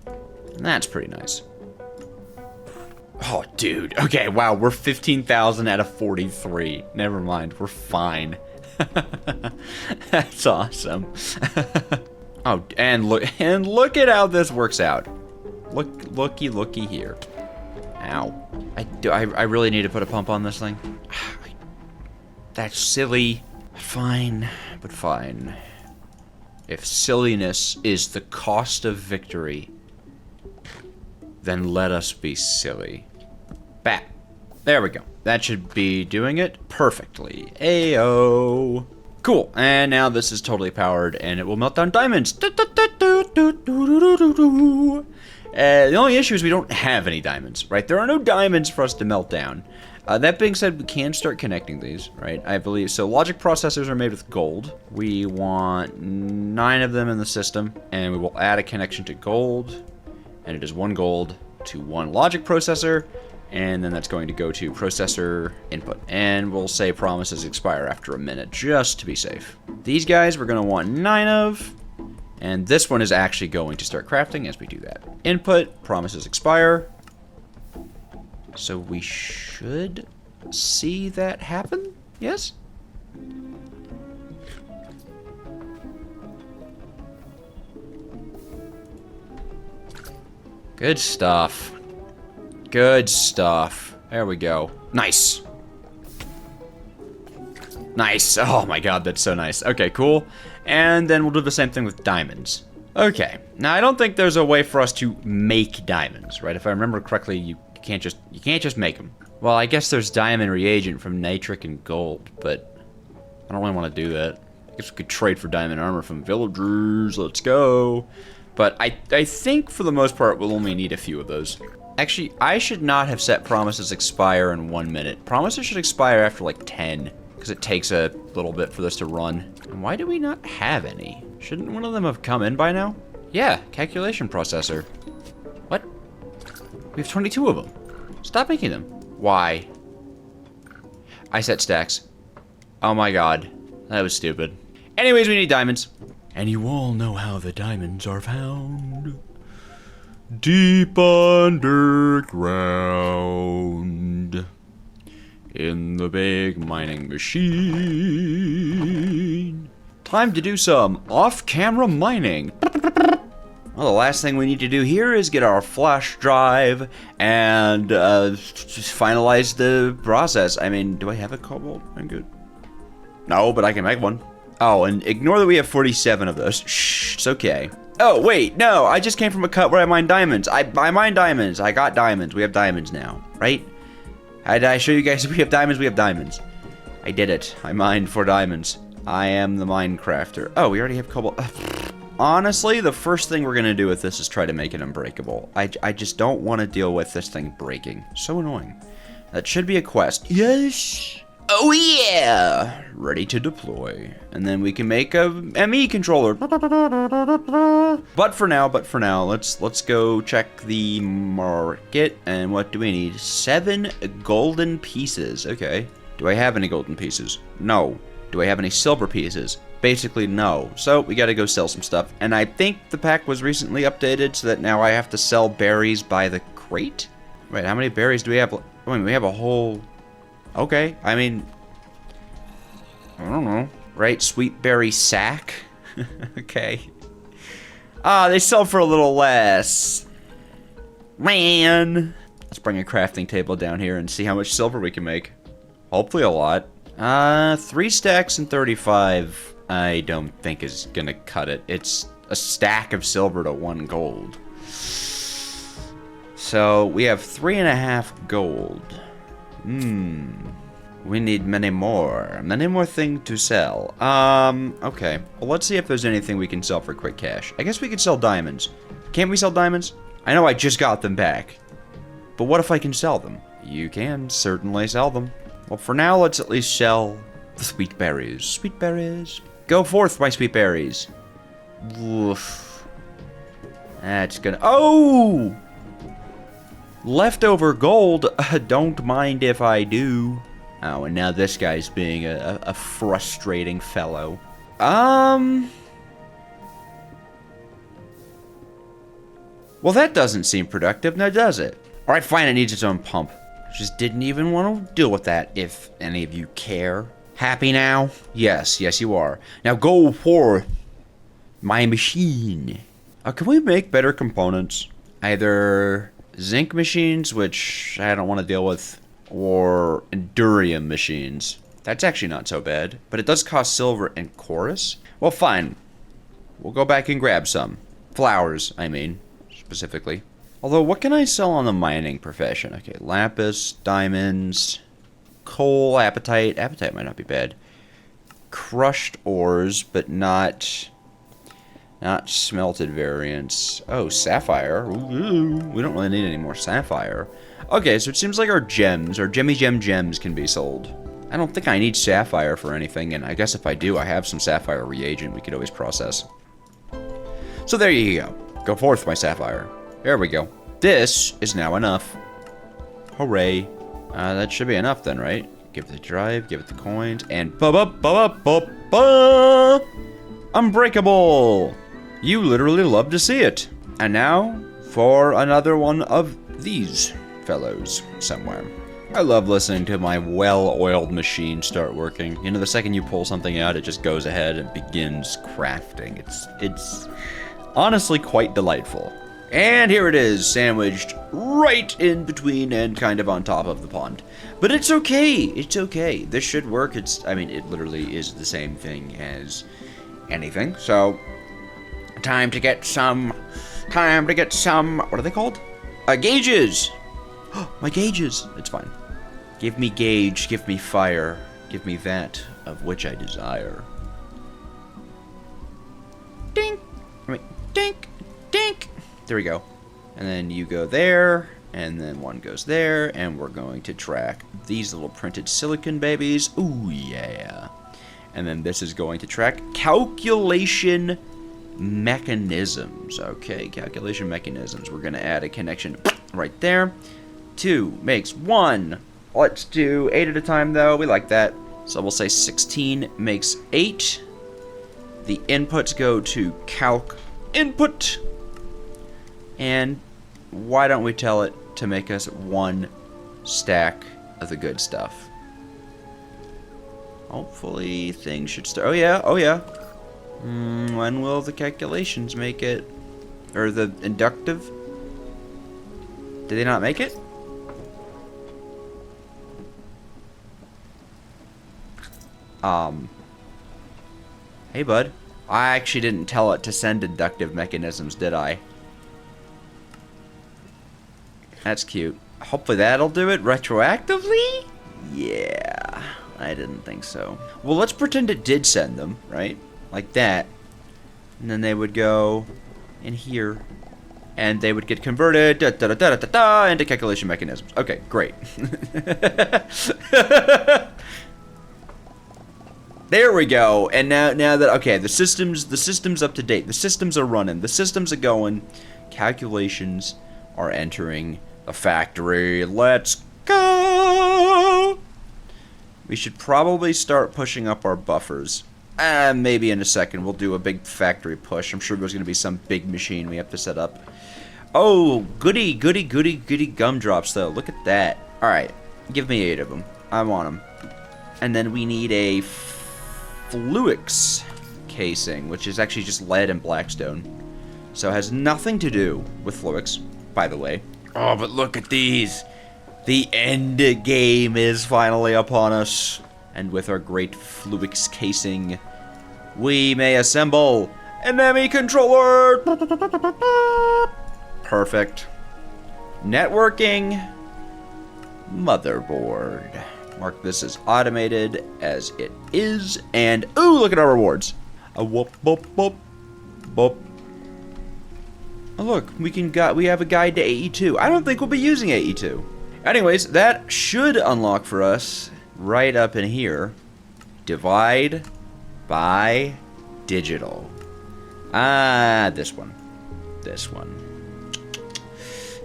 And that's pretty nice. Oh, dude. Okay, wow, we're 15,000 out of 43. Never mind, we're fine. That's awesome. Oh, and look at how this works out. Looky here. Ow. I really need to put a pump on this thing. That's silly. Fine, but fine. If silliness is the cost of victory, then let us be silly. Bat. There we go. That should be doing it perfectly. Ayo. Cool. And now this is totally powered, and it will melt down diamonds. The only issue is we don't have any diamonds, right? There are no diamonds for us to melt down. That being said, we can start connecting these, right? I believe so. Logic processors are made with gold. We want 9 of them in the system, and we will add a connection to gold. And it is 1 gold to 1 logic processor, and then that's going to go to processor input. And we'll say promises expire after a minute, just to be safe. These guys we're going to want 9 of, and this one is actually going to start crafting as we do that. Input, promises expire. So we should see that happen? Yes? Good stuff. Good stuff. There we go. Nice. Nice. Oh my god, that's so nice. Okay, cool. And then we'll do the same thing with diamonds. Okay. Now, I don't think there's a way for us to make diamonds, right? If I remember correctly, you can't just make them. Well, I guess there's diamond reagent from nitric and gold, but I don't really want to do that. I guess we could trade for diamond armor from villagers. Let's go. But I think for the most part we'll only need a few of those. Actually, I should not have set promises expire in 1 minute. Promises should expire after like 10, because it takes a little bit for this to run. And why do we not have any? Shouldn't one of them have come in by now? Yeah, calculation processor. What? We have 22 of them. Stop making them. Why? I set stacks. Oh my god. That was stupid. Anyways, we need diamonds. And you all know how the diamonds are found. Deep underground. In the big mining machine. Time to do some off-camera mining. Well, the last thing we need to do here is get our flash drive and just finalize the process. I mean, do I have a cobalt? I'm good. No, but I can make one. Oh, and ignore that we have 47 of those. Shh, it's okay. Oh, wait, no, I just came from a cut where I mined diamonds. I mined diamonds. I got diamonds. We have diamonds now, right? Did I show you guys we have diamonds? We have diamonds. I did it. I mined for diamonds. I am the Minecrafter. Oh, we already have cobalt. Honestly, the first thing we're going to do with this is try to make it unbreakable. I just don't want to deal with this thing breaking. So annoying. That should be a quest. Yes! Oh yeah! Ready to deploy. And then we can make a ME controller. But for now, let's go check the market. And what do we need? 7 golden pieces. Okay. Do I have any golden pieces? No. Do I have any silver pieces? Basically, no. So, we gotta go sell some stuff. And I think the pack was recently updated so that now I have to sell berries by the crate? Wait, how many berries do we have? I mean, we have a whole... Okay, I mean... I don't know. Right, sweet berry sack? Okay. Ah, they sell for a little less. Man! Let's bring a crafting table down here and see how much silver we can make. Hopefully a lot. 3 stacks and 35, I don't think is gonna cut it. It's a stack of silver to 1 gold. So, we have 3.5 gold. We need many more things to sell. Okay. Well, let's see if there's anything we can sell for quick cash. I guess we could sell diamonds. Can't we sell diamonds? I know I just got them back. But what if I can sell them? You can certainly sell them. Well, for now, let's at least sell the sweet berries. Sweet berries. Go forth, my sweet berries. Woof. That's gonna... Oh! Leftover gold, don't mind if I do. Oh, and now this guy's being a frustrating fellow. Well, that doesn't seem productive, now does it? Alright, fine, it needs its own pump. Just didn't even want to deal with that, if any of you care. Happy now? Yes, yes you are. Now go for my machine. Can we make better components? Either zinc machines, which I don't want to deal with, or endurium machines. That's actually not so bad, but it does cost silver and chorus. Well, fine. We'll go back and grab some. Flowers, I mean, specifically. Although, what can I sell on the mining profession? Okay, lapis, diamonds, coal, apatite. Apatite might not be bad. Crushed ores, but not smelted variants. Oh, sapphire. Ooh, we don't really need any more sapphire. Okay, so it seems like our gems, our gems can be sold. I don't think I need sapphire for anything, and I guess if I do, I have some sapphire reagent we could always process. So there you go. Go forth, my sapphire. There we go. This is now enough. Hooray. That should be enough then, right? Give it the drive, give it the coins, and unbreakable! You literally love to see it. And now, for another one of these fellows somewhere. I love listening to my well-oiled machine start working. You know, the second you pull something out, it just goes ahead and begins crafting. It's honestly quite delightful. And here it is, sandwiched right in between and kind of on top of the pond. But it's okay, it's okay. This should work. It literally is the same thing as anything. So, time to get some, what are they called? Gauges! My gauges! It's fine. Give me gauge, give me fire, give me that of which I desire. Dink! Dink! Dink! There we go. And then you go there, and then one goes there, and we're going to track these little printed silicon babies. Ooh, yeah. And then this is going to track calculation mechanisms. Okay, calculation mechanisms. We're going to add a connection right there. 2 makes 1. Let's do 8 at a time, though. We like that. So we'll say 16 makes 8. The inputs go to calc input. And why don't we tell it to make us 1 stack of the good stuff? Hopefully things should start. Oh yeah, oh yeah. When will the calculations make it? Or the inductive? Did they not make it? Hey bud. I actually didn't tell it to send inductive mechanisms, did I? That's cute. Hopefully that'll do it retroactively? Yeah, I didn't think so. Well, let's pretend it did send them, right? Like that. And then they would go in here. And they would get converted into calculation mechanisms. Okay, great. There we go. And now that, okay, the system's up to date. The systems are running. The systems are going. Calculations are entering the factory. Let's go! We should probably start pushing up our buffers. Maybe in a second we'll do a big factory push. I'm sure there's going to be some big machine we have to set up. Oh, goody gumdrops, though. Look at that. Alright, give me 8 of them. I want them. And then we need a Fluix casing, which is actually just lead and blackstone. So it has nothing to do with Fluix, by the way. Oh, but look at these. The end game is finally upon us. And with our great Fluix casing, we may assemble an ME controller. Perfect. Networking. Motherboard. Mark this as automated as it is. And, ooh, look at our rewards. A whoop, whoop, whoop, whoop. Oh, look, we have a guide to AE2. I don't think we'll be using AE2. Anyways, that should unlock for us right up in here. Divide by digital. This one. This one.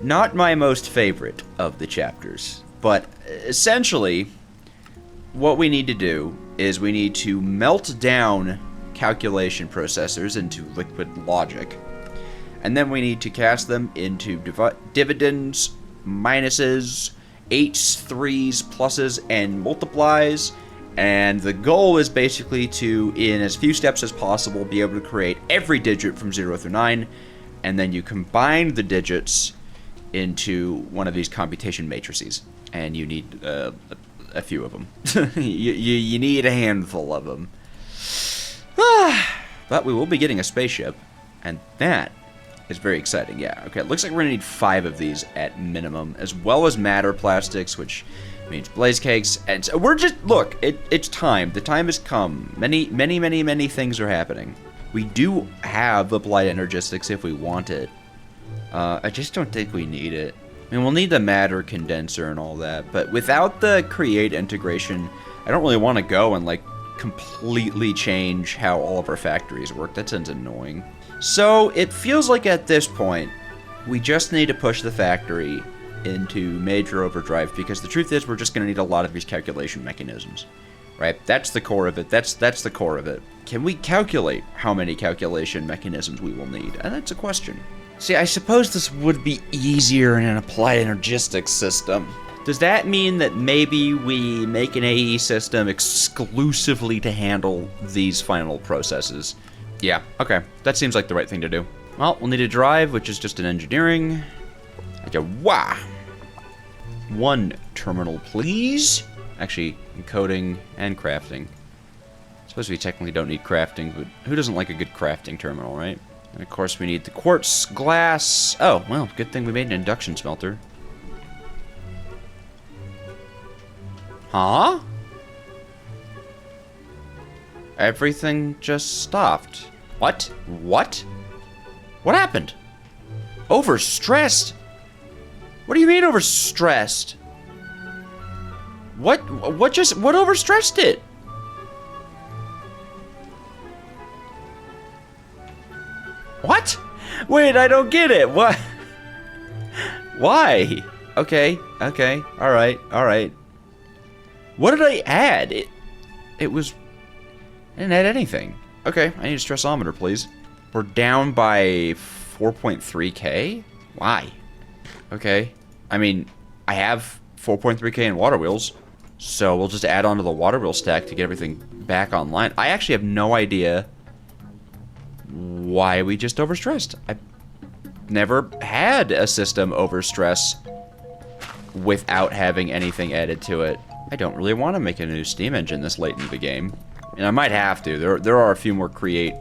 Not my most favorite of the chapters, but essentially, what we need to do is we need to melt down calculation processors into liquid logic, and then we need to cast them into dividends, minuses, 8s, 3s, pluses, and multiplies, and the goal is basically to, in as few steps as possible, be able to create every digit from 0 through 9, and then you combine the digits into one of these computation matrices, and you need a few of them. you need a handful of them. But we will be getting a spaceship, and that is very exciting. Yeah, okay, it looks like we're gonna need 5 of these at minimum, as well as matter plastics, which means blaze cakes, and so we're just, look, it's time. The time has come. Many things are happening. We do have applied energistics if we want it. I just don't think we need it. I mean, we'll need the matter condenser and all that, but without the create integration, I don't really want to go and, like, completely change how all of our factories work. That sounds annoying. So, it feels like at this point, we just need to push the factory into major overdrive, because the truth is we're just going to need a lot of these calculation mechanisms. Right? That's the core of it. That's the core of it. Can we calculate how many calculation mechanisms we will need? And that's a question. See, I suppose this would be easier in an applied energistics system. Does that mean that maybe we make an AE system exclusively to handle these final processes? Yeah, okay. That seems like the right thing to do. Well, we'll need a drive, which is just an engineering. Like a wah! 1 terminal, please. Actually, encoding and crafting. I suppose we technically don't need crafting, but who doesn't like a good crafting terminal, right? And of course we need the quartz glass. Oh, well, good thing we made an induction smelter. Huh? Everything just stopped. What? What? What happened? Overstressed? What do you mean overstressed? What overstressed it? What? Wait, I don't get it. What? Why? Okay, alright. What did I add? It was... I didn't add anything. Okay, I need a stressometer, please. We're down by 4.3k? Why? Okay. I mean, I have 4.3k in water wheels, so we'll just add on to the water wheel stack to get everything back online. I actually have no idea why we just overstressed. I've never had a system overstress without having anything added to it. I don't really want to make a new steam engine this late in the game. And I might have to. There are a few more create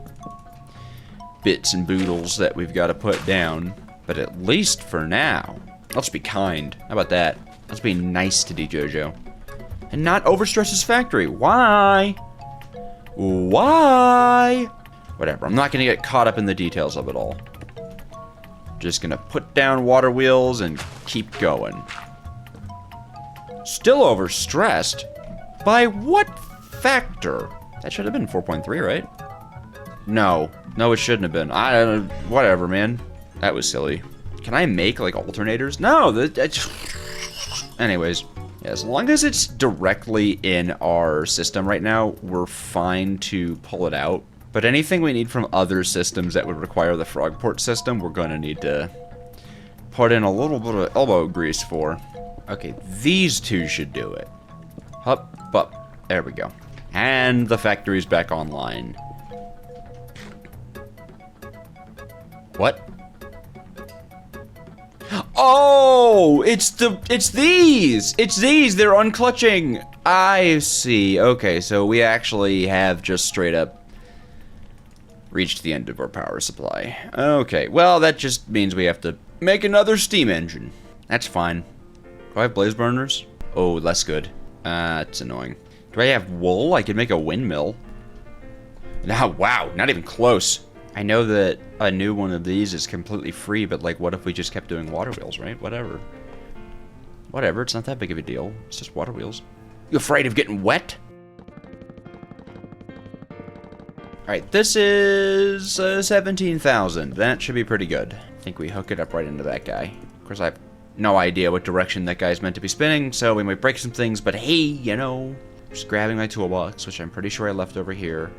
bits and boodles that we've got to put down. But at least for now, let's be kind. How about that? Let's be nice to DJojo. And not overstress his factory. Why? Why? Whatever, I'm not gonna get caught up in the details of it all. Just gonna put down water wheels and keep going. Still overstressed? By what factor? That should have been 4.3, right? No, it shouldn't have been. Whatever, man. That was silly. Can I make, like, alternators? No, anyways. Yeah, as long as it's directly in our system right now, we're fine to pull it out. But anything we need from other systems that would require the Frogport system, we're going to need to put in a little bit of elbow grease for. Okay, these two should do it. Hup, up. There we go. And the factory's back online. What? Oh, it's these. It's these. They're unclutching. I see. Okay, so we actually have just straight up reached the end of our power supply. Okay, well, that just means we have to make another steam engine. That's fine. Do I have blaze burners? Oh, less good. That's annoying. Do I have wool? I could make a windmill. Now, wow, not even close. I know that a new one of these is completely free, but, like, what if we just kept doing water wheels, right? Whatever. Whatever, it's not that big of a deal. It's just water wheels. You afraid of getting wet? Alright, this is 17,000. That should be pretty good. I think we hook it up right into that guy. Of course, I have no idea what direction that guy's meant to be spinning, so we might break some things, but hey, you know, just grabbing my toolbox, which I'm pretty sure I left over here.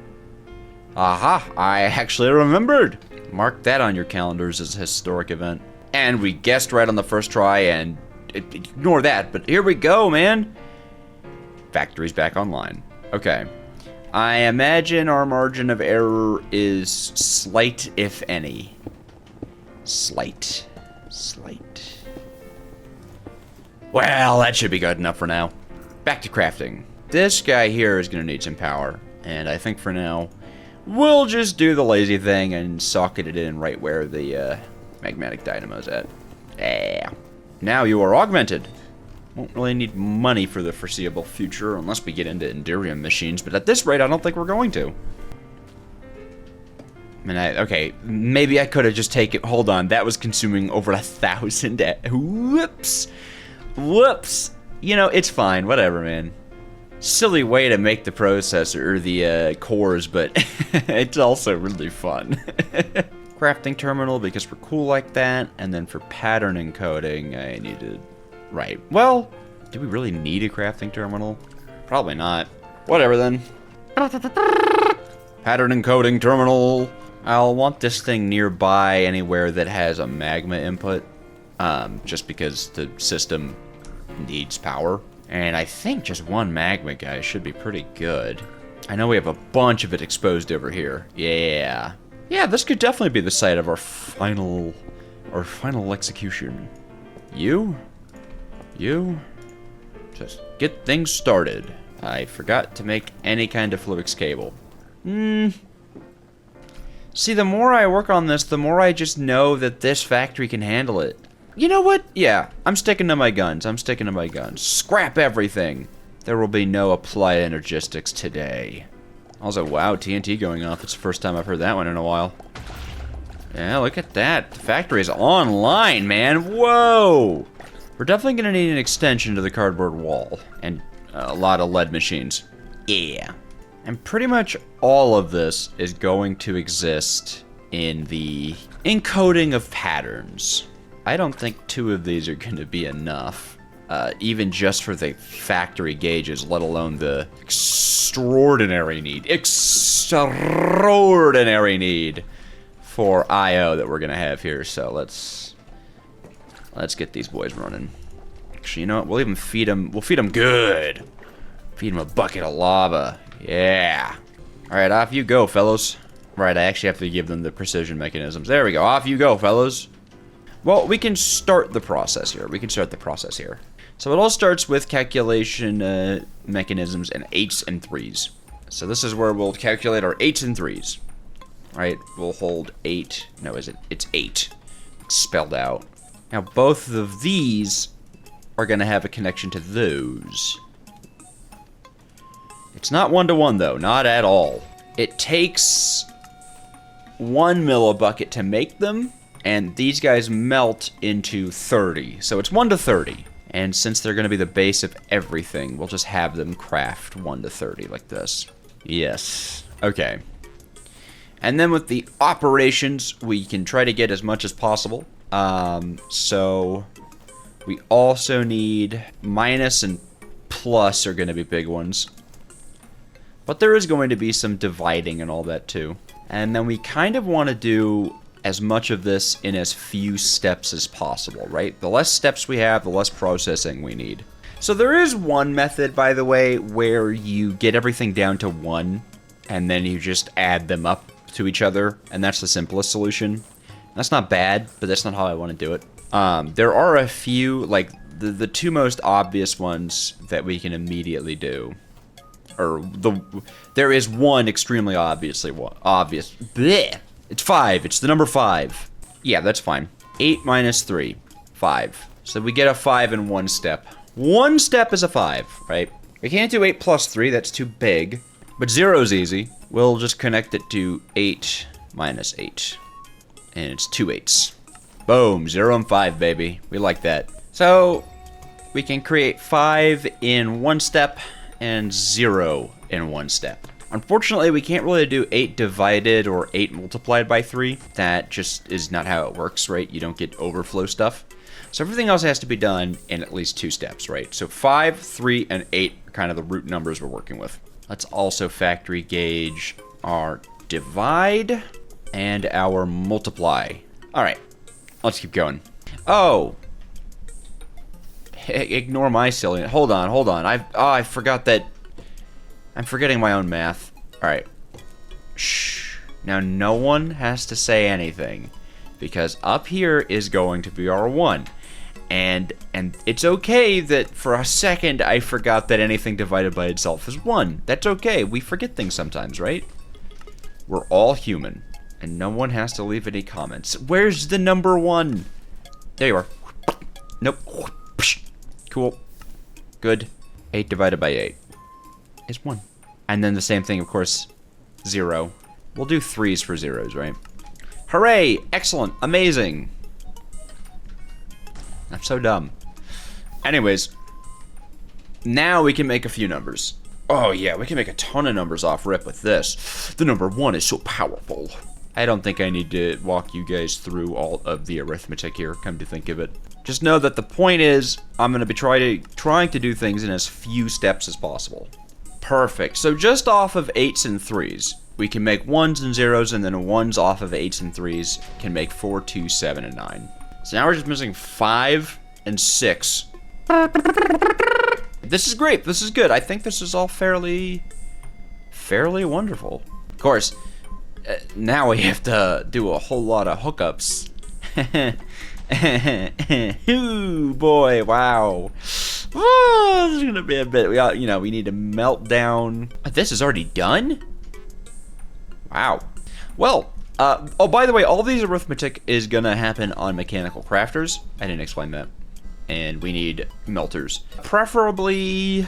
Aha, I actually remembered. Mark that on your calendars as a historic event. And we guessed right on the first try, and ignore that, but here we go, man. Factory's back online. Okay. I imagine our margin of error is slight, if any. Slight. Well, that should be good enough for now. Back to crafting. This guy here is going to need some power, and I think for now, we'll just do the lazy thing and socket it in right where the magmatic dynamo's at. Yeah. Now you are augmented. Won't really need money for the foreseeable future unless we get into Endurium machines, but at this rate, I don't think we're going to. I mean, okay, maybe I could have just taken... Hold on, that was consuming over 1,000... Whoops. You know, it's fine, whatever, man. Silly way to make the processor, or the cores, but it's also really fun. Crafting terminal, because we're cool like that, and then for pattern encoding, I needed... Right. Well, do we really need a crafting terminal? Probably not. Whatever then. Pattern encoding terminal. I'll want this thing nearby anywhere that has a magma input. Just because the system needs power. And I think just one magma guy should be pretty good. I know we have a bunch of it exposed over here. Yeah. Yeah, this could definitely be the site of our final execution. You? Just get things started. I forgot to make any kind of Fluix cable. See, the more I work on this, the more I just know that this factory can handle it. You know what? Yeah, I'm sticking to my guns. Scrap everything. There will be no applied energistics today. Also, wow, TNT going off. It's the first time I've heard that one in a while. Yeah, look at that. The factory is online, man. Whoa! We're definitely going to need an extension to the cardboard wall. And a lot of lead machines. Yeah. And pretty much all of this is going to exist in the encoding of patterns. I don't think 2 of these are going to be enough. Even just for the factory gauges, let alone the extraordinary need for I/O that we're going to have here. So let's get these boys running. Actually, you know what? We'll even feed them. We'll feed them good. Feed them a bucket of lava. Yeah. All right, off you go, fellows. Right, I actually have to give them the precision mechanisms. There we go. Off you go, fellows. Well, we can start the process here. So it all starts with calculation mechanisms and 8s and 3s. So this is where we'll calculate our 8s and 3s. All right, we'll hold 8. No, is it? It's 8. Spelled out. Now, both of these are going to have a connection to those. It's not 1-to-1, though. Not at all. It takes 1 millibucket to make them, and these guys melt into 30. So it's 1 to 30. And since they're going to be the base of everything, we'll just have them craft 1 to 30 like this. Yes. Okay. And then with the operations, we can try to get as much as possible. So we also need minus and plus are going to be big ones. But there is going to be some dividing and all that too. And then we kind of want to do as much of this in as few steps as possible, right? The less steps we have, the less processing we need. So there is one method, by the way, where you get everything down to 1, and then you just add them up to each other, and that's the simplest solution. That's not bad, but that's not how I want to do it. There are a few, like, the 2 most obvious ones that we can immediately do. There is one extremely obvious. Bleh. It's 5. It's the number 5. Yeah, that's fine. 8 minus 3. 5. So we get a 5 in 1 step. 1 step is a 5, right? We can't do 8 plus 3. That's too big. But 0's easy. We'll just connect it to 8 minus 8. And it's 2 8s. Boom. 0 and 5, baby. We like that. So we can create 5 in 1 step and 0 in 1 step. Unfortunately, we can't really do 8 divided or 8 multiplied by 3. That just is not how it works, right? You don't get overflow stuff. So everything else has to be done in at least 2 steps, right? So 5, 3, and 8 are kind of the root numbers we're working with. Let's also factory gauge our divide and our multiply. All right, let's keep going. Oh, ignore my silliness. Hold on. I forgot that. I'm forgetting my own math. All right. Shh. Now no one has to say anything because up here is going to be our 1. And it's okay that for a second I forgot that anything divided by itself is 1. That's okay. We forget things sometimes, right? We're all human. And no one has to leave any comments. Where's the number 1? There you are. Nope. Cool. Good. 8 divided by 8 is 1. And then the same thing, of course, 0. We'll do 3s for zeros, right? Hooray! Excellent. Amazing. I'm so dumb. Anyways, now we can make a few numbers. Oh yeah, we can make a ton of numbers off rip with this. The number 1 is so powerful. I don't think I need to walk you guys through all of the arithmetic here, come to think of it. Just know that the point is, I'm going to be trying to do things in as few steps as possible. Perfect. So just off of 8s and 3s, we can make 1s and 0s, and then 1s off of 8s and 3s can make 4, 2, 7, and 9. So now we're just missing 5 and 6. This is great. This is good. I think this is all fairly wonderful. Of course, now we have to do a whole lot of hookups. Ooh, boy, wow. Oh, this is gonna be a bit. We need to melt down. This is already done? Wow. Well, oh, by the way, all these arithmetic is gonna happen on mechanical crafters. I didn't explain that. And we need melters. Preferably,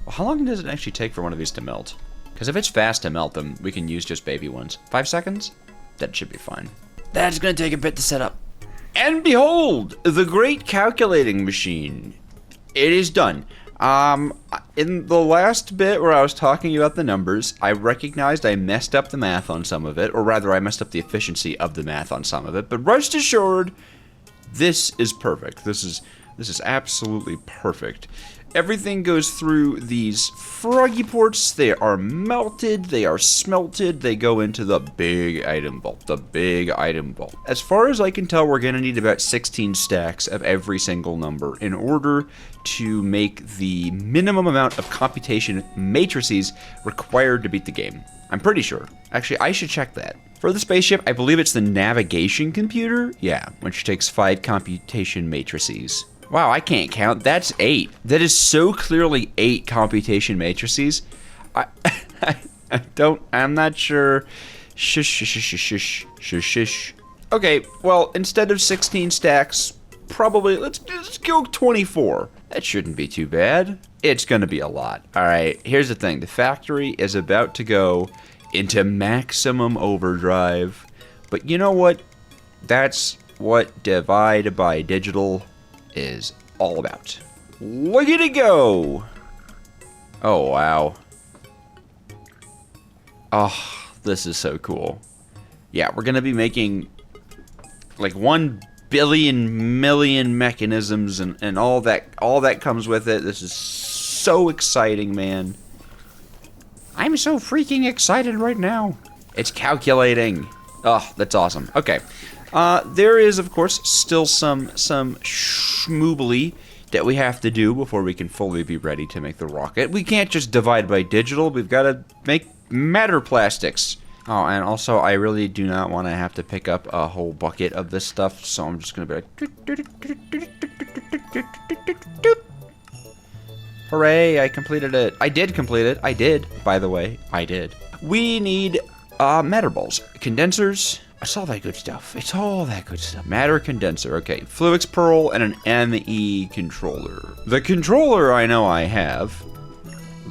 well, how long does it actually take for one of these to melt? Because if it's fast to melt them, we can use just baby ones. 5 seconds? That should be fine. That's gonna take a bit to set up. And behold, the great calculating machine. It is done. In the last bit where I was talking about the numbers, I recognized I messed up the math on some of it, or rather I messed up the efficiency of the math on some of it, but rest assured, this is perfect. This is absolutely perfect. Everything goes through these froggy ports. They are melted, they are smelted, they go into the big item vault, As far as I can tell, we're gonna need about 16 stacks of every single number in order to make the minimum amount of computation matrices required to beat the game. I'm pretty sure. Actually, I should check that. For the spaceship, I believe it's the navigation computer. Yeah, which takes 5 computation matrices. Wow, I can't count. That's 8. That is so clearly 8 computation matrices. I'm not sure. Shush. Okay, well, instead of 16 stacks, probably, let's go 24. That shouldn't be too bad. It's gonna be a lot. All right, here's the thing. The factory is about to go into maximum overdrive. But you know what? That's what divide by digital is all about. Look at it go! Oh, wow. Oh, this is so cool. Yeah, we're gonna be making like 1 billion million mechanisms and all that comes with it. This is so exciting, man. I'm so freaking excited right now. It's calculating. Oh, that's awesome. Okay. There is, of course, still some schmoobly that we have to do before we can fully be ready to make the rocket. We can't just divide by digital. We've got to make matter plastics. Oh, and also, I really do not want to have to pick up a whole bucket of this stuff, so I'm just going to be like... Hooray, I completed it. I did complete it. I did, by the way. I did. We need matter balls. Condensers. It's all that good stuff. It's all that good stuff. Matter condenser. Okay. Fluix Pearl and an ME controller. The controller I know I have.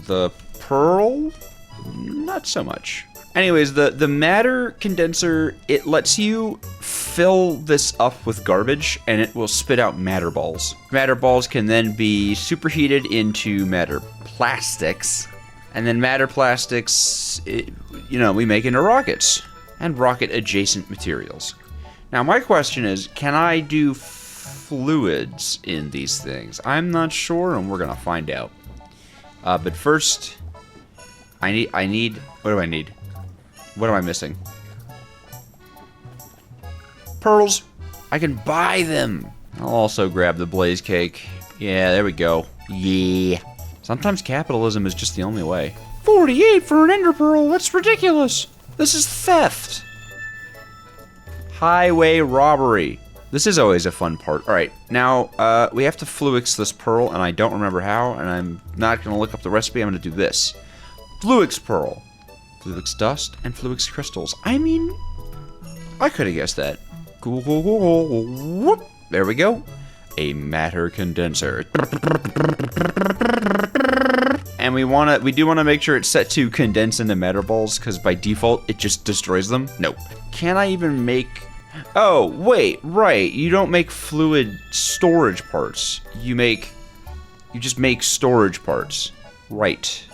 The Pearl? Not so much. Anyways, the matter condenser, it lets you fill this up with garbage and it will spit out matter balls. Matter balls can then be superheated into matter plastics. And then matter plastics, we make into rockets and rocket adjacent materials. Now my question is, can I do fluids in these things? I'm not sure, and we're gonna find out. But first, I need. What do I need? What am I missing? Pearls. I can buy them. I'll also grab the blaze cake. Yeah, there we go. Yeah. Sometimes capitalism is just the only way. 48 for an ender pearl. That's ridiculous. This is theft. Highway robbery. This is always a fun part. All right, now we have to fluix this pearl, and I don't remember how, and I'm not going to look up the recipe. I'm going to do this. Fluix pearl. Fluix dust and fluix crystals. I mean, I could have guessed that. Cool. Whoop. There we go. A matter condenser. And we do want to make sure it's set to condense into matter balls, because by default it just destroys them. Nope. Can I even make... Oh, wait, right. You don't make fluid storage parts. You just make storage parts. Right.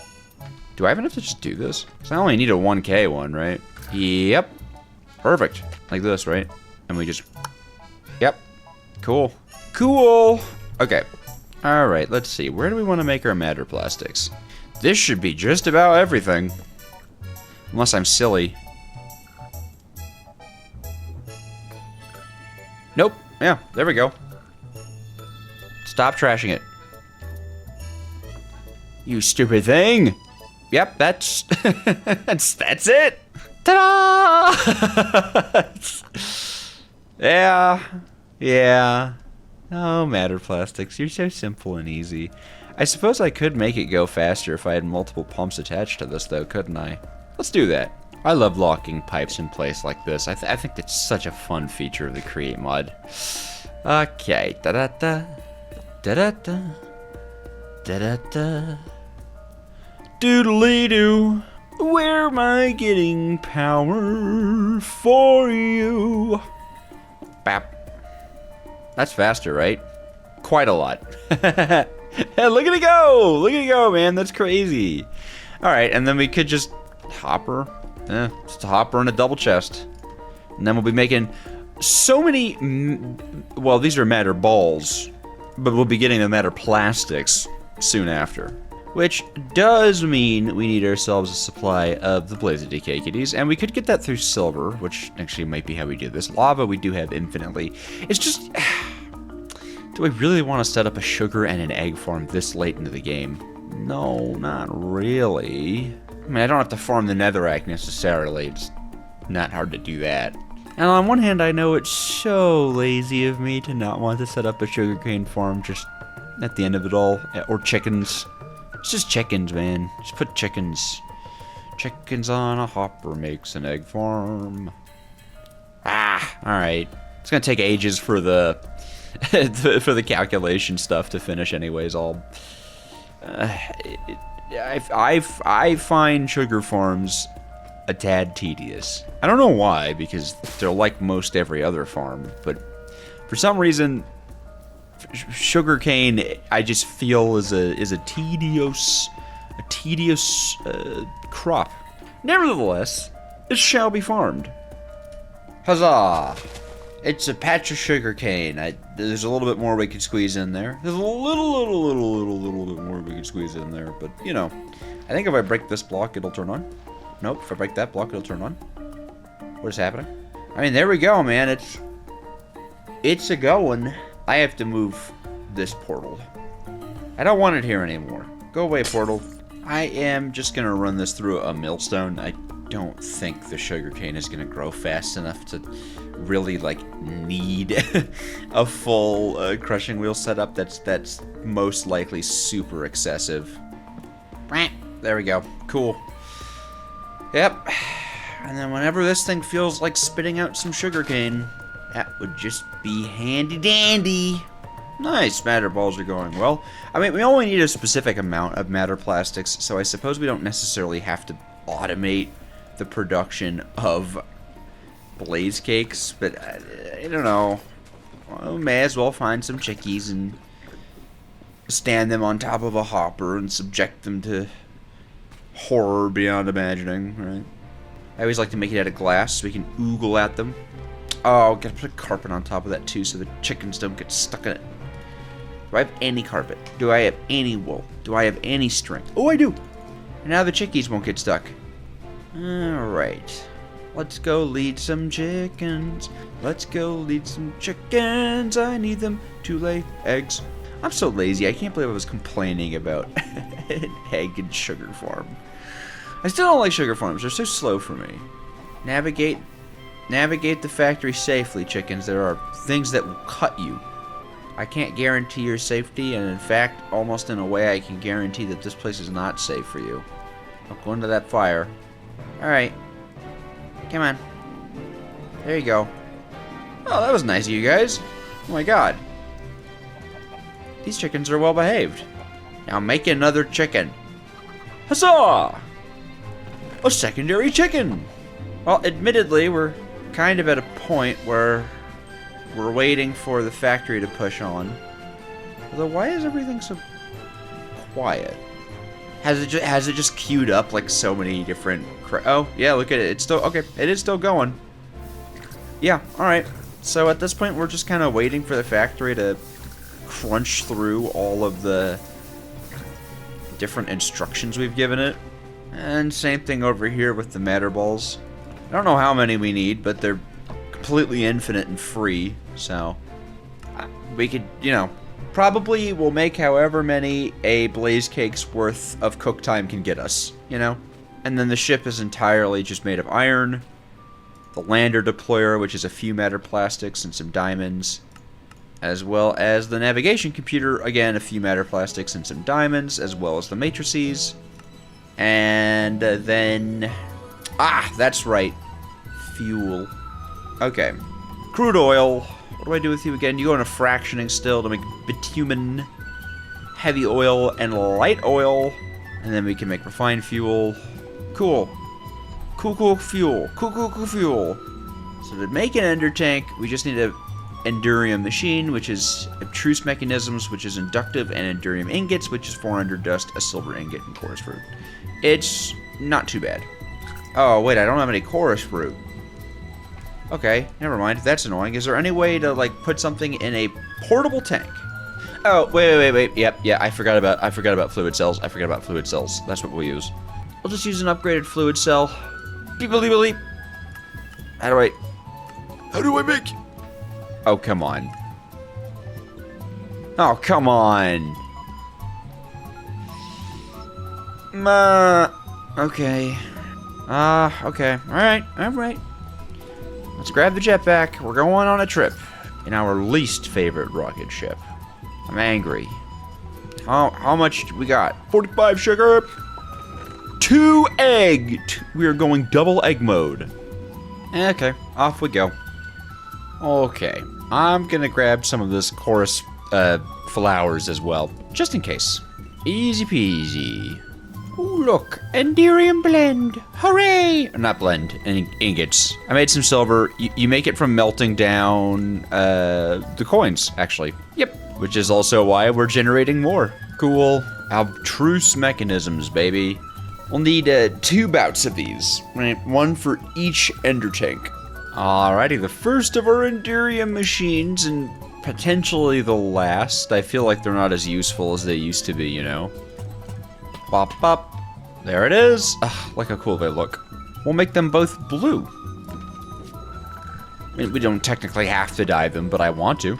Do I have enough to just do this? Because I only need a 1K one, right? Yep. Perfect. Like this, right? And we just... Yep. Cool. Cool. Okay. All right, let's see. Where do we want to make our matter plastics? This should be just about everything. Unless I'm silly. Nope. Yeah, there we go. Stop trashing it. You stupid thing. Yep, that's that's it. Ta-da! Yeah. Oh, matter plastics, you're so simple and easy. I suppose I could make it go faster if I had multiple pumps attached to this, though, couldn't I? Let's do that. I love locking pipes in place like this. I think that's such a fun feature of the Create mod. Okay. Da-da-da. Da-da-da. Da-da-da. Doodly-doo. Where am I getting power for you? Bap. That's faster, right? Quite a lot. Look at it go! Look at it go, man. That's crazy. All right, and then we could just hopper. Just a hopper and a double chest. And then we'll be making so many... Well, these are matter balls, but we'll be getting the matter plastics soon after. Which does mean we need ourselves a supply of the Blazed Decay Kitties, and we could get that through silver, which actually might be how we do this. Lava we do have infinitely. It's just... Do I really want to set up a sugar and an egg farm this late into the game? No, not really. I mean, I don't have to farm the netherrack necessarily. It's not hard to do that. And on one hand, I know it's so lazy of me to not want to set up a sugarcane farm just at the end of it all. Or chickens. It's just chickens, man. Just put chickens. Chickens on a hopper makes an egg farm. Alright. It's gonna take ages for the for the calculation stuff to finish anyways. I find sugar farms a tad tedious. I don't know why, because they're like most every other farm, but for some reason sugarcane I just feel is a tedious crop. Nevertheless, it shall be farmed. Huzzah! It's a patch of sugarcane. There's a little bit more we could squeeze in there. There's a little bit more we could squeeze in there, but you know, I think if I break this block, it'll turn on. Nope, if I break that block, it'll turn on. What is happening? I mean, there we go, man. It's a going. I have to move this portal. I don't want it here anymore. Go away, portal. I am just gonna run this through a millstone. I don't think the sugarcane is gonna grow fast enough to really like need a full crushing wheel setup. That's most likely super excessive. There we go. Cool. Yep. And then whenever this thing feels like spitting out some sugarcane, that would just be handy dandy. Nice, matter balls are going well. I mean, we only need a specific amount of matter plastics, so I suppose we don't necessarily have to automate the production of blaze cakes, but I don't know. Well, may as well find some chickies and stand them on top of a hopper and subject them to horror beyond imagining, right? I always like to make it out of glass so we can oogle at them. Oh, gotta put a carpet on top of that too so the chickens don't get stuck in it. Do I have any carpet? Do I have any wool? Do I have any string? Oh, I do! And now the chickies won't get stuck. Alright. Let's go lead some chickens. Let's go lead some chickens. I need them to lay eggs. I'm so lazy. I can't believe I was complaining about an egg and sugar farm. I still don't like sugar farms. They're so slow for me. Navigate the factory safely, chickens. There are things that will cut you. I can't guarantee your safety, and in fact, almost in a way, I can guarantee that this place is not safe for you. Don't go into that fire. Alright. Come on. There you go. Oh, that was nice of you guys. Oh my god. These chickens are well behaved. Now make another chicken. Huzzah! A secondary chicken! Well, admittedly, we're kind of at a point where we're waiting for the factory to push on. Although, why is everything so quiet? Has it just queued up like so many different... Oh, yeah, look at it. It's still... Okay, it is still going. Yeah, alright. So at this point, we're just kind of waiting for the factory to crunch through all of the different instructions we've given it. And same thing over here with the matter balls. I don't know how many we need, but they're completely infinite and free, so we could, you know, probably we'll make however many a blaze cake's worth of cook time can get us, you know? And then the ship is entirely just made of iron. The lander deployer, which is a few matter plastics and some diamonds. As well as the navigation computer, again, a few matter plastics and some diamonds, as well as the matrices. And then... Ah, that's right. Fuel. Okay. Crude oil. What do I do with you again? You go into fractioning still to make bitumen, heavy oil, and light oil. And then we can make refined fuel. Cool. Cool fuel. Cool fuel. So to make an ender tank, we just need a endurium machine, which is obtruse mechanisms, which is inductive, and endurium ingots, which is 400 dust, a silver ingot, and chorus fruit. It's not too bad. Oh, wait, I don't have any chorus fruit. Okay, never mind. That's annoying. Is there any way to, like, put something in a portable tank? Oh, wait. Yep, yeah, I forgot about fluid cells. That's what we'll use. We'll just use an upgraded fluid cell. Beep. How do I make... Oh, come on. Oh, come on. Okay. Okay. Alright. Let's grab the jetpack. We're going on a trip in our least favorite rocket ship. I'm angry. How much we got? 45 sugar. 2 egg. We are going double egg mode. Okay, off we go. Okay, I'm gonna grab some of this chorus flowers as well, just in case. Easy peasy. Ooh, look, Enderium blend. Hooray! Not blend, ingots. I made some silver. You make it from melting down the coins, actually. Yep. Which is also why we're generating more. Cool. Obtruse mechanisms, baby. We'll need 2 bouts of these. Right? 1 for each ender tank. Alrighty, the first of our Enderium machines, and potentially the last. I feel like they're not as useful as they used to be, you know? Bop, bop. There it is. Ugh, look how cool they look. We'll make them both blue. I mean, we don't technically have to dye them, but I want to.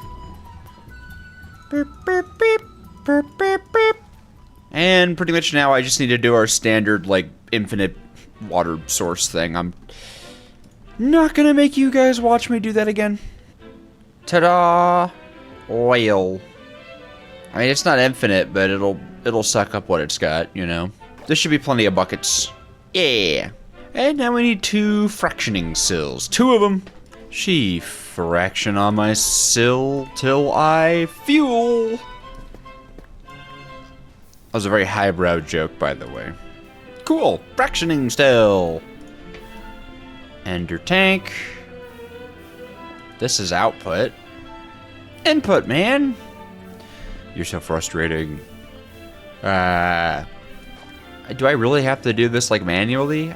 Beep, beep, beep. Beep, beep, beep. And pretty much now I just need to do our standard, like, infinite water source thing. I'm not gonna make you guys watch me do that again. Ta-da! Oil. I mean, it's not infinite, but it'll suck up what it's got, you know. There should be plenty of buckets. Yeah. And now we need 2 fractioning sills. 2 of them. She fraction on my sill till I fuel. That was a very highbrow joke, by the way. Cool. Fractioning still. Ender tank. This is output. Input, man. You're so frustrating. I Do I really have to do this like manually?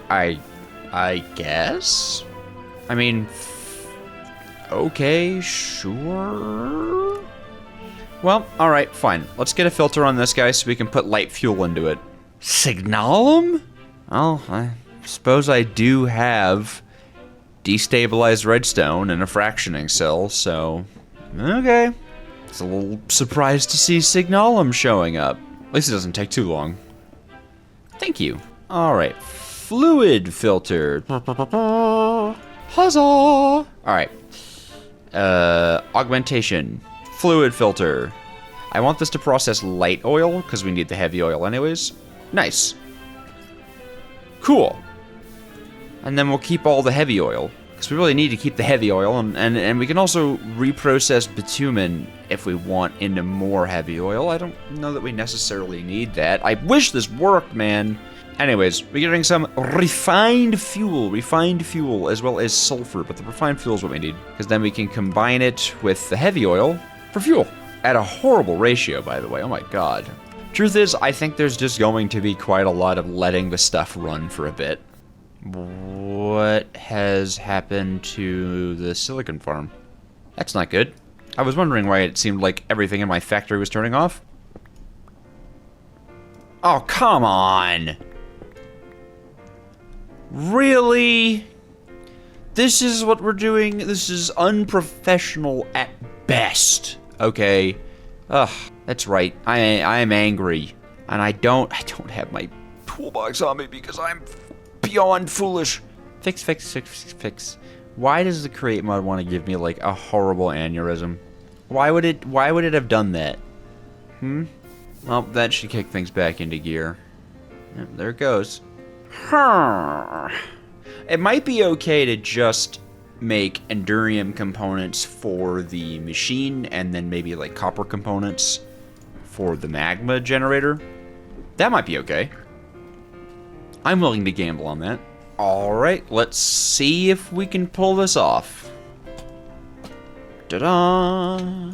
I guess. I mean, okay, sure. Well, all right, fine. Let's get a filter on this guy so we can put light fuel into it. Signalum? Well, I suppose I do have destabilized redstone and a fractioning cell, so okay. It's a little surprised to see Signalum showing up. At least it doesn't take too long. Thank you. All right, fluid filter. Huzzah! All right. Augmentation. Fluid filter. I want this to process light oil because we need the heavy oil anyways. Nice. Cool. And then we'll keep all the heavy oil because we really need to keep the heavy oil, and we can also reprocess bitumen if we want into more heavy oil. I don't know that we necessarily need that. I wish this worked, man. Anyways, we're getting some refined fuel, as well as sulfur, but the refined fuel is what we need, because then we can combine it with the heavy oil for fuel. At a horrible ratio, by the way, oh my god. Truth is, I think there's just going to be quite a lot of letting the stuff run for a bit. What has happened to the silicon farm? That's not good. I was wondering why it seemed like everything in my factory was turning off. Oh, come on! Really? This is what we're doing? This is unprofessional at best. Okay. Ugh, that's right. I am angry. And I don't have my toolbox on me because I'm beyond foolish. Fix. Why does the create mod want to give me like a horrible aneurysm? Why would it have done that? Well, that should kick things back into gear. Yep, there it goes. It might be okay to just make endurium components for the machine and then maybe like copper components for the magma generator. That might be okay. I'm willing to gamble on that. Alright, let's see if we can pull this off. Ta-da!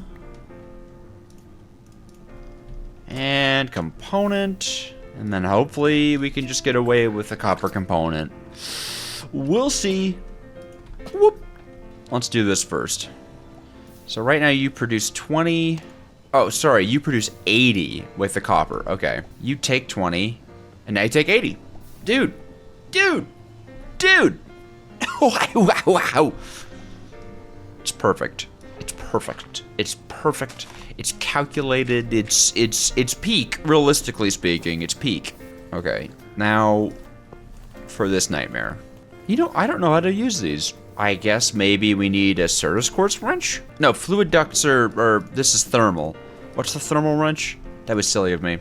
And component. And then hopefully we can just get away with the copper component. We'll see. Whoop. Let's do this first. So right now you produce 20. Oh, sorry, you produce 80 with the copper. Okay. You take 20, and now you take 80. Dude. Wow. It's perfect. It's calculated. It's peak. Realistically speaking, it's peak. Okay. Now, for this nightmare. I don't know how to use these. I guess maybe we need a Certus quartz wrench? No, fluid ducts are this is thermal. What's the thermal wrench? That was silly of me.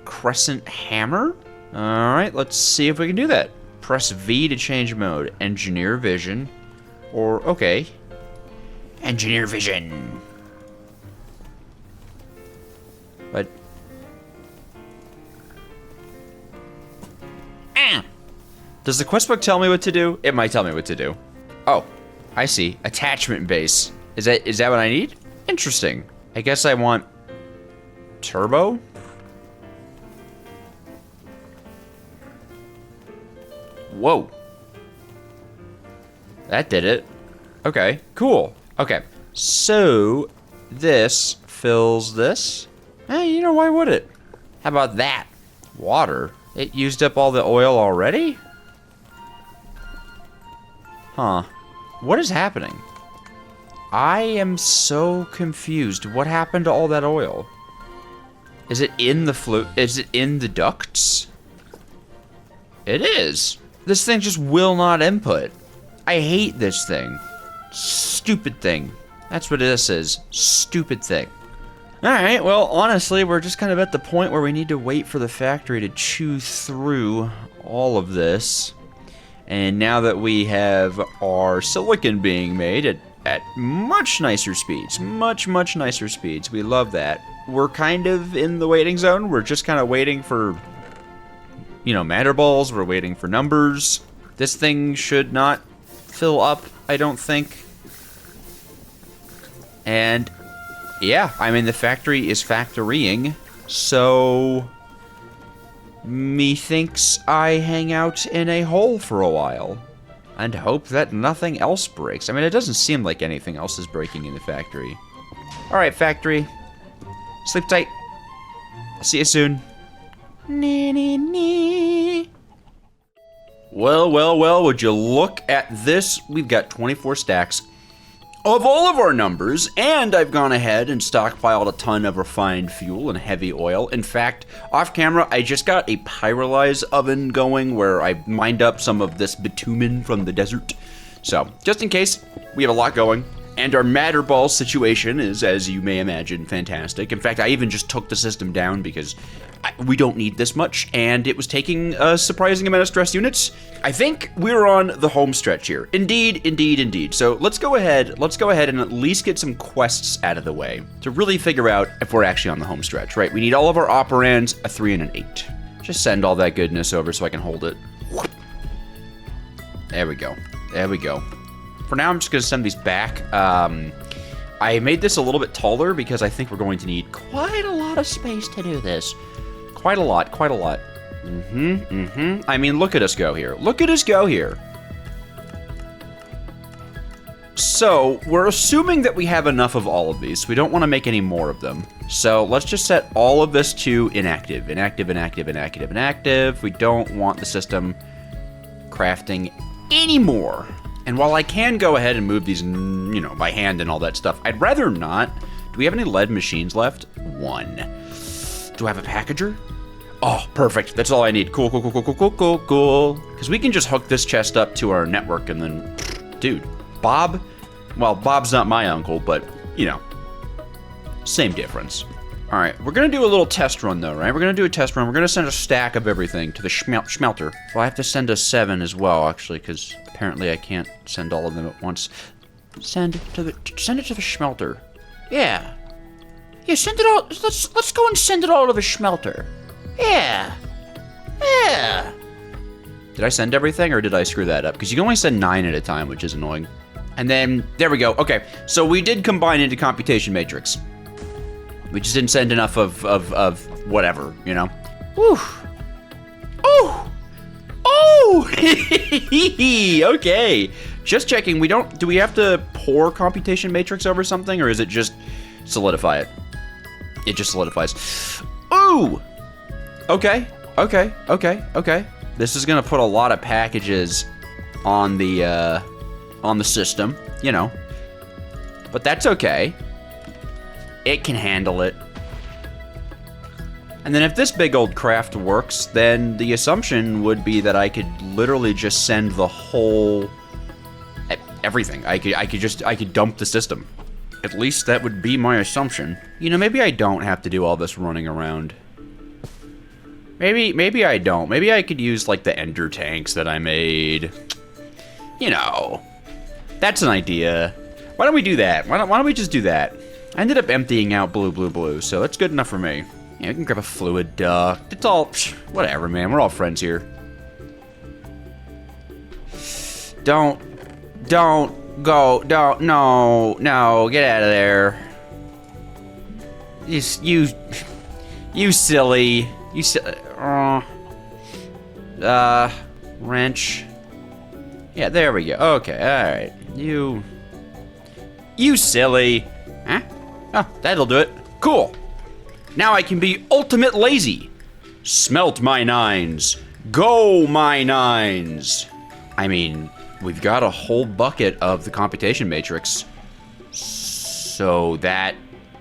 Crescent hammer? Alright, let's see if we can do that. Press V to change mode. Engineer vision. Or, okay. Engineer vision. But... Does the quest book tell me what to do? It might tell me what to do. Oh, I see. Attachment base. Is that what I need? Interesting. I guess I want turbo? Whoa. That did it. Okay, cool. Okay, so this fills this. You know, why would it? How about that? Water. It used up all the oil already? Huh. What is happening? I am so confused. What happened to all that oil? Is it in the Is it in the ducts? It is. This thing just will not input. I hate this thing. Stupid thing. That's what this is. Stupid thing. Alright, well, honestly, we're just kind of at the point where we need to wait for the factory to chew through all of this. And now that we have our silicon being made at much nicer speeds, much nicer speeds, we love that. We're kind of in the waiting zone. We're just kind of waiting for, matter balls. We're waiting for numbers. This thing should not fill up, I don't think. And yeah, I mean, the factory is factorying. So, methinks I hang out in a hole for a while and hope that nothing else breaks. I mean, it doesn't seem like anything else is breaking in the factory. All right, factory. Sleep tight. I'll see you soon. Well, would you look at this? We've got 24 stacks of all of our numbers, and I've gone ahead and stockpiled a ton of refined fuel and heavy oil. In fact, off camera, I just got a pyrolyze oven going where I mined up some of this bitumen from the desert. So, just in case, we have a lot going. And our matter ball situation is, as you may imagine, fantastic. In fact, I even just took the system down because we don't need this much, and it was taking a surprising amount of stress units. I think we're on the home stretch here. Indeed. So let's go ahead and at least get some quests out of the way to really figure out if we're actually on the home stretch, right? We need all of our operands, a 3 and an 8. Just send all that goodness over so I can hold it. There we go. For now, I'm just gonna send these back. I made this a little bit taller because I think we're going to need quite a lot of space to do this. Quite a lot. I mean, look at us go here. So, we're assuming that we have enough of all of these. We don't want to make any more of them. So, let's just set all of this to inactive. Inactive. We don't want the system crafting anymore. And while I can go ahead and move these, by hand and all that stuff, I'd rather not. Do we have any lead machines left? 1. Do I have a packager? Oh, perfect. That's all I need. Cool. Because we can just hook this chest up to our network and then, dude, Bob? Well, Bob's not my uncle, but, same difference. All right, we're going to do a little test run, though, right? We're going to do a test run. We're going to send a stack of everything to the smelter. Well, I have to send a 7 as well, actually, because apparently I can't send all of them at once. Send it to the smelter. Yeah, send it all. Let's go and send it all to the smelter. Yeah. Did I send everything, or did I screw that up? Because you can only send 9 at a time, which is annoying. And then, there we go. Okay, so we did combine into Computation Matrix. We just didn't send enough of whatever, Whew. Oh! Okay. Just checking, do we have to pour Computation Matrix over something, or is it just solidify it? It just solidifies. Ooh! Okay. This is gonna put a lot of packages on the system, But that's okay. It can handle it. And then if this big old craft works, then the assumption would be that I could literally just send the whole everything. I could dump the system. At least that would be my assumption. Maybe I don't have to do all this running around. Maybe I don't. Maybe I could use like the ender tanks that I made. That's an idea. Why don't we do that? Why don't we just do that? I ended up emptying out blue, so that's good enough for me. Yeah, we can grab a fluid duct. It's all, whatever, man. We're all friends here. No, get out of there. You silly. Wrench. Yeah, there we go. Okay, alright. You silly. Huh? Oh, that'll do it. Cool. Now I can be ultimate lazy. Smelt my 9s. Go my 9s. I mean, we've got a whole bucket of the Computation Matrix. So that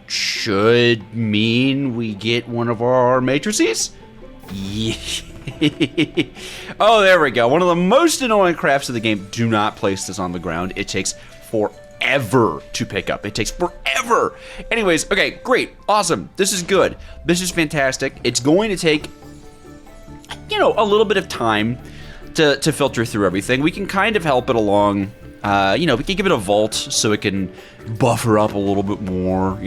should mean we get one of our matrices? Yeah. Oh, there we go. One of the most annoying crafts of the game. Do not place this on the ground. It takes forever to pick up. It takes forever. Anyways, okay, great. Awesome. This is good. This is fantastic. It's going to take, a little bit of time to filter through everything. We can kind of help it along. We can give it a vault so it can buffer up a little bit more,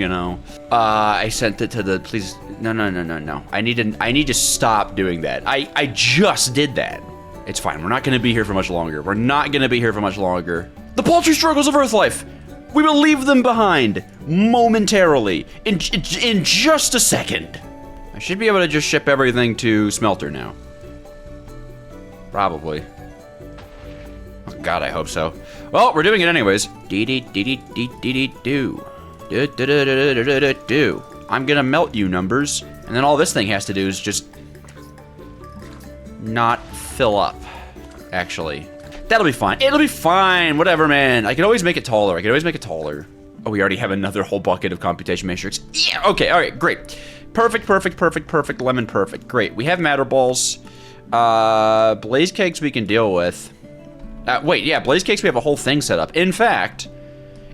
I sent it to the, please, no. I need to stop doing that. I just did that. It's fine. We're not going to be here for much longer. The paltry struggles of Earth life. We will leave them behind momentarily in just a second. I should be able to just ship everything to Smelter now. Probably. Oh God, I hope so. Well, we're doing it anyways. Do. I'm gonna melt you, numbers. And then all this thing has to do is just not fill up, actually. That'll be fine. It'll be fine. Whatever, man. I can always make it taller. Oh, we already have another whole bucket of computation matrix. Yeah, okay, all right, great. Perfect, lemon perfect. Great. We have matter balls. Blaze cakes we can deal with. Wait, yeah, blaze cakes we have a whole thing set up. In fact,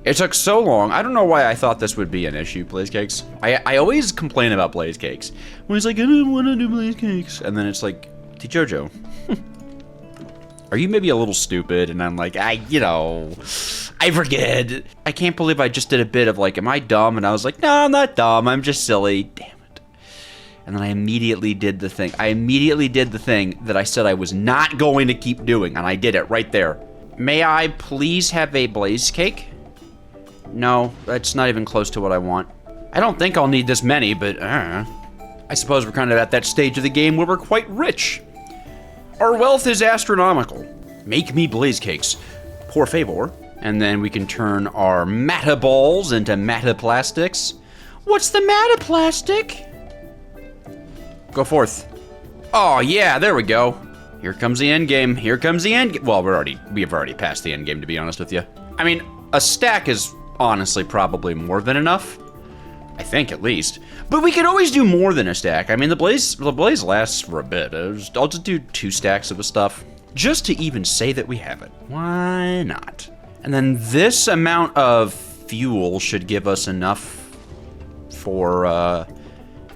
it took so long. I don't know why I thought this would be an issue, blaze cakes. I always complain about blaze cakes. When it's like, I don't want to do blaze cakes. And then it's like, Jojo, are you maybe a little stupid? And I'm like, I forget. I can't believe I just did a bit of like, am I dumb? And I was like, no, I'm not dumb. I'm just silly. Damn it. And then I immediately did the thing. That I said I was not going to keep doing. And I did it right there. May I please have a blaze cake? No, that's not even close to what I want. I don't think I'll need this many, but I suppose we're kind of at that stage of the game where we're quite rich. Our wealth is astronomical. Make me blaze cakes, por favor. And then we can turn our matter balls into matter plastics. What's the matter plastic? Go forth. Oh yeah, there we go. Here comes the end game. Well, we have already passed the end game, to be honest with you. I mean, a stack is honestly probably more than enough. I think, at least. But we could always do more than a stack. I mean, the blaze lasts for a bit. I'll just do 2 stacks of the stuff, just to even say that we have it. Why not? And then this amount of fuel should give us enough for at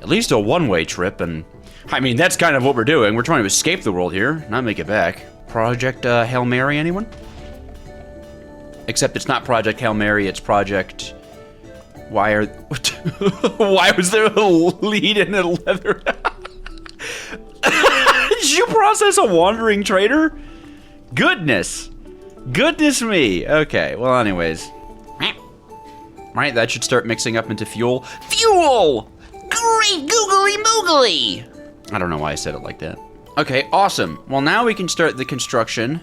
least a one-way trip. And I mean, that's kind of what we're doing. We're trying to escape the world here, not make it back. Project Hail Mary, anyone? Except it's not Project Hail Mary, it's Project... Why was there a lead in a leather? Did you process a wandering trader? Goodness me. Okay, well anyways. Right, that should start mixing up into fuel. Fuel! Great googly moogly! I don't know why I said it like that. Okay, awesome. Well, now we can start the construction.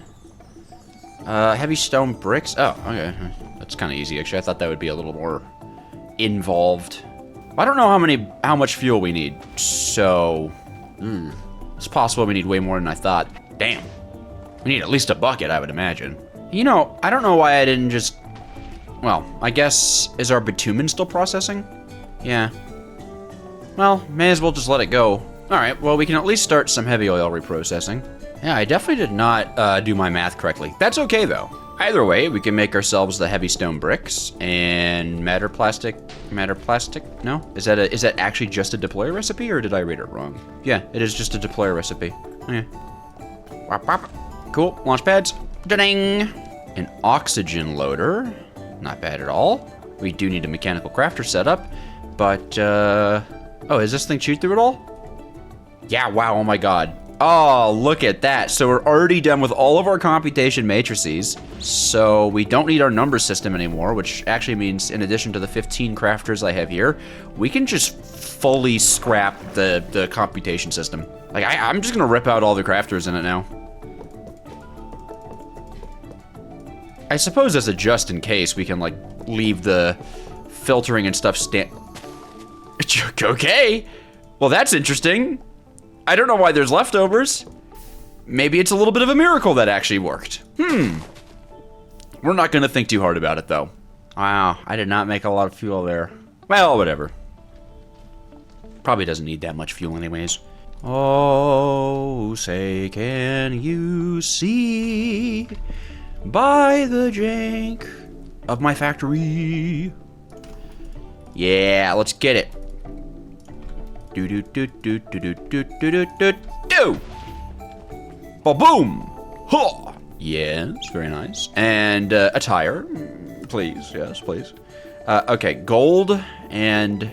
Heavy stone bricks. Oh, okay. That's kind of easy, actually. I thought that would be a little more involved. I don't know how much fuel we need, so it's possible we need way more than I thought. Damn. We need at least a bucket, I would imagine. You know, I don't know why I didn't just... Well, I guess... Is our bitumen still processing? Yeah. Well, may as well just let it go. Alright, well, we can at least start some heavy oil reprocessing. Yeah, I definitely did not do my math correctly. That's okay, though. Either way, we can make ourselves the heavy stone bricks and matter plastic. No? Is that actually just a deployer recipe, or did I read it wrong? Yeah, it is just a deployer recipe. Okay. Wop, wop. Cool. Launch pads. Da-ding! An oxygen loader. Not bad at all. We do need a mechanical crafter setup, but oh, is this thing shoot through it all? Yeah. Wow. Oh my God. Oh, look at that. So we're already done with all of our computation matrices. So we don't need our number system anymore, which actually means in addition to the 15 crafters I have here, we can just fully scrap the computation system. Like, I'm just gonna rip out all the crafters in it now. I suppose as a just in case, we can like leave the filtering and stuff Okay. Well, that's interesting. I don't know why there's leftovers. Maybe it's a little bit of a miracle that actually worked. We're not gonna think too hard about it though. Wow, I did not make a lot of fuel there. Well, whatever. Probably doesn't need that much fuel anyways. Oh, say can you see by the jank of my factory? Yeah, let's get it. Do do do do do do do do do do do. Ba-boom! Huh! Yes, very nice. And attire, please. Yes, please. Okay, gold and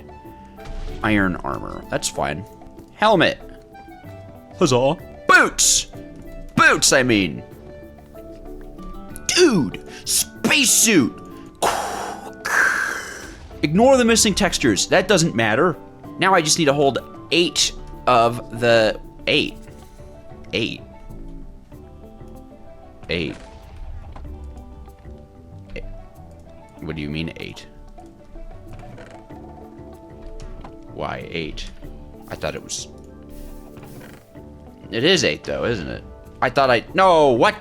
iron armor. That's fine. Helmet. Huzzah! Boots. Boots, I mean. Dude, spacesuit. Ignore the missing textures. That doesn't matter. Now I just need to hold 8 of the 8. 8. 8. What do you mean 8? Why 8? I thought it was... It is 8 though, isn't it? I thought no, what?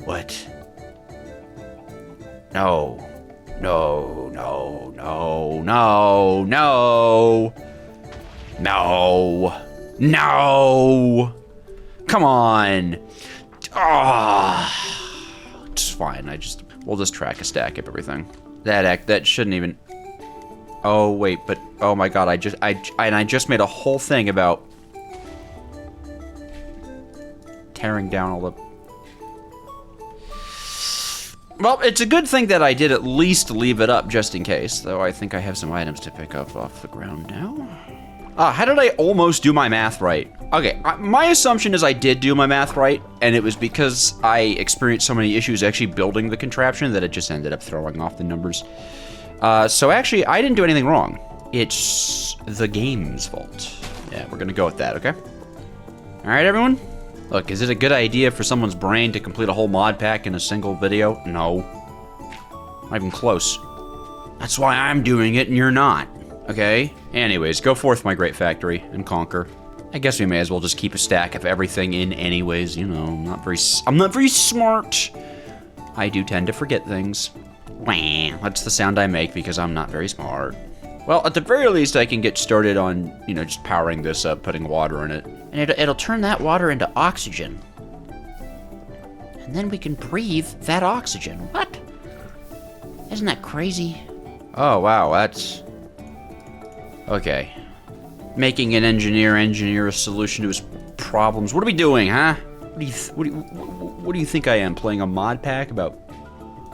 What? No. No, no, no, no, no. No. No. Come on. Ah. It's fine. We'll just track a stack of everything. That shouldn't even. Oh wait, but oh my god, I just made a whole thing about tearing down all the. Well, it's a good thing that I did at least leave it up just in case, though I think I have some items to pick up off the ground now. How did I almost do my math right? Okay, my assumption is I did do my math right, and it was because I experienced so many issues actually building the contraption that it just ended up throwing off the numbers. So actually, I didn't do anything wrong. It's the game's fault. Yeah, we're gonna go with that, okay? All right, everyone? Look, is it a good idea for someone's brain to complete a whole mod pack in a single video? No. Not even close. That's why I'm doing it and you're not, okay? Anyways, go forth, my great factory, and conquer. I guess we may as well just keep a stack of everything in anyways, you know, I'm not very smart. I do tend to forget things. Wah, that's the sound I make because I'm not very smart. Well, at the very least, I can get started on, you know, just powering this up, putting water in it. And it'll turn that water into oxygen. And then we can breathe that oxygen. What? Isn't that crazy? Oh, wow, that's... Okay. Making an engineer a solution to his problems. What are we doing, huh? What do you think I am, playing a mod pack about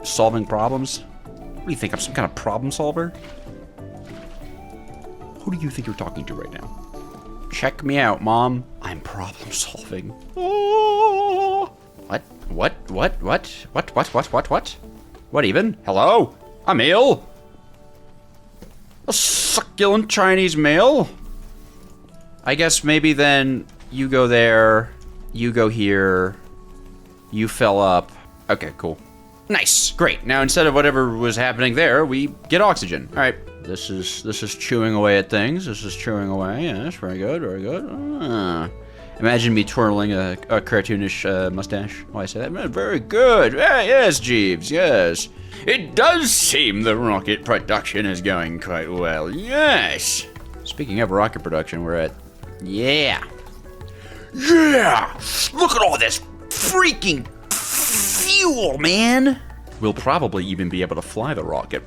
solving problems? What do you think, I'm some kind of problem solver? Who do you think you're talking to right now? Check me out, Mom. I'm problem solving. Oh. What? What even? Hello? A meal? A succulent Chinese meal? I guess maybe then you go there, you go here, you fill up. Okay, cool. Nice, great. Now instead of whatever was happening there, we get oxygen. All right. This is chewing away at things. This is chewing away. Yes, very good, very good. Imagine me twirling a cartoonish mustache while I say that. Very good. Yes, Jeeves, yes. It does seem the rocket production is going quite well. Yes. Speaking of rocket production, we're at... Yeah. Yeah! Look at all this freaking fuel, man! We'll probably even be able to fly the rocket.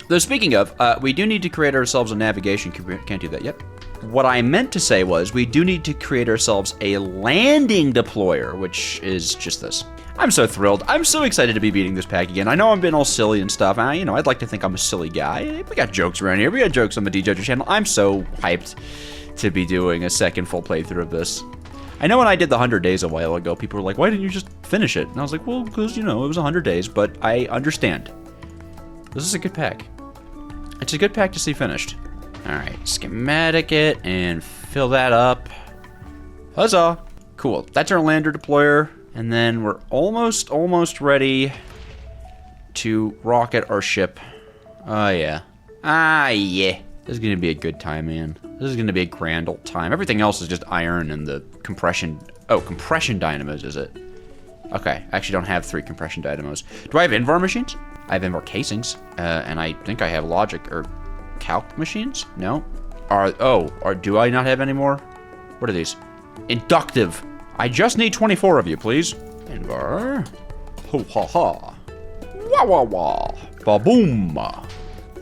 Though speaking of, we do need to create ourselves a navigation. Can't do that yet. What I meant to say was we do need to create ourselves a landing deployer, which is just this. I'm so thrilled. I'm so excited to be beating this pack again. I know I've been all silly and stuff. You know, I'd like to think I'm a silly guy. We got jokes around here. We got jokes on the DJudger channel. I'm so hyped to be doing a second full playthrough of this. I know when I did the 100 days a while ago, people were like, why didn't you just finish it? And I was like, well, because, you know, it was 100 days, but I understand. This is a good pack. It's a good pack to see finished. All right, schematic it and fill that up. Huzzah. Cool, that's our lander deployer. And then we're almost ready to rocket our ship. Oh, yeah. Ah, yeah. This is gonna be a good time, man. This is gonna be a grand old time. Everything else is just iron and the compression. Oh, compression dynamos, is it? Okay, I actually don't have 3 compression dynamos. Do I have Invar machines? I have Invar casings, and I think I have logic or calc machines. No. Do I not have any more? What are these? Inductive. I just need 24 of you, please. Invar. Ho ha ha. Wah wah wah. Ba boom.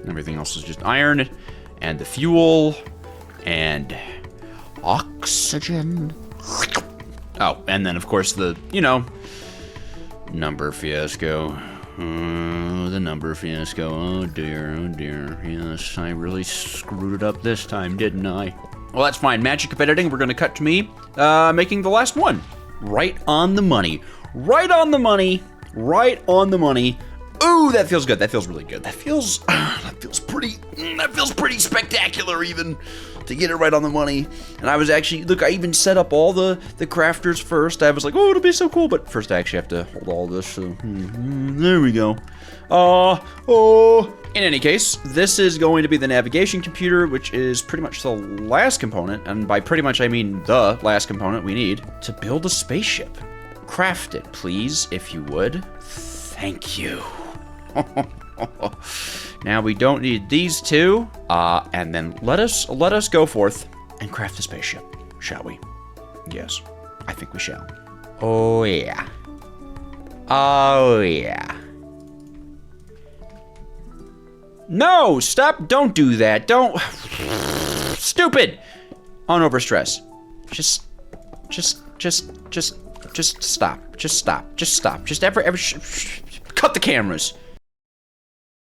Everything else is just iron, and the fuel, and oxygen. Oh, and then of course the, you know, number fiasco. The number fiasco. Oh dear, oh dear. Yes, I really screwed it up this time, didn't I? Well, that's fine. Magic of editing. We're gonna cut to me making the last one. Right on the money. Right on the money. Right on the money. Ooh, that feels good. That feels really good. That feels pretty spectacular even, to get it right on the money. And I was actually, look, I even set up all the crafters first. I was like, oh, it'll be so cool. But first I actually have to hold all this. So, there we go. In any case, this is going to be the navigation computer, which is pretty much the last component, and by pretty much I mean the last component we need to build a spaceship. Craft it, please, if you would. Thank you. Now we don't need these two, and then let us go forth and craft a spaceship, shall we? Yes, I think we shall. Oh yeah. Oh yeah. No, stop, don't do that, don't. Stupid. On overstress. Just stop. Just stop. Just ever cut the cameras.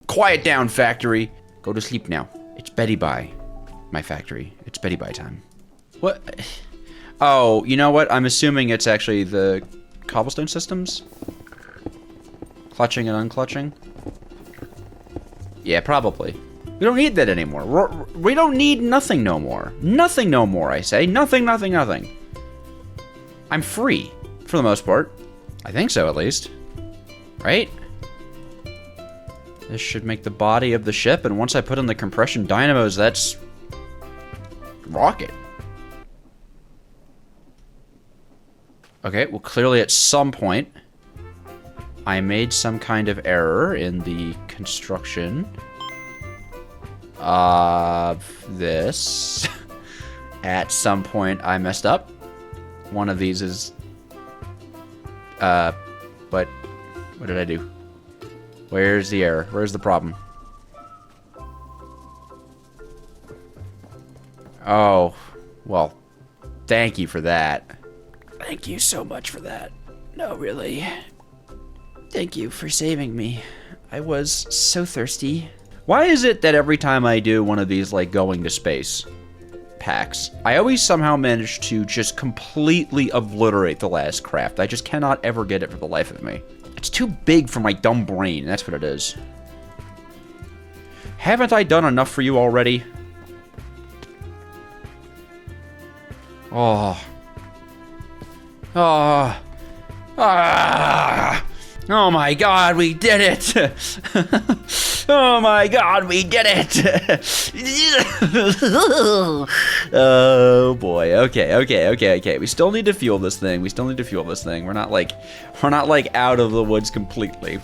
Quiet down, factory. Go to sleep now. It's Betty Bye, my factory. It's Betty Bye time. What? Oh, you know what? I'm assuming it's actually the cobblestone systems? Clutching and unclutching? Yeah, probably. We don't need that anymore. We don't need nothing no more. Nothing no more, I say. Nothing. I'm free, for the most part. I think so, at least. Right? This should make the body of the ship, and once I put in the compression dynamos, that's... rocket. Okay, well, clearly at some point, I made some kind of error in the construction of this. At some point, I messed up. One of these is... what did I do? Where's the error? Where's the problem? Oh, well, thank you for that. Thank you so much for that. No, really. Thank you for saving me. I was so thirsty. Why is it that every time I do one of these, like, going to space packs, I always somehow manage to just completely obliterate the last craft? I just cannot ever get it for the life of me. It's too big for my dumb brain, that's what it is. Haven't I done enough for you already? Oh. Oh. Ah. Oh my god, we did it! Oh my god, we did it! Oh boy, okay. We still need to fuel this thing. We're not like out of the woods completely.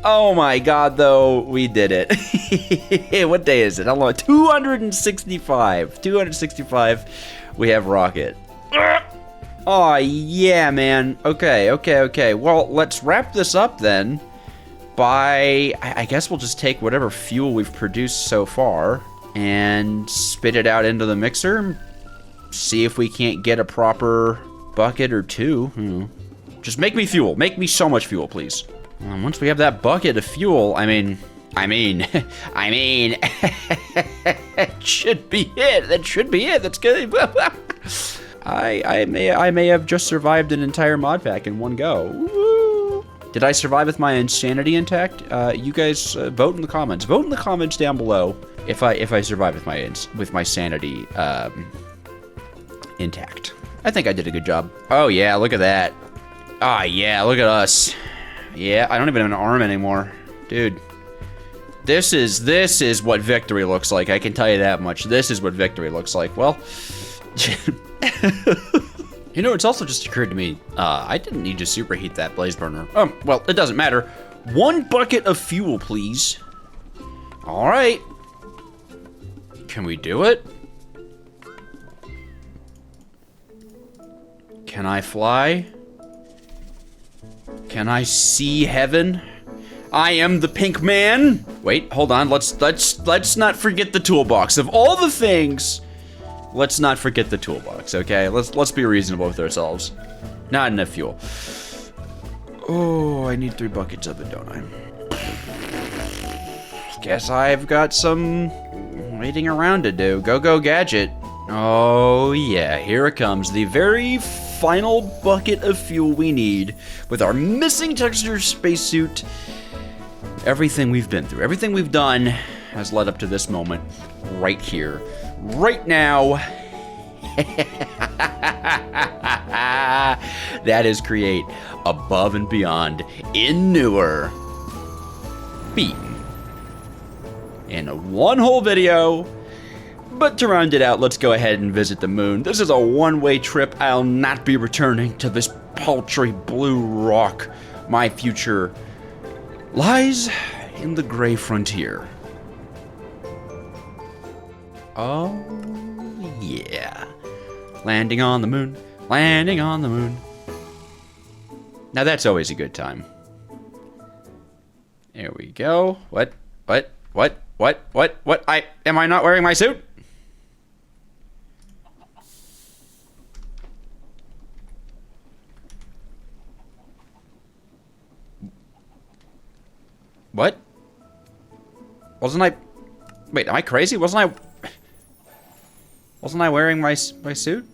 Oh my god, though, we did it. What day is it? How long? 265. 265. We have rocket. Oh, yeah, man. Okay. Well, let's wrap this up then by... I guess we'll just take whatever fuel we've produced so far and spit it out into the mixer. See if we can't get a proper bucket or two. Just make me fuel. Make me so much fuel, please. Once we have that bucket of fuel, I mean... That should be it. That's good. I may have just survived an entire mod pack in one go. Woo. Did I survive with my insanity intact? You guys vote in the comments. Vote in the comments down below if I survive with my sanity intact. I think I did a good job. Oh yeah, look at that. Ah yeah, look at us. Yeah, I don't even have an arm anymore, dude. This is what victory looks like. I can tell you that much. This is what victory looks like. Well. You know, it's also just occurred to me, I didn't need to superheat that blaze burner. Well, it doesn't matter. 1 bucket of fuel, please. All right. Can we do it? Can I fly? Can I see heaven? I am the pink man. Wait, hold on. Let's not forget the toolbox. Of all the things, let's not forget the toolbox, okay? Let's be reasonable with ourselves. Not enough fuel. Oh, I need 3 buckets of it, don't I? Guess I've got some waiting around to do. Go gadget. Oh yeah, here it comes. The very final bucket of fuel we need with our missing texture spacesuit. Everything we've been through, everything we've done has led up to this moment right here, right now. That is create above and beyond in newer beaten in one whole video. But to round it out, let's go ahead and visit the moon. This is a one-way trip. I'll not be returning to this paltry blue rock. My future lies in the gray frontier. Oh, yeah. Landing on the moon, landing on the moon. Now that's always a good time. There we go. What? Am I not wearing my suit? What? Wasn't I... Wait, am I crazy? Wasn't I wearing my suit?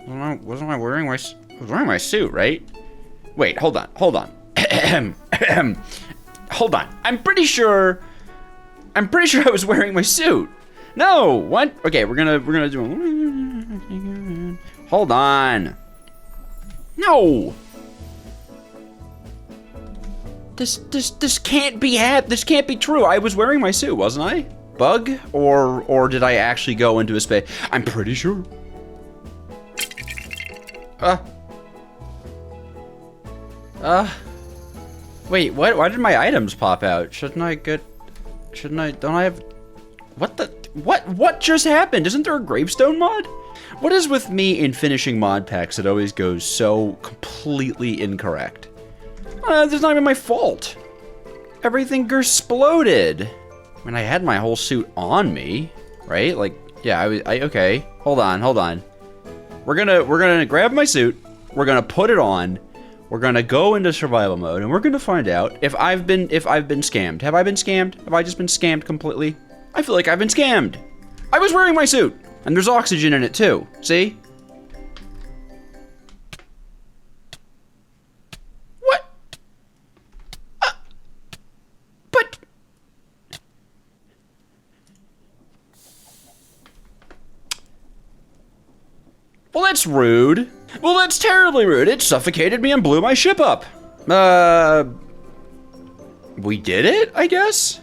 Wasn't I wearing my... I was wearing my suit, right? Wait, hold on. Hold on. I'm pretty sure I was wearing my suit. No, what? Okay, we're gonna do... Hold on. No! This can't be this can't be true. I was wearing my suit, wasn't I? Bug? Or did I actually go into a space? I'm pretty sure. Wait, what? Why did my items pop out? Don't I have... What just happened? Isn't there a gravestone mod? What is with me in finishing mod packs that always goes so completely incorrect? That's not even my fault. Everything exploded. I mean, I had my whole suit on me, right? Like, yeah, okay. Hold on. We're gonna grab my suit. We're gonna put it on. We're gonna go into survival mode, and we're gonna find out if I've been scammed. Have I been scammed? Have I just been scammed completely? I feel like I've been scammed. I was wearing my suit, and there's oxygen in it too. See? What? But. Well, that's rude. Well, that's terribly rude. It suffocated me and blew my ship up. We did it, I guess?